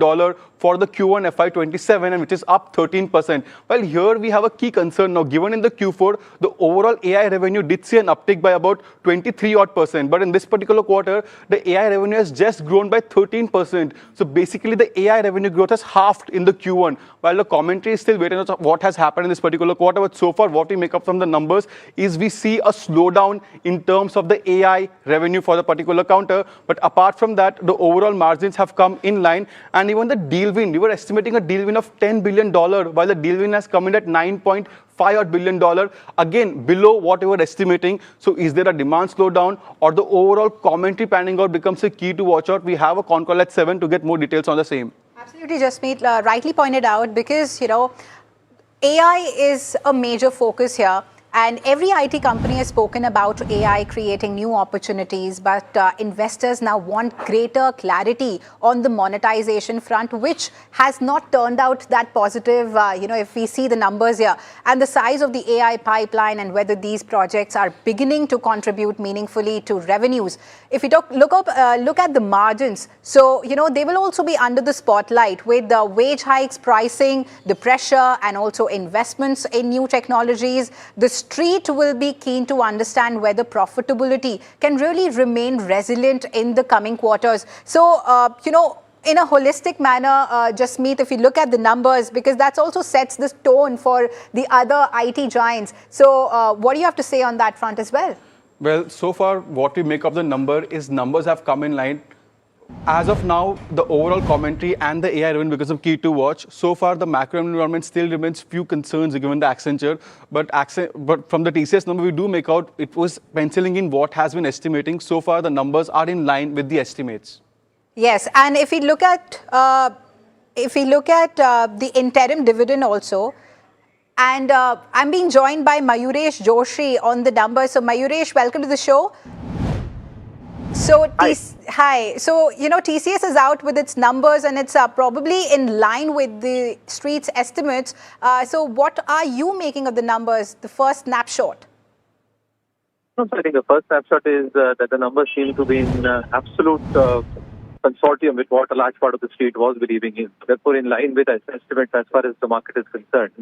for the Q1 FY27, and which is up 13%. Well, here we have a key concern now. Given in the Q4, the overall AI revenue did see an uptick by about 23 odd %. But in this particular quarter, the AI revenue has just grown by 13%. So basically, the AI revenue growth has halved in the Q1. While the commentary is still waiting on what has happened in this particular quarter, but so far what we make up from the numbers is we see a slowdown in terms of the AI revenue for the particular counter. But apart from that, the overall margins have come in line, and even the deal win, we were estimating a deal win of $10 billion, while the deal win has come in at $9.5 billion, again below what we were estimating. So is there a demand slowdown, or the overall commentary panning out becomes a key to watch out? We have a con call at 7 to get more details on the same. Absolutely, Jasmeet, rightly pointed out, because, you know, AI is a major focus here. And every IT company has spoken about AI creating new opportunities, but investors now want greater clarity on the monetization front, which has not turned out that positive, if we see the numbers here and the size of the AI pipeline and whether these projects are beginning to contribute meaningfully to revenues. If we look at the margins, so, they will also be under the spotlight with the wage hikes, pricing, the pressure, and also investments in new technologies. The Street will be keen to understand whether profitability can really remain resilient in the coming quarters. So, in a holistic manner, Jasmeet, if you look at the numbers, because that also sets the tone for the other IT giants. So, what do you have to say on that front as well? Well, so far, what we make of the number is numbers have come in line. As of now, the overall commentary and the AI revenue because of key to watch. So far, the macro environment still remains few concerns given the Accenture. But from the TCS number, we do make out it was penciling in what has been estimating. So far, the numbers are in line with the estimates. Yes, and if we look at the interim dividend also, and I'm being joined by Mayuresh Joshi on the numbers. So Mayuresh, welcome to the show. So, hi. So, TCS is out with its numbers, and it's probably in line with the Street's estimates. So, what are you making of the numbers, the first snapshot? I think the first snapshot is that the numbers seem to be in absolute consortium with what a large part of the Street was believing in. Therefore, in line with estimates as far as the market is concerned.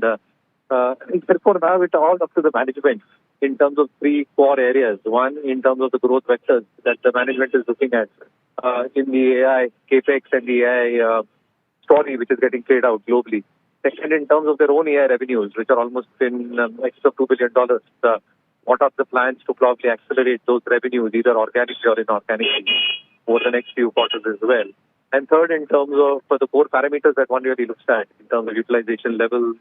Therefore, now it's all up to the management in terms of three core areas. One, in terms of the growth vectors that the management is looking at in the AI capex and the AI story which is getting played out globally. Second, in terms of their own AI revenues, which are almost in excess of $2 billion. What are the plans to probably accelerate those revenues, either organically or inorganically, over the next few quarters as well? And third, in terms of the core parameters that one really looks at, in terms of utilization levels,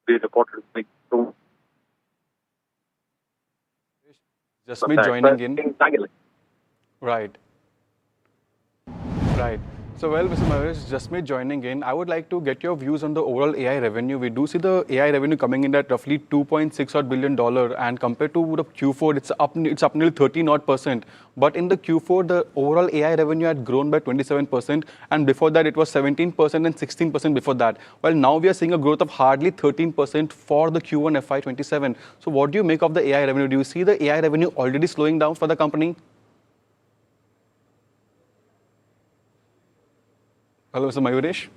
be reported. Just me joining in. Right. So, well, Mr. Mayuresh, just me joining in. I would like to get your views on the overall AI revenue. We do see the AI revenue coming in at roughly $2.6 billion, and compared to the Q4, it's up nearly 13%. But in the Q4, the overall AI revenue had grown by 27%, and before that, it was 17% and 16% before that. Well, now we are seeing a growth of hardly 13% for the Q1 FY27. So, what do you make of the AI revenue? Do you see the AI revenue already slowing down for the company? Hello, Mr. Mayuresh.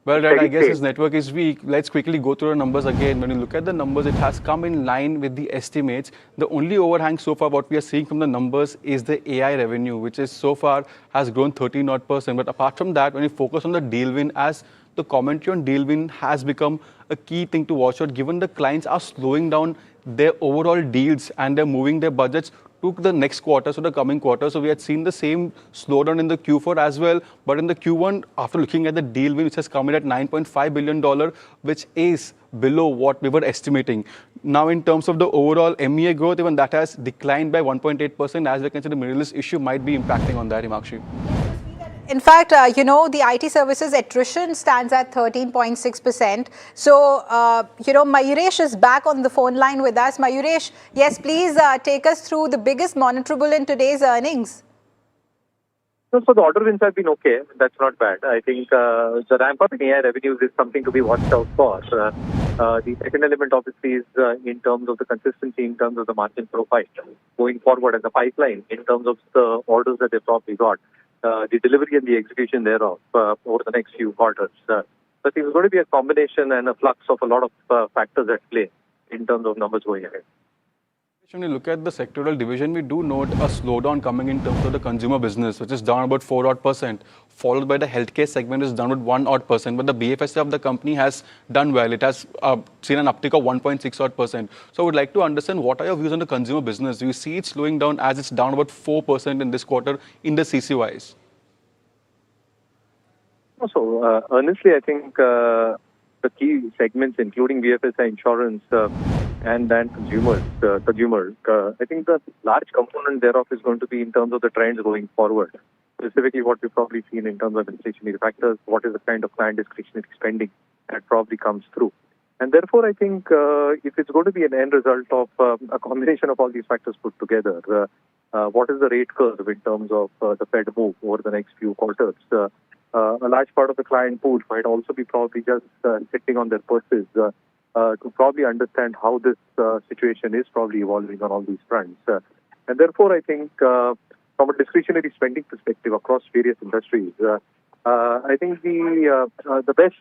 Well, right, I guess his network is weak. Let's quickly go through the numbers again. When you look at the numbers, it has come in line with the estimates. The only overhang so far, what we are seeing from the numbers, is the AI revenue, which is so far has grown 13%. But apart from that, when you focus on the deal win, as the commentary on deal win has become a key thing to watch out, given the clients are slowing down their overall deals and they're moving their budgets to the next quarter, so the coming quarter. So we had seen the same slowdown in the Q4 as well. But in the Q1, after looking at the deal win, which has come in at $9.5 billion, which is below what we were estimating. Now, in terms of the overall MEA growth, even that has declined by 1.8%. As we can see, the Middle East issue might be impacting on that, Himakshi. In fact, the IT services attrition stands at 13.6%. So, Mayuresh is back on the phone line with us. Mayuresh, yes, please take us through the biggest monitorable in today's earnings. So the order wins have been okay. That's not bad. I think the ramp up in AI revenues is something to be watched out for. The second element obviously is in terms of the consistency, in terms of the margin profile going forward and the pipeline in terms of the orders that they probably got, the delivery and the execution thereof over the next few quarters. I think it's going to be a combination and a flux of a lot of factors at play in terms of numbers going ahead. When you look at the sectoral division, we do note a slowdown coming in terms of the consumer business, which is down about 4%, followed by the healthcare segment is down about 1%. But the BFSI of the company has done well. It has seen an uptick of 1.6%. So I would like to understand, what are your views on the consumer business? Do you see it slowing down as it's down about 4% in this quarter in the CCYs? So, honestly, I think the key segments, including BFSI, insurance, and consumer, I think the large component thereof is going to be in terms of the trends going forward. Specifically, what we've probably seen in terms of inflationary factors, what is the kind of client discretionary spending that probably comes through. And therefore, I think if it's going to be an end result of a combination of all these factors put together, what is the rate curve in terms of the Fed move over the next few quarters? A large part of the client pool might also be probably just sitting on their purses to probably understand how this situation is probably evolving on all these fronts. And therefore, I think from a discretionary spending perspective across various industries, I think the best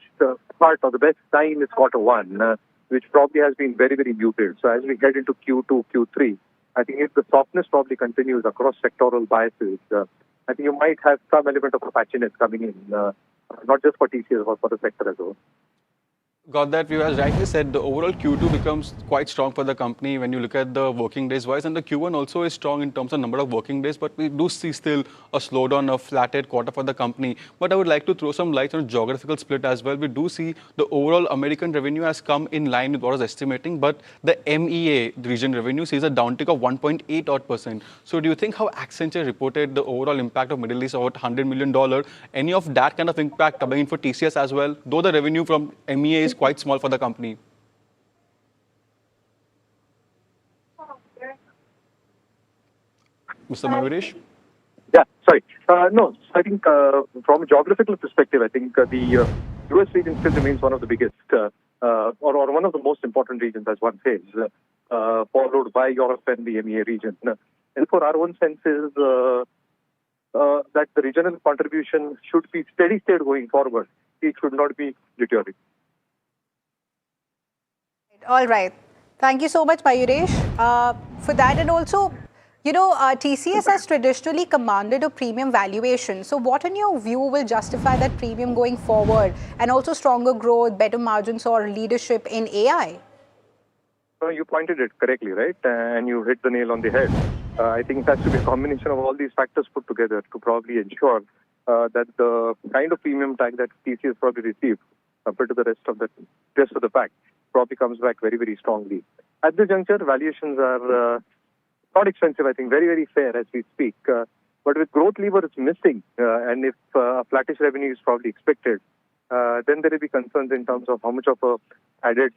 part or the best sign is Q1, which probably has been very, very muted. So as we head into Q2, Q3, I think if the softness probably continues across sectoral biases, I think you might have some element of patchiness coming in, not just for TCS, but for the sector as well. Got that view. As rightly said, the overall Q2 becomes quite strong for the company when you look at the working days wise, and the Q1 also is strong in terms of number of working days, but we do see still a slowdown, a flatted quarter for the company. But I would like to throw some light on geographical split as well. We do see the overall American revenue has come in line with what I was estimating, but the MEA region revenue sees a downtick of 1.8%. So do you think how Accenture reported the overall impact of Middle East about $100 million, any of that kind of impact coming in for TCS as well, though the revenue from MEA is quite small for the company? Mr. Mayuresh? Yeah, sorry. No, I think from a geographical perspective, I think the US region still remains one of the biggest or one of the most important regions, as one says, followed by Europe and the MEA region. And for our own sense is that the regional contribution should be steady state going forward. It should not be deteriorating. All right. Thank you so much, Mayuresh, for that. And also, TCS has traditionally commanded a premium valuation. So what, in your view, will justify that premium going forward, and also stronger growth, better margins, or leadership in AI? You pointed it correctly, right? And you hit the nail on the head. I think it has to be a combination of all these factors put together to probably ensure that the kind of premium tag that TCS probably received compared to the rest of the pack probably comes back very, very strongly. At this juncture, valuations are not expensive, I think, very, very fair as we speak. But with growth levers missing, and if a flattish revenue is probably expected, then there will be concerns in terms of how much of a added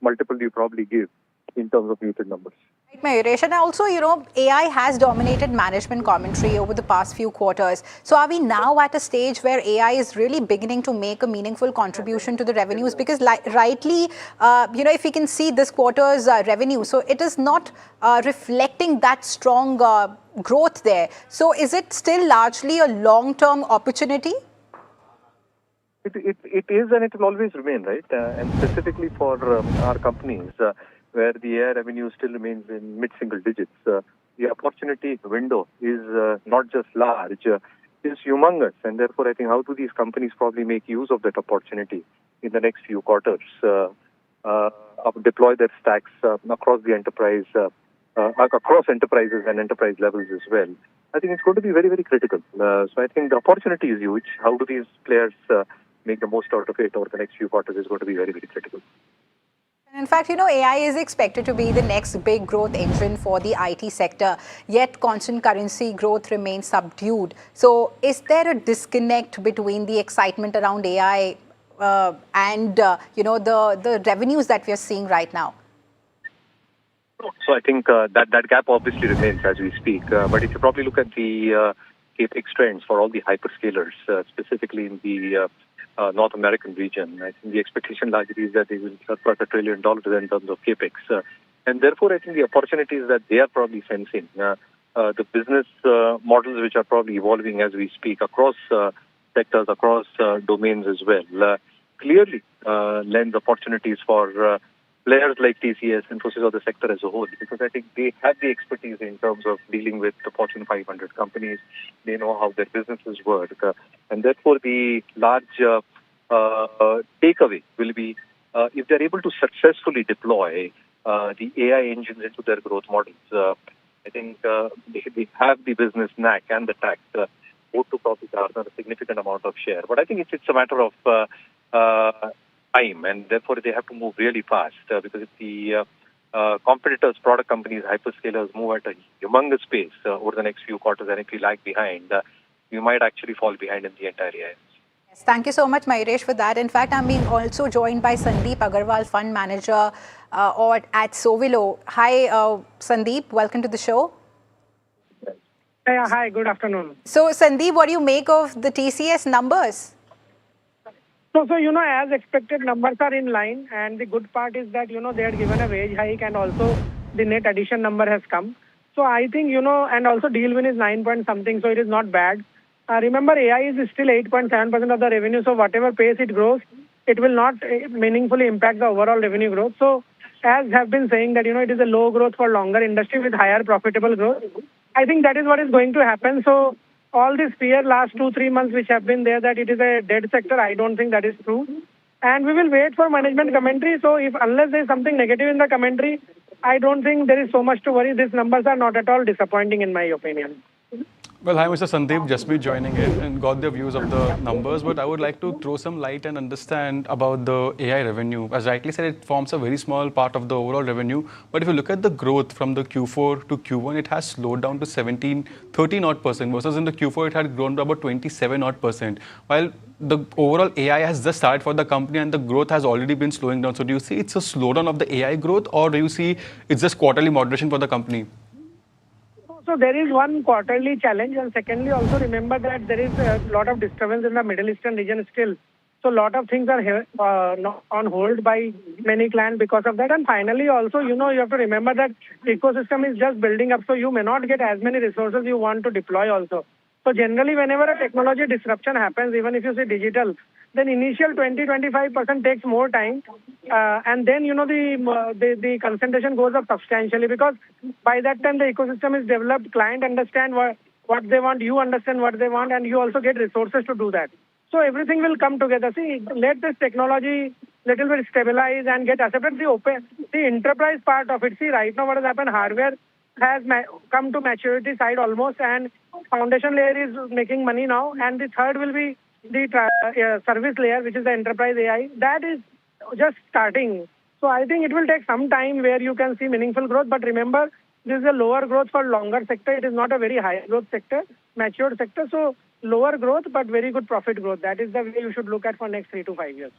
multiple you probably give in terms of muted numbers. Right, Mayuresh. And also, AI has dominated management commentary over the past few quarters. So are we now at a stage where AI is really beginning to make a meaningful contribution to the revenues? Because rightly, if we can see this quarter's revenue, so it is not reflecting that strong growth there. So is it still largely a long-term opportunity? It is, and it will always remain, right? And specifically for our companies, where the AI revenue still remains in mid-single digits, the opportunity window is not just large, it's humongous. And therefore, I think how do these companies probably make use of that opportunity in the next few quarters, deploy their stacks across the enterprise, across enterprises and enterprise levels as well. I think it's going to be very, very critical. So I think the opportunity is huge. How do these players make the most out of it over the next few quarters is going to be very, very critical. In fact, AI is expected to be the next big growth engine for the IT sector, yet constant currency growth remains subdued. So is there a disconnect between the excitement around AI and, the revenues that we are seeing right now? So I think that gap obviously remains as we speak. But if you probably look at the capex trends for all the hyperscalers, specifically in the North American region, I think the expectation largely is that they will surpass $1 trillion in terms of capex. And therefore, I think the opportunities that they are probably sensing, the business models which are probably evolving as we speak across sectors, across domains as well, clearly lends opportunities for players like TCS, Infosys, or the sector as a whole, because I think they have the expertise in terms of dealing with the Fortune 500 companies. They know how their businesses work. And therefore, the large takeaway will be if they're able to successfully deploy the AI engines into their growth models, I think they have the business knack and the tact both to profit a significant amount of share. But I think it's a matter of time, and therefore they have to move really fast because if the competitors, product companies, hyperscalers move at a humongous pace over the next few quarters, and if we lag behind, we might actually fall behind in the entire AI. Yes, thank you so much, Mayuresh, for that. In fact, I'm being also joined by Sandeep Agarwal, Fund Manager at Sovilo. Hi, Sandeep. Welcome to the show. Hi, good afternoon. So, Sandeep, what do you make of the TCS numbers? So, as expected, numbers are in line, and the good part is that, they had given a wage hike, and also the net addition number has come. So, I think, and also deal win is 9 point something, so it is not bad. Remember, AI is still 8.7% of the revenue, so whatever pace it grows, it will not meaningfully impact the overall revenue growth. So, as have been saying that, it is a low growth for longer industry with higher profitable growth. I think that is what is going to happen. So, all this fear last 2-3 months which have been there that it is a dead sector, I don't think that is true. And we will wait for management commentary. So unless there is something negative in the commentary, I don't think there is so much to worry. These numbers are not at all disappointing in my opinion. Well, hi, Mr. Sandeep, just me joining in and got the views of the numbers, but I would like to throw some light and understand about the AI revenue. As rightly said, it forms a very small part of the overall revenue, but if you look at the growth from the Q4 to Q1, it has slowed down to 13% versus in the Q4, it had grown to about 27%, while the overall AI has just started for the company and the growth has already been slowing down. So do you see it's a slowdown of the AI growth, or do you see it's just quarterly moderation for the company? So there is one quarterly challenge, and secondly also remember that there is a lot of disturbance in the Middle Eastern region still. So a lot of things are on hold by many clients because of that. And finally also, you have to remember that the ecosystem is just building up, so you may not get as many resources you want to deploy also. So generally whenever a technology disruption happens, even if you say digital, then initial 20-25% takes more time, and then the concentration goes up substantially, because by that time the ecosystem is developed, client understand what they want, you understand what they want, and you also get resources to do that. So everything will come together. See, let this technology little bit stabilize and get accepted. The enterprise part of it. See, right now what has happened, hardware has come to maturity side almost, and foundation layer is making money now, and the third will be the service layer, which is the enterprise AI. That is just starting. So I think it will take some time where you can see meaningful growth. But remember, this is a lower growth for longer sector. It is not a very high growth sector, matured sector. So lower growth, but very good profit growth. That is the way you should look at for next 3 to 5 years.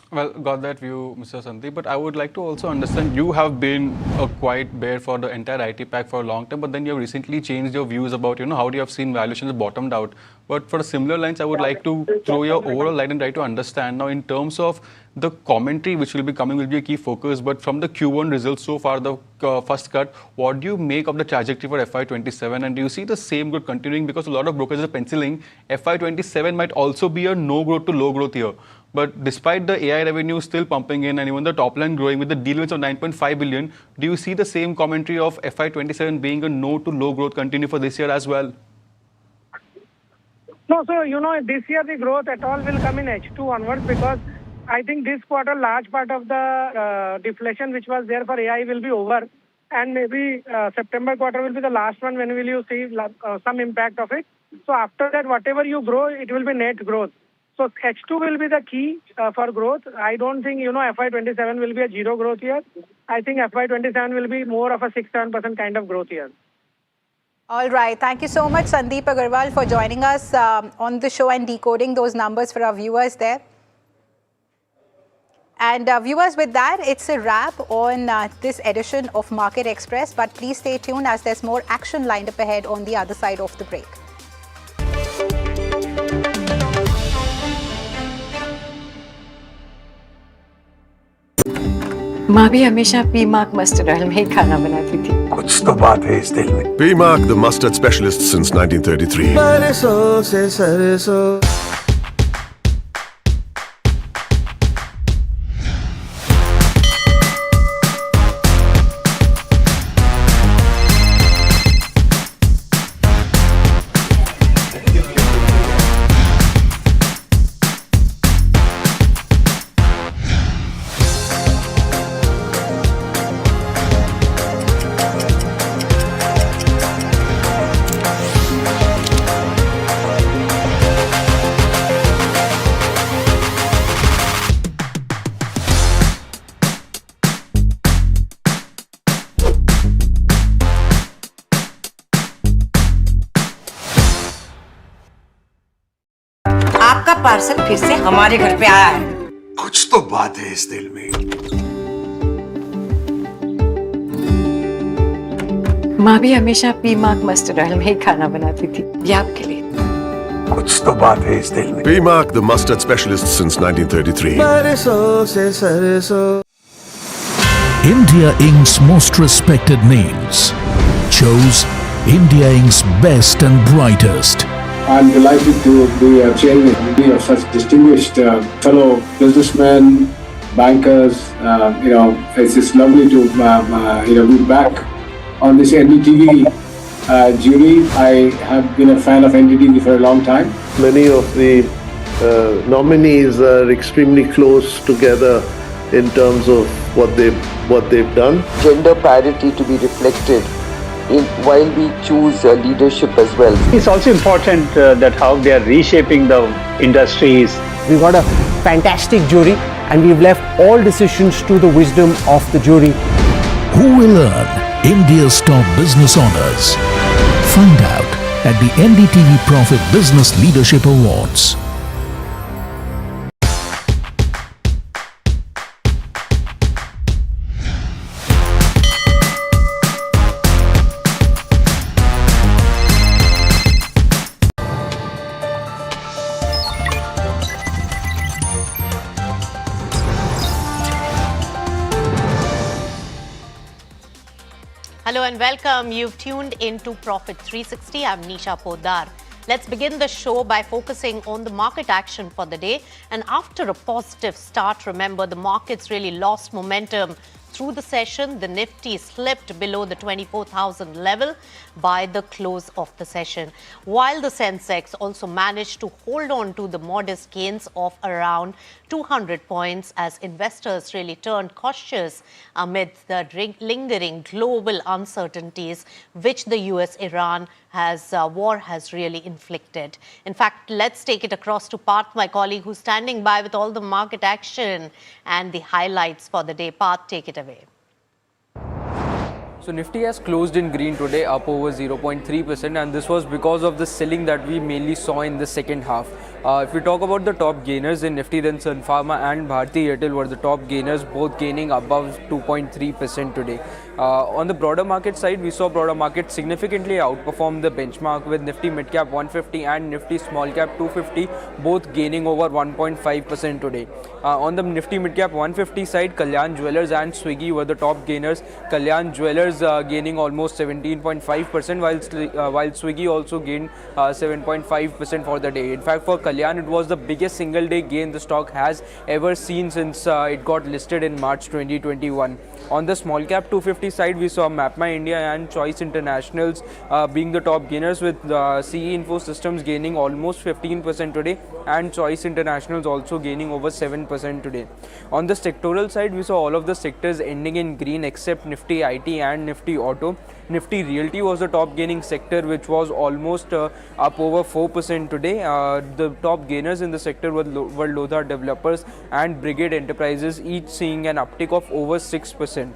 Well, got that view, Mr. Sandeep, but I would like to also understand, you have been a quiet bear for the entire IT pack for a long time, but then you have recently changed your views about, how do you have seen valuations bottomed out. But for similar lines, I would like to throw your overall light and try to understand now in terms of the commentary which will be coming will be a key focus, but from the Q1 results so far, the first cut, what do you make of the trajectory for FY27, and do you see the same growth continuing? Because a lot of brokers are penciling FY27 might also be a no growth to low growth year. But despite the AI revenue still pumping in and even the top line growing with the deal wins of 9.5 billion, do you see the same commentary of FY27 being a no to low growth continue for this year as well? No, so this year the growth at all will come in H2 onwards, because I think this quarter large part of the deflation which was there for AI will be over, and maybe September quarter will be the last one when will you see some impact of it. So after that, whatever you grow, it will be net growth. So H2 will be the key for growth. I don't think, FY27 will be a zero growth year. I think FY27 will be more of a 6-7% kind of growth year. All right. Thank you so much, Sandeep Agarwal, for joining us on the show and decoding those numbers for our viewers there. And viewers, with that, it's a wrap on this edition of Market Express. But please stay tuned as there's more action lined up ahead on the other side of the break. माँ भी हमेशा पीमाक mustard oil में ही खाना बनाती थी। कुछ तो बात है इस दिल में। P-Mark, the mustard specialist since 1933. बरसों से सरसों आपका पार्सल फिर से हमारे घर पे आया है। कुछ तो बात है इस दिल में। माँ भी हमेशा पीमाक मस्टर्ड ऑयल में ही खाना बनाती थी। ये आपके लिए। कुछ तो बात है इस दिल में। P-Mark, the mustard specialist since 1933. बरसों से सरसों India Inc.'s most respected names chose India Inc.'s best and brightest. I'm delighted to be chairman of such distinguished fellow businessmen, bankers. It's just lovely to be back on this NDTV jury. I have been a fan of NDTV for a long time. Many of the nominees are extremely close together in terms of what they've done. Gender parity to be reflected while we choose leadership as well. It's also important that how they are reshaping the industries. We've got a fantastic jury and we've left all decisions to the wisdom of the jury. Who will earn India's top business honors? Find out at the NDTV Profit Business Leadership Awards. Hello and welcome. You've tuned into Profit 360. I'm Nisha Poddar. Let's begin the show by focusing on the market action for the day. And after a positive start, remember, the markets really lost momentum through the session. The Nifty slipped below the 24,000 level by the close of the session, while the Sensex also managed to hold on to the modest gains of around 200 points as investors really turned cautious amidst the lingering global uncertainties which the US-Iran war has really inflicted. In fact, let's take it across to Parth, my colleague, who's standing by with all the market action and the highlights for the day. Parth, take it away. So Nifty has closed in green today, up over 0.3%, and this was because of the selling that we mainly saw in the second half. If we talk about the top gainers in Nifty, then Sun Pharma and Bharti Airtel were the top gainers, both gaining above 2.3% today. On the broader market side, we saw broader market significantly outperform the benchmark, with Nifty Mid Cap 150 and Nifty Small Cap 250 both gaining over 1.5% today. On the Nifty Mid Cap 150 side, Kalyan Jewellers and Swiggy were the top gainers. Kalyan Jewellers gaining almost 17.5%, while Swiggy also gained 7.5% for the day. In fact, for Kalyan, it was the biggest single day gain the stock has ever seen since it got listed in March 2021. On the small cap 250 side, we saw MapMy India and Choice Internationals being the top gainers, with CE Info Systems gaining almost 15% today and Choice Internationals also gaining over 7% today. On the sectoral side, we saw all of the sectors ending in green except Nifty IT and Nifty Auto. Nifty Realty was the top gaining sector, which was almost up over 4% today. The top gainers in the sector were Lodha Developers and Brigade Enterprises, each seeing an uptick of over 6%.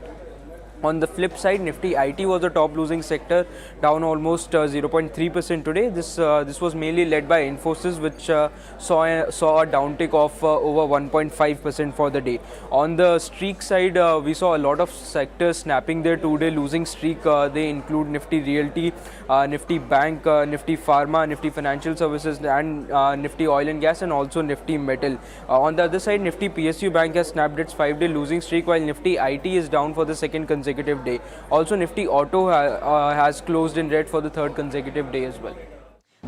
On the flip side, Nifty IT was the top losing sector, down almost 0.3% today. This was mainly led by Infosys, which saw a downtick of over 1.5% for the day. On the streak side, we saw a lot of sectors snapping their two-day losing streak. They include Nifty Realty, Nifty Bank, Nifty Pharma, Nifty Financial Services, and Nifty Oil and Gas, and also Nifty Metal. On the other side, Nifty PSU Bank has snapped its 5-day losing streak, while Nifty IT is down for the second consecutive day. Also, Nifty Auto has closed in red for the third consecutive day as well.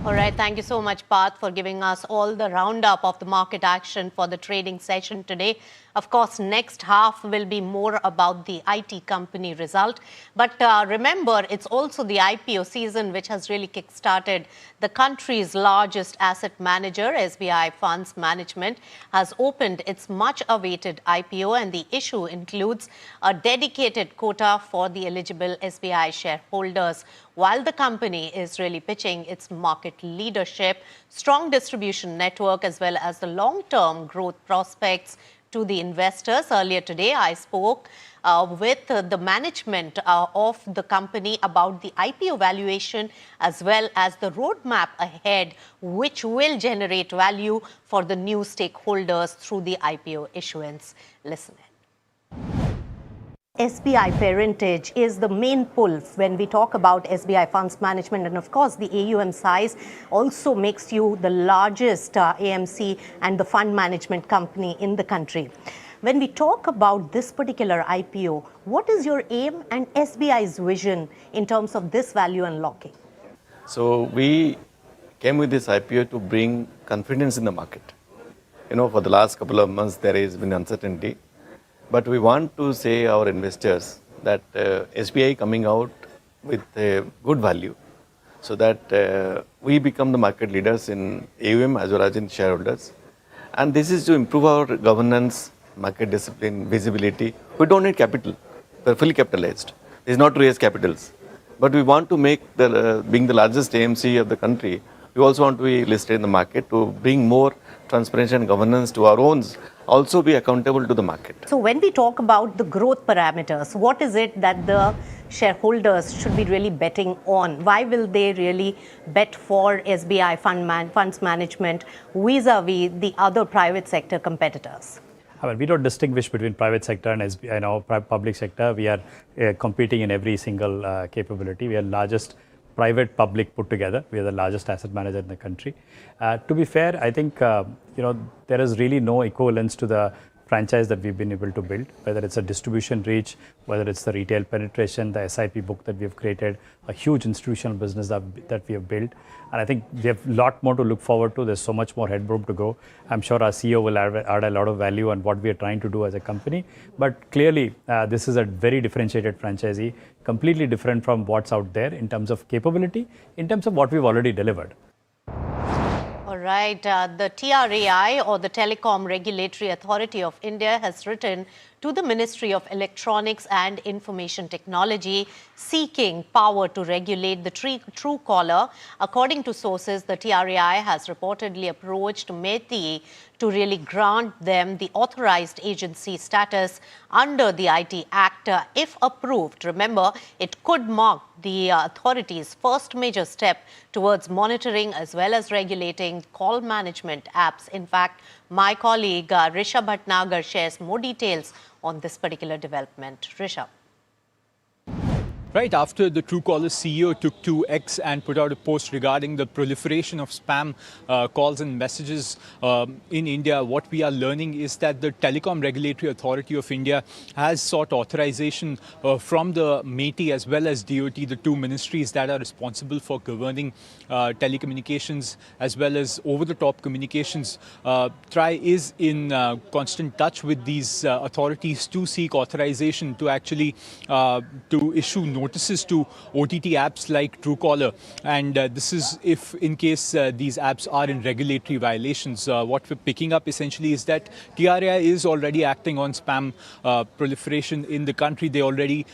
All right, thank you so much, Parth, for giving us all the roundup of the market action for the trading session today. Of course, next half will be more about the IT company result. But remember, it's also the IPO season, which has really kick-started. The country's largest asset manager, SBI Funds Management, has opened its much-awaited IPO, and the issue includes a dedicated quota for the eligible SBI shareholders. While the company is really pitching its market leadership, strong distribution network, as well as the long-term growth prospects to the investors. Earlier today, I spoke with the management of the company about the IPO valuation as well as the roadmap ahead, which will generate value for the new stakeholders through the IPO issuance. Listen in. SBI parentage is the main pull when we talk about SBI Funds Management, and of course the AUM size also makes you the largest AMC and the fund management company in the country. When we talk about this particular IPO, what is your aim and SBI's vision in terms of this value unlocking? So we came with this IPO to bring confidence in the market. You know, for the last couple of months there has been uncertainty. But we want to say our investors that SBI coming out with a good value so that we become the market leaders in AUM as well as in shareholders. And this is to improve our governance, market discipline, visibility. We don't need capital. We're fully capitalized. It's not to raise capitals. But we want to make, being the largest AMC of the country, we also want to be listed in the market to bring more transparency and governance to our own, also be accountable to the market. So when we talk about the growth parameters, what is it that the shareholders should be really betting on? Why will they really bet for SBI Funds Management vis-a-vis the other private sector competitors? I mean, we don't distinguish between private sector and SBI, public sector. We are competing in every single capability. We are largest private public put together. We are the largest asset manager in the country. To be fair, I think there is really no equivalence to the franchise that we've been able to build, whether it's a distribution reach, whether it's the retail penetration, the SIP book that we have created, a huge institutional business that we have built. And I think we have a lot more to look forward to. There's so much more headroom to go. I'm sure our CEO will add a lot of value on what we are trying to do as a company. But clearly, this is a very differentiated franchisee, completely different from what's out there in terms of capability, in terms of what we've already delivered. All right. The TRAI, or the Telecom Regulatory Authority of India, has written to the Ministry of Electronics and Information Technology seeking power to regulate the Truecaller. According to sources, the TRAI has reportedly approached MeitY to really grant them the authorized agency status under the IT Act. If approved, remember, it could mark the authority's first major step towards monitoring as well as regulating call management apps. In fact, my colleague Rishabh Bhatnagar shares more details on this particular development. Rishabh. Right after the Truecaller CEO took to X and put out a post regarding the proliferation of spam calls and messages in India, what we are learning is that the Telecom Regulatory Authority of India has sought authorization from the MeitY as well as DOT, the two ministries that are responsible for governing telecommunications as well as over-the-top communications. TRAI is in constant touch with these authorities to seek authorization to actually to issue notices to OTT apps like Truecaller, and this is if in case these apps are in regulatory violations. What we're picking up essentially is that TRAI is already acting on spam proliferation in the country. They already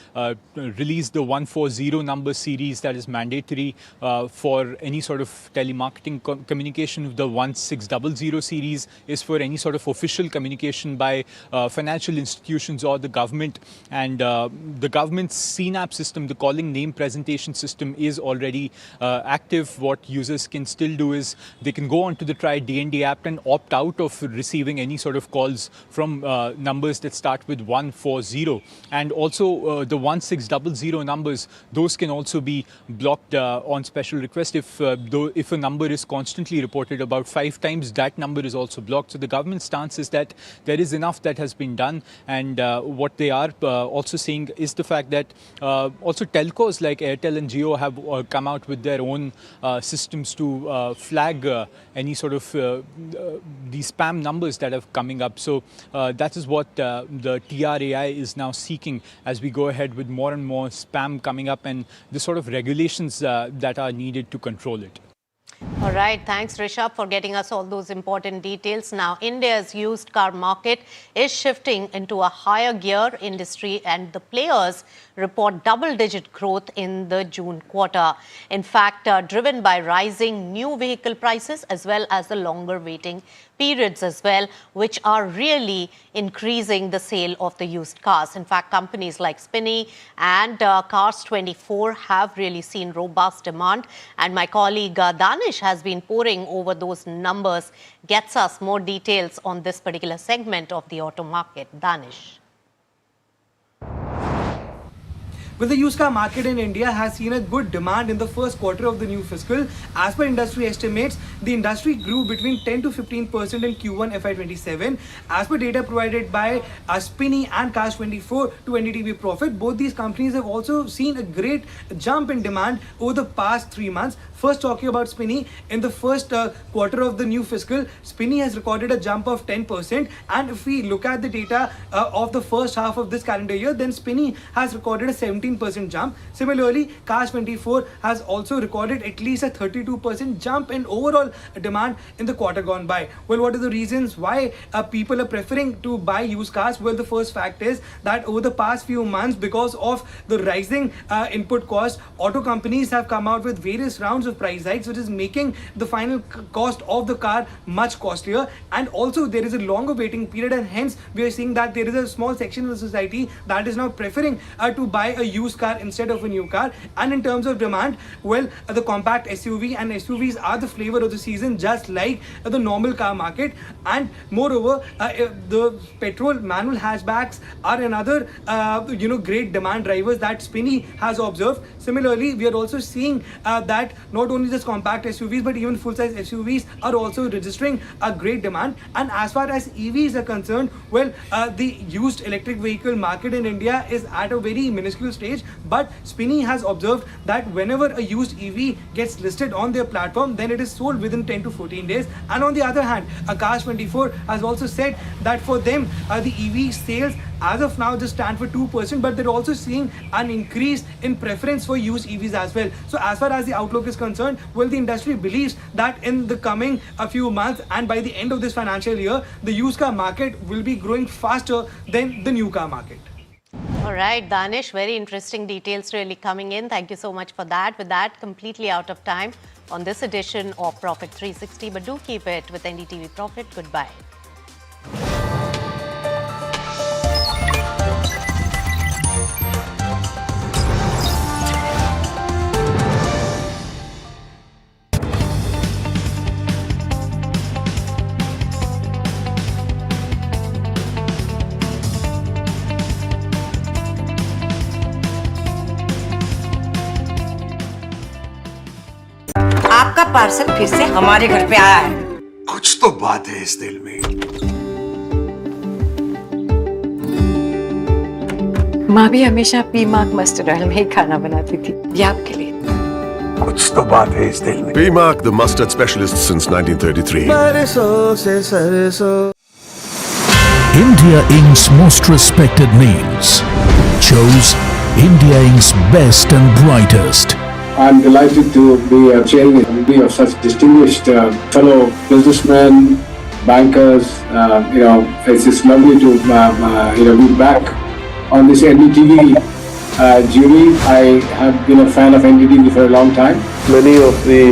released the 140 number series that is mandatory for any sort of telemarketing communication. The 1600 series is for any sort of official communication by financial institutions or the government. And the government's CNAP system, the calling name presentation system, is already active. What users can still do is they can go onto the Try DND app and opt out of receiving any sort of calls from numbers that start with 140. And also the 1600 numbers, those can also be blocked on special request. If a number is constantly reported about 5 times, that number is also blocked. So the government stance is that there is enough that has been done, and what they are also saying is the fact that also telcos like Airtel and Jio have come out with their own systems to flag any sort of these spam numbers that are coming up. So that is what the TRAI is now seeking as we go ahead with more and more spam coming up and the sort of regulations that are needed to control it. All right. Thanks, Rishabh, for getting us all those important details. Now, India's used car market is shifting into a higher gear industry, and the players report double-digit growth in the June quarter. In fact, driven by rising new vehicle prices as well as the longer waiting periods as well, which are really increasing the sale of the used cars. In fact, companies like Spinny and Cars24 have really seen robust demand. And my colleague Danish has been poring over those numbers, gets us more details on this particular segment of the auto market. Danish. Well, the used car market in India has seen a good demand in the first quarter of the new fiscal. As per industry estimates, the industry grew between 10 to 15% in Q1 FY27. As per data provided by Spinny and Cars24 to NDTV Profit, both these companies have also seen a great jump in demand over the past 3 months. First, talking about Spinny, in the first quarter of the new fiscal, Spinny has recorded a jump of 10%. And if we look at the data of the first half of this calendar year, then Spinny has recorded a 17% jump. Similarly, Cars24 has also recorded at least a 32% jump in overall demand in the quarter gone by. Well, what are the reasons why people are preferring to buy used cars? Well, the first fact is that over the past few months, because of the rising input costs, auto companies have come out with various rounds of price hikes, which is making the final cost of the car much costlier. And also there is a longer waiting period, and hence we are seeing that there is a small section of the society that is now preferring to buy a used car instead of a new car. And in terms of demand, well, the compact SUV and SUVs are the flavor of the season, just like the normal car market. And moreover, the petrol manual hatchbacks are another great demand drivers that Spinny has observed. Similarly, we are also seeing that not only just compact SUVs but even full-size SUVs are also registering a great demand. And as far as EVs are concerned, well, the used electric vehicle market in India is at a very minuscule stage, but Spinny has observed that whenever a used EV gets listed on their platform, then it is sold within 10 to 14 days. And on the other hand, Cars24 has also said that for them, the EV sales as of now just stand for 2%, but they're also seeing an increase in preference for used EVs as well. So as far as the outlook is concerned, well, the industry believes that in the coming few months and by the end of this financial year, the used car market will be growing faster than the new car market. All right, Danish, very interesting details really coming in. Thank you so much for that. With that, completely out of time on this edition of Profit 360, but do keep it with NDTV Profit. Goodbye. आपका parcel फिर से हमारे घर पे आया है। कुछ तो बात है इस दिल में। माँ भी हमेशा पीमाक मस्टर्ड ऑयल में ही खाना बनाती थी, ये आपके लिए। कुछ तो बात है इस दिल में। P-Mark, the mustard specialist since 1933. बरसों से सरसों। India Inc.'s most respected names chose India's best and brightest. I'm delighted to be chairing a committee of such distinguished fellow businessmen, bankers. It's just lovely to be back on this NDTV jury. I have been a fan of NDTV for a long time. Many of the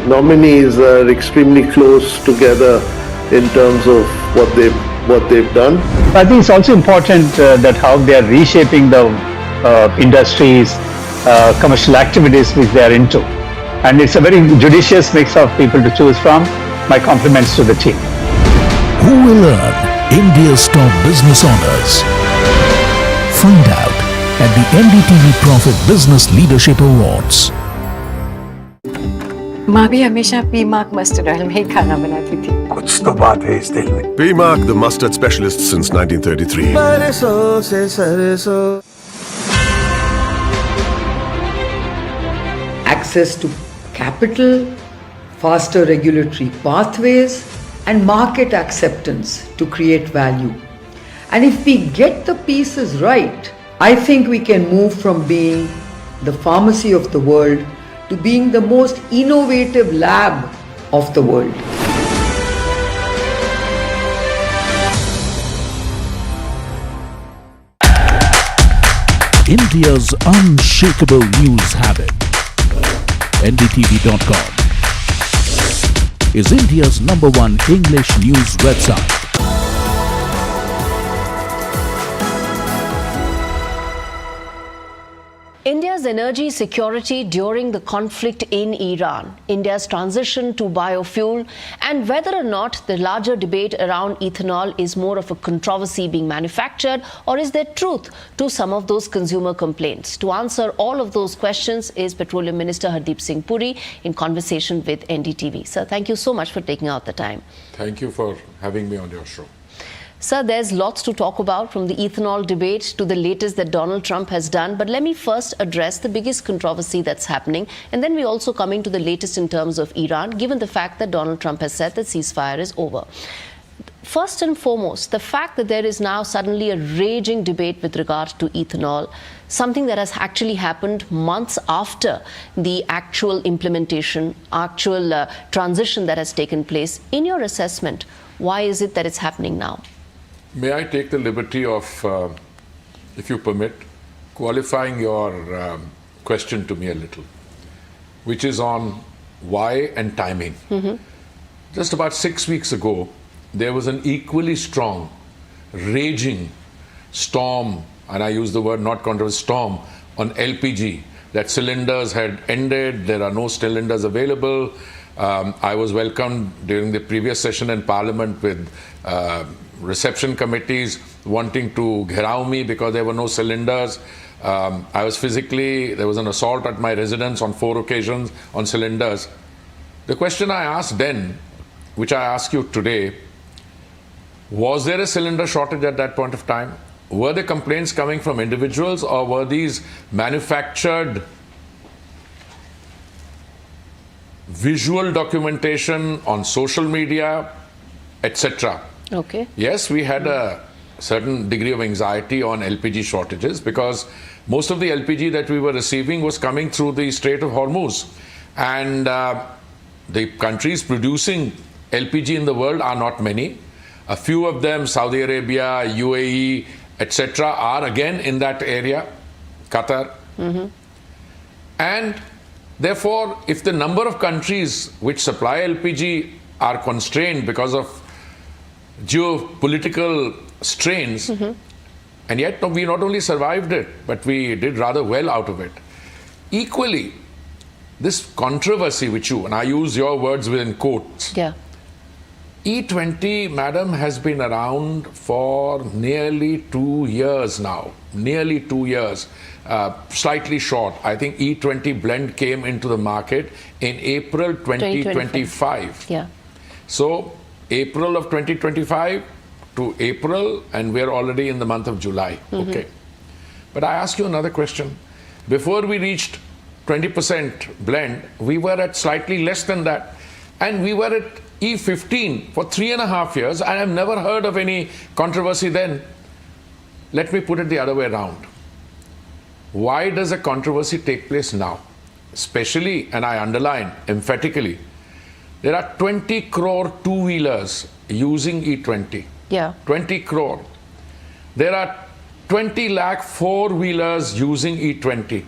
nominees are extremely close together in terms of what they've done. I think it's also important that how they are reshaping the industries, commercial activities which they are into. And it's a very judicious mix of people to choose from. My compliments to the team. Who will earn India's top business honors? Find out at the NDTV Profit Business Leadership Awards. माँ भी हमेशा P mark mustard oil में ही खाना बनाती थी। कुछ तो बात है इस दिल में। PMark, the mustard specialist since 1933. बरसों से सरसों। Access to capital, faster regulatory pathways, and market acceptance to create value. And if we get the pieces right, I think we can move from being the pharmacy of the world to being the most innovative lab of the world. India's unshakable news habit. NDTV.com is India's #1 English news website. India's energy security during the conflict in Iran, India's transition to biofuel, and whether or not the larger debate around ethanol is more of a controversy being manufactured, or is there truth to some of those consumer complaints? To answer all of those questions is Petroleum Minister Hardeep Singh Puri in conversation with NDTV. Sir, thank you so much for taking out the time. Thank you for having me on your show. Sir, there's lots to talk about, from the ethanol debate to the latest that Donald Trump has done. But let me first address the biggest controversy that's happening. And then we also come into the latest in terms of Iran, given the fact that Donald Trump has said that ceasefire is over. First and foremost, the fact that there is now suddenly a raging debate with regard to ethanol, something that has actually happened months after the actual implementation, transition that has taken place. In your assessment, why is it that it's happening now? May I take the liberty of, if you permit, qualifying your question to me a little, which is on why and timing. Just about 6 weeks ago, there was an equally strong, raging storm, and I use the word not controversial, storm on LPG, that cylinders had ended, there are no cylinders available. I was welcomed during the previous session in Parliament with reception committees wanting to gherao me because there were no cylinders. I was there was an assault at my residence on 4 occasions on cylinders. The question I asked then, which I ask you today, was there a cylinder shortage at that point of time? Were the complaints coming from individuals, or were these manufactured visual documentation on social media, etc.? Okay. Yes, we had a certain degree of anxiety on LPG shortages because most of the LPG that we were receiving was coming through the Strait of Hormuz. And the countries producing LPG in the world are not many. A few of them, Saudi Arabia, UAE, etc., are again in that area, Qatar. And therefore, if the number of countries which supply LPG are constrained because of geopolitical strains, and yet we not only survived it, but we did rather well out of it. Equally, this controversy which and I use your words within quotes, E20, madam, has been around for nearly 2 years now, nearly 2 years, slightly short. I think E20 blend came into the market in April 2025. Yeah. So April of 2025 to April, and we're already in the month of July. Okay. But I ask you another question. Before we reached 20% blend, we were at slightly less than that. And we were at E15 for 3.5 years, and I've never heard of any controversy then. Let me put it the other way around. why does a controversy take place now? Especially, and I underline emphatically, there are 20 crore two-wheelers using E20. Yeah. 20 crore. There are 20 lakh four-wheelers using E20.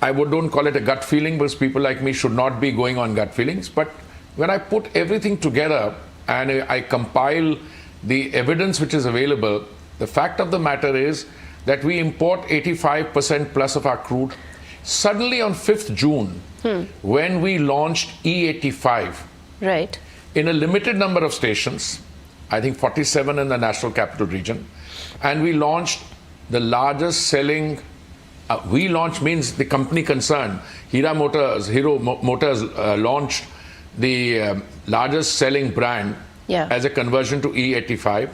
I don't call it a gut feeling, because people like me should not be going on gut feelings, but when I put everything together and I compile the evidence which is available, the fact of the matter is that we import 85% plus of our crude. Suddenly on 5th June, when we launched E85, right, in a limited number of stations, I think 47 in the National Capital Region, and we launched the largest selling, we launched means the company concerned, Hero Motors launched the largest selling brand as a conversion to E85.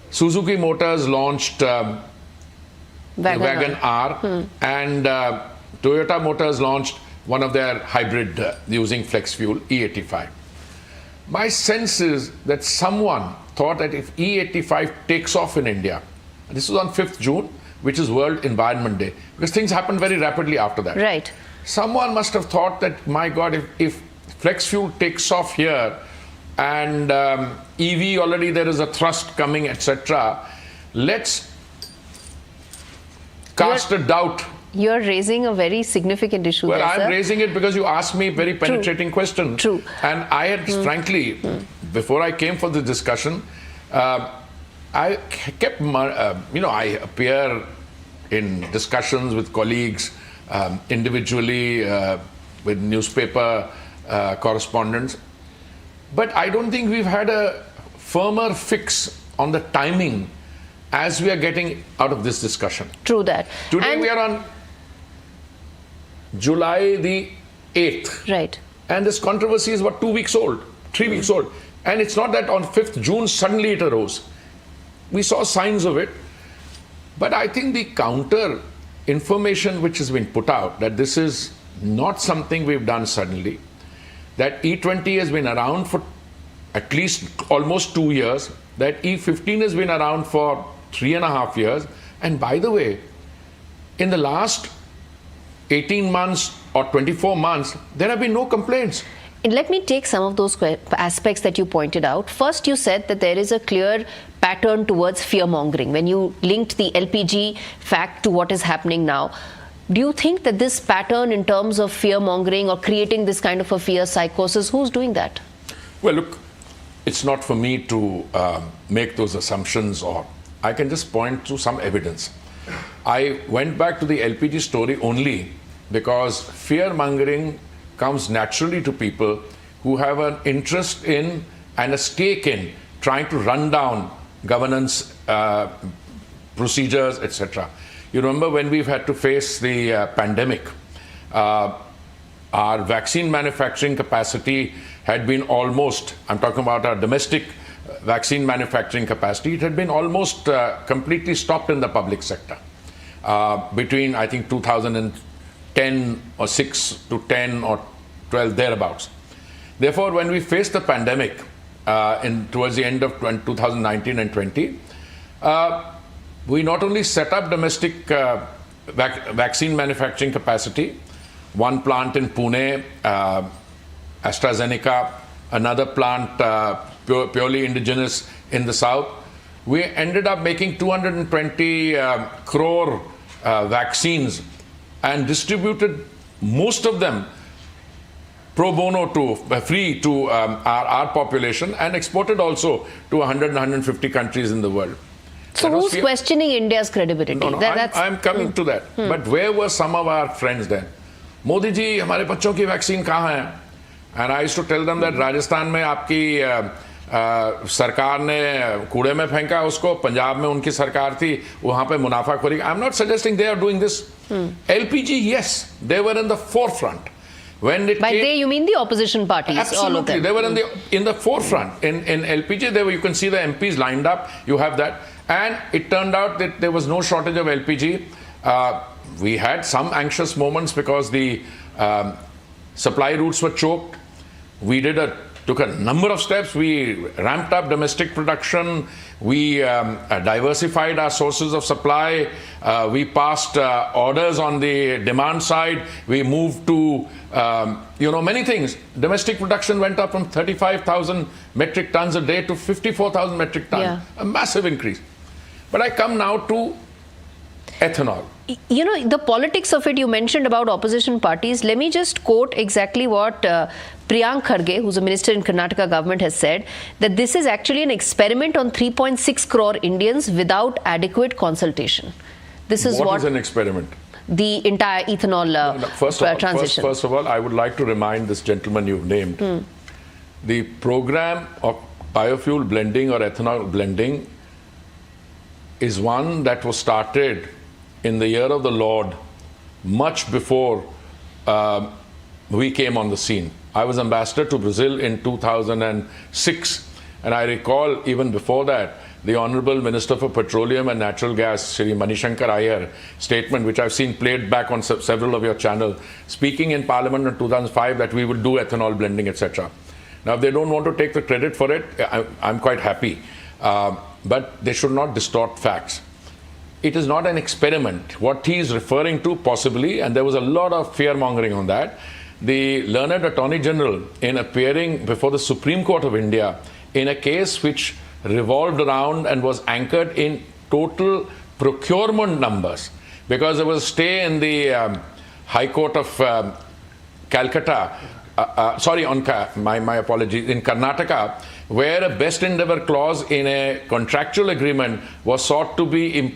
Suzuki Motors launched Wagon R, and Toyota Motors launched one of their hybrid using flex fuel, E85. My sense is that someone thought that if E85 takes off in India, this was on 5th June, which is World Environment Day, because things happened very rapidly after that. Right. Someone must have thought that, my God, if flex fuel takes off here and EV already there is a thrust coming, etc., let's cast a doubt. You're raising a very significant issue. Well, there, I'm sir. raising it because you asked me very penetrating question. True. And I had, frankly, before I came for the discussion, I kept, I appear in discussions with colleagues, individually, with newspaper correspondents. But I don't think we've had a firmer fix on the timing as we are getting out of this discussion. True that. Today we are on July the 8th. Right. And this controversy is about 2 weeks old, 3 weeks old. And it's not that on 5th June suddenly it arose. We saw signs of it. But I think the counter information which has been put out, that this is not something we've done suddenly, that E20 has been around for at least almost 2 years, that E15 has been around for 3.5 years. And by the way, in the last 18 months or 24 months, there have been no complaints. And let me take some of those aspects that you pointed out. First, you said that there is a clear pattern towards fear-mongering when you linked the LPG fact to what is happening now. Do you think that this pattern in terms of fear-mongering or creating this kind of a fear psychosis, who's doing that? Well, look, it's not for me to make those assumptions, or I can just point to some evidence. I went back to the LPG story only because fear-mongering comes naturally to people who have an interest in and a stake in trying to run down governance procedures, etc. You remember when we've had to face the pandemic, our vaccine manufacturing capacity had been almost, I'm talking about our domestic vaccine manufacturing capacity, it had been almost completely stopped in the public sector between, I think, 2010 or 6 to 10 or 12, thereabouts. Therefore, when we faced the pandemic towards the end of 2019 and 20, we not only set up domestic vaccine manufacturing capacity, one plant in Pune, AstraZeneca, another plant purely indigenous in the south. We ended up making 220 crore vaccines and distributed most of them pro bono to free to our population, and exported also to 100 150 countries in the world. So who's questioning India's credibility? No, I'm coming to that. But where were some of our friends then? Modi ji, हमारे बच्चों की vaccine कहाँ है? And I used to tell them that Rajasthan में आपकी सरकार ने कूड़े में फेंका उसको, पंजाब में उनकी सरकार थी, वहाँ पे मुनाफाखोरी. I'm not suggesting they are doing this. LPG, yes, they were in the forefront. When it By they, you mean the opposition parties? Absolutely, all of them. they were in the forefront. In LPG, you can see the MPs lined up. You have that, and it turned out that there was no shortage of LPG. We had some anxious moments because the supply routes were choked. We did a took a number of steps. We ramped up domestic production. We diversified our sources of supply. We passed orders on the demand side. We moved to, many things. Domestic production went up from 35,000 metric tons a day to 54,000 metric tons. Yeah. A massive increase. But I come now to ethanol. You know, the politics of it, you mentioned about opposition parties. Let me just quote exactly what Priyank Kharge, who's a minister in Karnataka government, has said, that this is actually an experiment on 3.6 crore Indians without adequate consultation. This is What is an experiment? The entire ethanol transition. First of all, I would like to remind this gentleman you've named, the program of biofuel blending or ethanol blending is one that was started in the year of the Lord, much before we came on the scene. I was ambassador to Brazil in 2006, and I recall even before that, the Honorable Minister for Petroleum and Natural Gas, Shri Manishankar Iyer, statement which I've seen played back on several of your channels, speaking in Parliament in 2005 that we would do ethanol blending, etc. Now, if they don't want to take the credit for it, I'm quite happy. But they should not distort facts. It is not an experiment. What he is referring to, possibly, and there was a lot of fear-mongering on that, the learned Attorney General, in appearing before the Supreme Court of India in a case which revolved around and was anchored in total procurement numbers, because there was a stay in the High Court of Calcutta, my apologies, in Karnataka, where a best endeavor clause in a contractual agreement was sought to be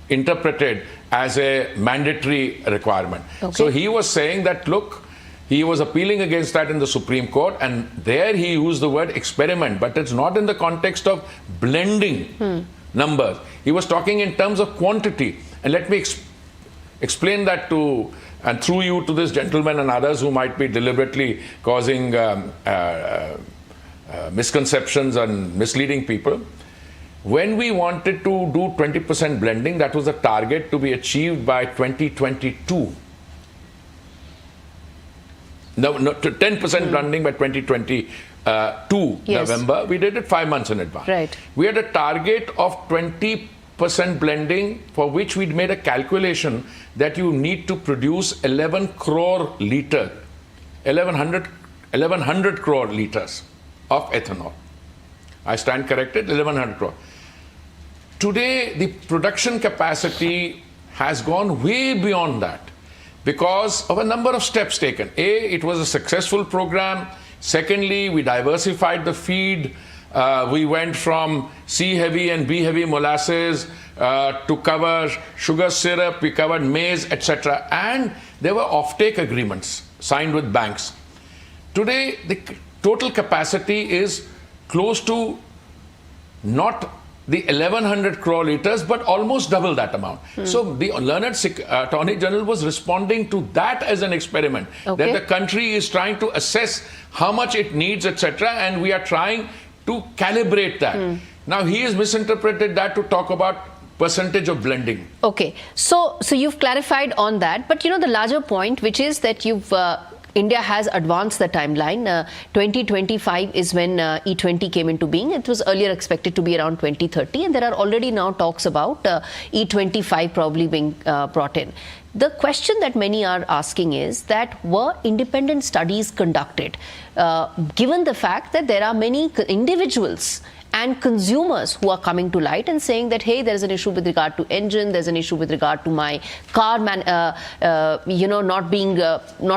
interpreted as a mandatory requirement. Okay. So he was saying that, look, he was appealing against that in the Supreme Court, and there he used the word experiment, but it's not in the context of blending numbers. He was talking in terms of quantity. And let me explain that to, and through you, to this gentleman and others who might be deliberately causing misconceptions and misleading people. When we wanted to do 20% blending, that was a target to be achieved by 2022. No, 10% blending by 2022 Yes. November. We did it 5 months in advance. Right. We had a target of 20% blending, for which we'd made a calculation that you need to produce 11 crore litre, 1100 crore litres of ethanol. I stand corrected, 1100 crore. Today, the production capacity has gone way beyond that because of a number of steps taken. A, it was a successful program. Secondly, we diversified the feed. We went from C-heavy and B-heavy molasses to cover sugar syrup. We covered maize, etc. And there were offtake agreements signed with banks. Today, the total capacity is close to not the 1100 crore litres, but almost double that amount. So the learned Attorney General was responding to that as an experiment, that the country is trying to assess how much it needs, etc. And we are trying to calibrate that. Now he has misinterpreted that to talk about percentage of blending. Okay, so you've clarified on that, but you know the larger point, which is that you've India has advanced the timeline. 2025 is when E20 came into being. It was earlier expected to be around 2030, and there are already now talks about E25 probably being brought in. The question that many are asking is that were independent studies conducted, given the fact that there are many individuals and consumers who are coming to light and saying that, hey, there's an issue with regard to engine, there's an issue with regard to my car, not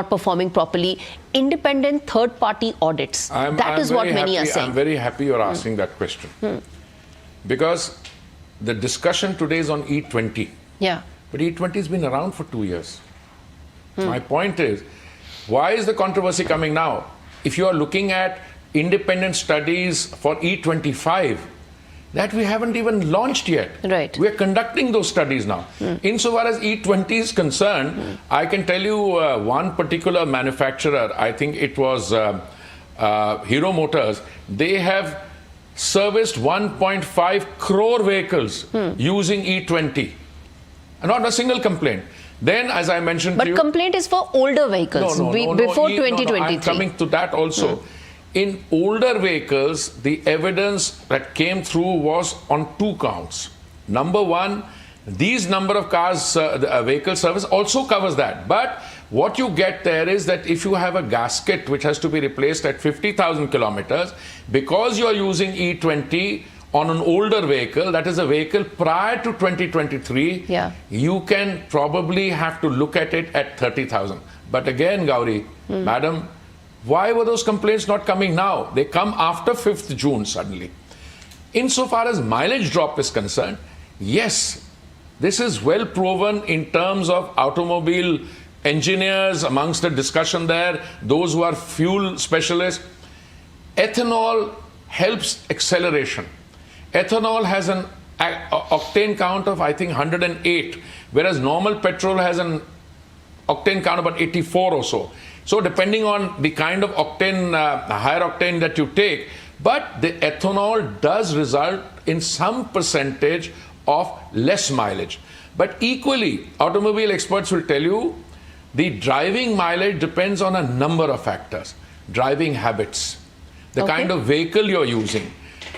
performing properly. Independent third-party audits. That is what many are saying. I'm very happy you're asking that question. Because the discussion today is on E20. Yeah. But E20 has been around for 2 years. My point is, why is the controversy coming now? If you are looking at independent studies for E25, that we haven't even launched yet. Right. We're conducting those studies now. Insofar as E20 is concerned, I can tell you one particular manufacturer, I think it was Hero Motors, they have serviced 1.5 crore vehicles using E20. Not a single complaint. Then, as I mentioned to you... But complaint is for older vehicles, before 2023. I'm coming to that also. In older vehicles, the evidence that came through was on 2 counts. Number one, these number of cars, vehicle service also covers that. But what you get there is that if you have a gasket which has to be replaced at 50,000 kilometers, because you are using E20 on an older vehicle, that is a vehicle prior to 2023, you can probably have to look at it at 30,000. But again, Gauri, madam, why were those complaints not coming now? They come after 5th June suddenly. Insofar as mileage drop is concerned, yes, this is well proven in terms of automobile engineers amongst the discussion there, those who are fuel specialists. Ethanol helps acceleration. Ethanol has an octane count of, I think, 108, whereas normal petrol has an octane count about 84 or so. So depending on the kind of octane, higher octane that you take, but the ethanol does result in some percentage of less mileage. But equally, automobile experts will tell you the driving mileage depends on a number of factors. Driving habits, the kind of vehicle you're using,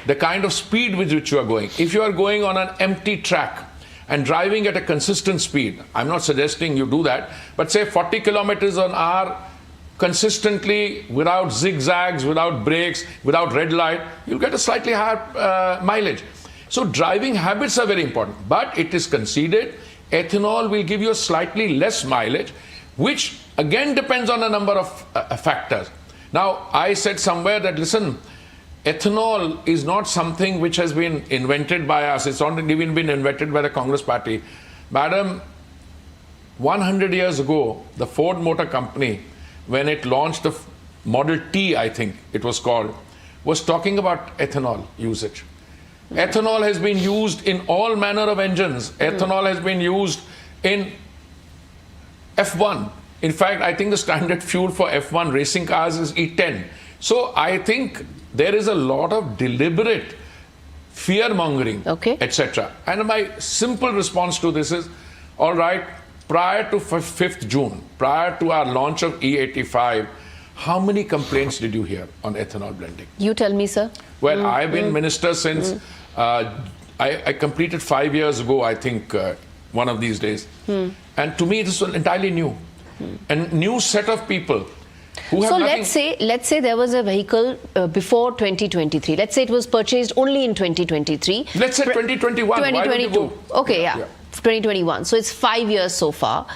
the kind of speed with which you are going. If you are going on an empty track and driving at a consistent speed, I'm not suggesting you do that, but say 40 kilometers an hour consistently without zigzags, without brakes, without red light, you'll get a slightly higher mileage. So driving habits are very important, but it is conceded ethanol will give you a slightly less mileage, which again depends on a number of factors. Now, I said somewhere that, listen, ethanol is not something which has been invented by us. It's not even been invented by the Congress party. Madam, 100 years ago, the Ford Motor Company, when it launched the Model T, I think it was called, was talking about ethanol usage. Ethanol has been used in all manner of engines. Ethanol has been used in F1. In fact, I think the standard fuel for F1 racing cars is E10. So I think there is a lot of deliberate fear-mongering, etc. And my simple response to this is, all right, prior to 5th June, prior to our launch of E85, how many complaints did you hear on ethanol blending? You tell me, sir. Well, I've been minister since I completed 5 years ago, I think, one of these days. And to me, this was entirely new. A new set of people who have let's say there was a vehicle before 2023. Let's say it was purchased only in 2023. Let's say 2021. 2022. Okay, yeah. 2021. So it's 5 years so far.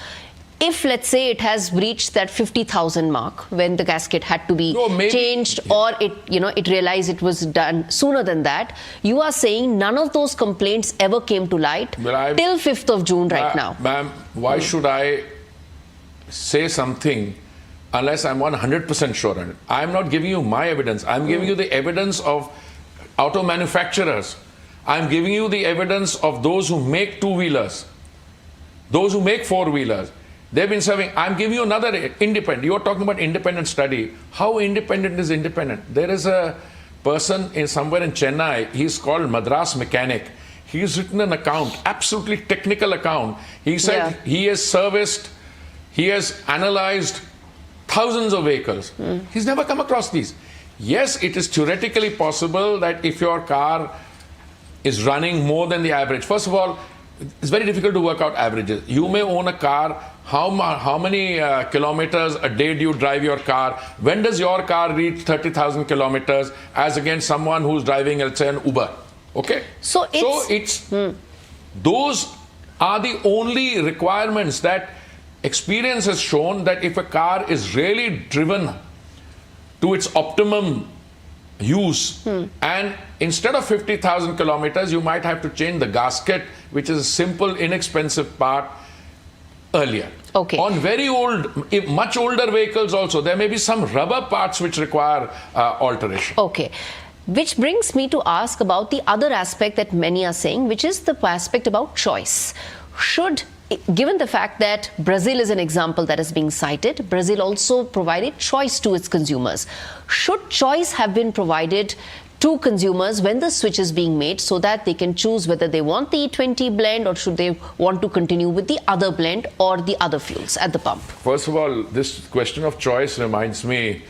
If, let's say, it has reached that 50,000 mark when the gasket had to be changed, or it realized it was done sooner than that, you are saying none of those complaints ever came to light till 5th of June right now. Ma'am, why should I say something unless I'm 100% sure on it? I'm not giving you my evidence. I'm giving you the evidence of auto manufacturers. I'm giving you the evidence of those who make two-wheelers, those who make four-wheelers. They've been serving. I'm giving you another independent. You're talking about independent study. How independent is independent? There is a person somewhere in Chennai. He's called Madras Mechanic. He's written an account, absolutely technical account. He said he has serviced, he has analyzed thousands of vehicles. He's never come across these. Yes, it is theoretically possible that if your car is running more than the average, first of all, it's very difficult to work out averages. You may own a car. How many kilometers a day do you drive your car? When does your car reach 30,000 kilometers as against someone who's driving, let's say, an Uber? Okay? So those are the only requirements that experience has shown, that if a car is really driven to its optimum use, and instead of 50,000 kilometers, you might have to change the gasket, which is a simple, inexpensive part, earlier. On very old, much older vehicles also, there may be some rubber parts which require alteration. Which brings me to ask about the other aspect that many are saying, which is the aspect about choice. Given the fact that Brazil is an example that is being cited, Brazil also provided choice to its consumers. Should choice have been provided to consumers when the switch is being made so that they can choose whether they want the E20 blend or should they want to continue with the other blend or the other fuels at the pump? First of all, this question of choice reminds me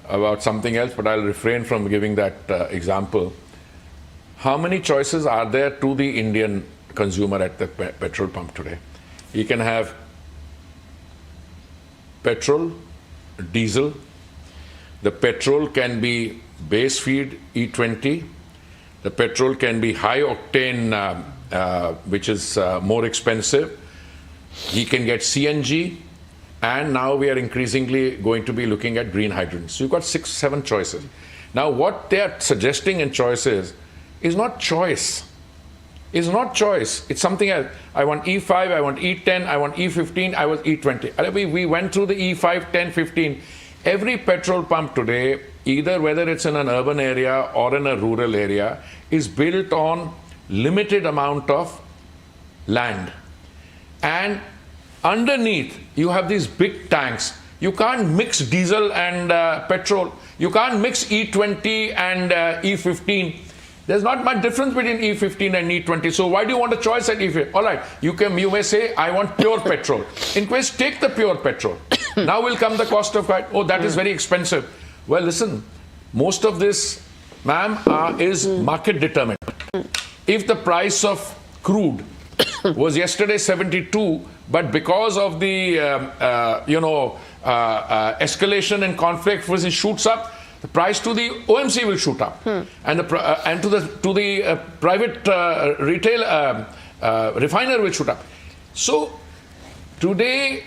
about something else, but I'll refrain from giving that example. How many choices are there to the Indian consumer at the petrol pump today? You can have petrol, diesel. The petrol can be base feed E20. The petrol can be high octane, which is more expensive. He can get CNG, and now we are increasingly going to be looking at green hydrogen. So you've got 6, 7 choices. Now what they are suggesting in choices is not choice. It's not choice. It's something else. I want E5, I want E10, I want E15, I want E20. We went through the E5, 10, 15. Every petrol pump today, either whether it's in an urban area or in a rural area, is built on limited amount of land. And underneath, you have these big tanks. You can't mix diesel and petrol. You can't mix E20 and E15. There's not much difference between E15 and E20. So why do you want a choice at E15? All right, you may say, I want pure petrol. In case, take the pure petrol. Now will come the cost of it. Oh, that is very expensive. Well, listen, most of this, ma'am, is market determined. If the price of crude was yesterday 72, but because of the escalation and conflict, it shoots up, the price to the OMC will shoot up, and to the private retail refiner will shoot up. So today,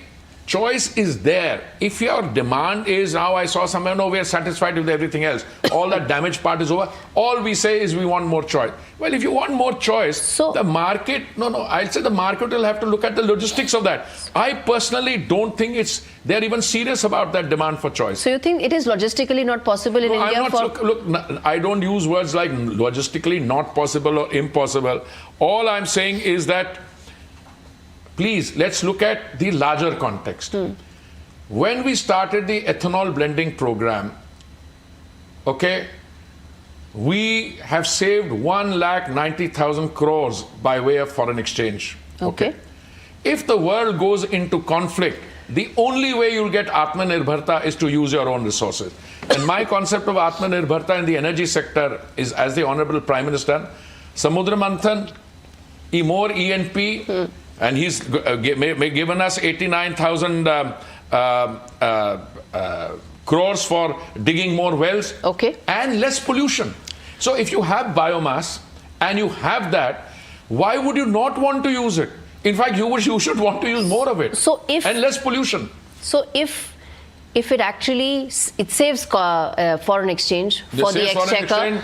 choice is there. If your demand is now, I saw somewhere, no, we are satisfied with everything else. All that damage part is over. All we say is we want more choice. Well, if you want more choice, so the market, I'll say the market will have to look at the logistics of that. I personally don't think they're even serious about that demand for choice. So you think it is logistically not possible in India? Look, I don't use words like logistically not possible or impossible. All I'm saying is that please, let's look at the larger context. When we started the ethanol blending program, okay, we have saved 1,90,000 crores by way of foreign exchange. Okay. If the world goes into conflict, the only way you'll get Atmanirbharta is to use your own resources. And my concept of Atmanirbharta in the energy sector is, as the Honorable Prime Minister, Samudra Manthan, more E&P, and he's given us 89,000 crores for digging more wells, and less pollution. So if you have biomass and you have that, why would you not want to use it? In fact, you should want to use more of it, and less pollution. So if it actually saves foreign exchange for the exchequer,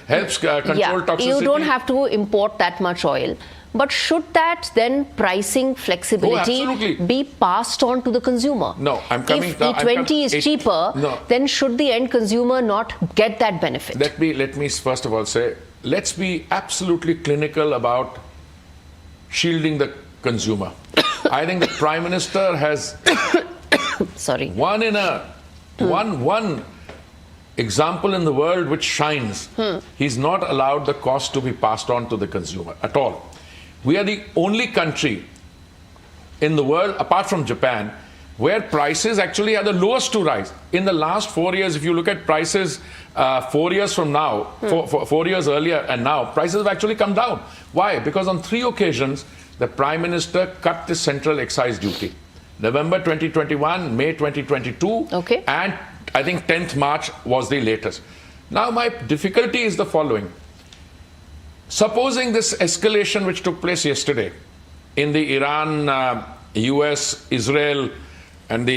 helps control toxicity. You don't have to import that much oil. But should that then pricing flexibility be passed on to the consumer? No, I'm coming. If E20 is cheaper, then should the end consumer not get that benefit? Let me first of all say, let's be absolutely clinical about shielding the consumer. I think the Prime Minister has one example in the world which shines. He's not allowed the cost to be passed on to the consumer at all. We are the only country in the world, apart from Japan, where prices actually are the lowest to rise. In the last 4 years, if you look at prices 4 years from now, 4 years earlier and now, prices have actually come down. Why? Because on 3 occasions, the Prime Minister cut the central excise duty. November 2021, May 2022, and I think 10th March was the latest. Now my difficulty is the following. Supposing this escalation which took place yesterday in the Iran, US, Israel, and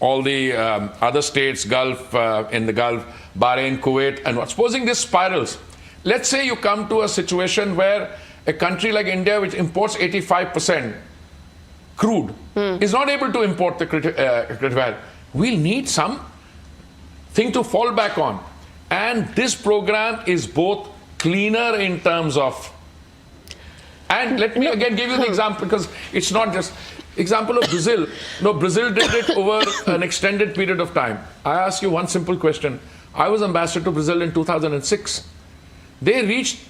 all the other states, Gulf, in the Gulf, Bahrain, Kuwait, and what? Supposing this spirals, let's say you come to a situation where a country like India, which imports 85% crude, is not able to import the critical. We'll need something to fall back on. And this program is both cleaner in terms of, and let me again give you the example, because it's not just example of Brazil. No, Brazil did it over an extended period of time. I ask you one simple question. I was ambassador to Brazil in 2006. They reached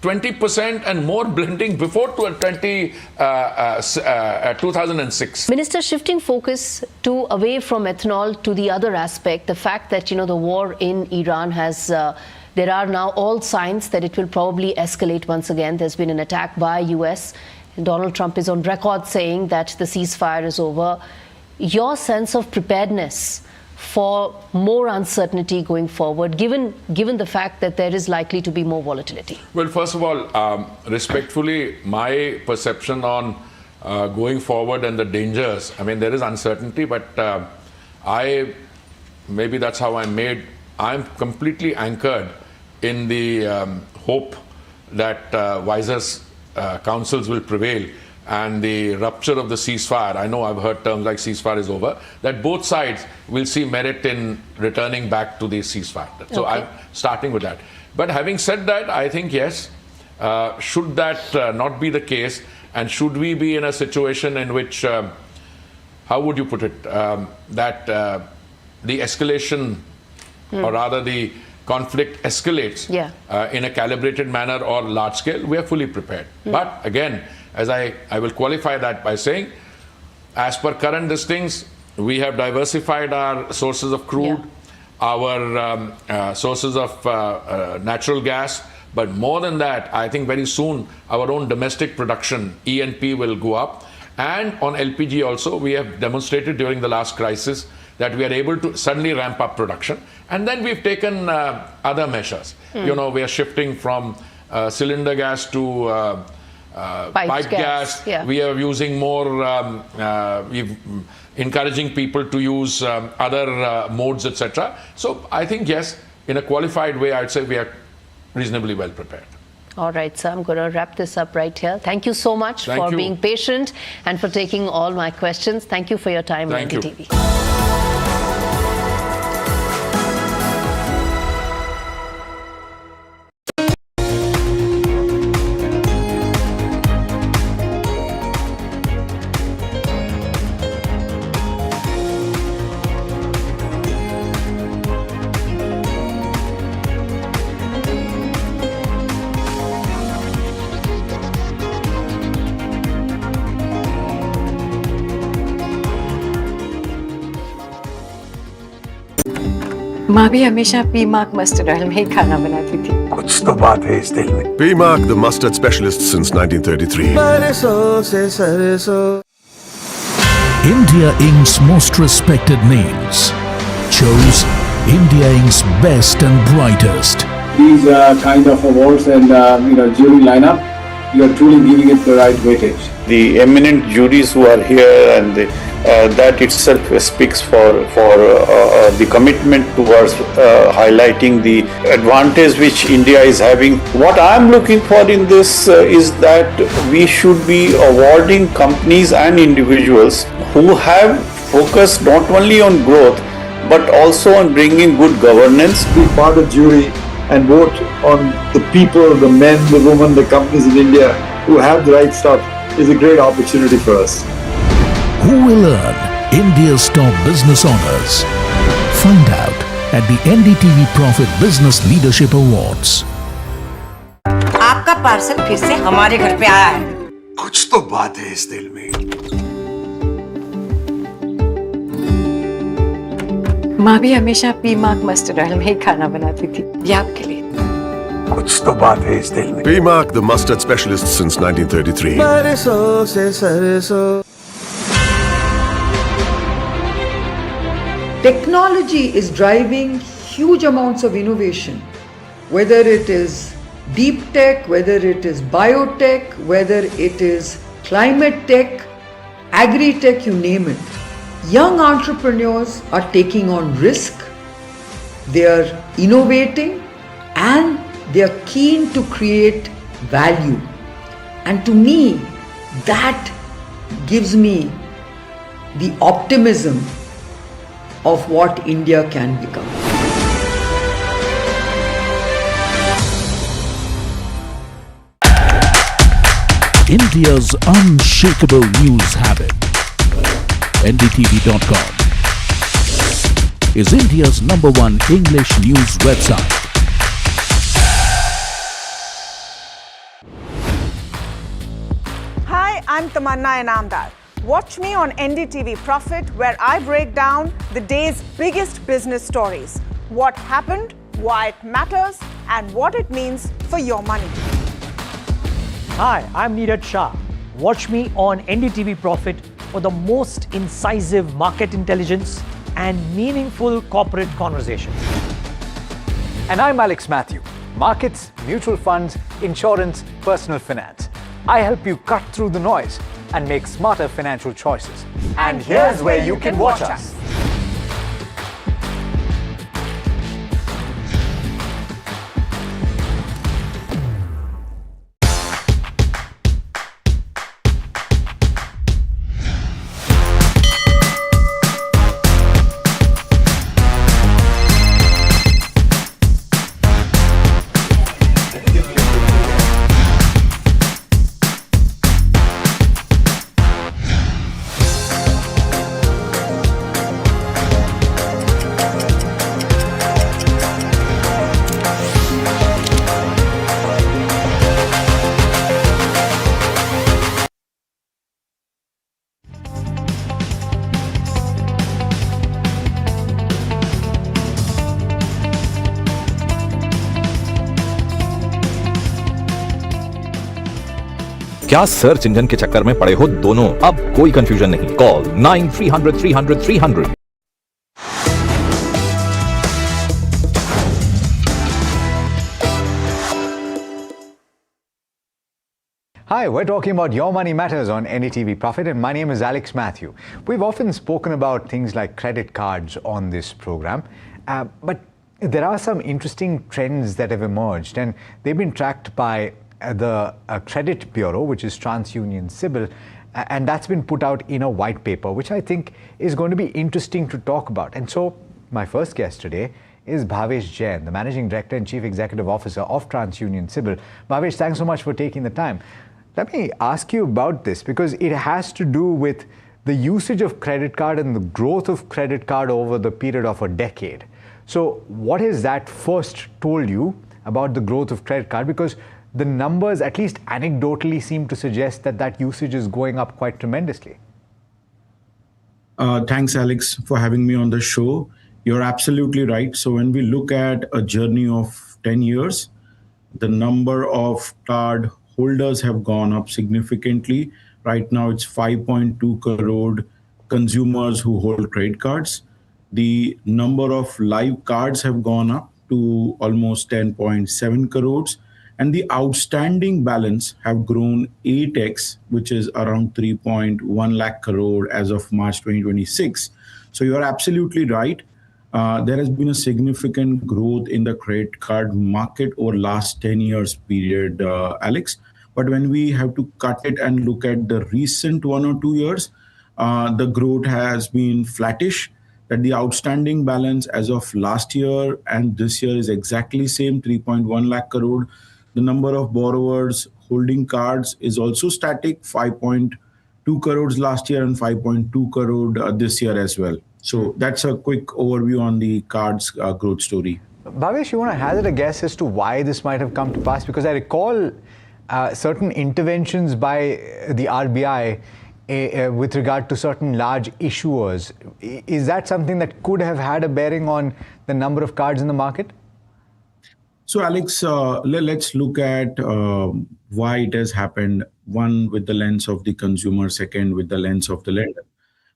20% and more blending before 2006. Minister, shifting focus away from ethanol to the other aspect, the fact that, the war in Iran has, there are now all signs that it will probably escalate once again. There's been an attack by US. Donald Trump is on record saying that the ceasefire is over. Your sense of preparedness for more uncertainty going forward, given the fact that there is likely to be more volatility? Well, first of all, respectfully, my perception on going forward and the dangers, I mean, there is uncertainty, but maybe that's how I'm made. I'm completely anchored in the hope that wiser counsels will prevail and the rupture of the ceasefire. I know I've heard terms like ceasefire is over, that both sides will see merit in returning back to the ceasefire. So I'm starting with that. But having said that, I think yes, should that not be the case, and should we be in a situation in which, how would you put it, that the escalation or rather the conflict escalates in a calibrated manner or large scale, we are fully prepared. But again, as I will qualify that by saying, as per current listings, we have diversified our sources of crude, our sources of natural gas, but more than that, I think very soon our own domestic production, E&P, will go up. And on LPG also, we have demonstrated during the last crisis that we are able to suddenly ramp up production. And then we've taken other measures. We are shifting from cylinder gas to piped gas. We are using more, encouraging people to use other modes, etc. So I think, yes, in a qualified way, I'd say we are reasonably well prepared. All right, so I'm going to wrap this up right here. Thank you so much for being patient and for taking all my questions. Thank you for your time on NDTV. माँ भी हमेशा P mark mustard oil में ही खाना बनाती थी। कुछ तो बात है इस दिल में। P-Mark, the mustard specialist since 1933. India Inc.'s most respected names chose India Inc.'s best and brightest. These kind of awards and jury lineup, you are truly giving it the right weightage. The eminent juries who are here, and that itself speaks for the commitment towards highlighting the advantage which India is having. What I am looking for in this is that we should be awarding companies and individuals who have focused not only on growth but also on bringing good governance. Be part of jury and vote on the people, the men, the women, the companies in India who have the right stuff is a great opportunity for us. Who will earn India's top business honors? Find out at the NDTV Profit Business Leadership Awards. आपका parcel फिर से हमारे घर पे आया है। कुछ तो बात है इस दिल में। माँ भी हमेशा पी मार्क मस्टर्ड ऑयल में ही खाना बनाती थी। ये आपके लिए। कुछ तो बात है इस दिल में। P-Mark, the mustard specialist since 1933. Technology is driving huge amounts of innovation, whether it is deep tech, whether it is biotech, whether it is climate tech, agri-tech, you name it. Young entrepreneurs are taking on risk, they are innovating, and they are keen to create value. And to me, that gives me the optimism of what India can become. India's unshakable news habit. NDTV.com. is India's #1 English news website. Hi, I'm Tamanna Inamdar. Watch me on NDTV Profit, where I break down the day's biggest business stories. What happened, why it matters, and what it means for your money. Hi, I'm Neeraj Shah. Watch me on NDTV Profit for the most incisive market intelligence and meaningful corporate conversations. And I'm Alex Matthew. Markets, mutual funds, insurance, personal finance. I help you cut through the noise and make smarter financial choices. And here's where you can watch us. क्या search engine के चक्कर में पड़े हो दोनों? अब कोई confusion नहीं। Call 9300 Hi, we're talking about Your Money Matters on NDTV Profit, and my name is Alex Matthew. We've often spoken about things like credit cards on this program, but there are some interesting trends that have emerged, and they've been tracked by the Credit Bureau, which is TransUnion CIBIL, and that's been put out in a white paper, which I think is going to be interesting to talk about. And so my first guest today is Bhavesh Jain, the Managing Director and Chief Executive Officer of TransUnion CIBIL. Bhavesh, thanks so much for taking the time. Let me ask you about this, because it has to do with the usage of credit card and the growth of credit card over the period of a decade. So what has that first told you about the growth of credit card? Because the numbers, at least anecdotally, seem to suggest that that usage is going up quite tremendously. Thanks, Alex, for having me on the show. You're absolutely right. So when we look at a journey of 10 years, the number of card holders have gone up significantly. Right now, it's 5.2 crore consumers who hold credit cards. The number of live cards have gone up to almost 10.7 crores. And the outstanding balance have grown 8x, which is around 3.1 lakh crore as of March 2026. So you're absolutely right. There has been a significant growth in the credit card market over last 10 years period, Alex. But when we have to cut it and look at the recent 1 or 2 years, the growth has been flattish. That the outstanding balance as of last year and this year is exactly same, 3.1 lakh crore. The number of borrowers holding cards is also static, 5.2 crores last year and 5.2 crore this year as well. So that's a quick overview on the cards growth story. Bhavesh, you want to hazard a guess as to why this might have come to pass? Because I recall certain interventions by the RBI with regard to certain large issuers. Is that something that could have had a bearing on the number of cards in the market? So, Alex, let's look at why it has happened. One, with the lens of the consumer. Second, with the lens of the lender.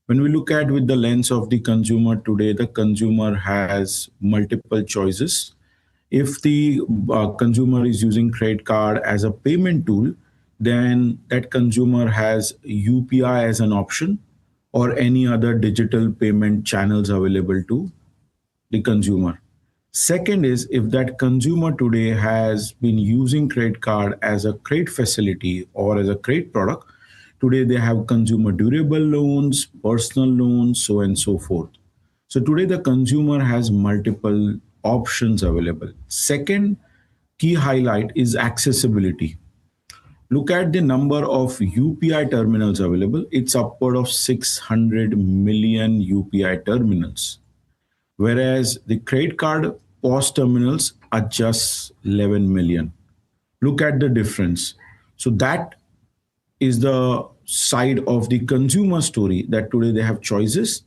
When we look at with the lens of the consumer today, the consumer has multiple choices. If the consumer is using credit card as a payment tool, then that consumer has UPI as an option or any other digital payment channels available to the consumer. Second is, if that consumer today has been using credit card as a credit facility or as a credit product, today they have consumer durable loans, personal loans, so on and so forth. So today the consumer has multiple options available. Second key highlight is accessibility. Look at the number of UPI terminals available. It's upward of 600 million UPI terminals. whereas the credit card POS terminals are just 11 million. Look at the difference. So that is the side of the consumer story, that today they have choices,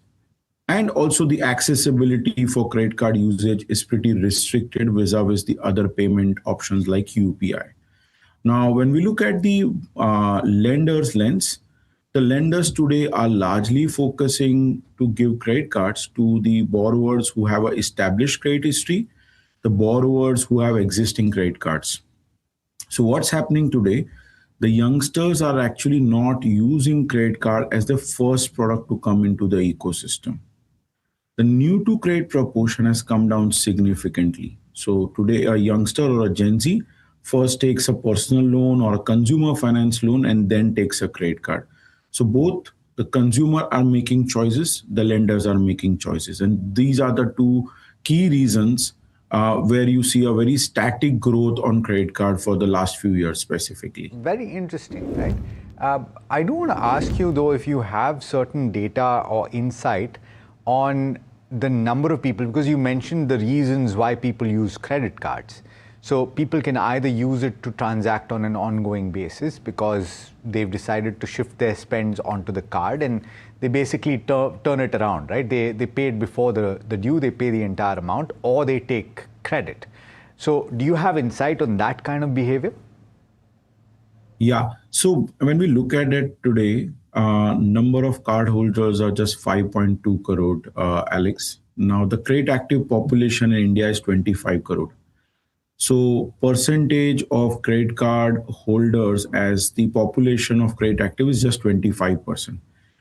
and also the accessibility for credit card usage is pretty restricted vis-a-vis the other payment options like UPI. Now, when we look at the lender's lens, the lenders today are largely focusing to give credit cards to the borrowers who have an established credit history, the borrowers who have existing credit cards. So what's happening today? The youngsters are actually not using credit card as the first product to come into the ecosystem. The new to credit proportion has come down significantly. So today a youngster or a Gen Z first takes a personal loan or a consumer finance loan and then takes a credit card. So both the consumer are making choices, the lenders are making choices. And these are the two key reasons where you see a very static growth on credit card for the last few years specifically. Very interesting, right? I do want to ask you though, if you have certain data or insight on the number of people, because you mentioned the reasons why people use credit cards. So people can either use it to transact on an ongoing basis because they've decided to shift their spends onto the card and they basically turn it around, right? They pay it before the due, they pay the entire amount, or they take credit. So do you have insight on that kind of behavior? Yeah. So when we look at it today, number of card holders are just 5.2 crore, Alex. Now the credit active population in India is 25 crore. So percentage of credit card holders as the population of credit active is just 25%.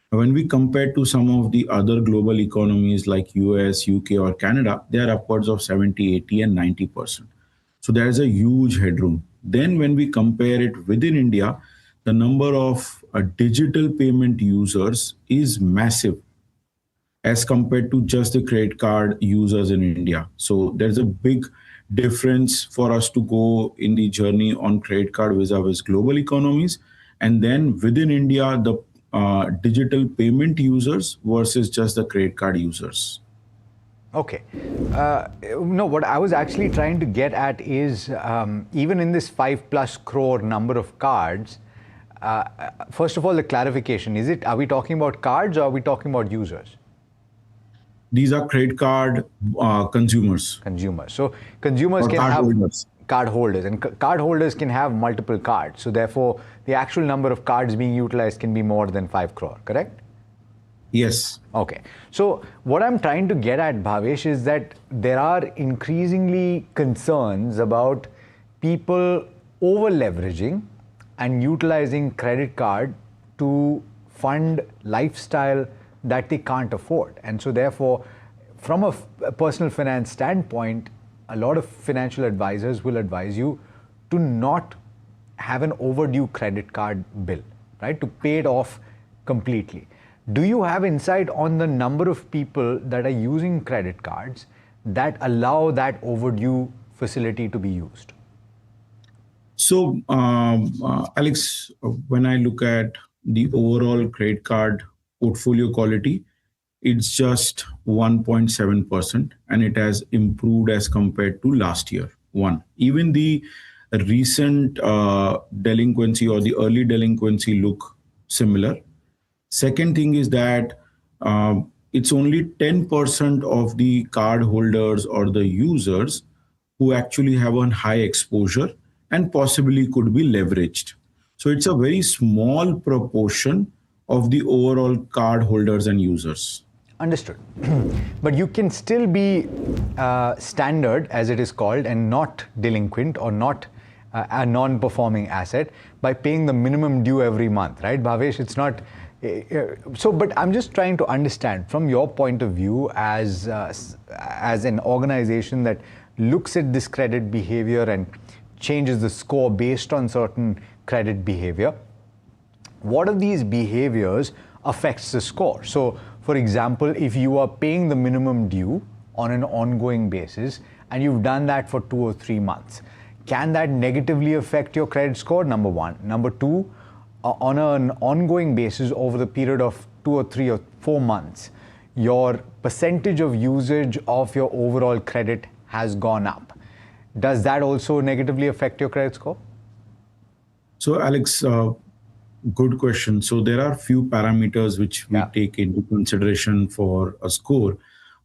When we compare to some of the other global economies like US, UK or Canada, they are upwards of 70, 80 and 90%. So there's a huge headroom. Then when we compare it within India, the number of digital payment users is massive as compared to just the credit card users in India. So there's a big difference for us to go in the journey on credit card vis-a-vis global economies. And then within India, the digital payment users versus just the credit card users. Okay. No, what I was actually trying to get at is even in this 5+ crore number of cards, first of all, the clarification, are we talking about cards or are we talking about users? These are credit card consumers. Consumers. So consumers can have card holders, and card holders can have multiple cards. So therefore, the actual number of cards being utilized can be more than 5 crore, correct? Yes. Okay. So what I'm trying to get at, Bhavesh, is that there are increasingly concerns about people over leveraging and utilizing credit card to fund lifestyle that they can't afford. And so therefore, from a personal finance standpoint, a lot of financial advisors will advise you to not have an overdue credit card bill, right? To pay it off completely. Do you have insight on the number of people that are using credit cards that allow that overdue facility to be used? So, Alex, when I look at the overall credit card portfolio quality, it's just 1.7% and it has improved as compared to last year. Even the recent delinquency or the early delinquency look similar. Second thing is that it's only 10% of the card holders or the users who actually have a high exposure and possibly could be leveraged. So it's a very small proportion of the overall card holders and users. Understood. But you can still be standard, as it is called, and not delinquent or not a non-performing asset by paying the minimum due every month, right, Bhavesh? It's not... So, but I'm just trying to understand from your point of view as an organization that looks at this credit behavior and changes the score based on certain credit behavior, what of these behaviors affects the score? So, for example, if you are paying the minimum due on an ongoing basis and you've done that for 2 or 3 months, can that negatively affect your credit score? Number one. Number two, on an ongoing basis over the period of 2 or 3 or 4 months, your percentage of usage of your overall credit has gone up. Does that also negatively affect your credit score? So, Alex, good question. So there are few parameters which we take into consideration for a score.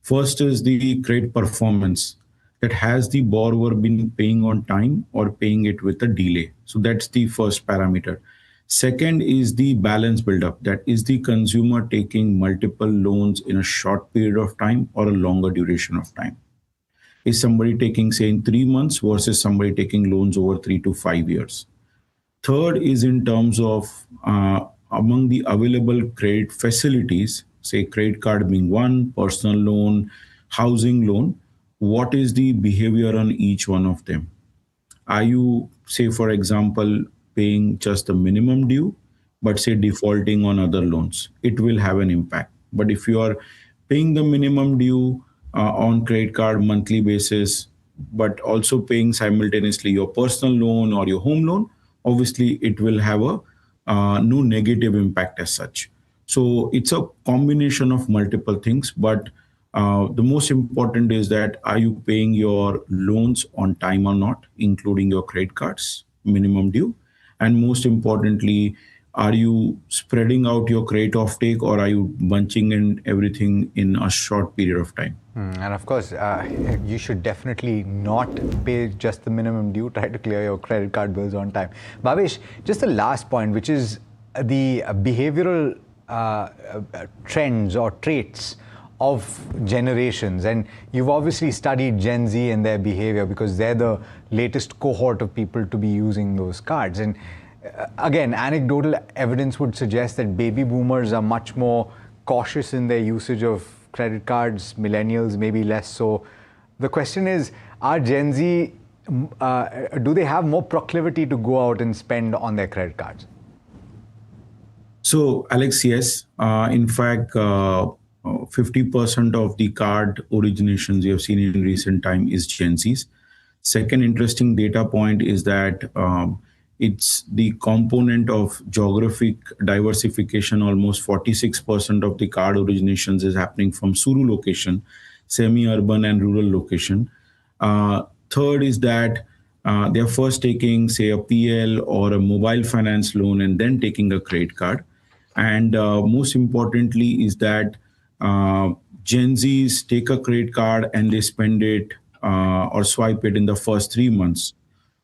First is the credit performance. That has the borrower been paying on time or paying it with a delay? So that's the first parameter. Second is the balance buildup. That is the consumer taking multiple loans in a short period of time or a longer duration of time. Is somebody taking, say, in 3 months versus somebody taking loans over 3 to 5 years? Third is in terms of among the available credit facilities, say credit card being one, personal loan, housing loan, what is the behavior on each one of them? Are you, say, for example, paying just the minimum due, but say defaulting on other loans? It will have an impact. But if you are paying the minimum due on credit card monthly basis, but also paying simultaneously your personal loan or your home loan, obviously it will have a no negative impact as such. So it's a combination of multiple things, but the most important is that are you paying your loans on time or not, including your credit cards, minimum due, and most importantly, are you spreading out your credit offtake or are you bunching in everything in a short period of time? And of course, you should definitely not pay just the minimum due. Try to clear your credit card bills on time. Bhavesh, just the last point, which is the behavioral trends or traits of generations. And you've obviously studied Gen Z and their behavior because they're the latest cohort of people to be using those cards. And again, anecdotal evidence would suggest that baby boomers are much more cautious in their usage of credit cards, millennials maybe less so. The question is, are Gen Z, do they have more proclivity to go out and spend on their credit cards? So, Alex, yes. In fact, 50% of the card originations you have seen in recent time is Gen Zs. Second interesting data point is that it's the component of geographic diversification. Almost 46% of the card originations is happening from Suru location, semi-urban and rural location. Third is that they're first taking, say, a PL or a mobile finance loan and then taking a credit card. And most importantly is that Gen Zs take a credit card and they spend it or swipe it in the first 3 months.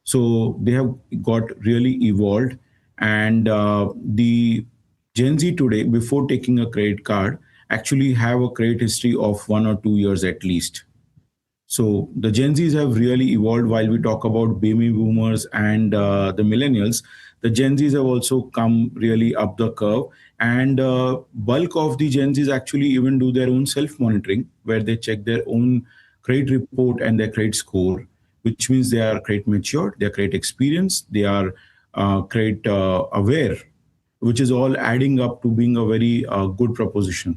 So they have got really evolved, and the Gen Z today, before taking a credit card, actually have a credit history of 1 or 2 years at least. So the Gen Zs have really evolved. While we talk about baby boomers and the millennials, the Gen Zs have also come really up the curve, and bulk of the Gen Zs actually even do their own self-monitoring, where they check their own credit report and their credit score, which means they are credit matured, they are credit experienced, they are credit aware, which is all adding up to being a very good proposition.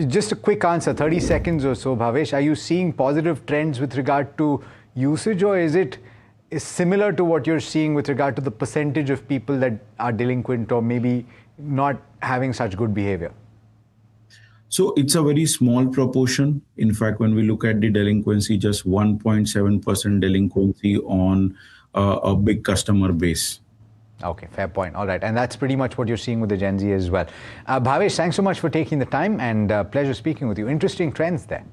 Just a quick answer, 30 seconds or so, Bhavesh, are you seeing positive trends with regard to usage, or is it similar to what you're seeing with regard to the percentage of people that are delinquent or maybe not having such good behavior? So it's a very small proportion. In fact, when we look at the delinquency, just 1.7% delinquency on a big customer base. Okay, fair point. All right. And that's pretty much what you're seeing with the Gen Z as well. Bhavesh, thanks so much for taking the time, and pleasure speaking with you. Interesting trends there.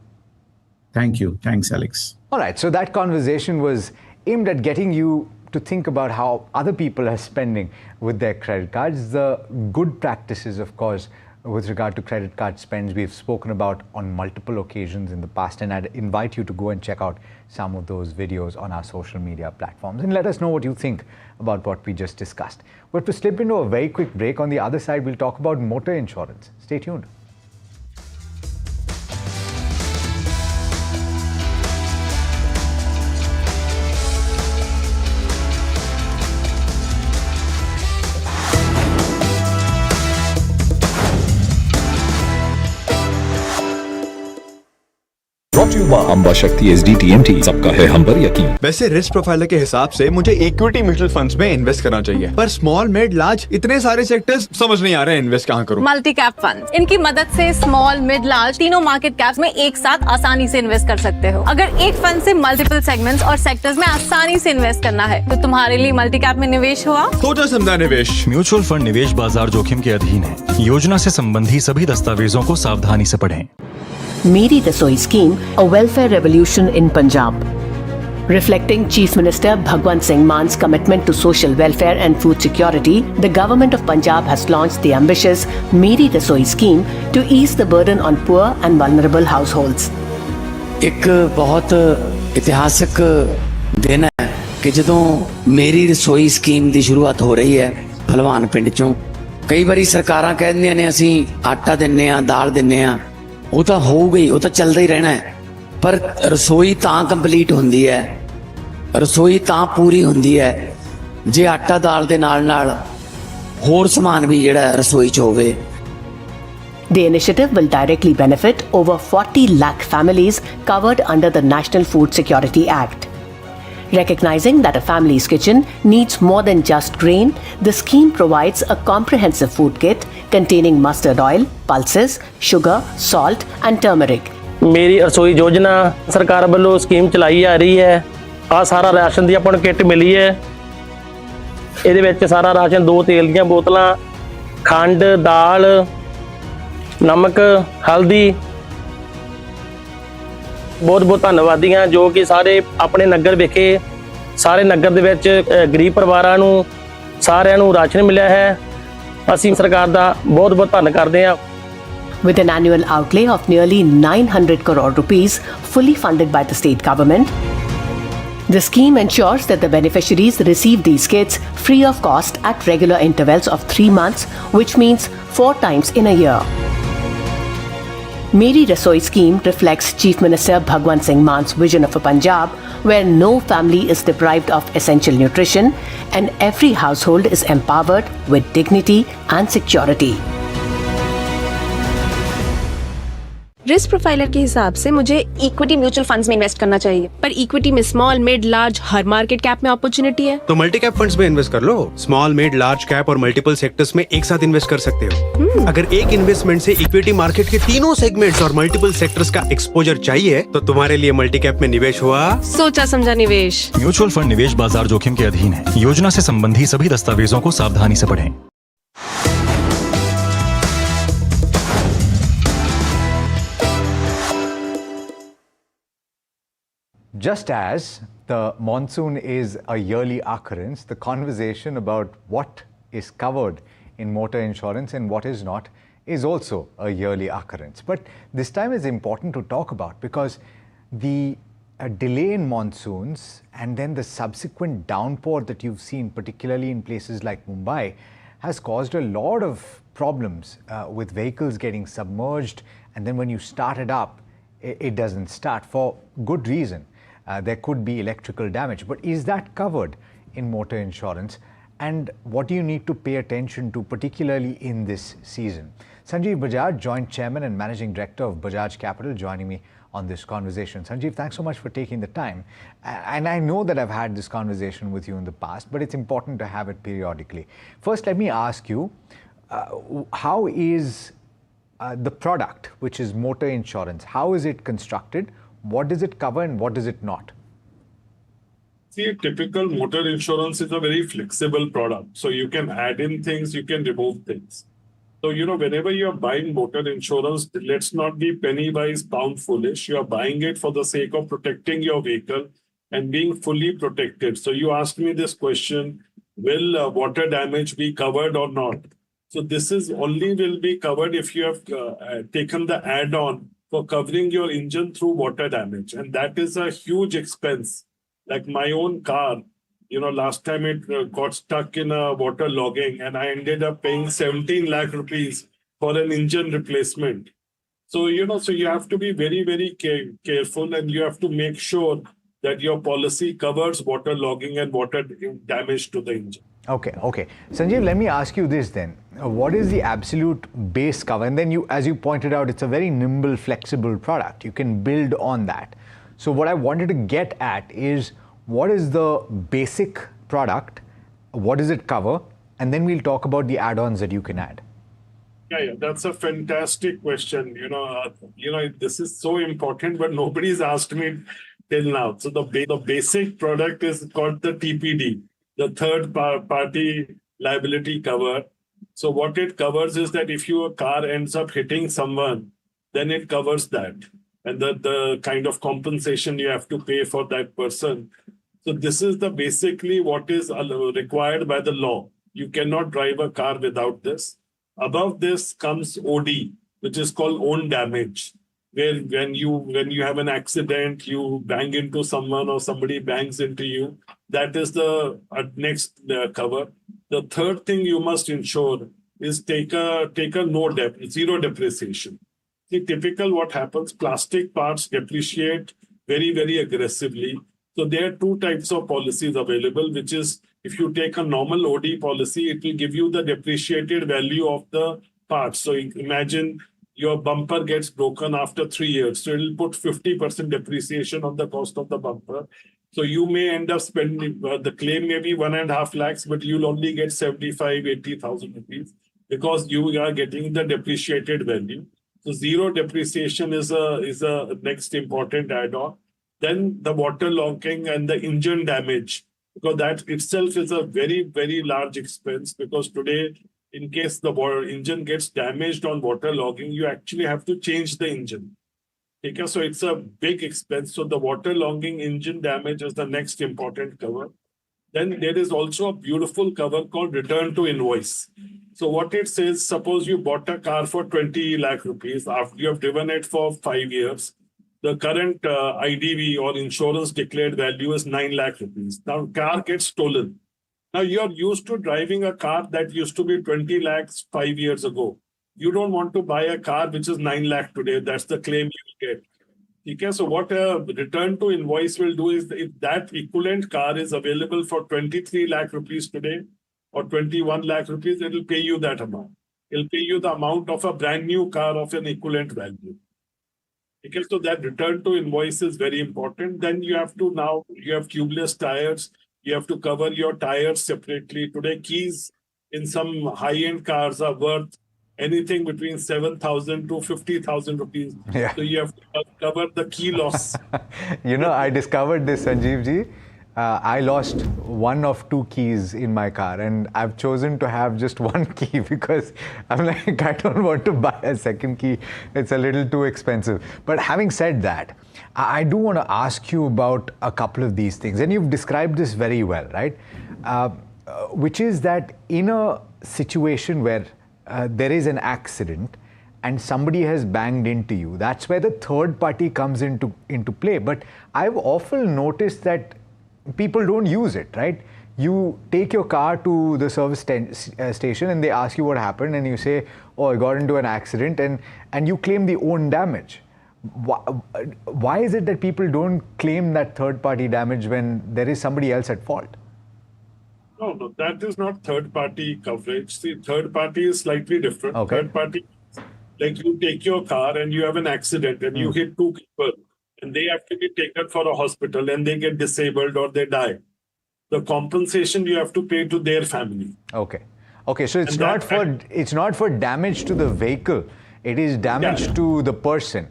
Thank you. Thanks, Alex. All right. So that conversation was aimed at getting you to think about how other people are spending with their credit cards. The good practices, of course, with regard to credit card spends, we've spoken about on multiple occasions in the past, and I'd invite you to go and check out some of those videos on our social media platforms and let us know what you think about what we just discussed. We're to slip into a very quick break. On the other side, we'll talk about motor insurance. Stay tuned. Brought to you by Amba शक्ति SDTMT, सबका है हम पर यकीन। वैसे risk profiler के हिसाब से मुझे इक्विटी म्यूचुअल फंड्स में इन्वेस्ट करना चाहिए, पर स्मॉल मिड लार्ज इतने सारे सेक्टर्स समझ नहीं आ रहे हैं इन्वेस्ट कहाँ करूँ। मल्टी कैप फंड, इनकी मदद से स्मॉल मिड लार्ज तीनों मार्केट कैप्स में एक साथ आसानी से इन्वेस्ट कर सकते हो। अगर एक फंड से मल्टीपल सेगमेंट्स और सेक्टर्स में आसानी से इन्वेस्ट करना है तो तुम्हारे लिए मल्टी कैप में निवेश हुआ सोचा समझा निवेश। म्यूचुअल फंड निवेश बाजार जोखिम के अधीन है। योजना से संबंधी सभी दस्तावेजों को सावधानी से पढ़ें। Meri Rasoi Scheme, a welfare revolution in Punjab. Reflecting Chief Minister Bhagwant Singh Man's commitment to social welfare and food security, the government of Punjab has launched the ambitious Meri Rasoi Scheme to ease the burden on poor and vulnerable households. एक बहुत इतिहासक दिन है कि ਜਦੋਂ ਮੇਰੀ ਰਸੋਈ scheme ਦੀ ਸ਼ੁਰੂਆਤ ਹੋ ਰਹੀ ਹੈ ਭਲਵਾਨ ਪਿੰਡ ਚੋਂ। ਕਈ ਵਾਰੀ ਸਰਕਾਰਾਂ ਕਹਿੰਦੀਆਂ ਨੇ ਅਸੀਂ ਆਟਾ ਦਿੰਨੇ ਆ, ਦਾਲ ਦਿੰਨੇ ਆ, ਉਹ ਤਾਂ ਹੋਊਗਾ ਹੀ, ਉਹ ਤਾਂ ਚੱਲਦਾ ਹੀ ਰਹਿਣਾ ਹੈ, ਪਰ ਰਸੋਈ ਤਾਂ ਕੰਪਲੀਟ ਹੁੰਦੀ ਹੈ, ਰਸੋਈ ਤਾਂ ਪੂਰੀ ਹੁੰਦੀ ਹੈ ਜੇ ਆਟਾ ਦਾਲ ਦੇ ਨਾਲ ਹੋਰ ਸਮਾਨ ਵੀ ਜਿਹੜਾ ਰਸੋਈ 'ਚ ਹੋਵੇ। The initiative will directly benefit over 40 lakh families covered under the National Food Security Act. Recognizing that a family's kitchen needs more than just grain, the scheme provides a comprehensive food kit containing mustard oil, pulses, sugar, salt and turmeric. ਮੇਰੀ ਰਸੋਈ ਯੋਜਨਾ ਸਰਕਾਰ ਵੱਲੋਂ scheme ਚਲਾਈ ਜਾ ਰਹੀ ਹੈ। ਆ ਸਾਰਾ ਰਾਸ਼ਨ ਦੀ ਆਪਾਂ ਨੂੰ ਕਿੱਟ ਮਿਲੀ ਹੈ। ਇਹਦੇ ਵਿੱਚ ਸਾਰਾ ਰਾਸ਼ਨ, 2 ਤੇਲ ਦੀਆਂ ਬੋਤਲਾਂ, ਖੰਡ, ਦਾਲ, ਨਮਕ, ਹਲਦੀ। ਬਹੁਤ ਬਹੁਤ ਧੰਨਵਾਦੀ ਹਾਂ ਜੋ ਕਿ ਸਾਰੇ ਆਪਣੇ ਨਗਰ ਵਿਖੇ, ਸਾਰੇ ਨਗਰ ਦੇ ਵਿੱਚ ਗਰੀਬ ਪਰਿਵਾਰਾਂ ਨੂੰ ਸਾਰਿਆਂ ਨੂੰ ਰਾਸ਼ਨ ਮਿਲਿਆ ਹੈ। ਅਸੀਂ ਸਰਕਾਰ ਦਾ ਬਹੁਤ ਬਹੁਤ ਧੰਨ ਕਰਦੇ ਹਾਂ। With an annual outlay of nearly 900 crore rupees, fully funded by the state government, the scheme ensures that the beneficiaries receive these kits free of cost at regular intervals of 3 months, which means 4 times in a year. Meri Rasoi Scheme reflects Chief Minister Bhagwant Singh Man's vision of a Punjab where no family is deprived of essential nutrition and every household is empowered with dignity and security. Risk profiler के हिसाब से मुझे equity mutual funds में invest करना चाहिए, पर equity में small mid large हर market cap में अपॉर्चुनिटी है। तो मल्टी कैप फंड्स में इन्वेस्ट कर लो। स्मॉल मिड लार्ज कैप और मल्टीपल सेक्टर्स में एक साथ इन्वेस्ट कर सकते हो। अगर एक इन्वेस्टमेंट से इक्विटी मार्केट के तीनों सेगमेंट्स और मल्टीपल सेक्टर्स का एक्सपोजर चाहिए तो तुम्हारे लिए मल्टी कैप में निवेश हुआ सोचा समझा निवेश। म्यूचुअल फंड निवेश बाजार जोखिम के अधीन है। योजना से संबंधी सभी दस्तावेजों को सावधानी से पढ़ें। Just as the monsoon is a yearly occurrence, the conversation about what is covered in motor insurance and what is not is also a yearly occurrence. But this time is important to talk about because the delay in monsoons and then the subsequent downpour that you've seen, particularly in places like Mumbai, has caused a lot of problems with vehicles getting submerged, and then when you start it up, it doesn't start for good reason. There could be electrical damage, but is that covered in motor insurance? And what do you need to pay attention to, particularly in this season? Sanjeev Bajaj, Joint Chairman and Managing Director of Bajaj Capital, joining me on this conversation. Sanjeev, thanks so much for taking the time. And I know that I've had this conversation with you in the past, but it's important to have it periodically. First, let me ask you, how is the product, which is motor insurance, how is it constructed? What does it cover and what does it not? See, a typical motor insurance is a very flexible product. So you can add in things, you can remove things. So, whenever you're buying motor insurance, let's not be penny wise, pound foolish. You're buying it for the sake of protecting your vehicle and being fully protected. So you asked me this question, will water damage be covered or not? So this is only will be covered if you have taken the add-on for covering your engine through water damage. And that is a huge expense. Like my own car, last time it got stuck in a water logging and I ended up paying 17 lakh rupees for an engine replacement. So, so you have to be very, very careful and you have to make sure that your policy covers water logging and water damage to the engine. Okay. Sanjeev, let me ask you this then. What is the absolute base cover? And then you, as you pointed out, it's a very nimble, flexible product. You can build on that. So what I wanted to get at is, what is the basic product? What does it cover? And then we'll talk about the add-ons that you can add. Yeah, that's a fantastic question. This is so important, but nobody's asked me till now. So the basic product is called the TPD, the third party liability cover. So what it covers is that if your car ends up hitting someone, then it covers that, and the kind of compensation you have to pay for that person. So this is the basically what is required by the law. You cannot drive a car without this. Above this comes OD, which is called own damage, where when you have an accident, you bang into someone or somebody bangs into you. That is the next cover. The third thing you must ensure is take a zero depreciation. See, typical what happens, plastic parts depreciate very, very aggressively. So there are two types of policies available, which is, if you take a normal OD policy, it will give you the depreciated value of the parts. So imagine your bumper gets broken after 3 years. So it will put 50% depreciation on the cost of the bumper. So you may end up spending, the claim may be 1.5 lakhs, but you'll only get 75,000-80,000 rupees because you are getting the depreciated value. So zero depreciation is a next important add-on. Then the waterlogging and the engine damage, because that itself is a very, very large expense, because today, in case the engine gets damaged on waterlogging, you actually have to change the engine. Okay, so it's a big expense. So the waterlogging engine damage is the next important cover. Then there is also a beautiful cover called return to invoice. So what it says, suppose you bought a car for 20 lakh rupees after you have driven it for 5 years. The current IDV or insurance declared value is 9 lakh rupees. Now, car gets stolen. Now, you're used to driving a car that used to be 20 lakhs 5 years ago. You don't want to buy a car which is 9 lakh today. That's the claim you get. Okay, so what a return to invoice will do is, if that equivalent car is available for 23 lakh rupees today or 21 lakh rupees, it will pay you that amount. It will pay you the amount of a brand new car of an equivalent value. Okay, so that return to invoice is very important. Then you have tubeless tires. You have to cover your tires separately. Today, keys in some high-end cars are worth anything between 7,000 to 50,000 rupees. Yeah. So you have to cover the key loss. I discovered this, Sanjeev ji. I lost one of two keys in my car, and I've chosen to have just one key because I'm like, I don't want to buy a second key. It's a little too expensive. But having said that, I do want to ask you about a couple of these things. And you've described this very well, right? Which is that in a situation where there is an accident and somebody has banged into you, that's where the third party comes into play. But I've often noticed that people don't use it, right? You take your car to the service station and they ask you what happened, and you say, oh, I got into an accident, and you claim the own damage. Why is it that people don't claim that third-party damage when there is somebody else at fault? No, that is not third-party coverage. See, third-party is slightly different. Okay. Third-party, like you take your car and you have an accident and you hit two people, and they have to be taken for a hospital and they get disabled or they die. The compensation you have to pay to their family. Okay. So it's not for damage to the vehicle. It is damage to the person.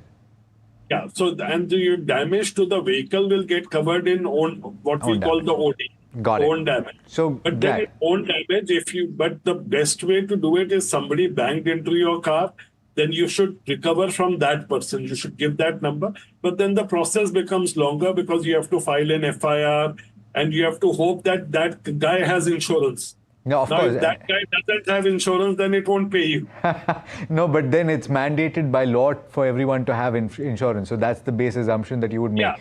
Yeah. So your damage to the vehicle will get covered in what we call the OD. Got it. Own damage. But then own damage, but the best way to do it is, somebody banged into your car, then you should recover from that person. You should give that number. But then the process becomes longer because you have to file an FIR and you have to hope that that guy has insurance. No, of course. If that guy doesn't have insurance, then it won't pay you. No, but then it's mandated by law for everyone to have insurance. So that's the base assumption that you would make. Yeah,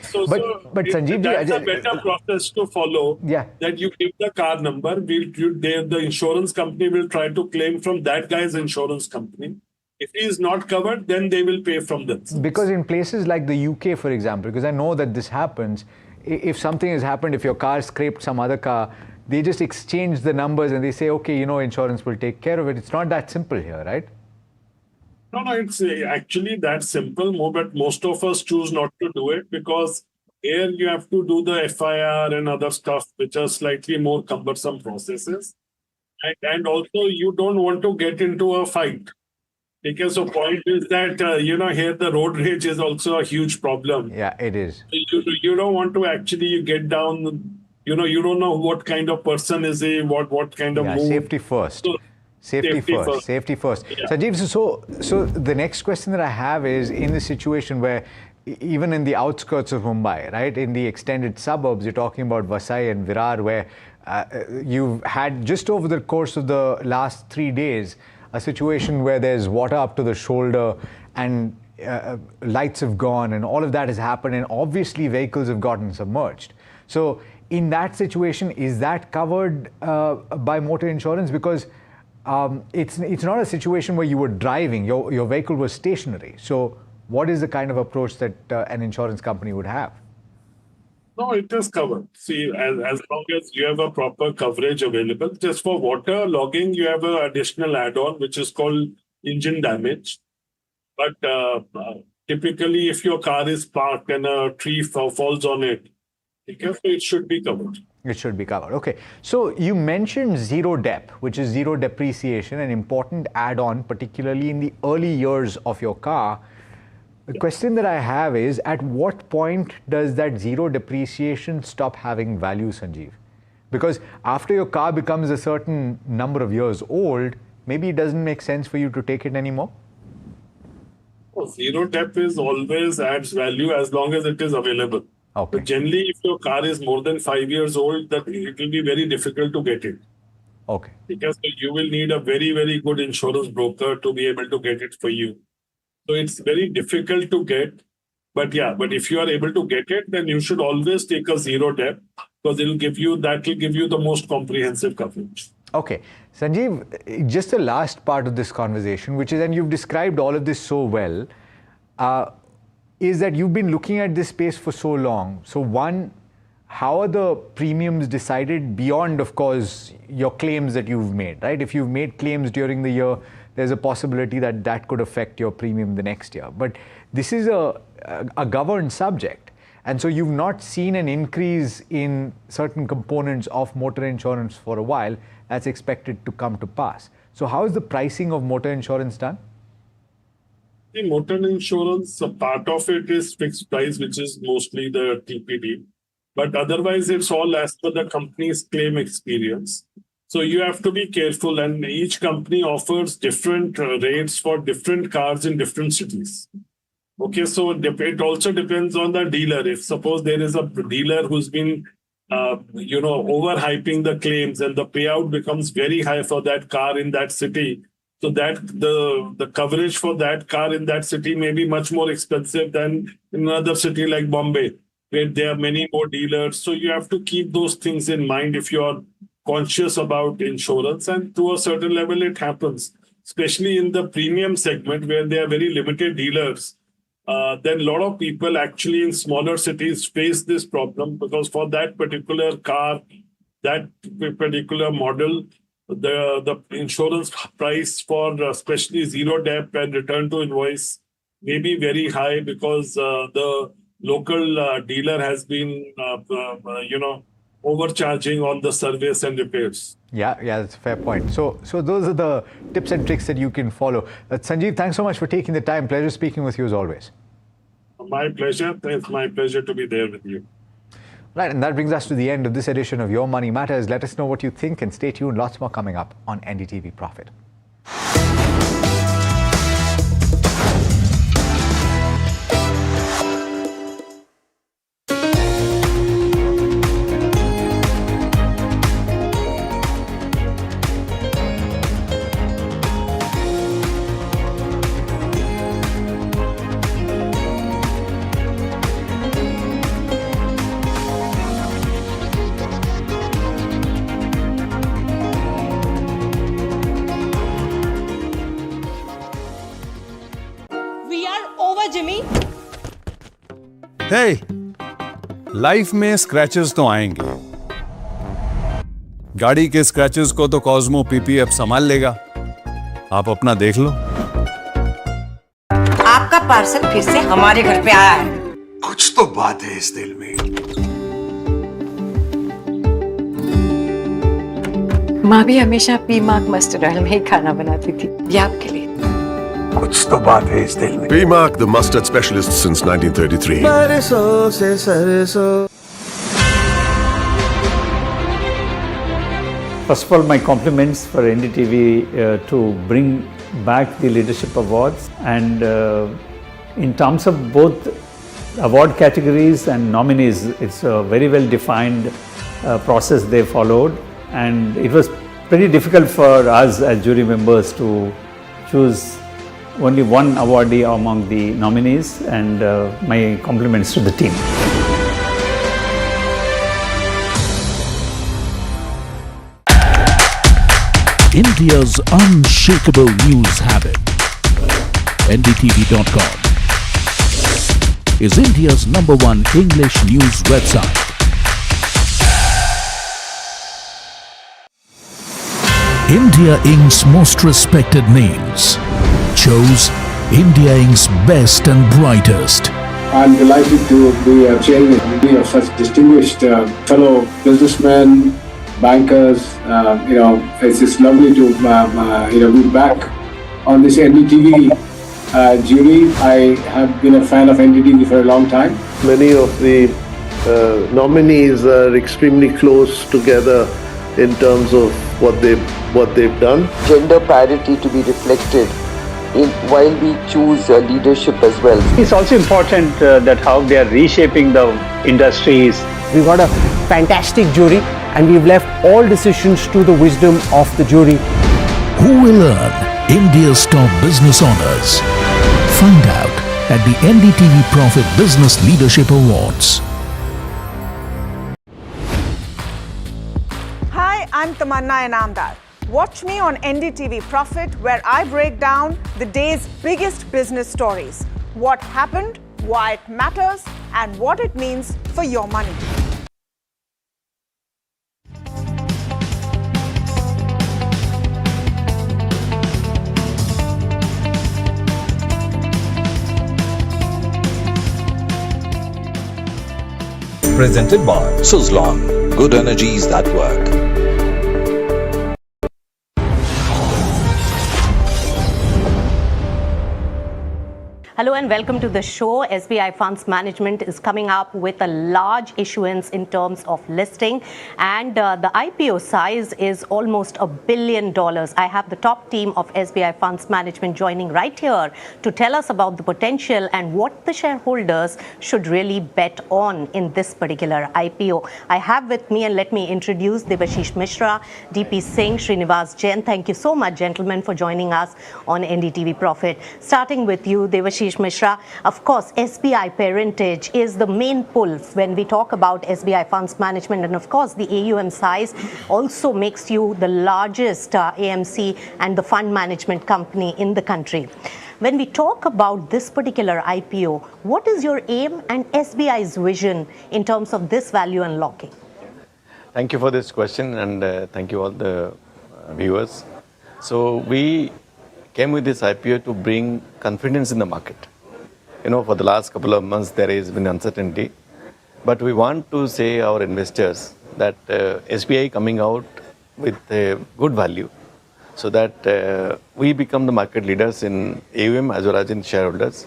but Sanjeev, that's a better process to follow. Yeah. That you give the car number, the insurance company will try to claim from that guy's insurance company. If he is not covered, then they will pay from themselves. Because in places like the UK, for example, because I know that this happens, if something has happened, if your car scraped some other car, they just exchange the numbers and they say, okay, you know, insurance will take care of it. It's not that simple here, right? No, it's actually that simple, but most of us choose not to do it because here you have to do the FIR and other stuff, which are slightly more cumbersome processes. And also, you don't want to get into a fight. Because the point is that, here the road rage is also a huge problem. Yeah, it is. You don't want to actually get down, you don't know what kind of person is he, what kind of move. Safety first. So, Safety first. Yeah. Sanjeev, so the next question that I have is, in the situation where even in the outskirts of Mumbai, right, in the extended suburbs, you're talking about Vasai and Virar, where you've had just over the course of the last 3 days a situation where there's water up to the shoulder and lights have gone and all of that has happened, and obviously vehicles have gotten submerged. So in that situation, is that covered by motor insurance? Because it's not a situation where you were driving, your vehicle was stationary. So what is the kind of approach that an insurance company would have? No, it is covered. See, as long as you have a proper coverage available, just for water logging, you have an additional add-on, which is called engine damage. But typically, if your car is parked and a tree falls on it, it should be covered. It should be covered. Okay. So you mentioned zero dep, which is zero depreciation, an important add-on, particularly in the early years of your car. The question that I have is, at what point does that zero depreciation stop having value, Sanjeev? Because after your car becomes a certain number of years old, maybe it doesn't make sense for you to take it anymore? Well, zero dep is always adds value as long as it is available. Okay. But generally, if your car is more than 5 years old, that it will be very difficult to get it. Okay. Because you will need a very, very good insurance broker to be able to get it for you. So it's very difficult to get. But if you are able to get it, then you should always take a zero dep, because that will give you the most comprehensive coverage. Okay. Sanjeev, just the last part of this conversation, which is, and you've described all of this so well, is that you've been looking at this space for so long. So one, how are the premiums decided beyond, of course, your claims that you've made, right? If you've made claims during the year, there's a possibility that that could affect your premium the next year. But this is a governed subject. And so you've not seen an increase in certain components of motor insurance for a while. That's expected to come to pass. So how is the pricing of motor insurance done? The motor insurance, a part of it is fixed price, which is mostly the TPD. But otherwise, it's all as per the company's claim experience. So you have to be careful, and each company offers different rates for different cars in different cities. Okay, so it also depends on the dealer. If suppose there is a dealer who's been, overhyping the claims and the payout becomes very high for that car in that city, so that the coverage for that car in that city may be much more expensive than in another city like Bombay, where there are many more dealers. So you have to keep those things in mind if you're conscious about insurance, and to a certain level it happens, especially in the premium segment where there are very limited dealers. Then a lot of people actually in smaller cities face this problem, because for that particular car, that particular model, the insurance price for especially zero dep and return to invoice may be very high, because the local dealer has been overcharging on the service and repairs. Yeah, that's a fair point. So those are the tips and tricks that you can follow. Sanjeev, thanks so much for taking the time. Pleasure speaking with you as always. My pleasure. It's my pleasure to be there with you. Right, and that brings us to the end of this edition of Your Money Matters. Let us know what you think and stay tuned. Lots more coming up on NDTV Profit. Hey, life में scratches तो आएंगे, गाड़ी के scratches को तो Cosmo PPF संभाल लेगा, आप अपना देख लो। आपका पार्सल फिर से हमारे घर पे आया है। कुछ तो बात है इस दिल में। माँ भी हमेशा पी मार्क मस्टर्ड ऑयल में ही खाना बनाती थी, ये आपके लिए। कुछ तो बात है इस दिल में। P-Mark, the mustard specialist since 1933. सरसों से सरसों। First of all, my compliments for NDTV to bring back the leadership awards, and in terms of both award categories and nominees, it's a very well defined process they followed, and it was pretty difficult for us as jury members to choose only one awardee among the nominees, and my compliments to the team. India's unshakable news habit. NDTV.com is India's #1 English news website. India Inc.'s most respected names chose India Inc.'s best and brightest. I'm delighted to be chairman of such distinguished fellow businessmen, bankers. It's just lovely to be back on this NDTV jury. I have been a fan of NDTV for a long time. Many of the nominees are extremely close together in terms of what they've done. Gender parity to be reflected while we choose leadership as well. It's also important that how they are reshaping the industries. We got a fantastic jury, and we've left all decisions to the wisdom of the jury. Who will earn India's top business honors? Find out at the NDTV Profit Business Leadership Awards. Hi, I'm Tamanna Inamdar. Watch me on NDTV Profit, where I break down the day's biggest business stories. What happened, why it matters, and what it means for your money. Presented by Suzlon, good energies that work. Hello and welcome to the show. SBI Funds Management is coming up with a large issuance in terms of listing, and the IPO size is almost $1 billion. I have the top team of SBI Funds Management joining right here to tell us about the potential and what the shareholders should really bet on in this particular IPO. I have with me, and let me introduce Devashish Mishra, DP Singh, Srinivas Jain. Thank you so much, gentlemen, for joining us on NDTV Profit. Starting with you, Devashish Mishra, of course, SBI parentage is the main pull when we talk about SBI Funds Management, and of course, the AUM size also makes you the largest AMC and the fund management company in the country. When we talk about this particular IPO, what is your aim and SBI's vision in terms of this value unlocking? Thank you for this question, and thank you all the viewers. So we came with this IPO to bring confidence in the market. For the last couple of months there has been uncertainty, but we want to say our investors that SBI coming out with a good value, so that we become the market leaders in AUM as well as in shareholders.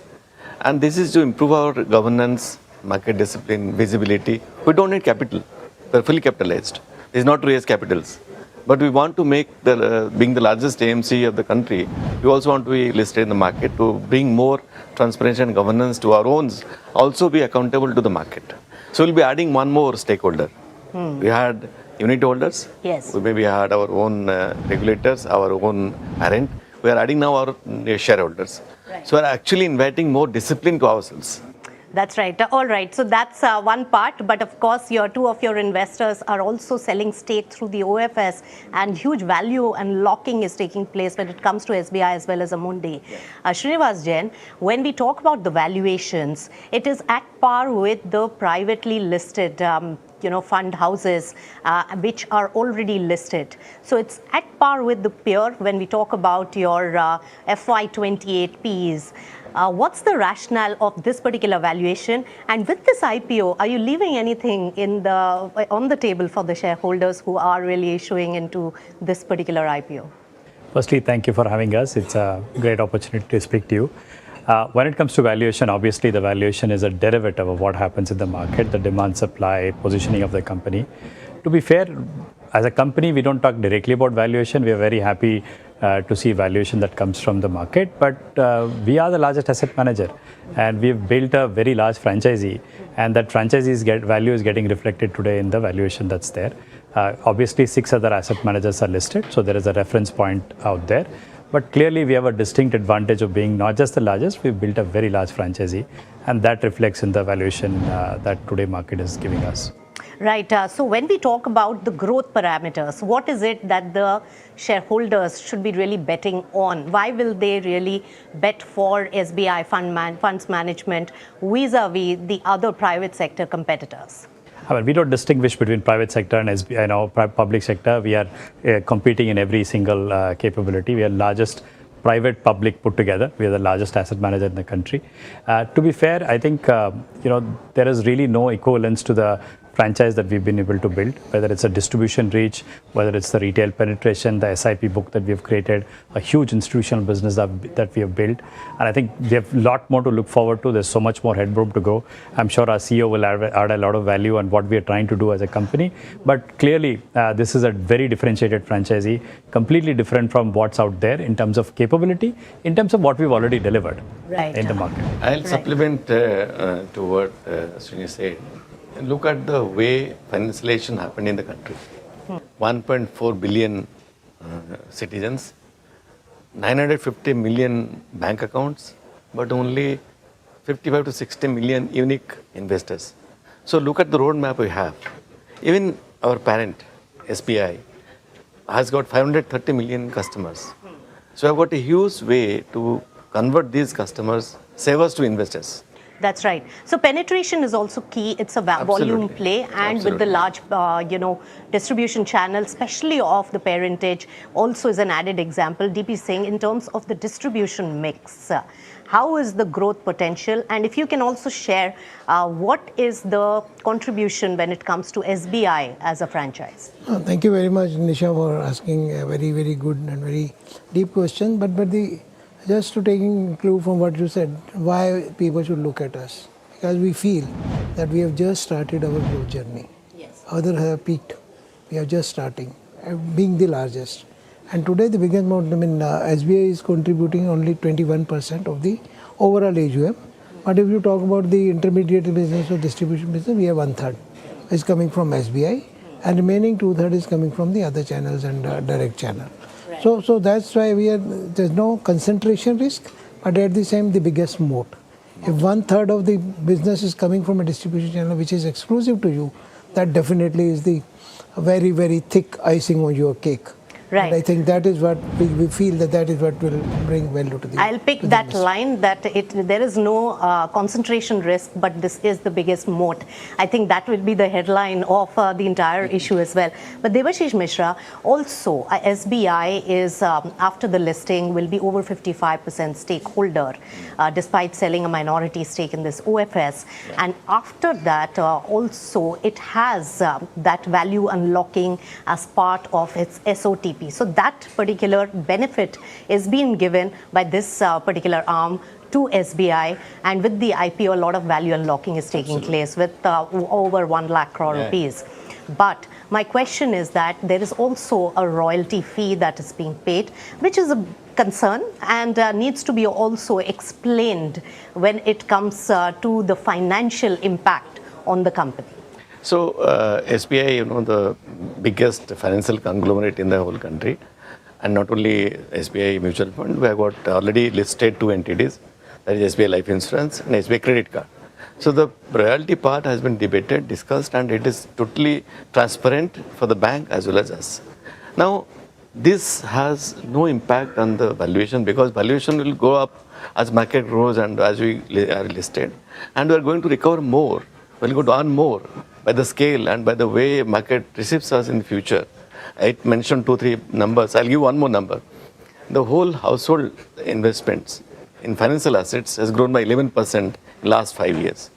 And this is to improve our governance, market discipline, visibility. We don't need capital. We're fully capitalized. It's not to raise capitals. But we want to make being the largest AMC of the country, we also want to be listed in the market to bring more transparency and governance to our own, also be accountable to the market. So we'll be adding one more stakeholder. We had unit holders. Yes. We maybe had our own regulators, our own parent. We are adding now our shareholders. Right. So we're actually inviting more discipline to ourselves. That's right. All right. So that's one part. But of course, two of your investors are also selling stake through the OFS, and huge value unlocking is taking place when it comes to SBI as well as Amundi. Srinivas Jain, when we talk about the valuations, it is at par with the privately listed fund houses which are already listed. So it's at par with the peer when we talk about your FY28 Ps. What's the rationale of this particular valuation? And with this IPO, are you leaving anything on the table for the shareholders who are really issuing into this particular IPO? Firstly, thank you for having us. It's a great opportunity to speak to you. When it comes to valuation, obviously the valuation is a derivative of what happens in the market, the demand, supply, positioning of the company. To be fair, as a company, we don't talk directly about valuation. We are very happy to see valuation that comes from the market, but we are the largest asset manager, and we've built a very large franchisee, and that franchisee's value is getting reflected today in the valuation that's there. Obviously, 6 other asset managers are listed, so there is a reference point out there. But clearly, we have a distinct advantage of being not just the largest, we've built a very large franchisee, and that reflects in the valuation that today market is giving us. Right. So when we talk about the growth parameters, what is it that the shareholders should be really betting on? Why will they really bet for SBI funds management vis-a-vis the other private sector competitors? I mean, we don't distinguish between private sector and SBI, public sector. We are competing in every single capability. We are largest private public put together. We are the largest asset manager in the country. To be fair, I think there is really no equivalence to the franchise that we've been able to build, whether it's a distribution reach, whether it's the retail penetration, the SIP book that we've created, a huge institutional business that we have built. And I think we have a lot more to look forward to. There's so much more headroom to go. I'm sure our CEO will add a lot of value on what we are trying to do as a company. But clearly, this is a very differentiated franchisee, completely different from what's out there in terms of capability, in terms of what we've already delivered in the market. I'll supplement to what Srini said. Look at the way financialization happened in the country. 1.4 billion citizens, 950 million bank accounts, but only 55 to 60 million unique investors. So look at the roadmap we have. Even our parent, SBI, has got 530 million customers. So I've got a huge way to convert these customers, savers to investors. That's right. So penetration is also key. It's a volume play, and with the large, distribution channel, especially of the parentage, also is an added example. DP Singh, in terms of the distribution mix, how is the growth potential? And if you can also share, what is the contribution when it comes to SBI as a franchise? Thank you very much, Nisha, for asking a very, very good and very deep question. But just to taking clue from what you said, why people should look at us. Because we feel that we have just started our growth journey. Yes. Others have peaked. We are just starting, being the largest. And today the biggest amount, SBI is contributing only 21% of the overall AUM. But if you talk about the intermediate business or distribution business, we have 1/3 is coming from SBI, and remaining 2/3 is coming from the other channels and direct channel. So that's why there's no concentration risk, but at the same, the biggest moat. If 1/3 of the business is coming from a distribution channel which is exclusive to you, that definitely is the very, very thick icing on your cake. Right. And I think that is what we feel that is what will bring value to the I'll pick that line that there is no concentration risk, but this is the biggest moat. I think that will be the headline of the entire issue as well. But Debashish Mishra, also SBI is, after the listing, will be over 55% stakeholder, despite selling a minority stake in this OFS. And after that, also it has that value unlocking as part of its SOTP. So that particular benefit is being given by this particular arm to SBI, and with the IPO, a lot of value unlocking is taking place with over 1 lakh crore rupees. But my question is that there is also a royalty fee that is being paid, which is a concern and needs to be also explained when it comes to the financial impact on the company. So SBI, the biggest financial conglomerate in the whole country, and not only SBI Mutual Fund, we have got already listed 2 entities, that is SBI Life Insurance and SBI Credit Card. So the royalty part has been debated, discussed, and it is totally transparent for the bank as well as us. Now, this has no impact on the valuation because valuation will go up as market grows and as we are listed. And we are going to recover more. We're going to earn more by the scale and by the way market receives us in the future. I mentioned 2-3 numbers. I'll give one more number. The whole household investments in financial assets has grown by 11% in the last 5 years.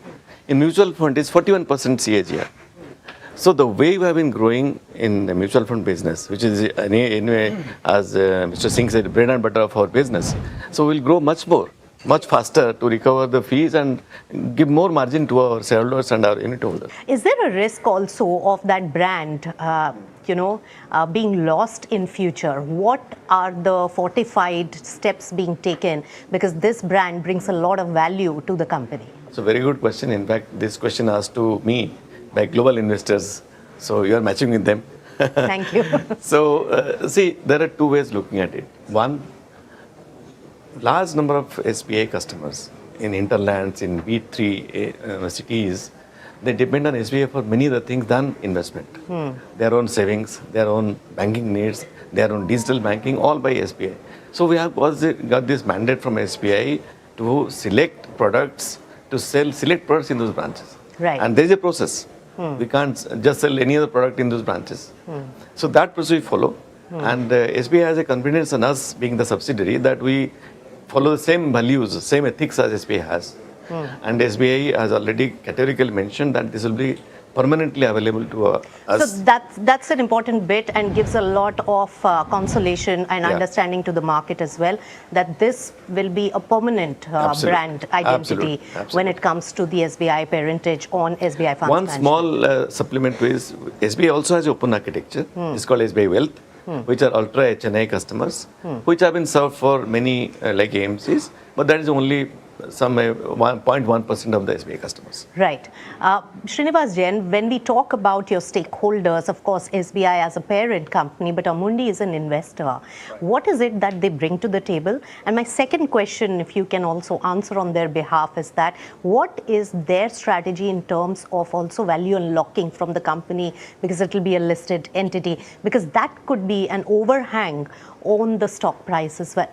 In mutual fund, it's 41% CAGR. So the way we have been growing in the mutual fund business, which is anyway, as Mr. Singh said, bread and butter of our business. So we'll grow much more, much faster to recover the fees and give more margin to our shareholders and our unit holders. Is there a risk also of that brand, being lost in future? What are the fortified steps being taken? Because this brand brings a lot of value to the company. It's a very good question. In fact, this question asked to me by global investors. So you are matching with them. Thank you. So see, there are two ways looking at it. One, large number of SBI customers in hinterlands, in B3 cities, they depend on SBI for many other things than investment. Their own savings, their own banking needs, their own digital banking, all by SBI. So we have got this mandate from SBI to select products, to sell select products in those branches. Right. And there is a process. We can't just sell any other product in those branches. So that process we follow. And SBI has a confidence in us being the subsidiary that we follow the same values, same ethics as SBI has. And SBI has already categorically mentioned that this will be permanently available to us. So that's an important bit and gives a lot of consolation and understanding to the market as well, that this will be a permanent brand identity when it comes to the SBI parentage on SBI Funds. One small supplement is SBI also has open architecture. It's called SBI Wealth, which are ultra HNI customers, which have been served for many like AMCs, but that is only some 1.1% of the SBI customers. Right. Srinivas Jain, when we talk about your stakeholders, of course, SBI as a parent company, but Amundi is an investor. What is it that they bring to the table? And my second question, if you can also answer on their behalf, is that what is their strategy in terms of also value unlocking from the company, because it will be a listed entity, because that could be an overhang on the stock price as well.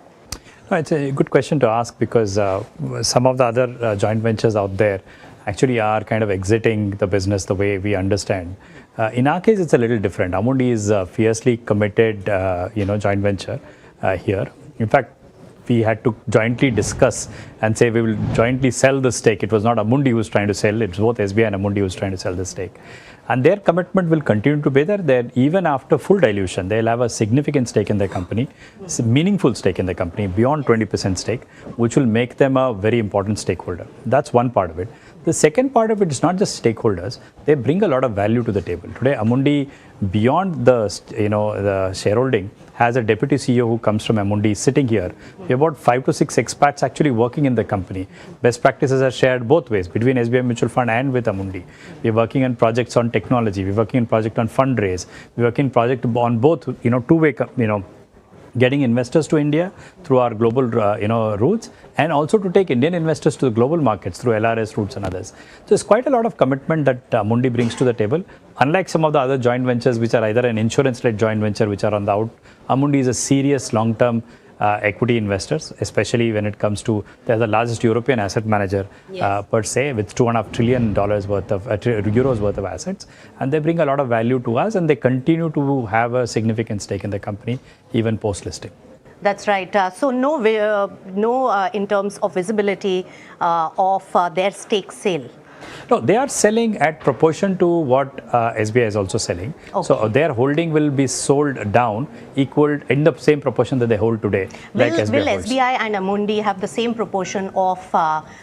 No, it's a good question to ask because some of the other joint ventures out there actually are kind of exiting the business the way we understand. In our case, it's a little different. Amundi is a fiercely committed, joint venture here. In fact, we had to jointly discuss and say we will jointly sell the stake. It was not Amundi who was trying to sell, it was both SBI and Amundi who was trying to sell the stake. And their commitment will continue to be there. That even after full dilution, they'll have a significant stake in their company, a meaningful stake in the company, beyond 20% stake, which will make them a very important stakeholder. That's one part of it. The second part of it is not just stakeholders; they bring a lot of value to the table. Today, Amundi, beyond the shareholding, has a deputy CEO who comes from Amundi sitting here. We have about 5 to 6 expats actually working in the company. Best practices are shared both ways between SBI Mutual Fund and with Amundi. We're working on projects on technology. We're working on project on fundraise. We're working project on both, two-way, getting investors to India through our global, routes, and also to take Indian investors to the global markets through LRS routes and others. So there's quite a lot of commitment that Amundi brings to the table. Unlike some of the other joint ventures, which are either an insurance-led joint venture, which are on the out, Amundi is a serious long-term equity investors, especially when it comes to, they're the largest European asset manager per se, with $2.5 trillion worth of euros worth of assets, and they bring a lot of value to us, and they continue to have a significant stake in the company even post listing. That's right. So no, in terms of visibility of their stake sale. No, they are selling at proportion to what SBI is also selling. Okay. So their holding will be sold down, equal in the same proportion that they hold today. Will SBI and Amundi have the same proportion of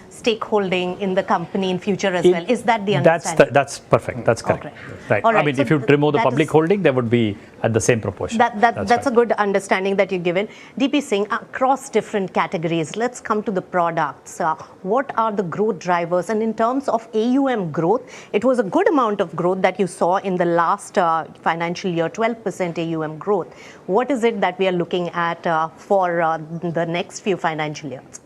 stakeholding in the company in future as well? Is that the understanding? That's perfect. That's correct. Right. All right. I mean, so if you remove the public holding, they would be at the same proportion. That's a good understanding that you've given. DP Singh, across different categories, let's come to the products. What are the growth drivers? And in terms of AUM growth, it was a good amount of growth that you saw in the last financial year, 12% AUM growth. What is it that we are looking at for the next few financial years?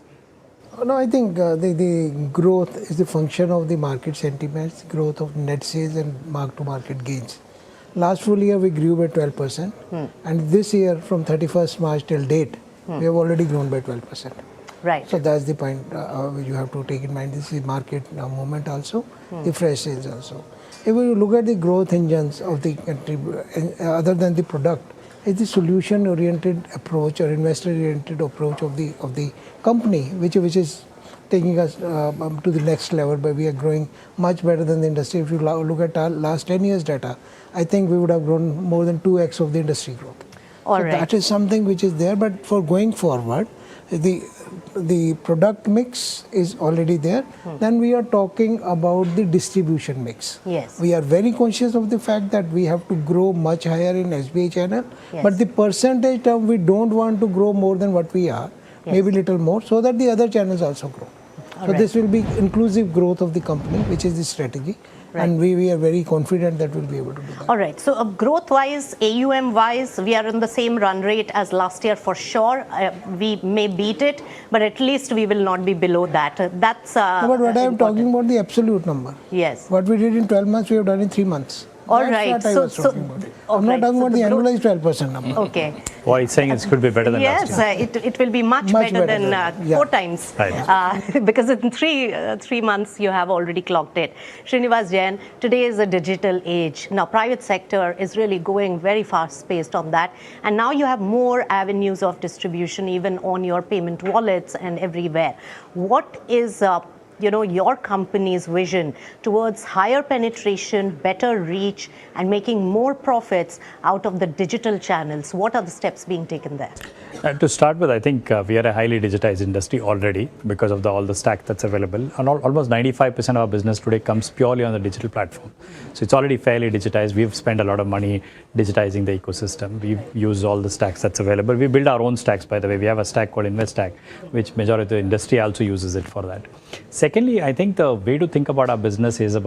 No, I think the growth is the function of the market sentiments, growth of net sales and mark-to-market gains. Last full year we grew by 12%, and this year from 31st March till date, we have already grown by 12%. Right. So that's the point you have to take in mind. This is market movement also, the fresh sales also. If you look at the growth engines of the country, other than the product, it's the solution-oriented approach or investor-oriented approach of the company, which is taking us to the next level. But we are growing much better than the industry. If you look at our last 10 years data, I think we would have grown more than 2x of the industry growth. All so right. That is something which is there. But for going forward, the product mix is already there. Then we are talking about the distribution mix. Yes. We are very conscious of the fact that we have to grow much higher in SBI channel. Yes. But the percentage term, we don't want to grow more than what we are, maybe little more, so that the other channels also grow. So this will be inclusive growth of the company, which is the strategy. Right. And we are very confident that we'll be able to do that. All right. So growth-wise, AUM-wise, we are in the same run rate as last year for sure. We may beat it, but at least we will not be below that. That's No, but what I am talking about the absolute number. Yes. What we did in 12 months, we have done in 3 months. All That's right. what I was talking about. I'm not talking about the annualized 12% number. Okay. Why it's saying it could be better than last year. Yes, it will be much better than 4 times. Right. Because in three months you have already clocked it. Srinivas Jain, today is a digital age. Now private sector is really going very fast paced on that. And now you have more avenues of distribution even on your payment wallets and everywhere. What is your company's vision towards higher penetration, better reach, and making more profits out of the digital channels? What are the steps being taken there? To start with, I think we are a highly digitized industry already because of all the stack that's available. And almost 95% of our business today comes purely on the digital platform. So it's already fairly digitized. We've spent a lot of money digitizing the ecosystem. We've used all the stacks that's available. We build our own stacks, by the way. We have a stack called InvestStack, which majority of the industry also uses it for that. Secondly, I think the way to think about our business is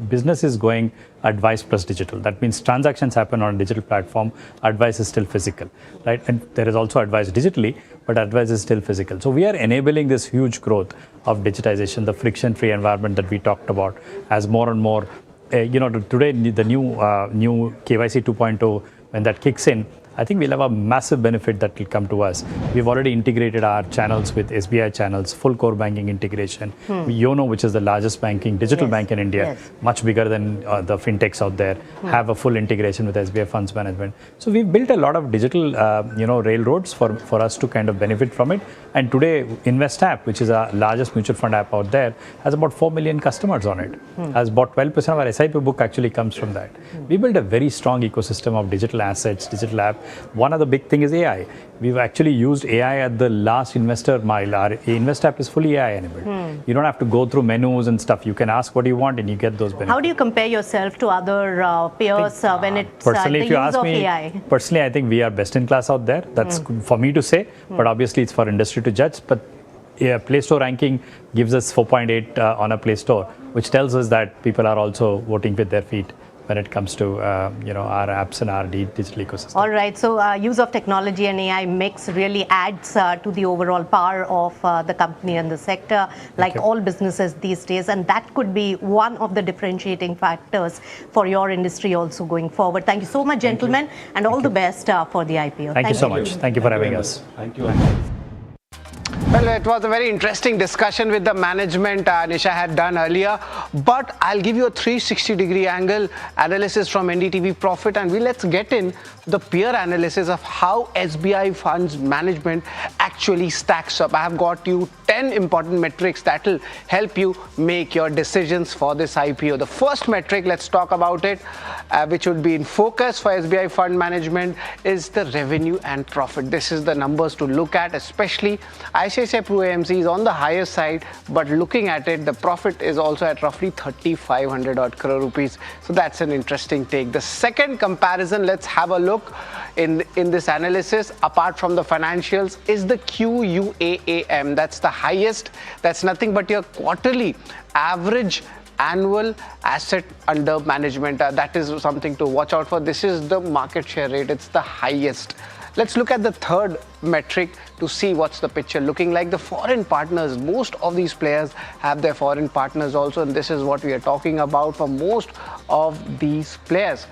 business is going advice plus digital. That means transactions happen on a digital platform, advice is still physical, right? And there is also advice digitally, but advice is still physical. So we are enabling this huge growth of digitization, the friction-free environment that we talked about, as more and more, today the new KYC 2.0, when that kicks in, I think we'll have a massive benefit that will come to us. We've already integrated our channels with SBI channels, full core banking integration. YONO, which is the largest digital bank in India, much bigger than the fintechs out there, have a full integration with SBI Funds Management. So we've built a lot of digital, railroads for us to kind of benefit from it. And today, Invest app, which is our largest mutual fund app out there, has about 4 million customers on it. Has about 12% of our SIP book actually comes from that. We built a very strong ecosystem of digital assets, digital app. One of the big thing is AI. We've actually used AI at the last investor mile. Our Invest app is fully AI enabled. You don't have to go through menus and stuff. You can ask what you want and you get those benefits. How do you compare yourself to other peers when it's personally, the if you use ask of me, AI? Personally, I think we are best in class out there. That's good for me to say, but obviously it's for industry to judge. But Play Store ranking gives us 4.8 on a Play Store, which tells us that people are also voting with their feet when it comes to our apps and our digital ecosystem. All right, so use of technology and AI mix really adds to the overall power of the company and the sector, like all businesses these days, and that could be one of the differentiating factors for your industry also going forward. Thank you so much, gentlemen, and all the best for the IPO. Thank you so much. Thank you for having us. Thank you. Well, it was a very interesting discussion with the management Nisha had done earlier, but I'll give you a 360-degree angle analysis from NDTV Profit, and let's get in the peer analysis of how SBI Funds Management actually stacks up. I have got you 10 important metrics that will help you make your decisions for this IPO. The first metric, let's talk about it, which would be in focus for SBI Fund Management, is the revenue and profit. This is the numbers to look at, especially ICICI Pru AMC is on the higher side, but looking at it, the profit is also at roughly 3,500 odd crore rupees. So that's an interesting take. The second comparison, let's have a look in this analysis, apart from the financials, is the QUAAM. That's the highest. That's nothing but your quarterly average annual asset under management. That is something to watch out for. This is the market share rate. It's the highest. Let's look at the third metric to see what's the picture looking like. The foreign partners, most of these players have their foreign partners also, and this is what we are talking about for most of these players.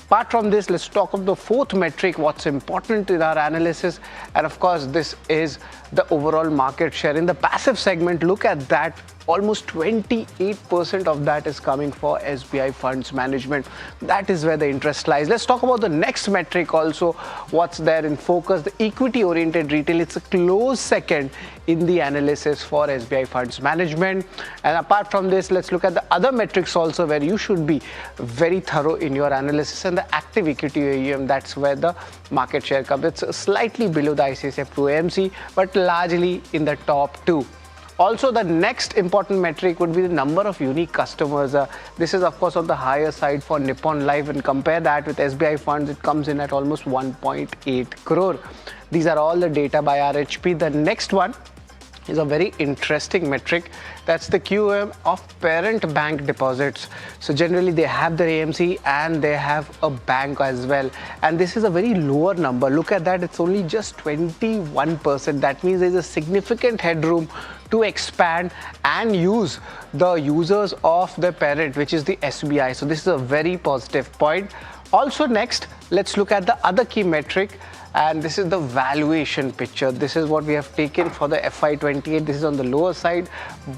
Apart from this, let's talk of the fourth metric, what's important in our analysis. And of course, this is the overall market share. In the passive segment, look at that. Almost 28% of that is coming for SBI Funds Management. That is where the interest lies. Let's talk about the next metric also, what's there in focus. The equity-oriented retail, it's a close second in the analysis for SBI Funds Management. And apart from this, let's look at the other metrics also where you should be very thorough in your analysis. And the active equity AUM, that's where the market share comes. It's slightly below the ICICI Pro AMC, but largely in the top two. Also, the next important metric would be the number of unique customers. This is, of course, on the higher side for Nippon Life, and compare that with SBI Funds, it comes in at almost 1.8 crore. These are all the data by RHP. The next one is a very interesting metric. That's the QM of parent bank deposits. So generally they have their AMC and they have a bank as well. And this is a very lower number. Look at that, it's only just 21%. That means there's a significant headroom to expand and use the users of the parent, which is the SBI. So this is a very positive point. Also next, let's look at the other key metric, and this is the valuation picture. This is what we have taken for the FY28. This is on the lower side,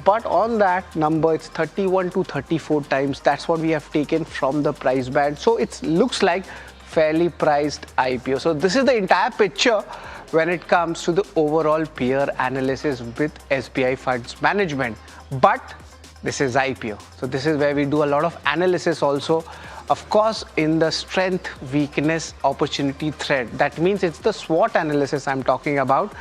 but on that number it's 31 to 34 times. That's what we have taken from the price band. So it looks like fairly priced IPO. So this is the entire picture when it comes to the overall peer analysis with SBI Funds Management. But this is IPO. So this is where we do a lot of analysis also. Of course, in the strength, weakness, opportunity thread. That means it's the SWOT analysis I'm talking about.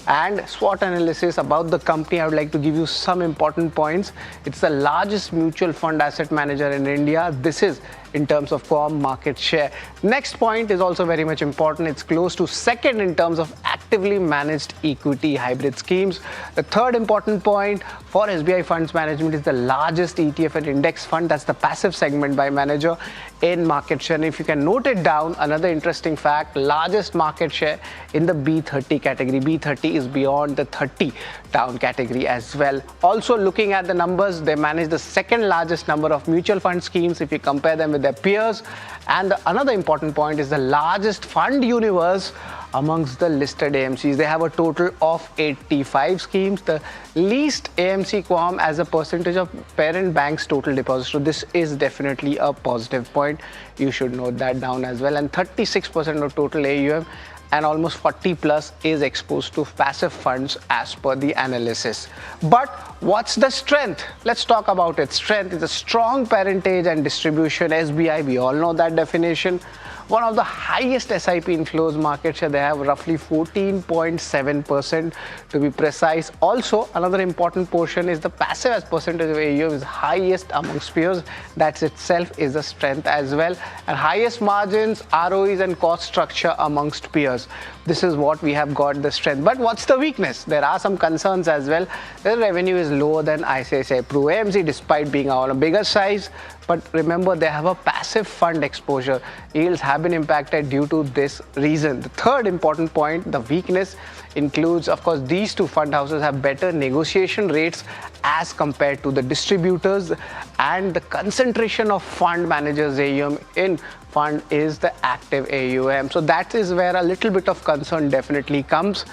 And SWOT analysis about the company, I would like to give you some important points. It's the largest mutual fund asset manager in India. This is in terms of firm market share. Next point is also very much important. It's close to second in terms of actively managed equity hybrid schemes. The third important point for SBI Funds Management is the largest ETF and index fund. That's the passive segment by manager in market share. And if you can note it down, another interesting fact, largest market share in the B30 category. B30 is beyond the 30 down category as well. Also looking at the numbers, they manage the second largest number of mutual fund schemes if you compare them with their peers. And another important point is the largest fund universe amongst the listed AMCs. They have a total of 85 schemes, the least AMC quorum as a percentage of parent bank's total deposits. So this is definitely a positive point. You should note that down as well. And 36% of total AUM and almost 40 plus is exposed to passive funds as per the analysis. But what's the strength? Let's talk about it. Strength is a strong parentage and distribution. SBI, we all know that definition. One of the highest SIP inflows market share. They have roughly 14.7% to be precise. Also, another important portion is the passive as percentage of AUM is highest amongst peers. That itself is a strength as well. And highest margins, ROEs and cost structure amongst peers. This is what we have got the strength. But what's the weakness? There are some concerns as well. The revenue is lower than ICICI Pro AMC despite being on a bigger size. But remember, they have a passive fund exposure. Yields have been impacted due to this reason. The third important point, the weakness, includes, of course, these two fund houses have better negotiation rates as compared to the distributors, and the concentration of fund managers AUM in fund is the active AUM. So that is where a little bit of concern definitely comes.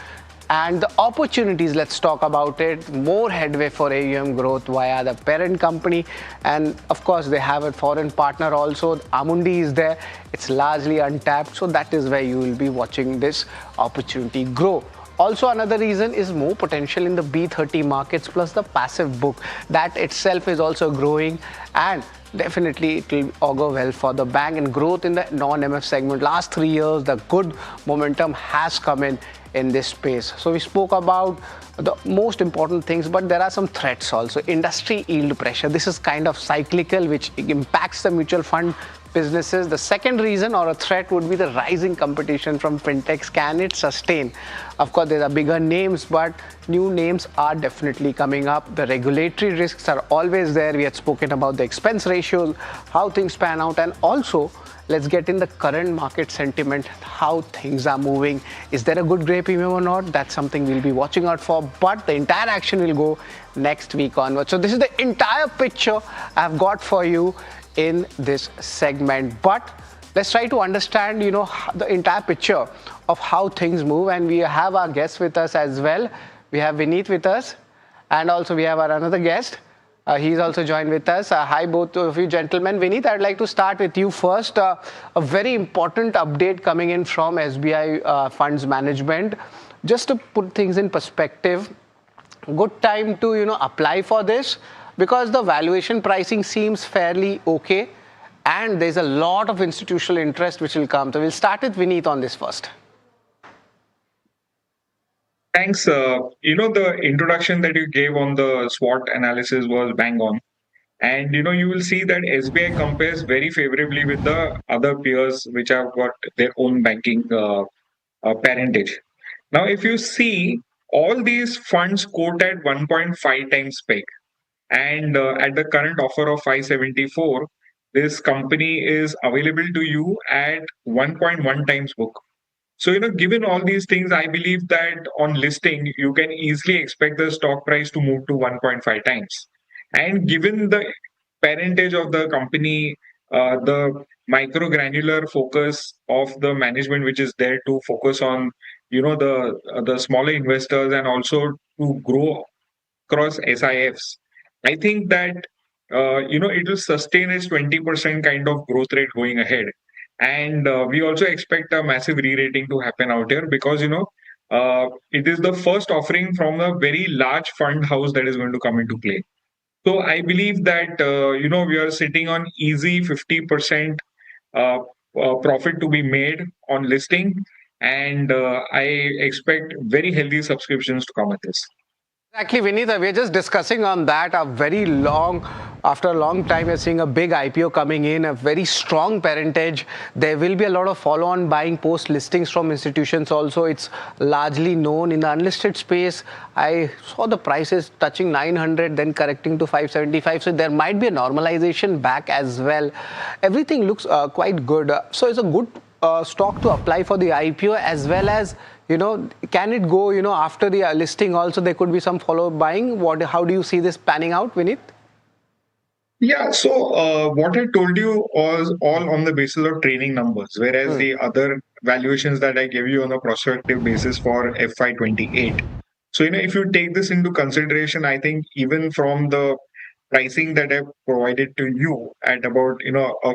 And the opportunities, let's talk about it. More headway for AUM growth via the parent company. And of course, they have a foreign partner also. Amundi is there. It's largely untapped. So that is where you will be watching this opportunity grow. Also, another reason is more potential in the B30 markets plus the passive book. That itself is also growing, and definitely it will augur well for the bank. And growth in the non-MF segment. Last 3 years, the good momentum has come in this space. So we spoke about the most important things, but there are some threats also. Industry yield pressure. This is kind of cyclical, which impacts the mutual fund businesses. The second reason or a threat would be the rising competition from fintechs. Can it sustain? Of course, there are bigger names, but new names are definitely coming up. The regulatory risks are always there. We had spoken about the expense ratios, how things pan out, and also let's get in the current market sentiment, how things are moving. Is there a good grey premium or not? That's something we'll be watching out for, but the entire action will go next week onwards. So this is the entire picture I've got for you in this segment. But let's try to understand, the entire picture of how things move. And we have our guests with us as well. We have Vineet with us, and also we have our another guest. He's also joined with us. Hi, both of you gentlemen. Vineet, I'd like to start with you first. A very important update coming in from SBI Funds Management. Just to put things in perspective, good time to apply for this, because the valuation pricing seems fairly okay, and there's a lot of institutional interest which will come. So we'll start with Vineet on this first. Thanks. The introduction that you gave on the SWOT analysis was bang on. And, you will see that SBI compares very favorably with the other peers which have got their own banking parentage. Now, if you see, all these funds quote at 1.5 times PEG. And at the current offer of 574, this company is available to you at 1.1 times book. So, given all these things, I believe that on listing, you can easily expect the stock price to move to 1.5 times. And given the parentage of the company, the micro-granular focus of the management, which is there to focus on, the smaller investors and also to grow across SIFs, I think that, it will sustain its 20% kind of growth rate going ahead. And we also expect a massive re-rating to happen out here, because it is the first offering from a very large fund house that is going to come into play. So I believe that we are sitting on easy 50% profit to be made on listing, and I expect very healthy subscriptions to come at this. Exactly, Vineet. We're just discussing on that. After a long time, we're seeing a big IPO coming in, a very strong parentage. There will be a lot of follow-on buying post listings from institutions also. It's largely known in the unlisted space. I saw the prices touching 900, then correcting to 575. So there might be a normalization back as well. Everything looks quite good. So it's a good stock to apply for the IPO, as well as can it go after the listing also? There could be some follow buying. How do you see this panning out, Vineet? Yeah, so what I told you was all on the basis of trailing numbers, whereas the other valuations that I gave you on a prospective basis for FY28. So if you take this into consideration, I think even from the pricing that I've provided to you at about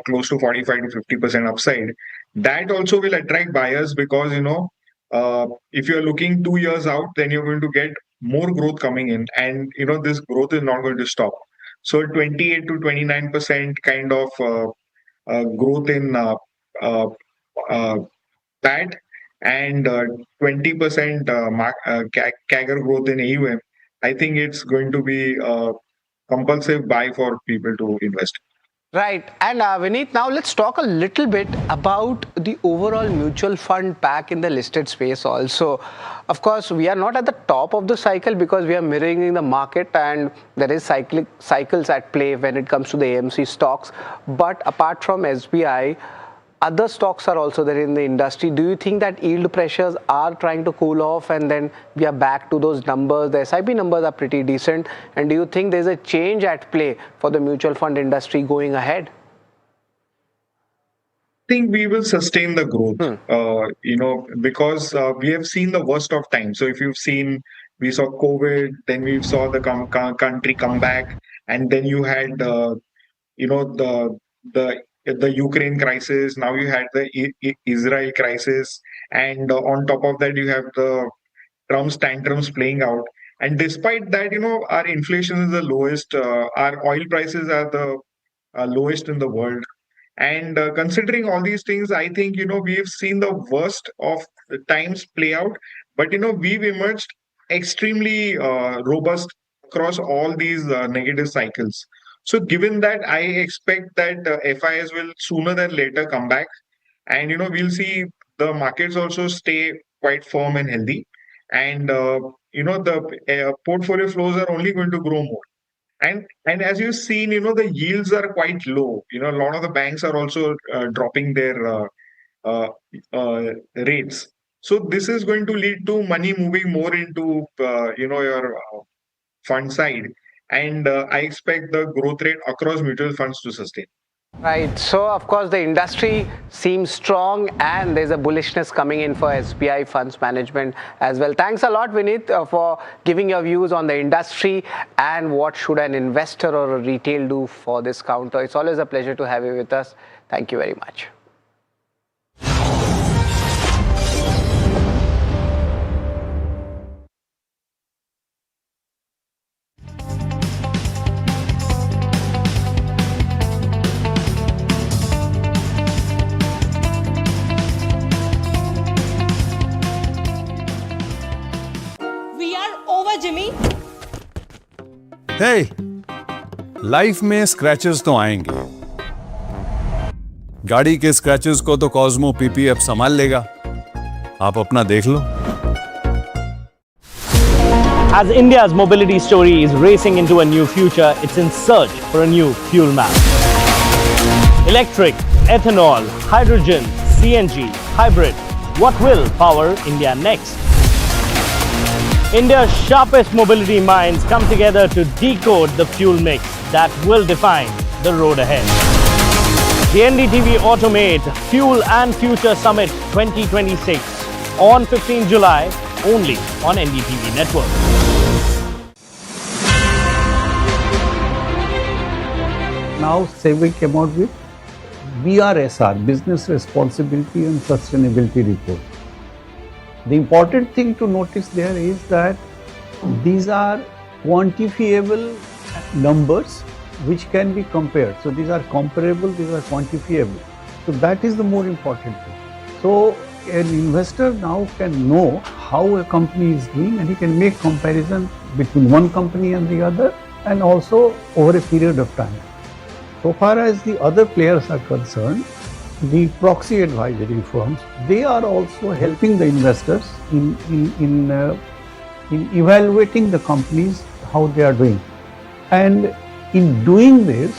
close to 45 to 50% upside, that also will attract buyers, because if you're looking 2 years out, then you're going to get more growth coming in, and this growth is not going to stop. So 28 to 29% kind of growth in PAT, and 20% CAGR growth in AUM. I think it's going to be a compulsive buy for people to invest. Right. And Vineet, now let's talk a little bit about the overall mutual fund pack in the listed space also. Of course, we are not at the top of the cycle because we are mirroring the market, and there is cycles at play when it comes to the AMC stocks. But apart from SBI, other stocks are also there in the industry. Do you think that yield pressures are trying to cool off, and then we are back to those numbers? The SIP numbers are pretty decent. And do you think there's a change at play for the mutual fund industry going ahead? I think we will sustain the growth, because we have seen the worst of times. So if you've seen, we saw COVID, then we saw the country come back, and then you had, the Ukraine crisis. Now you had the Israel crisis, and on top of that, you have the Trump's tantrums playing out. And despite that, our inflation is the lowest. Our oil prices are the lowest in the world. And considering all these things, I think, we've seen the worst of the times play out. But, we've emerged extremely robust across all these negative cycles. So given that, I expect that FIs will sooner than later come back, and we'll see the markets also stay quite firm and healthy, and the portfolio flows are only going to grow more. And as you've seen, the yields are quite low. A lot of the banks are also dropping their uh, rates. So this is going to lead to money moving more into your fund side, and I expect the growth rate across mutual funds to sustain. Right. So, of course, the industry seems strong and there's a bullishness coming in for SBI Funds Management as well. Thanks a lot, Vineet, for giving your views on the industry and what should an investor or a retail do for this counter. It's always a pleasure to have you with us. Thank you very much. Jimmy. Hey, life में scratches तो आएंगे। गाड़ी के scratches को तो Cosmo PP अब संभाल लेगा। आप अपना देख लो। As India's mobility story is racing into a new future, it's in search for a new fuel map. Electric, ethanol, hydrogen, CNG, hybrid. What will power India next? India's sharpest mobility minds come together to decode the fuel mix that will define the road ahead. The NDTV Automate Fuel and Future Summit 2026 on 15 July only on NDTV Network. Now SEBI came out with BRSR, Business Responsibility and Sustainability Report. The important thing to notice there is that these are quantifiable numbers which can be compared. So these are comparable, these are quantifiable. So that is the more important thing. So an investor now can know how a company is doing and he can make comparison between one company and the other and also over a period of time. So far as the other players are concerned, the proxy advisory firms, they are also helping the investors in evaluating the companies, how they are doing. And in doing this,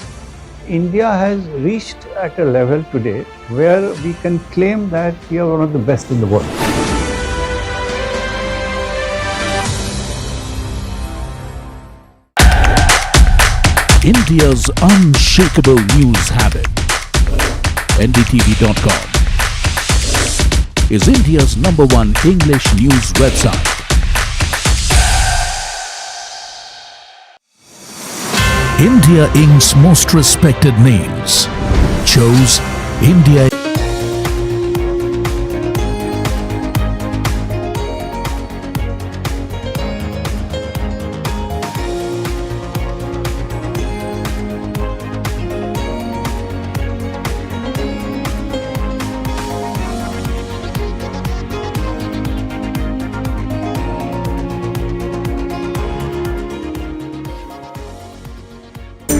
India has reached at a level today where we can claim that we are one of the best in the world. India's unshakable news habit. NDTV.com is India's #1 English news website. India Inc.'s most respected names chose India.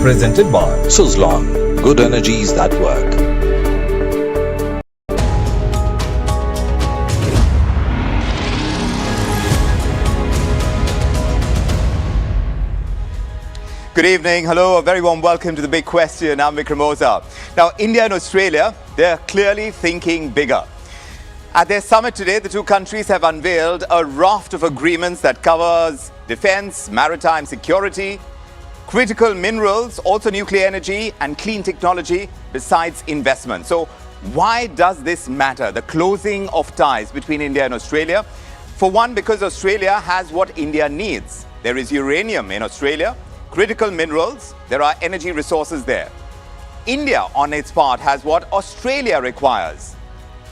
Presented by Suzlon, good energies that work. Good evening. Hello, a very warm welcome to The Big Question. I'm Vikram Oza. Now, India and Australia, they're clearly thinking bigger. At their summit today, the two countries have unveiled a raft of agreements that covers defense, maritime security, critical minerals, also nuclear energy and clean technology, besides investment. So why does this matter, the closing of ties between India and Australia? For one, because Australia has what India needs. There is uranium in Australia, critical minerals, there are energy resources there. India, on its part, has what Australia requires.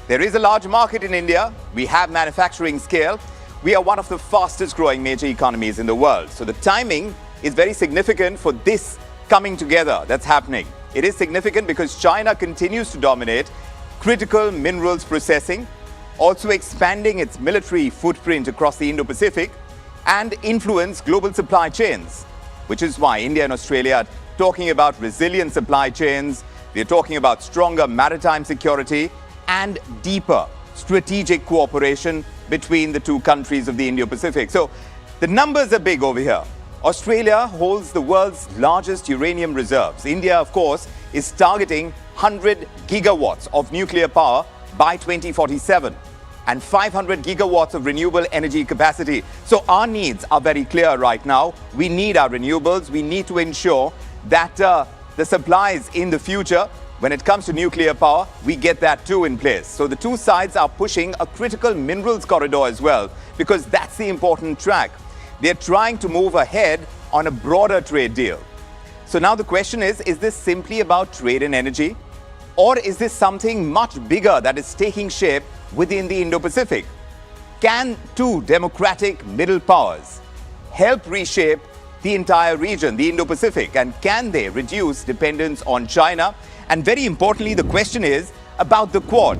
There is a large market in India, we have manufacturing scale, we are one of the fastest growing major economies in the world. So the timing is very significant for this coming together that's happening. It is significant because China continues to dominate critical minerals processing, also expanding its military footprint across the Indo-Pacific and influence global supply chains, which is why India and Australia are talking about resilient supply chains, we're talking about stronger maritime security and deeper strategic cooperation between the two countries of the Indo-Pacific. So the numbers are big over here. Australia holds the world's largest uranium reserves. India, of course, is targeting 100 gigawatts of nuclear power by 2047 and 500 gigawatts of renewable energy capacity. So our needs are very clear right now. We need our renewables. We need to ensure that the supplies in the future, when it comes to nuclear power, we get that too in place. So the two sides are pushing a critical minerals corridor as well, because that's the important track. They're trying to move ahead on a broader trade deal. So now the question is this simply about trade and energy? Or is this something much bigger that is taking shape within the Indo-Pacific? Can two democratic middle powers help reshape the entire region, the Indo-Pacific? And can they reduce dependence on China? And very importantly, the question is about the Quad.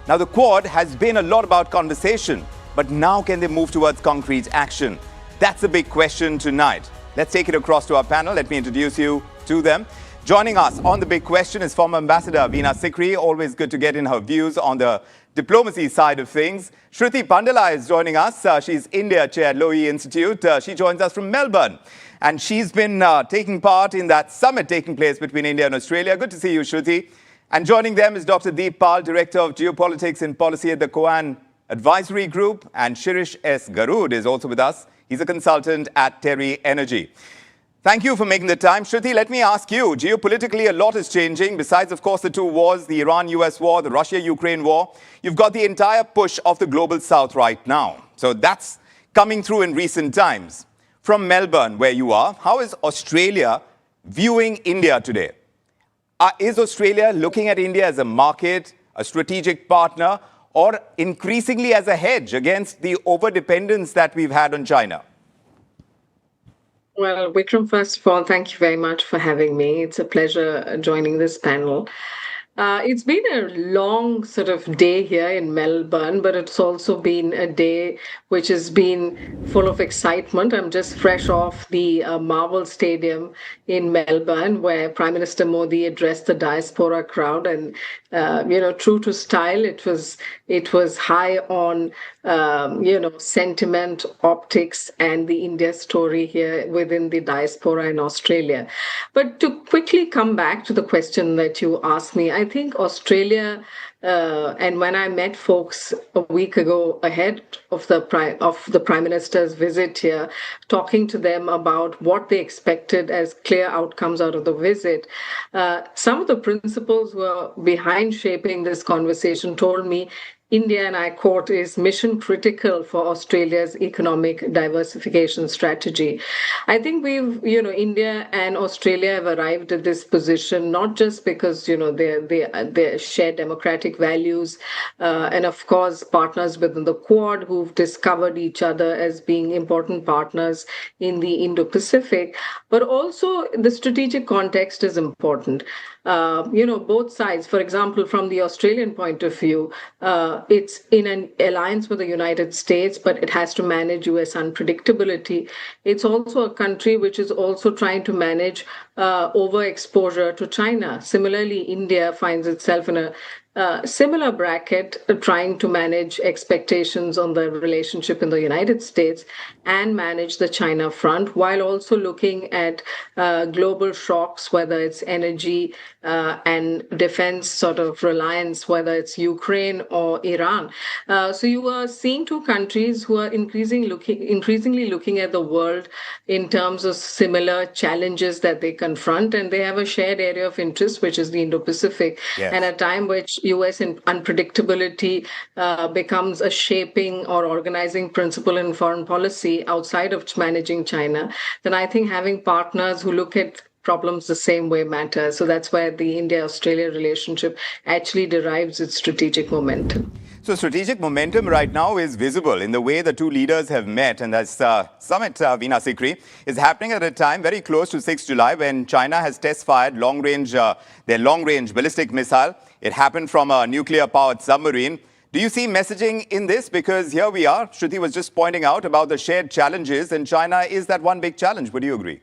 Now, the Quad has been a lot about conversation, but now can they move towards concrete action? That's the big question tonight. Let's take it across to our panel. Let me introduce you to them. Joining us on the big question is former Ambassador Veena Sikri. Always good to get in her views on the diplomacy side of things. Shruti Pandala is joining us. She's India Chair at Lowy Institute. She joins us from Melbourne. And she's been taking part in that summit taking place between India and Australia. Good to see you, Shruti. And joining them is Dr. Deep Pal, Director of Geopolitics and Policy at the Coan Advisory Group. And Shirish S. Garud is also with us. He's a consultant at Terry Energy. Thank you for making the time. Shruti, let me ask you, geopolitically a lot is changing. Besides, of course, the two wars, the Iran-US war, the Russia-Ukraine war, you've got the entire push of the global south right now. So that's coming through in recent times. From Melbourne, where you are, how is Australia viewing India today? Is Australia looking at India as a market, a strategic partner, or increasingly as a hedge against the overdependence that we've had on China? Well, Vikram, first of all, thank you very much for having me. It's a pleasure joining this panel. It's been a long sort of day here in Melbourne, but it's also been a day which has been full of excitement. I'm just fresh off the Marvel Stadium in Melbourne, where Prime Minister Modi addressed the diaspora crowd, and true to style, it was high on sentiment, optics, and the India story here within the diaspora in Australia. But to quickly come back to the question that you asked me, I think Australia, and when I met folks a week ago ahead of the Prime Minister's visit here, talking to them about what they expected as clear outcomes out of the visit, some of the principles were behind shaping this conversation told me India, and I quote, is mission critical for Australia's economic diversification strategy. I think India and Australia have arrived at this position not just because, they share democratic values and, of course, partners within the Quad who've discovered each other as being important partners in the Indo-Pacific, but also the strategic context is important. Both sides, for example, from the Australian point of view, it's in an alliance with the United States, but it has to manage US unpredictability. It's also a country which is also trying to manage overexposure to China. Similarly, India finds itself in a similar bracket, trying to manage expectations on the relationship in the United States and manage the China front, while also looking at global shocks, whether it's energy and defense sort of reliance, whether it's Ukraine or Iran. So you are seeing two countries who are increasingly looking at the world in terms of similar challenges that they confront, and they have a shared area of interest, which is the Indo-Pacific. Yes. And a time which US unpredictability becomes a shaping or organizing principle in foreign policy outside of managing China, then I think having partners who look at problems the same way matters. So that's where the India-Australia relationship actually derives its strategic momentum. So strategic momentum right now is visible in the way the two leaders have met, and this summit, Veena Sikri, is happening at a time very close to 6 July when China has test-fired their long-range ballistic missile. It happened from a nuclear-powered submarine. Do you see messaging in this? Because here we are, Shruti was just pointing out about the shared challenges, and China is that one big challenge. Would you agree?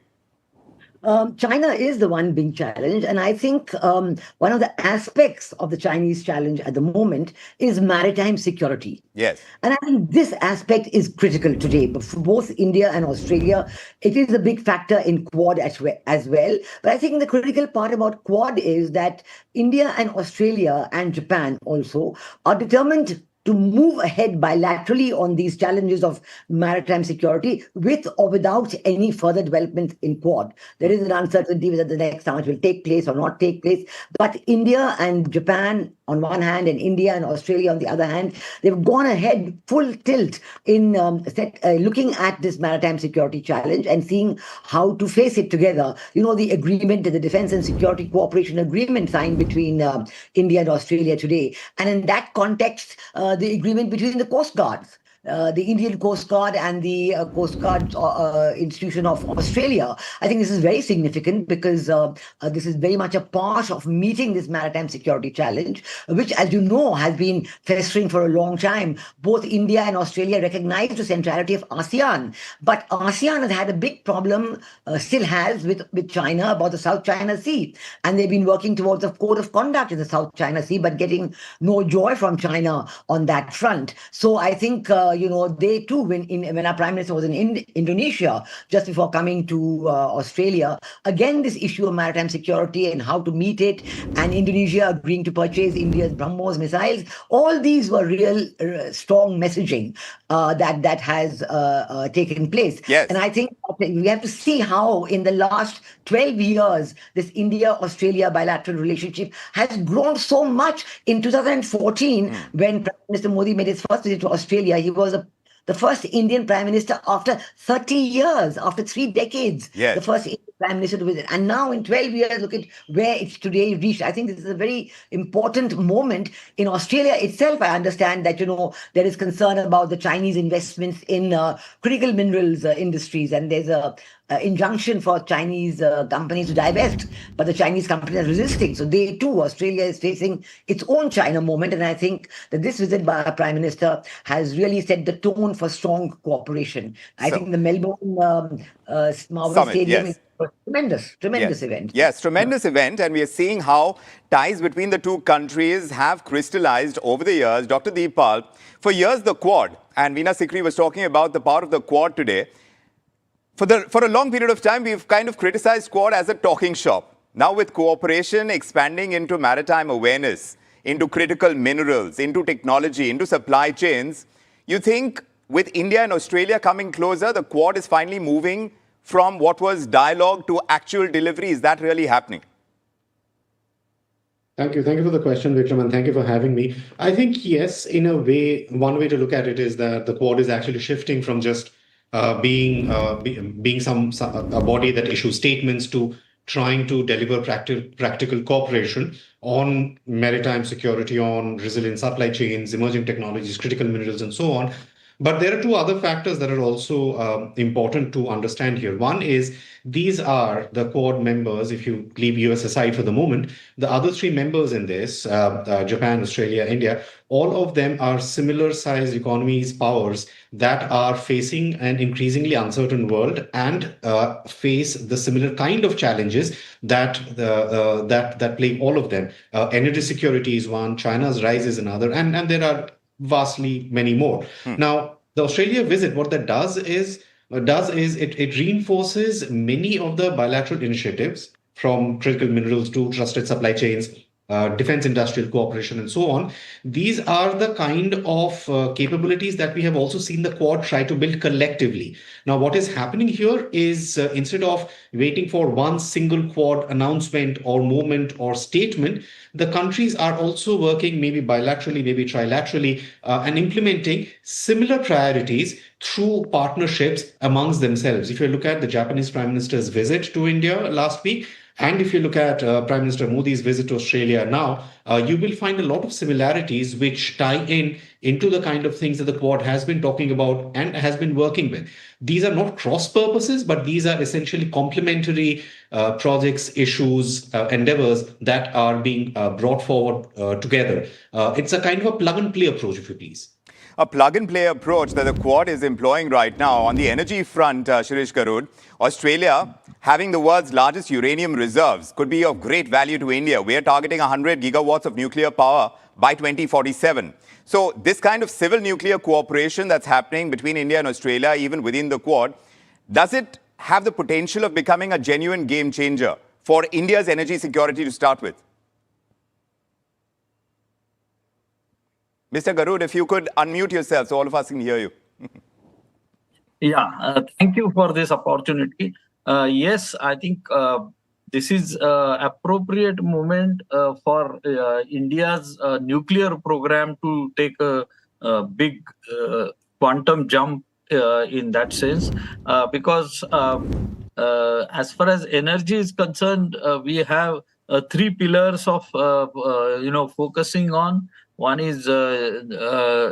China is the one being challenged, and I think one of the aspects of the Chinese challenge at the moment is maritime security. Yes. And I think this aspect is critical today. But for both India and Australia, it is a big factor in Quad as well. But I think the critical part about Quad is that India and Australia and Japan also are determined to move ahead bilaterally on these challenges of maritime security with or without any further development in Quad. There is an uncertainty whether the next summit will take place or not take place. But India and Japan on one hand and India and Australia on the other hand, they've gone ahead full tilt in looking at this maritime security challenge and seeing how to face it together. You know, the agreement, the Defence and Security Cooperation Agreement signed between India and Australia today. And in that context, the agreement between the Coast Guards. The Indian Coast Guard and the Coast Guard institution of Australia. I think this is very significant because this is very much a part of meeting this maritime security challenge, which, as you know, has been festering for a long time. Both India and Australia recognize the centrality of ASEAN, but ASEAN has had a big problem, still has, with China about the South China Sea. And they've been working towards a code of conduct in the South China Sea, but getting no joy from China on that front. So I think they too, when our Prime Minister was in Indonesia just before coming to Australia, again, this issue of maritime security and how to meet it, and Indonesia agreeing to purchase India's BrahMos missiles, all these were real strong messaging that has taken place. Yes. And I think we have to see how in the last 12 years, this India-Australia bilateral relationship has grown so much. In 2014, when Prime Minister Modi made his first visit to Australia, he was the first Indian Prime Minister after 30 years, after 3 decades, Yes. the first Indian Prime Minister to visit. And now in 12 years, look at where it's today reached. I think this is a very important moment. In Australia itself, I understand that, there is concern about the Chinese investments in critical minerals industries, and there's a injunction for Chinese companies to divest, but the Chinese companies are resisting. So they too, Australia is facing its own China moment, and I think that this visit by our Prime Minister has really set the tone for strong cooperation. I think the Melbourne Marvel Stadium is a tremendous event. Yes, tremendous event, and we are seeing how ties between the two countries have crystallized over the years. Dr. Deepal, for years the Quad, and Veena Sikri was talking about the power of the Quad today. For a long period of time, we've kind of criticized Quad as a talking shop. Now with cooperation expanding into maritime awareness, into critical minerals, into technology, into supply chains, you think with India and Australia coming closer, the Quad is finally moving from what was dialogue to actual delivery? Is that really happening? Thank you. Thank you for the question, Vikram, and thank you for having me. I think, yes, in a way, one way to look at it is that the Quad is actually shifting from just being a body that issues statements to trying to deliver practical cooperation on maritime security, on resilient supply chains, emerging technologies, critical minerals, and so on. But there are two other factors that are also important to understand here. One is these are the Quad members, if you leave US aside for the moment, the other 3 members in this, Japan, Australia, India, all of them are similar sized economies, powers that are facing an increasingly uncertain world and face the similar kind of challenges that plague all of them. Energy security is one, China's rise is another, and there are vastly many more. Now, the Australia visit, what that does is it reinforces many of the bilateral initiatives from critical minerals to trusted supply chains, defense industrial cooperation, and so on. These are the kind of capabilities that we have also seen the Quad try to build collectively. Now, what is happening here is instead of waiting for one single Quad announcement or movement or statement, the countries are also working maybe bilaterally, maybe trilaterally, and implementing similar priorities through partnerships amongst themselves. If you look at the Japanese Prime Minister's visit to India last week, and if you look at Prime Minister Modi's visit to Australia now, you will find a lot of similarities which tie into the kind of things that the Quad has been talking about and has been working with. These are not cross purposes, but these are essentially complementary projects, issues, endeavors that are being brought forward together. It's a kind of a plug and play approach, if you please. a plug-and-play approach that the Quad is employing right now on the energy front, Shirish Garud. Australia, having the world's largest uranium reserves, could be of great value to India. We are targeting 100 gigawatts of nuclear power by 2047. So this kind of civil nuclear cooperation that's happening between India and Australia, even within the Quad, does it have the potential of becoming a genuine game changer for India's energy security to start with? Mr. Garud, if you could unmute yourself so all of us can hear you. Thank you for this opportunity. Yes, I think this is appropriate moment for India's nuclear program to take a big quantum jump in that sense, because as far as energy is concerned, we have three pillars of focusing on. One is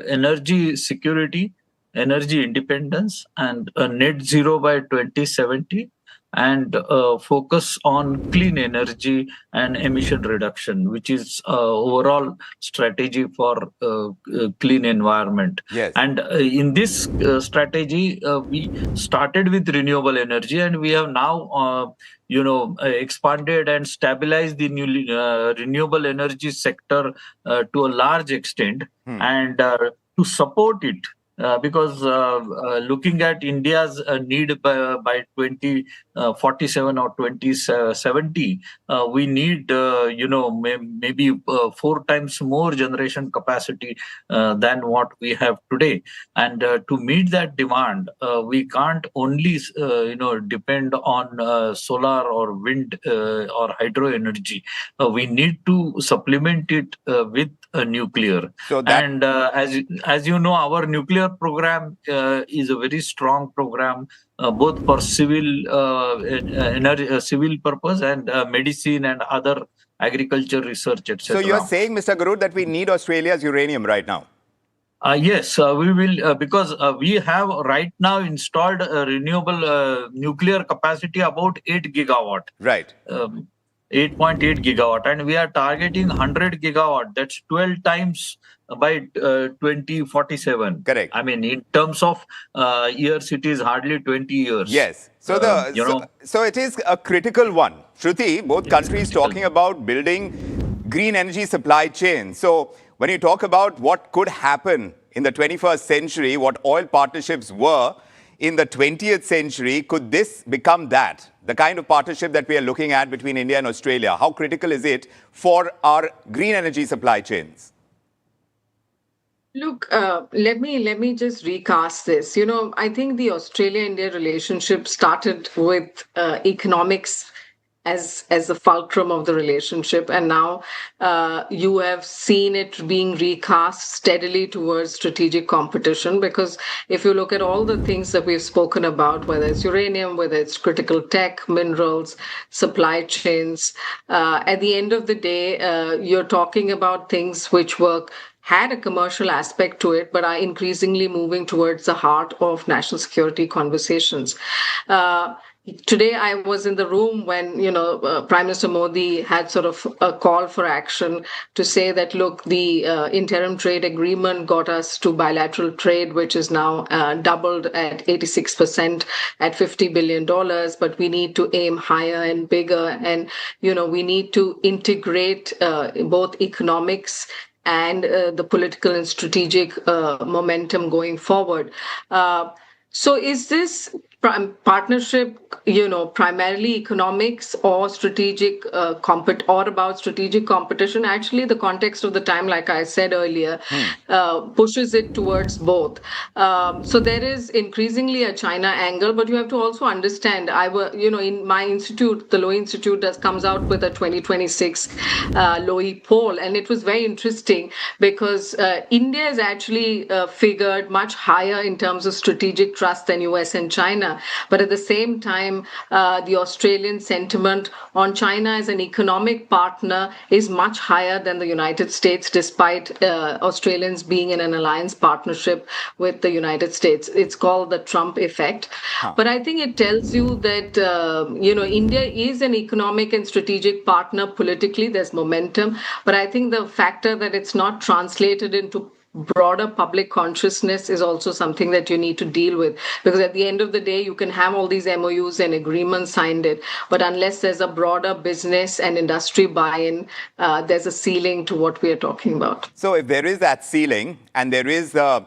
energy security, energy independence, and net zero by 2070, and focus on clean energy and emission reduction, which is overall strategy for clean environment. Yes. And in this strategy, we started with renewable energy, and we have now expanded and stabilized the new renewable energy sector to a large extent, and to support it. Because looking at India's need by 2047 or 2070, we need maybe 4 times more generation capacity than what we have today. And to meet that demand, we can't only depend on solar or wind or hydro energy. We need to supplement it with nuclear. So that... And as you know, our nuclear program is a very strong program, both for civil civil purpose and medicine and other agriculture research, etc. So you're saying, Mr. Garud, that we need Australia's uranium right now? Yes, we will, because we have right now installed renewable nuclear capacity about 8 gigawatt. Right. 8.8 gigawatt, and we are targeting 100 gigawatt. That's 12 times by 2047. Correct. I mean, in terms of years, it is hardly 20 years. Yes. So so it is a critical one. Shruti, both countries talking about building green energy supply chains. So when you talk about what could happen in the 21st century, what oil partnerships were in the 20th century, could this become that? The kind of partnership that we are looking at between India and Australia, how critical is it for our green energy supply chains? Look, let me just recast this. I think the Australia-India relationship started with economics as the fulcrum of the relationship, and now you have seen it being recast steadily towards strategic competition. Because if you look at all the things that we've spoken about, whether it's uranium, whether it's critical tech, minerals, supply chains, at the end of the day, you're talking about things which had a commercial aspect to it, but are increasingly moving towards the heart of national security conversations. Today, I was in the room when, Prime Minister Modi had sort of a call for action to say that, look, the interim trade agreement got us to bilateral trade, which is now doubled at 86% at $50 billion. But we need to aim higher and bigger. And, we need to integrate both economics and the political and strategic momentum going forward. So is this partnership, primarily economics or strategic or about strategic competition? Actually, the context of the time, like I said earlier, pushes it towards both. So there is increasingly a China angle, but you have to also understand, in my institute, the Lowy Institute comes out with a 2026 Lowy poll, and it was very interesting because India is actually figured much higher in terms of strategic trust than US and China. But at the same time, the Australian sentiment on China as an economic partner is much higher than the United States, despite Australians being in an alliance partnership with the United States. It's called the Trump effect. But I think it tells you that, India is an economic and strategic partner politically. There's momentum. But I think the factor that it's not translated into broader public consciousness is also something that you need to deal with. Because at the end of the day, you can have all these MOUs and agreements signed it, but unless there's a broader business and industry buy-in, there's a ceiling to what we are talking about. So if there is that ceiling and there is the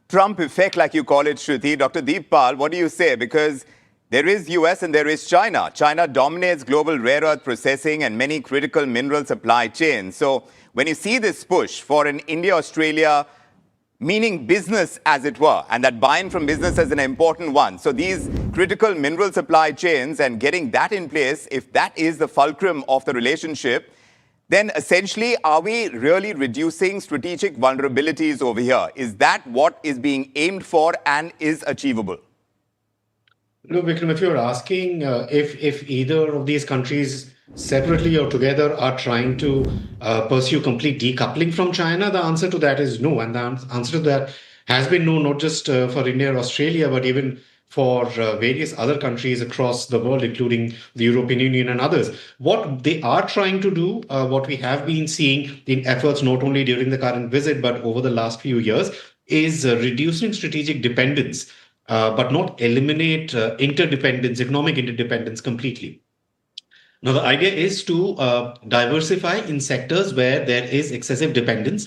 Trump effect, like you call it, Shruti, Dr. Deepal, what do you say? Because there is US and there is China. China dominates global rare earth processing and many critical mineral supply chains. So when you see this push for an India-Australia, meaning business as it were, and that buy-in from business is an important one. So these critical mineral supply chains and getting that in place, if that is the fulcrum of the relationship, then essentially, are we really reducing strategic vulnerabilities over here? Is that what is being aimed for and is achievable? Look, Vikram, if you're asking if either of these countries separately or together are trying to pursue complete decoupling from China, the answer to that is no. And the answer to that has been no, not just for India or Australia, but even for various other countries across the world, including the European Union and others. What they are trying to do, what we have been seeing in efforts not only during the current visit, but over the last few years, is reducing strategic dependence, but not eliminate interdependence, economic interdependence completely. Now, the idea is to diversify in sectors where there is excessive dependence,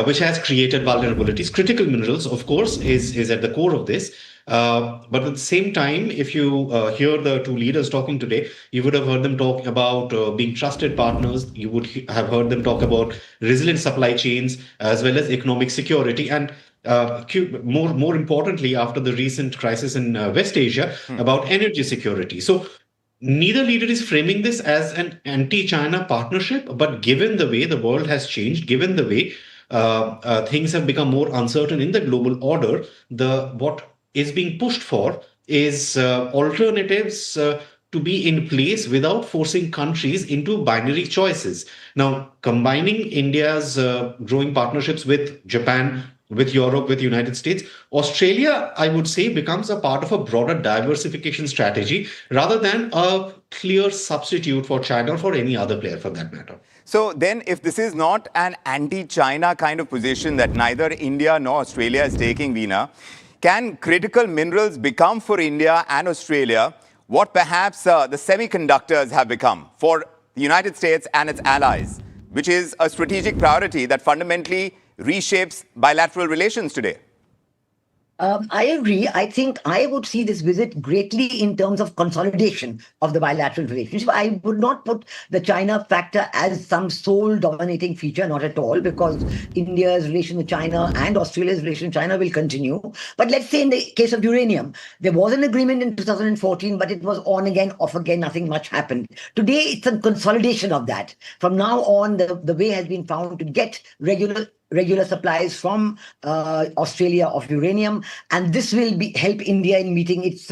which has created vulnerabilities. Critical minerals, of course, is at the core of this. But at the same time, if you hear the two leaders talking today, you would have heard them talk about being trusted partners. You would have heard them talk about resilient supply chains as well as economic security. And more importantly, after the recent crisis in West Asia, about energy security. So neither leader is framing this as an anti-China partnership, but given the way the world has changed, given the way things have become more uncertain in the global order, what is being pushed for is alternatives to be in place without forcing countries into binary choices. Now, combining India's growing partnerships with Japan, with Europe, with the United States, Australia, I would say, becomes a part of a broader diversification strategy rather than a clear substitute for China or for any other player for that matter. So then if this is not an anti-China kind of position that neither India nor Australia is taking, Veena, can critical minerals become for India and Australia what perhaps the semiconductors have become for the United States and its allies, which is a strategic priority that fundamentally reshapes bilateral relations today? I agree. I think I would see this visit greatly in terms of consolidation of the bilateral relationship. I would not put the China factor as some sole dominating feature, not at all, because India's relation to China and Australia's relation to China will continue. But let's say in the case of uranium, there was an agreement in 2014, but it was on again, off again, nothing much happened. Today, it's a consolidation of that. From now on, the way has been found to get regular supplies from Australia of uranium, and this will help India in meeting its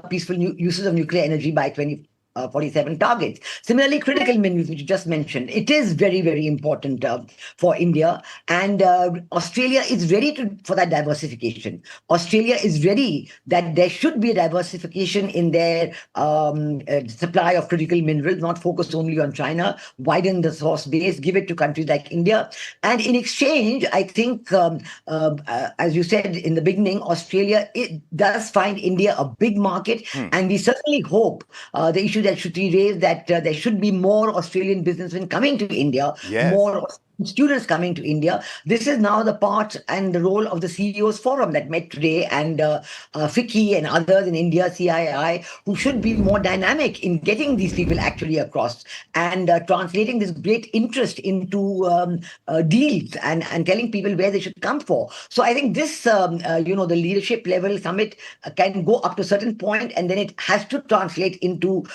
peaceful uses of nuclear energy by 2047 targets. Similarly, critical minerals, which you just mentioned, it is very, very important for India, and Australia is ready for that diversification. Australia is ready that there should be a diversification in their supply of critical minerals, not focus only on China, widen the source base, give it to countries like India. And in exchange, I think, as you said in the beginning, Australia does find India a big market, and we certainly hope the issue that Shruti raised, that there should be more Australian businessmen coming to India, more students coming to India. This is now the part and the role of the CEOs Forum that met today, and FICCI and others in India, CII, who should be more dynamic in getting these people actually across and translating this great interest into deals and telling people where they should come for. So I think this, the leadership level summit can go up to a certain point, and then it has to translate into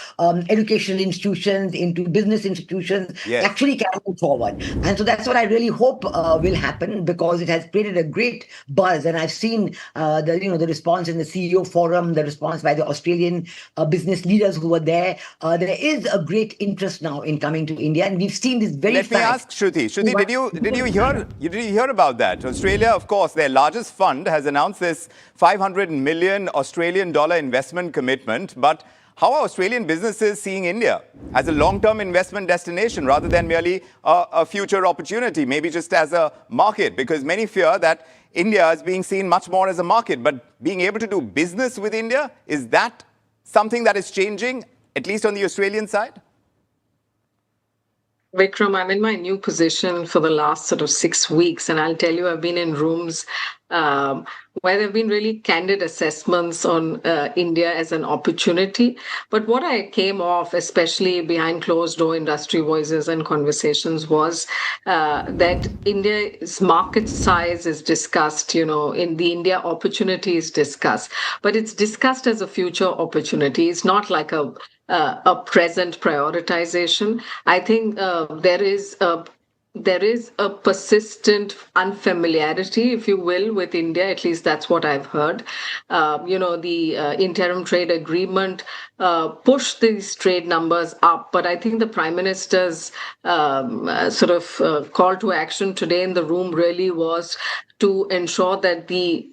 educational institutions, into business institutions, actually carry forward. And so that's what I really hope will happen, because it has created a great buzz. And I've seen the response in the CEO Forum, the response by the Australian business leaders who were there. There is a great interest now in coming to India, and we've seen this very. Let me ask Shruti. Shruti, did you hear about that? Australia, of course, their largest fund has announced this 500 million Australian dollar investment commitment, but how are Australian businesses seeing India as a long-term investment destination rather than merely a future opportunity, maybe just as a market? Because many fear that India is being seen much more as a market, but being able to do business with India, is that something that is changing, at least on the Australian side? Vikram, I'm in my new position for the last sort of 6 weeks, and I'll tell you, I've been in rooms where there have been really candid assessments on India as an opportunity. But what I came off, especially behind closed door industry voices and conversations, was that India's market size is discussed, in the India opportunity is discussed, but it's discussed as a future opportunity. It's not like a present prioritization. I think there is a persistent unfamiliarity, if you will, with India. At least that's what I've heard. The interim trade agreement pushed these trade numbers up, but I think the Prime Minister's call to action today in the room really was to ensure that the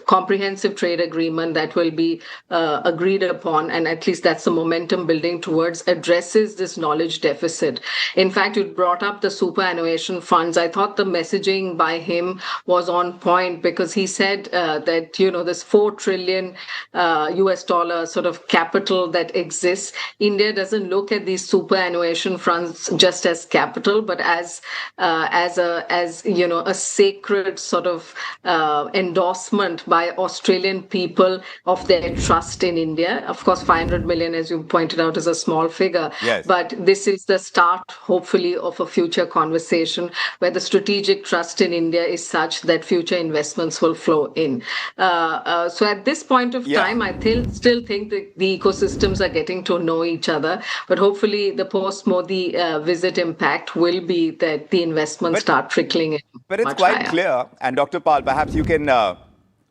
comprehensive trade agreement that will be agreed upon, and at least that's the momentum building towards, addresses this knowledge deficit. In fact, you brought up the superannuation funds. I thought the messaging by him was on point, because he said that, this $4 trillion US dollar sort of capital that exists, India doesn't look at these superannuation funds just as capital, but as a sacred sort of endorsement by Australian people of their trust in India. Of course, 500 million, as you pointed out, is a small figure. Yes. But this is the start, hopefully, of a future conversation where the strategic trust in India is such that future investments will flow in. So at this point of time, I still think that the ecosystems are getting to know each other. But hopefully, the post-Modi visit impact will be that the investments start trickling in. But it's quite clear, and Dr. Pal, perhaps you can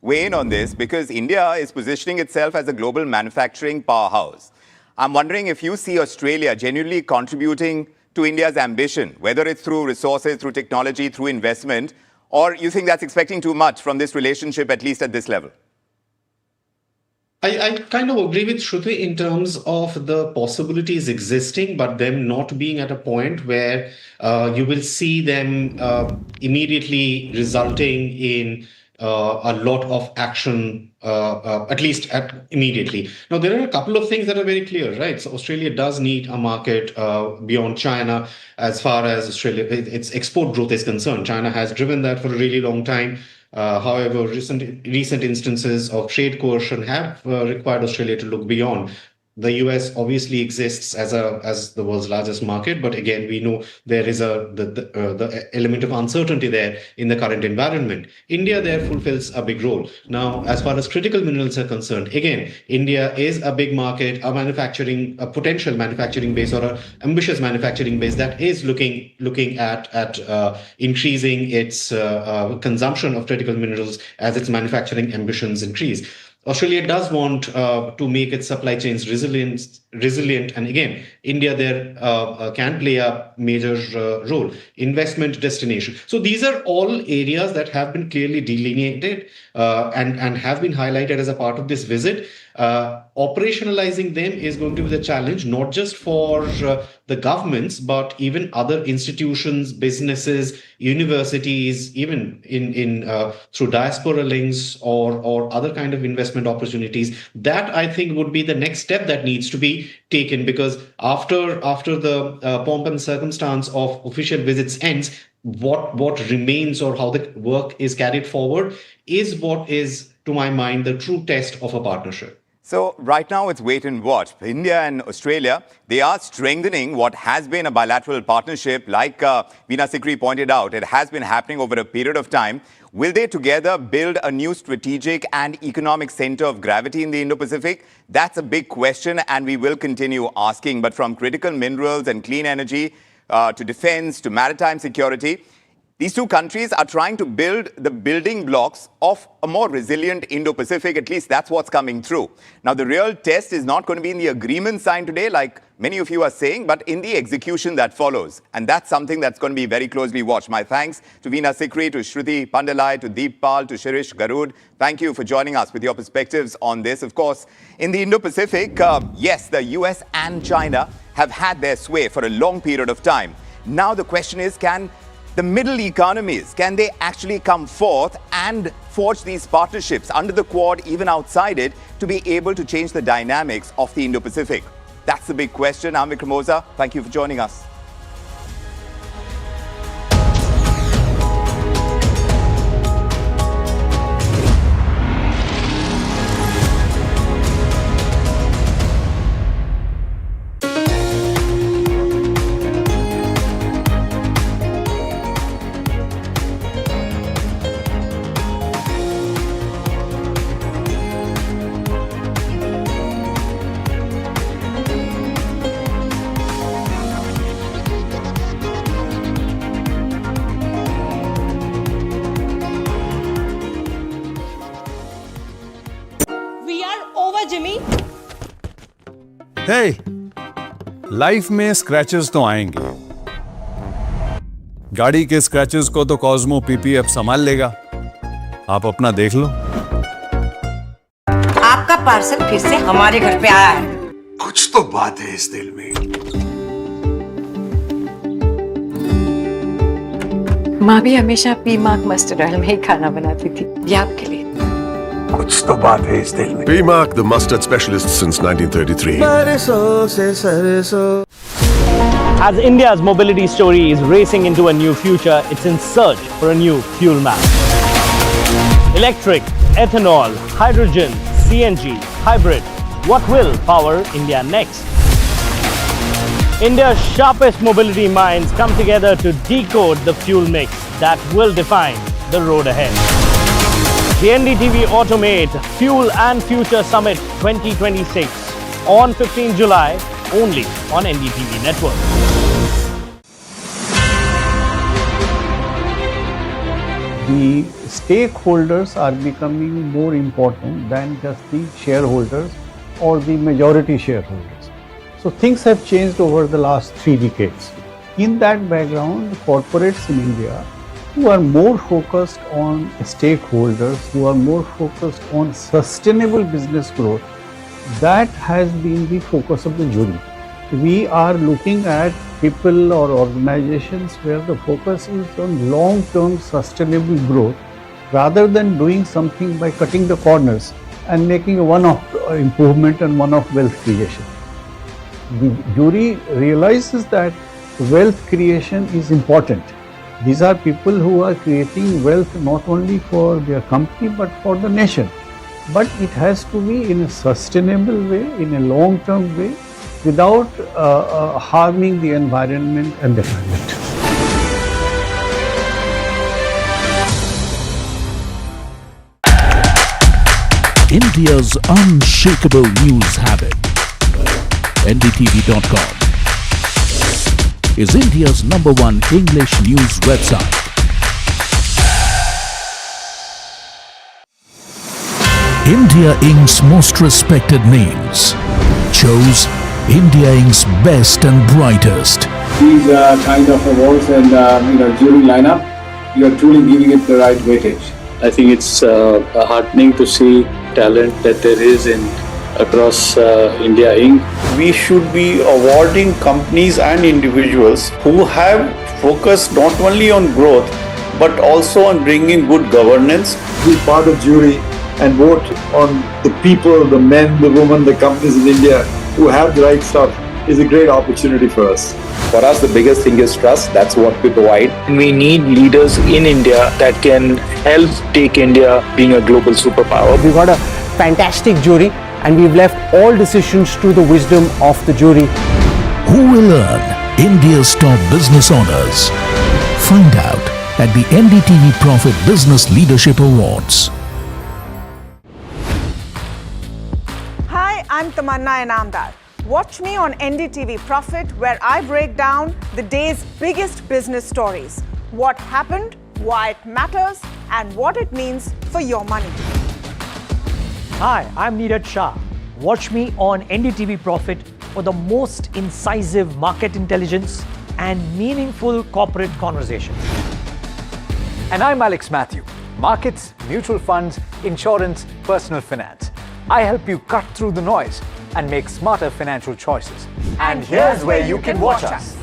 weigh in on this, because India is positioning itself as a global manufacturing powerhouse. I'm wondering if you see Australia genuinely contributing to India's ambition, whether it's through resources, through technology, through investment, or you think that's expecting too much from this relationship, at least at this level? I kind of agree with Shruti in terms of the possibilities existing, but them not being at a point where you will see them immediately resulting in a lot of action, at least immediately. Now, there are a couple of things that are very clear, right? So Australia does need a market beyond China as far as its export growth is concerned. China has driven that for a really long time. However, recent instances of trade coercion have required Australia to look beyond. The US obviously exists as the world's largest market, but again, we know there is the element of uncertainty there in the current environment. India there fulfills a big role. Now, as far as critical minerals are concerned, again, India is a big market, a potential manufacturing base or an ambitious manufacturing base that is looking at increasing its consumption of critical minerals as its manufacturing ambitions increase. Australia does want to make its supply chains resilient, and again, India there can play a major role. Investment destination. So these are all areas that have been clearly delineated and have been highlighted as a part of this visit. Operationalizing them is going to be the challenge, not just for the governments, but even other institutions, businesses, universities, even in through diaspora links or other kind of investment opportunities. That, I think, would be the next step that needs to be taken, because after the pomp and circumstance of official visits ends, what remains or how the work is carried forward is what is, to my mind, the true test of a partnership. So right now it's wait and watch. India and Australia, they are strengthening what has been a bilateral partnership. Like Veena Sikri pointed out, it has been happening over a period of time. Will they together build a new strategic and economic center of gravity in the Indo-Pacific? That's a big question, and we will continue asking. But from critical minerals and clean energy to defense to maritime security, These two countries are trying to build the building blocks of a more resilient Indo-Pacific. At least that's what's coming through. Now, the real test is not going to be in the agreement signed today, like many of you are saying, but in the execution that follows. And that's something that's going to be very closely watched. My thanks to Veena Sikri, to Shruti Pandalai, to Deep Pal, to Shirish Garud. Thank you for joining us with your perspectives on this. Of course, in the Indo-Pacific, yes, the US and China have had their sway for a long period of time. Now the question is, can the middle economies, can they actually come forth and forge these partnerships under the Quad, even outside it, to be able to change the dynamics of the Indo-Pacific? That's the big question. I'm Vikram Oza. Thank you for joining us. Hey, life में scratches तो आएंगे। गाड़ी के scratches को तो Cosmo PPF संभाल लेगा। आप अपना देख लो। आपका पार्सल फिर से हमारे घर पे आया है। कुछ तो बात है इस दिल में। माँ भी हमेशा पीमार्क मस्टर्ड ऑयल में ही खाना बनाती थी। ये आपके लिए। कुछ तो बात है इस दिल में। P-Mark, the mustard specialist since 1933. As India's mobility story is racing into a new future, it's in search for a new fuel map. Electric, ethanol, hydrogen, CNG, hybrid. What will power India next? India's sharpest mobility minds come together to decode the fuel mix that will define the road ahead. The NDTV Automate Fuel and Future Summit 2026 on 15 July only on NDTV Network. The stakeholders are becoming more important than just the shareholders or the majority shareholders. So things have changed over the last 3 decades. In that background, corporates in India who are more focused on stakeholders, who are more focused on sustainable business growth, that has been the focus of the jury. We are looking at people or organizations where the focus is on long-term sustainable growth rather than doing something by cutting the corners and making a one-off improvement and one-off wealth creation. The jury realizes that wealth creation is important. These are people who are creating wealth not only for their company but for the nation. But it has to be in a sustainable way, in a long-term way, without harming the environment and the climate. India's unshakable news habit. NDTV.com is India's #1 English news website. India Inc.'s most respected names chose India Inc.'s best and brightest. These kind of awards and jury lineup, you are truly giving it the right weightage. I think it's heartening to see talent that there is across India Inc. We should be awarding companies and individuals who have focused not only on growth but also on bringing good governance. Be part of jury and vote on the people, the men, the women, the companies in India who have the right stuff is a great opportunity for us. For us, the biggest thing is trust. That's what we provide. And we need leaders in India that can help take India being a global superpower. We've got a fantastic jury and we've left all decisions to the wisdom of the jury. Who will earn India's top business honors? Find out at the NDTV Profit Business Leadership Awards. Hi, I'm Tamanna Inamdar. Watch me on NDTV Profit, where I break down the day's biggest business stories. what happened, why it matters, and what it means for your money. Hi, I'm Neeraj Shah. Watch me on NDTV Profit for the most incisive market intelligence and meaningful corporate conversation. And I'm Alex Matthew. Markets, mutual funds, insurance, personal finance. I help you cut through the noise and make smarter financial choices. And here's where you can watch us.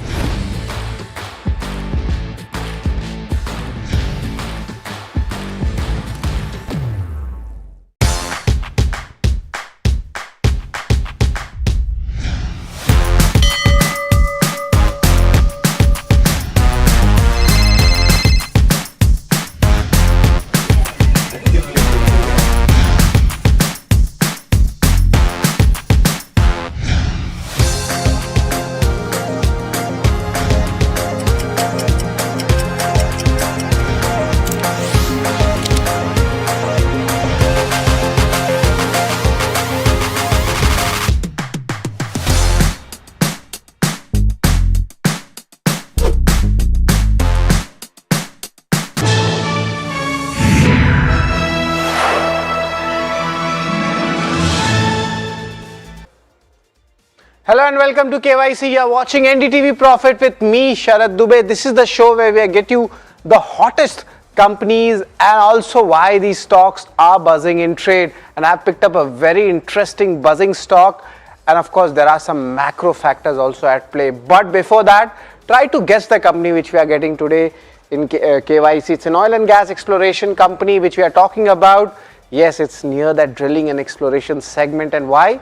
Hello and welcome to KYC. You are watching NDTV Profit with me, Sharad Dubey. This is the show where we get you the hottest companies and also why these stocks are buzzing in trade. And I've picked up a very interesting buzzing stock. And of course, there are some macro factors also at play. But before that, try to guess the company which we are getting today in KYC. It's an oil and gas exploration company which we are talking about. Yes, it's near that drilling and exploration segment. And why?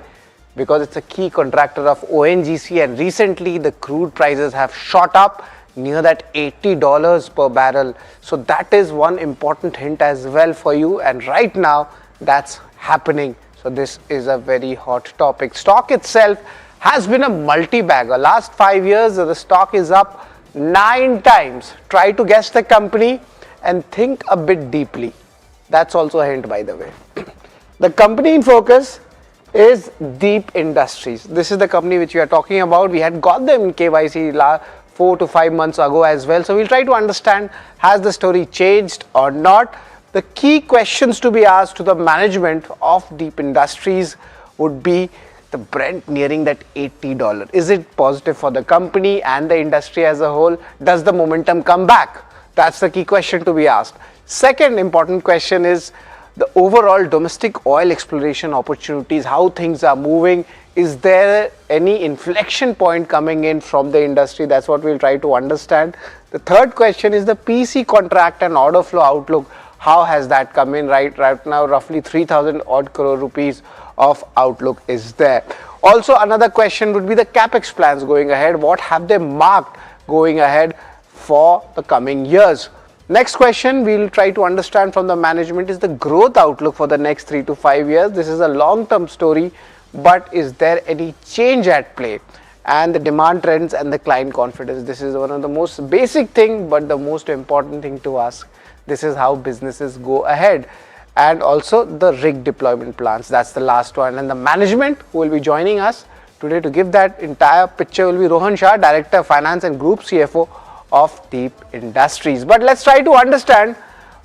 Because it's a key contractor of ONGC, and recently the crude prices have shot up near that $80 per barrel. So that is one important hint as well for you, and right now that's happening. So this is a very hot topic. Stock itself has been a multi-bagger. Last 5 years the stock is up 9 times. Try to guess the company and think a bit deeply. That's also a hint, by the way. The company in focus is Deep Industries. This is the company which we are talking about. We had got them in KYC 4 to 5 months ago as well. So we'll try to understand, has the story changed or not? The key questions to be asked to the management of Deep Industries would be the Brent nearing that $80. Is it positive for the company and the industry as a whole? Does the momentum come back? That's the key question to be asked. Second important question is the overall domestic oil exploration opportunities, how things are moving. Is there any inflection point coming in from the industry? That's what we'll try to understand. The third question is the PC contract and order flow outlook. How has that come in? Right now, roughly 3,000 odd crore rupees of outlook is there. Also, another question would be the capex plans going ahead. What have they marked going ahead for the coming years? Next question we'll try to understand from the management is the growth outlook for the next 3 to 5 years. This is a long-term story, but is there any change at play? And the demand trends and the client confidence. This is one of the most basic thing, but the most important thing to ask. This is how businesses go ahead. And also the rig deployment plans. That's the last one. And the management who will be joining us today to give that entire picture will be Rohan Shah, Director of Finance and Group CFO of Deep Industries. But let's try to understand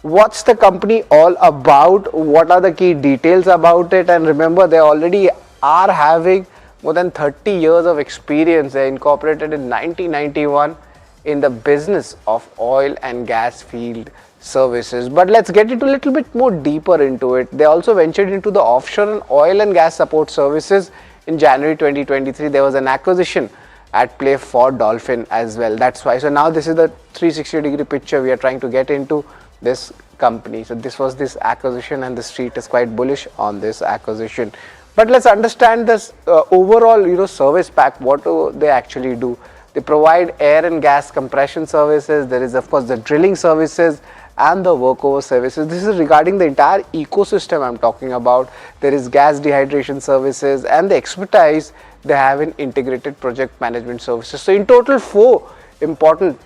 what's the company all about, what are the key details about it, and remember they already are having more than 30 years of experience. They incorporated in 1991 in the business of oil and gas field services. But let's get into a little bit more deeper into it. They also ventured into the offshore and oil and gas support services. In January 2023 there was an acquisition at play for Dolphin as well. That's why. So now this is the 360-degree picture we are trying to get into this company. So this was this acquisition, and the street is quite bullish on this acquisition. But let's understand this overall, service pack. What do they actually do? They provide air and gas compression services. There is of course the drilling services and the workover services. This is regarding the entire ecosystem I'm talking about. There is gas dehydration services and the expertise they have in integrated project management services. So in total 4 important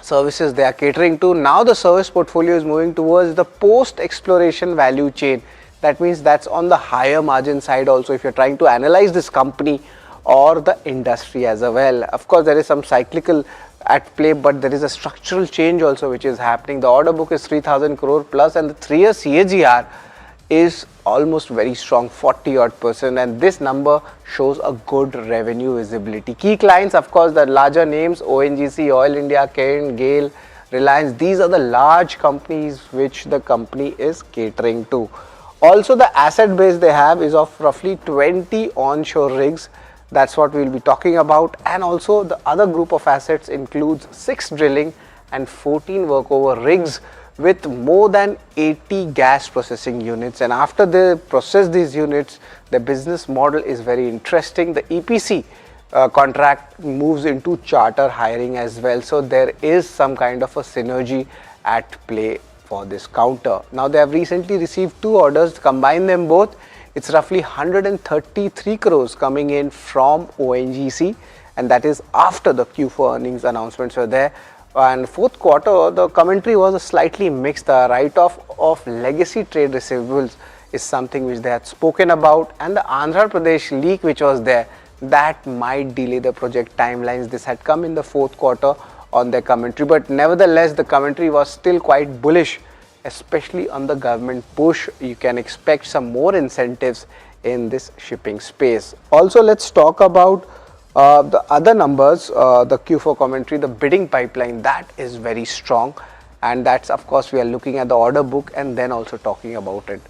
services they are catering to. Now the service portfolio is moving towards the post exploration value chain. That means that's on the higher margin side also if you're trying to analyze this company or the industry as well. Of course there is some cyclical at play, but there is a structural change also which is happening. The order book is 3,000 crore plus, and the 3-year CAGR is almost very strong, 40% and this number shows a good revenue visibility. Key clients, of course, the larger names, ONGC, Oil India, Cairn, GAIL, Reliance, these are the large companies which the company is catering to. Also, the asset base they have is of roughly 20 onshore rigs. That's what we'll be talking about. And also the other group of assets includes 6 drilling and 14 workover rigs with more than 80 gas processing units. And after they process these units, the business model is very interesting. The EPC contract moves into charter hiring as well. So there is some kind of a synergy at play for this counter. Now they have recently received 2 orders. Combine them both, it's roughly 133 crores coming in from ONGC, and that is after the Q4 earnings announcements were there. And fourth quarter, the commentary was a slightly mixed. The write-off of legacy trade receivables is something which they had spoken about, and the Andhra Pradesh leak which was there, that might delay the project timelines. This had come in the fourth quarter on their commentary, but nevertheless the commentary was still quite bullish, especially on the government push. You can expect some more incentives in this shipping space. Also, let's talk about the other numbers, the Q4 commentary, the bidding pipeline, that is very strong, and that's, of course, we are looking at the order book and then also talking about it.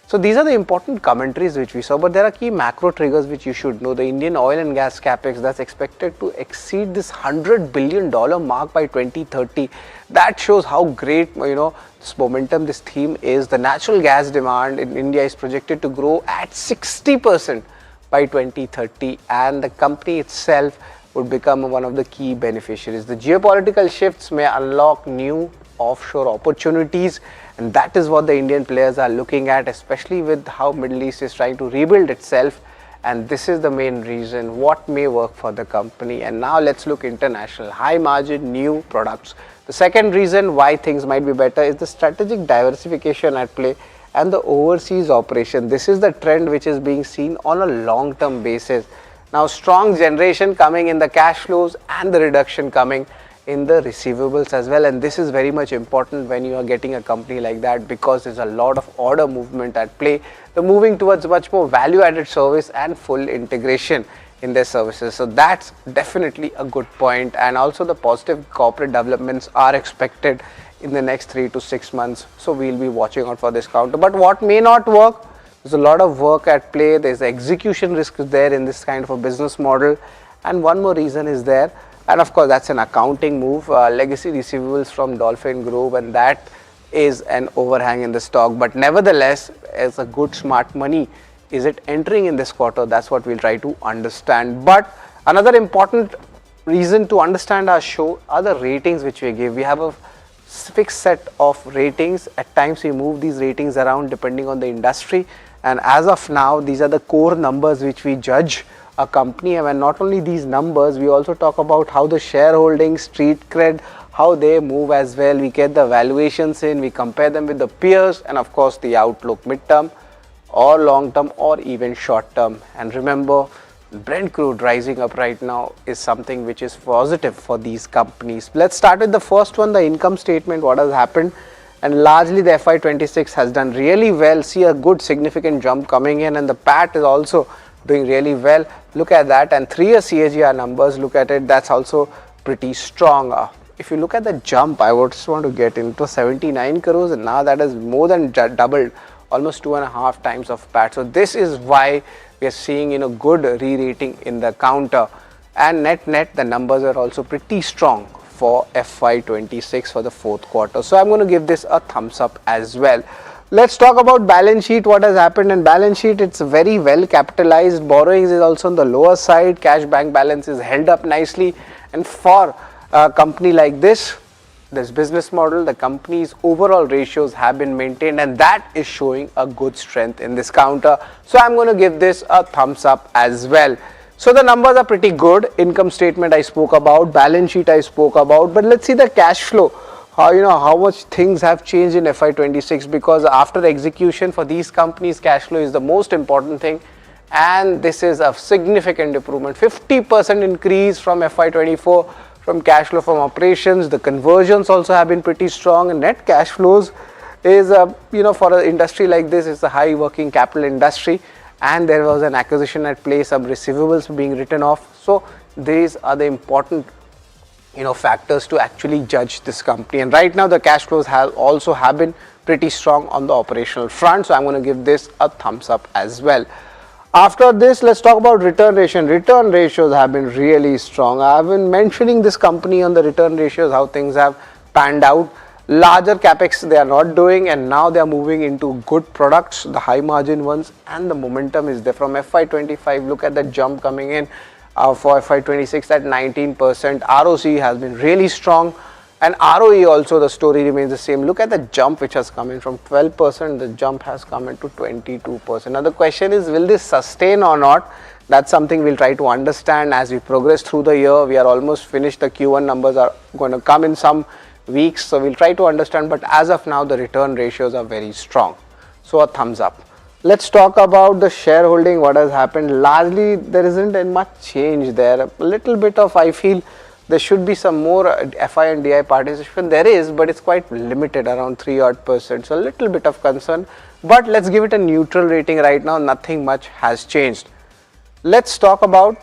So these are the important commentaries which we saw, but there are key macro triggers which you should know. The Indian oil and gas capex, that's expected to exceed this $100 billion mark by 2030. That shows how great, this momentum, this theme is. The natural gas demand in India is projected to grow at 60% by 2030, and the company itself would become one of the key beneficiaries. The geopolitical shifts may unlock new offshore opportunities, and that is what the Indian players are looking at, especially with how Middle East is trying to rebuild itself, and this is the main reason what may work for the company. And now let's look international, high margin new products. The second reason why things might be better is the strategic diversification at play and the overseas operation. This is the trend which is being seen on a long-term basis. Now, strong generation coming in the cash flows and the reduction coming in the receivables as well, and this is very much important when you are getting a company like that, because there's a lot of order movement at play. They're moving towards much more value-added service and full integration in their services. So that's definitely a good point, and also the positive corporate developments are expected in the next 3 to 6 months. So we'll be watching out for this counter. But what may not work? There's a lot of work at play. There's execution risk there in this kind of a business model, and one more reason is there, and of course that's an accounting move, legacy receivables from Dolphin Group, and that is an overhang in the stock. But nevertheless, as a good smart money, is it entering in this quarter? That's what we'll try to understand. But another important reason to understand our show are the ratings which we give. We have a fixed set of ratings. At times we move these ratings around depending on the industry, and as of now these are the core numbers which we judge a company. And not only these numbers, we also talk about how the shareholding, street cred, how they move as well. We get the valuations in, we compare them with the peers, and of course the outlook, mid-term or long-term or even short-term. And remember, Brent crude rising up right now is something which is positive for these companies. Let's start with the first one, the income statement, what has happened. And largely the FY26 has done really well. See a good significant jump coming in, and the PAT is also doing really well. Look at that, and 3-year CAGR numbers, look at it, that's also pretty strong. If you look at the jump, I would just want to get into 79 crores, and now that has more than doubled, almost 2.5 times of PAT. So this is why we are seeing good re-rating in the counter, and net the numbers are also pretty strong for FY26 for the fourth quarter. So I'm going to give this a thumbs up as well. Let's talk about balance sheet, what has happened. In balance sheet, it's very well capitalized. Borrowings is also on the lower side. Cash bank balance is held up nicely, and for a company like this business model, the company's overall ratios have been maintained, and that is showing a good strength in this counter. So I'm going to give this a thumbs up as well. So the numbers are pretty good. Income statement I spoke about, balance sheet I spoke about, but let's see the cash flow. How much things have changed in FY26, because after the execution for these companies, cash flow is the most important thing, and this is a significant improvement, 50% increase from FY24, from cash flow from operations. The conversions also have been pretty strong, and net cash flows is, for an industry like this, it's a high working capital industry, and there was an acquisition at play, some receivables being written off. So these are the important factors to actually judge this company. And right now the cash flows have been pretty strong on the operational front. So I'm going to give this a thumbs up as well. After this, let's talk about return ratio. Return ratios have been really strong. I've been mentioning this company on the return ratios, how things have panned out. Larger capex they are not doing, and now they are moving into good products, the high margin ones, and the momentum is there. From FY25, look at the jump coming in for FY26 at 19%. ROC has been really strong, and ROE also, the story remains the same. Look at the jump which has come in from 12%, the jump has come into 22%. Now the question is, will this sustain or not? That's something we'll try to understand as we progress through the year. We are almost finished. The Q1 numbers are going to come in some weeks, so we'll try to understand, but as of now the return ratios are very strong, so a thumbs up. Let's talk about the shareholding, what has happened. Largely there isn't much change there. A little bit of, I feel there should be some more FI and DI participation. There is, but it's quite limited, around 3%, so a little bit of concern, but let's give it a neutral rating right now. Nothing much has changed. Let's talk about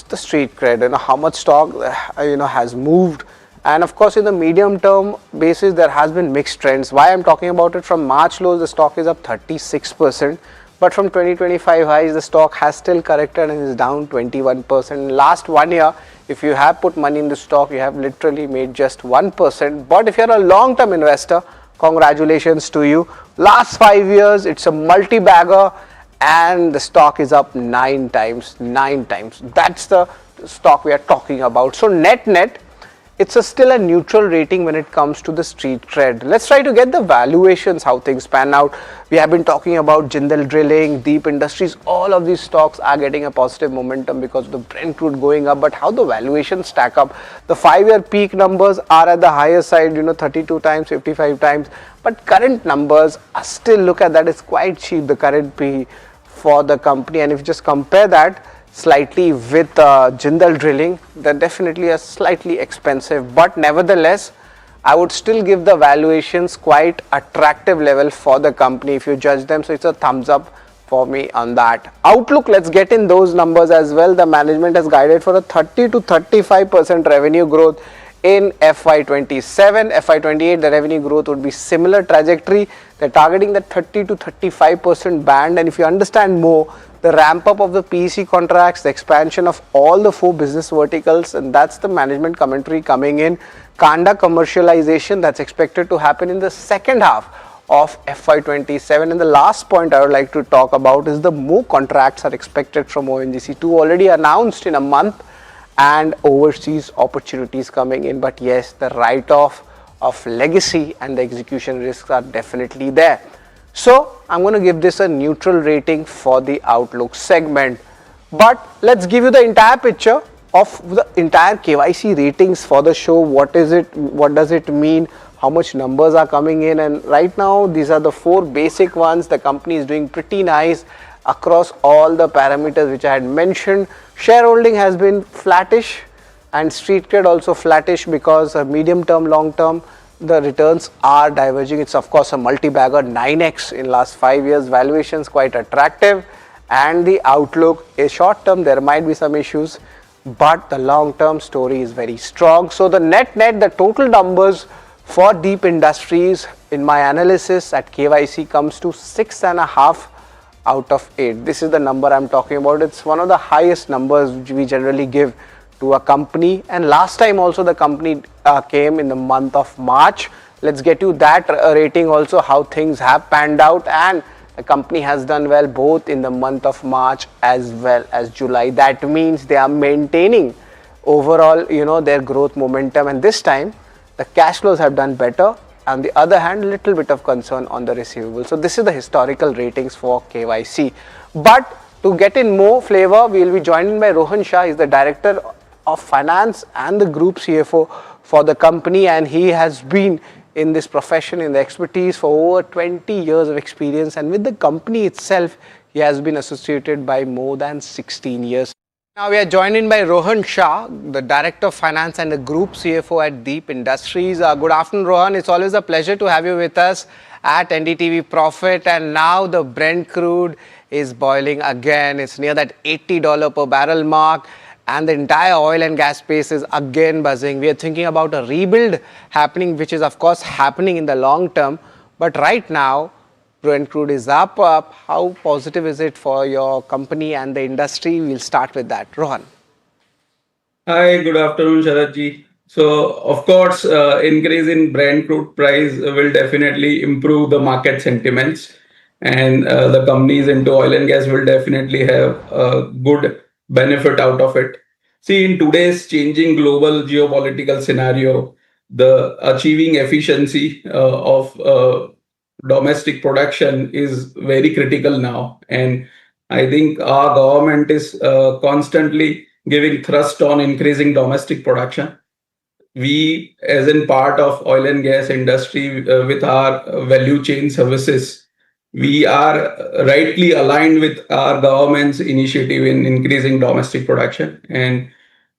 the street cred, how much stock has moved. And of course, in the medium term basis, there has been mixed trends. Why I'm talking about it? From March lows, the stock is up 36%, but from 2025 highs, the stock has still corrected and is down 21%. In last 1 year, if you have put money in the stock, you have literally made just 1%. But if you're a long-term investor, congratulations to you. Last 5 years, it's a multi-bagger, and the stock is up 9 times. That's the stock we are talking about. So net, it's still a neutral rating when it comes to the street cred. Let's try to get the valuations, how things pan out. We have been talking about Jindal Drilling, Deep Industries. All of these stocks are getting a positive momentum because of the Brent crude going up. But how the valuations stack up? The 5-year peak numbers are at the higher side, 32 times, 55 times. But current numbers are still, look at that, it's quite cheap, the current P for the company. And if you just compare that slightly with Jindal Drilling, they're definitely a slightly expensive, but nevertheless I would still give the valuations quite attractive level for the company if you judge them. So it's a thumbs up for me on that. Outlook, let's get in those numbers as well. The management has guided for a 30 to 35% revenue growth in FY27. FY28, the revenue growth would be similar trajectory. They're targeting the 30 to 35% band, and if you understand more, the ramp up of the PEC contracts, the expansion of all the 4 business verticals, and that's the management commentary coming in. Kanda commercialization, that's expected to happen in the second half of FY27. And the last point I would like to talk about is the more contracts are expected from ONGC. 2 already announced in a month, and overseas opportunities coming in. But yes, the write-off of legacy and the execution risks are definitely there. So I'm going to give this a neutral rating for the outlook segment. But let's give you the entire picture of the entire KYC ratings for the show. What is it? What does it mean? How much numbers are coming in? And right now, these are the 4 basic ones. The company is doing pretty nice across all the parameters which I had mentioned. Shareholding has been flattish, and street cred also flattish because medium term, long term, the returns are diverging. It's of course a multi-bagger, 9x in last 5 years. Valuations quite attractive, and the outlook is short term. There might be some issues, but the long term story is very strong. So the net, the total numbers for Deep Industries in my analysis at KYC comes to 6.5 out of 8. This is the number I'm talking about. It's one of the highest numbers which we generally give to a company, and last time also the company came in the month of March. Let's get you that rating also, how things have panned out, and the company has done well both in the month of March as well as July. That means they are maintaining overall their growth momentum, and this time the cash flows have done better. On the other hand, little bit of concern on the receivables. So this is the historical ratings for KYC. But to get in more flavor, we will be joined by Rohan Shah. He's the Director of Finance and the Group CFO for the company, and he has been in this profession, in the expertise for over 20 years of experience, and with the company itself, he has been associated by more than 16 years. Now we are joined in by Rohan Shah, the Director of Finance and the Group CFO at Deep Industries. Good afternoon, Rohan. It's always a pleasure to have you with us at NDTV Profit. And now the Brent crude is boiling again. It's near that $80 per barrel mark. And the entire oil and gas space is again buzzing. We are thinking about a rebuild happening, which is of course happening in the long term. But right now, Brent crude is up. How positive is it for your company and the industry? We'll start with that. Rohan. Hi, good afternoon, Sharadji. So, of course, increase in Brent crude price will definitely improve the market sentiments, and the companies into oil and gas will definitely have a good benefit out of it. See, in today's changing global geopolitical scenario, the achieving efficiency of domestic production is very critical now, and I think our government is constantly giving thrust on increasing domestic production. We, as in part of oil and gas industry, with our value chain services, we are rightly aligned with our government's initiative in increasing domestic production, and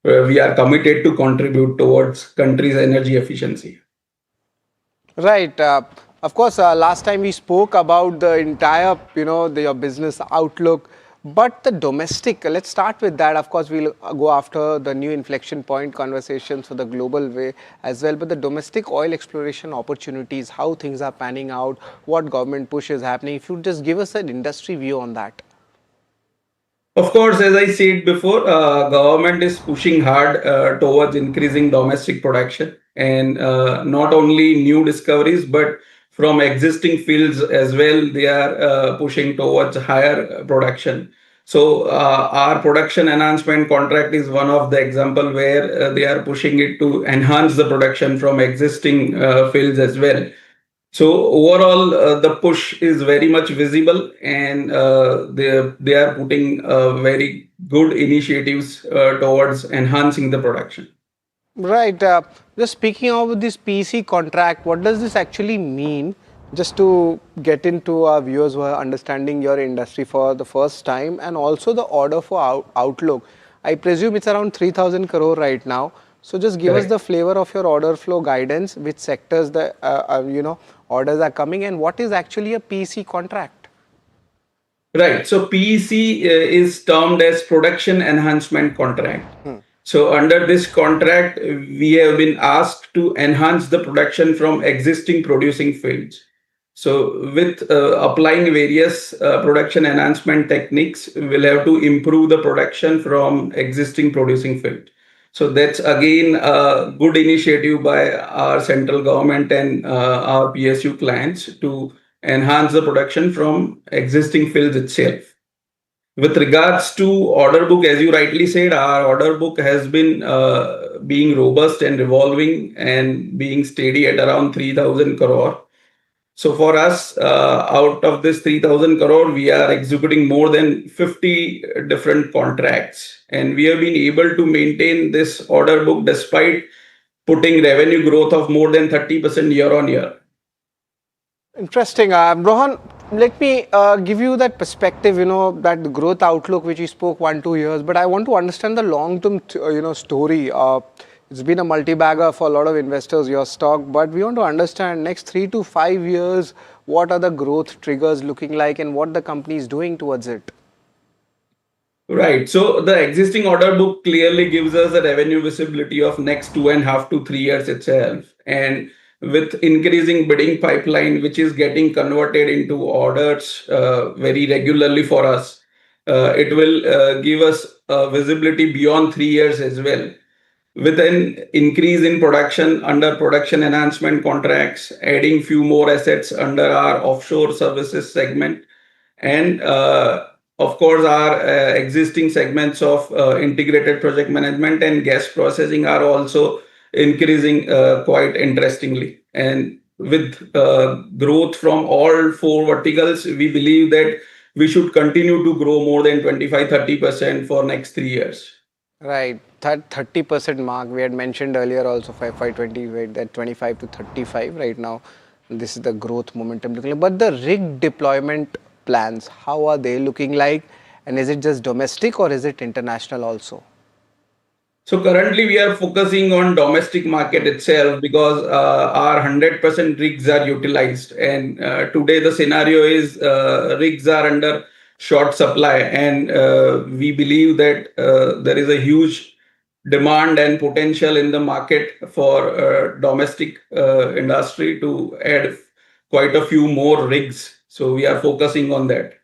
we are committed to contribute towards country's energy efficiency. Right. Of course, last time we spoke about the entire, your business outlook, but the domestic, let's start with that. Of course, we'll go after the new inflection point conversations for the global way as well. But the domestic oil exploration opportunities, how things are panning out, what government push is happening. If you just give us an industry view on that. Of course, as I said before, government is pushing hard towards increasing domestic production, and not only new discoveries, but from existing fields as well, they are pushing towards higher production. So our production enhancement contract is one of the example where they are pushing it to enhance the production from existing fields as well. So overall, the push is very much visible, and they are putting very good initiatives towards enhancing the production. Right. Just speaking of this PC contract, what does this actually mean? Just to get into our viewers who are understanding your industry for the first time, and also the order for outlook. I presume it's around 3,000 crore right now. So just give us the flavor of your order flow guidance, which sectors the orders are coming, and what is actually a PC contract? Right. So PEC is termed as production enhancement contract. So under this contract, we have been asked to enhance the production from existing producing fields. So with applying various production enhancement techniques, we'll have to improve the production from existing producing fields. So that's again a good initiative by our central government and our PSU clients to enhance the production from existing fields itself. With regards to order book, as you rightly said, our order book has been being robust and revolving and being steady at around 3,000 crore. So for us, out of this 3,000 crore, we are executing more than 50 different contracts. And we have been able to maintain this order book despite putting revenue growth of more than 30% year on year. Interesting. Rohan, let me give you that perspective, that the growth outlook which you spoke 1-2 years, but I want to understand the long-term, story. It's been a multi-bagger for a lot of investors, your stock, but we want to understand next 3 to 5 years, what are the growth triggers looking like and what the company is doing towards it? Right. So the existing order book clearly gives us a revenue visibility of next 2.5 to 3 years itself. And with increasing bidding pipeline, which is getting converted into orders very regularly for us, it will give us visibility beyond 3 years as well. With an increase in production under production enhancement contracts, adding few more assets under our offshore services segment, and of course, our existing segments of integrated project management and gas processing are also increasing quite interestingly. And with growth from all 4 verticals, we believe that we should continue to grow more than 25-30% for next 3 years. Right, that 30% mark we had mentioned earlier also for FY20, that 25 to 35 right now. This is the growth momentum looking like. But the rig deployment plans, how are they looking like? And is it just domestic or is it international also? So currently we are focusing on domestic market itself because our 100% rigs are utilized, and today the scenario is rigs are under short supply, and we believe that there is a huge demand and potential in the market for domestic industry to add quite a few more rigs. So we are focusing on that.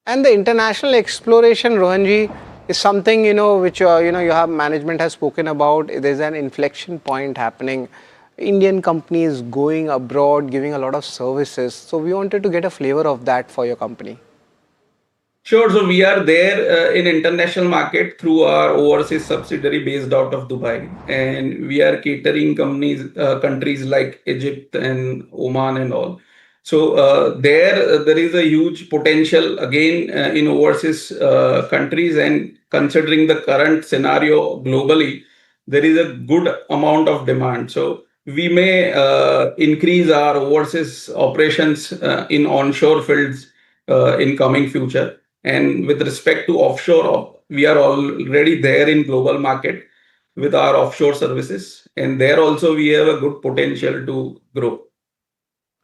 And the international exploration, Rohanji, is something, which, you have management has spoken about. There's an inflection point happening. Indian companies going abroad, giving a lot of services. So we wanted to get a flavor of that for your company. Sure. So we are there in international market through our overseas subsidiary based out of Dubai, and we are catering countries like Egypt and Oman and all. So there is a huge potential again in overseas countries, and considering the current scenario globally, there is a good amount of demand. So we may increase our overseas operations in onshore fields in coming future. And with respect to offshore, we are already there in global market with our offshore services, and there also we have a good potential to grow.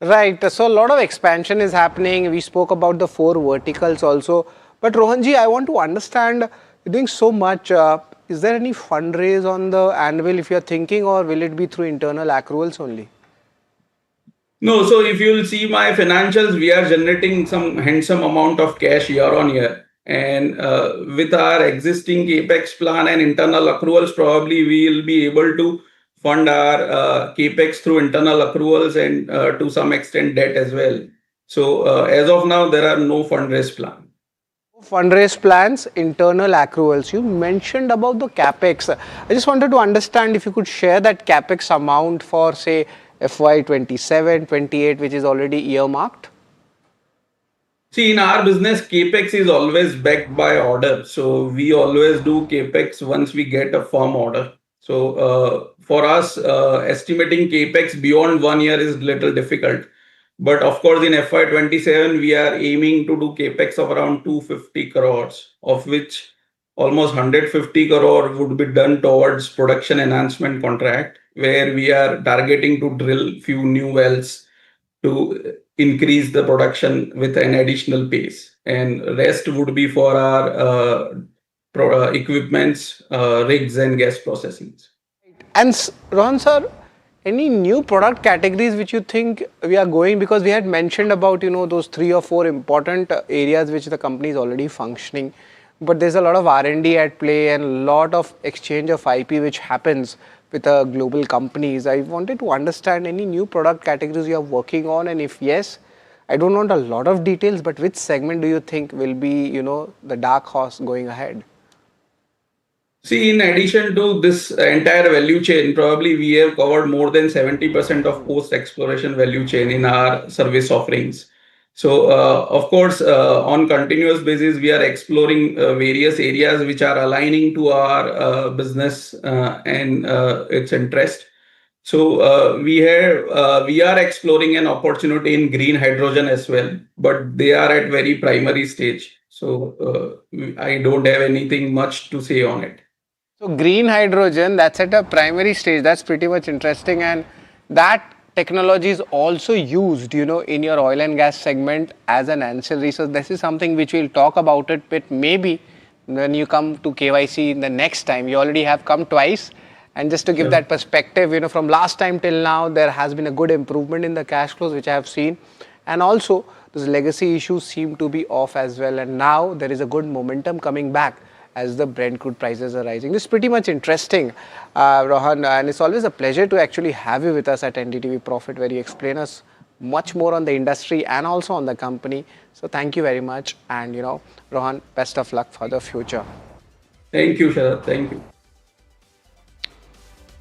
Right. So a lot of expansion is happening. We spoke about the 4 verticals also. But Rohanji, I want to understand, you're doing so much. Is there any fundraise on the anvil if you're thinking, or will it be through internal accruals only? No, so if you'll see my financials, we are generating some handsome amount of cash year on year. And with our existing capex plan and internal accruals, probably we will be able to fund our capex through internal accruals and to some extent debt as well. So as of now, there are no fundraise plan. Fundraise plans, internal accruals. You mentioned about the capex. I just wanted to understand if you could share that capex amount for, say, FY 27, 28, which is already earmarked. See, in our business, capex is always backed by order. So we always do capex once we get a firm order. So for us, estimating capex beyond 1 year is little difficult. But of course, in FY 27, we are aiming to do capex of around 250 crores, of which almost 150 crore would be done towards production enhancement contract, where we are targeting to drill few new wells to increase the production with an additional pace. And rest would be for our equipments, rigs and gas processing. And Rohan sir, any new product categories which you think we are going, because we had mentioned about, those 3 or 4 important areas which the company is already functioning, but there's a lot of R&D at play and a lot of exchange of IP which happens with global companies. I wanted to understand any new product categories you are working on, and if yes, I don't want a lot of details, but which segment do you think will be, the dark horse going ahead? See, in addition to this entire value chain, probably we have covered more than 70% of post-exploration value chain in our service offerings. So, of course, on continuous basis, we are exploring various areas which are aligning to our business and its interest. So, we are exploring an opportunity in green hydrogen as well, but they are at very primary stage. So, I don't have anything much to say on it. So green hydrogen, that's at a primary stage. That's pretty much interesting, and that technology is also used, in your oil and gas segment as an ancillary. So this is something which we'll talk about it, but maybe when you come to KYC the next time, you already have come twice. And just to give that perspective, from last time till now, there has been a good improvement in the cash flows, which I have seen. And also, those legacy issues seem to be off as well. And now there is a good momentum coming back as the Brent crude prices are rising. This is pretty much interesting, Rohan, and it's always a pleasure to actually have you with us at NDTV Profit, where you explain us much more on the industry and also on the company. So thank you very much, and Rohan, best of luck for the future. Thank you, Sharad. Thank you.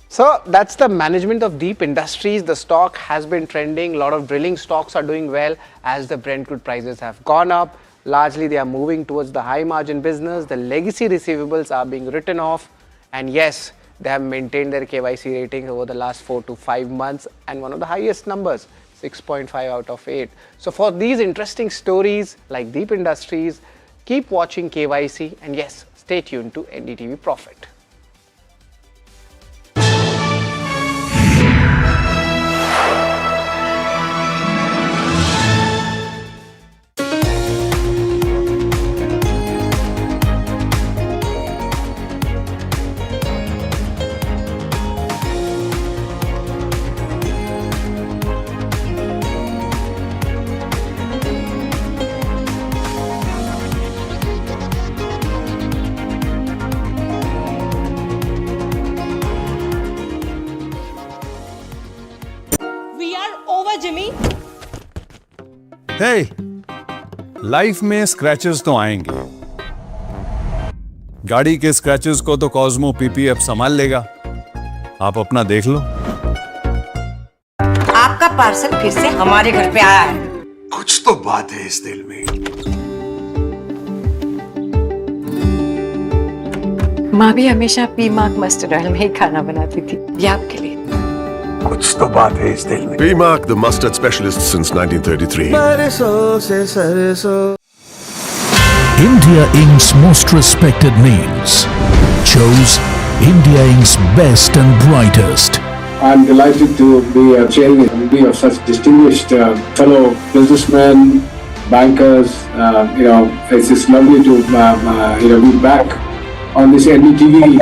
So that's the management of Deep Industries. The stock has been trending. A lot of drilling stocks are doing well as the Brent crude prices have gone up. Largely, they are moving towards the high margin business. The legacy receivables are being written off. And yes, they have maintained their KYC rating over the last 4 to 5 months, and one of the highest numbers, 6.5 out of 8. So for these interesting stories like Deep Industries, Keep watching KYC, and yes, stay tuned to NDTV Profit. We are over, Jimmy. Hey, life में scratches तो आएंगे। गाड़ी के scratches को तो Cosmo PPF संभाल लेगा। आप अपना देख लो। आपका पार्सल फिर से हमारे घर पे आया है। कुछ तो बात है इस दिल में। माँ भी हमेशा पी मार्क मस्टर्ड ऑयल में ही खाना बनाती थी, ये आपके लिए। कुछ तो बात है इस दिल में। PMark, the mustard specialist since 1933. India Inc.'s most respected names chose India Inc.'s best and brightest. I'm delighted to be chairing of such distinguished fellow businessmen, bankers. It's just lovely to be back on this NDTV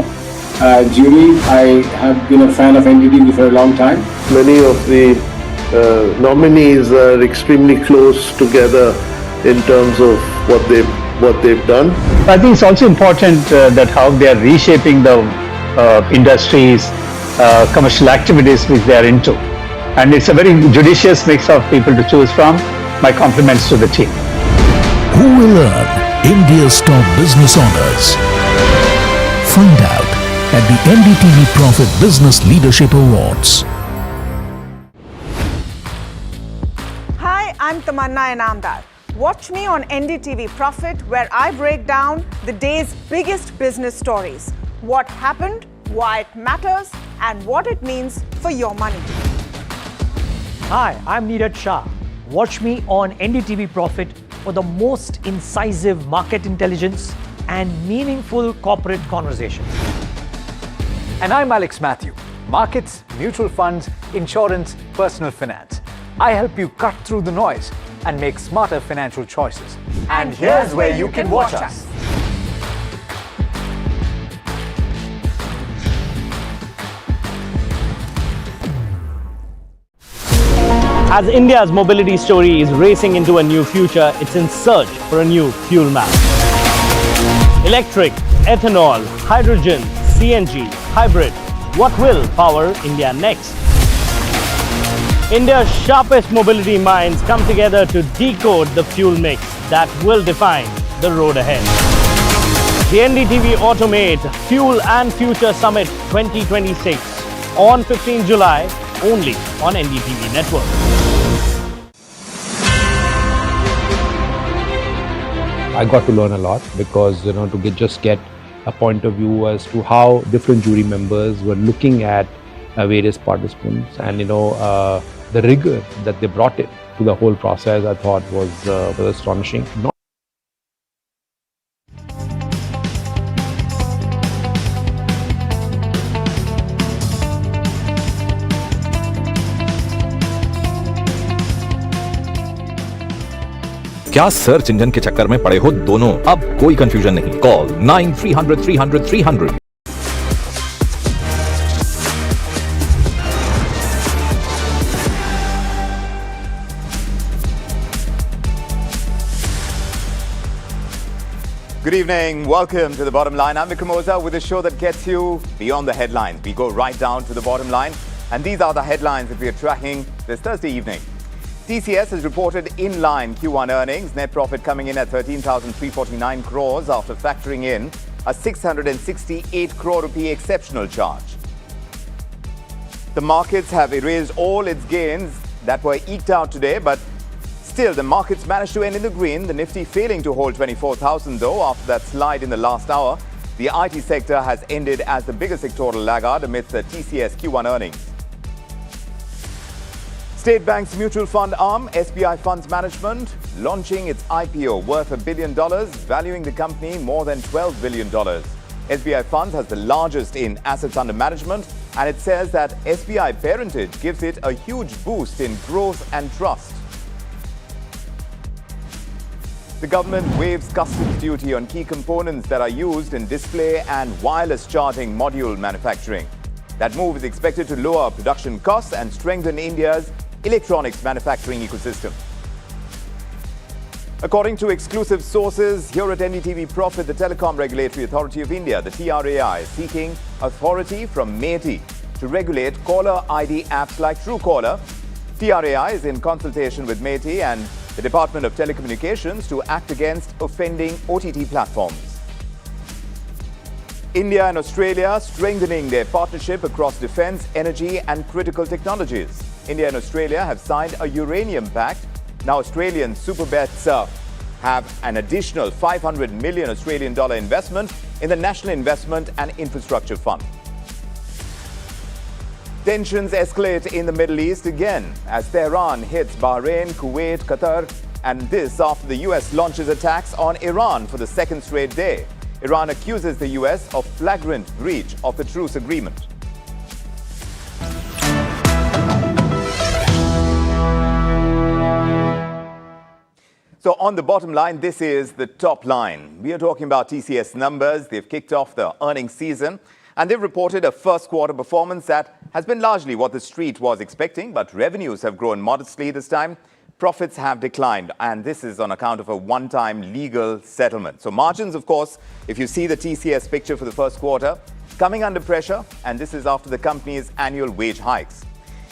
jury. I have been a fan of NDTV for a long time. Many of the nominees are extremely close together in terms of what they've done. I think it's also important that how they are reshaping the industries, commercial activities which they are into. And it's a very judicious mix of people to choose from. My compliments to the team. Who will earn India's top business honors? Find out at the NDTV Profit Business Leadership Awards. Hi, I'm Tamanna Inamdar. Watch me on NDTV Profit, where I break down the day's biggest business stories. What happened, why it matters, and what it means for your money. Hi, I'm Niraj Shah. Watch me on NDTV Profit for the most incisive market intelligence and meaningful corporate conversations. And I'm Alex Matthew. Markets, mutual funds, insurance, personal finance. I help you cut through the noise and make smarter financial choices. And here's where you can watch us. As India's mobility story is racing into a new future, it's in search for a new fuel map. Electric, ethanol, hydrogen, CNG, hybrid. What will power India next? India's sharpest mobility minds come together to decode the fuel mix that will define the road ahead. The NDTV Automate Fuel and Future Summit 2026 on 15 July only on NDTV Network. I got to learn a lot because, to just get a point of view as to how different jury members were looking at various participants, and the rigor that they brought it to the whole process, I thought was astonishing. क्या search engine के चक्कर में पड़े हो दोनों? अब कोई confusion नहीं। Call 9300 300 300। Good evening. Welcome to The Bottom Line. I'm Vikram Oza with a show that gets you beyond the headlines. We go right down to the bottom line. And these are the headlines that we are tracking this Thursday evening. TCS has reported in-line Q1 earnings. Net profit coming in at 13,349 crores after factoring in a 668 crore rupee exceptional charge. The markets have erased all its gains that were eked out today, but still, the markets managed to end in the green. The Nifty failing to hold 24,000 though after that slide in the last hour. The IT sector has ended as the biggest sectoral laggard amidst the TCS Q1 earnings. State Bank's mutual fund arm, SBI Funds Management, launching its IPO worth $1 billion, valuing the company more than $12 billion. SBI Funds has the largest in assets under management, and it says that SBI parentage gives it a huge boost in growth and trust. The government waives customs duty on key components that are used in display and wireless charging module manufacturing. That move is expected to lower production costs and strengthen India's electronics manufacturing ecosystem. According to exclusive sources here at NDTV Profit, the Telecom Regulatory Authority of India, the TRAI, is seeking authority from MeitY to regulate caller ID apps like Truecaller. TRAI is in consultation with MeitY and the Department of Telecommunications to act against offending OTT platforms. India and Australia strengthening their partnership across defence, energy and critical technologies. India and Australia have signed a uranium pact. Now Australian superbets have an additional $500 million Australian dollar investment in the National Investment and Infrastructure Fund. Tensions escalate in the Middle East again as Tehran hits Bahrain, Kuwait, Qatar, and this after the US launches attacks on Iran for the second straight day. Iran accuses the US of flagrant breach of the truce agreement. So on the bottom line, this is the top line. We are talking about TCS numbers. They've kicked off the earnings season and they've reported a first quarter performance that has been largely what the street was expecting, but revenues have grown modestly this time. Profits have declined, and this is on account of a one-time legal settlement. So margins, of course, if you see the TCS picture for the first quarter, coming under pressure, and this is after the company's annual wage hikes.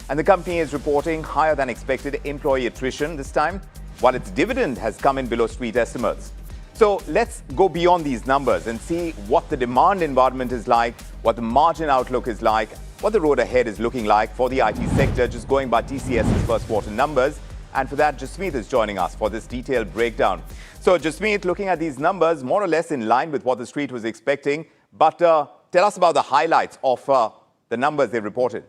And the company is reporting higher than expected employee attrition this time, while its dividend has come in below street estimates. So let's go beyond these numbers and see what the demand environment is like, what the margin outlook is like, what the road ahead is looking like for the IT sector, just going by TCS's first quarter numbers. And for that, Jasmeet is joining us for this detailed breakdown. So Jasmeet, looking at these numbers, more or less in line with what the street was expecting, but tell us about the highlights of the numbers they reported.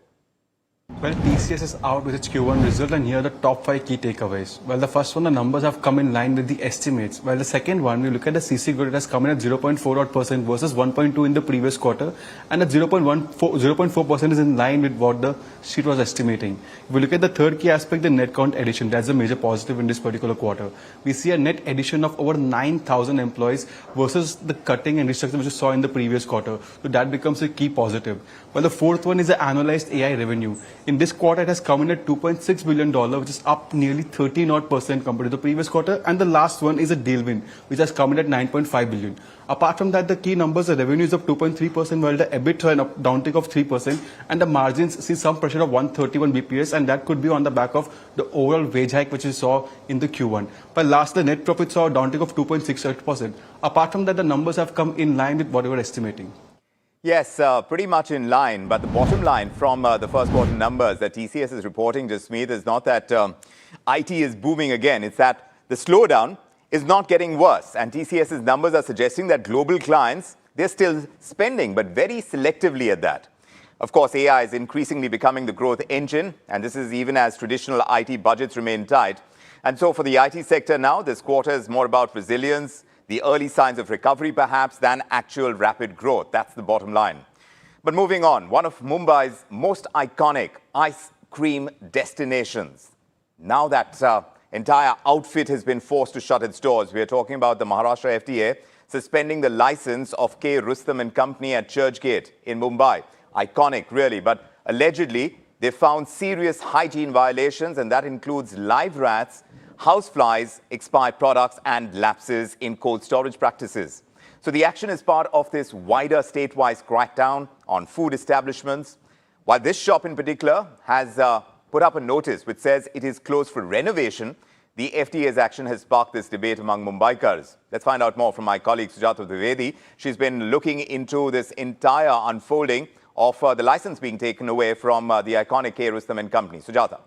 Well, TCS is out with its Q1 result, and here are the top 5 key takeaways. Well, the first one, the numbers have come in line with the estimates. Well, the second one, we look at the CC growth, it has come in at 0.4% versus 1.2 in the previous quarter, and at 0.4% is in line with what the street was estimating. If we look at the third key aspect, the net count addition, that's a major positive in this particular quarter. We see a net addition of over 9,000 employees versus the cutting and restructuring which we saw in the previous quarter. So that becomes a key positive. Well, the fourth one is the annualized AI revenue. In this quarter, it has come in at $2.6 billion, which is up nearly 30% compared to the previous quarter. And the last one is a deal win, which has come in at $9.5 billion. Apart from that, the key numbers, the revenue is up 2.3%, while the EBIT saw a downtick of 3%, and the margins see some pressure of 131 BPS, and that could be on the back of the overall wage hike which we saw in the Q1. But last, the net profit saw a downtick of 2.68%. Apart from that, the numbers have come in line with what we were estimating. Yes, pretty much in line. But the bottom line from the first quarter numbers that TCS is reporting, Jasmeet, is not that IT is booming again. It's that the slowdown is not getting worse. And TCS's numbers are suggesting that global clients, they're still spending, but very selectively at that. Of course, AI is increasingly becoming the growth engine. And this is even as traditional IT budgets remain tight. And so for the IT sector now, this quarter is more about resilience, the early signs of recovery perhaps, than actual rapid growth. That's the bottom line. But moving on, one of Mumbai's most iconic ice cream destinations. Now that entire outfit has been forced to shut its doors. We are talking about the Maharashtra FDA suspending the license of K. Rustam and Company at Churchgate in Mumbai. Iconic, really, but allegedly they found serious hygiene violations, and that includes live rats, houseflies, expired products, and lapses in cold storage practices. So the action is part of this wider statewide crackdown on food establishments. While this shop in particular has put up a notice which says it is closed for renovation, the FDA's action has sparked this debate among Mumbaikars. Let's find out more from my colleague Sujata Dwivedi. She's been looking into this entire unfolding of the license being taken away from the iconic K. Rustam and Company. Sujata.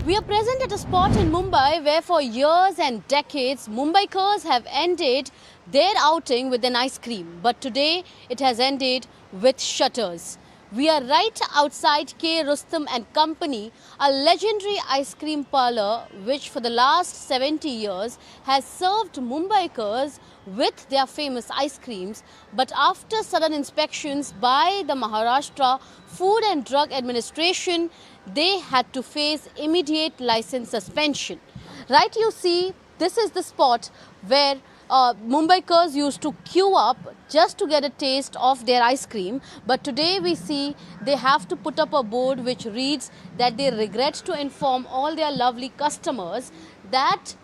We are present at a spot in Mumbai where for years and decades, Mumbaikars have ended their outing with an ice cream. But today, it has ended with shutters. We are right outside K. Rustam and Company, a legendary ice cream parlour which for the last 70 years has served Mumbaikars with their famous ice creams. But after sudden inspections by the Maharashtra Food and Drug Administration, they had to face immediate license suspension. Right, you see, this is the spot where Mumbaikars used to queue up just to get a taste of their ice cream. But today we see they have to put up a board which reads that they regret to inform all their lovely customers that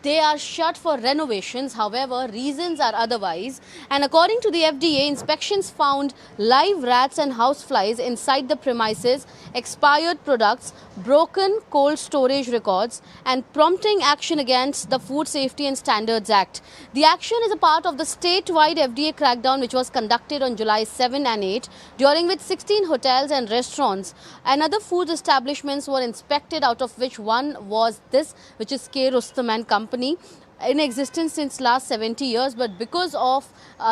they are shut for renovations. However, reasons are otherwise. And according to the FDA, inspections found live rats and houseflies inside the premises, expired products, broken cold storage records, and prompting action against the Food Safety and Standards Act. The action is a part of the statewide FDA crackdown which was conducted on July 7 and 8, during which 16 hotels and restaurants and other food establishments were inspected, out of which one was this, which is K. Rustam and Company, in existence since last 70 years, but because of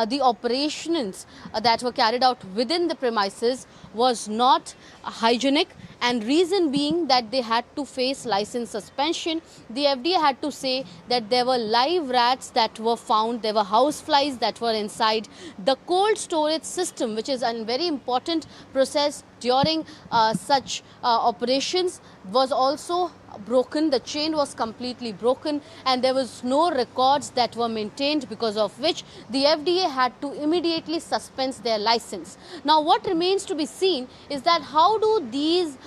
the operations that were carried out within the premises was not hygienic, and reason being that they had to face license suspension. The FDA had to say that there were live rats that were found, there were houseflies that were inside. The cold storage system, which is a very important process during such operations, was also broken. The chain was completely broken and there was no records that were maintained, because of which the FDA had to immediately suspend their license. Now what remains to be seen is that how do these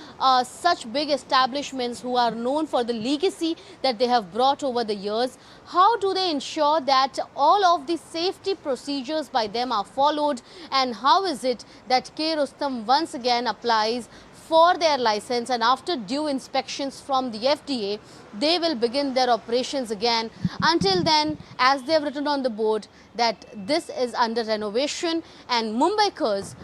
such big establishments who are known for the legacy that they have brought over the years, how do they ensure that all of the safety procedures by them are followed, and how is it that K. Rustam once again applies for their license, and after due inspections from the FDA, they will begin their operations again. Until then, as they have written on the board, that this is under renovation, and Mumbaikars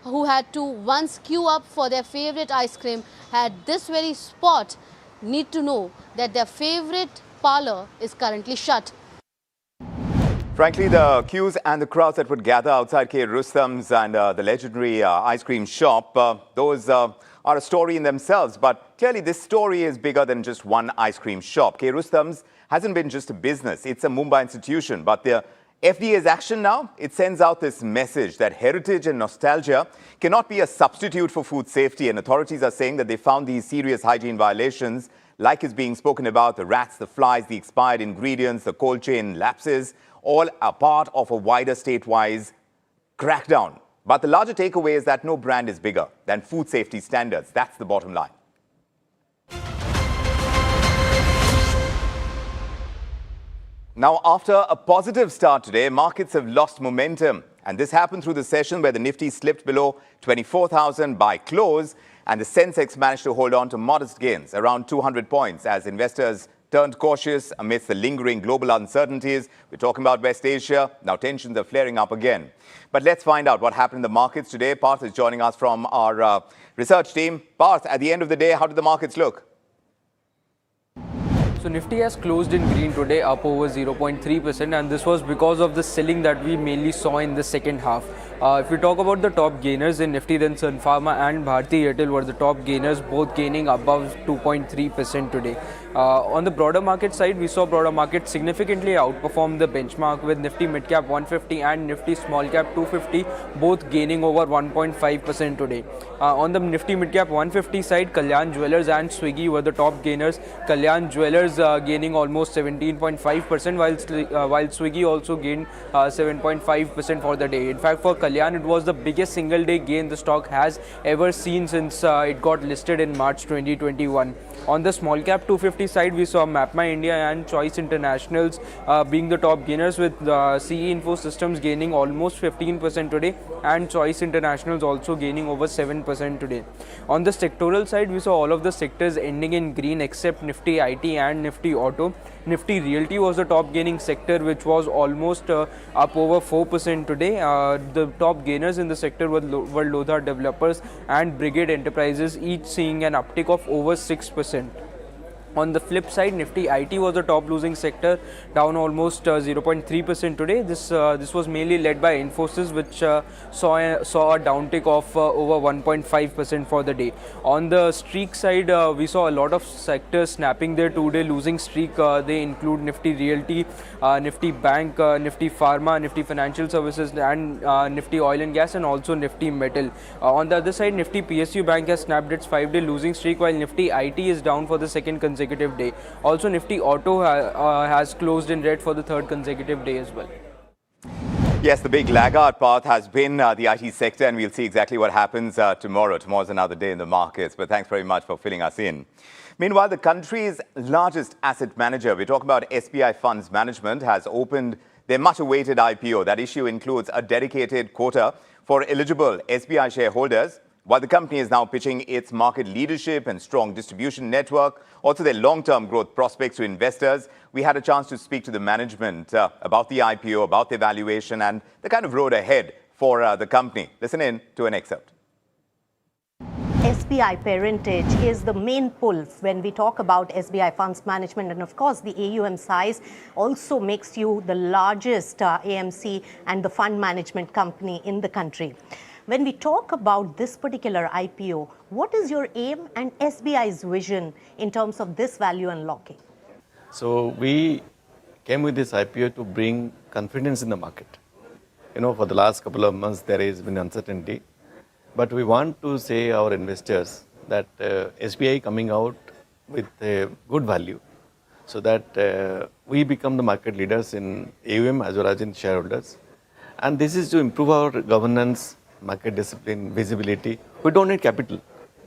who had to once queue up for their favorite ice cream at this very spot need to know that their favorite parlour is currently shut. Frankly, the queues and the crowds that would gather outside K. Rustam's and the legendary ice cream shop, those are a story in themselves. But clearly, this story is bigger than just one ice cream shop. K. Rustam's hasn't been just a business. It's a Mumbai institution. But the FDA's action now, it sends out this message that heritage and nostalgia cannot be a substitute for food safety. And authorities are saying that they found these serious hygiene violations, like is being spoken about, the rats, the flies, the expired ingredients, the cold chain lapses, all are part of a wider statewide crackdown. But the larger takeaway is that no brand is bigger than food safety standards. That's the bottom line. Now, after a positive start today, markets have lost momentum. And this happened through the session where the Nifty slipped below 24,000 by close, and the Sensex managed to hold on to modest gains, around 200 points, as investors turned cautious amidst the lingering global uncertainties. We're talking about West Asia. Now tensions are flaring up again. But let's find out what happened in the markets today. Parth is joining us from our research team. Parth, at the end of the day, how did the markets look? So Nifty has closed in green today, up over 0.3%, and this was because of the selling that we mainly saw in the second half. If we talk about the top gainers in Nifty, then Sun Pharma and Bharti Airtel were the top gainers, both gaining above 2.3% today. On the broader market side, we saw broader market significantly outperform the benchmark, with Nifty Midcap 150 and Nifty Small Cap 250 both gaining over 1.5% today. On the Nifty Midcap 150 side, Kalyan Jewellers and Swiggy were the top gainers. Kalyan Jewellers gaining almost 17.5%, while Swiggy also gained 7.5% for the day. In fact, for Kalyan, it was the biggest single day gain the stock has ever seen since it got listed in March 2021. On the small cap 250 side, we saw MapMy India and Choice Internationals being the top gainers, with CE Info Systems gaining almost 15% today and Choice Internationals also gaining over 7% today. On the sectoral side, we saw all of the sectors ending in green except Nifty IT and Nifty Auto. Nifty Realty was the top gaining sector, which was almost up over 4% today. The top gainers in the sector were Lodha Developers and Brigade Enterprises, each seeing an uptick of over 6%. On the flip side, Nifty IT was the top losing sector, down almost 0.3% today. This was mainly led by Infosys, which saw a downtick of over 1.5% for the day. On the streak side, we saw a lot of sectors snapping their two-day losing streak. They include Nifty Realty, Nifty Bank, Nifty Pharma, Nifty Financial Services, and Nifty Oil and Gas, and also Nifty Metal. On the other side, Nifty PSU Bank has snapped its 5-day losing streak, while Nifty IT is down for the second consecutive day. Also, Nifty Auto has closed in red for the third consecutive day as well. Yes, the big laggard path has been the IT sector, and we'll see exactly what happens tomorrow. Tomorrow's another day in the markets, but thanks very much for filling us in. Meanwhile, the country's largest asset manager, we're talking about SBI Funds Management, has opened their much-awaited IPO. That issue includes a dedicated quota for eligible SBI shareholders, while the company is now pitching its market leadership and strong distribution network, also their long-term growth prospects to investors. We had a chance to speak to the management about the IPO, about the valuation, and the kind of road ahead for the company. Listen in to an excerpt. SBI parentage is the main pull when we talk about SBI Funds Management, and of course the AUM size also makes you the largest AMC and the fund management company in the country. When we talk about this particular IPO, what is your aim and SBI's vision in terms of this value unlocking? So we came with this IPO to bring confidence in the market. You know, for the last couple of months there has been uncertainty, but we want to say our investors that SBI coming out with a good value, so that we become the market leaders in AUM as well as in shareholders. And this is to improve our governance, market discipline, visibility. We don't need capital.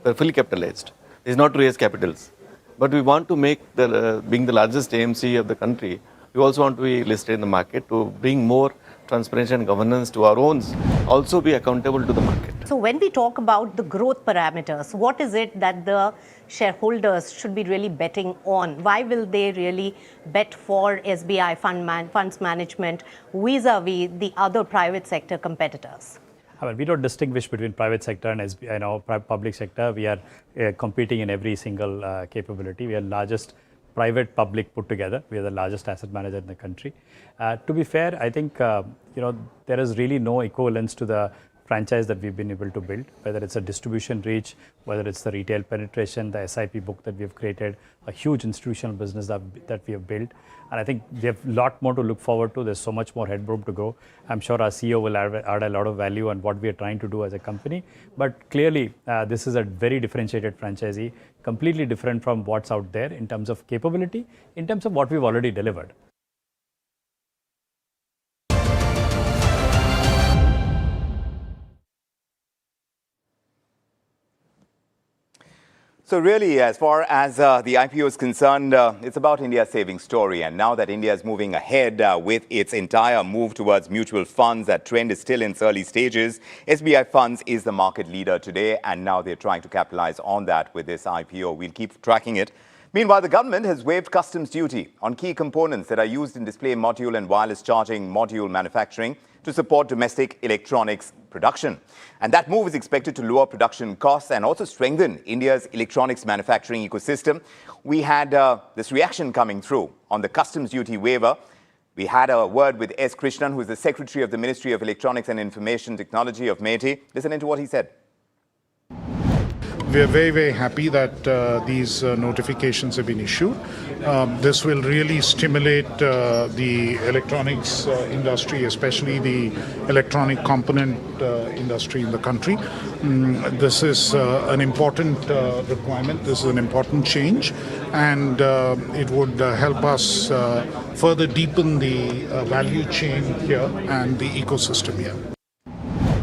We're fully capitalized. It's not to raise capitals. But we want to make, being the largest AMC of the country, we also want to be listed in the market to bring more transparency and governance to our own, also be accountable to the market. So when we talk about the growth parameters, what is it that the shareholders should be really betting on? Why will they really bet for SBI Funds Management vis-a-vis the other private sector competitors? I mean, we don't distinguish between private sector and public sector. We are competing in every single capability. We are largest private public put together. We are the largest asset manager in the country. To be fair, I think there is really no equivalence to the franchise that we've been able to build, whether it's a distribution reach, whether it's the retail penetration, the SIP book that we have created, a huge institutional business that we have built. And I think we have a lot more to look forward to. There's so much more headroom to go. I'm sure our CEO will add a lot of value on what we are trying to do as a company. But clearly, this is a very differentiated franchisee, completely different from what's out there in terms of capability, in terms of what we've already delivered. So really, as far as the IPO is concerned, it's about India's saving story. And now that India is moving ahead with its entire move towards mutual funds, that trend is still in its early stages. SBI Funds is the market leader today, and now they're trying to capitalize on that with this IPO. We'll keep tracking it. Meanwhile, the government has waived customs duty on key components that are used in display module and wireless charging module manufacturing to support domestic electronics production. And that move is expected to lower production costs and also strengthen India's electronics manufacturing ecosystem. We had this reaction coming through on the customs duty waiver. We had a word with S. Krishnan, who is the Secretary of the Ministry of Electronics and Information Technology of MeitY. Listen to what he said. We are very, very happy that these notifications have been issued. This will really stimulate the electronics industry, especially the electronic component industry in the country. This is an important requirement. This is an important change, and it would help us further deepen the value chain here and the ecosystem here.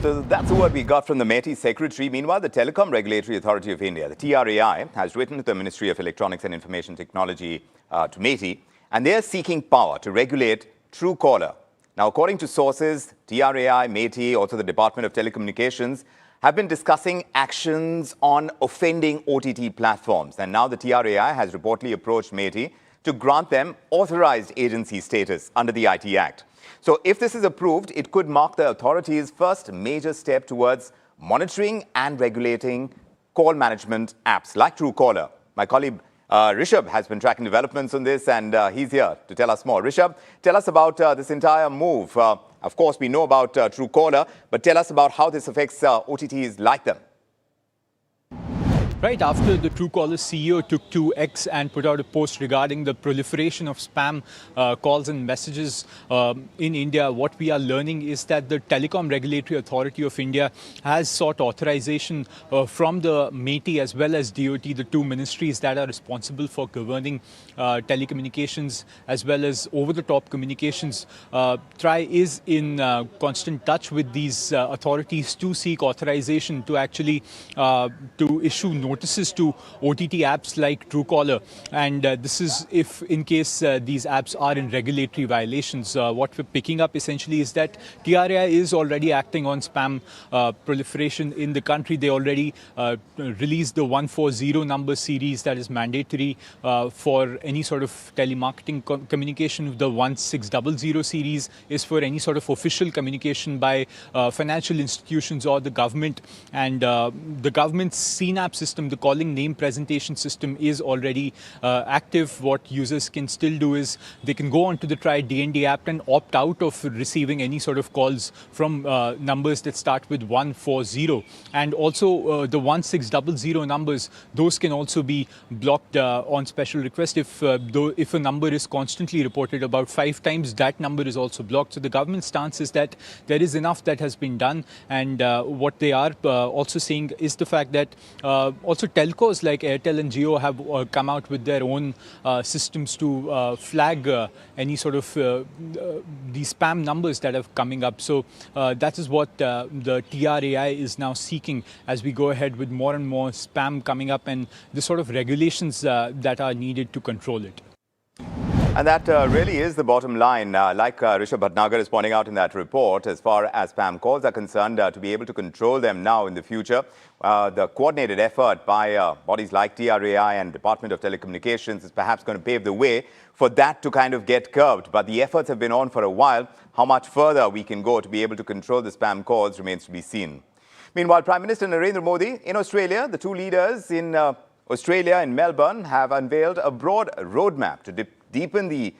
So that's the word we got from the MeitY Secretary. Meanwhile, the Telecom Regulatory Authority of India, the TRAI, has written to the Ministry of Electronics and Information Technology to MeitY, and they are seeking power to regulate Truecaller. Now, according to sources, TRAI, MeitY, also the Department of Telecommunications, have been discussing actions on offending OTT platforms. And now the TRAI has reportedly approached MeitY to grant them authorized agency status under the IT Act. So if this is approved, it could mark the authority's first major step towards monitoring and regulating call management apps like Truecaller. My colleague Rishabh has been tracking developments on this, and he's here to tell us more. Rishabh, tell us about this entire move. Of course, we know about Truecaller, but tell us about how this affects OTTs like them. Right after the Truecaller CEO took to X and put out a post regarding the proliferation of spam calls and messages in India, what we are learning is that the Telecom Regulatory Authority of India has sought authorization from the MeitY as well as DoT, the two ministries that are responsible for governing telecommunications as well as over-the-top communications. TRAI is in constant touch with these authorities to seek authorization to actually to issue notices to OTT apps like Truecaller, and this is if in case these apps are in regulatory violations. What we're picking up essentially is that TRAI is already acting on spam proliferation in the country. They already released the 140 number series that is mandatory for any sort of telemarketing communication. The 1600 series is for any sort of official communication by financial institutions or the government, and the government's CNAP system, the calling name presentation system, is already active. What users can still do is they can go onto the TRAI DND app and opt out of receiving any sort of calls from numbers that start with 140. And also the 1600 numbers, those can also be blocked on special request. If a number is constantly reported about 5 times, that number is also blocked. So the government stance is that there is enough that has been done, and what they are also saying is the fact that also telcos like Airtel and Jio have come out with their own systems to flag any sort of these spam numbers that are coming up. So that is what the TRAI is now seeking as we go ahead with more and more spam coming up and the sort of regulations that are needed to control it. And that really is the bottom line. Like Rishabh Bhatnagar is pointing out in that report, as far as spam calls are concerned, to be able to control them now in the future, the coordinated effort by bodies like TRAI and Department of Telecommunications is perhaps going to pave the way for that to kind of get curbed. But the efforts have been on for a while. How much further we can go to be able to control the spam calls remains to be seen. Meanwhile, Prime Minister Narendra Modi in Australia, the two leaders in Australia in Melbourne have unveiled a broad roadmap to deepen the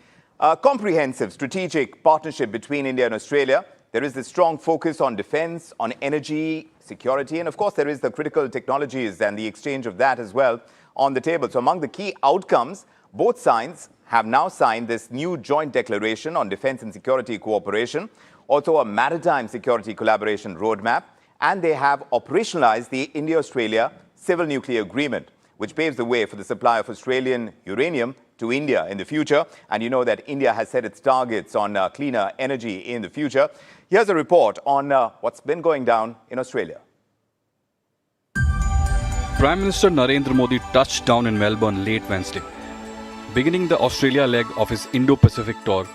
comprehensive strategic partnership between India and Australia. There is this strong focus on defense, on energy, security, and of course there is the critical technologies and the exchange of that as well on the table. So among the key outcomes, both sides have now signed this new joint declaration on defense and security cooperation, also a maritime security collaboration roadmap, and they have operationalized the India-Australia Civil Nuclear Agreement, which paves the way for the supply of Australian uranium to India in the future. And you know that India has set its targets on cleaner energy in the future. Here's a report on what's been going down in Australia. Prime Minister Narendra Modi touched down in Melbourne late Wednesday, beginning the Australia leg of his Indo-Pacific tour.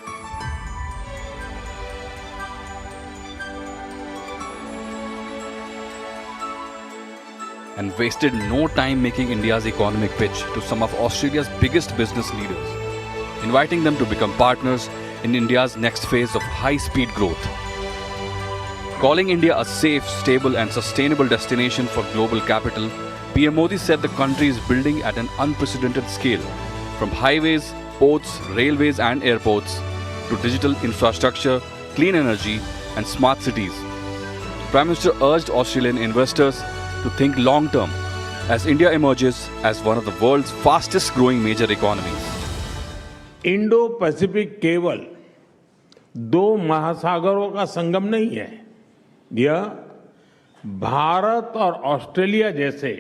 And wasted no time making India's economic pitch to some of Australia's biggest business leaders, inviting them to become partners in India's next phase of high-speed growth. Calling India a safe, stable and sustainable destination for global capital, PM Modi said the country is building at an unprecedented scale, from highways, ports, railways and airports, to digital infrastructure, clean energy and smart cities. Prime Minister urged Australian investors to think long-term as India emerges as one of the world's fastest-growing major economies. Indo-Pacific केवल दो महासागरों का संगम नहीं है, यह भारत और Australia जैसे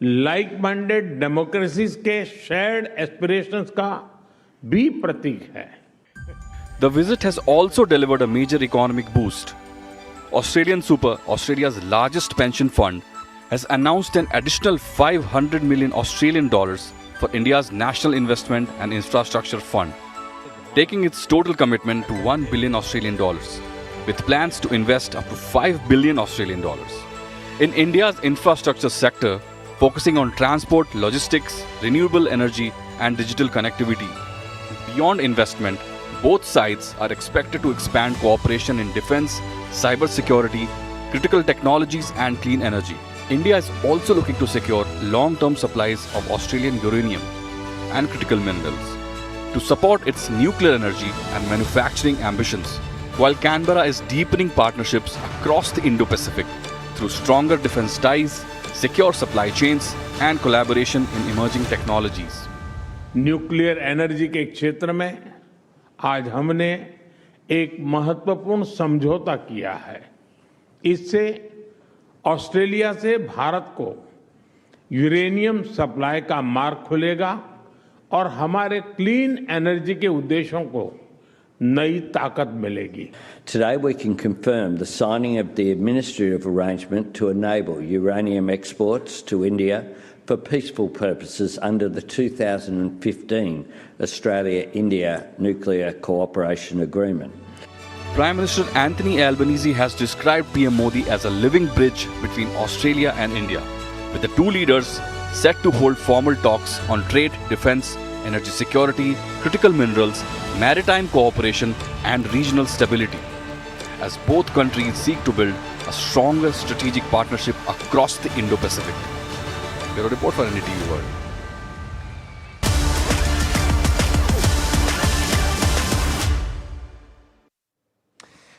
like minded democracies के shared aspirations का भी प्रतीक है. The visit has also delivered a major economic boost. Australian Super, Australia's largest pension fund, has announced an additional 500 million Australian dollars for India's National Investment and Infrastructure Fund, taking its total commitment to 1 billion Australian dollars, with plans to invest up to 5 billion Australian dollars in India's infrastructure sector, focusing on transport, logistics, renewable energy and digital connectivity. Beyond investment, both sides are expected to expand cooperation in defense, cybersecurity, critical technologies and clean energy. India is also looking to secure long-term supplies of Australian uranium and critical minerals to support its nuclear energy and manufacturing ambitions, while Canberra is deepening partnerships across the Indo-Pacific through stronger defense ties, secure supply chains, and collaboration in emerging technologies. Nuclear energy के क्षेत्र में आज हमने एक महत्वपूर्ण समझौता किया है। इससे ऑस्ट्रेलिया से भारत को यूरेनियम सप्लाई का मार्ग खुलेगा और हमारे क्लीन एनर्जी के उद्देश्यों को नई ताकत मिलेगी। Today we can confirm the signing of the administrative arrangement to enable uranium exports to India for peaceful purposes under the 2015 Australia-India Nuclear Cooperation Agreement. Prime Minister Anthony Albanese has described PM Modi as a living bridge between Australia and India, with the two leaders set to hold formal talks on trade, defence, energy security, critical minerals, maritime cooperation and regional stability, as both countries seek to build a stronger strategic partnership across the Indo-Pacific. Bureau report for NDTV World.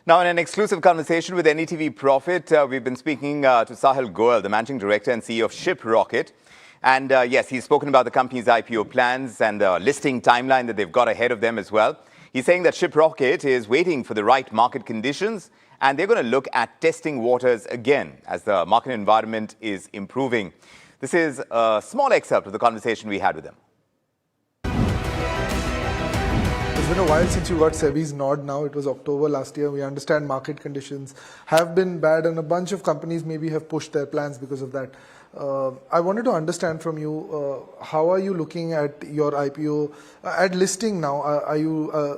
Now, in an exclusive conversation with NDTV Profit, we've been speaking to Sahil Goel, the Managing Director and CEO of ShipRocket. And yes, he's spoken about the company's IPO plans and the listing timeline that they've got ahead of them as well. He's saying that ShipRocket is waiting for the right market conditions and they're going to look at testing waters again as the market environment is improving. This is a small excerpt of the conversation we had with them. It's been a while since you got SEBI's nod now. It was October last year. We understand market conditions have been bad and a bunch of companies maybe have pushed their plans because of that. I wanted to understand from you, how are you looking at your IPO, at listing now?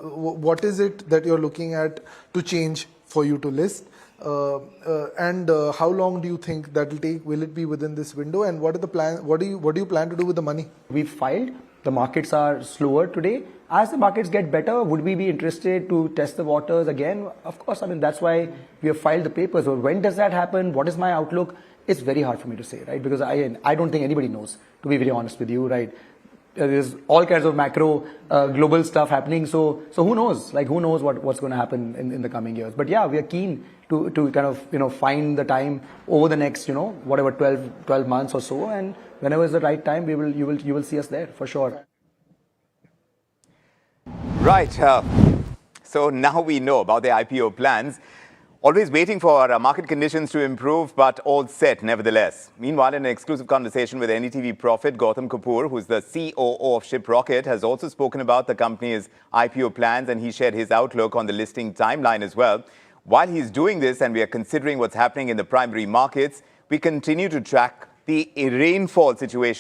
What is it that you're looking at to change for you to list? And how long do you think that will take? Will it be within this window? And what are the plans? What do you plan to do with the money? We filed. The markets are slower today. As the markets get better, would we be interested to test the waters again? Of course. I mean, that's why we have filed the papers. But when does that happen? What is my outlook? It's very hard for me to say, right? Because I don't think anybody knows, to be very honest with you, right? There's all kinds of macro, global stuff happening. So who knows? Like, who knows what's going to happen in the coming years? But yeah, we are keen to kind of, find the time over the next, whatever, 12 months or so. And whenever is the right time, you will see us there for sure. Right. So now we know about the IPO plans. Always waiting for market conditions to improve, but all set nevertheless. Meanwhile, in an exclusive conversation with NDTV Profit, Gautam Kapoor, who's the COO of ShipRocket, has also spoken about the company's IPO plans, and he shared his outlook on the listing timeline as well. While he's doing this and we are considering what's happening in the primary markets, we continue to track the rainfall situation